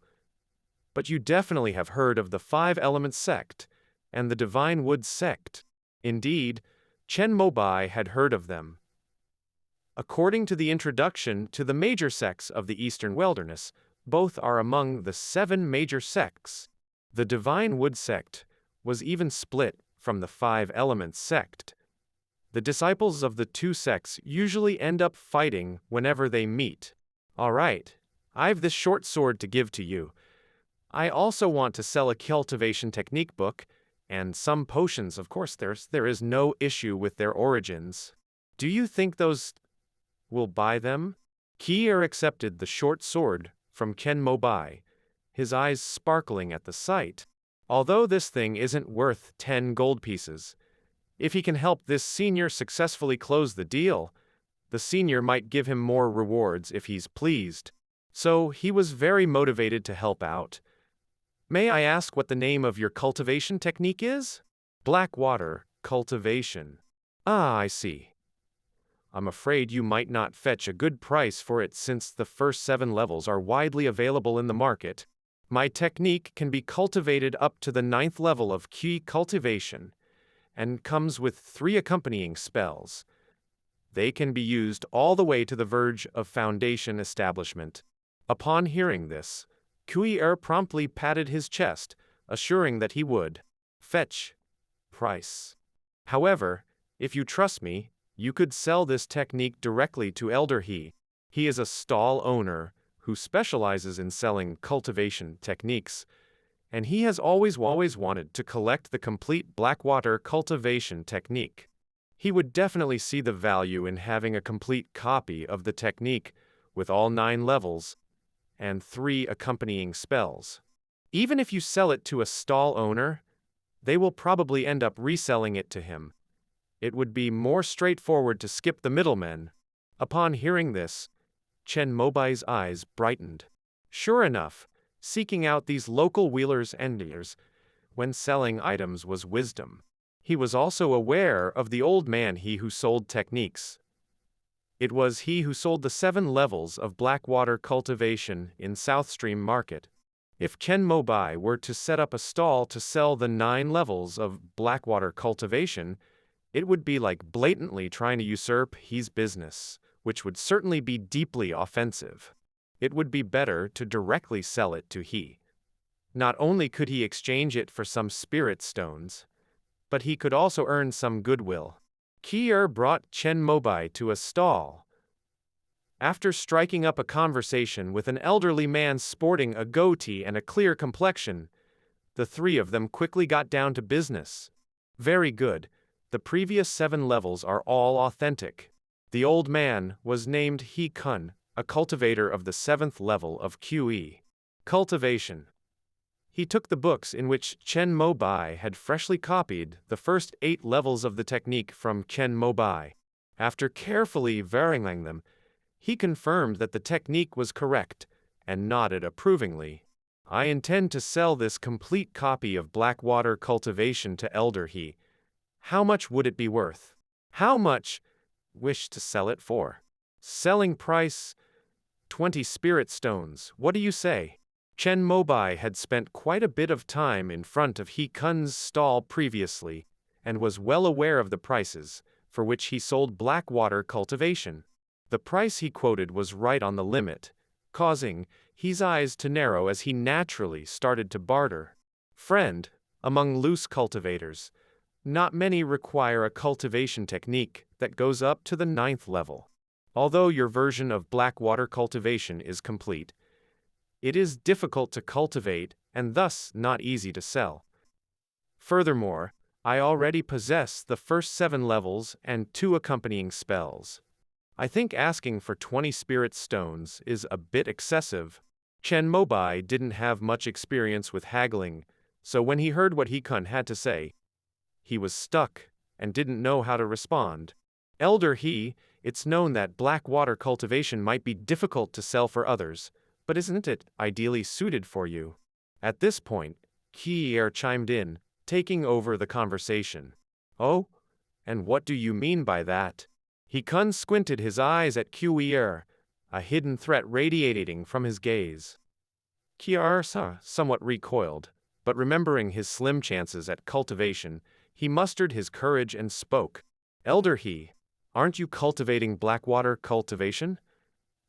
but you definitely have heard of the 5-element sect and the Divine Wood sect. Indeed, Chen Mobai had heard of them. According to the introduction to the major sects of the Eastern Wilderness, both are among the 7 major sects. The Divine Wood sect was even split from the 5-element sect. The disciples of the 2 sects usually end up fighting whenever they meet. "All right, I've this short sword to give to you. I also want to sell a cultivation technique book, and some potions. Of course, there is no issue with their origins. Do you think those will buy them?" Ki-er accepted the short sword from Chen Mobai, his eyes sparkling at the sight. "Although this thing isn't worth 10 gold pieces, if he can help this senior successfully close the deal, the senior might give him more rewards if he's pleased." So he was very motivated to help out. "May I ask what the name of your cultivation technique is?" "Blackwater cultivation." "Ah, I see. I'm afraid you might not fetch a good price for it since the first 7 levels are widely available in the market. My technique can be cultivated up to the 9th level of Qi cultivation, and comes with 3 accompanying spells. They can be used all the way to the verge of foundation establishment." Upon hearing this, Ki-er promptly patted his chest, assuring that he would fetch price. "However, if you trust me, you could sell this technique directly to Elder He. He is a stall owner who specializes in selling cultivation techniques, and he has always wanted to collect the complete Blackwater cultivation technique. He would definitely see the value in having a complete copy of the technique with all 9 levels and 3 accompanying spells. Even if you sell it to a stall owner, they will probably end up reselling it to him. It would be more straightforward to skip the middlemen." Upon hearing this, Chen Mobai's eyes brightened. Sure enough, seeking out these local wheelers and dealers when selling items was wisdom. He was also aware of the old man who sold techniques. It was he who sold the 7 levels of Blackwater cultivation in South Stream Market. If Chen Mobai were to set up a stall to sell the 9 levels of Blackwater cultivation, it would be like blatantly trying to usurp his business, which would certainly be deeply offensive. It would be better to directly sell it to he. Not only could he exchange it for some spirit stones, but he could also earn some goodwill. Kier brought Chen Mobai to a stall. After striking up a conversation with an elderly man sporting a goatee and a clear complexion, the three of them quickly got down to business. Very good. The previous 7 levels are all authentic. The old man was named He Kun, a cultivator of the 7th level of QE. Cultivation. He took the books in which Chen Mobai had freshly copied the first 8 levels of the technique from Chen Mobai. After carefully verifying them, he confirmed that the technique was correct and nodded approvingly. I intend to sell this complete copy of Blackwater cultivation to Elder He. How much would it be worth? How much wish to sell it for? Selling price 20 spirit stones. What do you say? Chen Mobai had spent quite a bit of time in front of He Kun's stall previously, and was well aware of the prices for which he sold Blackwater cultivation. The price he quoted was right on the limit, causing his eyes to narrow as he naturally started to barter. Friend, among loose cultivators, not many require a cultivation technique that goes up to the 9th level. Although your version of Blackwater cultivation is complete, it is difficult to cultivate and thus not easy to sell. Furthermore, I already possess the first 7 levels and 2 accompanying spells. I think asking for 20 spirit stones is a bit excessive. Chen Mobai didn't have much experience with haggling, so when he heard what He Kun had to say, he was stuck and didn't know how to respond. Elder He, it's known that Blackwater cultivation might be difficult to sell for others, but isn't it ideally suited for you? At this point, Kier chimed in, taking over the conversation. Oh? And what do you mean by that? He Kun squinted his eyes at Kier, a hidden threat radiating from his gaze. Kier somewhat recoiled, but remembering his slim chances at cultivation, he mustered his courage and spoke. Elder He, aren't you cultivating Blackwater cultivation?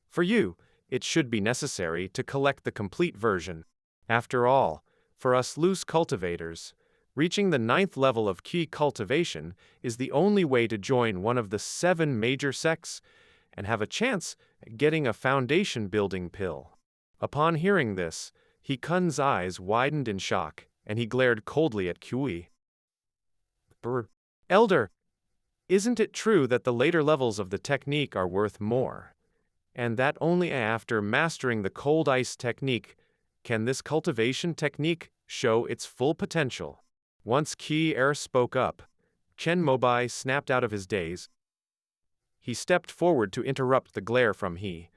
For you, it should be necessary to collect the complete version. After all, for us loose cultivators, reaching the 9th level of key cultivation is the only way to join one of the 7 major sects and have a chance at getting a foundation building pill. Upon hearing this, He Kun's eyes widened in shock, and he glared coldly at Kui. Elder, isn't it true that the later levels of the technique are worth more? And that only after mastering the cold ice technique can this cultivation technique show its full potential. Once Kier spoke up, Chen Mobai snapped out of his daze. He stepped forward to interrupt the glare from He.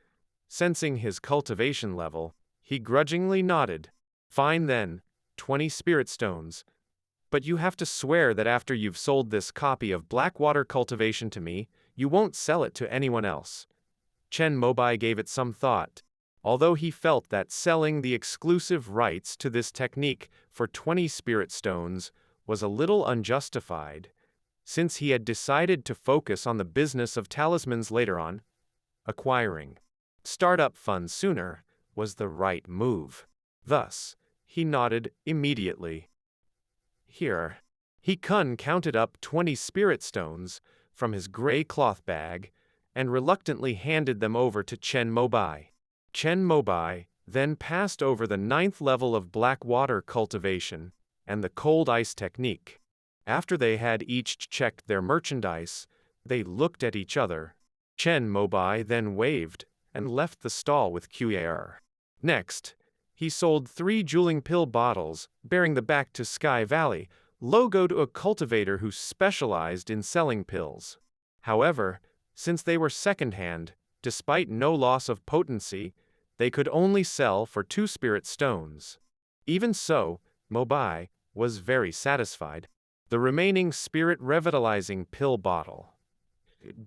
Sensing his cultivation level, he grudgingly nodded. Fine then, 20 spirit stones. But you have to swear that after you've sold this copy of Blackwater cultivation to me, you won't sell it to anyone else. Chen Mobai gave it some thought. Although he felt that selling the exclusive rights to this technique for 20 spirit stones was a little unjustified, since he had decided to focus on the business of talismans later on, acquiring startup funds sooner was the right move. Thus, he nodded immediately. Here, He Kun counted up 20 spirit stones from his gray cloth bag and reluctantly handed them over to Chen Mobai. Chen Mobai then passed over the 9th level of Blackwater cultivation and the cold ice technique. After they had each checked their merchandise, they looked at each other. Chen Mobai then waved and left the stall with Kier. Next, he sold 3 jeweling pill bottles bearing the Back to Sky Valley logo to a cultivator who specialized in selling pills. However, since they were second-hand, despite no loss of potency, they could only sell for 2 spirit stones. Even so, Mobai was very satisfied. The remaining spirit revitalizing pill bottle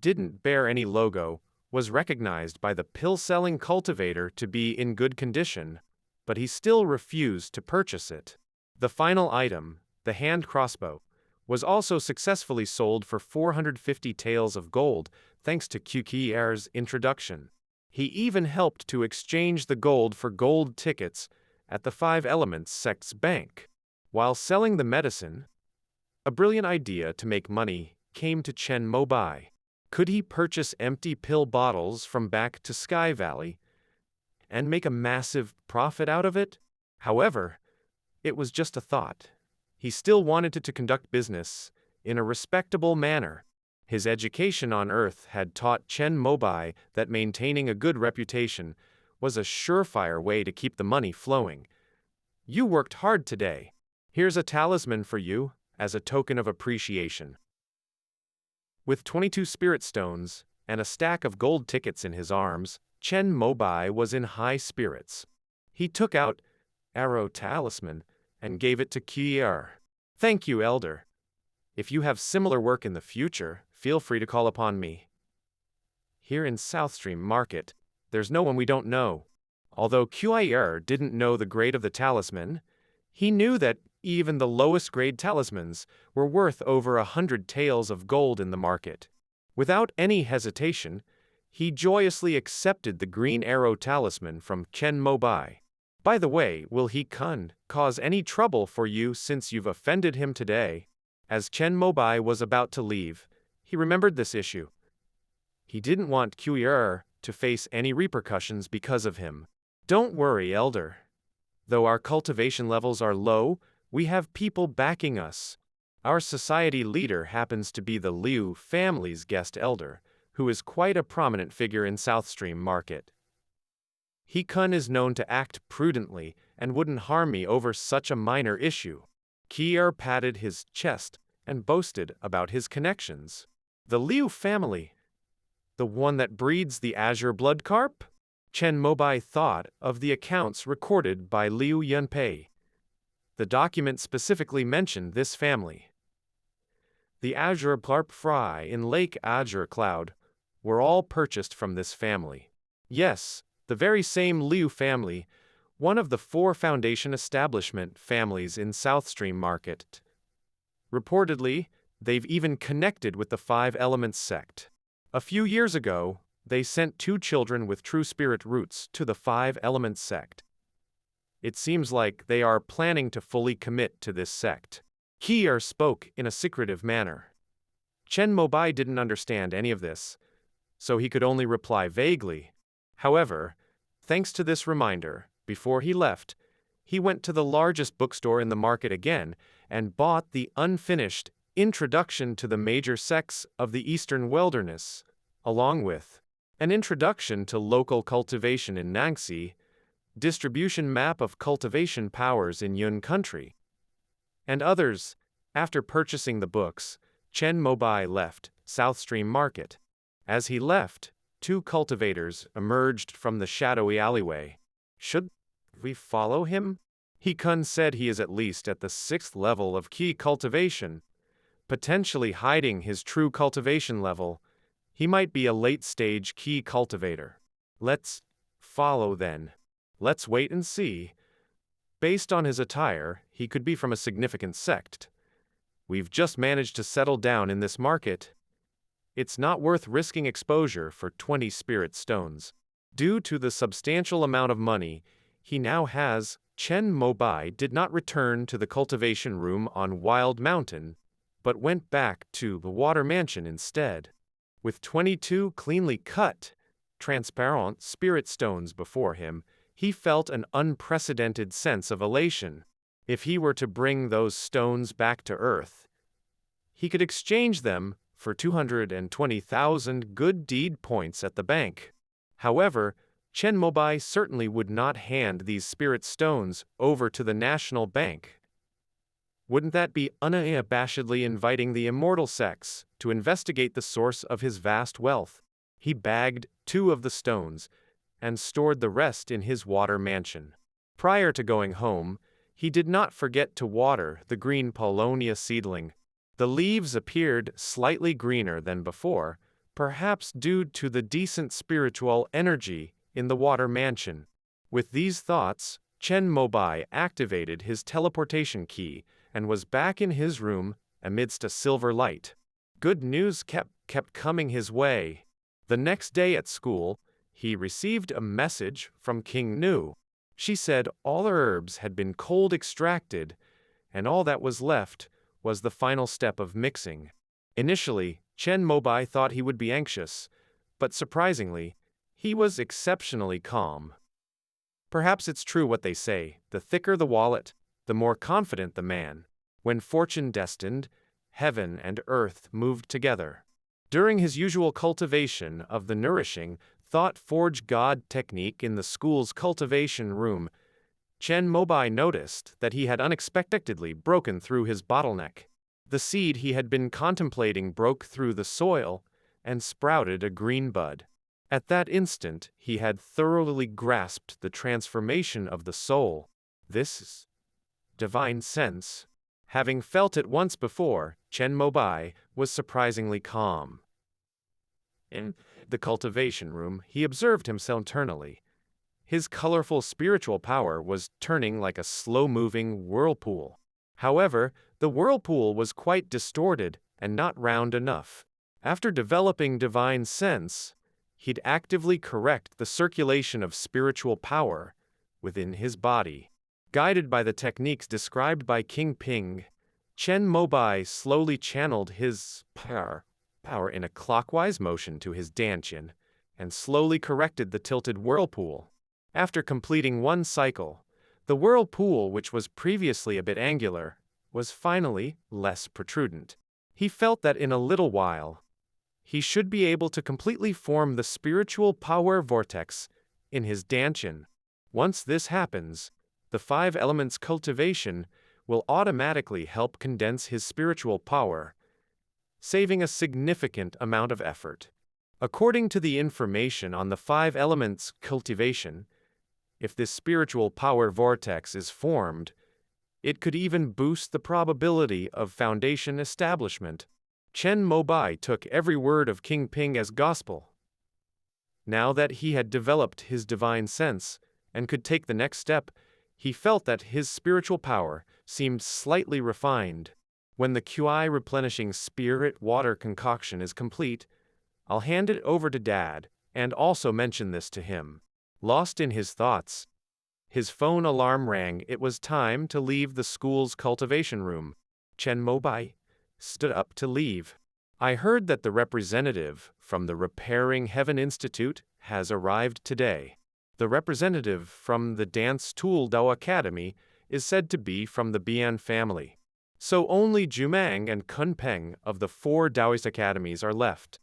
didn't bear any logo, was recognized by the pill-selling cultivator to be in good condition, but he still refused to purchase it. The final item, the hand crossbow, was also successfully sold for 450 taels of gold thanks to Qiyer's introduction. He even helped to exchange the gold for gold tickets at the Five Elements Sect's bank. While selling the medicine, a brilliant idea to make money came to Chen Mobai. Could he purchase empty pill bottles from back to Sky Valley and make a massive profit out of it? However, it was just a thought. He still wanted to conduct business in a respectable manner. His education on Earth had taught Chen Mobai that maintaining a good reputation was a surefire way to keep the money flowing. You worked hard today. Here's a talisman for you as a token of appreciation. With 22 spirit stones and a stack of gold tickets in his arms, Chen Mobai was in high spirits. He took out Arrow Talisman and gave it to Qiyer. Thank you, Elder. If you have similar work in the future, feel free to call upon me. Here in Southstream Market, there's no one we don't know. Although Qiyer didn't know the grade of the talisman, he knew that even the lowest grade talismans were worth over 100 taels of gold in the market. Without any hesitation, he joyously accepted the green arrow talisman from Chen Mobai. By the way, will he cause any trouble for you since you've offended him today? As Chen Mobai was about to leave, he remembered this issue. He didn't want Qiyer to face any repercussions because of him. Don't worry, Elder. Though our cultivation levels are low, we have people backing us. Our society leader happens to be the Liu family's guest elder, who is quite a prominent figure in Southstream Market. He is known to act prudently and wouldn't harm me over such a minor issue. Qiyer patted his chest and boasted about his connections. The Liu family? The one that breeds the azure blood carp? Chen Mobai thought of the accounts recorded by Liu Yunpei. The document specifically mentioned this family. The azure carp fry in Lake Azure Cloud were all purchased from this family. Yes, the very same Liu family, one of the 4 foundation establishment families in Southstream Market. Reportedly, they've even connected with the Five Elements Sect. A few years ago, they sent 2 children with true spirit roots to the Five Elements Sect. It seems like they are planning to fully commit to this sect. Qiyer spoke in a secretive manner. Chen Mobai didn't understand any of this, so he could only reply vaguely. However, thanks to this reminder, before he left, he went to the largest bookstore in the market again and bought the unfinished Introduction to the Major Sects of the Eastern Wilderness, along with an introduction to local cultivation in Nangxi, distribution map of cultivation powers in Yun country, and others. After purchasing the books, Chen Mobai left Southstream Market. As he left, 2 cultivators emerged from the shadowy alleyway. Should we follow him? He said he is at least at the 6th level of key cultivation, potentially hiding his true cultivation level. He might be a late-stage key cultivator. Let's follow then. Let's wait and see. Based on his attire, he could be from a significant sect. We've just managed to settle down in this market. It's not worth risking exposure for 20 spirit stones. Due to the substantial amount of money he now has, Chen Mobai did not return to the cultivation room on Wild Mountain, but went back to the Water Mansion instead. With 22 cleanly cut, transparent spirit stones before him, he felt an unprecedented sense of elation. If he were to bring those stones back to Earth, he could exchange them for 220,000 good deed points at the bank. However, Chen Mobai certainly would not hand these spirit stones over to the National Bank. Wouldn't that be unabashedly inviting the Immortal Sects to investigate the source of his vast wealth? He bagged 2 of the stones and stored the rest in his water mansion. Prior to going home, he did not forget to water the green Polonia seedling. The leaves appeared slightly greener than before, perhaps due to the decent spiritual energy in the water mansion. With these thoughts, Chen Mobai activated his teleportation key and was back in his room amidst a silver light. Good news kept coming his way. The next day at school, he received a message from King Nu. She said all herbs had been cold extracted, and all that was left was the final step of mixing. Initially, Chen Mobai thought he would be anxious, but surprisingly, he was exceptionally calm. Perhaps it's true what they say, the thicker the wallet, the more confident the man. When fortune destined, heaven and earth moved together. During his usual cultivation of the nourishing, thought-forged God technique in the school's cultivation room, Chen Mobai noticed that he had unexpectedly broken through his bottleneck. The seed he had been contemplating broke through the soil and sprouted a green bud. At that instant, he had thoroughly grasped the transformation of the soul. This divine sense. Having felt it once before, Chen Mobai was surprisingly calm. In the cultivation room, he observed himself internally. His colorful spiritual power was turning like a slow-moving whirlpool. However, the whirlpool was quite distorted and not round enough. After developing divine sense, he'd actively correct the circulation of spiritual power within his body. Guided by the techniques described by King Ping, Chen Mobai slowly channeled his power in a clockwise motion to his dantian and slowly corrected the tilted whirlpool. After completing one cycle, the whirlpool, which was previously a bit angular, was finally less protrudent. He felt that in a little while, he should be able to completely form the spiritual power vortex in his dantian. Once this happens, the 5 elements cultivation will automatically help condense his spiritual power, saving a significant amount of effort. According to the information on the 5 elements cultivation, if this spiritual power vortex is formed, it could even boost the probability of foundation establishment. Chen Mobai took every word of King Ping as gospel. Now that he had developed his divine sense and could take the next step, he felt that his spiritual power seemed slightly refined. When the QI replenishing spirit water concoction is complete, I'll hand it over to Dad and also mention this to him. Lost in his thoughts, his phone alarm rang. It was time to leave the school's cultivation room. Chen Mobai stood up to leave. I heard that the representative from the Repairing Heaven Institute has arrived today. The representative from the Dance Tool Dao Academy is said to be from the Bian family. So only Jumang and Kunpeng of the 4 Taoist academies are left.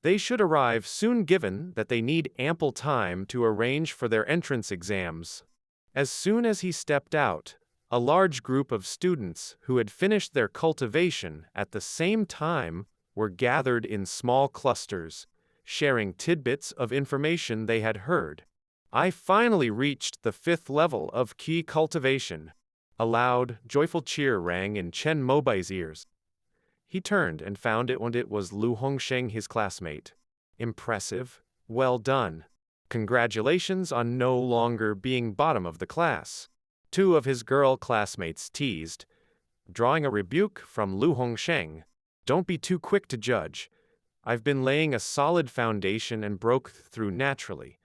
They should arrive soon given that they need ample time to arrange for their entrance exams. As soon as he stepped out, a large group of students who had finished their cultivation at the same time were gathered in small clusters, sharing tidbits of information they had heard. I finally reached the 5th level of key cultivation. A loud, joyful cheer rang in Chen Mobai's ears. He turned and found it was Lu Hongsheng, his classmate. Impressive, well done. Congratulations on no longer being bottom of the class. 2 of his girl classmates teased, drawing a rebuke from Lu Hongsheng. Don't be too quick to judge. I've been laying a solid foundation and broke through naturally.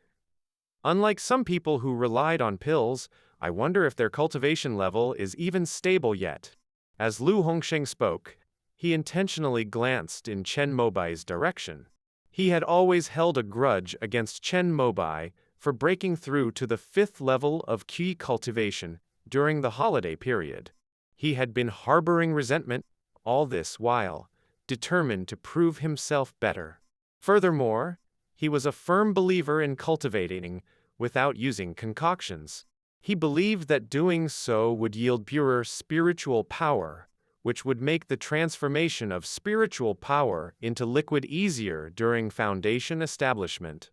Unlike some people who relied on pills, I wonder if their cultivation level is even stable yet. As Lu Hongsheng spoke, he intentionally glanced in Chen Mobai's direction. He had always held a grudge against Chen Mobai for breaking through to the 5th level of key cultivation during the holiday period. He had been harboring resentment all this while, determined to prove himself better. Furthermore, he was a firm believer in cultivating without using concoctions. He believed that doing so would yield purer spiritual power, which would make the transformation of spiritual power into liquid easier during foundation establishment,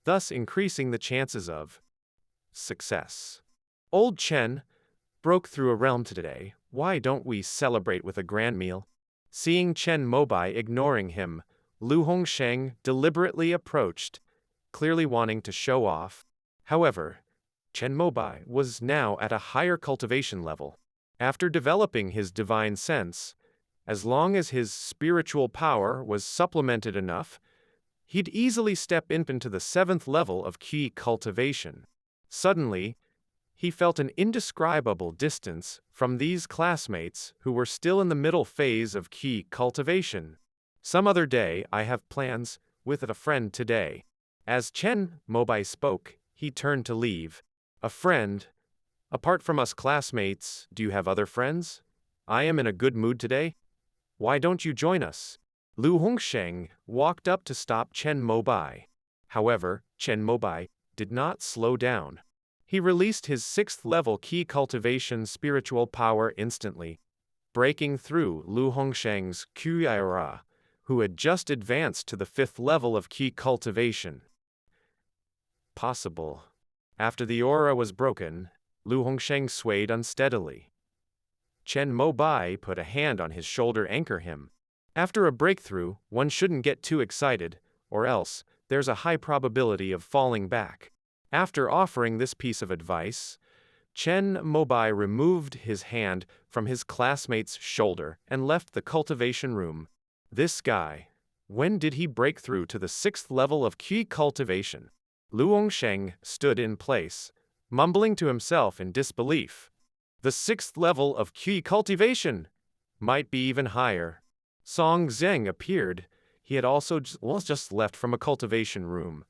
thus increasing the chances of success. Old Chen broke through a realm today. Why don't we celebrate with a grand meal? Seeing Chen Mobai ignoring him, Lu Hongsheng deliberately approached, clearly wanting to show off. However, Chen Mobai was now at a higher cultivation level. After developing his divine sense, as long as his spiritual power was supplemented enough, he'd easily step into the 7th level of key cultivation. Suddenly, he felt an indescribable distance from these classmates who were still in the middle phase of key cultivation. Some other day, I have plans with a friend today. As Chen Mobai spoke, he turned to leave. A friend? Apart from us classmates, do you have other friends? I am in a good mood today. Why don't you join us? Lu Hongsheng walked up to stop Chen Mobai. However, Chen Mobai did not slow down. He released his 6th level key cultivation spiritual power instantly, breaking through Lu Hongsheng's Qi, who had just advanced to the 5th level of key cultivation. Possible. After the aura was broken, Lu Hongsheng swayed unsteadily. Chen Mobai put a hand on his shoulder to anchor him. After a breakthrough, one shouldn't get too excited, or else there's a high probability of falling back. After offering this piece of advice, Chen Mobai removed his hand from his classmate's shoulder and left the cultivation room. This guy, when did he break through to the 6th level of key cultivation? Lu Hongsheng stood in place, mumbling to himself in disbelief. The 6th level of key cultivation might be even higher. Song Zheng appeared. He had also just left from a cultivation room.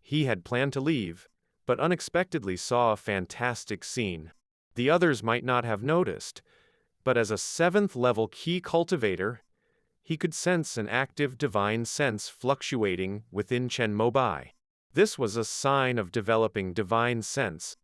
He had planned to leave, but unexpectedly saw a fantastic scene. The others might not have noticed, but as a 7th level key cultivator, he could sense an active divine sense fluctuating within Chen Mobai. This was a sign of developing divine sense,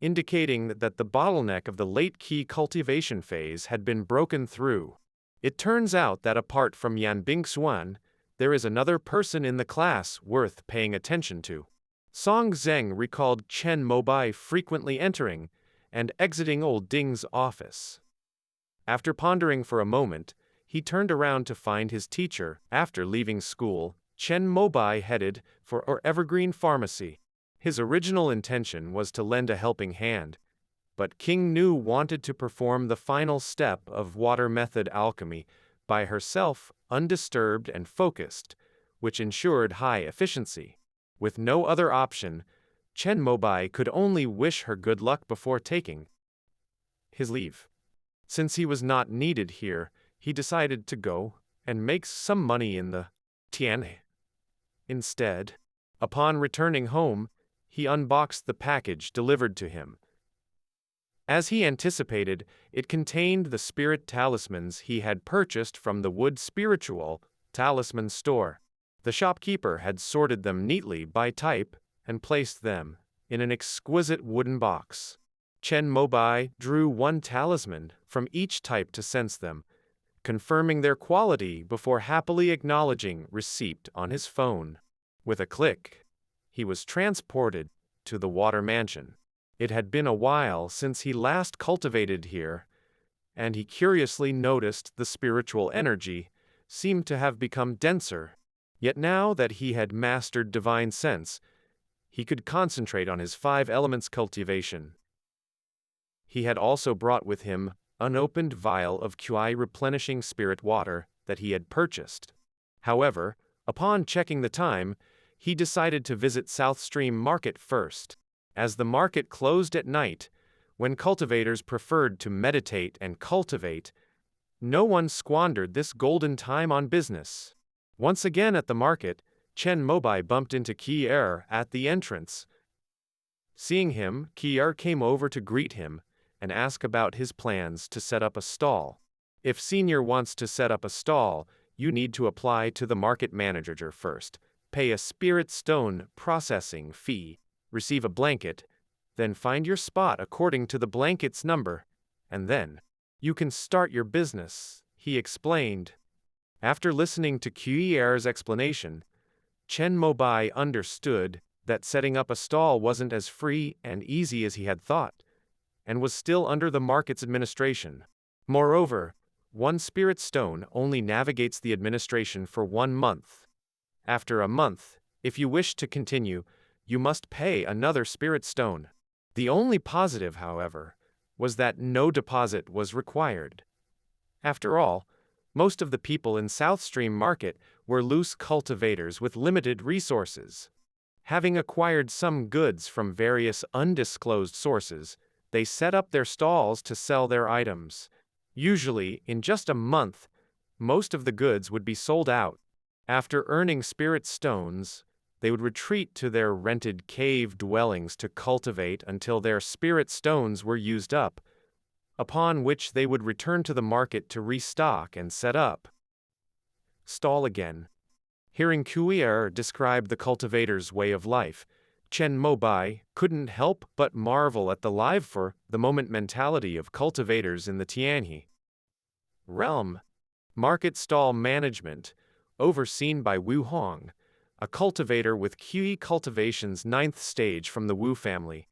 indicating that the bottleneck of the late key cultivation phase had been broken through. It turns out that apart from Yan Bingxuan, there is another person in the class worth paying attention to. Song Zheng recalled Chen Mobai frequently entering and exiting old Ding's office. After pondering for a moment, he turned around to find his teacher. After leaving school, Chen Mobai headed for Evergreen Pharmacy. His original intention was to lend a helping hand, but King Nu wanted to perform the final step of water method alchemy by herself, undisturbed and focused, which ensured high efficiency. With no other option, Chen Mobai could only wish her good luck before taking his leave. Since he was not needed here, he decided to go and make some money in the Tianhe. Instead, upon returning home, he unboxed the package delivered to him. As he anticipated, it contained the spirit talismans he had purchased from the Wood Spiritual Talisman store. The shopkeeper had sorted them neatly by type and placed them in an exquisite wooden box. Chen Mobai drew one talisman from each type to sense them, confirming their quality before happily acknowledging receipt on his phone. With a click, he was transported to the Water Mansion. It had been a while since he last cultivated here, and he curiously noticed the spiritual energy seemed to have become denser. Yet now that he had mastered divine sense, he could concentrate on his 5 elements cultivation. He had also brought with him an unopened vial of Qi replenishing spirit water that he had purchased. However, upon checking the time, he decided to visit South Stream Market first. As the market closed at night, when cultivators preferred to meditate and cultivate, no one squandered this golden time on business. Once again at the market, Chen Mobai bumped into Kier at the entrance. Seeing him, Kier came over to greet him and ask about his plans to set up a stall. If Senior wants to set up a stall, you need to apply to the market manager first, pay a spirit stone processing fee, receive a blanket, then find your spot according to the blanket's number, and then you can start your business, he explained. After listening to Qier's explanation, Chen Mobai understood that setting up a stall wasn't as free and easy as he had thought, and was still under the market's administration. Moreover, one spirit stone only navigates the administration for 1 month. After a month, if you wish to continue, you must pay another spirit stone. The only positive, however, was that no deposit was required. After all, most of the people in South Stream Market were loose cultivators with limited resources. Having acquired some goods from various undisclosed sources, they set up their stalls to sell their items. Usually, in just a month, most of the goods would be sold out. After earning spirit stones, they would retreat to their rented cave dwellings to cultivate until their spirit stones were used up, upon which they would return to the market to restock and set up stall again. Hearing Cuier describe the cultivator's way of life, Chen Mobai couldn't help but marvel at the live-for-the-moment mentality of cultivators in the Tianhe realm. Market stall management, overseen by Wu Hong, a cultivator with Kui Cultivation's 9th stage from the Wu family,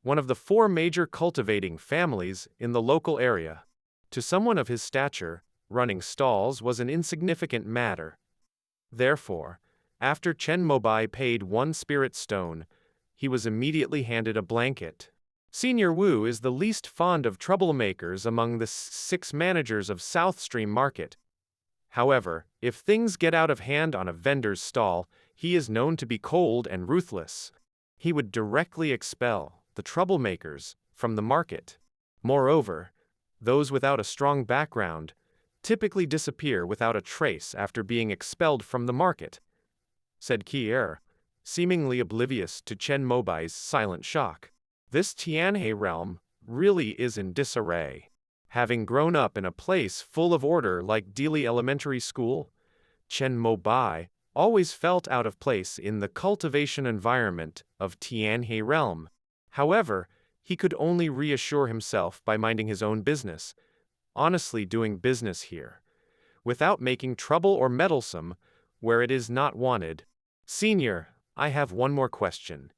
one of the 4 major cultivating families in the local area. To someone of his stature, running stalls was an insignificant matter. Therefore, after Chen Mobai paid 1 spirit stone, he was immediately handed a blanket. Senior Wu is the least fond of troublemakers among the 6 managers of South Stream Market. However, if things get out of hand on a vendor's stall, he is known to be cold and ruthless. He would directly expel the troublemakers from the market. Moreover, those without a strong background typically disappear without a trace after being expelled from the market, said Kier, seemingly oblivious to Chen Mobai's silent shock. This Tianhe realm really is in disarray. Having grown up in a place full of order like Dili Elementary School, Chen Mobai always felt out of place in the cultivation environment of Tianhe realm. However, he could only reassure himself by minding his own business, honestly doing business here, without making trouble or meddlesome where it is not wanted. Senior, I have one more question.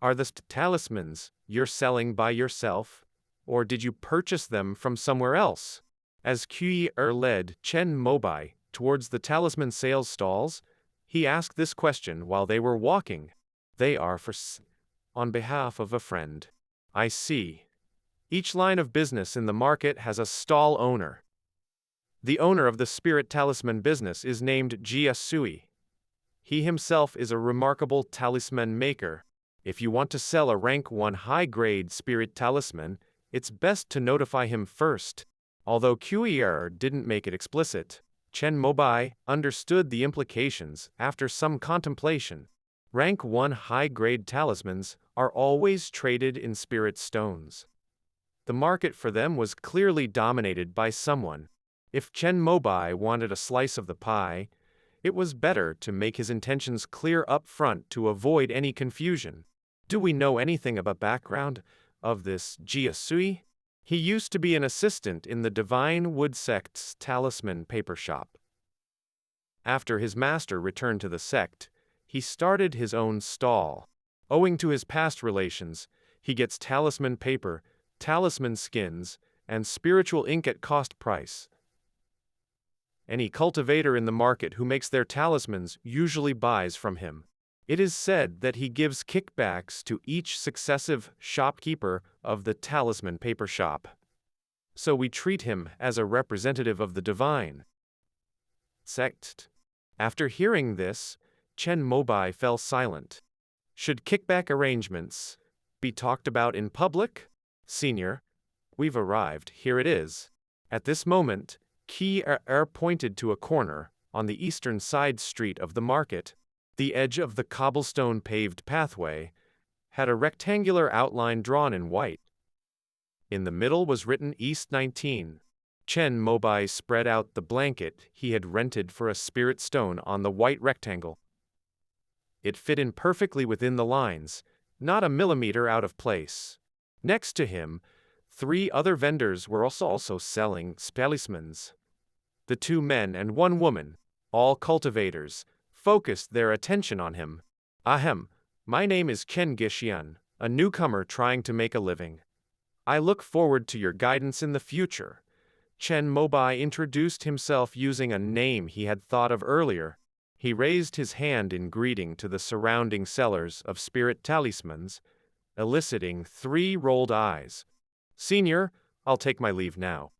Are the talismans you're selling by yourself, or did you purchase them from somewhere else? As Kui led Chen Mobai towards the talisman sales stalls, he asked this question while they were walking. They are on behalf of a friend. I see. Each line of business in the market has a stall owner. The owner of the spirit talisman business is named Jia Sui. He himself is a remarkable talisman maker. If you want to sell a rank 1 high-grade spirit talisman, it's best to notify him first. Although Cuier didn't make it explicit, Chen Mobai understood the implications after some contemplation. Rank 1 high-grade talismans are always traded in spirit stones. The market for them was clearly dominated by someone. If Chen Mobai wanted a slice of the pie, it was better to make his intentions clear up front to avoid any confusion. Do we know anything about the background of this Jia Sui? He used to be an assistant in the Divine Wood Sect's talisman paper shop. After his master returned to the sect, he started his own stall. Owing to his past relations, he gets talisman paper, talisman skins, and spiritual ink at cost price. Any cultivator in the market who makes their talismans usually buys from him. It is said that he gives kickbacks to each successive shopkeeper of the talisman paper shop. So we treat him as a representative of the divine sect. After hearing this, Chen Mobai fell silent. Should kickback arrangements be talked about in public? Senior, we've arrived, here it is. At this moment, Ki pointed to a corner on the eastern side street of the market. The edge of the cobblestone paved pathway had a rectangular outline drawn in white. In the middle was written East 19. Chen Mobai spread out the blanket he had rented for a spirit stone on the white rectangle. It fit in perfectly within the lines, not a millimeter out of place. Next to him, 3 other vendors were also selling talismans. The 2 men and 1 woman, all cultivators, focused their attention on him. Ahem, my name is Chen Gishian, a newcomer trying to make a living. I look forward to your guidance in the future. Chen Mobai introduced himself using a name he had thought of earlier. He raised his hand in greeting to the surrounding sellers of spirit talismans, eliciting 3 rolled eyes. "Senior, I'll take my leave now.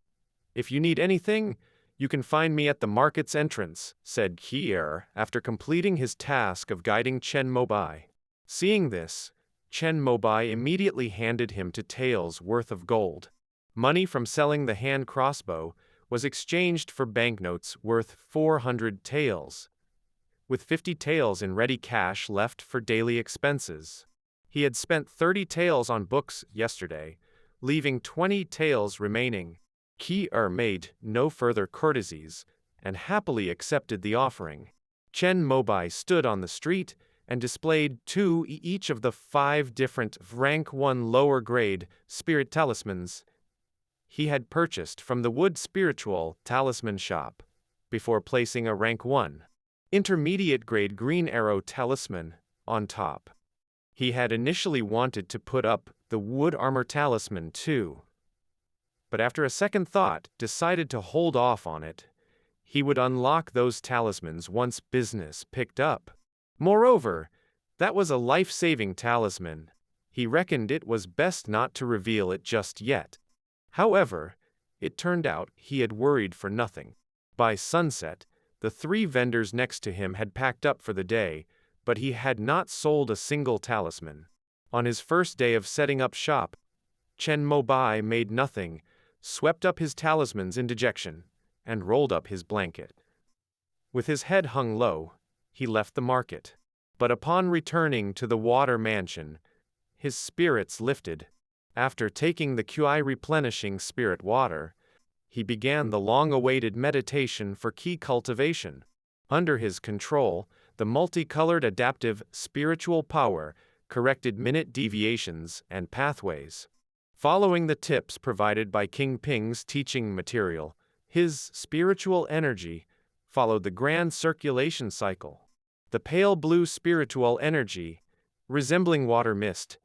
If you need anything, you can find me at the market's entrance," said Kier after completing his task of guiding Chen Mobai. Seeing this, Chen Mobai immediately handed him 2 taels worth of gold. Money from selling the hand crossbow was exchanged for banknotes worth 400 taels, with 50 taels in ready cash left for daily expenses. He had spent 30 taels on books yesterday, leaving 20 taels remaining. Kier made no further courtesies and happily accepted the offering. Chen Mobai stood on the street and displayed 2 each of the 5 different rank 1 lower grade spirit talismans he had purchased from the Wood Spiritual Talisman shop, before placing a rank 1 intermediate grade green arrow talisman on top. He had initially wanted to put up the wood armor talisman too, but after a second thought decided to hold off on it. He would unlock those talismans once business picked up. Moreover, that was a life-saving talisman. He reckoned it was best not to reveal it just yet. However, it turned out he had worried for nothing. By sunset, the 3 vendors next to him had packed up for the day, but he had not sold a single talisman. On his first day of setting up shop, Chen Mobai made nothing, swept up his talismans in dejection, and rolled up his blanket. With his head hung low, he left the market. But upon returning to the water mansion, his spirits lifted. After taking the QI replenishing spirit water, he began the long-awaited meditation for key cultivation. Under his control, the multicolored adaptive spiritual power corrected minute deviations and pathways. Following the tips provided by King Ping's teaching material, his spiritual energy followed the grand circulation cycle. The pale blue spiritual energy, resembling water mist,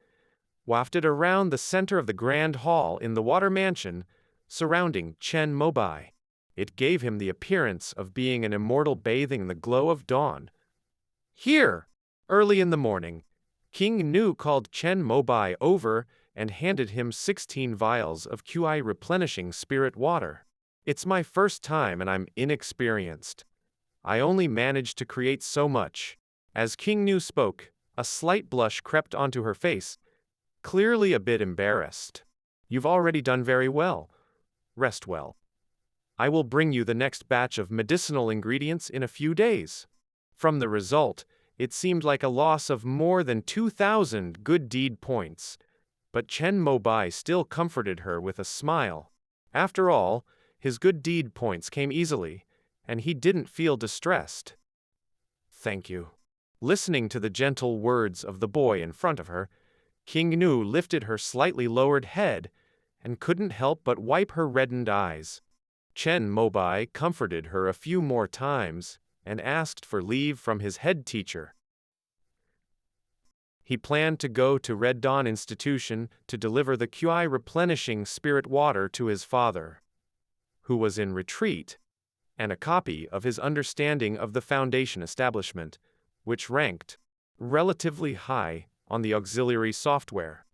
wafted around the center of the grand hall in the water mansion, surrounding Chen Mobai. It gave him the appearance of being an immortal bathing in the glow of dawn. Here, early in the morning, King Nu called Chen Mobai over and handed him 16 vials of QI replenishing spirit water. "It's my first time and I'm inexperienced. I only managed to create so much." As King Nu spoke, a slight blush crept onto her face, clearly a bit embarrassed. "You've already done very well. Rest well. I will bring you the next batch of medicinal ingredients in a few days." From the result, it seemed like a loss of more than 2,000 good deed points, but Chen Mobai still comforted her with a smile. After all, his good deed points came easily, and he didn't feel distressed. "Thank you." Listening to the gentle words of the boy in front of her, King Nu lifted her slightly lowered head and couldn't help but wipe her reddened eyes. Chen Mobai comforted her a few more times and asked for leave from his head teacher. He planned to go to Red Dawn Institution to deliver the QI replenishing spirit water to his father, who was in retreat, and a copy of his understanding of the Foundation establishment, which ranked relatively high on the auxiliary software.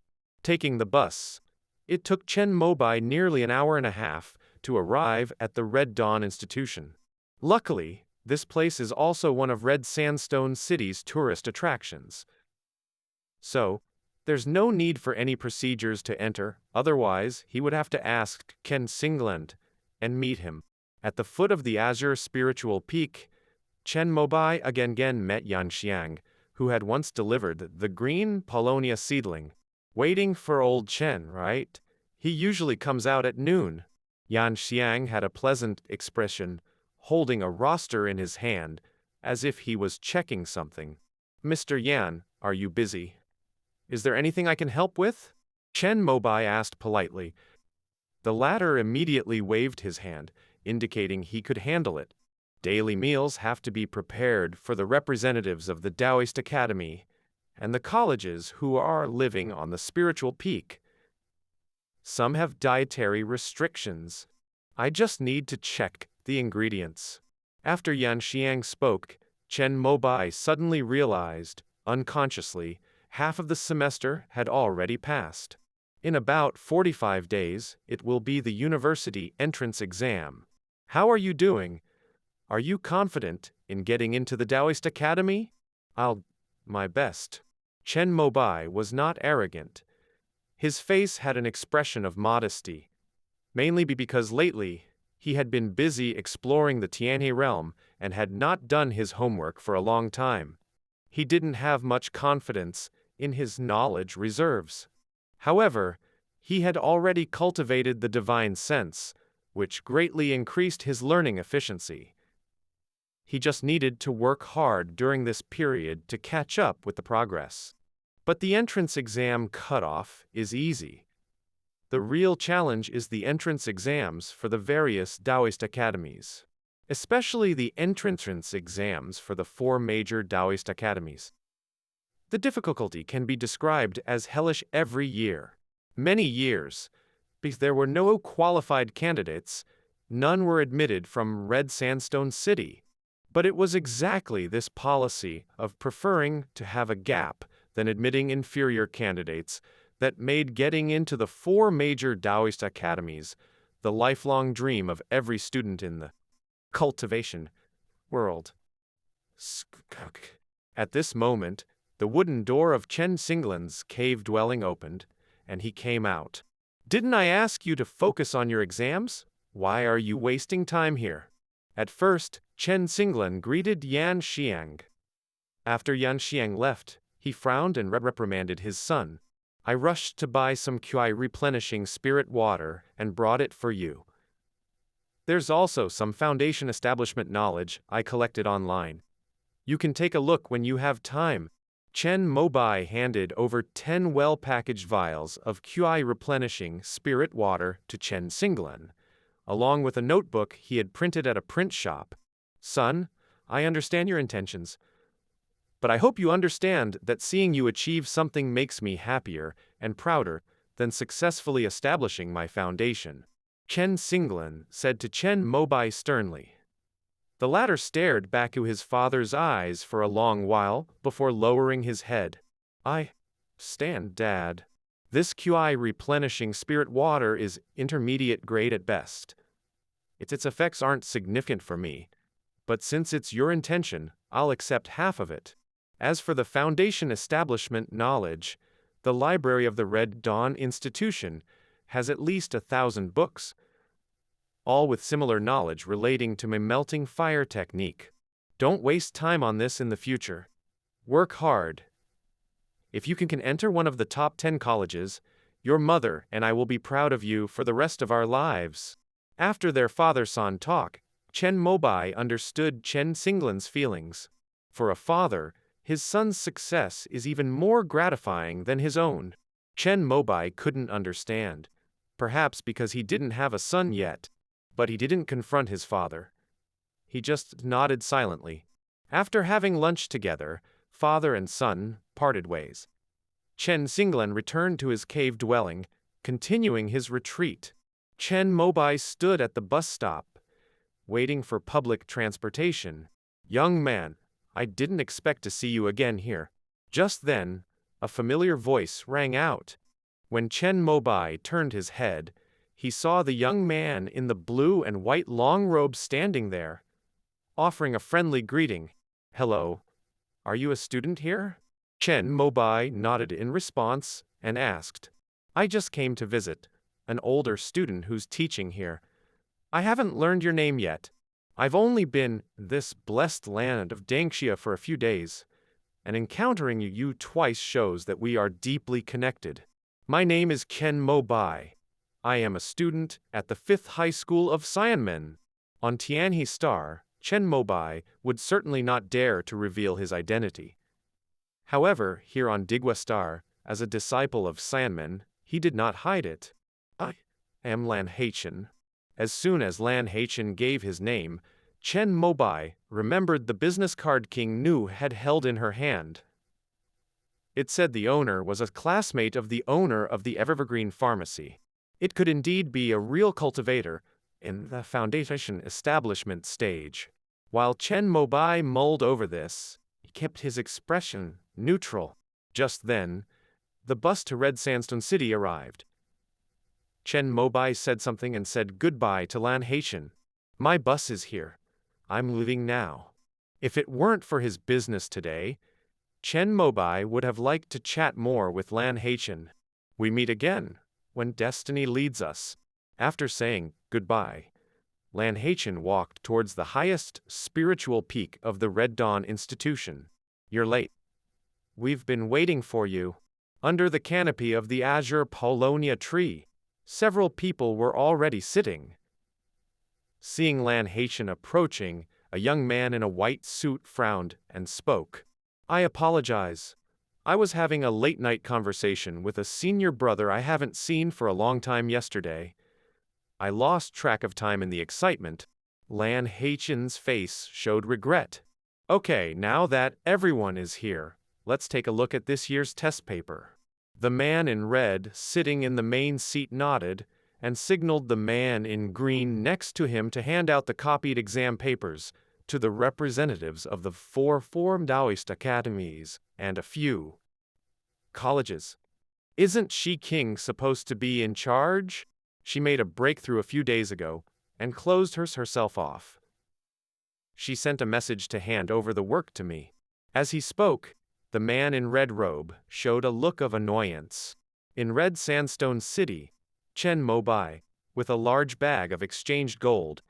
Taking the bus, it took Chen Mobai nearly an hour and a half to arrive at the Red Dawn Institution. Luckily, this place is also one of Red Sandstone City's tourist attractions. So, there's no need for any procedures to enter, otherwise he would have to ask Ken Singland and meet him. At the foot of the Azure Spiritual Peak, Chen Mobai again met Yan Xiang, who had once delivered the green Polonia seedling. "Waiting for old Chen, right? He usually comes out at noon." Yan Xiang had a pleasant expression, holding a roster in his hand, as if he was checking something. "Mr. Yan, are you busy? Is there anything I can help with?" Chen Mobai asked politely. The latter immediately waved his hand, indicating he could handle it. Daily meals have to be prepared for the representatives of the Taoist Academy and the colleges who are living on the spiritual peak. Some have dietary restrictions. I just need to check the ingredients. After Yan Xiang spoke, Chen Mobai suddenly realized, unconsciously, half of the semester had already passed. In about 45 days, it will be the university entrance exam. How are you doing? Are you confident in getting into the Taoist Academy? I'll my best. Chen Mobai was not arrogant. His face had an expression of modesty, mainly because lately he had been busy exploring the Tianhe realm and had not done his homework for a long time. He didn't have much confidence in his knowledge reserves. However, he had already cultivated the divine sense, which greatly increased his learning efficiency. He just needed to work hard during this period to catch up with the progress. But the entrance exam cutoff is easy. The real challenge is the entrance exams for the various Taoist academies, especially the entrance exams for the 4 major Taoist academies. The difficulty can be described as hellish every year. Many years, because there were no qualified candidates, none were admitted from Red Sandstone City. But it was exactly this policy of preferring to have a gap than admitting inferior candidates that made getting into the 4 major Taoist academies the lifelong dream of every student in the cultivation world. At this moment, the wooden door of Chen Singlan's cave dwelling opened, and he came out. Didn't I ask you to focus on your exams? Why are you wasting time here? At first, Chen Singlan greeted Yan Xiang. After Yan Xiang left, he frowned and reprimanded his son. I rushed to buy some QI replenishing spirit water and brought it for you. There's also some foundation establishment knowledge I collected online. You can take a look when you have time. Chen Mobai handed over 10 well-packaged vials of QI replenishing spirit water to Chen Singlan, along with a notebook he had printed at a print shop. Son, I understand your intentions, but I hope you understand that seeing you achieve something makes me happier and prouder than successfully establishing my foundation, Chen Singlan said to Chen Mobai sternly. The latter stared back to his father's eyes for a long while before lowering his head. I stand, Dad. This QI replenishing spirit water is intermediate grade at best. Its effects aren't significant for me, but since it's your intention, I'll accept half of it. As for the foundation establishment knowledge, the library of the Red Dawn Institution has at least 1,000 books, all with similar knowledge relating to my melting fire technique. Don't waste time on this in the future. Work hard. If you can enter one of the top 10 colleges, your mother and I will be proud of you for the rest of our lives. After their father-son talk, Chen Mobai understood Chen Singlan's feelings. For a father, his son's success is even more gratifying than his own. Chen Mobai couldn't understand, perhaps because he didn't have a son yet, but he didn't confront his father. He just nodded silently. After having lunch together, father and son parted ways. Chen Singlan returned to his cave dwelling, continuing his retreat. Chen Mobai stood at the bus stop, waiting for public transportation. Young man, I didn't expect to see you again here. Just then, a familiar voice rang out. When Chen Mobai turned his head, he saw the young man in the blue and white long robe standing there, offering a friendly greeting. Hello, are you a student here? Chen Mobai nodded in response and asked. I just came to visit an older student who's teaching here. I haven't learned your name yet. I've only been in this blessed land of Dangxia for a few days, and encountering you twice shows that we are deeply connected. My name is Chen Mobai. I am a student at the 5th High School of Xianmen. On Tianhe Star, Chen Mobai would certainly not dare to reveal his identity. However, here on Digwa Star, as a disciple of Xianmen, he did not hide it. I am Lan Haichen. As soon as Lan Haichen gave his name, Chen Mobai remembered the business card King Nu had held in her hand. It said the owner was a classmate of the owner of the Evergreen Pharmacy. It could indeed be a real cultivator in the foundation establishment stage. While Chen Mobai mulled over this, he kept his expression neutral. Just then, the bus to Red Sandstone City arrived. Chen Mobai said something and said goodbye to Lan Haitian. My bus is here. I'm leaving now. If it weren't for his business today, Chen Mobai would have liked to chat more with Lan Haitian. We meet again, when destiny leads us. After saying goodbye, Lan Haitian walked towards the highest spiritual peak of the Red Dawn institution. You're late. We've been waiting for you. Under the canopy of the azure Polonia tree, several people were already sitting. Seeing Lan Haitian approaching, a young man in a white suit frowned and spoke. I apologize. I was having a late-night conversation with a senior brother I haven't seen for a long time yesterday. I lost track of time in the excitement. Lan Haitian's face showed regret. Okay, now that everyone is here, let's take a look at this year's test paper. The man in red sitting in the main seat nodded and signaled the man in green next to him to hand out the copied exam papers to the representatives of the 4 Taoist academies and a few colleges. Isn't Shi King supposed to be in charge? She made a breakthrough a few days ago and closed herself off. She sent a message to hand over the work to me. As he spoke, the man in red robe showed a look of annoyance. In Red Sandstone City, Chen Mobai, with a large bag of exchanged gold,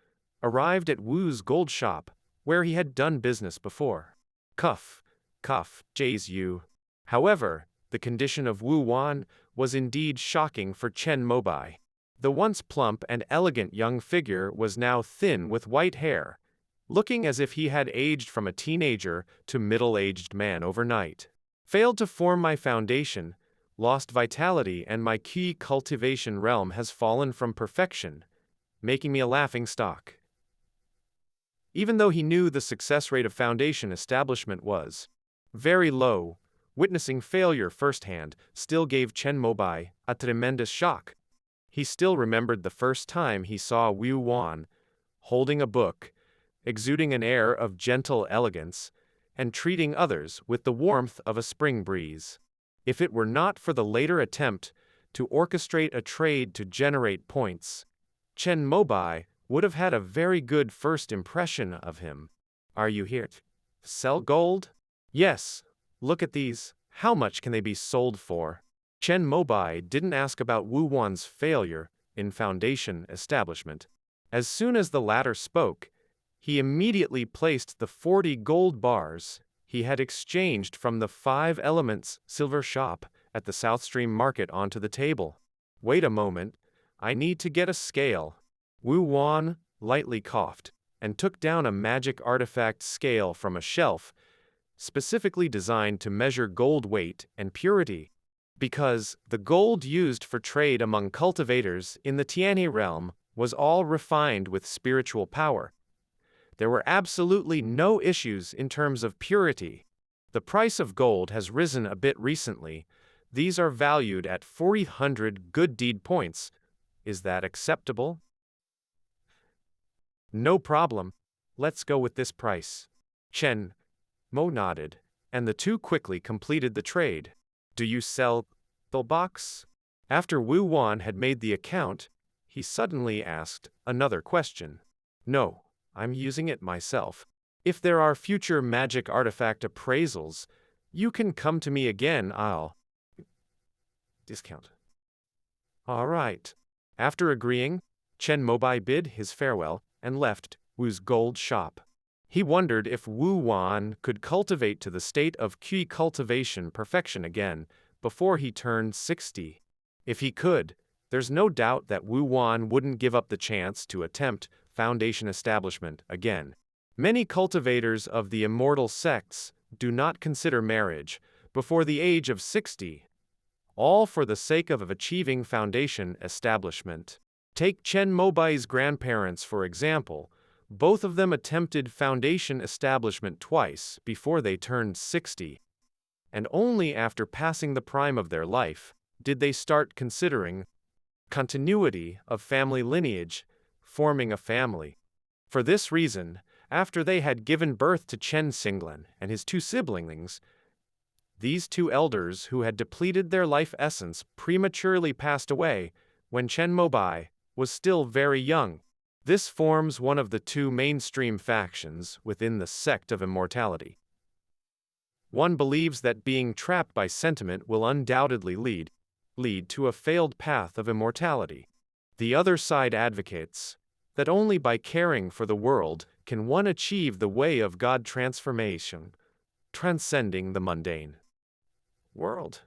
arrived at Wu's gold shop, where he had done business before. Cuff, J's Yu. However, the condition of Wu Wan was indeed shocking for Chen Mobai. The once plump and elegant young figure was now thin with white hair, looking as if he had aged from a teenager to middle-aged man overnight. Failed to form my foundation, lost vitality, and my key cultivation realm has fallen from perfection, making me a laughing stock. Even though he knew the success rate of foundation establishment was very low, witnessing failure firsthand still gave Chen Mobai a tremendous shock. He still remembered the first time he saw Wu Wan, holding a book, exuding an air of gentle elegance, and treating others with the warmth of a spring breeze. If it were not for the later attempt to orchestrate a trade to generate points, Chen Mobai would have had a very good first impression of him. Are you here to sell gold? Yes. Look at these. How much can they be sold for? Chen Mobai didn't ask about Wu Wan's failure in foundation establishment. As soon as the latter spoke, he immediately placed the 40 gold bars he had exchanged from the 5 Elements silver shop at the South Stream Market onto the table. Wait a moment, I need to get a scale. Wu Wan lightly coughed and took down a magic artifact scale from a shelf, specifically designed to measure gold weight and purity. Because the gold used for trade among cultivators in the Tianhe realm was all refined with spiritual power, there were absolutely no issues in terms of purity. The price of gold has risen a bit recently. These are valued at 400 good deed points. Is that acceptable? No problem. Let's go with this price. Chen Mo nodded, and the two quickly completed the trade. Do you sell the box? After Wu Wan had made the account, he suddenly asked another question. No, I'm using it myself. If there are future magic artifact appraisals, you can come to me again. I'll discount. All right. After agreeing, Chen Mobai bid his farewell and left Wu's gold shop. He wondered if Wu Wan could cultivate to the state of key cultivation perfection again before he turned 60. If he could, there's no doubt that Wu Wan wouldn't give up the chance to attempt foundation establishment again. Many cultivators of the Immortal Sects do not consider marriage before the age of 60, all for the sake of achieving foundation establishment. Take Chen Mobai's grandparents for example. Both of them attempted foundation establishment twice before they turned 60. And only after passing the prime of their life did they start considering continuity of family lineage, forming a family. For this reason, After they had given birth to Chen Xinglan and his two siblings, these two elders who had depleted their life essence prematurely passed away when Chen Mobai was still very young. This forms one of the two mainstream factions within the sect of immortality. One believes that being trapped by sentiment will undoubtedly lead to a failed path of immortality. The other side advocates that only by caring for the world can one achieve the way of God transformation, transcending the mundane world.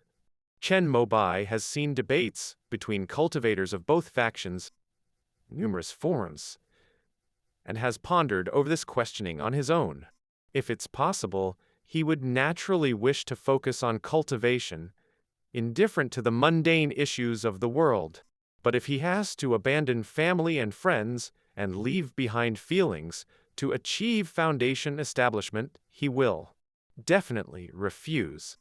Chen Mobai has seen debates between cultivators of both factions in numerous forums, and has pondered over this questioning on his own. If it's possible, he would naturally wish to focus on cultivation, indifferent to the mundane issues of the world. But if he has to abandon family and friends and leave behind feelings to achieve foundation establishment, he will definitely refuse.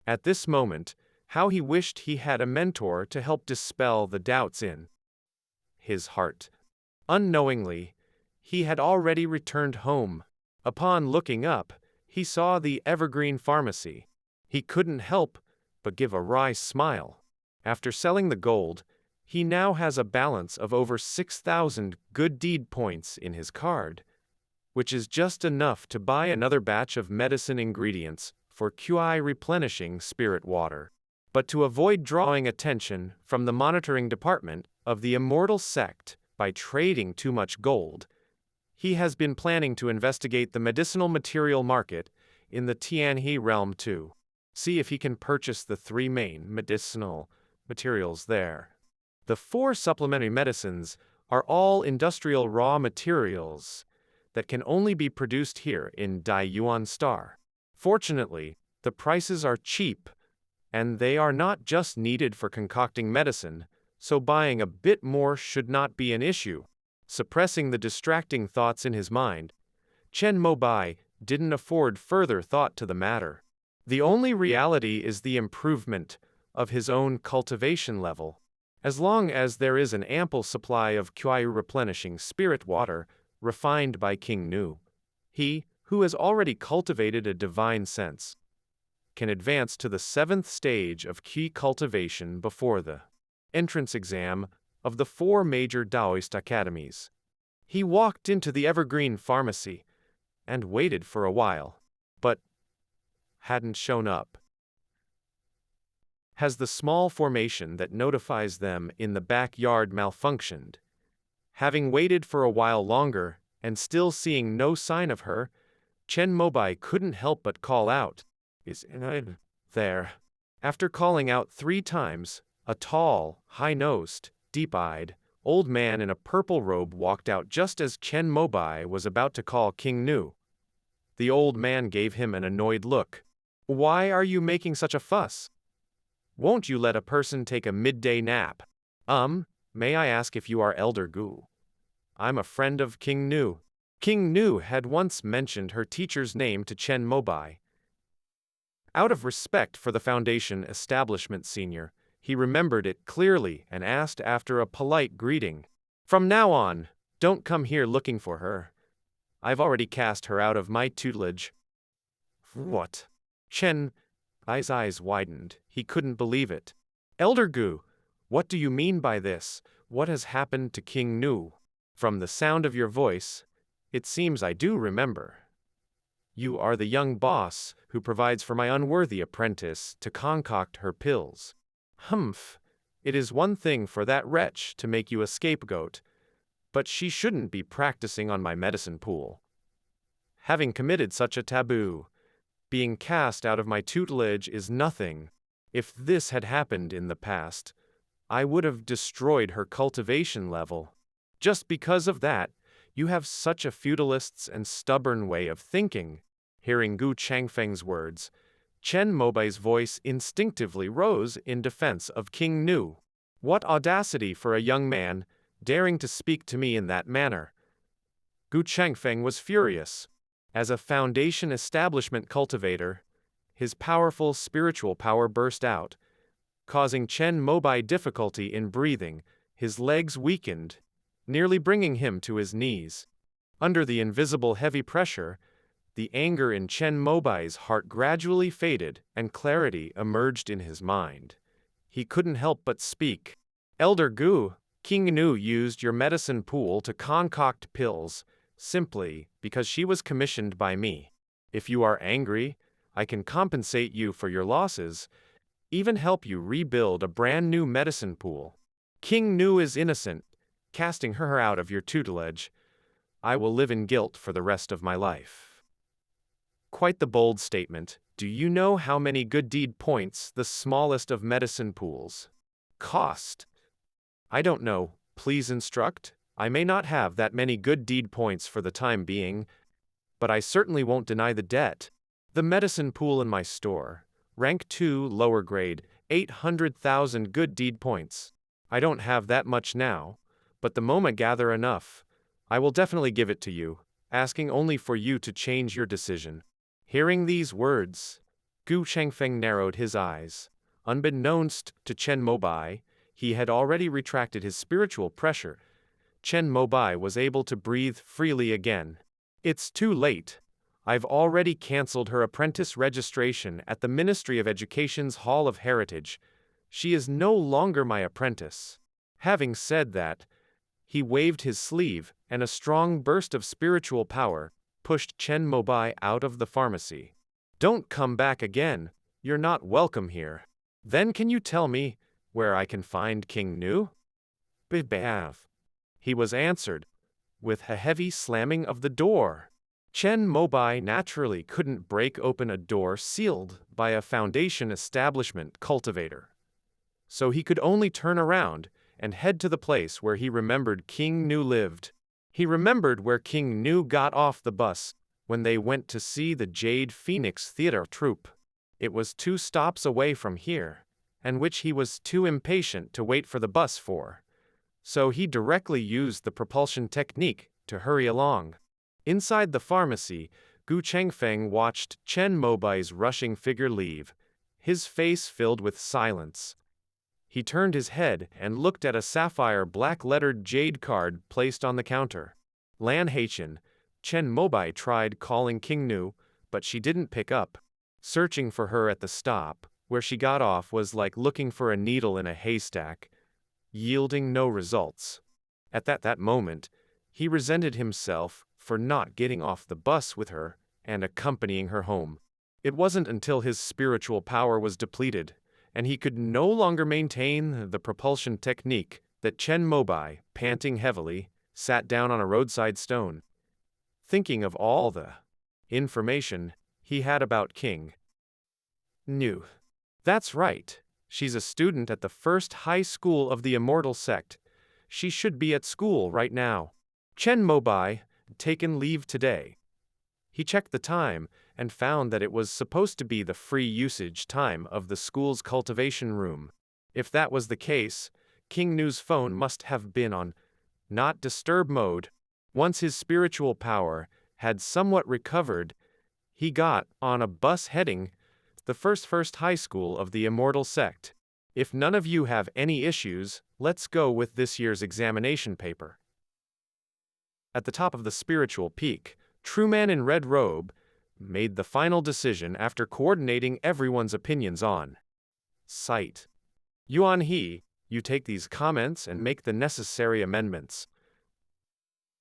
At this moment, how he wished he had a mentor to help dispel the doubts in his heart. Unknowingly, he had already returned home. Upon looking up, he saw the Evergreen Pharmacy. He couldn't help but give a wry smile. After selling the gold, he now has a balance of over 6,000 good deed points in his card, which is just enough to buy another batch of medicine ingredients for QI replenishing spirit water. But to avoid drawing attention from the monitoring department of the Immortal Sect by trading too much gold, he has been planning to investigate the medicinal material market in the Tianhe realm too. See if he can purchase the 3 main medicinal materials there. The 4 supplementary medicines are all industrial raw materials that can only be produced here in Daiyuan Star. Fortunately, the prices are cheap, and they are not just needed for concocting medicine, so buying a bit more should not be an issue. Suppressing the distracting thoughts in his mind, Chen Mobai didn't afford further thought to the matter. The only reality is the improvement of his own cultivation level. As long as there is an ample supply of QI replenishing spirit water refined by King Nu, he, who has already cultivated a divine sense, can advance to the 7th stage of Qi cultivation before the entrance exam of the 4 major Taoist academies. He walked into the Evergreen Pharmacy and waited for a while, but hadn't shown up. Has the small formation that notifies them in the backyard malfunctioned? Having waited for a while longer and still seeing no sign of her, Chen Mobai couldn't help but call out, "Is it there?" After calling out 3 times, a tall, high-nosed, deep-eyed, old man in a purple robe walked out just as Chen Mobai was about to call King Nu. The old man gave him an annoyed look. "Why are you making such a fuss? Won't you let a person take a midday nap?" May I ask if you are Elder Gu? I'm a friend of King Nu." King Nu had once mentioned her teacher's name to Chen Mobai. Out of respect for the Foundation establishment senior, he remembered it clearly and asked after a polite greeting, "From now on, don't come here looking for her. I've already cast her out of my tutelage." "What?" Chen Bai's eyes widened. He couldn't believe it. "Elder Gu, what do you mean by this? What has happened to King Nu? From the sound of your voice, it seems I do remember. You are the young boss who provides for my unworthy apprentice to concoct her pills." "Humph, it is one thing for that wretch to make you a scapegoat, but she shouldn't be practicing on my medicine pool. Having committed such a taboo, being cast out of my tutelage is nothing. If this had happened in the past, I would have destroyed her cultivation level. Just because of that, you have such a feudalist's and stubborn way of thinking." Hearing Gu Changfeng's words, Chen Mobai's voice instinctively rose in defense of King Nu. "What audacity for a young man, daring to speak to me in that manner." Gu Changfeng was furious. As a Foundation establishment cultivator, his powerful spiritual power burst out, causing Chen Mobai difficulty in breathing. His legs weakened, nearly bringing him to his knees. Under the invisible heavy pressure, the anger in Chen Mobai's heart gradually faded and clarity emerged in his mind. He couldn't help but speak. Elder Gu, King Nu used your medicine pool to concoct pills, simply because she was commissioned by me. If you are angry, I can compensate you for your losses, even help you rebuild a brand new medicine pool. King Nu is innocent, casting her out of your tutelage. I will live in guilt for the rest of my life. Quite the bold statement. Do you know how many good deed points the smallest of medicine pools cost? I don't know, please instruct. I may not have that many good deed points for the time being, but I certainly won't deny the debt. The medicine pool in my store, rank 2 lower grade, 800,000 good deed points. I don't have that much now, but the moment gather enough, I will definitely give it to you, asking only for you to change your decision. Hearing these words, Gu Chengfeng narrowed his eyes. Unbeknownst to Chen Mobai, he had already retracted his spiritual pressure. Chen Mobai was able to breathe freely again. It's too late. I've already cancelled her apprentice registration at the Ministry of Education's Hall of Heritage. She is no longer my apprentice. Having said that, he waved his sleeve, and a strong burst of spiritual power pushed Chen Mobai out of the pharmacy. Don't come back again. You're not welcome here. Then can you tell me where I can find King Nu? Bibav. He was answered with a heavy slamming of the door. Chen Mobai naturally couldn't break open a door sealed by a foundation establishment cultivator. So he could only turn around and head to the place where he remembered King Nu lived. He remembered where King Nu got off the bus when they went to see the Jade Phoenix Theater troupe. It was 2 stops away from here, and which he was too impatient to wait for the bus for. So he directly used the propulsion technique to hurry along. Inside the pharmacy, Gu Chengfeng watched Chen Mobai's rushing figure leave, his face filled with silence. He turned his head and looked at a sapphire black-lettered jade card placed on the counter. Lan Haichen, Chen Mobai tried calling King Nu, but she didn't pick up. Searching for her at the stop, where she got off, was like looking for a needle in a haystack, yielding no results. At that moment, he resented himself for not getting off the bus with her and accompanying her home. It wasn't until his spiritual power was depleted, and he could no longer maintain the propulsion technique, that Chen Mobai, panting heavily, sat down on a roadside stone, thinking of all the information he had about King Nu. That's right. She's a student at the first high school of the Immortal Sect. She should be at school right now. Chen Mobai had taken leave today. He checked the time and found that it was supposed to be the free usage time of the school's cultivation room. If that was the case, King Nu's phone must have been on not disturb mode. Once his spiritual power had somewhat recovered, he got on a bus heading the first high school of the Immortal Sect. If none of you have any issues, let's go with this year's examination paper. At the top of the spiritual peak, True Man in red robe made the final decision after coordinating everyone's opinions on site. Yuan He, you take these comments and make the necessary amendments.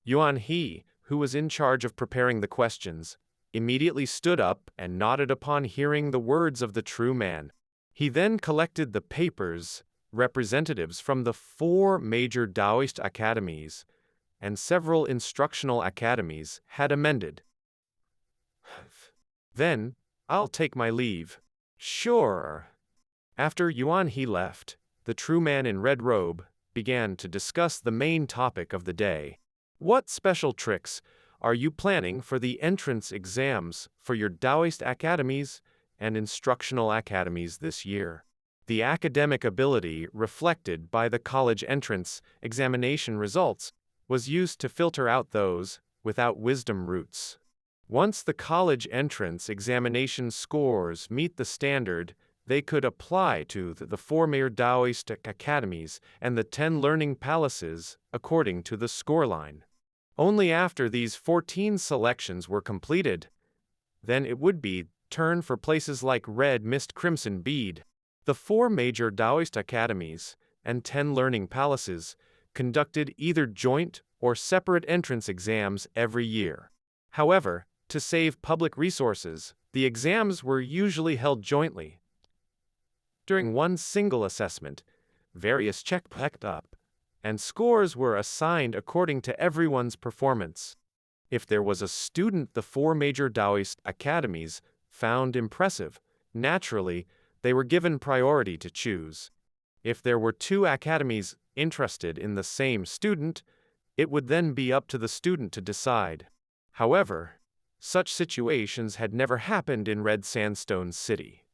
Yuan He, who was in charge of preparing the questions, immediately stood up and nodded upon hearing the words of the True Man. He then collected the papers representatives from the 4 major Taoist academies and several instructional academies had amended. Then, I'll take my leave. Sure. After Yuan He left, the True Man in red robe began to discuss the main topic of the day. What special tricks are you planning for the entrance exams for your Taoist academies and instructional academies this year? The academic ability reflected by the college entrance examination results was used to filter out those without wisdom roots. Once the college entrance examination scores meet the standard, they could apply to the 4 major Taoist academies and the 10 learning palaces according to the scoreline. Only after these 14 selections were completed, then it would be turn for places like Red Mist Crimson Bead. The 4 major Taoist academies and 10 learning palaces conducted either joint or separate entrance exams every year. However, to save public resources, the exams were usually held jointly. During one single assessment, various checked up, and scores were assigned according to everyone's performance. If there was a student the 4 major Taoist academies found impressive, naturally, they were given priority to choose. If there were 2 academies interested in the same student, it would then be up to the student to decide. However, such situations had never happened in Red Sandstone City.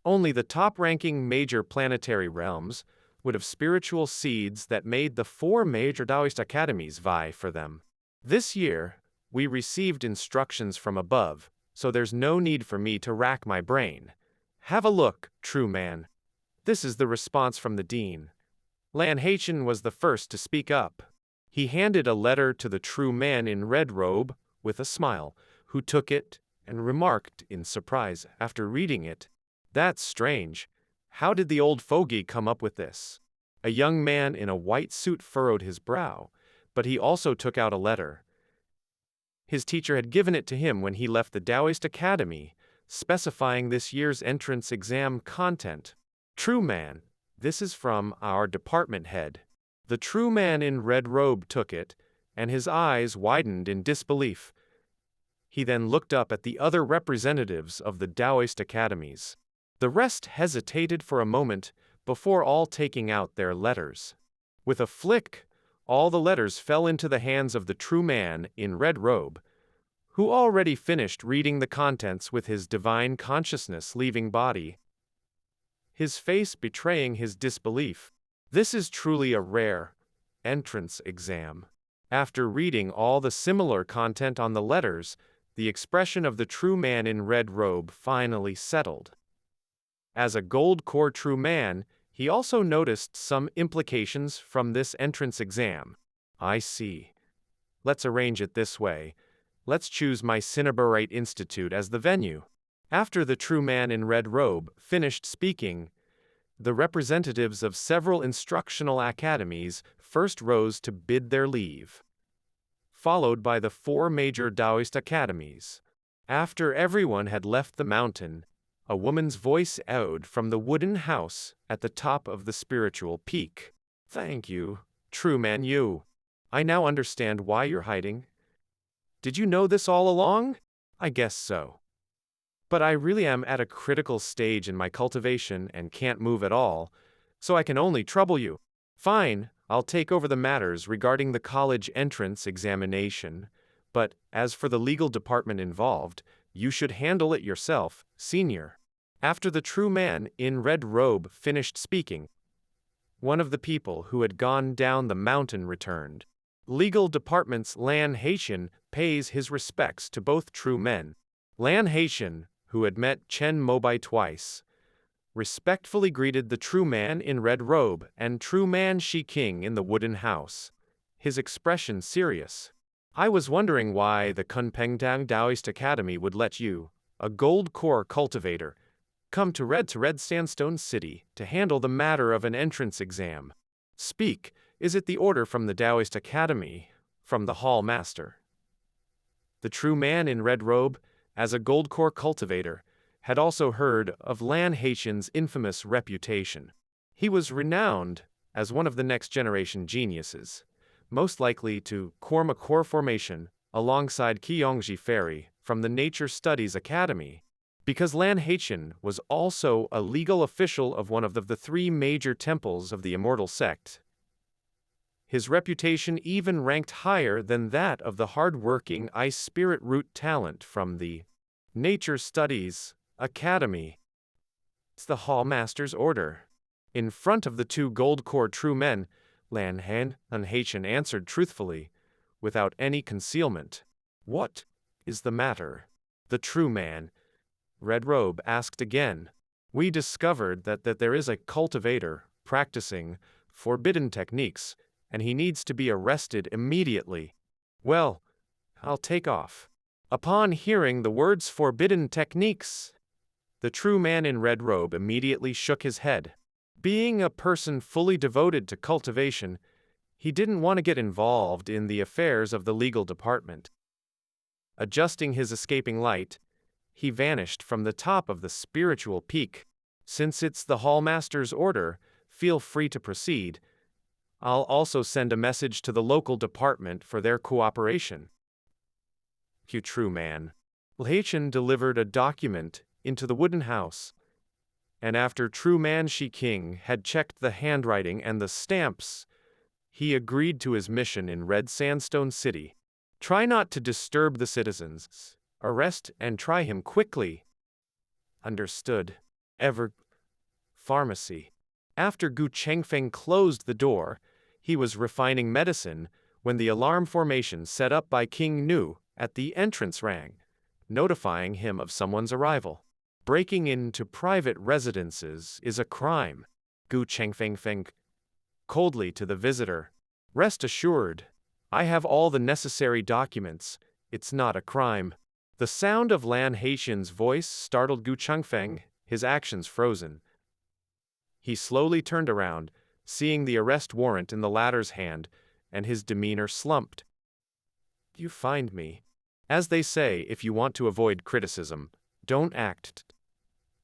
Only the top-ranking major planetary realms would have spiritual seeds that made the 4 major Taoist academies vie for them. This year, we received instructions from above, so there's no need for me to rack my brain. Have a look, true man. This is the response from the dean. Lan Haitian was the first to speak up. He handed a letter to the true man in red robe, with a smile, who took it and remarked in surprise after reading it, "That's strange. How did the old fogey come up with this?" A young man in a white suit furrowed his brow, but he also took out a letter. His teacher had given it to him when he left the Taoist Academy, specifying this year's entrance exam content. "True man, this is from our department head." The true man in red robe took it, and his eyes widened in disbelief. He then looked up at the other representatives of the Taoist academies. The rest hesitated for a moment before all taking out their letters. With a flick, all the letters fell into the hands of the true man in red robe, who already finished reading the contents with his divine consciousness leaving body, his face betraying his disbelief. This is truly a rare entrance exam. After reading all the similar content on the letters, the expression of the true man in red robe finally settled. As a gold core true man, he also noticed some implications from this entrance exam. "I see. Let's arrange it this way. Let's choose my Cinnabarite Institute as the venue." After the true man in red robe finished speaking, the representatives of several instructional academies first rose to bid their leave, followed by the 4 major Taoist academies. After everyone had left the mountain, a woman's voice echoed from the wooden house at the top of the spiritual peak. "Thank you, true man you. I now understand why you're hiding. Did you know this all along? I guess so. But I really am at a critical stage in my cultivation and can't move at all, so I can only trouble you. Fine, I'll take over the matters regarding the college entrance examination, but as for the legal department involved, you should handle it yourself, senior." After the true man in red robe finished speaking, one of the people who had gone down the mountain returned. Legal department's Lan Haitian pays his respects to both true men. Lan Haitian, who had met Chen Mobai twice, respectfully greeted the true man in red robe and true man Shi King in the wooden house, his expression serious. "I was wondering why the Kunpengtang Taoist Academy would let you, a gold core cultivator, come to Red Sandstone City to handle the matter of an entrance exam. Speak, is it the order from the Taoist Academy, from the hall master?" The true man in red robe, as a gold core cultivator, had also heard of Lan Haitian's infamous reputation. He was renowned as one of the next generation geniuses, most likely to form a core formation alongside Kyongji Ferry from the Nature Studies Academy. Because Lan Haitian was also a legal official of one of the 3 major temples of the Immortal Sect, his reputation even ranked higher than that of the hard-working ice spirit root talent from the Nature Studies Academy. It's the hall master's order. In front of the 2 gold core true men, Lan Haitian answered truthfully, without any concealment. "What is the matter?" The true man, red robe, asked again. "We discovered that there is a cultivator practicing forbidden techniques and he needs to be arrested immediately. Well, I'll take off. Upon hearing the words forbidden techniques, the true man in red robe immediately shook his head. Being a person fully devoted to cultivation, he didn't want to get involved in the affairs of the legal department. Adjusting his escaping light, he vanished from the top of the spiritual peak. Since it's the hallmaster's order, feel free to proceed. I'll also send a message to the local department for their cooperation. You true man. Chen delivered a document into the wooden house, and after True Man Shi King had checked the handwriting and the stamps, he agreed to his mission in Red Sandstone City. Try not to disturb the citizens. Arrest and try him quickly. Understood. Ever. Pharmacy. After Gu Chengfeng closed the door, he was refining medicine when the alarm formation set up by King Nu at the entrance rang, notifying him of someone's arrival. Breaking into private residences is a crime. Gu Chengfeng coldly to the visitor. Rest assured, I have all the necessary documents. It's not a crime. The sound of Lan Haitian's voice startled Gu Chengfeng, his actions frozen. He slowly turned around, seeing the arrest warrant in the latter's hand, and his demeanor slumped. You find me. As they say, if you want to avoid criticism, don't act.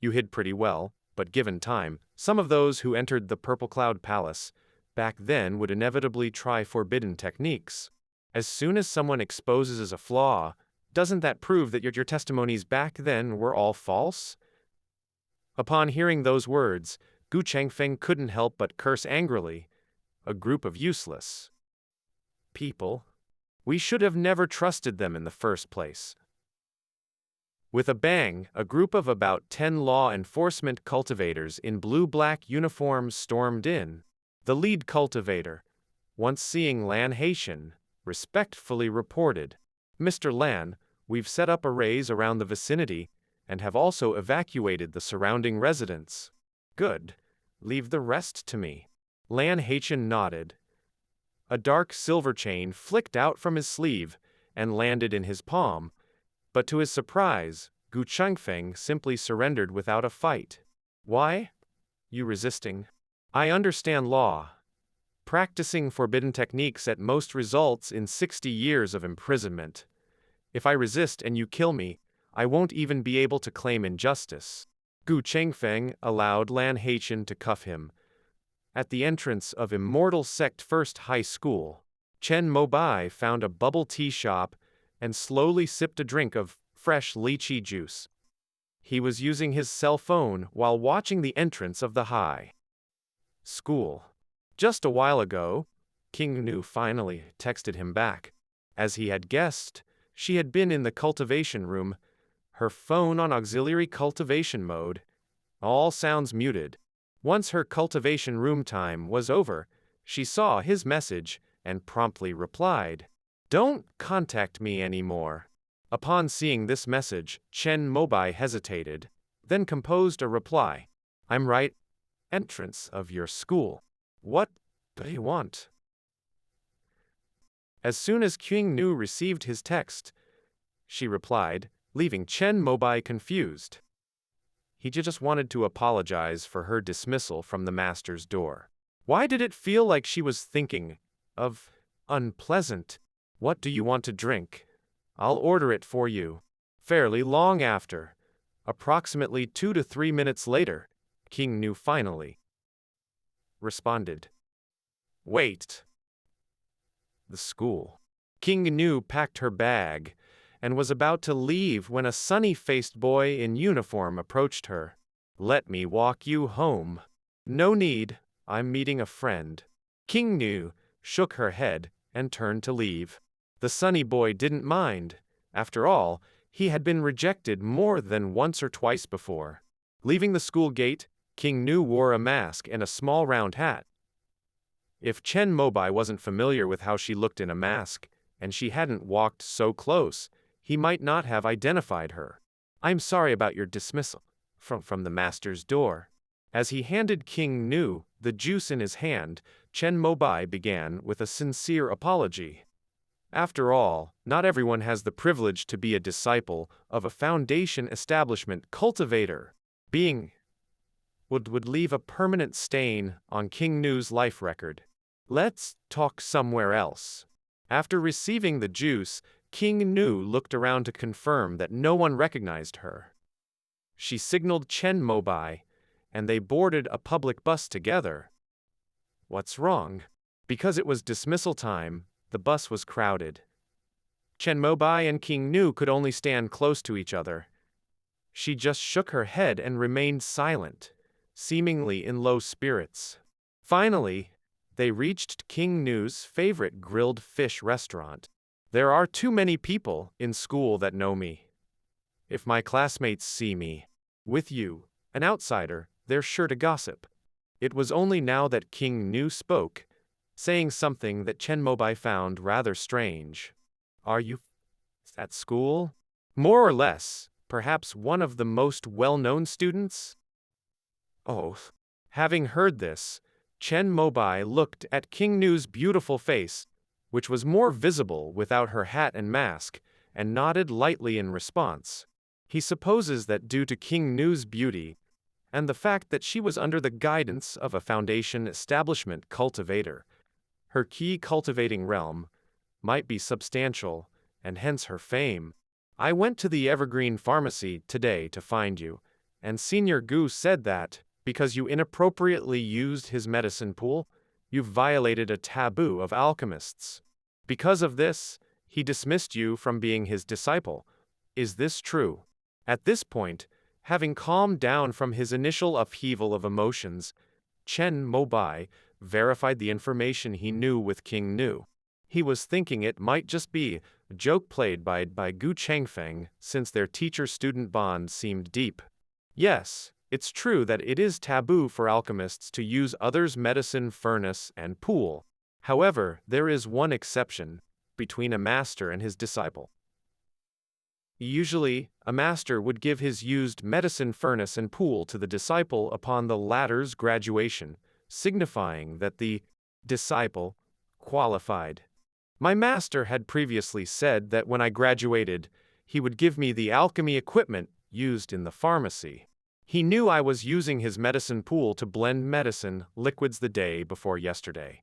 You hid pretty well, but given time, some of those who entered the Purple Cloud Palace back then would inevitably try forbidden techniques. As soon as someone exposes a flaw, doesn't that prove that your testimonies back then were all false? Upon hearing those words, Gu Chengfeng couldn't help but curse angrily. A group of useless people. We should have never trusted them in the first place. With a bang, a group of about 10 law enforcement cultivators in blue-black uniforms stormed in. The lead cultivator, once seeing Lan Haitian, respectfully reported, Mr. Lan, we've set up arrays around the vicinity and have also evacuated the surrounding residents. Good. Leave the rest to me. Lan Haitian nodded. A dark silver chain flicked out from his sleeve and landed in his palm, but to his surprise, Gu Chengfeng simply surrendered without a fight. Why? You resisting? I understand law. Practicing forbidden techniques at most results in 60 years of imprisonment. If I resist and you kill me, I won't even be able to claim injustice. Gu Chengfeng allowed Lan Haitian to cuff him. At the entrance of Immortal Sect First High School, Chen Mobai found a bubble tea shop and slowly sipped a drink of fresh lychee juice. He was using his cell phone while watching the entrance of the high school. Just a while ago, King Nu finally texted him back. As he had guessed, she had been in the cultivation room, her phone on auxiliary cultivation mode, all sounds muted. Once her cultivation room time was over, she saw his message and promptly replied, "Don't contact me anymore." Upon seeing this message, Chen Mobai hesitated, then composed a reply. I'm right. Entrance of your school. What do you want? As soon as King Nu received his text, she replied, leaving Chen Mobai confused. He just wanted to apologize for her dismissal from the master's door. Why did it feel like she was thinking of unpleasant? What do you want to drink? I'll order it for you. Fairly long after, approximately 2 to 3 minutes later, King Nu finally responded. Wait. The school. King Nu packed her bag and was about to leave when a sunny-faced boy in uniform approached her. Let me walk you home. No need, I'm meeting a friend. King Nu shook her head and turned to leave. The sunny boy didn't mind. After all, he had been rejected more than once or twice before. Leaving the school gate, King Nu wore a mask and a small round hat. If Chen Mobai wasn't familiar with how she looked in a mask, and she hadn't walked so close, he might not have identified her. I'm sorry about your dismissal. From the master's door. As he handed King Nu the juice in his hand, Chen Mobai began with a sincere apology. After all, not everyone has the privilege to be a disciple of a Foundation establishment cultivator. Being would leave a permanent stain on King Nu's life record. Let's talk somewhere else. After receiving the juice, King Nu looked around to confirm that no one recognized her. She signaled Chen Mobai, and they boarded a public bus together. What's wrong? Because it was dismissal time, the bus was crowded. Chen Mobai and King Nu could only stand close to each other. She just shook her head and remained silent, seemingly in low spirits. Finally, they reached King Nu's favorite grilled fish restaurant. There are too many people in school that know me. If my classmates see me with you, an outsider, they're sure to gossip. It was only now that King Nu spoke, saying something that Chen Mobai found rather strange. Are you at school? More or less, perhaps one of the most well-known students? Oh. Having heard this, Chen Mobai looked at King Nu's beautiful face, which was more visible without her hat and mask, and nodded lightly in response. He supposes that due to King Nu's beauty, and the fact that she was under the guidance of a Foundation establishment cultivator, her key cultivating realm might be substantial, and hence her fame. I went to the Evergreen Pharmacy today to find you, and Senior Gu said that, because you inappropriately used his medicine pool, you've violated a taboo of alchemists. Because of this, he dismissed you from being his disciple. Is this true? At this point, having calmed down from his initial upheaval of emotions, Chen Mobai verified the information he knew with King Nu. He was thinking it might just be a joke played by Gu Chengfeng, since their teacher-student bond seemed deep. Yes, it's true that it is taboo for alchemists to use others' medicine furnace and pool. However, there is one exception, between a master and his disciple. Usually, a master would give his used medicine furnace and pool to the disciple upon the latter's graduation, signifying that the disciple qualified. My master had previously said that when I graduated, he would give me the alchemy equipment used in the pharmacy. He knew I was using his medicine pool to blend medicine liquids the day before yesterday.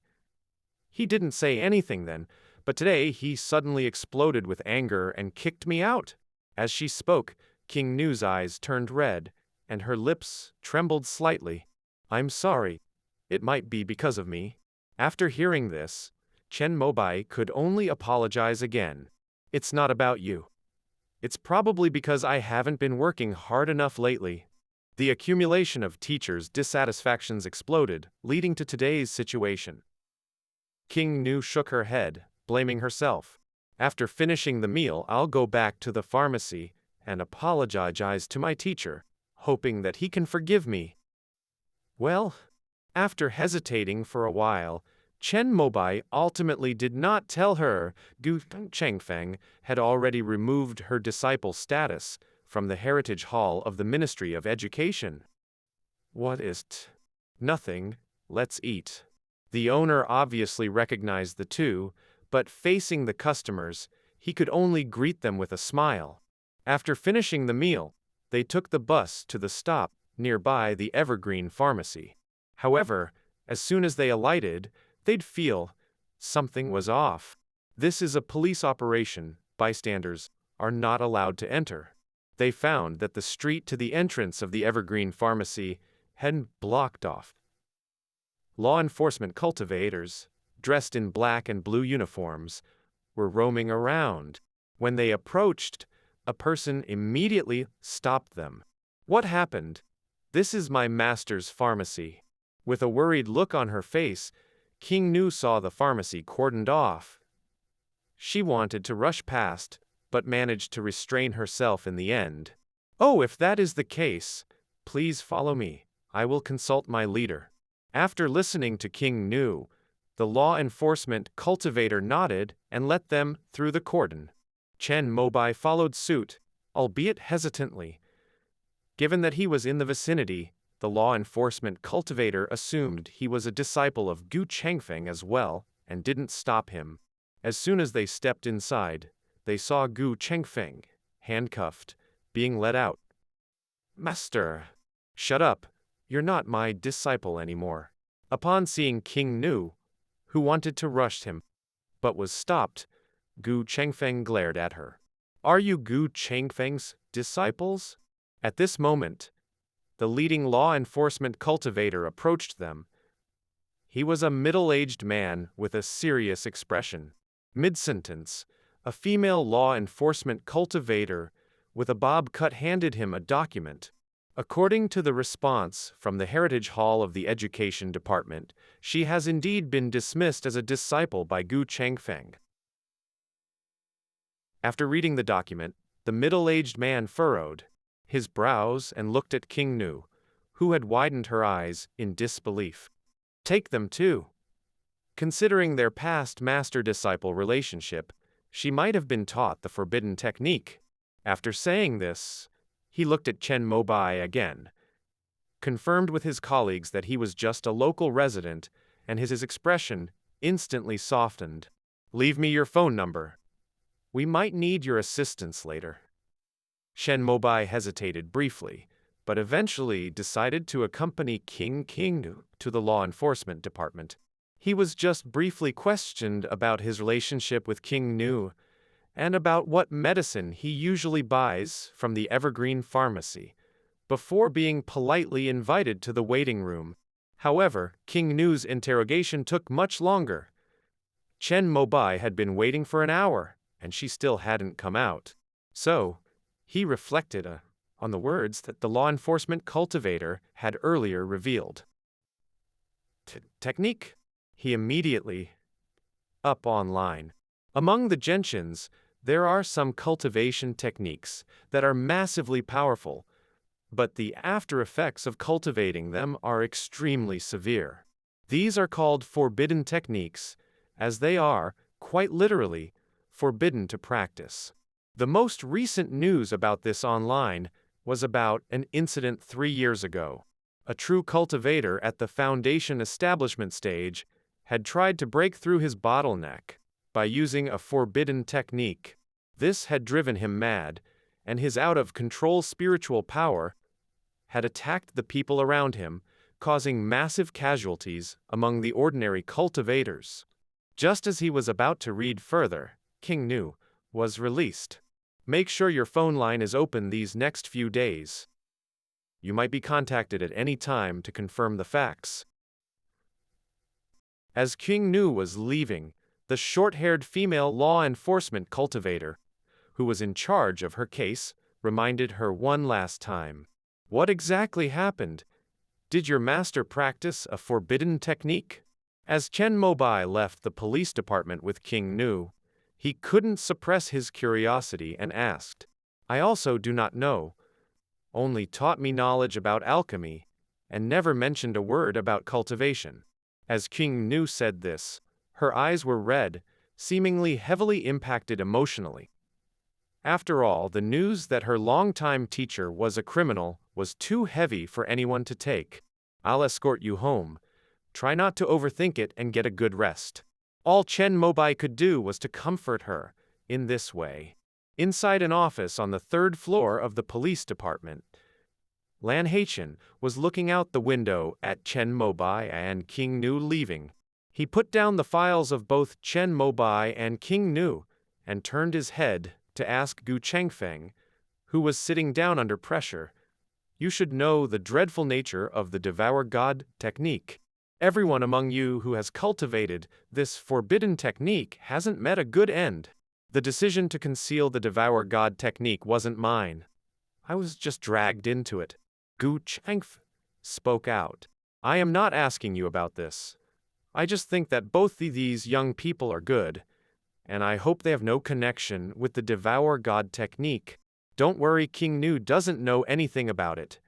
He didn't say anything then, but today he suddenly exploded with anger and kicked me out. As she spoke, King Nu's eyes turned red, and her lips trembled slightly. I'm sorry. It might be because of me. After hearing this, Chen Mobai could only apologize again. It's not about you. It's probably because I haven't been working hard enough lately. The accumulation of teachers' dissatisfactions exploded, leading to today's situation. King Nu shook her head, blaming herself. After finishing the meal, I'll go back to the pharmacy and apologize to my teacher, hoping that he can forgive me. Well, after hesitating for a while, Chen Mobai ultimately did not tell her Gu Chengfeng had already removed her disciple status from the Heritage Hall of the Ministry of Education. What is it? Nothing, let's eat. The owner obviously recognized the two, but facing the customers, he could only greet them with a smile. After finishing the meal, they took the bus to the stop nearby the Evergreen Pharmacy. However, as soon as they alighted, they'd feel something was off. This is a police operation. Bystanders are not allowed to enter. They found that the street to the entrance of the Evergreen Pharmacy had been blocked off. Law enforcement cultivators, dressed in black and blue uniforms, were roaming around. When they approached, a person immediately stopped them. What happened? This is my master's pharmacy. With a worried look on her face, King Nu saw the pharmacy cordoned off. She wanted to rush past, but managed to restrain herself in the end. Oh, if that is the case, please follow me. I will consult my leader. After listening to King Nu, the law enforcement cultivator nodded and let them through the cordon. Chen Mobai followed suit, albeit hesitantly. Given that he was in the vicinity, the law enforcement cultivator assumed he was a disciple of Gu Chengfeng as well, and didn't stop him. As soon as they stepped inside, they saw Gu Chengfeng, handcuffed, being let out. "Master! Shut up, you're not my disciple anymore." Upon seeing King Nu, who wanted to rush him, but was stopped, Gu Chengfeng glared at her. "Are you Gu Chengfeng's disciples?" At this moment, the leading law enforcement cultivator approached them. He was a middle-aged man with a serious expression. Mid-sentence, a female law enforcement cultivator with a bob cut handed him a document. According to the response from the Heritage Hall of the Education Department, she has indeed been dismissed as a disciple by Gu Chengfeng. After reading the document, the middle-aged man furrowed his brows and looked at King Nu, who had widened her eyes in disbelief. Take them too. Considering their past master-disciple relationship, she might have been taught the forbidden technique. After saying this, he looked at Chen Mobai again, confirmed with his colleagues that he was just a local resident, and his expression instantly softened. "Leave me your phone number. We might need your assistance later." Chen Mobai hesitated briefly, but eventually decided to accompany King Nu to the law enforcement department. He was just briefly questioned about his relationship with King Nu, and about what medicine he usually buys from the Evergreen Pharmacy, before being politely invited to the waiting room. However, King Nu's interrogation took much longer. Chen Mobai had been waiting for an hour, and she still hadn't come out. So, he reflected on the words that the law enforcement cultivator had earlier revealed. Technique? He immediately up online. Among the gentians, there are some cultivation techniques that are massively powerful, but the after effects of cultivating them are extremely severe. These are called forbidden techniques, as they are, quite literally, forbidden to practice. The most recent news about this online was about an incident 3 years ago. A true cultivator at the foundation establishment stage had tried to break through his bottleneck by using a forbidden technique. This had driven him mad, and his out-of-control spiritual power had attacked the people around him, causing massive casualties among the ordinary cultivators. Just as he was about to read further, King Nu was released. Make sure your phone line is open these next few days. You might be contacted at any time to confirm the facts. As King Nu was leaving, the short-haired female law enforcement cultivator, who was in charge of her case, reminded her one last time. "What exactly happened? Did your master practice a forbidden technique?" As Chen Mobai left the police department with King Nu, he couldn't suppress his curiosity and asked, "I also do not know. Only taught me knowledge about alchemy, and never mentioned a word about cultivation." As King Nu said this, her eyes were red, seemingly heavily impacted emotionally. After all, the news that her longtime teacher was a criminal was too heavy for anyone to take. "I'll escort you home. Try not to overthink it and get a good rest." All Chen Mobai could do was to comfort her in this way. Inside an office on the 3rd floor of the police department, Lan Haichen was looking out the window at Chen Mobai and King Nu leaving. He put down the files of both Chen Mobai and King Nu and turned his head to ask Gu Chengfeng, who was sitting down under pressure, "You should know the dreadful nature of the Devour God technique. Everyone among you who has cultivated this forbidden technique hasn't met a good end. The decision to conceal the Devour God technique wasn't mine. I was just dragged into it." Gu Chengfeng spoke out. "I am not asking you about this. I just think that both these young people are good, and I hope they have no connection with the Devour God technique. Don't worry, King Nu doesn't know anything about it.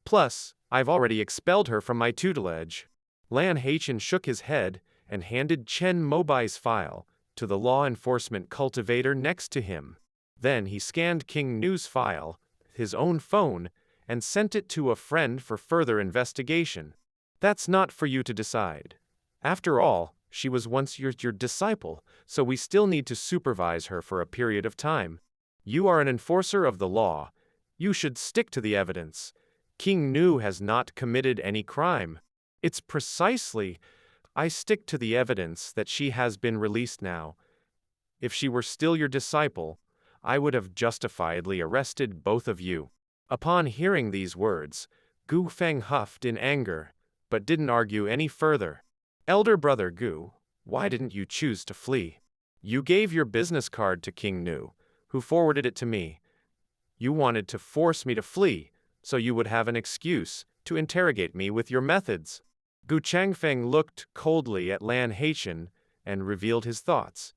Plus, I've already expelled her from my tutelage." Lan Haichen shook his head and handed Chen Mobai's file to the law enforcement cultivator next to him. Then he scanned King Nu's file, his own phone, and sent it to a friend for further investigation. That's not for you to decide. After all, she was once your disciple, so we still need to supervise her for a period of time. You are an enforcer of the law. You should stick to the evidence. King Nu has not committed any crime. It's precisely, I stick to the evidence that she has been released now. If she were still your disciple, I would have justifiably arrested both of you. Upon hearing these words, Gu Feng huffed in anger, but didn't argue any further. Elder brother Gu, why didn't you choose to flee? You gave your business card to King Nu, who forwarded it to me. You wanted to force me to flee, so you would have an excuse to interrogate me with your methods. Gu Changfeng looked coldly at Lan Haitian and revealed his thoughts.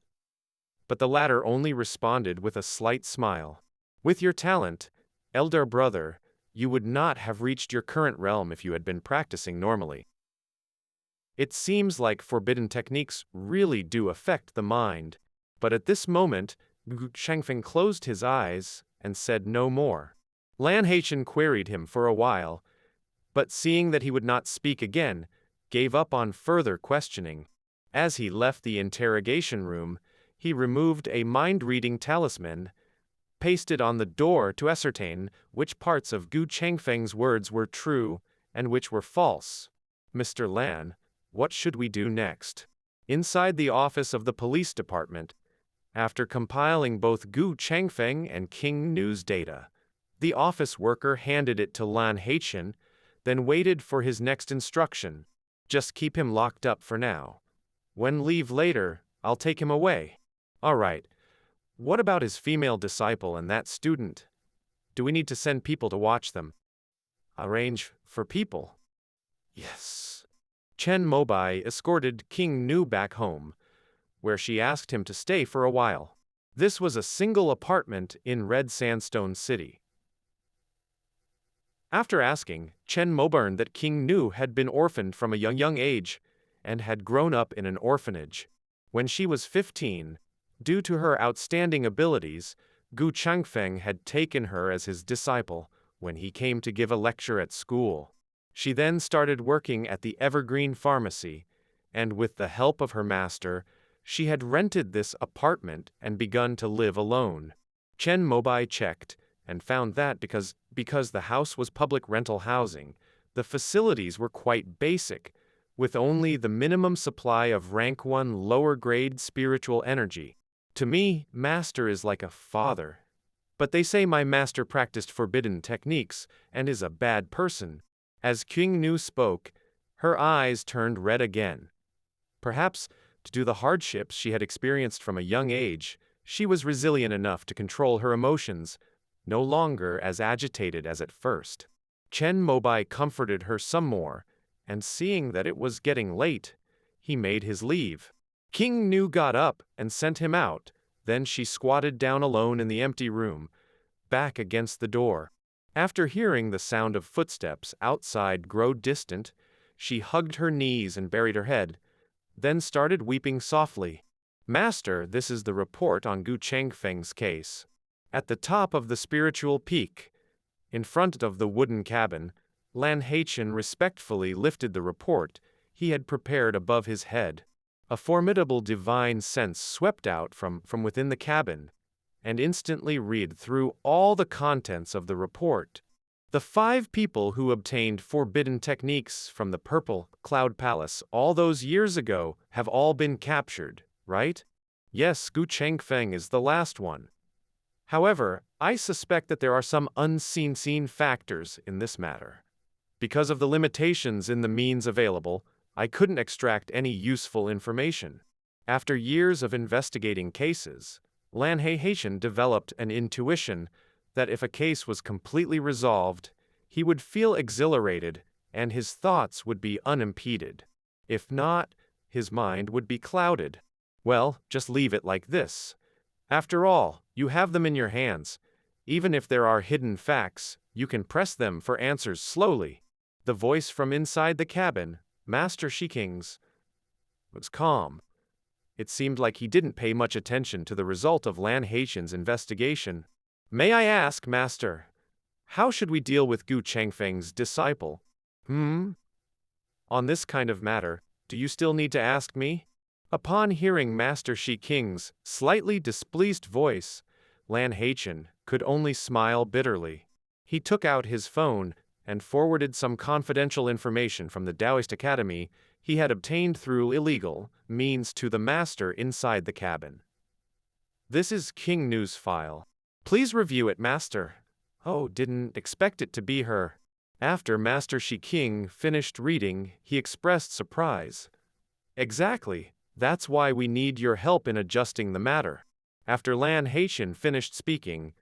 But the latter only responded with a slight smile. With your talent, elder brother, you would not have reached your current realm if you had been practicing normally. It seems like forbidden techniques really do affect the mind, but at this moment, Gu Changfeng closed his eyes and said no more. Lan Haitian queried him for a while, but seeing that he would not speak again, gave up on further questioning. As he left the interrogation room, he removed a mind-reading talisman, pasted on the door to ascertain which parts of Gu Changfeng's words were true and which were false. Mr. Lan, what should we do next? Inside the office of the police department, after compiling both Gu Changfeng and King Nu's data, the office worker handed it to Lan Haitian, then waited for his next instruction. Just keep him locked up for now. When leave later, I'll take him away. All right. What about his female disciple and that student? Do we need to send people to watch them? Arrange for people? Yes. Chen Mobai escorted King Nu back home, where she asked him to stay for a while. This was a single apartment in Red Sandstone City. After asking, Chen Mobai learned that King Nu had been orphaned from a young age and had grown up in an orphanage. When she was 15, due to her outstanding abilities, Gu Changfeng had taken her as his disciple when he came to give a lecture at school. She then started working at the Evergreen Pharmacy, and with the help of her master, she had rented this apartment and begun to live alone. Chen Mobai checked and found that because the house was public rental housing, the facilities were quite basic, with only the minimum supply of rank 1 lower-grade spiritual energy. To me, master is like a father. But they say my master practiced forbidden techniques and is a bad person. As King Nu spoke, her eyes turned red again. Perhaps, due to the hardships she had experienced from a young age, she was resilient enough to control her emotions, no longer as agitated as at first. Chen Mobai comforted her some more, and seeing that it was getting late, he made his leave. King Nu got up and sent him out, then she squatted down alone in the empty room, back against the door. After hearing the sound of footsteps outside grow distant, she hugged her knees and buried her head, then started weeping softly. Master, this is the report on Gu Changfeng's case. At the top of the spiritual peak, in front of the wooden cabin, Lan Haitian respectfully lifted the report he had prepared above his head. A formidable divine sense swept out from within the cabin, and instantly read through all the contents of the report. The 5 people who obtained forbidden techniques from the Purple Cloud Palace all those years ago have all been captured, right? Yes, Gu Changfeng is the last one. However, I suspect that there are some unseen factors in this matter. Because of the limitations in the means available, I couldn't extract any useful information. After years of investigating cases, Lan Haitian developed an intuition that if a case was completely resolved, he would feel exhilarated and his thoughts would be unimpeded. If not, his mind would be clouded. Well, just leave it like this. After all, you have them in your hands. Even if there are hidden facts, you can press them for answers slowly. The voice from inside the cabin, Master Shiking's, was calm. It seemed like he didn't pay much attention to the result of Lan Haitian's investigation. May I ask, Master, How should we deal with Gu Chengfeng's disciple? On this kind of matter, do you still need to ask me? Upon hearing Master Shi King's slightly displeased voice, Lan Haichen could only smile bitterly. He took out his phone and forwarded some confidential information from the Taoist Academy he had obtained through illegal means to the master inside the cabin. This is King News file. Please review it, Master. Oh, didn't expect it to be her. After Master Shi King finished reading, he expressed surprise. Exactly. That's why we need your help in adjusting the matter. After Lan Haichen finished speaking,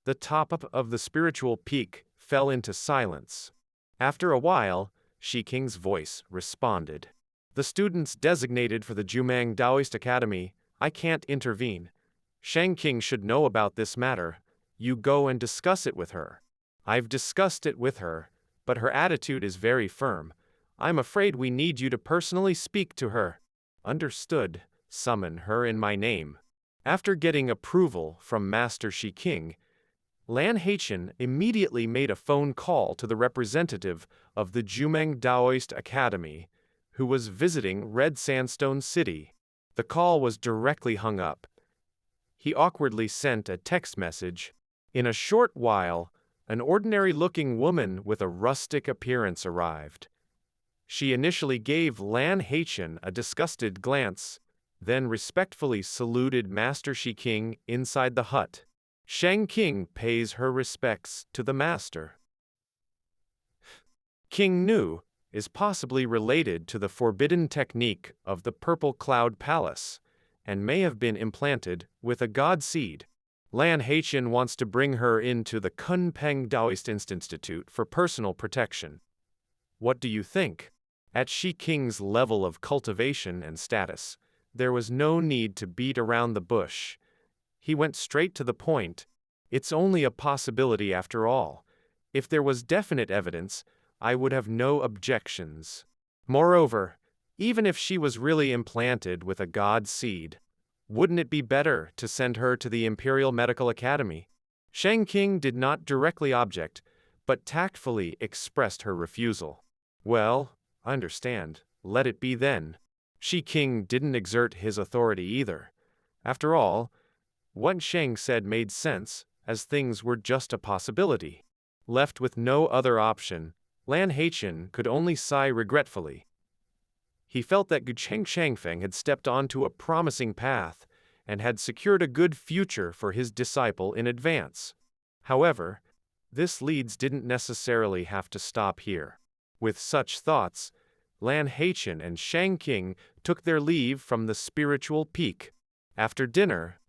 the top of the spiritual peak fell into silence. After a while, Shi King's voice responded. The students designated for the Jumang Taoist Academy, I can't intervene. Shang King should know about this matter. You go and discuss it with her. I've discussed it with her, but her attitude is very firm. I'm afraid we need you to personally speak to her. Understood. Summon her in my name. After getting approval from Master Shi King, Lan Haichen immediately made a phone call to the representative of the Jumang Taoist Academy, who was visiting Red Sandstone City. The call was directly hung up. He awkwardly sent a text message. In a short while, an ordinary-looking woman with a rustic appearance arrived. She initially gave Lan Haichen a disgusted glance, then respectfully saluted Master Shi King inside the hut. Shang King pays her respects to the master. King Nu is possibly related to the forbidden technique of the Purple Cloud Palace, and may have been implanted with a god seed. Lan Haichen wants to bring her into the Kunpeng Taoist Institute for personal protection. What do you think? At Shi King's level of cultivation and status, there was no need to beat around the bush. He went straight to the point. It's only a possibility after all. If there was definite evidence, I would have no objections. Moreover, even if she was really implanted with a god seed, wouldn't it be better to send her to the Imperial Medical Academy? Shang King did not directly object, but tactfully expressed her refusal. Well, I understand. Let it be then. Shi King didn't exert his authority either. After all, what Shang said made sense, as things were just a possibility. Left with no other option, Lan Haichen could only sigh regretfully. He felt that Gu Chengfeng had stepped onto a promising path and had secured a good future for his disciple in advance. However, this leads didn't necessarily have to stop here. With such thoughts, Lan Haichen and Shang King took their leave from the spiritual peak. After dinner,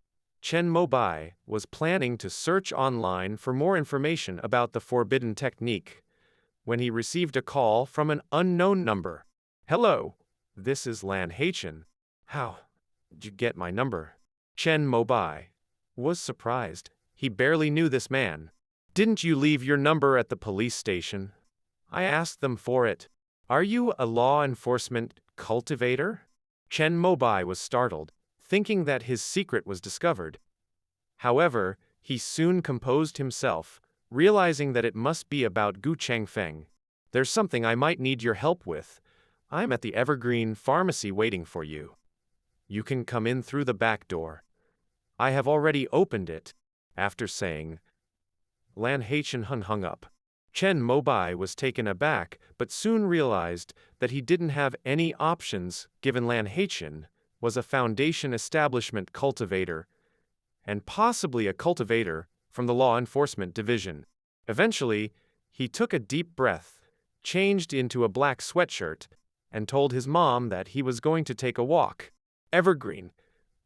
Chen Mobai was planning to search online for more information about the forbidden technique when he received a call from an unknown number. Hello, this is Lan Haichen. How did you get my number? Chen Mobai was surprised. He barely knew this man. Didn't you leave your number at the police station? I asked them for it. Are you a law enforcement cultivator? Chen Mobai was startled, thinking that his secret was discovered. However, he soon composed himself, realizing that it must be about Gu Chengfeng. There's something I might need your help with. I'm at the Evergreen Pharmacy waiting for you. You can come in through the back door. I have already opened it. After saying, Lan Haichen hung up. Chen Mobai was taken aback, but soon realized that he didn't have any options given Lan Haichen was a Foundation establishment cultivator, and possibly a cultivator from the Law Enforcement Division. Eventually, he took a deep breath, changed into a black sweatshirt, and told his mom that he was going to take a walk. Evergreen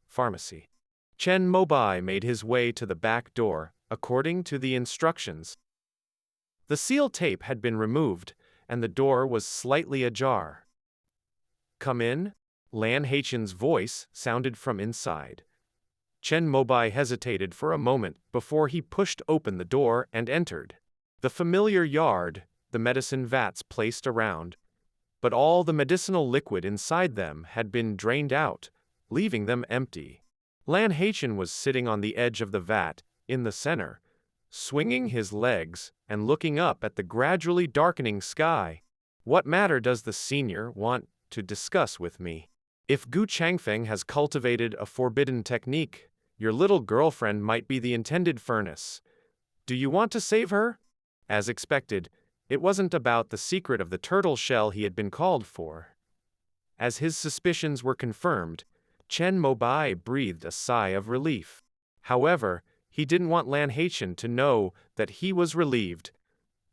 Pharmacy. Chen Mobai made his way to the back door, according to the instructions. The seal tape had been removed, and the door was slightly ajar. Come in? Lan Haichen's voice sounded from inside. Chen Mobai hesitated for a moment before he pushed open the door and entered. The familiar yard, the medicine vats placed around, but all the medicinal liquid inside them had been drained out, leaving them empty. Lan Haichen was sitting on the edge of the vat, in the center, swinging his legs and looking up at the gradually darkening sky. What matter does the senior want to discuss with me? If Gu Changfeng has cultivated a forbidden technique, your little girlfriend might be the intended furnace. Do you want to save her? As expected, it wasn't about the secret of the turtle shell he had been called for. As his suspicions were confirmed, Chen Mobai breathed a sigh of relief. However, he didn't want Lan Haichen to know that he was relieved.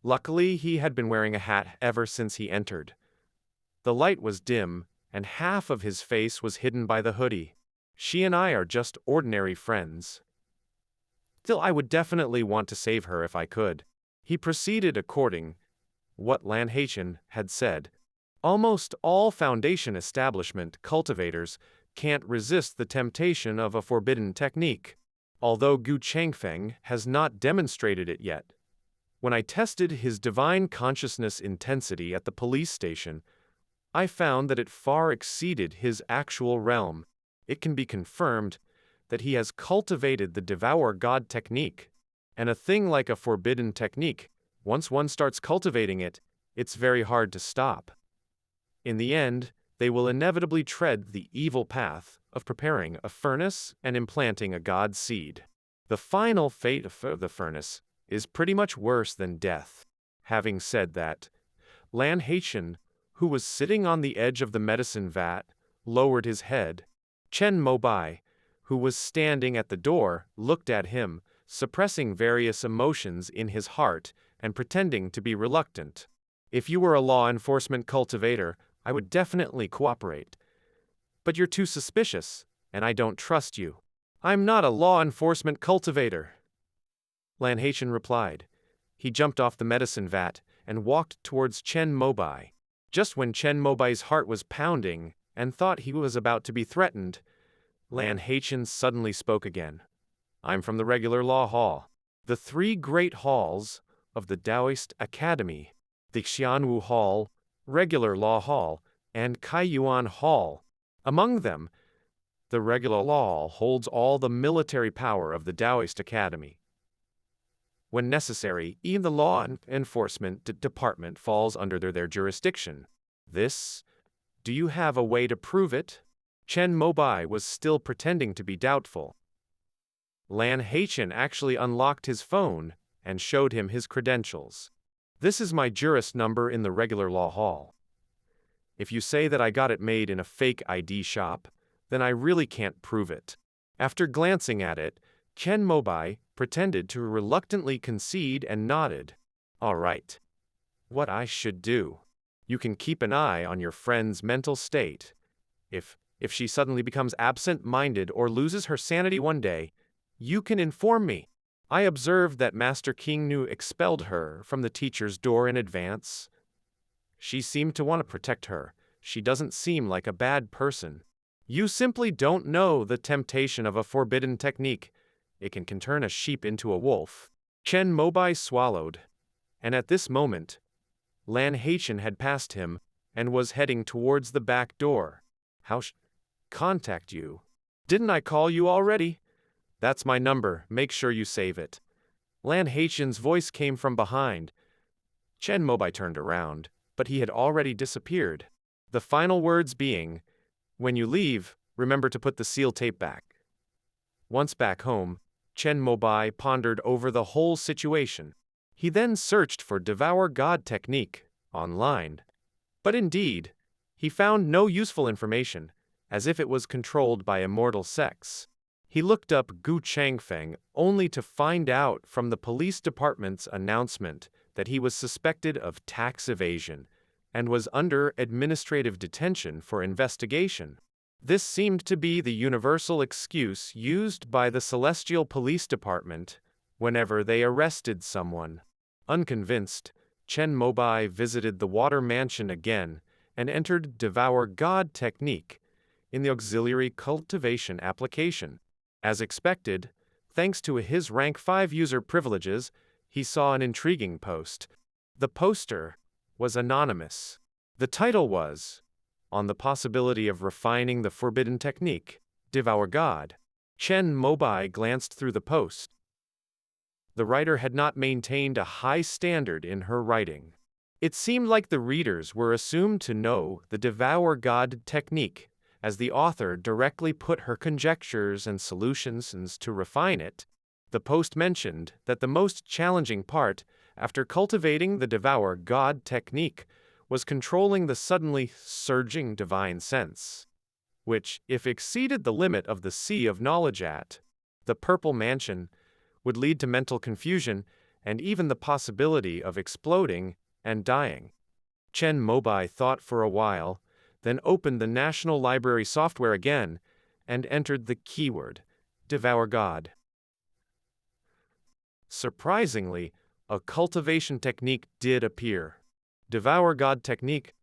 Luckily, he had been wearing a hat ever since he entered. The light was dim, and half of his face was hidden by the hoodie. She and I are just ordinary friends. Still, I would definitely want to save her if I could. He proceeded according what Lan Haichen had said. Almost all Foundation establishment cultivators can't resist the temptation of a forbidden technique, although Gu Changfeng has not demonstrated it yet. When I tested his divine consciousness intensity at the police station, I found that it far exceeded his actual realm. It can be confirmed that he has cultivated the Devour God technique. And a thing like a forbidden technique, once one starts cultivating it, it's very hard to stop. In the end, they will inevitably tread the evil path of preparing a furnace and implanting a god seed. The final fate of the furnace is pretty much worse than death. Having said that, Lan Haichen, who was sitting on the edge of the medicine vat, lowered his head. Chen Mobai, who was standing at the door, looked at him, suppressing various emotions in his heart and pretending to be reluctant. If you were a law enforcement cultivator, I would definitely cooperate. But you're too suspicious, and I don't trust you. I'm not a law enforcement cultivator, Lan Haichen replied. He jumped off the medicine vat and walked towards Chen Mobai. Just when Chen Mobai's heart was pounding and thought he was about to be threatened, Lan Haichen suddenly spoke again. I'm from the regular law hall. The three great halls of the Taoist Academy, the Xianwu Hall, Regular Law Hall, and Kaiyuan Hall. Among them, the Regular Law Hall holds all the military power of the Taoist Academy. When necessary, even the law enforcement department falls under their jurisdiction. Do you have a way to prove it? Chen Mobai was still pretending to be doubtful. Lan Haichen actually unlocked his phone and showed him his credentials. This is my jurist number in the regular law hall. If you say that I got it made in a fake ID shop, then I really can't prove it. After glancing at it, Chen Mobai pretended to reluctantly concede and nodded. All right. What I should do? You can keep an eye on your friend's mental state. If she suddenly becomes absent-minded or loses her sanity one day, you can inform me. I observed that Master King Nu expelled her from the teacher's door in advance. She seemed to want to protect her. She doesn't seem like a bad person. You simply don't know the temptation of a forbidden technique. It can turn a sheep into a wolf. Chen Mobai swallowed. And at this moment, Lan Haichen had passed him and was heading towards the back door. How contact you? Didn't I call you already? That's my number, make sure you save it. Lan Haichen's voice came from behind. Chen Mobai turned around, but he had already disappeared. The final words being, when you leave, remember to put the seal tape back. Once back home, Chen Mobai pondered over the whole situation. He then searched for Devour God technique online. But indeed, he found no useful information, as if it was controlled by Immortal Sects. He looked up Gu Changfeng only to find out from the police department's announcement that he was suspected of tax evasion and was under administrative detention for investigation. This seemed to be the universal excuse used by the Celestial Police Department whenever they arrested someone. Unconvinced, Chen Mobai visited the Water Mansion again and entered Devour God technique in the auxiliary cultivation application. As expected, thanks to his rank 5 user privileges, he saw an intriguing post. The poster was anonymous. The title was, On the Possibility of Refining the Forbidden Technique, Devour God. Chen Mobai glanced through the post. the writer had not maintained a high standard in her writing. It seemed like the readers were assumed to know the devour God technique, as the author directly put her conjectures and solutions to refine it. The post mentioned that the most challenging part, after cultivating the devour God technique, was controlling the suddenly surging divine sense, which, if exceeded the limit of the sea of knowledge at the Purple Mansion, would lead to mental confusion and even the possibility of exploding and dying. Chen Mobai thought for a while, then opened the National Library software again and entered the keyword, Devour God. Surprisingly, a cultivation technique did appear. Devour God technique,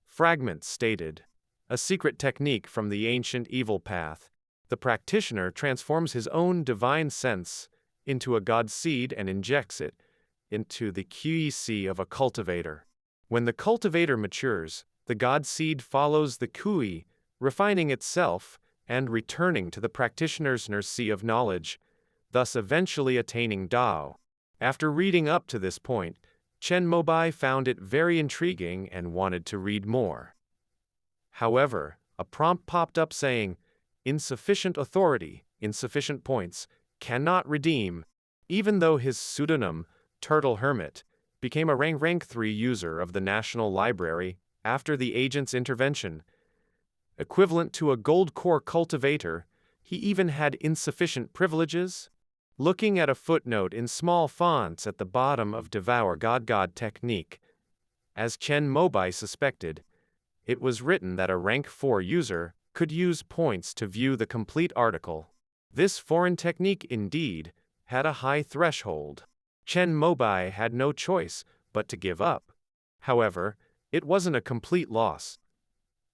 fragments stated, a secret technique from the ancient evil path. The practitioner transforms his own divine sense into a God seed and injects it into the QEC of a cultivator. When the cultivator matures, the God seed follows the QE, refining itself and returning to the practitioner's sea of knowledge, thus eventually attaining Tao. After reading up to this point, Chen Mobai found it very intriguing and wanted to read more. However, a prompt popped up saying, "Insufficient authority, insufficient points, cannot redeem," even though his pseudonym, Turtle Hermit, became a rank 3 user of the National Library after the agent's intervention. Equivalent to a gold core cultivator, he even had insufficient privileges. Looking at a footnote in small fonts at the bottom of Devour God technique, as Chen Mobai suspected, it was written that a rank 4 user could use points to view the complete article. This foreign technique indeed had a high threshold. Chen Mobai had no choice but to give up. However, it wasn't a complete loss.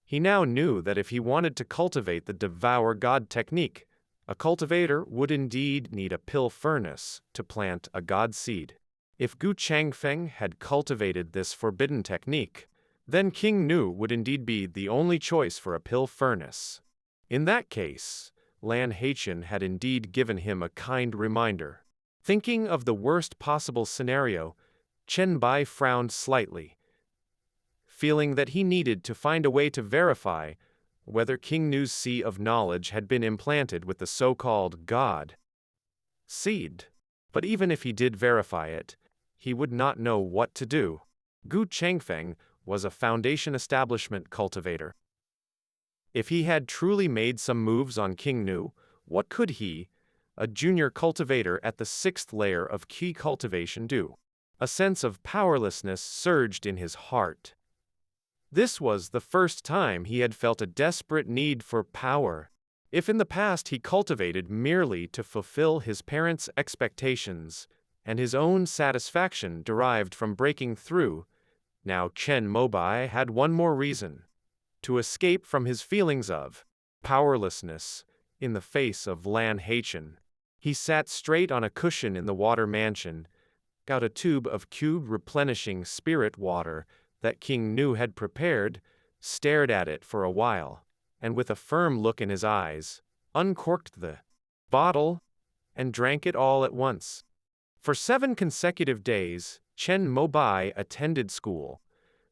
He now knew that if he wanted to cultivate the Devour God technique, a cultivator would indeed need a pill furnace to plant a God seed. If Gu Changfeng had cultivated this forbidden technique, then King Nu would indeed be the only choice for a pill furnace. In that case, Lan Haichen had indeed given him a kind reminder. Thinking of the worst possible scenario, Chen Bai frowned slightly, feeling that he needed to find a way to verify whether King Nu's sea of knowledge had been implanted with the so-called God seed. But even if he did verify it, he would not know what to do. Gu Changfeng was a foundation establishment cultivator. If he had truly made some moves on King Nu, what could he, a junior cultivator at the 6th layer of key cultivation, do? A sense of powerlessness surged in his heart. This was the first time he had felt a desperate need for power. If in the past he cultivated merely to fulfill his parents' expectations, and his own satisfaction derived from breaking through, now Chen Mobai had one more reason: to escape from his feelings of powerlessness in the face of Lan Haichen. He sat straight on a cushion in the water mansion, got a tube of cube replenishing spirit water that King Nu had prepared, stared at it for a while, and with a firm look in his eyes, uncorked the bottle and drank it all at once. For 7 consecutive days, Chen Mobai attended school,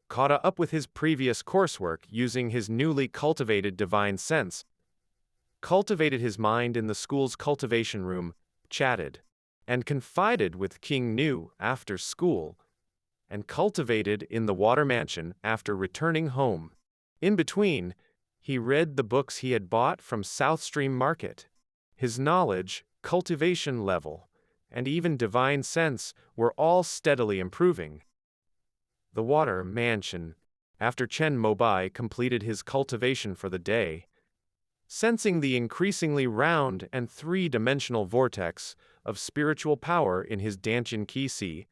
caught up with his previous coursework using his newly cultivated divine sense, cultivated his mind in the school's cultivation room, chatted, and confided with King Nu after school, and cultivated in the water mansion after returning home. In between, he read the books he had bought from South Stream Market. His knowledge, cultivation level, and even divine sense were all steadily improving. The water mansion. After Chen Mobai completed his cultivation for the day, sensing the increasingly round and 3-dimensional vortex of spiritual power in his Dantian Qi,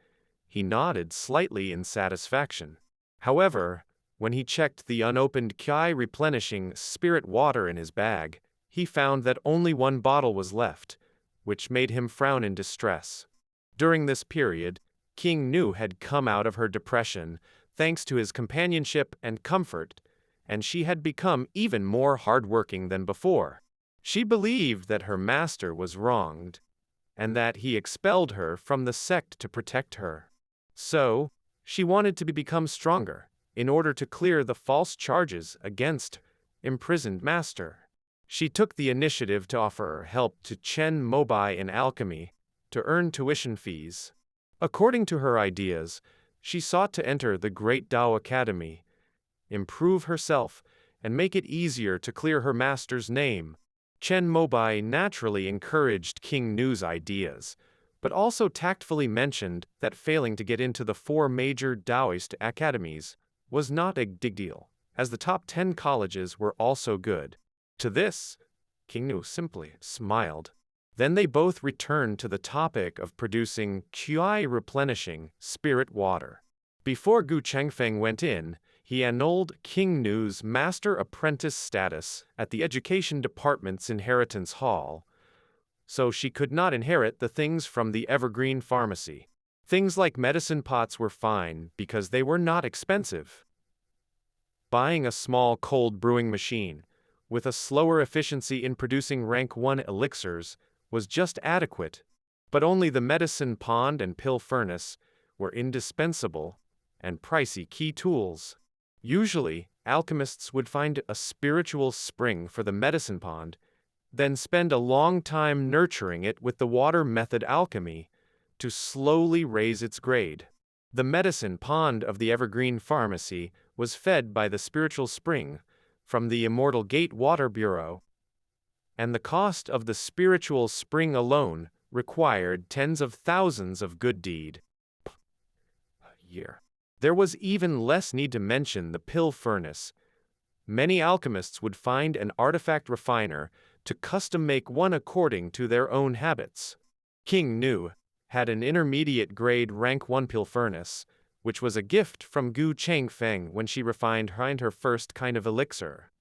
he nodded slightly in satisfaction. However, when he checked the unopened Qi replenishing spirit water in his bag, he found that only 1 bottle was left, which made him frown in distress. During this period, King Nu had come out of her depression thanks to his companionship and comfort, and she had become even more hardworking than before. She believed that her master was wronged, and that he expelled her from the sect to protect her. So, she wanted to become stronger, in order to clear the false charges against imprisoned master. She took the initiative to offer help to Chen Mobai in alchemy, to earn tuition fees. According to her ideas, she sought to enter the Great Tao Academy, improve herself, and make it easier to clear her master's name. Chen Mobai naturally encouraged King Nu's ideas, but also tactfully mentioned that failing to get into the 4 major Taoist academies was not a big deal, as the top 10 colleges were also good. To this, King Nu simply smiled. Then they both returned to the topic of producing qi replenishing spirit water. Before Gu Chengfeng went in, he annulled King Nu's master-apprentice status at the Education Department's Inheritance Hall, so she could not inherit the things from the Evergreen Pharmacy. Things like medicine pots were fine because they were not expensive. Buying a small cold brewing machine, with a slower efficiency in producing rank 1 elixirs, was just adequate, but only the medicine pond and pill furnace were indispensable and pricey key tools. Usually, alchemists would find a spiritual spring for the medicine pond, then spend a long time nurturing it with the water method alchemy to slowly raise its grade. The medicine pond of the Evergreen Pharmacy was fed by the spiritual spring from the Immortal Gate Water Bureau, and the cost of the spiritual spring alone required tens of thousands of good deed a year. There was even less need to mention the pill furnace. Many alchemists would find an artifact refiner to custom make one according to their own habits. King Nu had an intermediate grade rank 1 pill furnace, which was a gift from Gu Chengfeng when she refined her first kind of elixir.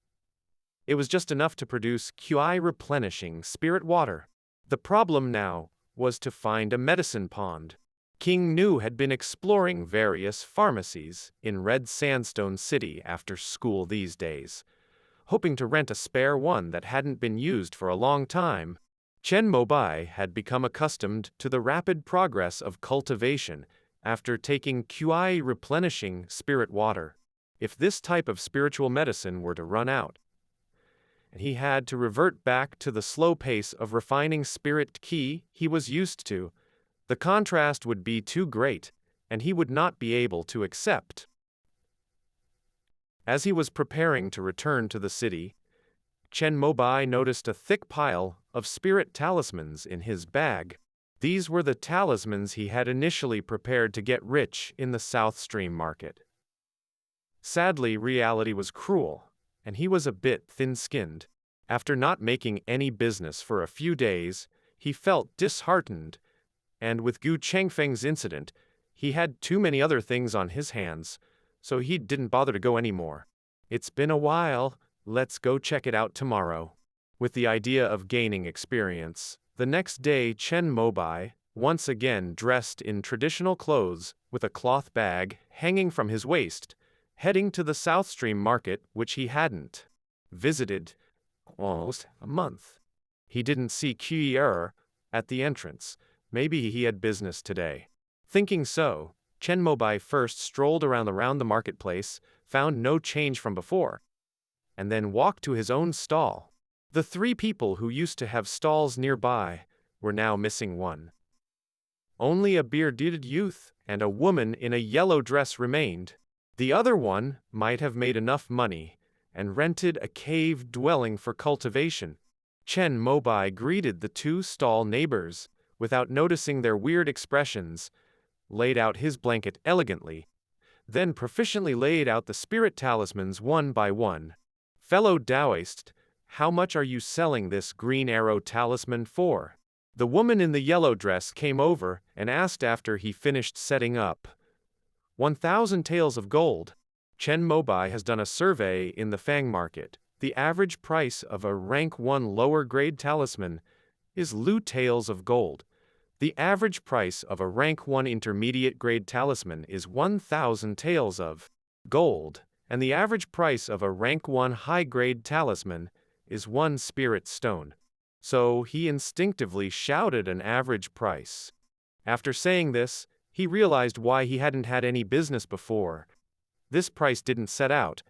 It was just enough to produce qi replenishing spirit water. The problem now was to find a medicine pond. King Nu had been exploring various pharmacies in Red Sandstone City after school these days, hoping to rent a spare one that hadn't been used for a long time. Chen Mobai had become accustomed to the rapid progress of cultivation after taking qi replenishing spirit water. If this type of spiritual medicine were to run out, and he had to revert back to the slow pace of refining spirit qi he was used to, the contrast would be too great, and he would not be able to accept. As he was preparing to return to the city, Chen Mobai noticed a thick pile of spirit talismans in his bag. These were the talismans he had initially prepared to get rich in the South Stream market. Sadly, reality was cruel, and he was a bit thin-skinned. After not making any business for a few days, he felt disheartened, and with Gu Chengfeng's incident, he had too many other things on his hands, so he didn't bother to go anymore. It's been a while, let's go check it out tomorrow. With the idea of gaining experience, the next day Chen Mobai, once again dressed in traditional clothes with a cloth bag hanging from his waist, heading to the South Stream market, which he hadn't visited almost a month. He didn't see Qi'er at the entrance. Maybe he had business today. Thinking so, Chen Mobai first strolled around the marketplace, found no change from before, and then walked to his own stall. The 3 people who used to have stalls nearby were now missing one. Only a bearded youth and a woman in a yellow dress remained. The other one might have made enough money and rented a cave dwelling for cultivation. Chen Mobai greeted the 2 stall neighbors without noticing their weird expressions, laid out his blanket elegantly, then proficiently laid out the spirit talismans one by one. Fellow Taoist, how much are you selling this green arrow talisman for? The woman in the yellow dress came over and asked after he finished setting up. 1,000 taels of gold. Chen Mobai has done a survey in the Fang market. The average price of a rank 1 lower grade talisman is Lu taels of gold. The average price of a rank 1 intermediate grade talisman is 1,000 taels of gold, and the average price of a rank 1 high grade talisman is 1 spirit stone. so he instinctively shouted an average price. After saying this, he realized why he hadn't had any business before. This price didn't set out.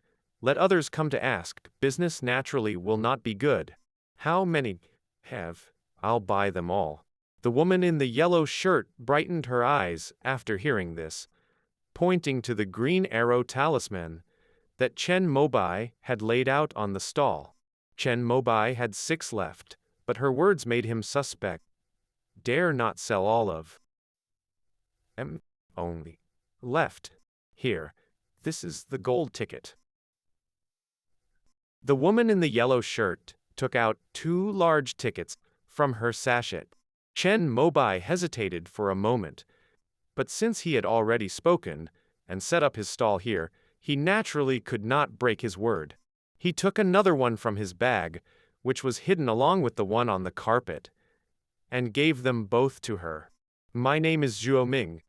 Let others come to ask, business naturally will not be good. How many have? I'll buy them all. The woman in the yellow shirt brightened her eyes after hearing this, pointing to the green arrow talisman that Chen Mobai had laid out on the stall. Chen Mobai had 6 left, but her words made him suspect. Dare not sell all of them. Only left. Here, this is the gold ticket. The woman in the yellow shirt took out 2 large tickets from her sachet. Chen Mobai hesitated for a moment, but since he had already spoken and set up his stall here, he naturally could not break his word. He took another one from his bag, which was hidden along with the one on the carpet, and gave them both to her. My name is Zhuo Ming.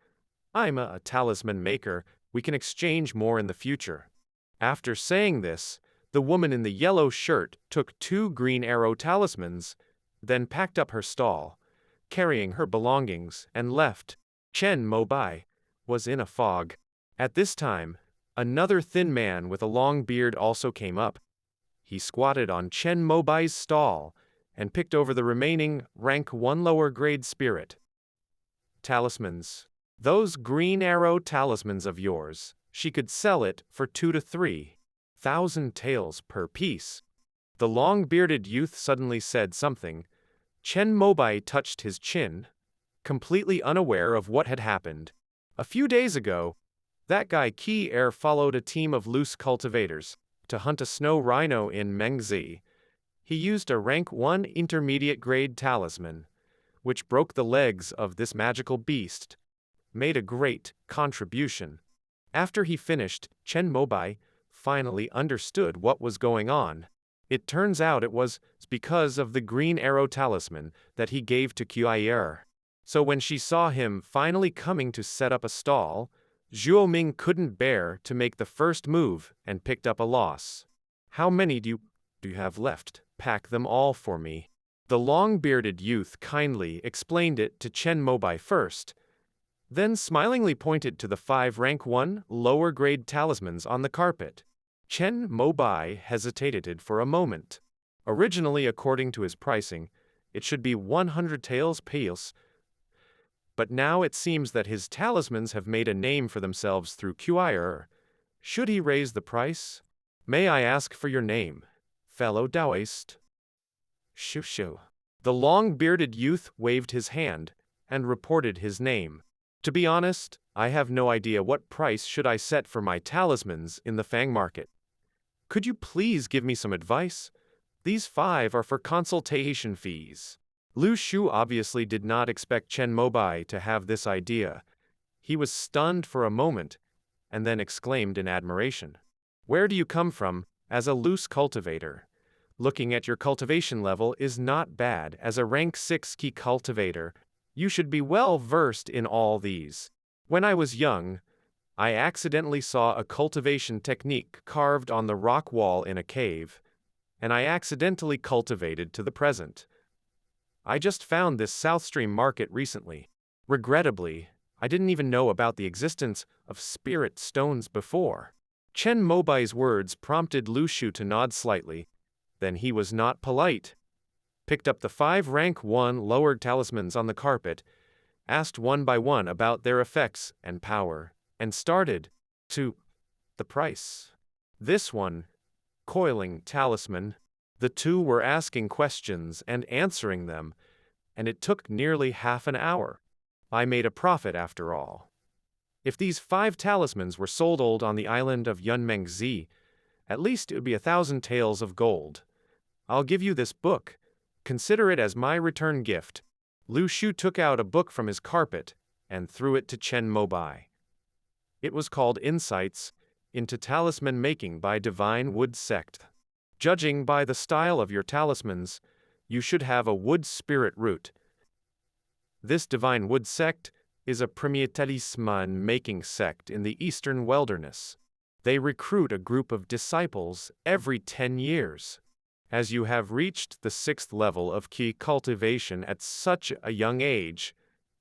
I'm a talisman maker. We can exchange more in the future. After saying this, the woman in the yellow shirt took 2 green arrow talismans, then packed up her stall, carrying her belongings, and left. Chen Mobai was in a fog. At this time, another thin man with a long beard also came up. He squatted on Chen Mobai's stall and picked over the remaining rank 1 lower grade spirit talismans. Those green arrow talismans of yours, she could sell it for 2 to 3,000 taels per piece. The long-bearded youth suddenly said something. Chen Mobai touched his chin, completely unaware of what had happened. A few days ago, that guy Qi Er followed a team of loose cultivators to hunt a snow rhino in Mengzi. He used a rank 1 intermediate grade talisman, which broke the legs of this magical beast, made a great contribution. After he finished, Chen Mobai finally understood what was going on. It turns out it was because of the green arrow talisman that he gave to Qi Er. So when she saw him finally coming to set up a stall, Zhuo Ming couldn't bear to make the first move and picked up a loss. How many do you have left? Pack them all for me. The long-bearded youth kindly explained it to Chen Mobai first, then smilingly pointed to the 5 rank 1 lower grade talismans on the carpet. Chen Mobai hesitated for a moment. Originally, according to his pricing, it should be 100 taels piece, but now it seems that his talismans have made a name for themselves through Qi Er. Should he raise the price? May I ask for your name, fellow Taoist? Shoo. The long-bearded youth waved his hand and reported his name. To be honest, I have no idea what price should I set for my talismans in the Fang market. Could you please give me some advice? These 5 are for consultation fees. Lu Shu obviously did not expect Chen Mobai to have this idea. He was stunned for a moment, and then exclaimed in admiration. Where do you come from, as a loose cultivator? Looking at your cultivation level is not bad. As a rank 6 key cultivator, you should be well versed in all these. When I was young, I accidentally saw a cultivation technique carved on the rock wall in a cave, and I accidentally cultivated to the present. I just found this South Stream market recently. Regrettably, I didn't even know about the existence of spirit stones before. Chen Mobai's words prompted Lu Shu to nod slightly. Then he was not polite. Picked up the 5 rank 1 lowered talismans on the carpet, asked one by one about their effects and power, and started to the price. This one, coiling talisman. The 2 were asking questions and answering them, and it took nearly half an hour. I made a profit after all. If these 5 talismans were sold on the island of Yunmengzi, at least it would be 1,000 taels of gold. I'll give you this book. Consider it as my return gift. Lu Shu took out a book from his carpet and threw it to Chen Mobai. It was called Insights into Talisman Making by Divine Wood Sect. Judging by the style of your talismans, you should have a wood spirit root. This Divine Wood Sect is a premier talisman making sect in the Eastern Wilderness. They recruit a group of disciples every 10 years. As you have reached the 6th level of key cultivation at such a young age,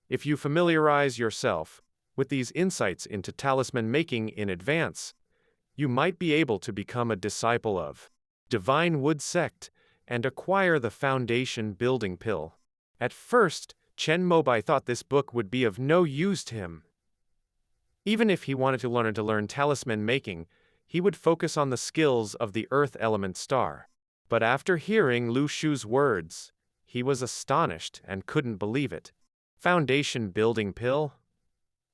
if you familiarize yourself with these insights into talisman making in advance, you might be able to become a disciple of Divine Wood Sect and acquire the foundation building pill. At first, Chen Mobai thought this book would be of no use to him. Even if he wanted to learn talisman making, he would focus on the skills of the earth element star. But after hearing Lu Shu's words, he was astonished and couldn't believe it. Foundation building pill?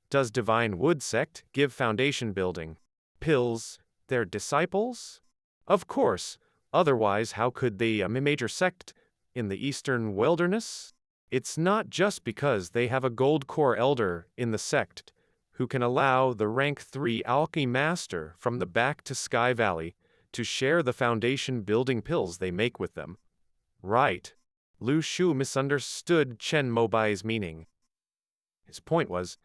Does Divine Wood Sect give foundation building pills their disciples? Of course, otherwise how could they a major sect in the eastern wilderness? It's not just because they have a gold core elder in the sect who can allow the rank 3 alchemy master from the back to Sky Valley to share the foundation building pills they make with them. Right. Lu Shu misunderstood Chen Mobai's meaning. His point was,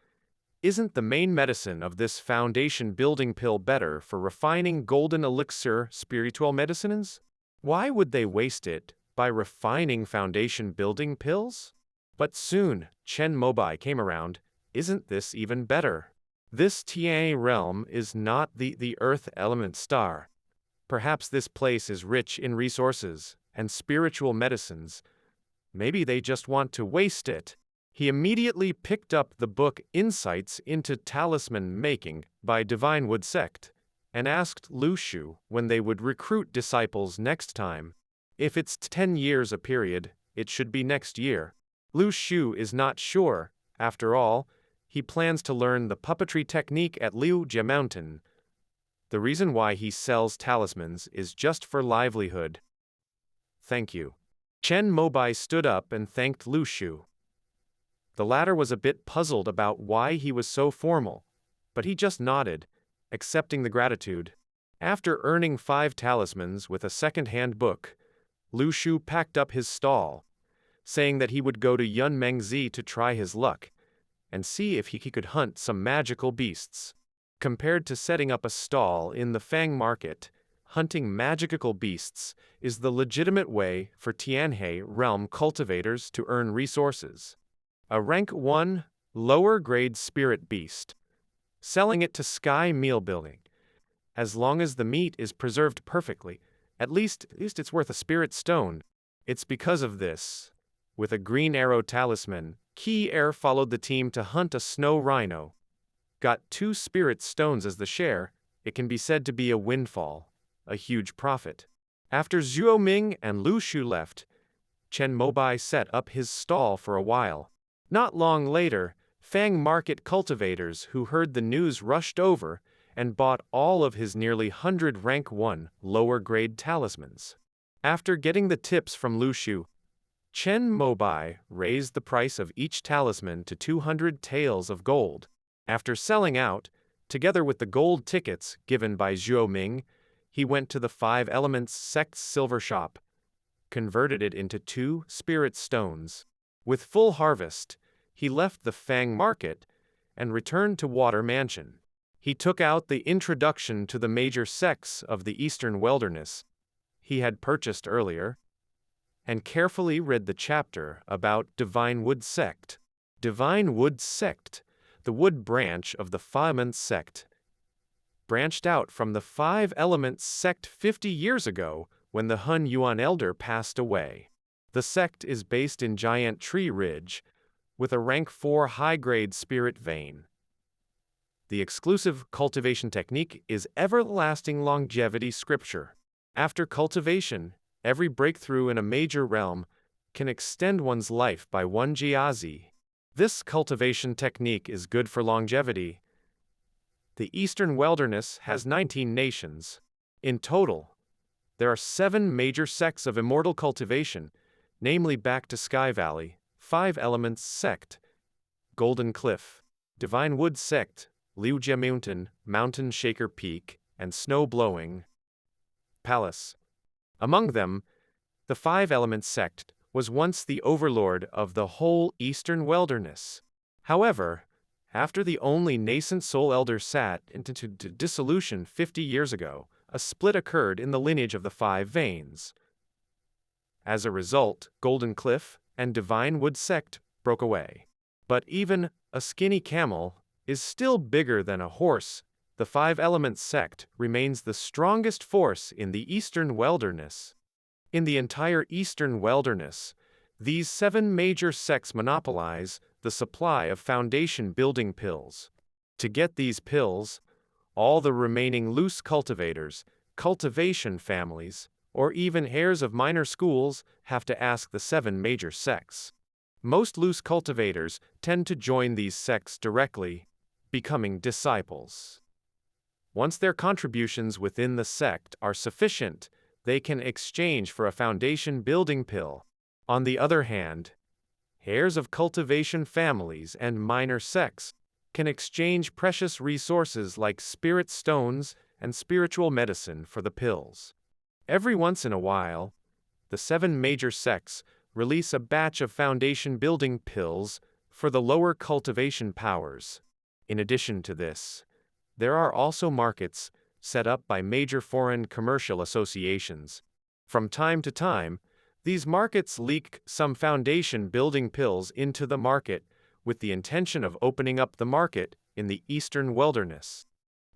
isn't the main medicine of this foundation building pill better for refining golden elixir spiritual medicines? Why would they waste it by refining foundation building pills? But soon, Chen Mobai came around. Isn't this even better? This Tian realm is not the earth element star. Perhaps this place is rich in resources and spiritual medicines. Maybe they just want to waste it. He immediately picked up the book Insights into Talisman Making by Divine Wood Sect and asked Lu Shu when they would recruit disciples next time. If it's 10 years a period, it should be next year. Lu Shu is not sure. After all, he plans to learn the puppetry technique at Liu Jie Mountain. The reason why he sells talismans is just for livelihood. Thank you. Chen Mobai stood up and thanked Lu Shu. The latter was a bit puzzled about why he was so formal, but he just nodded, accepting the gratitude. After earning 5 talismans with a second-hand book, Lu Shu packed up his stall, saying that he would go to Yun Mengzi to try his luck and see if he could hunt some magical beasts. Compared to setting up a stall in the Fang market, hunting magical beasts is the legitimate way for Tianhe realm cultivators to earn resources. A rank 1, lower-grade spirit beast. Selling it to Sky Meal Building. As long as the meat is preserved perfectly, at least it's worth a spirit stone. It's because of this. With a green arrow talisman, Qi Air followed the team to hunt a snow rhino. Got 2 spirit stones as the share. It can be said to be a windfall, a huge profit. After Zhuo Ming and Lu Shu left, Chen Mobai set up his stall for a while. Not long later, Fang market cultivators who heard the news rushed over and bought all of his nearly 100 rank 1 lower-grade talismans. After getting the tips from Lu Shu, Chen Mobai raised the price of each talisman to 200 taels of gold. After selling out, together with the gold tickets given by Zhuo Ming, he went to the 5 Elements Sect's silver shop, converted it into 2 spirit stones. With full harvest, he left the Fang market and returned to Water Mansion. He took out the introduction to the major sects of the Eastern Wilderness he had purchased earlier, and carefully read the chapter about Divine Wood Sect. Divine Wood Sect, the wood branch of the 5 Elements Sect, branched out from the 5 Elements Sect 50 years ago when the Hun Yuan Elder passed away. The sect is based in Giant Tree Ridge, with a rank 4 high-grade spirit vein. The exclusive cultivation technique is everlasting longevity scripture. After cultivation, every breakthrough in a major realm can extend one's life by 1 jiazi. This cultivation technique is good for longevity. The Eastern Wilderness has 19 nations. In total, there are 7 major sects of immortal cultivation, namely Back to Sky Valley, 5 Elements Sect, Golden Cliff, Divine Wood Sect, Liu Jie Mountain, Mountain Shaker Peak, and Snow Blowing Palace. Among them, the 5 Elements Sect was once the overlord of the whole Eastern Wilderness. However, after the only nascent soul elder sat into dissolution 50 years ago, a split occurred in the lineage of the 5 veins. As a result, Golden Cliff and Divine Wood Sect broke away. But even a skinny camel is still bigger than a horse. The Five Elements Sect remains the strongest force in the Eastern Wilderness. In the entire Eastern Wilderness, these 7 major sects monopolize the supply of foundation building pills. To get these pills, all the remaining loose cultivators, cultivation families, or even heirs of minor schools have to ask the 7 major sects. Most loose cultivators tend to join these sects directly, becoming disciples. Once their contributions within the sect are sufficient, they can exchange for a foundation building pill. On the other hand, heirs of cultivation families and minor sects can exchange precious resources like spirit stones and spiritual medicine for the pills. Every once in a while, the 7 major sects release a batch of foundation building pills for the lower cultivation powers. In addition to this, there are also markets set up by major foreign commercial associations. From time to time, these markets leak some foundation building pills into the market with the intention of opening up the market in the Eastern Wilderness.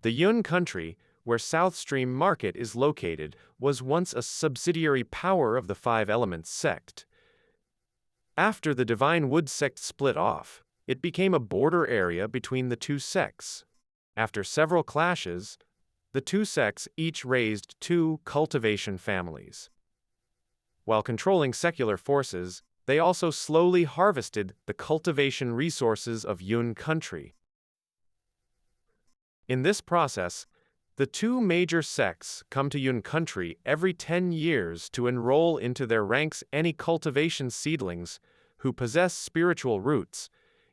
The Yun country, where South Stream Market is located, was once a subsidiary power of the Five Elements Sect. After the Divine Wood Sect split off, it became a border area between the 2 sects. After several clashes, the 2 sects each raised 2 cultivation families. While controlling secular forces, they also slowly harvested the cultivation resources of Yun country. In this process, the 2 major sects come to Yun country every 10 years to enroll into their ranks any cultivation seedlings who possess spiritual roots,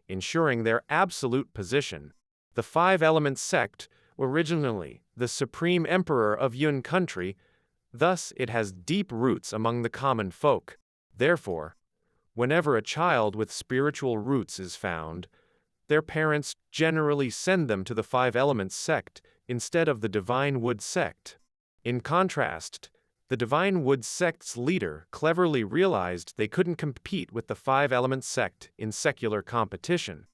ensuring their absolute position. The Five Elements Sect, originally the supreme emperor of Yun country, thus it has deep roots among the common folk. Therefore, whenever a child with spiritual roots is found, their parents generally send them to the Five Elements Sect instead of the Divine Wood Sect. In contrast, the Divine Wood Sect's leader cleverly realized they couldn't compete with the Five Elements Sect in secular competition.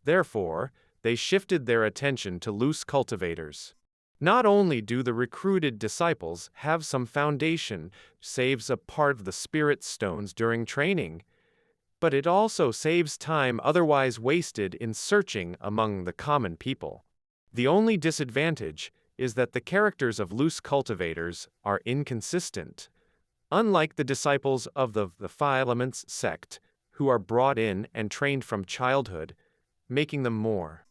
Therefore, they shifted their attention to loose cultivators. Not only do the recruited disciples have some foundation, saves a part of the spirit stones during training, but it also saves time otherwise wasted in searching among the common people. The only disadvantage is that the characters of loose cultivators are inconsistent, unlike the disciples of the Five Elements Sect, who are brought in and trained from childhood, making them more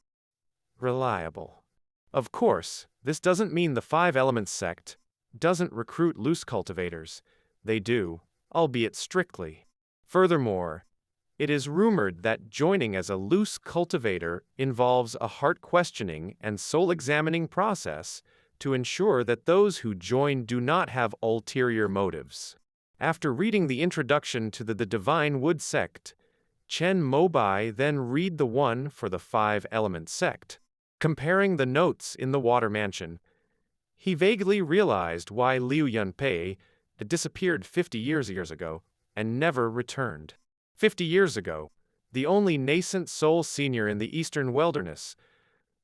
reliable. Of course, this doesn't mean the Five Elements Sect doesn't recruit loose cultivators. They do, albeit strictly. Furthermore, it is rumored that joining as a loose cultivator involves a heart-questioning and soul-examining process to ensure that those who join do not have ulterior motives. After reading the introduction to the Divine Wood Sect, Chen Mobai then read the one for the Five Elements Sect. Comparing the notes in the Water Mansion, he vaguely realized why Liu Yunpei had disappeared 50 years ago and never returned. 50 years ago, the only nascent soul senior in the Eastern Wilderness,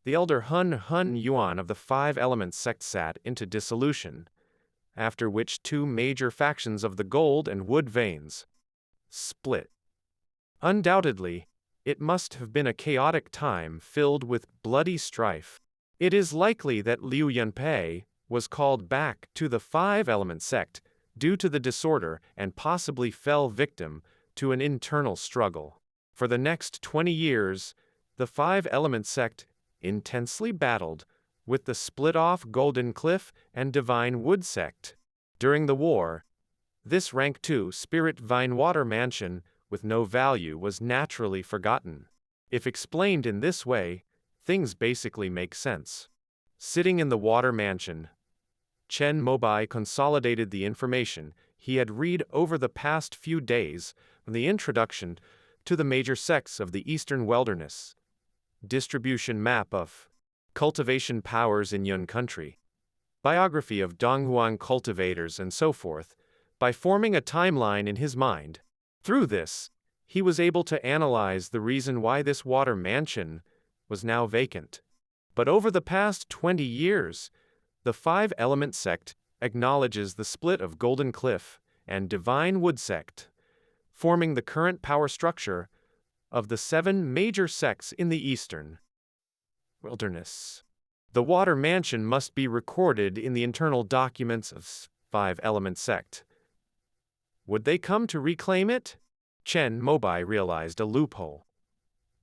the elder Hun Yuan of the Five Elements Sect sat into dissolution, after which 2 major factions of the gold and wood veins split. Undoubtedly, it must have been a chaotic time filled with bloody strife. It is likely that Liu Yunpei was called back to the Five Elements Sect due to the disorder and possibly fell victim to an internal struggle. For the next 20 years, the Five Elements Sect intensely battled with the split-off Golden Cliff and Divine Wood Sect. During the war, this Rank 2 Spirit Vine Water Mansion with no value was naturally forgotten. If explained in this way, things basically make sense. Sitting in the Water Mansion, Chen Mobai consolidated the information he had read over the past few days from the introduction to the major sects of the Eastern Wilderness, distribution map of cultivation powers in Yun country, biography of Donghuang cultivators and so forth, by forming a timeline in his mind. Through this, he was able to analyze the reason why this water mansion was now vacant. But over the past 20 years, the Five-Element Sect acknowledges the split of Golden Cliff and Divine Wood Sect, forming the current power structure of the 7 major sects in the Eastern Wilderness. The water mansion must be recorded in the internal documents of Five-Element Sect. Would they come to reclaim it? Chen Mobai realized a loophole.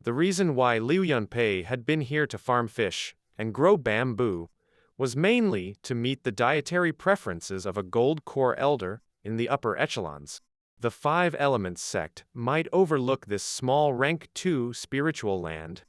The reason why Liu Yunpei had been here to farm fish and grow bamboo was mainly to meet the dietary preferences of a gold core elder in the upper echelons. The Five-Element Sect might overlook this small rank 2 spiritual land.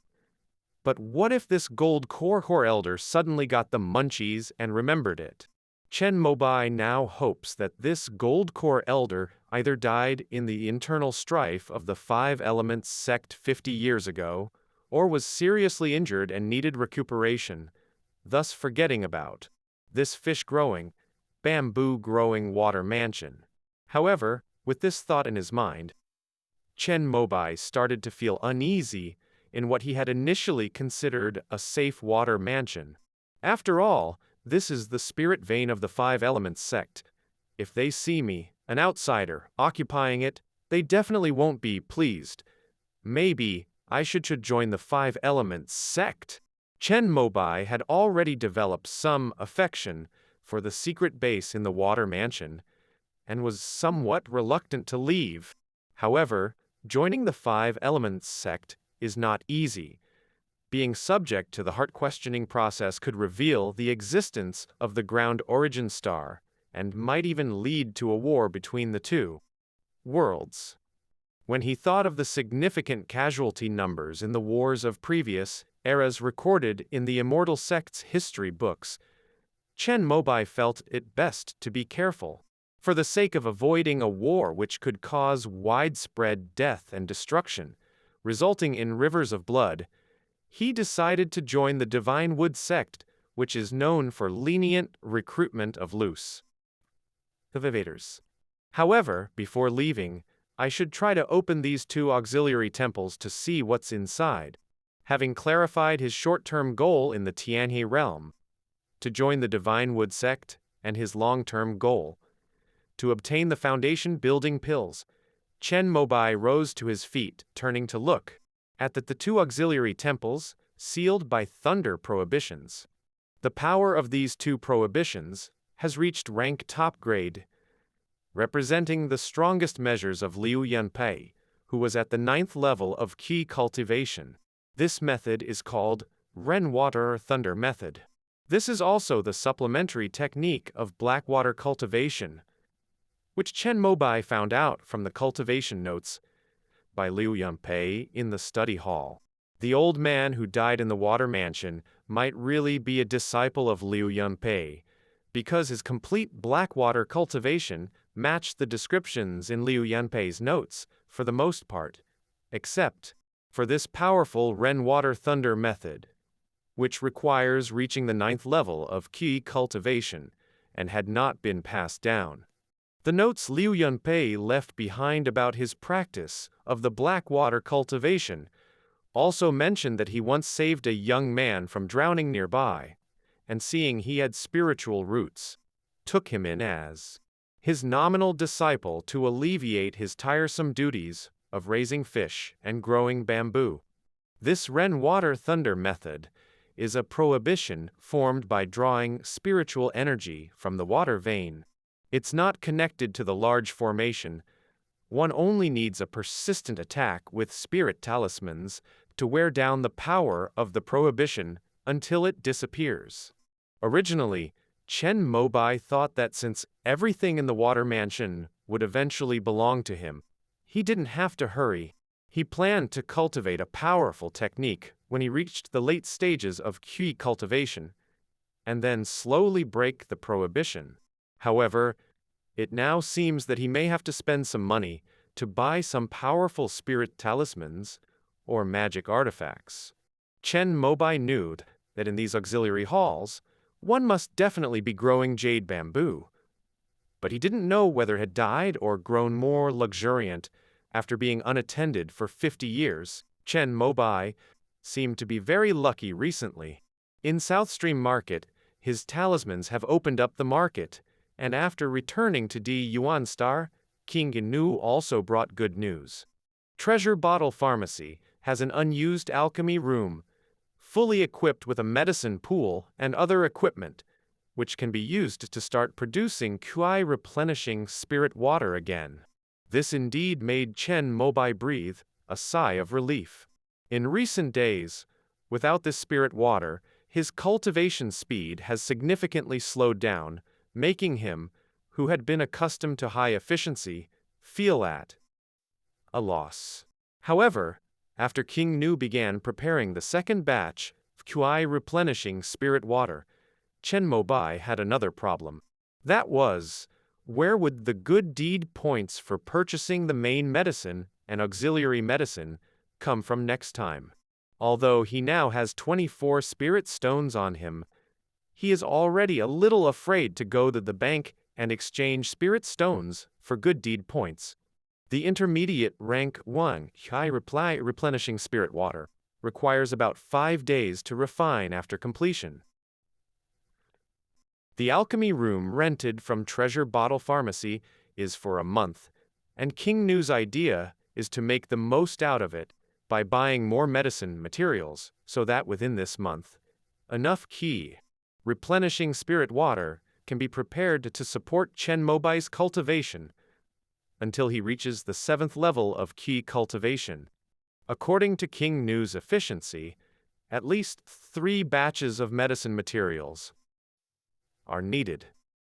But what if this gold core elder suddenly got the munchies and remembered it? Chen Mobai now hopes that this gold core elder either died in the internal strife of the Five-Element Sect 50 years ago, or was seriously injured and needed recuperation, thus forgetting about this fish-growing, bamboo-growing water mansion. However, with this thought in his mind, Chen Mobai started to feel uneasy in what he had initially considered a safe water mansion. After all, this is the spirit vein of the Five-Element Sect. If they see me, an outsider, occupying it, they definitely won't be pleased. Maybe I should join the Five-Element Sect. Chen Mobai had already developed some affection for the secret base in the water mansion, and was somewhat reluctant to leave. However, joining the Five-Element Sect is not easy. Being subject to the heart-questioning process could reveal the existence of the ground origin star, and might even lead to a war between the two worlds. When he thought of the significant casualty numbers in the wars of previous eras recorded in the Immortal Sect's history books, Chen Mobai felt it best to be careful. For the sake of avoiding a war which could cause widespread death and destruction, resulting in rivers of blood, he decided to join the Divine Wood Sect, which is known for lenient recruitment of loose cultivators. However, before leaving, I should try to open these 2 auxiliary temples to see what's inside. Having clarified his short-term goal in the Tianhe realm, to join the Divine Wood Sect, and his long-term goal, to obtain the foundation building pills, Chen Mobai rose to his feet, turning to look at the 2 auxiliary temples, sealed by thunder prohibitions. The power of these 2 prohibitions has reached rank top grade, representing the strongest measures of Liu Yunpei, who was at the 9th level of Qi cultivation. This method is called Ren Water Thunder method. This is also the supplementary technique of Blackwater cultivation, which Chen Mobai found out from the cultivation notes by Liu Yunpei in the study hall. The old man who died in the water mansion might really be a disciple of Liu Yunpei, because his complete Blackwater cultivation matched the descriptions in Liu Yunpei's notes for the most part, except for this powerful Ren Water Thunder method, which requires reaching the 9th level of Qi cultivation and had not been passed down. The notes Liu Yunpei left behind about his practice of the Blackwater cultivation also mentioned that he once saved a young man from drowning nearby, and seeing he had spiritual roots, took him in as his nominal disciple to alleviate his tiresome duties of raising fish and growing bamboo. This Ren Water Thunder method is a prohibition formed by drawing spiritual energy from the water vein. It's not connected to the large formation. One only needs a persistent attack with spirit talismans to wear down the power of the prohibition until it disappears. Originally, Chen Mobai thought that since everything in the water mansion would eventually belong to him, he didn't have to hurry. He planned to cultivate a powerful technique when he reached the late stages of Qi cultivation, and then slowly break the prohibition. However, it now seems that he may have to spend some money to buy some powerful spirit talismans or magic artifacts. Chen Mobai knew that in these auxiliary halls, one must definitely be growing jade bamboo. but he didn't know whether it had died or grown more luxuriant after being unattended for 50 years. Chen Mobai seemed to be very lucky recently. In South Stream Market, his talismans have opened up the market, and after returning to Di Yuan Star, King Nu also brought good news. Treasure Bottle Pharmacy has an unused alchemy room, fully equipped with a medicine pool and other equipment, which can be used to start producing QI replenishing spirit water again. This indeed made Chen Mobai breathe a sigh of relief. In recent days, without this spirit water, his cultivation speed has significantly slowed down, making him, who had been accustomed to high efficiency, feel at a loss. However, after King Nu began preparing the second batch of QI replenishing spirit water, Chen Mobai had another problem. That was, where would the good deed points for purchasing the main medicine and auxiliary medicine come from next time? Although he now has 24 spirit stones on him, he is already a little afraid to go to the bank and exchange spirit stones for good deed points. The intermediate rank 1 high replenishing spirit water requires about 5 days to refine after completion. The alchemy room rented from Treasure Bottle Pharmacy is for a month, and King Nu's idea is to make the most out of it by buying more medicine materials so that within this month, enough key replenishing spirit water can be prepared to support Chen Mobai's cultivation until he reaches the 7th level of key cultivation. According to King Nu's efficiency, at least 3 batches of medicine materials are needed.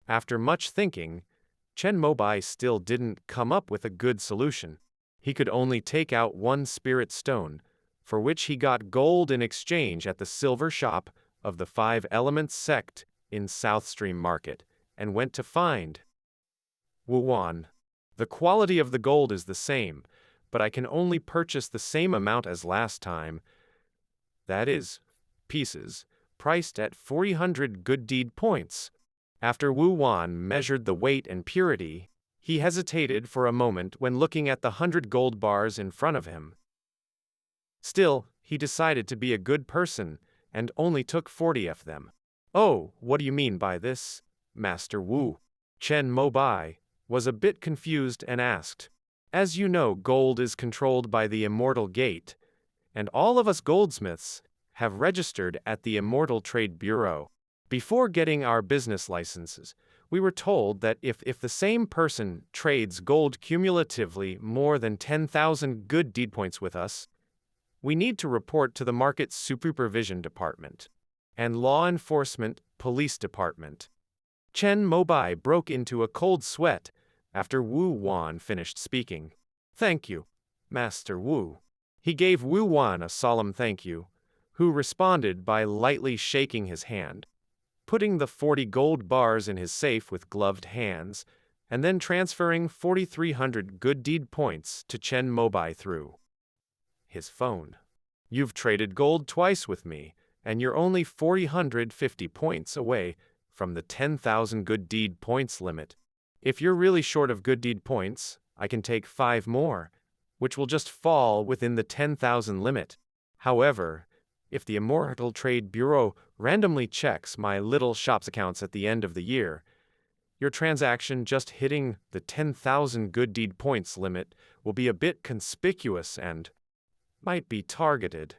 After much thinking, Chen Mobai still didn't come up with a good solution. He could only take out 1 spirit stone, for which he got gold in exchange at the silver shop of the 5 Elements sect in South Stream Market, and went to find Wuwan. The quality of the gold is the same, but I can only purchase the same amount as last time. That is, pieces, priced at 400 good deed points. After Wu Wan measured the weight and purity, he hesitated for a moment when looking at the 100 gold bars in front of him. Still, he decided to be a good person, and only took 40 of them. "Oh, what do you mean by this, Master Wu?" Chen Mobai was a bit confused and asked. "As you know, gold is controlled by the Immortal Gate, and all of us goldsmiths have registered at the Immortal Trade Bureau. Before getting our business licenses, we were told that if the same person trades gold cumulatively more than 10,000 good deed points with us, we need to report to the Market Supervision Department and Law Enforcement Police Department." Chen Mobai broke into a cold sweat after Wu Wan finished speaking. "Thank you, Master Wu." He gave Wu Wan a solemn thank you, who responded by lightly shaking his hand, putting the 40 gold bars in his safe with gloved hands, and then transferring 4,300 good deed points to Chen Mobai through his phone. "You've traded gold twice with me, and you're only 450 points away from the 10,000 good deed points limit. If you're really short of good deed points, I can take 5 more, which will just fall within the 10,000 limit. However, if the Immortal Trade Bureau randomly checks my little shop's accounts at the end of the year, your transaction just hitting the 10,000 good deed points limit will be a bit conspicuous and might be targeted.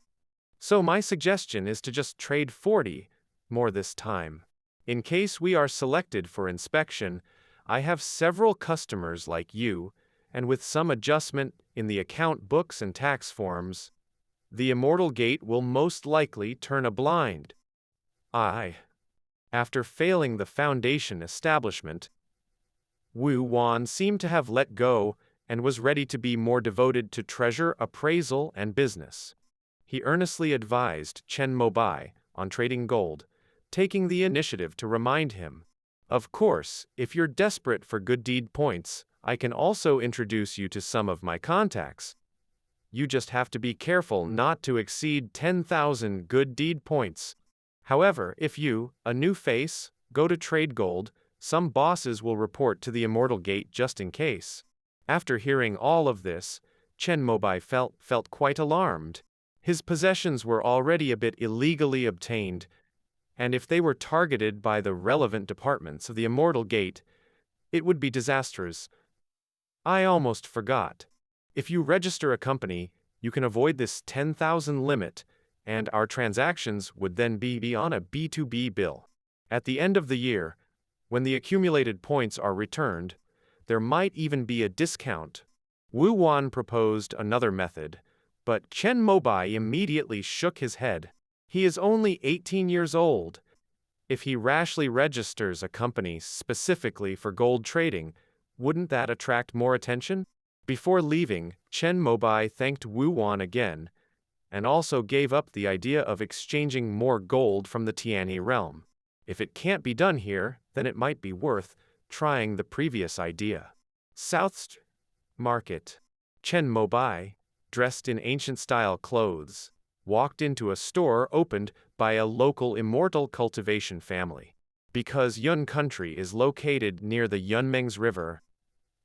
So my suggestion is to just trade 40 more this time. In case we are selected for inspection, I have several customers like you, and with some adjustment in the account books and tax forms, the Immortal Gate will most likely turn a blind eye." After failing the foundation establishment, Wu Wan seemed to have let go and was ready to be more devoted to treasure appraisal and business. He earnestly advised Chen Mobai on trading gold, taking the initiative to remind him, "Of course, if you're desperate for good deed points, I can also introduce you to some of my contacts. You just have to be careful not to exceed 10,000 good deed points. However, if you, a new face, go to trade gold, Some bosses will report to the Immortal Gate just in case. After hearing all of this, Chen Mobai felt quite alarmed. His possessions were already a bit illegally obtained, and if they were targeted by the relevant departments of the Immortal Gate, it would be disastrous. I almost forgot. If you register a company, you can avoid this 10,000 limit, and our transactions would then be on a B2B bill. At the end of the year, when the accumulated points are returned, there might even be a discount. Wu Wan proposed another method, but Chen Mobai immediately shook his head. He is only 18 years old. If he rashly registers a company specifically for gold trading, wouldn't that attract more attention? Before leaving, Chen Mobai thanked Wu Wan again, and also gave up the idea of exchanging more gold from the Tianhe realm. If it can't be done here, then it might be worth trying the previous idea. South Market. Chen Mobai, dressed in ancient-style clothes, walked into a store opened by a local immortal cultivation family. Because Yun country is located near the Yunmengs River,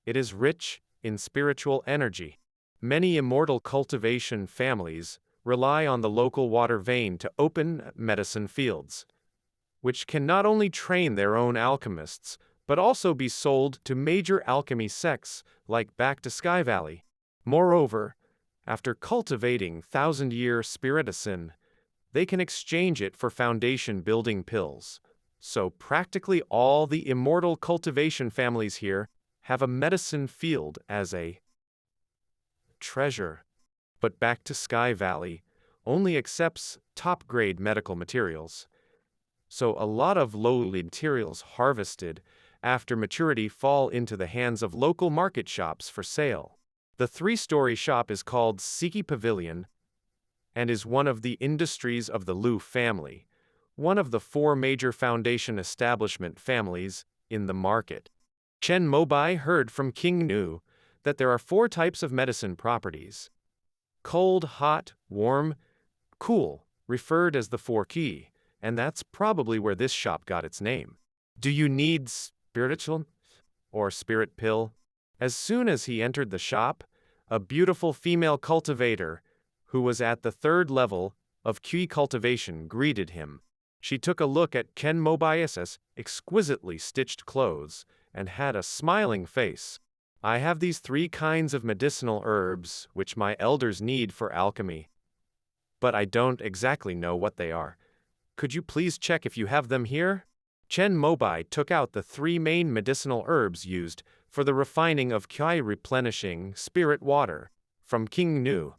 it is rich in spiritual energy. Many immortal cultivation families rely on the local water vein to open medicine fields, which can not only train their own alchemists, but also be sold to major alchemy sects like back to Sky Valley. Moreover, after cultivating thousand-year spiriticin, they can exchange it for foundation-building pills. So practically all the immortal cultivation families here have a medicine field as a treasure. But back to Sky Valley only accepts top-grade medical materials. So a lot of low-lead materials harvested after maturity fall into the hands of local market shops for sale. The three-story shop is called Siki Pavilion and is one of the industries of the Liu family, one of the 4 major foundation establishment families in the market. Chen Mobai heard from King Nu that there are 4 types of medicine properties: cold, hot, warm, cool, referred as the 4 Qi, and that's probably where this shop got its name. Do you need spiritual or spirit pill? As soon as he entered the shop, a beautiful female cultivator, who was at the 3rd level of Qi cultivation, greeted him. She took a look at Chen Mobai's exquisitely stitched clothes and had a smiling face. I have these 3 kinds of medicinal herbs which my elders need for alchemy, but I don't exactly know what they are. Could you please check if you have them here? Chen Mobai took out the 3 main medicinal herbs used for the refining of Qi replenishing spirit water from King Nu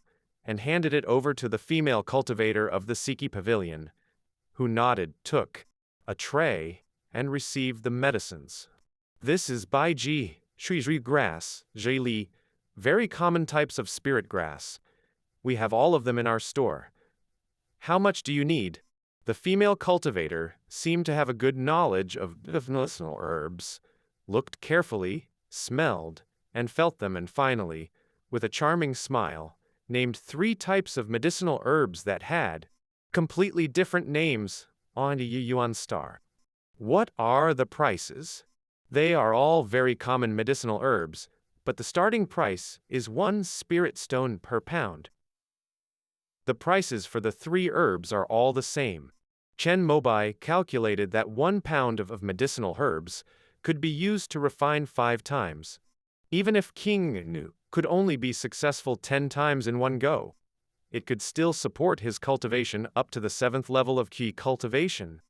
and handed it over to the female cultivator of the Siki Pavilion, who nodded, took a tray, and received the medicines. This is Baiji, Shuizhi grass, Zhili, very common types of spirit grass. We have all of them in our store. How much do you need? The female cultivator seemed to have a good knowledge of medicinal herbs, looked carefully, smelled, and felt them, and finally, with a charming smile, named 3 types of medicinal herbs that had completely different names on the Yuan star. What are the prices? They are all very common medicinal herbs, but the starting price is 1 spirit stone per pound. The prices for the 3 herbs are all the same. Chen Mobai calculated that 1 pound of medicinal herbs could be used to refine 5 times. Even if King Nu could only be successful 10 times in one go, it could still support his cultivation up to the 7th level of Qi cultivation.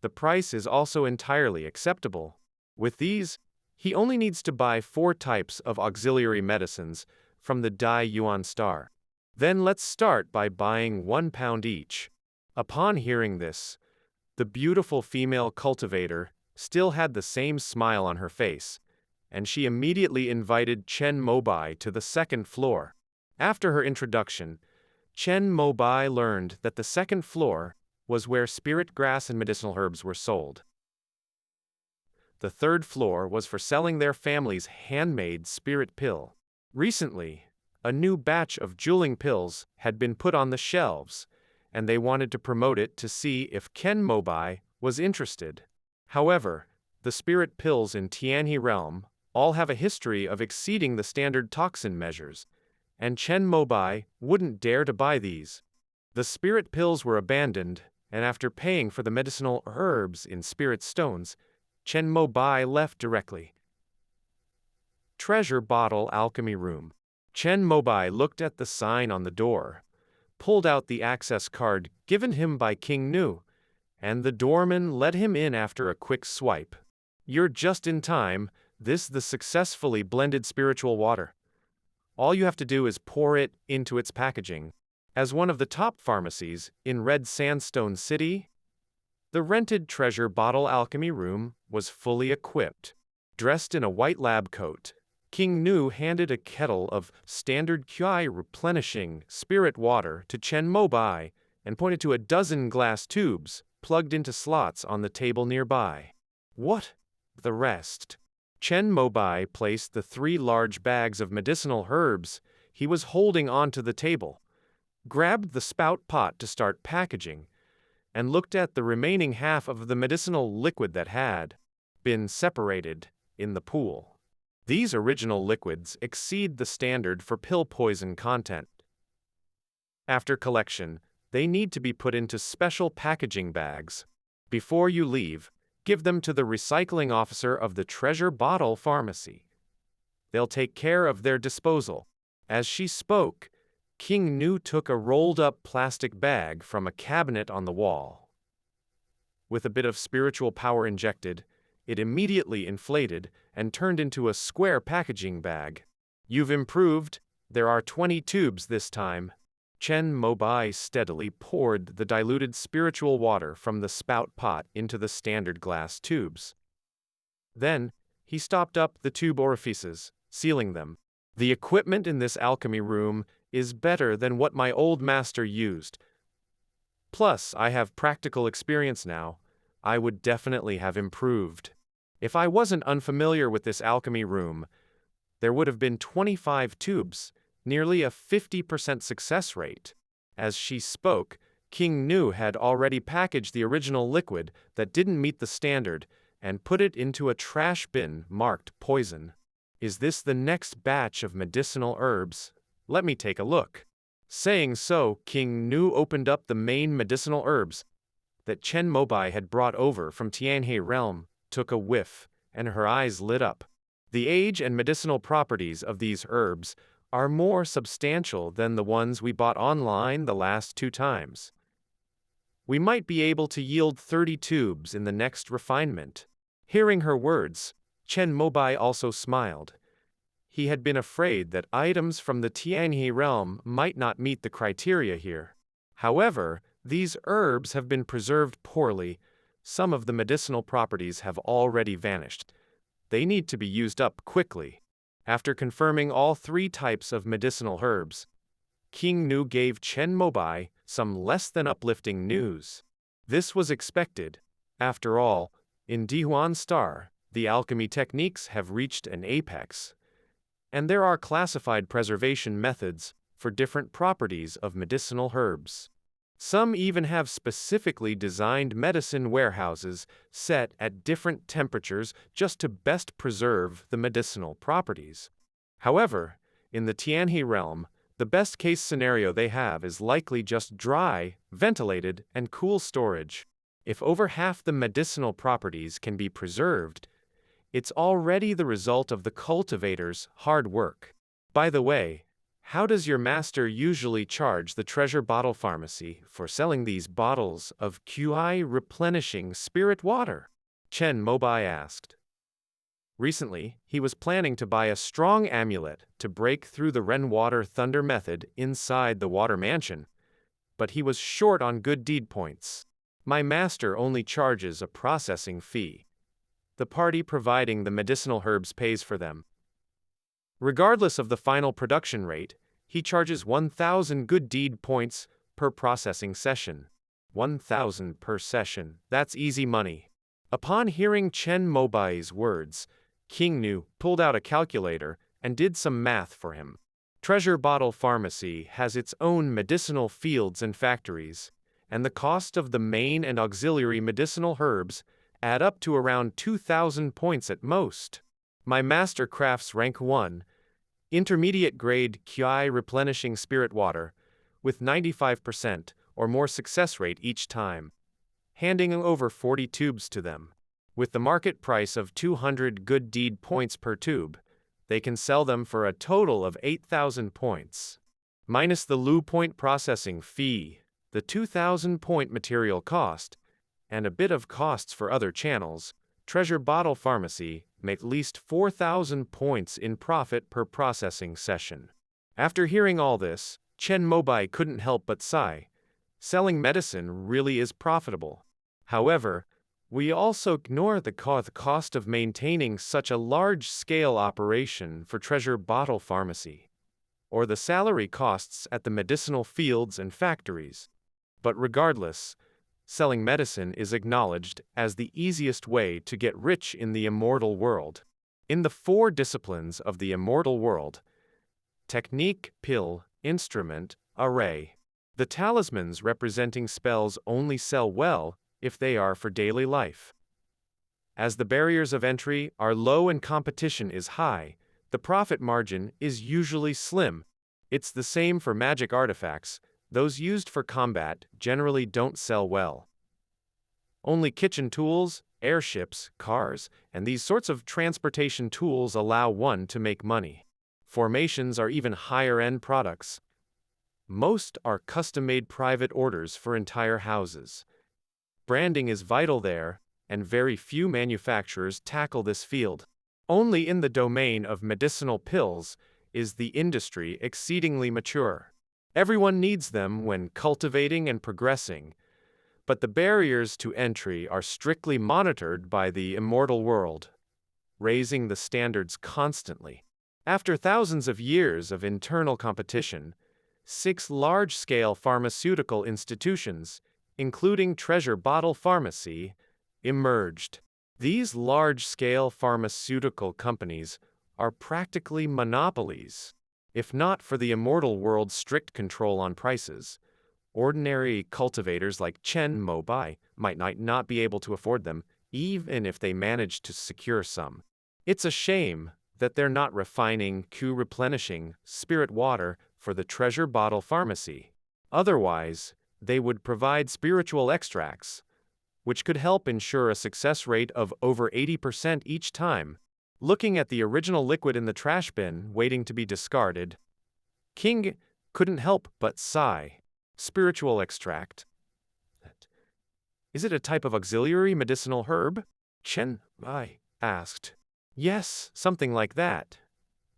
The price is also entirely acceptable. With these, he only needs to buy 4 types of auxiliary medicines from the Dai Yuan star. Then let's start by buying 1 pound each. Upon hearing this, the beautiful female cultivator still had the same smile on her face, and she immediately invited Chen Mobai to the 2nd floor. After her introduction, Chen Mobai learned that the 2nd floor was where spirit grass and medicinal herbs were sold. The 3rd floor was for selling their family's handmade spirit pill. Recently, a new batch of jeweling pills had been put on the shelves, and they wanted to promote it to see if Chen Mobai was interested. However, the spirit pills in Tianhe realm all have a history of exceeding the standard toxin measures, and Chen Mobai wouldn't dare to buy these. The spirit pills were abandoned, and after paying for the medicinal herbs in spirit stones, Chen Mobai left directly. Treasure Bottle Alchemy Room. Chen Mobai looked at the sign on the door, pulled out the access card given him by King Nu, and the doorman let him in after a quick swipe. "You're just in time. This the successfully blended spiritual water. All you have to do is pour it into its packaging." As one of the top pharmacies in Red Sandstone City, the rented Treasure Bottle Alchemy Room was fully equipped. Dressed in a white lab coat, King Nu handed a kettle of standard QI replenishing spirit water to Chen Mobai and pointed to a dozen glass tubes plugged into slots on the table nearby. "What? The rest?" Chen Mobai placed the 3 large bags of medicinal herbs he was holding onto the table, grabbed the spout pot to start packaging, and looked at the remaining half of the medicinal liquid that had been separated in the pool. These original liquids exceed the standard for pill poison content. After collection, they need to be put into special packaging bags. Before you leave, give them to the recycling officer of the Treasure Bottle Pharmacy. They'll take care of their disposal. As she spoke, King Nu took a rolled-up plastic bag from a cabinet on the wall. With a bit of spiritual power injected, it immediately inflated and turned into a square packaging bag. "You've improved. There are 20 tubes this time." Chen Mobai steadily poured the diluted spiritual water from the spout pot into the standard glass tubes. Then, he stopped up the tube orifices, sealing them. "The equipment in this alchemy room is better than what my old master used. Plus, I have practical experience now. I would definitely have improved. If I wasn't unfamiliar with this alchemy room, there would have been 25 tubes, nearly a 50% success rate." As she spoke, King Nu had already packaged the original liquid that didn't meet the standard and put it into a trash bin marked poison. "Is this the next batch of medicinal herbs? Let me take a look." Saying so, King Nu opened up the main medicinal herbs that Chen Mobai had brought over from Tianhe realm, took a whiff, and her eyes lit up. The age and medicinal properties of these herbs are more substantial than the ones we bought online the last 2 times. We might be able to yield 30 tubes in the next refinement. Hearing her words, Chen Mobai also smiled. He had been afraid that items from the Tianhe realm might not meet the criteria here. However, these herbs have been preserved poorly. Some of the medicinal properties have already vanished. They need to be used up quickly. After confirming all 3 types of medicinal herbs, King Nu gave Chen Mobai some less than uplifting news. This was expected. After all, in Dihuan Star, the alchemy techniques have reached an apex, and there are classified preservation methods for different properties of medicinal herbs. Some even have specifically designed medicine warehouses set at different temperatures just to best preserve the medicinal properties. However, in the Tianhe realm, the best-case scenario they have is likely just dry, ventilated, and cool storage. If over half the medicinal properties can be preserved, it's already the result of the cultivators' hard work. By the way, how does your master usually charge the Treasure Bottle Pharmacy for selling these bottles of QI replenishing spirit water? Chen Mobai asked. Recently, he was planning to buy a strong amulet to break through the Renwater Thunder method inside the Water Mansion, but he was short on good deed points. "My master only charges a processing fee. The party providing the medicinal herbs pays for them. Regardless of the final production rate, he charges 1,000 good deed points per processing session. 1,000 per session, that's easy money." Upon hearing Chen Mobai's words, King Nu pulled out a calculator and did some math for him. Treasure Bottle Pharmacy has its own medicinal fields and factories, and the cost of the main and auxiliary medicinal herbs add up to around 2,000 points at most. My master crafts rank 1, intermediate grade QI replenishing spirit water, with 95% or more success rate each time, handing over 40 tubes to them. With the market price of 200 good deed points per tube, they can sell them for a total of 8,000 points. Minus the Lu point processing fee, the 2,000 point material cost, and a bit of costs for other channels, Treasure Bottle Pharmacy make at least 4,000 points in profit per processing session. After hearing all this, Chen Mobai couldn't help but sigh. Selling medicine really is profitable. However, we also ignore the cost of maintaining such a large-scale operation for Treasure Bottle Pharmacy, or the salary costs at the medicinal fields and factories. But regardless, selling medicine is acknowledged as the easiest way to get rich in the immortal world. In the 4 disciplines of the immortal world: technique, pill, instrument, array. The talismans representing spells only sell well if they are for daily life. As the barriers of entry are low and competition is high, the profit margin is usually slim. It's the same for magic artifacts. Those used for combat generally don't sell well. Only kitchen tools, airships, cars, and these sorts of transportation tools allow one to make money. Formations are even higher-end products. Most are custom-made private orders for entire houses. Branding is vital there, and very few manufacturers tackle this field. Only in the domain of medicinal pills is the industry exceedingly mature. Everyone needs them when cultivating and progressing, but the barriers to entry are strictly monitored by the immortal world, raising the standards constantly. After thousands of years of internal competition, 6 large-scale pharmaceutical institutions, including Treasure Bottle Pharmacy, emerged. These large-scale pharmaceutical companies are practically monopolies. If not for the immortal world's strict control on prices, ordinary cultivators like Chen Mobai might not be able to afford them, even if they managed to secure some. It's a shame that they're not refining replenishing spirit water for the Treasure Bottle Pharmacy. Otherwise, they would provide spiritual extracts, which could help ensure a success rate of over 80% each time. Looking at the original liquid in the trash bin waiting to be discarded, King couldn't help but sigh. Spiritual extract. Is it a type of auxiliary medicinal herb? Chen Mobai asked. Yes, something like that.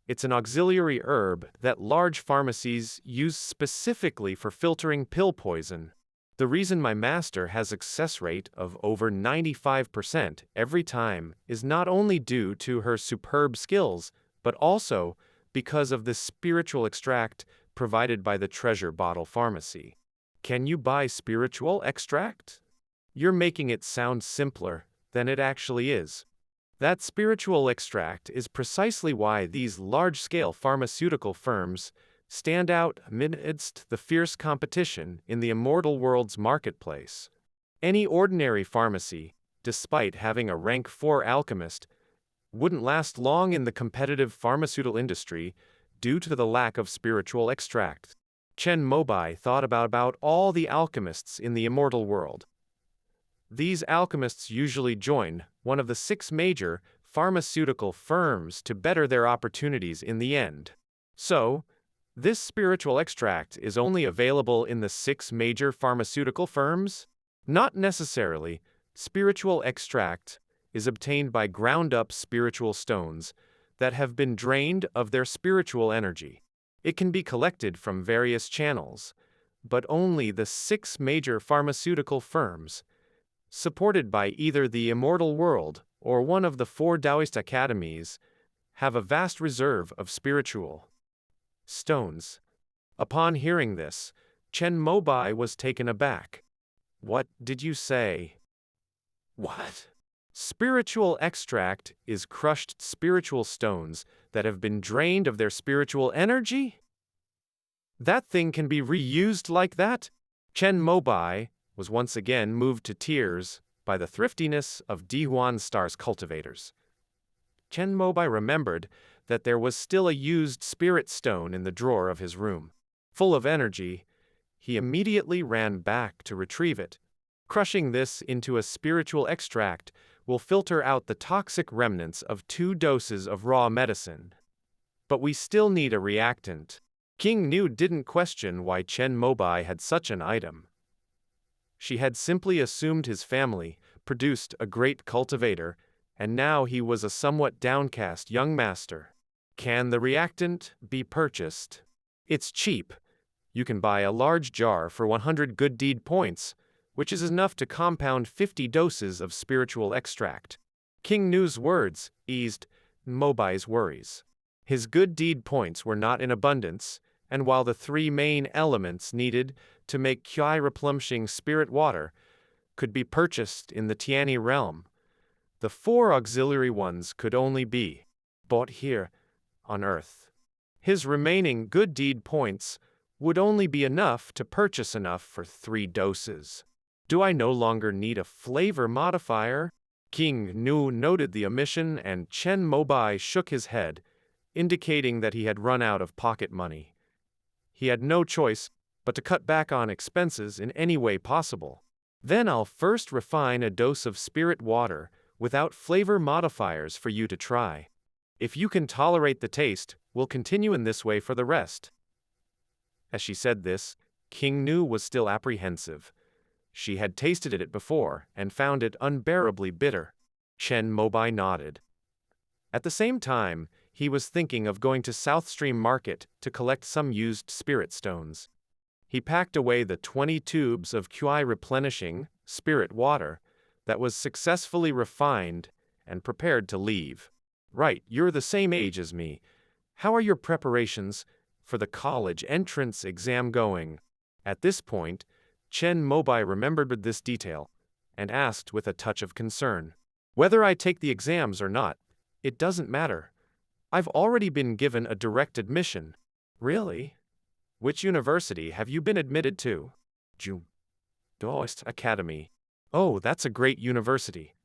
It's an auxiliary herb that large pharmacies use specifically for filtering pill poison. The reason my master has a success rate of over 95% every time is not only due to her superb skills, but also because of the spiritual extract provided by the Treasure Bottle Pharmacy. Can you buy spiritual extract? You're making it sound simpler than it actually is. That spiritual extract is precisely why these large-scale pharmaceutical firms stand out amidst the fierce competition in the immortal world's marketplace. Any ordinary pharmacy, despite having a rank 4 alchemist, wouldn't last long in the competitive pharmaceutical industry due to the lack of spiritual extract. Chen Mobai thought about all the alchemists in the immortal world. These alchemists usually join one of the 6 major pharmaceutical firms to better their opportunities in the end. So, this spiritual extract is only available in the 6 major pharmaceutical firms? Not necessarily. Spiritual extract is obtained by ground-up spiritual stones that have been drained of their spiritual energy. It can be collected from various channels, but only the 6 major pharmaceutical firms, supported by either the immortal world or one of the 4 Taoist academies, have a vast reserve of spiritual stones. Upon hearing this, Chen Mobai was taken aback. What did you say? What? Spiritual extract is crushed spiritual stones that have been drained of their spiritual energy? That thing can be reused like that? Chen Mobai was once again moved to tears by the thriftiness of Dihuan Star's cultivators. Chen Mobai remembered that there was still a used spirit stone in the drawer of his room. Full of energy, he immediately ran back to retrieve it. Crushing this into a spiritual extract will filter out the toxic remnants of 2 doses of raw medicine. But we still need a reactant. King Nu didn't question why Chen Mobai had such an item. She had simply assumed his family produced a great cultivator, and now he was a somewhat downcast young master. Can the reactant be purchased? It's cheap. You can buy a large jar for 100 good deed points, which is enough to compound 50 doses of spiritual extract. King Nu's words eased Mobai's worries. His good deed points were not in abundance, and while the 3 main elements needed to make Qi replenishing spirit water could be purchased in the Tiani realm, the 4 auxiliary ones could only be bought here on Earth. His remaining good deed points would only be enough to purchase enough for 3 doses. Do I no longer need a flavor modifier? King Nu noted the omission, and Chen Mobai shook his head, indicating that he had run out of pocket money. He had no choice but to cut back on expenses in any way possible. Then I'll first refine a dose of spirit water without flavor modifiers for you to try. If you can tolerate the taste, we'll continue in this way for the rest. As she said this, King Nu was still apprehensive. She had tasted it before and found it unbearably bitter. Chen Mobai nodded. At the same time, he was thinking of going to South Stream Market to collect some used spirit stones. He packed away the 20 tubes of Qi replenishing spirit water that was successfully refined and prepared to leave. Right, you're the same age as me. How are your preparations for the college entrance exam going? At this point, Chen Mobai remembered this detail and asked with a touch of concern. Whether I take the exams or not, it doesn't matter. I've already been given a direct admission. Really? Which university have you been admitted to? Daoist Academy. Oh, that's a great university.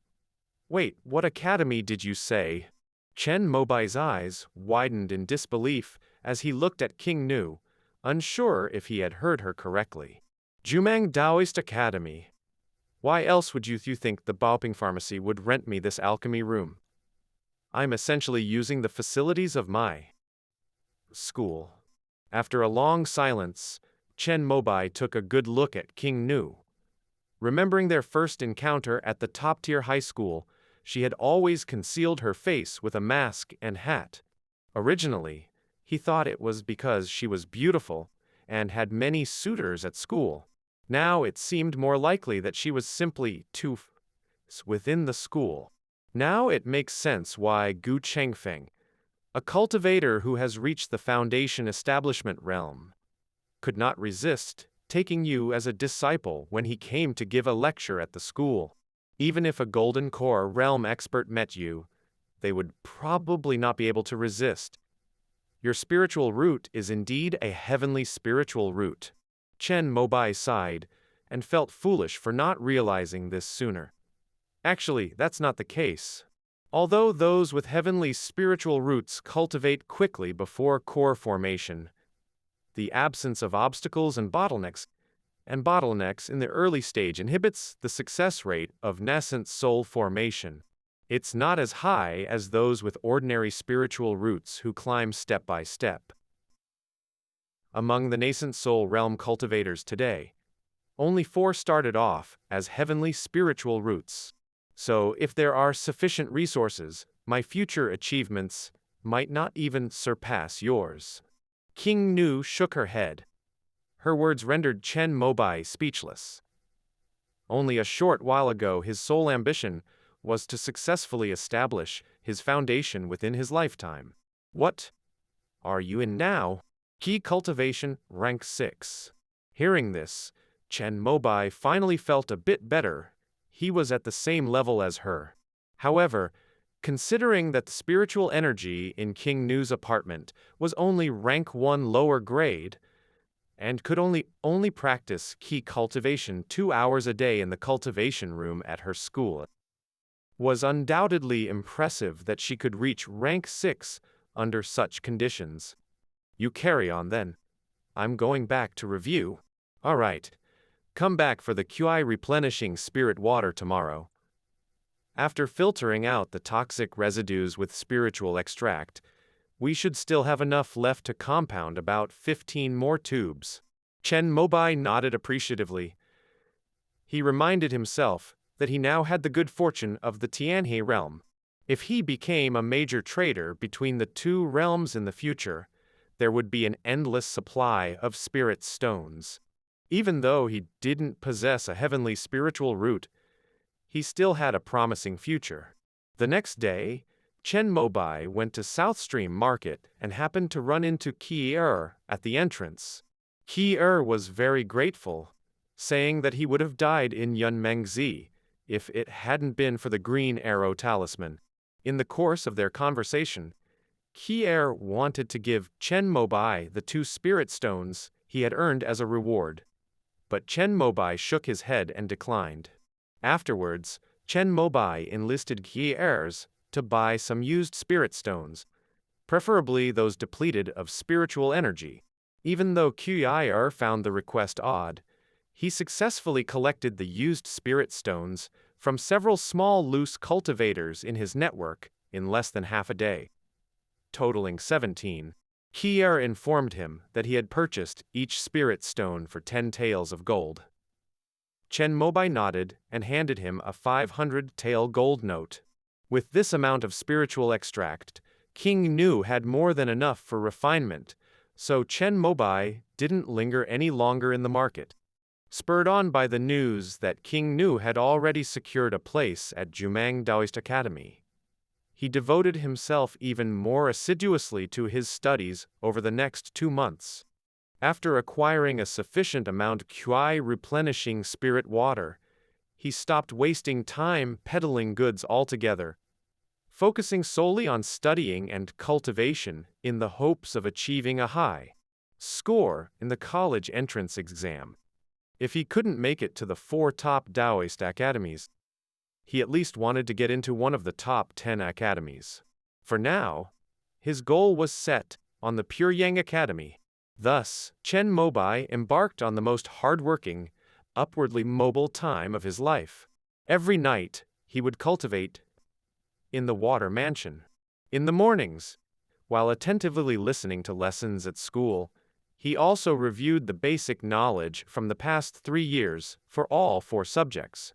Wait, what academy did you say? Chen Mobai's eyes widened in disbelief as he looked at King Nu, unsure if he had heard her correctly. Jumang Daoist Academy. Why else would you think the Baoping Pharmacy would rent me this alchemy room? I'm essentially using the facilities of my school. After a long silence, Chen Mobai took a good look at King Nu. Remembering their first encounter at the top-tier high school, she had always concealed her face with a mask and hat. Originally, he thought it was because she was beautiful and had many suitors at school. Now it seemed more likely that she was simply too within the school. Now it makes sense why Gu Chengfeng, a cultivator who has reached the foundation establishment realm, could not resist taking you as a disciple when he came to give a lecture at the school. Even if a Golden Core realm expert met you, they would probably not be able to resist. Your spiritual root is indeed a heavenly spiritual root. Chen Mobai sighed and felt foolish for not realizing this sooner. Actually, that's not the case. Although those with heavenly spiritual roots cultivate quickly before core formation, the absence of obstacles and bottlenecks in the early stage inhibits the success rate of nascent soul formation. It's not as high as those with ordinary spiritual roots who climb step by step. Among the nascent soul realm cultivators today, only 4 started off as heavenly spiritual roots. So if there are sufficient resources, my future achievements might not even surpass yours. King Nu shook her head. Her words rendered Chen Mobai speechless. Only a short while ago his sole ambition was to successfully establish his foundation within his lifetime. What are you in now? Key cultivation, rank 6. Hearing this, Chen Mobai finally felt a bit better. He was at the same level as her. However, considering that the spiritual energy in King Nu's apartment was only rank 1 lower grade, and could only practice key cultivation 2 hours a day in the cultivation room at her school. It was undoubtedly impressive that she could reach rank 6 under such conditions. You carry on then. I'm going back to review. All right. Come back for the QI replenishing spirit water tomorrow. After filtering out the toxic residues with spiritual extract, we should still have enough left to compound about 15 more tubes. Chen Mobai nodded appreciatively. He reminded himself that he now had the good fortune of the Tianhe realm. If he became a major trader between the two realms in the future, there would be an endless supply of spirit stones. Even though he didn't possess a heavenly spiritual root, he still had a promising future. The next day, Chen Mobai went to South Stream Market and happened to run into Qi at the entrance. Qi was very grateful, saying that he would have died in Yunmengzi if it hadn't been for the green arrow talisman. In the course of their conversation, Qi wanted to give Chen Mobai the 2 spirit stones he had earned as a reward. But Chen Mobai shook his head and declined. Afterwards, Chen Mobai enlisted Qi to buy some used spirit stones, preferably those depleted of spiritual energy. Even though Qi found the request odd, he successfully collected the used spirit stones from several small loose cultivators in his network in less than half a day, totaling 17. Qi informed him that he had purchased each spirit stone for 10 taels of gold. Chen Mobai nodded and handed him a 500-tael gold note. With this amount of spiritual extract, King Nu had more than enough for refinement, so Chen Mobai didn't linger any longer in the market. Spurred on by the news that King Nu had already secured a place at Jumang Daoist Academy, he devoted himself even more assiduously to his studies over the next 2 months. After acquiring a sufficient amount of QI replenishing spirit water, he stopped wasting time peddling goods altogether, focusing solely on studying and cultivation in the hopes of achieving a high score in the college entrance exam. If he couldn't make it to the 4 top Daoist academies, he at least wanted to get into one of the top 10 academies. For now, his goal was set on the Puryang Academy. Thus, Chen Mobai embarked on the most hard-working, upwardly mobile time of his life. Every night, he would cultivate in the water mansion. In the mornings, while attentively listening to lessons at school, he also reviewed the basic knowledge from the past 3 years for all 4 subjects.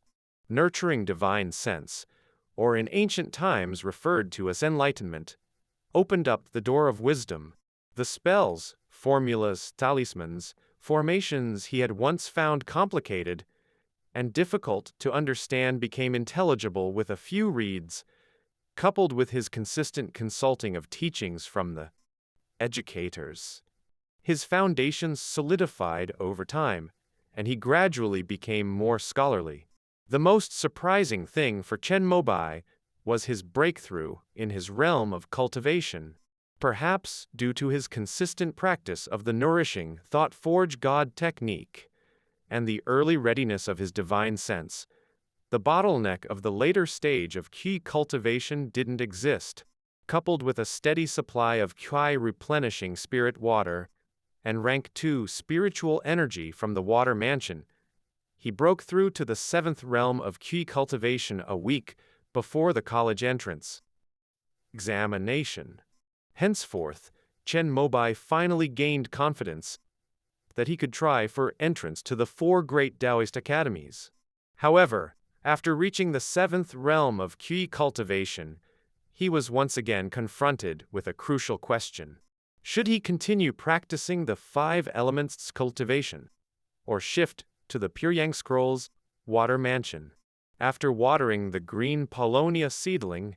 Nurturing divine sense, or in ancient times referred to as enlightenment, opened up the door of wisdom. The spells, formulas, talismans, formations he had once found complicated and difficult to understand became intelligible with a few reads, coupled with his consistent consulting of teachings from the educators. His foundations solidified over time, and he gradually became more scholarly. The most surprising thing for Chen Mobai was his breakthrough in his realm of cultivation. Perhaps due to his consistent practice of the nourishing thought-forge God technique and the early readiness of his divine sense, the bottleneck of the later stage of Qi cultivation didn't exist. Coupled with a steady supply of Qi replenishing spirit water and rank 2 spiritual energy from the water mansion, he broke through to the 7th realm of Qi cultivation a week before the college entrance examination. Henceforth, Chen Mobai finally gained confidence that he could try for entrance to the 4 great Daoist academies. However, after reaching the 7th realm of Qi cultivation, he was once again confronted with a crucial question. Should he continue practicing the 5 elements cultivation, or shift to the Puryang Scrolls water mansion? After watering the green Paulownia seedling,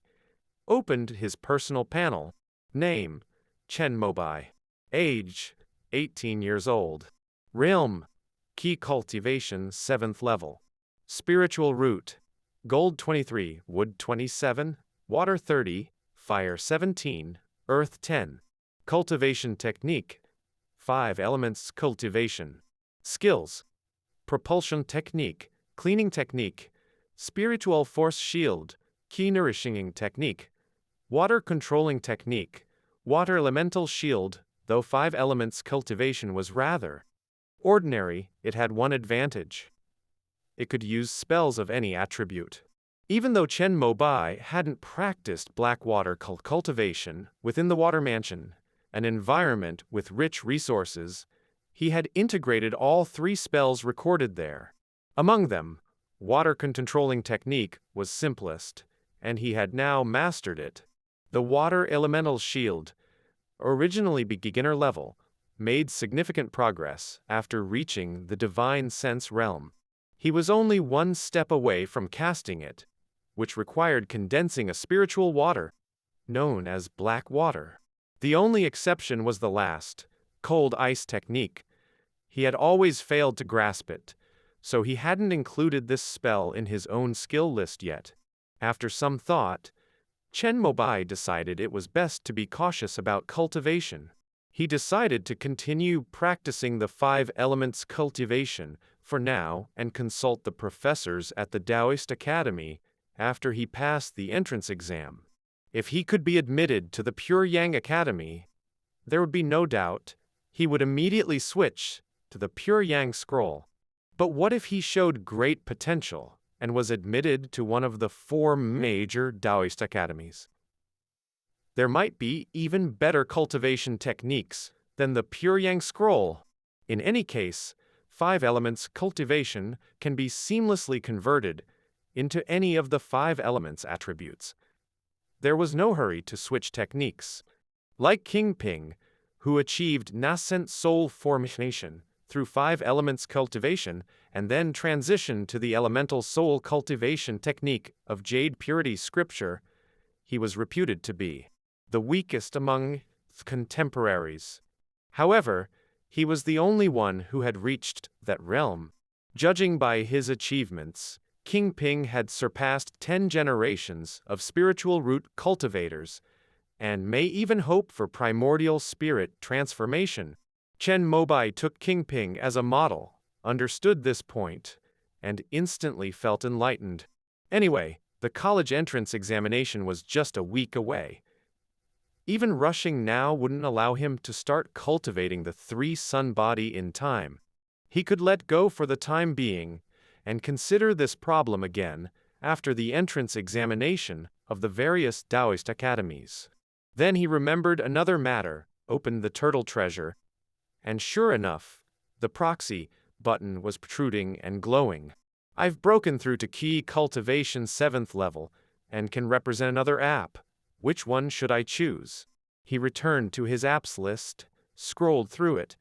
opened his personal panel. Name: Chen Mobai. Age: 18 years old. Realm: Qi cultivation 7th level. Spiritual root: Gold 23, Wood 27, Water 30, Fire 17, Earth 10. Cultivation technique: 5 elements cultivation. Skills: propulsion technique, cleaning technique, spiritual force shield, key nourishing technique, water controlling technique, water elemental shield. Though 5 elements cultivation was rather ordinary, it had one advantage. It could use spells of any attribute. Even though Chen Mobai hadn't practiced black water cultivation within the water mansion, an environment with rich resources, he had integrated all 3 spells recorded there. Among them, water controlling technique was simplest, and he had now mastered it. The water elemental shield, originally beginner level, made significant progress after reaching the divine sense realm. He was only 1 step away from casting it, which required condensing a spiritual water, known as black water. The only exception was the last, cold ice technique. He had always failed to grasp it, so he hadn't included this spell in his own skill list yet. After some thought, Chen Mobai decided it was best to be cautious about cultivation. He decided to continue practicing the 5 elements cultivation for now and consult the professors at the Taoist Academy after he passed the entrance exam. If he could be admitted to the Pure Yang Academy, there would be no doubt he would immediately switch to the Pure Yang scroll. But what if he showed great potential and was admitted to one of the 4 major Taoist academies? There might be even better cultivation techniques than the Pure Yang scroll. In any case, 5 elements cultivation can be seamlessly converted into any of the 5 elements attributes. There was no hurry to switch techniques. Like King Ping, who achieved nascent soul formation through 5 elements cultivation and then transitioned to the elemental soul cultivation technique of Jade Purity Scripture, he was reputed to be the weakest among contemporaries. However, he was the only one who had reached that realm. Judging by his achievements, King Ping had surpassed 10 generations of spiritual root cultivators, and may even hope for primordial spirit transformation. Chen Mobai took King Ping as a model, understood this point, and instantly felt enlightened. Anyway, the college entrance examination was just a week away. Even rushing now wouldn't allow him to start cultivating the 3 sun body in time. He could let go for the time being and consider this problem again after the entrance examination of the various Taoist academies. Then he remembered another matter, opened the turtle treasure, and sure enough, the proxy button was protruding and glowing. I've broken through to key cultivation 7th level and can represent another app. Which one should I choose? He returned to his apps list, scrolled through it,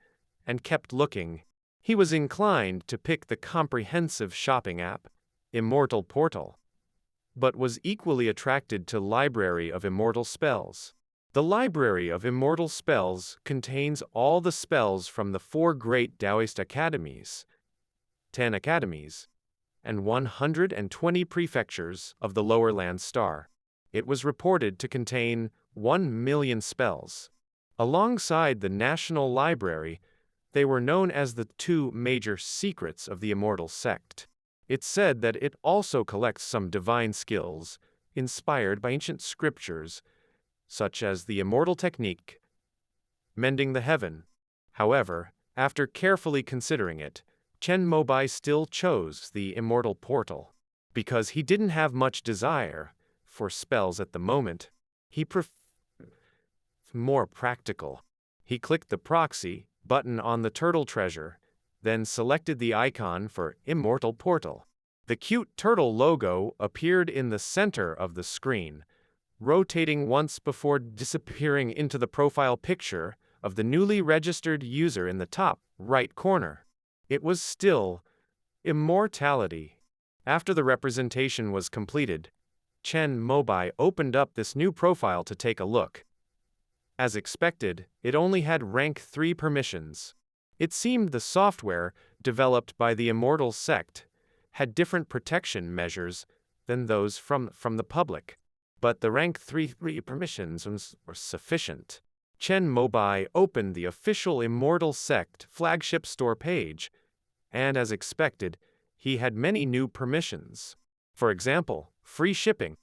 and kept looking. He was inclined to pick the comprehensive shopping app, Immortal Portal, but was equally attracted to Library of Immortal Spells. The Library of Immortal Spells contains all the spells from the 4 great Taoist academies, 10 academies, and 120 prefectures of the Lower Land Star. It was reported to contain 1 million spells. Alongside the National Library, they were known as the 2 major secrets of the Immortal Sect. It's said that it also collects some divine skills, inspired by ancient scriptures, such as the Immortal Technique, Mending the Heaven. However, after carefully considering it, Chen Mobai still chose the Immortal Portal. Because he didn't have much desire for spells at the moment, he preferred more practical. He clicked the proxy button on the turtle treasure, then selected the icon for Immortal Portal. The cute turtle logo appeared in the center of the screen, rotating once before disappearing into the profile picture of the newly registered user in the top right corner. It was still immortality. After the representation was completed, Chen Mobai opened up this new profile to take a look. As expected, it only had rank 3 permissions. It seemed the software developed by the Immortal Sect had different protection measures than those from the public, but the rank 3 permissions were sufficient. Chen Mobai opened the official Immortal Sect flagship store page, and as expected, he had many new permissions. For example, free shipping.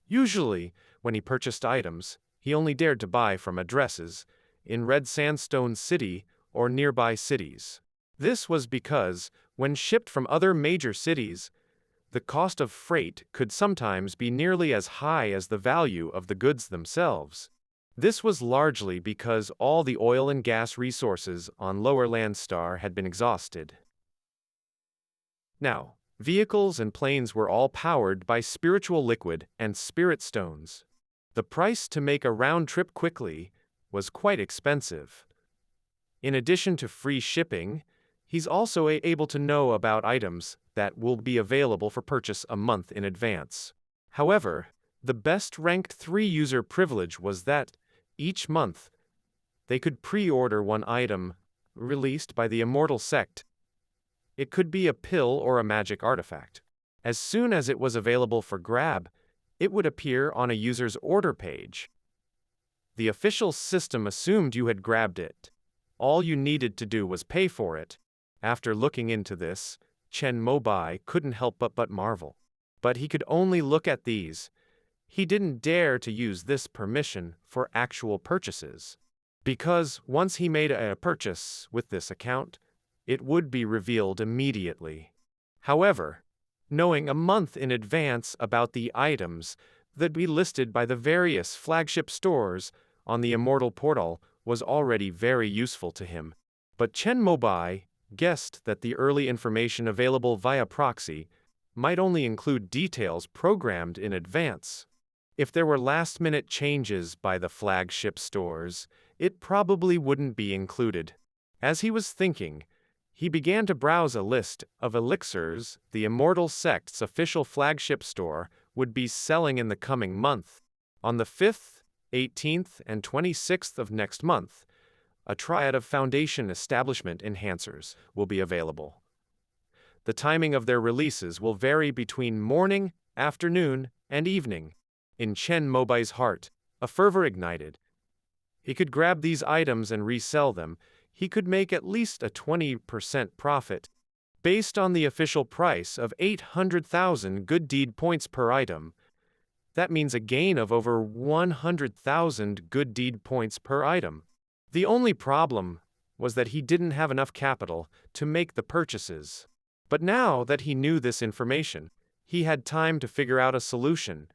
Usually, when he purchased items, he only dared to buy from addresses in Red Sandstone City or nearby cities. This was because, when shipped from other major cities, the cost of freight could sometimes be nearly as high as the value of the goods themselves. This was largely because all the oil and gas resources on Lower Landstar had been exhausted. Now, vehicles and planes were all powered by spiritual liquid and spirit stones. The price to make a round trip quickly was quite expensive. In addition to free shipping, he's also able to know about items that will be available for purchase a month in advance. However, the best-ranked 3 user privilege was that, each month, they could pre-order one item released by the Immortal Sect. It could be a pill or a magic artifact. As soon as it was available for grab, it would appear on a user's order page. The official system assumed you had grabbed it. All you needed to do was pay for it. After looking into this, Chen Mobai couldn't help but marvel. But he could only look at these. He didn't dare to use this permission for actual purchases. Because once he made a purchase with this account, it would be revealed immediately. However, knowing a month in advance about the items that be listed by the various flagship stores on the Immortal Portal was already very useful to him. But Chen Mobai guessed that the early information available via proxy might only include details programmed in advance. If there were last-minute changes by the flagship stores, it probably wouldn't be included. As he was thinking, he began to browse a list of elixirs the Immortal Sect's official flagship store would be selling in the coming month. On the 5th, 18th, and 26th of next month, a triad of Foundation Establishment Enhancers will be available. The timing of their releases will vary between morning, afternoon, and evening. In Chen Mobai's heart, a fervor ignited. He could grab these items and resell them. He could make at least a 20% profit. Based on the official price of 800,000 good deed points per item, that means a gain of over 100,000 good deed points per item. The only problem was that he didn't have enough capital to make the purchases. But now that he knew this information, he had time to figure out a solution.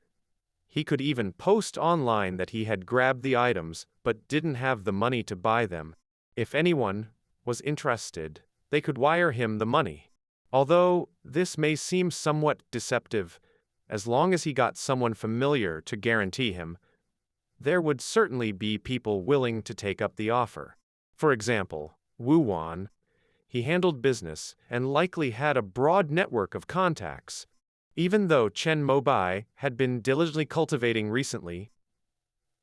He could even post online that he had grabbed the items but didn't have the money to buy them. If anyone was interested, they could wire him the money. Although this may seem somewhat deceptive, as long as he got someone familiar to guarantee him, there would certainly be people willing to take up the offer. For example, Wu Wan. He handled business and likely had a broad network of contacts. Even though Chen Mobai had been diligently cultivating recently,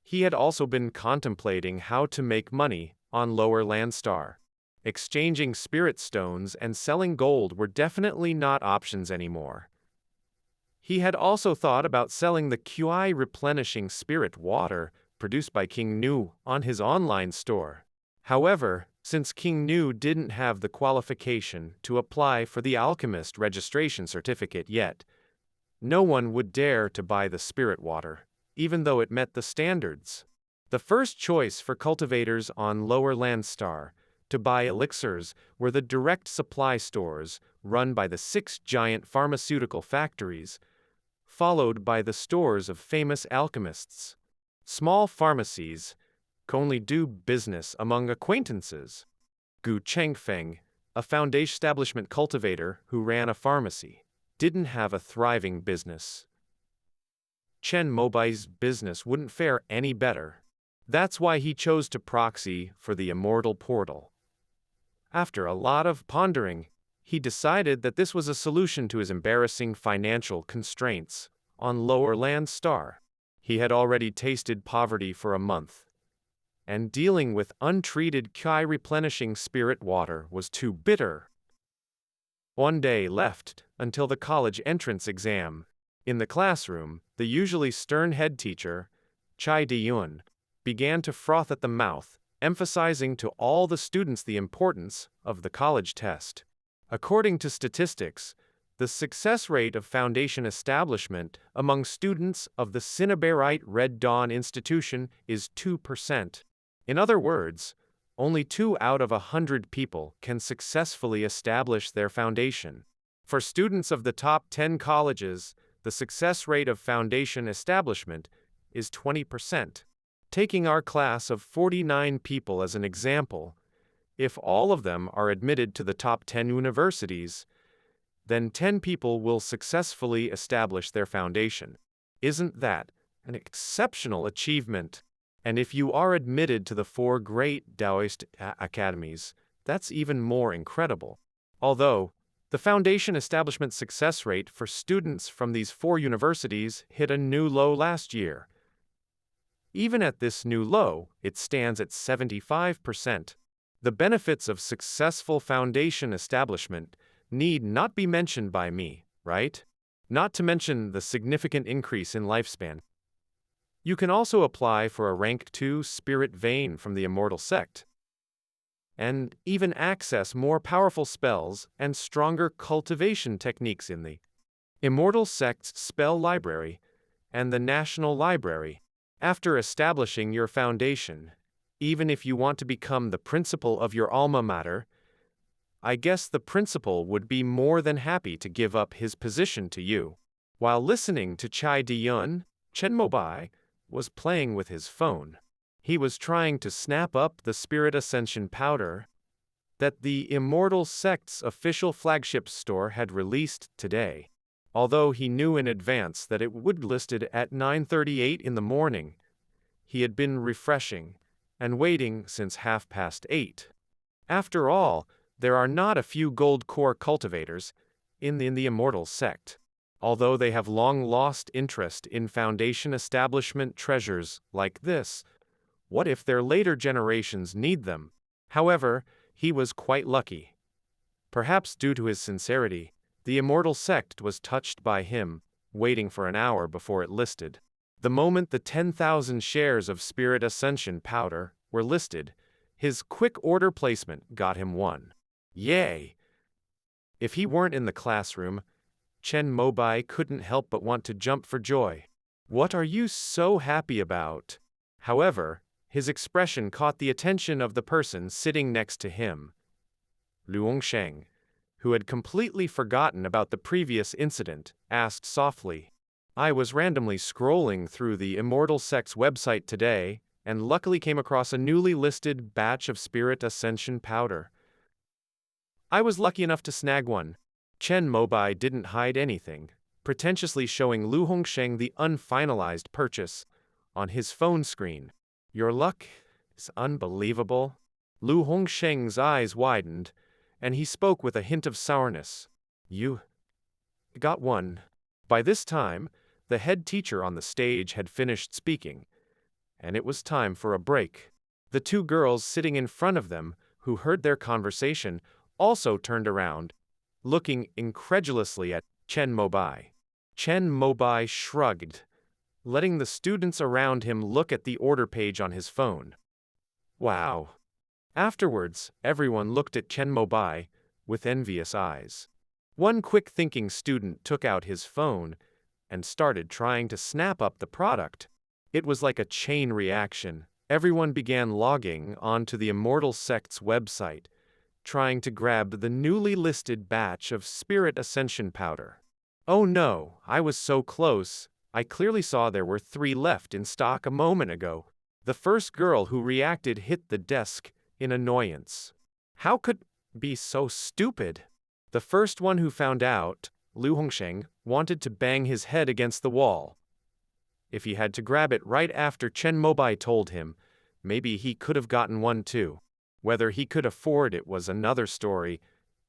he had also been contemplating how to make money on Lower Landstar. Exchanging spirit stones and selling gold were definitely not options anymore. He had also thought about selling the QI replenishing spirit water produced by King Nu on his online store. However, since King Nu didn't have the qualification to apply for the alchemist registration certificate yet, no one would dare to buy the spirit water, even though it met the standards. The first choice for cultivators on Lower Landstar to buy elixirs were the direct supply stores run by the 6 giant pharmaceutical factories, followed by the stores of famous alchemists. Small pharmacies could only do business among acquaintances. Gu Chengfeng, a foundation establishment cultivator who ran a pharmacy, didn't have a thriving business. Chen Mobai's business wouldn't fare any better. That's why he chose to proxy for the Immortal Portal. After a lot of pondering, he decided that this was a solution to his embarrassing financial constraints on Lower Landstar. He had already tasted poverty for a month, and dealing with untreated QI replenishing spirit water was too bitter. One day left until the college entrance exam. In the classroom, the usually stern head teacher, Chai Diyun, began to froth at the mouth, emphasizing to all the students the importance of the college test. According to statistics, the success rate of foundation establishment among students of the Cinnabarite Red Dawn Institution is 2%. In other words, only 2 out of 100 people can successfully establish their foundation. For students of the top 10 colleges, the success rate of foundation establishment is 20%. Taking our class of 49 people as an example, if all of them are admitted to the top 10 universities, then 10 people will successfully establish their foundation. Isn't that an exceptional achievement? And if you are admitted to the 4 great Taoist academies, that's even more incredible. Although, the foundation establishment success rate for students from these 4 universities hit a new low last year. Even at this new low, it stands at 75%. The benefits of successful foundation establishment need not be mentioned by me, right? Not to mention the significant increase in lifespan. You can also apply for a rank 2 spirit vein from the Immortal Sect, and even access more powerful spells and stronger cultivation techniques in the Immortal Sect's spell library and the National Library. After establishing your foundation, even if you want to become the principal of your alma mater, I guess the principal would be more than happy to give up his position to you. While listening to Chai Diyun, Chen Mobai was playing with his phone. He was trying to snap up the Spirit Ascension powder that the Immortal Sect's official flagship store had released today. Although he knew in advance that it would be listed at 9:38 in the morning, he had been refreshing and waiting since 8:30. After all, there are not a few gold core cultivators in the Immortal Sect. Although they have long lost interest in foundation establishment treasures like this, what if their later generations need them? However, he was quite lucky. Perhaps due to his sincerity, the Immortal Sect was touched by him, waiting for an hour before it listed. The moment the 10,000 shares of Spirit Ascension powder were listed, his quick order placement got him one. Yay! If he weren't in the classroom, Chen Mobai couldn't help but want to jump for joy. What are you so happy about? However, his expression caught the attention of the person sitting next to him, Lu Hongsheng, who had completely forgotten about the previous incident, asked softly, "I was randomly scrolling through the Immortal Sect's website today, and luckily came across a newly listed batch of Spirit Ascension powder. I was lucky enough to snag one." Chen Mobai didn't hide anything, pretentiously showing Lu Hongsheng the unfinalized purchase on his phone screen. "Your luck is unbelievable." Lu Hongsheng's eyes widened, and he spoke with a hint of sourness. "You got one." By this time, the head teacher on the stage had finished speaking, and it was time for a break. The 2 girls sitting in front of them, who heard their conversation, also turned around, looking incredulously at Chen Mobai. Chen Mobai shrugged, letting the students around him look at the order page on his phone. Wow. Afterwards, everyone looked at Chen Mobai with envious eyes. One quick-thinking student took out his phone and started trying to snap up the product. It was like a chain reaction. Everyone began logging onto the Immortal Sect's website, trying to grab the newly listed batch of Spirit Ascension powder. "Oh no, I was so close. I clearly saw there were 3 left in stock a moment ago." The first girl who reacted hit the desk in annoyance. How could be so stupid? The first one who found out, Lu Hongsheng, wanted to bang his head against the wall. If he had to grab it right after Chen Mobai told him, maybe he could have gotten one too. Whether he could afford it was another story.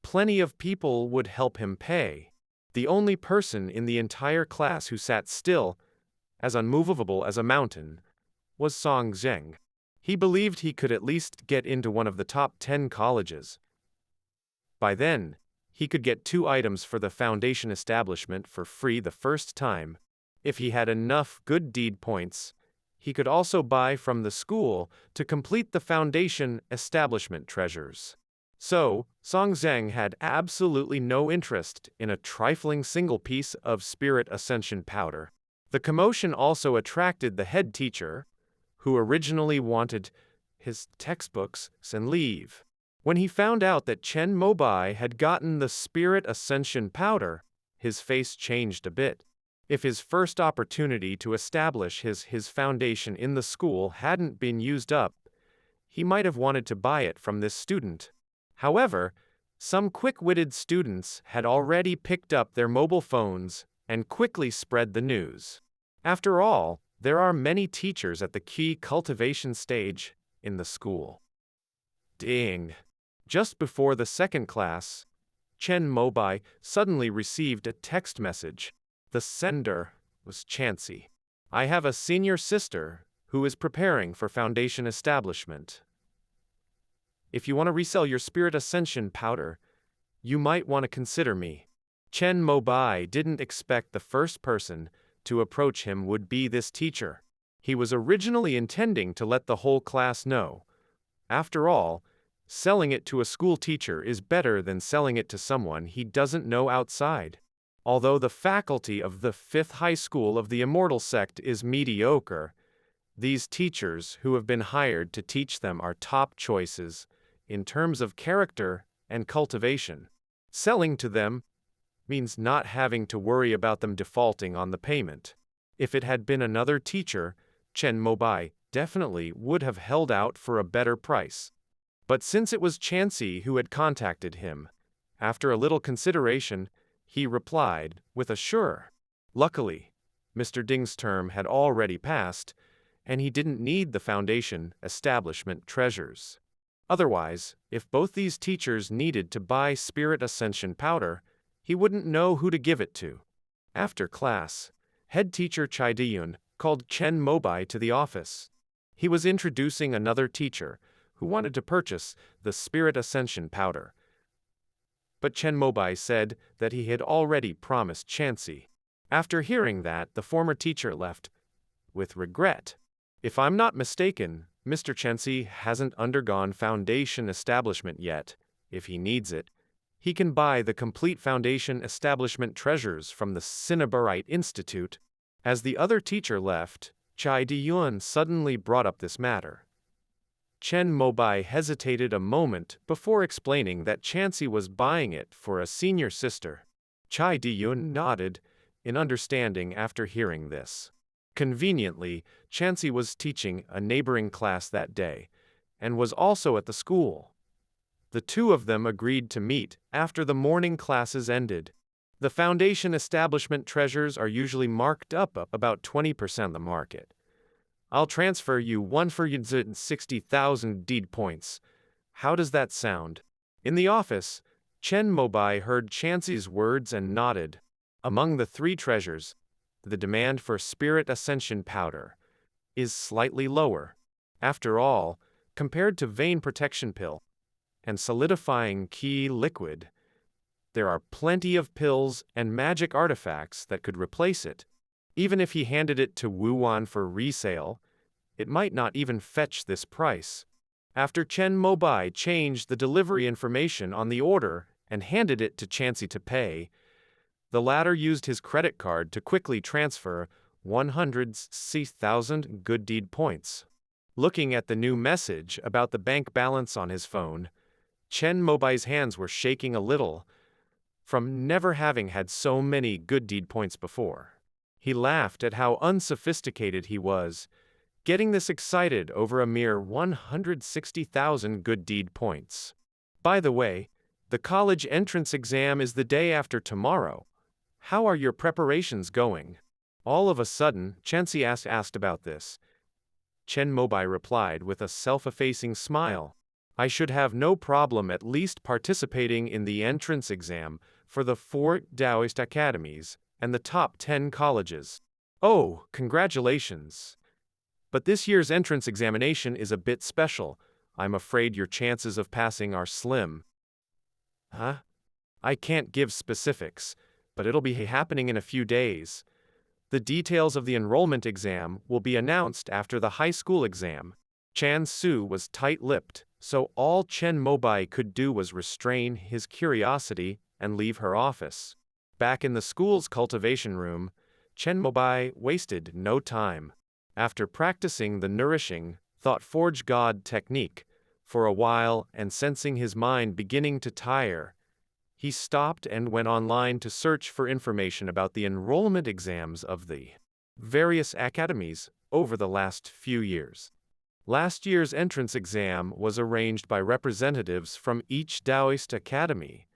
Plenty of people would help him pay. The only person in the entire class who sat still, as unmovable as a mountain, was Song Zheng. He believed he could at least get into one of the top 10 colleges. By then, he could get 2 items for the foundation establishment for free the first time, if he had enough good deed points he could also buy from the school to complete the foundation establishment treasures. So, Song Zheng had absolutely no interest in a trifling single piece of spirit ascension powder. The commotion also attracted the head teacher, who originally wanted his textbooks and leave. When he found out that Chen Mobai had gotten the spirit ascension powder, his face changed a bit. If his first opportunity to establish his foundation in the school hadn't been used up, he might have wanted to buy it from this student. However, some quick-witted students had already picked up their mobile phones and quickly spread the news. After all, there are many teachers at the key cultivation stage in the school. Ding! Just before the second class, Chen Mobai suddenly received a text message. The sender was Chansey. I have a senior sister who is preparing for foundation establishment. If you want to resell your spirit ascension powder, you might want to consider me. Chen Mobai didn't expect the first person to approach him would be this teacher. He was originally intending to let the whole class know. After all, selling it to a school teacher is better than selling it to someone he doesn't know outside. Although the faculty of the 5th high school of the Immortal Sect is mediocre, these teachers who have been hired to teach them are top choices in terms of character and cultivation. Selling to them means not having to worry about them defaulting on the payment. If it had been another teacher, Chen Mobai definitely would have held out for a better price. But since it was Chansey who had contacted him, after a little consideration, he replied with a sure. Luckily, Mr. Ding's term had already passed, and he didn't need the foundation establishment treasures. Otherwise, if both these teachers needed to buy spirit ascension powder, he wouldn't know who to give it to. After class, head teacher Chai Diyun called Chen Mobai to the office. He was introducing another teacher who wanted to purchase the spirit ascension powder. But Chen Mobai said that he had already promised Chansey. After hearing that, the former teacher left with regret. If I'm not mistaken, Mr. Chansey hasn't undergone foundation establishment yet. If he needs it, he can buy the complete foundation establishment treasures from the Cinnabarite Institute. As the other teacher left, Chai Diyun suddenly brought up this matter. Chen Mobai hesitated a moment before explaining that Chansey was buying it for a senior sister. Chai Diyun nodded in understanding after hearing this. Conveniently, Chansey was teaching a neighboring class that day, and was also at the school. The two of them agreed to meet after the morning classes ended. The foundation establishment treasures are usually marked up about 20% the market. I'll transfer you 160,000 deed points. How does that sound? In the office, Chen Mobai heard Chansey's words and nodded. Among the three treasures, the demand for spirit ascension powder is slightly lower. After all, compared to vein protection pill and solidifying key liquid, there are plenty of pills and magic artifacts that could replace it. Even if he handed it to Wuan for resale, it might not even fetch this price. After Chen Mobai changed the delivery information on the order and handed it to Chansey to pay, the latter used his credit card to quickly transfer 160,000 good deed points. Looking at the new message about the bank balance on his phone, Chen Mobai's hands were shaking a little from never having had so many good deed points before. He laughed at how unsophisticated he was, getting this excited over a mere 160,000 good deed points. By the way, the college entrance exam is the day after tomorrow. How are your preparations going? All of a sudden, Chansey asked about this. Chen Mobai replied with a self-effacing smile. I should have no problem at least participating in the entrance exam for the 4 Taoist academies and the top 10 colleges. Oh, congratulations! But this year's entrance examination is a bit special. I'm afraid your chances of passing are slim. Huh? I can't give specifics, but it'll be happening in a few days. The details of the enrollment exam will be announced after the high school exam. Chan Su was tight-lipped, so all Chen Mobai could do was restrain his curiosity and leave her office. Back in the school's cultivation room, Chen Mobai wasted no time. After practicing the nourishing, thought-forge God technique for a while and sensing his mind beginning to tire, he stopped and went online to search for information about the enrollment exams of the various academies over the last few years. Last year's entrance exam was arranged by representatives from each Taoist academy,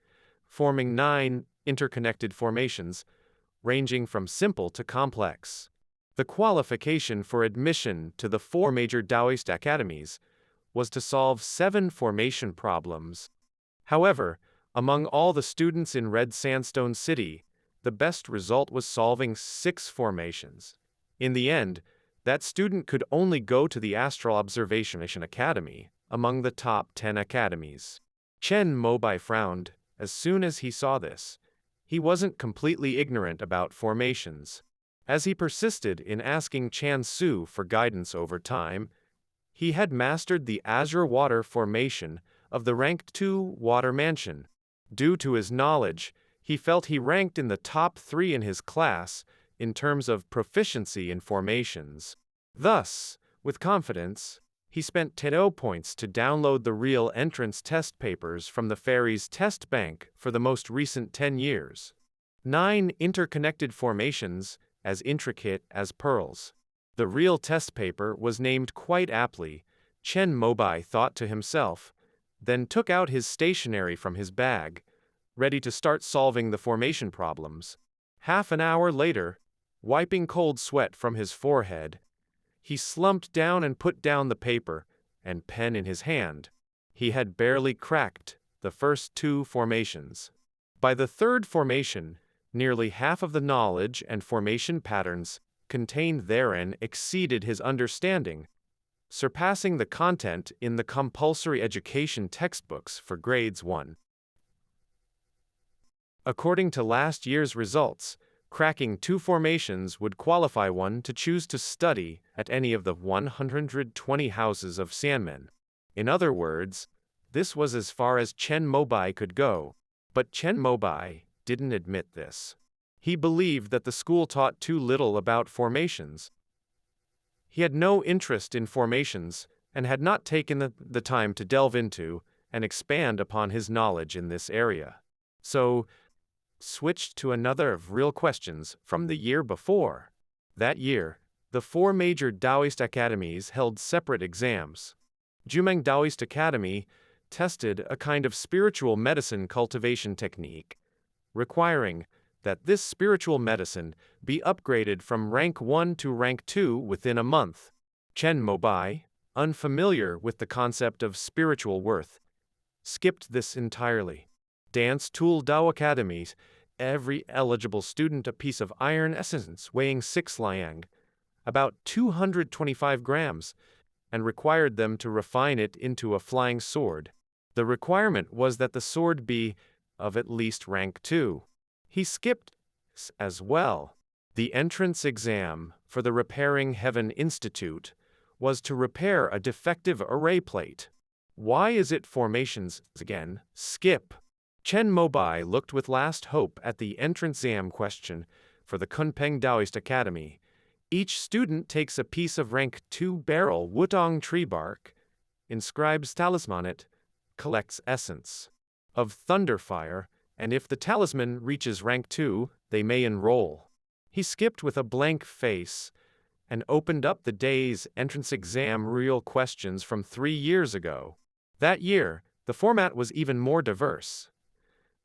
forming 9 interconnected formations, ranging from simple to complex. The qualification for admission to the 4 major Taoist academies was to solve 7 formation problems. However, among all the students in Red Sandstone City, the best result was solving 6 formations. In the end, that student could only go to the Astral Observation Academy, among the top 10 academies. Chen Mobai frowned as soon as he saw this. He wasn't completely ignorant about formations. As he persisted in asking Chan Su for guidance over time, he had mastered the Azure Water formation of the Rank 2 Water Mansion. Due to his knowledge, he felt he ranked in the top 3 in his class in terms of proficiency in formations. Thus, with confidence, he spent 10 points to download the real entrance test papers from the Fairies Test Bank for the most recent 10 years. 9 interconnected formations, as intricate as pearls. The real test paper was named quite aptly, Chen Mobai thought to himself, then took out his stationery from his bag, ready to start solving the formation problems. Half an hour later, wiping cold sweat from his forehead, he slumped down and put down the paper and pen in his hand. He had barely cracked the first 2 formations. By the 3rd formation, nearly half of the knowledge and formation patterns contained therein exceeded his understanding, surpassing the content in the compulsory education textbooks for grades 1. According to last year's results, cracking 2 formations would qualify one to choose to study at any of the 120 houses of Sanmen. In other words, this was as far as Chen Mobai could go. But Chen Mobai didn't admit this. He believed that the school taught too little about formations. He had no interest in formations and had not taken the time to delve into and expand upon his knowledge in this area. So, switched to another of real questions from the year before. That year, the 4 major Taoist academies held separate exams. Jumeng Taoist Academy tested a kind of spiritual medicine cultivation technique, requiring that this spiritual medicine be upgraded from rank 1 to rank 2 within a month. Chen Mobai, unfamiliar with the concept of spiritual worth, skipped this entirely. Dance Tool Dao Academies, every eligible student a piece of iron essence weighing 6 liang, about 225 grams, and required them to refine it into a flying sword. The requirement was that the sword be of at least rank 2. He skipped as well. The entrance exam for the Repairing Heaven Institute was to repair a defective array plate. Why is it formations again? Skip. Chen Mobai looked with last hope at the entrance exam question for the Kunpeng Taoist Academy. Each student takes a piece of rank 2 barrel wutong tree bark, inscribes talisman it, collects essence of thunderfire, and if the talisman reaches rank 2, they may enroll. He skipped with a blank face and opened up the day's entrance exam real questions from 3 years ago. That year, the format was even more diverse.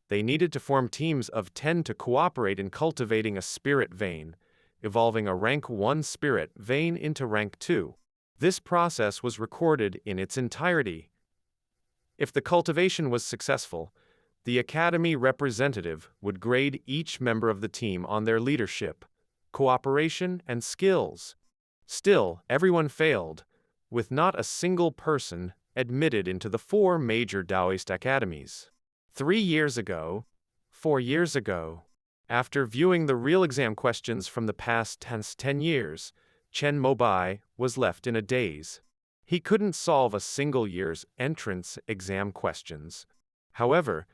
They needed to form teams of 10 to cooperate in cultivating a spirit vein, evolving a rank 1 spirit vein into rank 2. This process was recorded in its entirety. If the cultivation was successful, the academy representative would grade each member of the team on their leadership, cooperation, and skills. Still, everyone failed, with not a single person admitted into the 4 major Taoist academies. 3 years ago, 4 years ago, After viewing the real exam questions from the past 10 years, Chen Mobai was left in a daze. He couldn't solve a single year's entrance exam questions. However,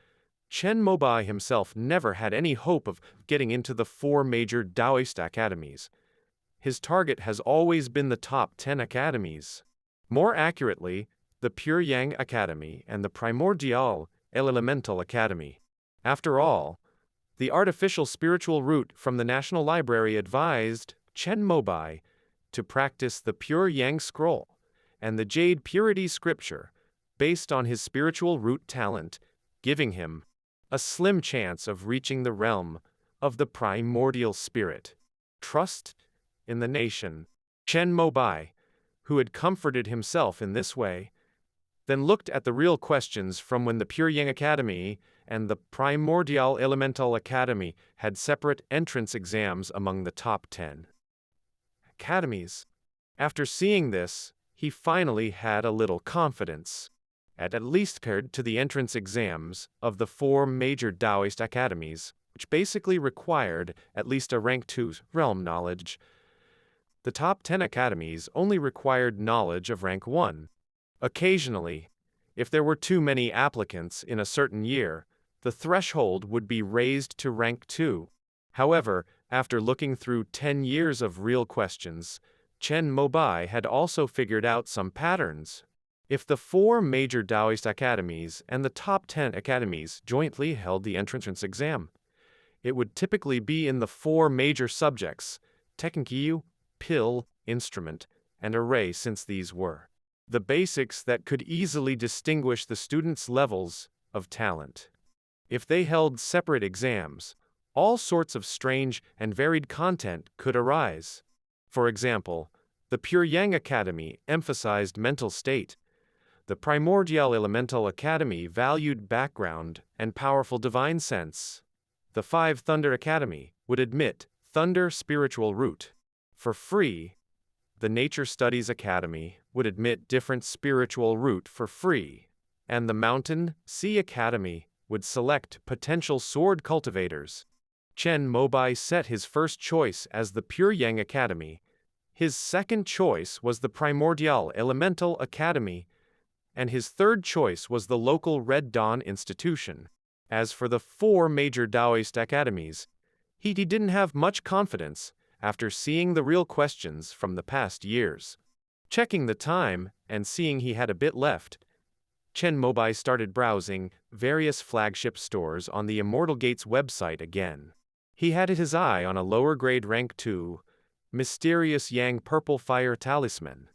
Chen Mobai himself never had any hope of getting into the 4 major Taoist academies. His target has always been the top 10 academies. More accurately, the Pure Yang Academy and the Primordial Elemental Academy. After all, the artificial spiritual route from the National Library advised Chen Mobai to practice the Pure Yang Scroll and the Jade Purity Scripture based on his spiritual root talent, giving him a slim chance of reaching the realm of the primordial spirit. Trust in the nation. Chen Mobai, who had comforted himself in this way, then looked at the real questions from when the Pure Yang Academy and the Primordial Elemental Academy had separate entrance exams among the top 10 academies. After seeing this, he finally had a little confidence, at least compared to the entrance exams of the 4 major Taoist academies, which basically required at least a rank 2 realm knowledge. The top 10 academies only required knowledge of rank 1. Occasionally, if there were too many applicants in a certain year, the threshold would be raised to rank 2. However, after looking through 10 years of real questions, Chen Mobai had also figured out some patterns. If the 4 major Taoist academies and the top 10 academies jointly held the entrance exam, it would typically be in the 4 major subjects: Teknkyu, Pill, Instrument, and Array, since these were the basics that could easily distinguish the students' levels of talent. If they held separate exams, all sorts of strange and varied content could arise. For example, the Pure Yang Academy emphasized mental state. The Primordial Elemental Academy valued background and powerful divine sense. The 5 Thunder Academy would admit Thunder spiritual root. For free, the Nature Studies Academy would admit different spiritual root for free, and the Mountain Sea Academy would select potential sword cultivators. Chen Mobai set his first choice as the Pure Yang Academy. His second choice was the Primordial Elemental Academy, and his third choice was the local Red Dawn Institution. As for the 4 major Taoist academies, he didn't have much confidence after seeing the real questions from the past years. Checking the time and seeing he had a bit left, Chen Mobai started browsing various flagship stores on the Immortal Gates website again. He had his eye on a lower grade rank 2, Mysterious Yang Purple Fire Talisman.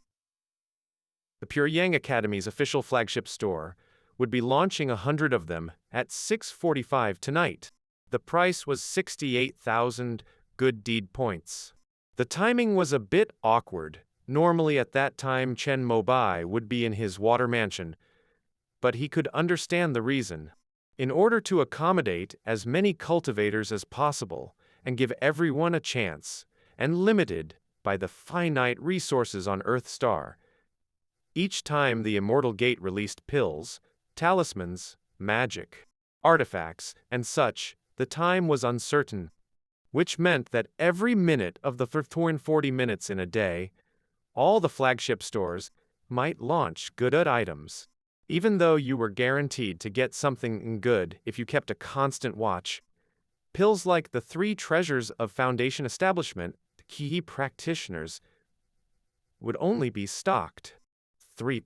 The Pure Yang Academy's official flagship store would be launching 100 of them at 6:45 tonight. The price was 68,000 good deed points. The timing was a bit awkward. Normally at that time Chen Mobai would be in his water mansion, but he could understand the reason. In order to accommodate as many cultivators as possible and give everyone a chance, and limited by the finite resources on Earth Star, each time the Immortal Gate released pills, talismans, magic, artifacts, and such, the time was uncertain, which meant that every minute of the 40 minutes in a day, all the flagship stores might launch good items. Even though you were guaranteed to get something good if you kept a constant watch, pills like the 3 treasures of Foundation Establishment, the key practitioners, would only be stocked 3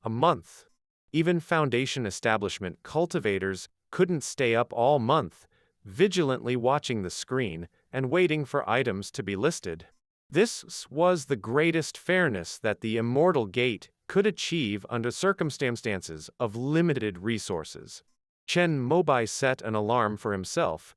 a month. Even Foundation Establishment cultivators couldn't stay up all month, vigilantly watching the screen and waiting for items to be listed. This was the greatest fairness that the Immortal Gate could achieve under circumstances of limited resources. Chen Mobai set an alarm for himself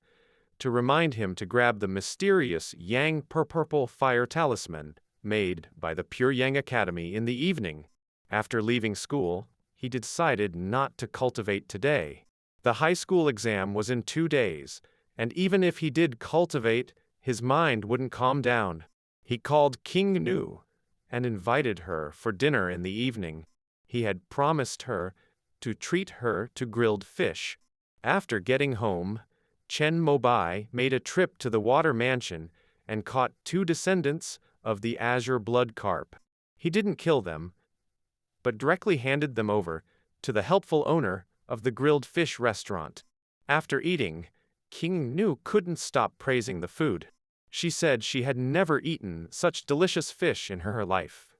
to remind him to grab the mysterious Yang Purple Fire Talisman made by the Pure Yang Academy in the evening. After leaving school, he decided not to cultivate today. The high school exam was in 2 days, and even if he did cultivate, his mind wouldn't calm down. He called King Nu and invited her for dinner in the evening. He had promised her to treat her to grilled fish. After getting home, Chen Mobai made a trip to the water mansion and caught 2 descendants of the azure blood carp. He didn't kill them, but directly handed them over to the helpful owner of the grilled fish restaurant. After eating, King Nu couldn't stop praising the food. She said she had never eaten such delicious fish in her life.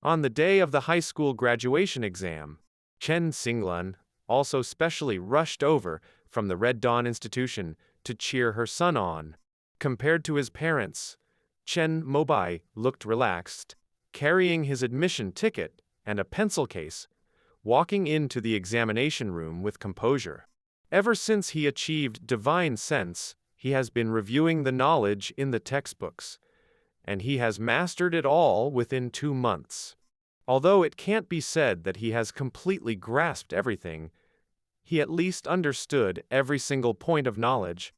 On the day of the high school graduation exam, Chen Xinglan also specially rushed over from the Red Dawn Institution to cheer her son on. Compared to his parents, Chen Mobai looked relaxed, carrying his admission ticket and a pencil case, walking into the examination room with composure. Ever since he achieved divine sense, he has been reviewing the knowledge in the textbooks, and he has mastered it all within 2 months. Although it can't be said that he has completely grasped everything, he at least understood every single point of knowledge,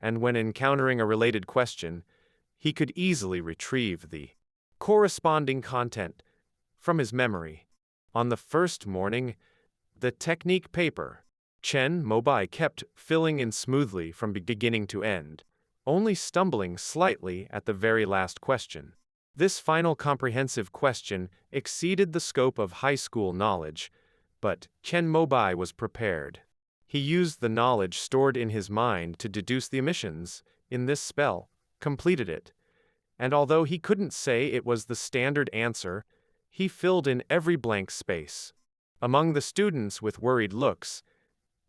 and when encountering a related question, he could easily retrieve the corresponding content from his memory. On the first morning, the technique paper, Chen Mobai kept filling in smoothly from beginning to end, only stumbling slightly at the very last question. This final comprehensive question exceeded the scope of high school knowledge, but Chen Mobai was prepared. He used the knowledge stored in his mind to deduce the omissions in this spell, completed it, and although he couldn't say it was the standard answer, he filled in every blank space. Among the students with worried looks,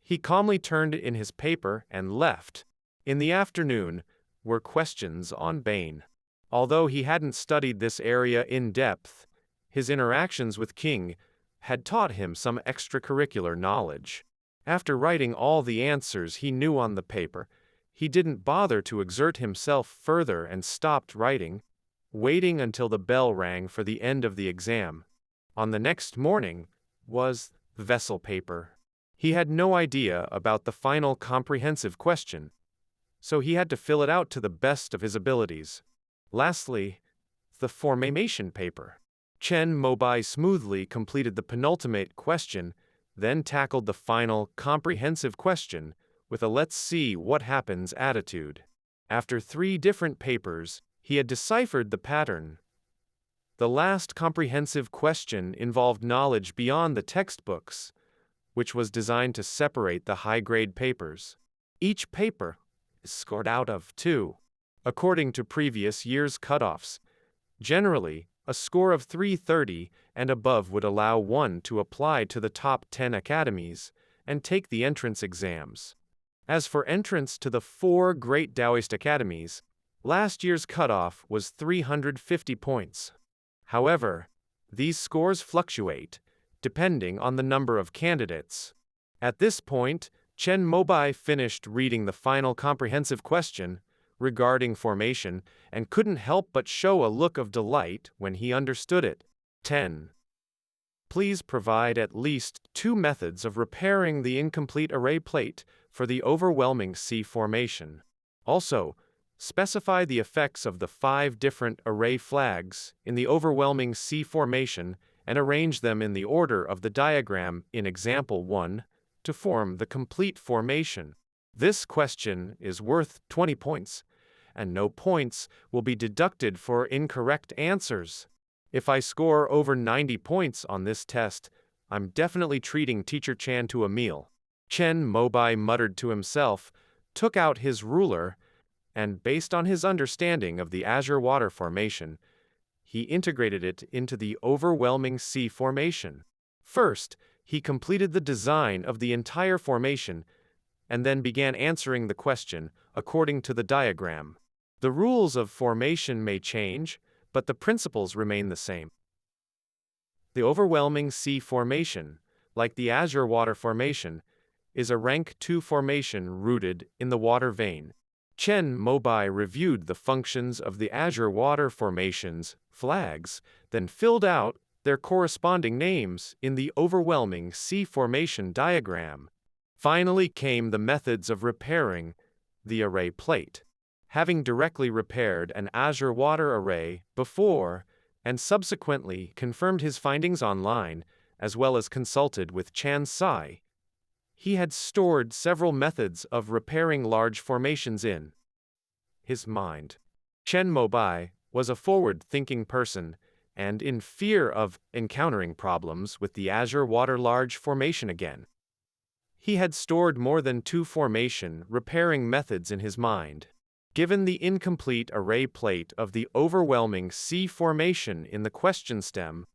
he calmly turned in his paper and left. In the afternoon were questions on Bane. Although he hadn't studied this area in depth, his interactions with King had taught him some extracurricular knowledge. After writing all the answers he knew on the paper, he didn't bother to exert himself further and stopped writing, waiting until the bell rang for the end of the exam. On the next morning was vessel paper. He had no idea about the final comprehensive question, so he had to fill it out to the best of his abilities. Lastly, the formation paper. Chen Mobai smoothly completed the penultimate question, then tackled the final comprehensive question with a let's see what happens attitude. After 3 different papers, he had deciphered the pattern. The last comprehensive question involved knowledge beyond the textbooks, which was designed to separate the high-grade papers. Each paper is scored out of 2. According to previous year's cutoffs, generally, a score of 330 and above would allow one to apply to the top 10 academies and take the entrance exams. As for entrance to the 4 great Taoist academies, last year's cutoff was 350 points. However, these scores fluctuate, depending on the number of candidates. At this point, Chen Mobai finished reading the final comprehensive question regarding formation and couldn't help but show a look of delight when he understood it. 10. Please provide at least 2 methods of repairing the incomplete array plate for the overwhelming C formation. Also, specify the effects of the 5 different array flags in the overwhelming C formation and arrange them in the order of the diagram in example 1 to form the complete formation. This question is worth 20 points, and no points will be deducted for incorrect answers. If I score over 90 points on this test, I'm definitely treating Teacher Chan to a meal. Chen Mobai muttered to himself, took out his ruler, and based on his understanding of the azure water formation, he integrated it into the overwhelming C formation. First, he completed the design of the entire formation and then began answering the question according to the diagram. The rules of formation may change, but the principles remain the same. The overwhelming C formation, like the azure water formation, is a rank 2 formation rooted in the water vein. Chen Mobai reviewed the functions of the azure water formation's flags, then filled out their corresponding names in the overwhelming C formation diagram. Finally came the methods of repairing the array plate. Having directly repaired an azure water array before and subsequently confirmed his findings online, as well as consulted with Chan Sai, He had stored several methods of repairing large formations in his mind. Chen Mobai was a forward-thinking person, and in fear of encountering problems with the azure water large formation again. He had stored more than 2 formation repairing methods in his mind. Given the incomplete array plate of the overwhelming C formation in the question stem,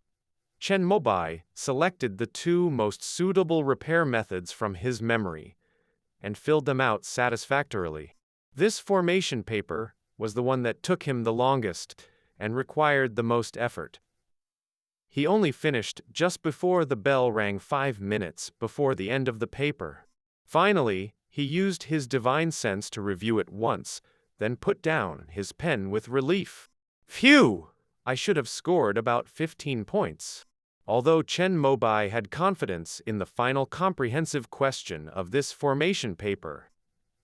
Chen Mobai selected the 2 most suitable repair methods from his memory and filled them out satisfactorily. This formation paper was the one that took him the longest and required the most effort. He only finished just before the bell rang 5 minutes before the end of the paper. Finally, he used his divine sense to review it once, then put down his pen with relief. Phew! I should have scored about 15 points. Although Chen Mobai had confidence in the final comprehensive question of this formation paper,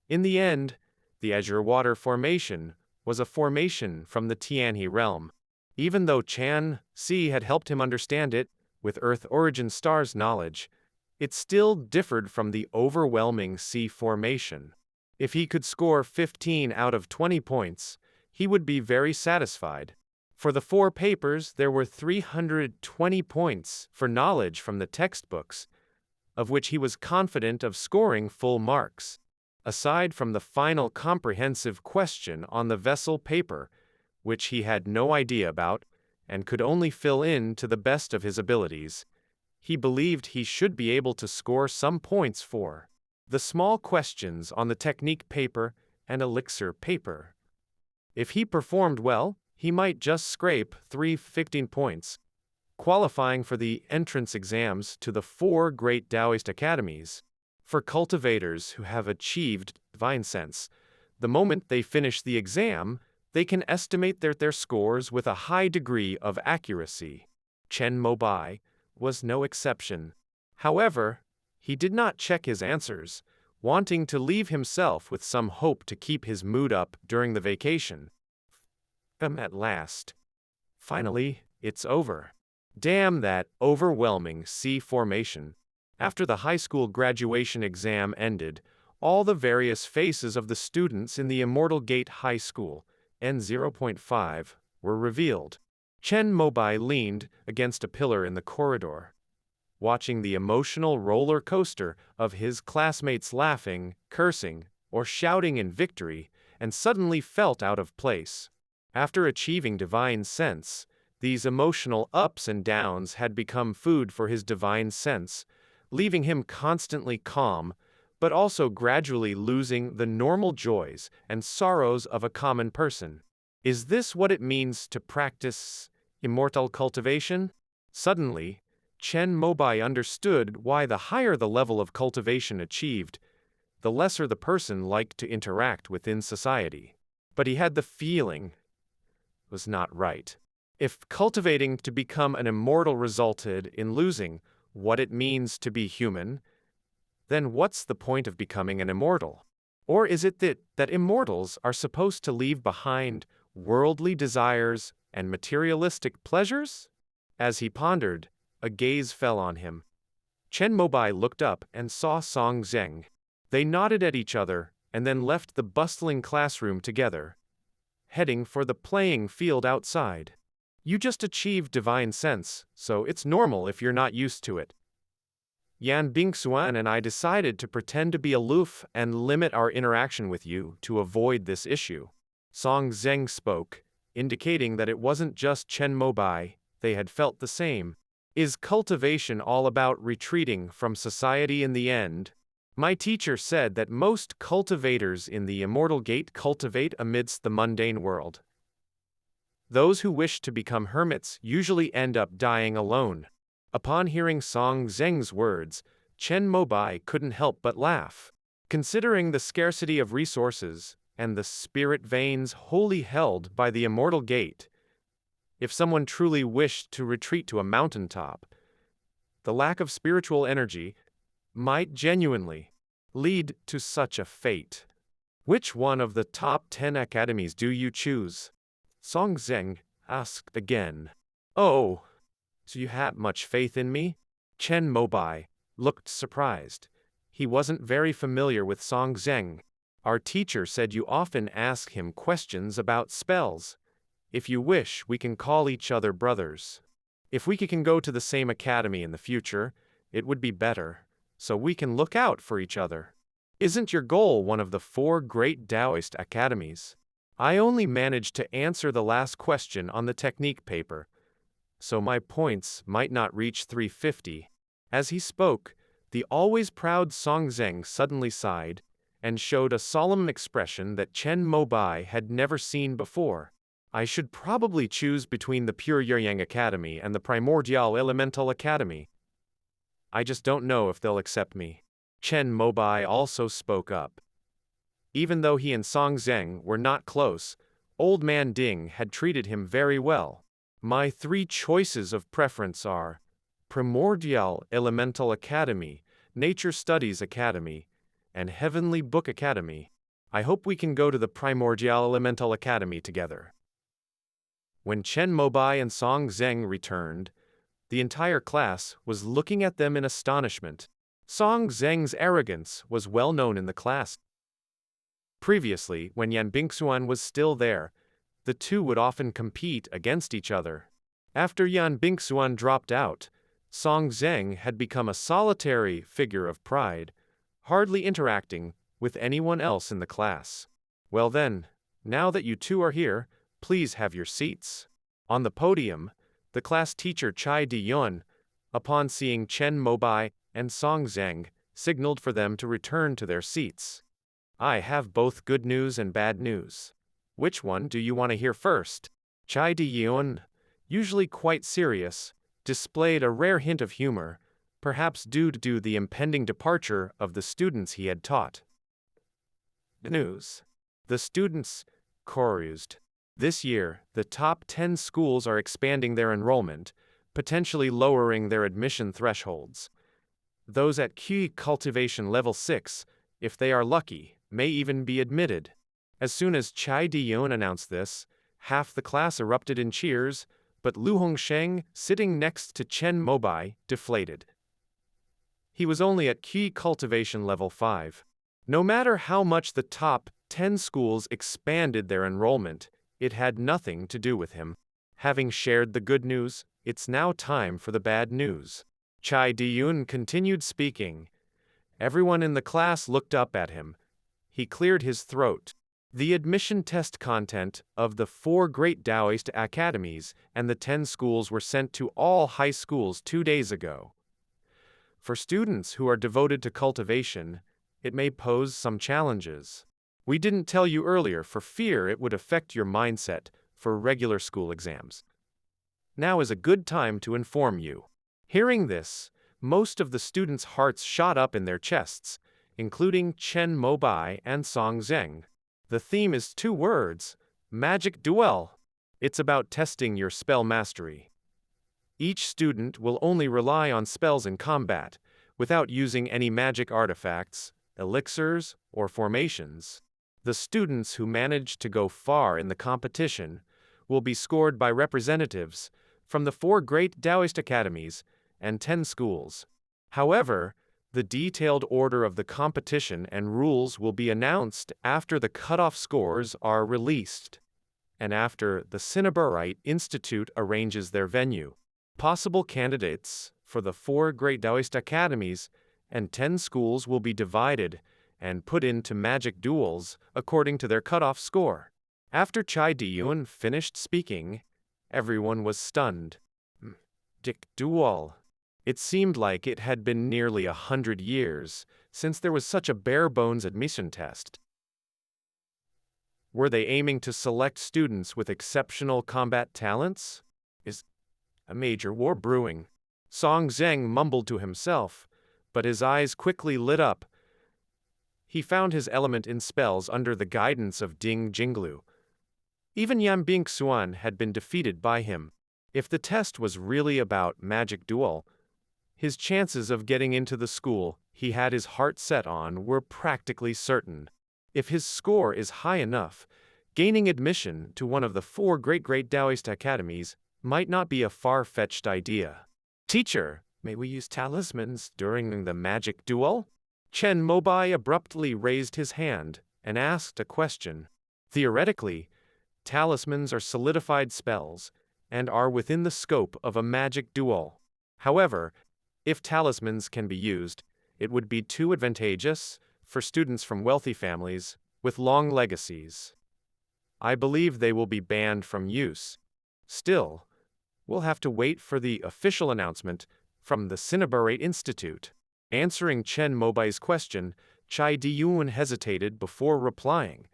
in the end, the azure water formation was a formation from the Tianhe realm. Even though Chan Si had helped him understand it, with Earth origin stars knowledge, it still differed from the overwhelming C formation. If he could score 15 out of 20 points, he would be very satisfied. For the 4 papers, there were 320 points for knowledge from the textbooks, of which he was confident of scoring full marks. Aside from the final comprehensive question on the vessel paper, which he had no idea about and could only fill in to the best of his abilities, he believed he should be able to score some points for the small questions on the technique paper and elixir paper. If he performed well, he might just scrape 315 points, qualifying for the entrance exams to the 4 great Taoist academies. For cultivators who have achieved divine sense, the moment they finish the exam, they can estimate their scores with a high degree of accuracy. Chen Mobai was no exception. However, he did not check his answers, wanting to leave himself with some hope to keep his mood up during the vacation. At last. Finally, it's over. Damn that overwhelming C formation. After the high school graduation exam ended, all the various faces of the students in the Immortal Gate High School, N0.5, were revealed. Chen Mobai leaned against a pillar in the corridor, watching the emotional roller coaster of his classmates laughing, cursing, or shouting in victory, and suddenly felt out of place. After achieving divine sense, these emotional ups and downs had become food for his divine sense, leaving him constantly calm, but also gradually losing the normal joys and sorrows of a common person. Is this what it means to practice immortal cultivation? Suddenly, Chen Mobai understood why the higher the level of cultivation achieved, the lesser the person liked to interact within society. But he had the feeling it was not right. If cultivating to become an immortal resulted in losing what it means to be human, then what's the point of becoming an immortal? Or is it that immortals are supposed to leave behind worldly desires and materialistic pleasures? As he pondered, a gaze fell on him. Chen Mobai looked up and saw Song Zheng. They nodded at each other and then left the bustling classroom together, heading for the playing field outside. You just achieved divine sense, so it's normal if you're not used to it. Yan Bingxuan and I decided to pretend to be aloof and limit our interaction with you to avoid this issue. Song Zheng spoke, indicating that it wasn't just Chen Mobai, they had felt the same. Is cultivation all about retreating from society in the end? My teacher said that most cultivators in the Immortal Gate cultivate amidst the mundane world. Those who wish to become hermits usually end up dying alone. Upon hearing Song Zheng's words, Chen Mobai couldn't help but laugh. Considering the scarcity of resources and the spirit veins wholly held by the Immortal Gate, if someone truly wished to retreat to a mountaintop, the lack of spiritual energy might genuinely lead to such a fate. Which one of the top 10 academies do you choose? Song Zheng asked again. Oh, so you had much faith in me? Chen Mobai looked surprised. He wasn't very familiar with Song Zheng. Our teacher said you often ask him questions about spells. If you wish, we can call each other brothers. If we can go to the same academy in the future, it would be better, so we can look out for each other. Isn't your goal one of the 4 great Taoist academies? I only managed to answer the last question on the technique paper, so my points might not reach 350. As he spoke, the always proud Song Zheng suddenly sighed and showed a solemn expression that Chen Mobai had never seen before. I should probably choose between the Pure Yueyang Academy and the Primordial Elemental Academy. I just don't know if they'll accept me. Chen Mobai also spoke up. Even though he and Song Zheng were not close, Old Man Ding had treated him very well. My 3 choices of preference are Primordial Elemental Academy, Nature Studies Academy, and Heavenly Book Academy. I hope we can go to the Primordial Elemental Academy together. When Chen Mobai and Song Zheng returned, the entire class was looking at them in astonishment. Song Zheng's arrogance was well known in the class. Previously, when Yan Bingxuan was still there, the two would often compete against each other. After Yan Bingxuan dropped out, Song Zheng had become a solitary figure of pride, hardly interacting with anyone else in the class. Well then, now that you two are here, please have your seats. On the podium, the class teacher Chai Di-yun, upon seeing Chen Mobai and Song Zheng, signaled for them to return to their seats. I have both good news and bad news. Which one do you want to hear first? Chai Di-yun, usually quite serious, displayed a rare hint of humor, perhaps due to the impending departure of the students he had taught. News. The students chorused. This year, the top 10 schools are expanding their enrollment, potentially lowering their admission thresholds. Those at cultivation level 6, if they are lucky, may even be admitted. As soon as Chai Di-yun announced this, half the class erupted in cheers, but Lu Hongsheng, sitting next to Chen Mobai, deflated. He was only at cultivation level 5. No matter how much the top 10 schools expanded their enrollment, it had nothing to do with him. Having shared the good news, it's now time for the bad news. Chai Di-yun continued speaking. Everyone in the class looked up at him. He cleared his throat. The admission test content of the 4 great Taoist academies and the 10 schools were sent to all high schools 2 days ago. For students who are devoted to cultivation, it may pose some challenges. We didn't tell you earlier for fear it would affect your mindset for regular school exams. Now is a good time to inform you. Hearing this, most of the students' hearts shot up in their chests, including Chen Mobai and Song Zheng. The theme is 2 words, magic duel. It's about testing your spell mastery. Each student will only rely on spells in combat, without using any magic artifacts, elixirs, or formations. The students who manage to go far in the competition will be scored by representatives from the 4 great Taoist academies and 10 schools. However, the detailed order of the competition and rules will be announced after the cutoff scores are released, and after the Cinnabarite Institute arranges their venue. Possible candidates for the 4 great Taoist academies and 10 schools will be divided and put into magic duels according to their cutoff score. After Chai Di-yun finished speaking, everyone was stunned. Magic duel. It seemed like it had been nearly 100 years since there was such a bare-bones admission test. Were they aiming to select students with exceptional combat talents? Is a major war brewing? Song Zheng mumbled to himself, but his eyes quickly lit up. He found his element in spells under the guidance of Ding Jinglu. Even Yan Bingxuan had been defeated by him. If the test was really about magic duel, his chances of getting into the school he had his heart set on were practically certain. If his score is high enough, gaining admission to one of the 4 great Taoist academies might not be a far-fetched idea. Teacher, may we use talismans during the magic duel? Chen Mobai abruptly raised his hand and asked a question. Theoretically, talismans are solidified spells and are within the scope of a magic duel. However, if talismans can be used, it would be too advantageous for students from wealthy families with long legacies. I believe they will be banned from use. Still, we'll have to wait for the official announcement from the Cinnabarate Institute. Answering Chen Mobai's question, Chai Diyun hesitated before replying.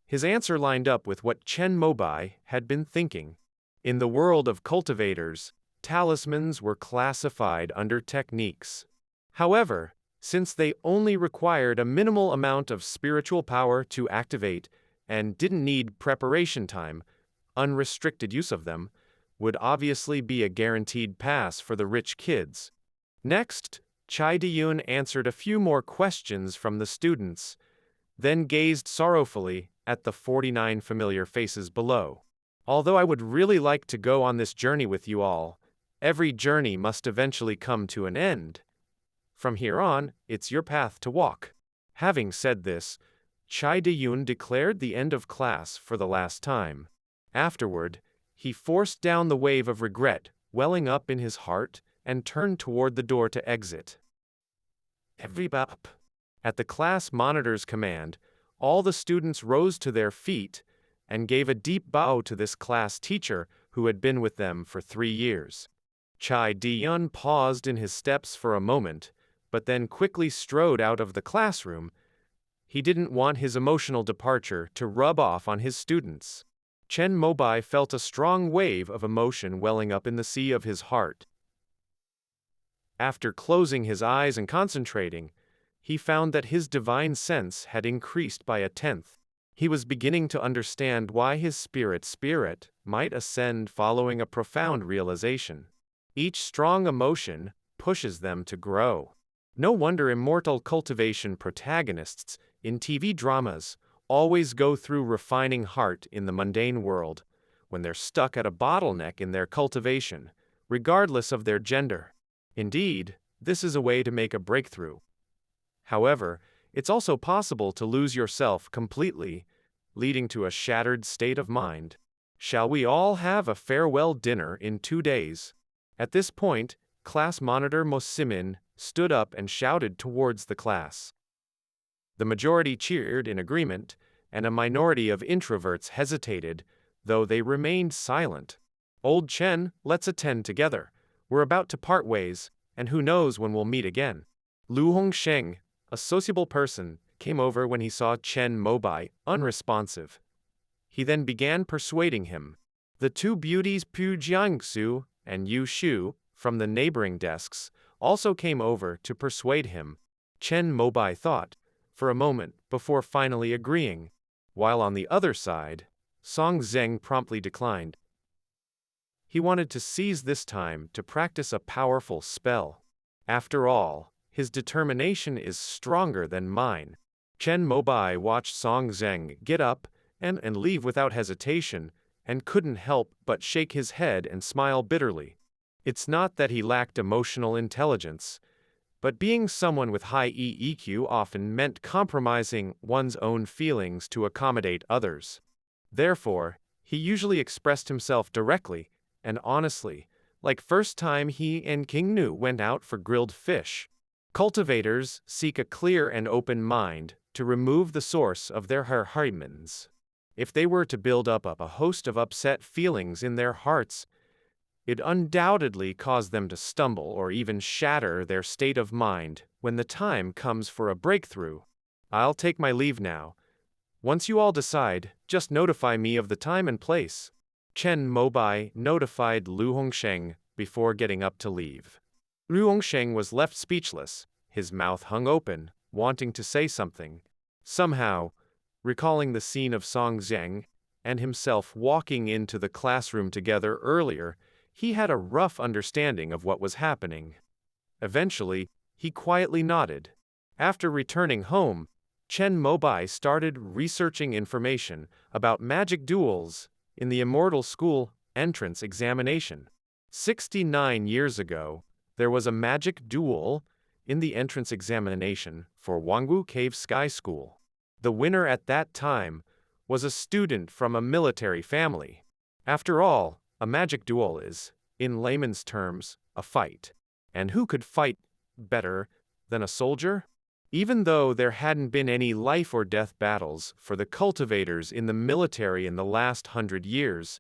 His answer lined up with what Chen Mobai had been thinking. In the world of cultivators, talismans were classified under techniques. However, since they only required a minimal amount of spiritual power to activate and didn't need preparation time, unrestricted use of them would obviously be a guaranteed pass for the rich kids. Next, Chai Diyun answered a few more questions from the students, then gazed sorrowfully at the 49 familiar faces below. Although I would really like to go on this journey with you all, every journey must eventually come to an end. From here on, it's your path to walk. Having said this, Chai Diyun declared the end of class for the last time. Afterward, he forced down the wave of regret welling up in his heart and turned toward the door to exit. Everybody up. At the class monitor's command, all the students rose to their feet and gave a deep bow to this class teacher who had been with them for 3 years. Chai Diyun paused in his steps for a moment, but then quickly strode out of the classroom. He didn't want his emotional departure to rub off on his students. Chen Mobai felt a strong wave of emotion welling up in the sea of his heart. After closing his eyes and concentrating, he found that his divine sense had increased by 1/10. He was beginning to understand why his spirit might ascend following a profound realization. Each strong emotion pushes them to grow. No wonder immortal cultivation protagonists in TV dramas always go through refining heart in the mundane world when they're stuck at a bottleneck in their cultivation, regardless of their gender. Indeed, this is a way to make a breakthrough. However, it's also possible to lose yourself completely, leading to a shattered state of mind. Shall we all have a farewell dinner in 2 days? At this point, class monitor Mo Simin stood up and shouted towards the class. The majority cheered in agreement, and a minority of introverts hesitated, though they remained silent. Old Chen, let's attend together. We're about to part ways, and who knows when we'll meet again. Lu Hongsheng, a sociable person, came over when he saw Chen Mobai unresponsive. He then began persuading him. The two beauties Pu Jiangsu and Yu Shu, from the neighboring desks, also came over to persuade him. Chen Mobai thought for a moment before finally agreeing, while on the other side, Song Zheng promptly declined. He wanted to seize this time to practice a powerful spell. After all, his determination is stronger than mine. Chen Mobai watched Song Zheng get up and leave without hesitation, and couldn't help but shake his head and smile bitterly. It's not that he lacked emotional intelligence, but being someone with high EQ often meant compromising one's own feelings to accommodate others. Therefore, he usually expressed himself directly and honestly, like first time he and King Nu went out for grilled fish. Cultivators seek a clear and open mind to remove the source of their harmons. If they were to build up a host of upset feelings in their hearts, it undoubtedly caused them to stumble or even shatter their state of mind when the time comes for a breakthrough. I'll take my leave now. Once you all decide, just notify me of the time and place. Chen Mobai notified Lu Hongsheng before getting up to leave. Lu Hongsheng was left speechless, his mouth hung open, wanting to say something. Somehow, recalling the scene of Song Zheng and himself walking into the classroom together earlier, he had a rough understanding of what was happening. Eventually, he quietly nodded. After returning home, Chen Mobai started researching information about magic duels in the Immortal School entrance examination. 69 years ago, there was a magic duel in the entrance examination for Wangwu Cave Sky School. The winner at that time was a student from a military family. After all, a magic duel is, in layman's terms, a fight. And who could fight better than a soldier? Even though there hadn't been any life or death battles for the cultivators in the military in the last 100 years,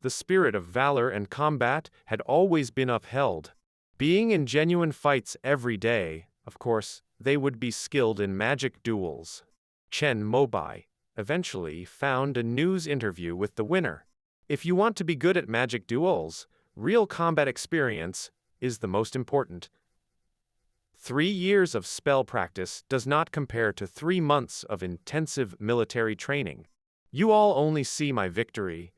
the spirit of valor and combat had always been upheld. Being in genuine fights every day, of course, they would be skilled in magic duels. Chen Mobai eventually found a news interview with the winner. If you want to be good at magic duels, real combat experience is the most important. 3 years of spell practice does not compare to 3 months of intensive military training. You all only see my victory,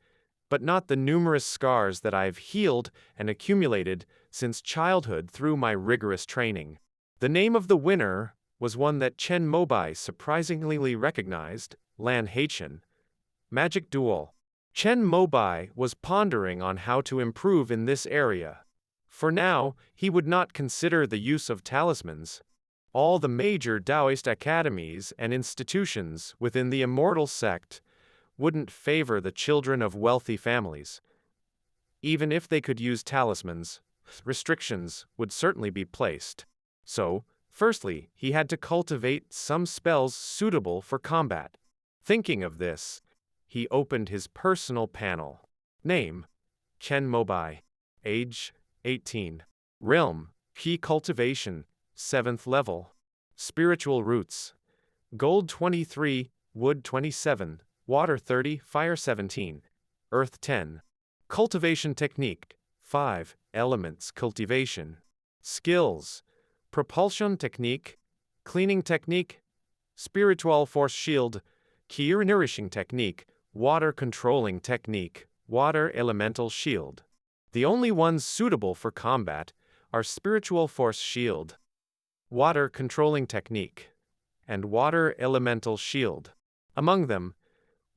but not the numerous scars that I've healed and accumulated since childhood through my rigorous training. The name of the winner was one that Chen Mobai surprisingly recognized, Lan Haichen. Magic Duel. Chen Mobai was pondering on how to improve in this area. For now, he would not consider the use of talismans. All the major Taoist academies and institutions within the Immortal Sect wouldn't favor the children of wealthy families. Even if they could use talismans, restrictions would certainly be placed. So, firstly, he had to cultivate some spells suitable for combat. Thinking of this, he opened his personal panel. Name: Chen Mobai. Age: 18. Realm: Key Cultivation, 7th level. Spiritual Roots: Gold 23, Wood 27, Water 30, Fire 17, Earth 10. Cultivation Technique: 5 elements cultivation. Skills: Propulsion Technique, Cleaning Technique, Spiritual Force Shield, Key Nourishing Technique, Water Controlling Technique, Water Elemental Shield. The only ones suitable for combat are Spiritual Force Shield, Water Controlling Technique, and Water Elemental Shield. Among them,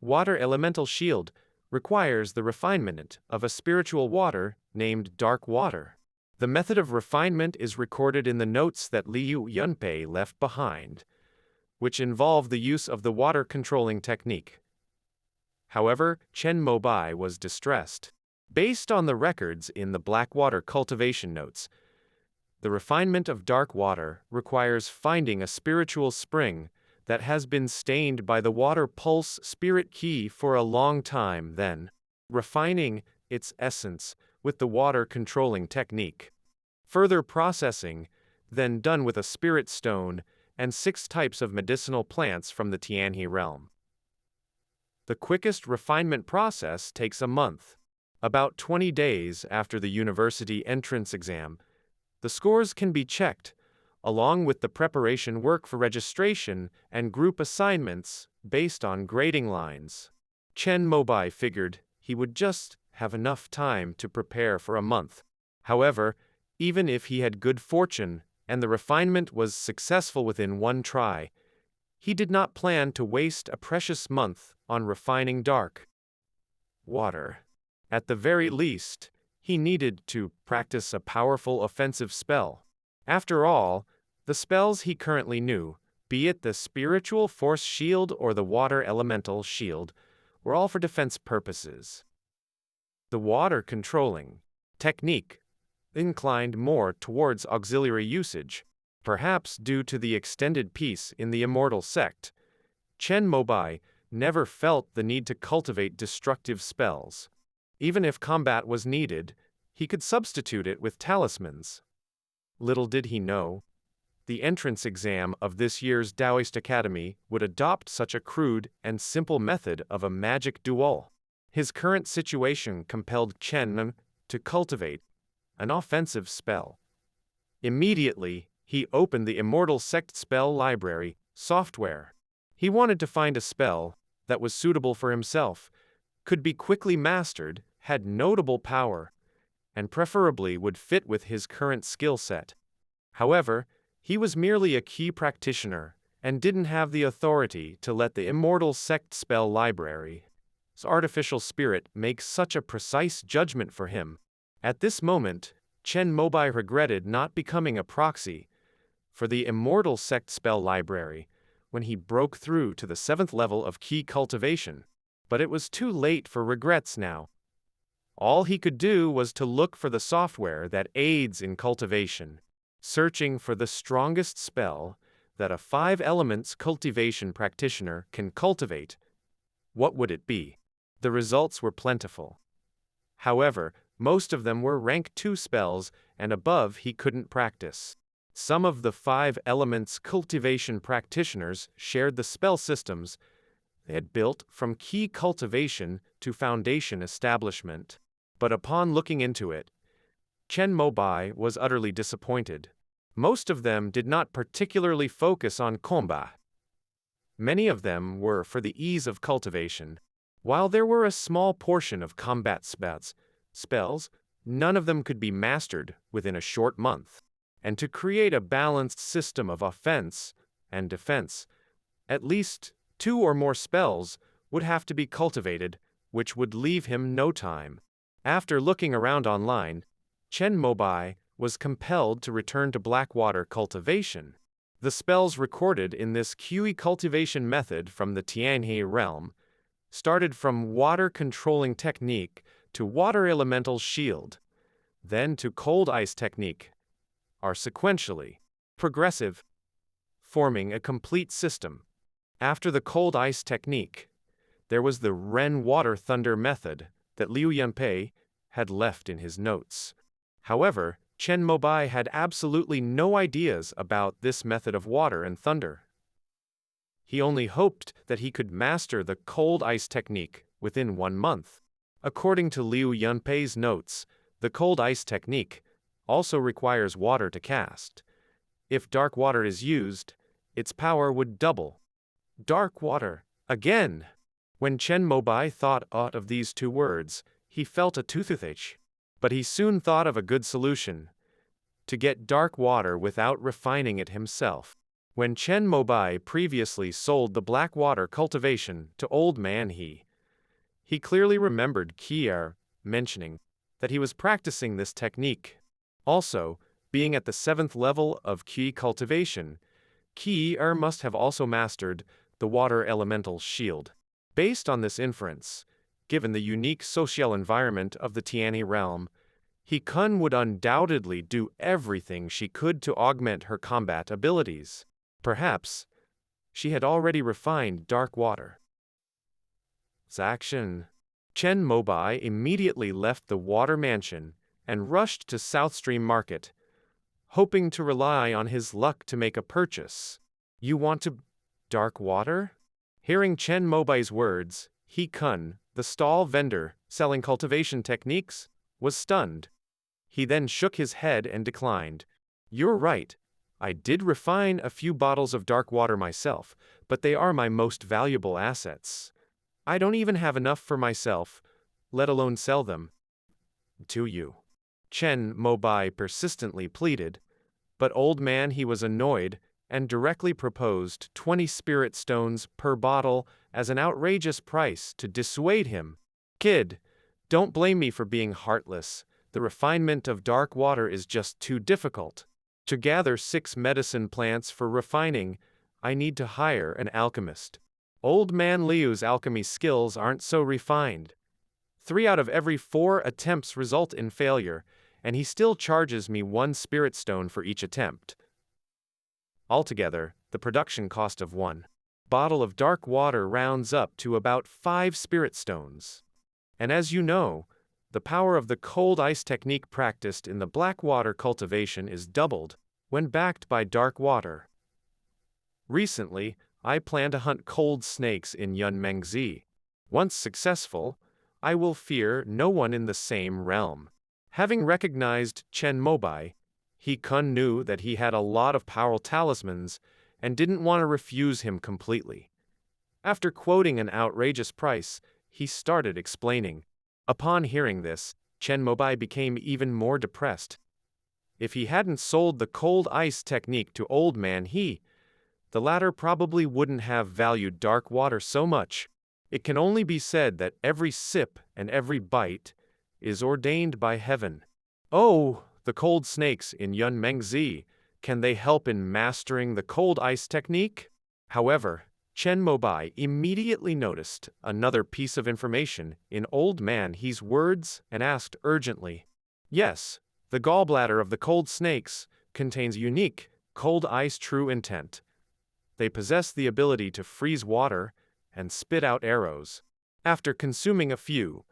Water Elemental Shield requires the refinement of a spiritual water named Dark Water. The method of refinement is recorded in the notes that Liu Yunpei left behind, which involve the use of the water controlling technique. However, Chen Mobai was distressed. Based on the records in the Blackwater cultivation notes, the refinement of dark water requires finding a spiritual spring that has been stained by the water pulse spirit key for a long time, then refining its essence with the water controlling technique. Further processing, then done with a spirit stone and 6 types of medicinal plants from the Tianhe realm. The quickest refinement process takes a month. About 20 days after the university entrance exam, the scores can be checked, along with the preparation work for registration and group assignments based on grading lines. Chen Mobai figured he would just have enough time to prepare for a month. However, even if he had good fortune and the refinement was successful within 1 try, he did not plan to waste a precious month on refining dark water. At the very least, he needed to practice a powerful offensive spell. After all, the spells he currently knew, be it the Spiritual Force Shield or the Water Elemental Shield, were all for defense purposes. The water controlling technique inclined more towards auxiliary usage, perhaps due to the extended peace in the Immortal Sect. Chen Mobai never felt the need to cultivate destructive spells. Even if combat was needed, he could substitute it with talismans. Little did he know, the entrance exam of this year's Taoist Academy would adopt such a crude and simple method of a magic duel. His current situation compelled Chen to cultivate an offensive spell. Immediately, he opened the Immortal Sect spell library software. He wanted to find a spell that was suitable for himself, could be quickly mastered, had notable power, and preferably would fit with his current skill set. However, he was merely a key practitioner and didn't have the authority to let the Immortal Sect spell library's artificial spirit make such a precise judgment for him. At this moment, Chen Mobai regretted not becoming a proxy, for the Immortal Sect spell library when he broke through to the 7th level of key cultivation. But it was too late for regrets now. All he could do was to look for the software that aids in cultivation, searching for the strongest spell that a 5 elements cultivation practitioner can cultivate. What would it be? The results were plentiful. However, most of them were rank 2 spells and above he couldn't practice. Some of the 5 elements cultivation practitioners shared the spell systems they had built from key cultivation to foundation establishment. But upon looking into it, Chen Mobai was utterly disappointed. Most of them did not particularly focus on combat. Many of them were for the ease of cultivation. While there were a small portion of combat spells, none of them could be mastered within a short month. And to create a balanced system of offense and defense, at least 2 or more spells would have to be cultivated, which would leave him no time. After looking around online, Chen Mobai was compelled to return to Blackwater cultivation. The spells recorded in this QE cultivation method from the Tianhe realm started from water controlling technique to water elemental shield, then to cold ice technique, are sequentially progressive, forming a complete system. After the cold ice technique, there was the Ren water thunder method that Liu Yunpei had left in his notes. However, Chen Mobai had absolutely no ideas about this method of water and thunder. He only hoped that he could master the cold ice technique within 1 month. According to Liu Yunpei's notes, the cold ice technique also requires water to cast. If dark water is used, its power would double. Dark water, again! When Chen Mobai thought of these 2 words, he felt a toothache. But he soon thought of a good solution: to get dark water without refining it himself. When Chen Mobai previously sold the black water cultivation to Old Man he clearly remembered Kier mentioning that he was practicing this technique. Also, being at the 7th level of Qi cultivation, Kier must have also mastered the water elemental shield. Based on this inference, given the unique social environment of the Tianhe realm, He Kun would undoubtedly do everything she could to augment her combat abilities. Perhaps she had already refined dark water. Action. Chen Mobai immediately left the water mansion and rushed to South Stream Market, hoping to rely on his luck to make a purchase. You want to dark water? Hearing Chen Mobai's words, He Kun, the stall vendor selling cultivation techniques, was stunned. He then shook his head and declined. You're right. I did refine a few bottles of dark water myself, but they are my most valuable assets. I don't even have enough for myself, let alone sell them to you. Chen Mobai persistently pleaded, but Old Man he was annoyed and directly proposed 20 spirit stones per bottle as an outrageous price to dissuade him. Kid, don't blame me for being heartless. The refinement of dark water is just too difficult. To gather 6 medicine plants for refining, I need to hire an alchemist. Old Man Liu's alchemy skills aren't so refined. 3 out of every 4 attempts result in failure, and he still charges me 1 spirit stone for each attempt. Altogether, the production cost of 1 bottle of dark water rounds up to about 5 spirit stones. And as you know, the power of the cold ice technique practiced in the black water cultivation is doubled when backed by dark water. Recently, I plan to hunt cold snakes in Yunmengzi. Once successful, I will fear no one in the same realm. Having recognized Chen Mobai, He Kun knew that he had a lot of powerful talismans and didn't want to refuse him completely. After quoting an outrageous price, he started explaining. Upon hearing this, Chen Mobai became even more depressed. If he hadn't sold the cold ice technique to Old Man the latter probably wouldn't have valued dark water so much. It can only be said that every sip and every bite is ordained by heaven. Oh, the cold snakes in Yunmengzi Can they help in mastering the cold ice technique? However, Chen Mobai immediately noticed another piece of information in Old Man He's words and asked urgently, "Yes, the gallbladder of the cold snakes contains unique, cold ice true intent. They possess the ability to freeze water and spit out arrows. After consuming a few,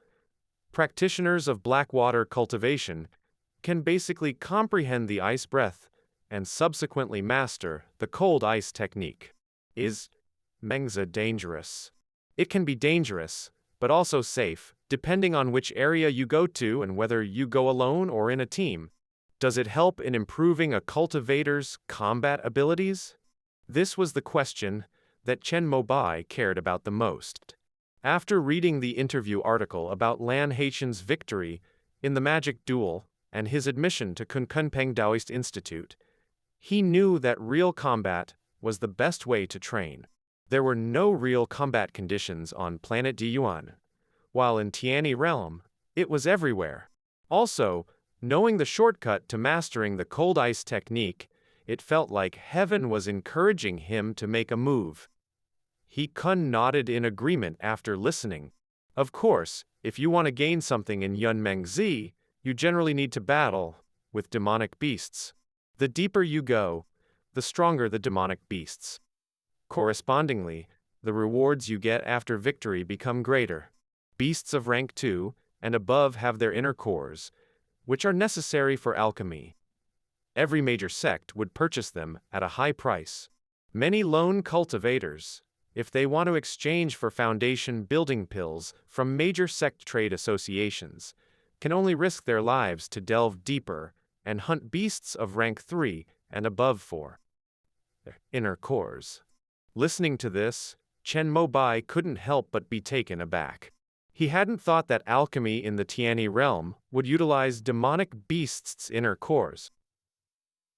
practitioners of blackwater cultivation can basically comprehend the ice breath and subsequently master the cold ice technique." Is Mengzi dangerous? It can be dangerous, but also safe, depending on which area you go to and whether you go alone or in a team. Does it help in improving a cultivator's combat abilities? This was the question that Chen Mobai cared about the most. After reading the interview article about Lan Haitian's victory in the Magic Duel and his admission to Kunkunpeng Taoist Institute, he knew that real combat was the best way to train. There were no real combat conditions on planet Diyuan, while in Tianyi realm, it was everywhere. Also, knowing the shortcut to mastering the cold ice technique, it felt like heaven was encouraging him to make a move. He Kun nodded in agreement after listening. Of course, if you want to gain something in Yun Mengzi, you generally need to battle with demonic beasts. The deeper you go, the stronger the demonic beasts. Correspondingly, the rewards you get after victory become greater. Beasts of rank 2 and above have their inner cores, which are necessary for alchemy. Every major sect would purchase them at a high price. Many lone cultivators, if they want to exchange for foundation building pills from major sect trade associations, can only risk their lives to delve deeper and hunt beasts of rank 3 and above for their inner cores. Listening to this, Chen Mobai couldn't help but be taken aback. He hadn't thought that alchemy in the Tianyi realm would utilize demonic beasts' inner cores.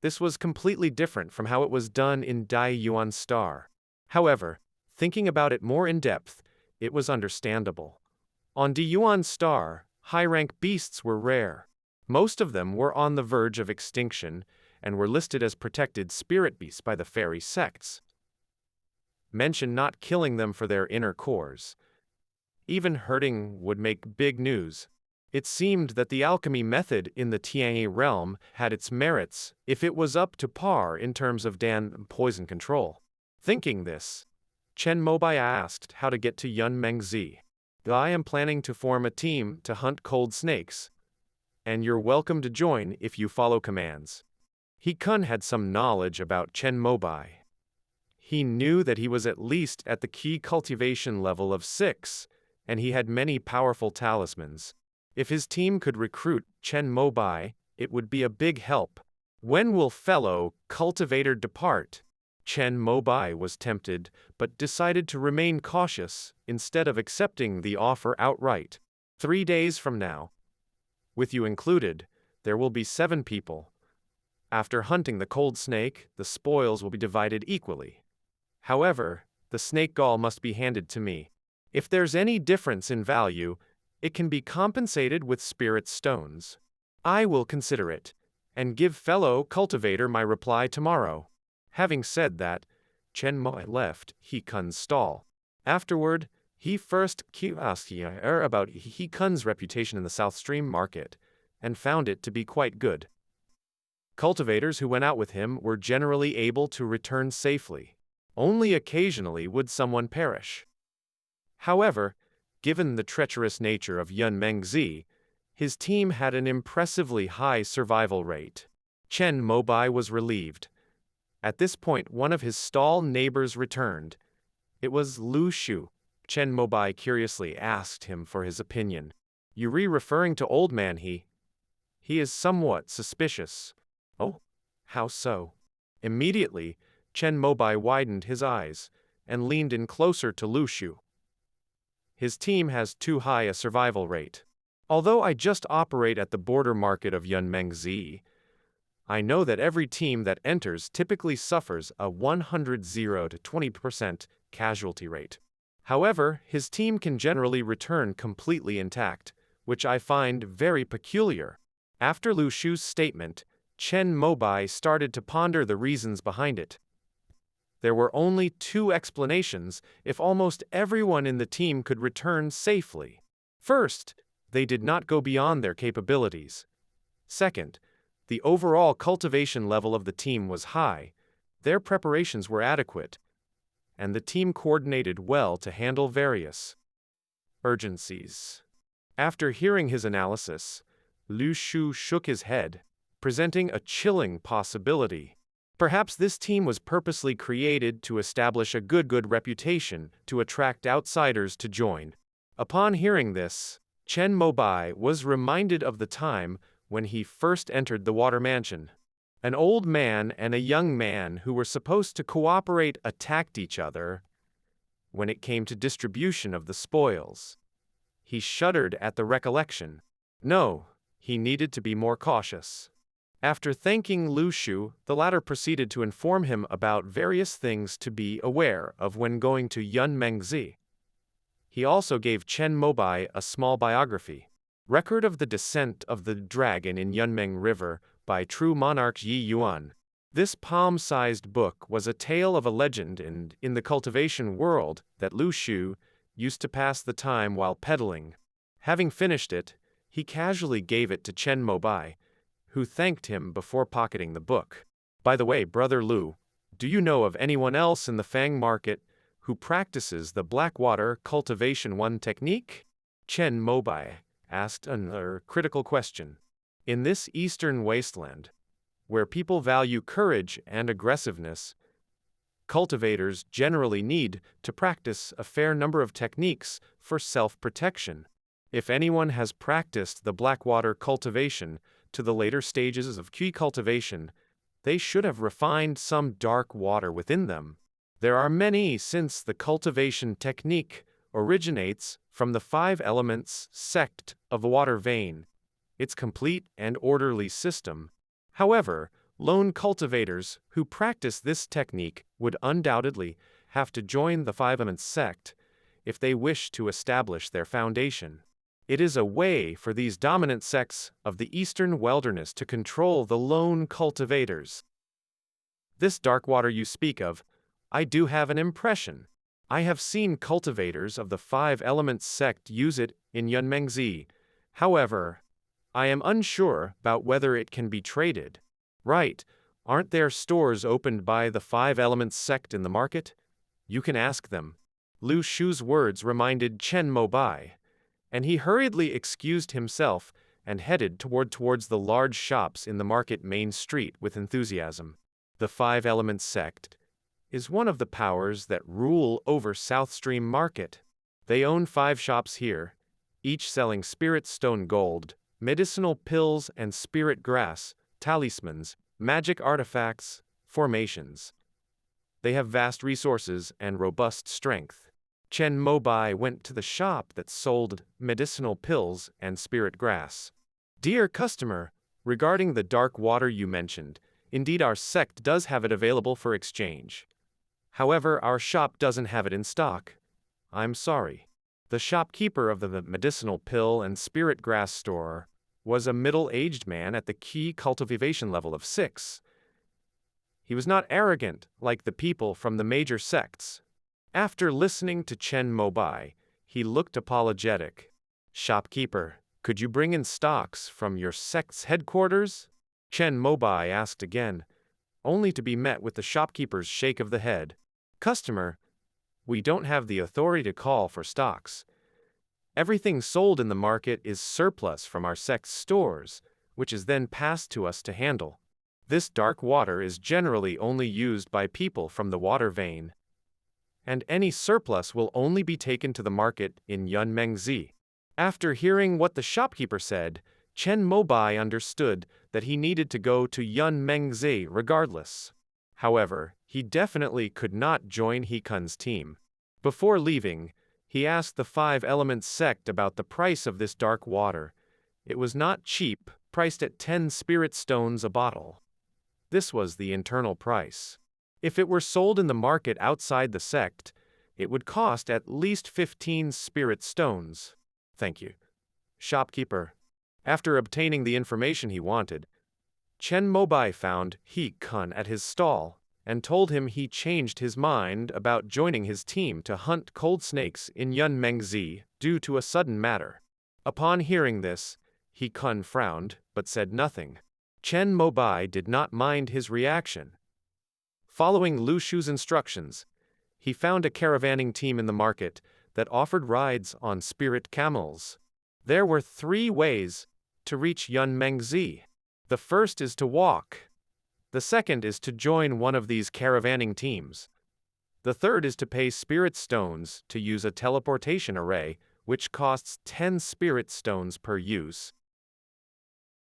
This was completely different from how it was done in Dai Yuan Star. However, thinking about it more in depth, it was understandable. On Diyuan Star, high-rank beasts were rare. Most of them were on the verge of extinction and were listed as protected spirit beasts by the fairy sects. Mention not killing them for their inner cores. Even hurting would make big news. It seemed that the alchemy method in the Tianyi realm had its merits if it was up to par in terms of Dan poison control. Thinking this, Chen Mobai asked how to get to Yun Mengzi. "I am planning to form a team to hunt cold snakes, and you're welcome to join if you follow commands." He Kun had some knowledge about Chen Mobai. He knew that he was at least at the key cultivation level of 6, and he had many powerful talismans. If his team could recruit Chen Mobai, it would be a big help. When will fellow cultivator depart? Chen Mobai was tempted, but decided to remain cautious instead of accepting the offer outright. 3 days from now, with you included, there will be 7 people. After hunting the cold snake, the spoils will be divided equally. However, the snake gall must be handed to me. If there's any difference in value, it can be compensated with spirit stones. I will consider it, and give fellow cultivator my reply tomorrow. Having said that, Chen Mobai left He Kun's stall. Afterward, he first asked about He Kun's reputation in the South Stream market, and found it to be quite good. Cultivators who went out with him were generally able to return safely. Only occasionally would someone perish. However, given the treacherous nature of Yun Mengzi, his team had an impressively high survival rate. Chen Mobai was relieved. At this point, one of his stall neighbors returned. It was Lu Shu. Chen Mobai curiously asked him for his opinion. "You referring to old man he? He is somewhat suspicious." "Oh, how so?" Immediately, Chen Mobai widened his eyes and leaned in closer to Lu Shu. "His team has too high a survival rate. Although I just operate at the border market of Yun Mengzi, I know that every team that enters typically suffers a 100 to 20% casualty rate. However, his team can generally return completely intact, which I find very peculiar." After Lu Shu's statement, Chen Mobai started to ponder the reasons behind it. There were only two explanations if almost everyone in the team could return safely. First, they did not go beyond their capabilities. Second, the overall cultivation level of the team was high, their preparations were adequate, and the team coordinated well to handle various urgencies. After hearing his analysis, Lu Shu shook his head, presenting a chilling possibility. Perhaps this team was purposely created to establish a good reputation to attract outsiders to join. Upon hearing this, Chen Mobai was reminded of the time when he first entered the water mansion. An old man and a young man who were supposed to cooperate attacked each other when it came to distribution of the spoils. He shuddered at the recollection. No, he needed to be more cautious. After thanking Lu Shu, the latter proceeded to inform him about various things to be aware of when going to Yunmengzi. He also gave Chen Mobai a small biography. Record of the Descent of the Dragon in Yunmeng River by True Monarch Yi Yuan. This palm-sized book was a tale of a legend in the cultivation world that Lu Shu used to pass the time while peddling. Having finished it, he casually gave it to Chen Mobai, who thanked him before pocketing the book. By the way, Brother Lu, do you know of anyone else in the Fang market who practices the Blackwater Cultivation 1 technique? Chen Mobai asked another critical question. In this eastern wasteland, where people value courage and aggressiveness, cultivators generally need to practice a fair number of techniques for self-protection. If anyone has practiced the Blackwater cultivation to the later stages of key cultivation, they should have refined some dark water within them. There are many, since the cultivation technique originates from the 5 elements sect of water vein, its complete and orderly system. However, lone cultivators who practice this technique would undoubtedly have to join the 5 elements sect if they wish to establish their foundation. It is a way for these dominant sects of the eastern wilderness to control the lone cultivators. This dark water you speak of, I do have an impression. I have seen cultivators of the 5 elements sect use it in Yunmengzi. However, I am unsure about whether it can be traded. Right, aren't there stores opened by the 5 elements sect in the market? You can ask them. Lu Shu's words reminded Chen Mobai, and he hurriedly excused himself and headed towards the large shops in the market main street with enthusiasm. The 5 elements sect is one of the powers that rule over South Stream Market. They own 5 shops here, each selling spirit stone gold, medicinal pills and spirit grass, talismans, magic artifacts, formations. They have vast resources and robust strength. Chen Mobai went to the shop that sold medicinal pills and spirit grass. Dear customer, regarding the dark water you mentioned, indeed our sect does have it available for exchange. However, our shop doesn't have it in stock. I'm sorry. The shopkeeper of the medicinal pill and spirit grass store was a middle-aged man at the key cultivation level of 6. He was not arrogant like the people from the major sects. After listening to Chen Mobai, he looked apologetic. Shopkeeper, could you bring in stocks from your sect's headquarters? Chen Mobai asked again, only to be met with the shopkeeper's shake of the head. Customer, we don't have the authority to call for stocks. Everything sold in the market is surplus from our sect's stores, which is then passed to us to handle. This dark water is generally only used by people from the water vein, and any surplus will only be taken to the market in Yunmengzi. After hearing what the shopkeeper said, Chen Mobai understood that he needed to go to Yunmengzi regardless. However, he definitely could not join He Kun's team. Before leaving, he asked the 5 elements sect about the price of this dark water. It was not cheap, priced at 10 spirit stones a bottle. This was the internal price. If it were sold in the market outside the sect, it would cost at least 15 spirit stones. Thank you. Shopkeeper. After obtaining the information he wanted, Chen Mobai found He Kun at his stall, and told him he changed his mind about joining his team to hunt cold snakes in Yun Mengzi due to a sudden matter. Upon hearing this, He Kun frowned, but said nothing. Chen Mobai did not mind his reaction. Following Lu Shu's instructions, he found a caravanning team in the market that offered rides on spirit camels. There were 3 ways to reach Yun Mengzi. The first is to walk. The second is to join one of these caravanning teams. The third is to pay spirit stones to use a teleportation array, which costs 10 spirit stones per use.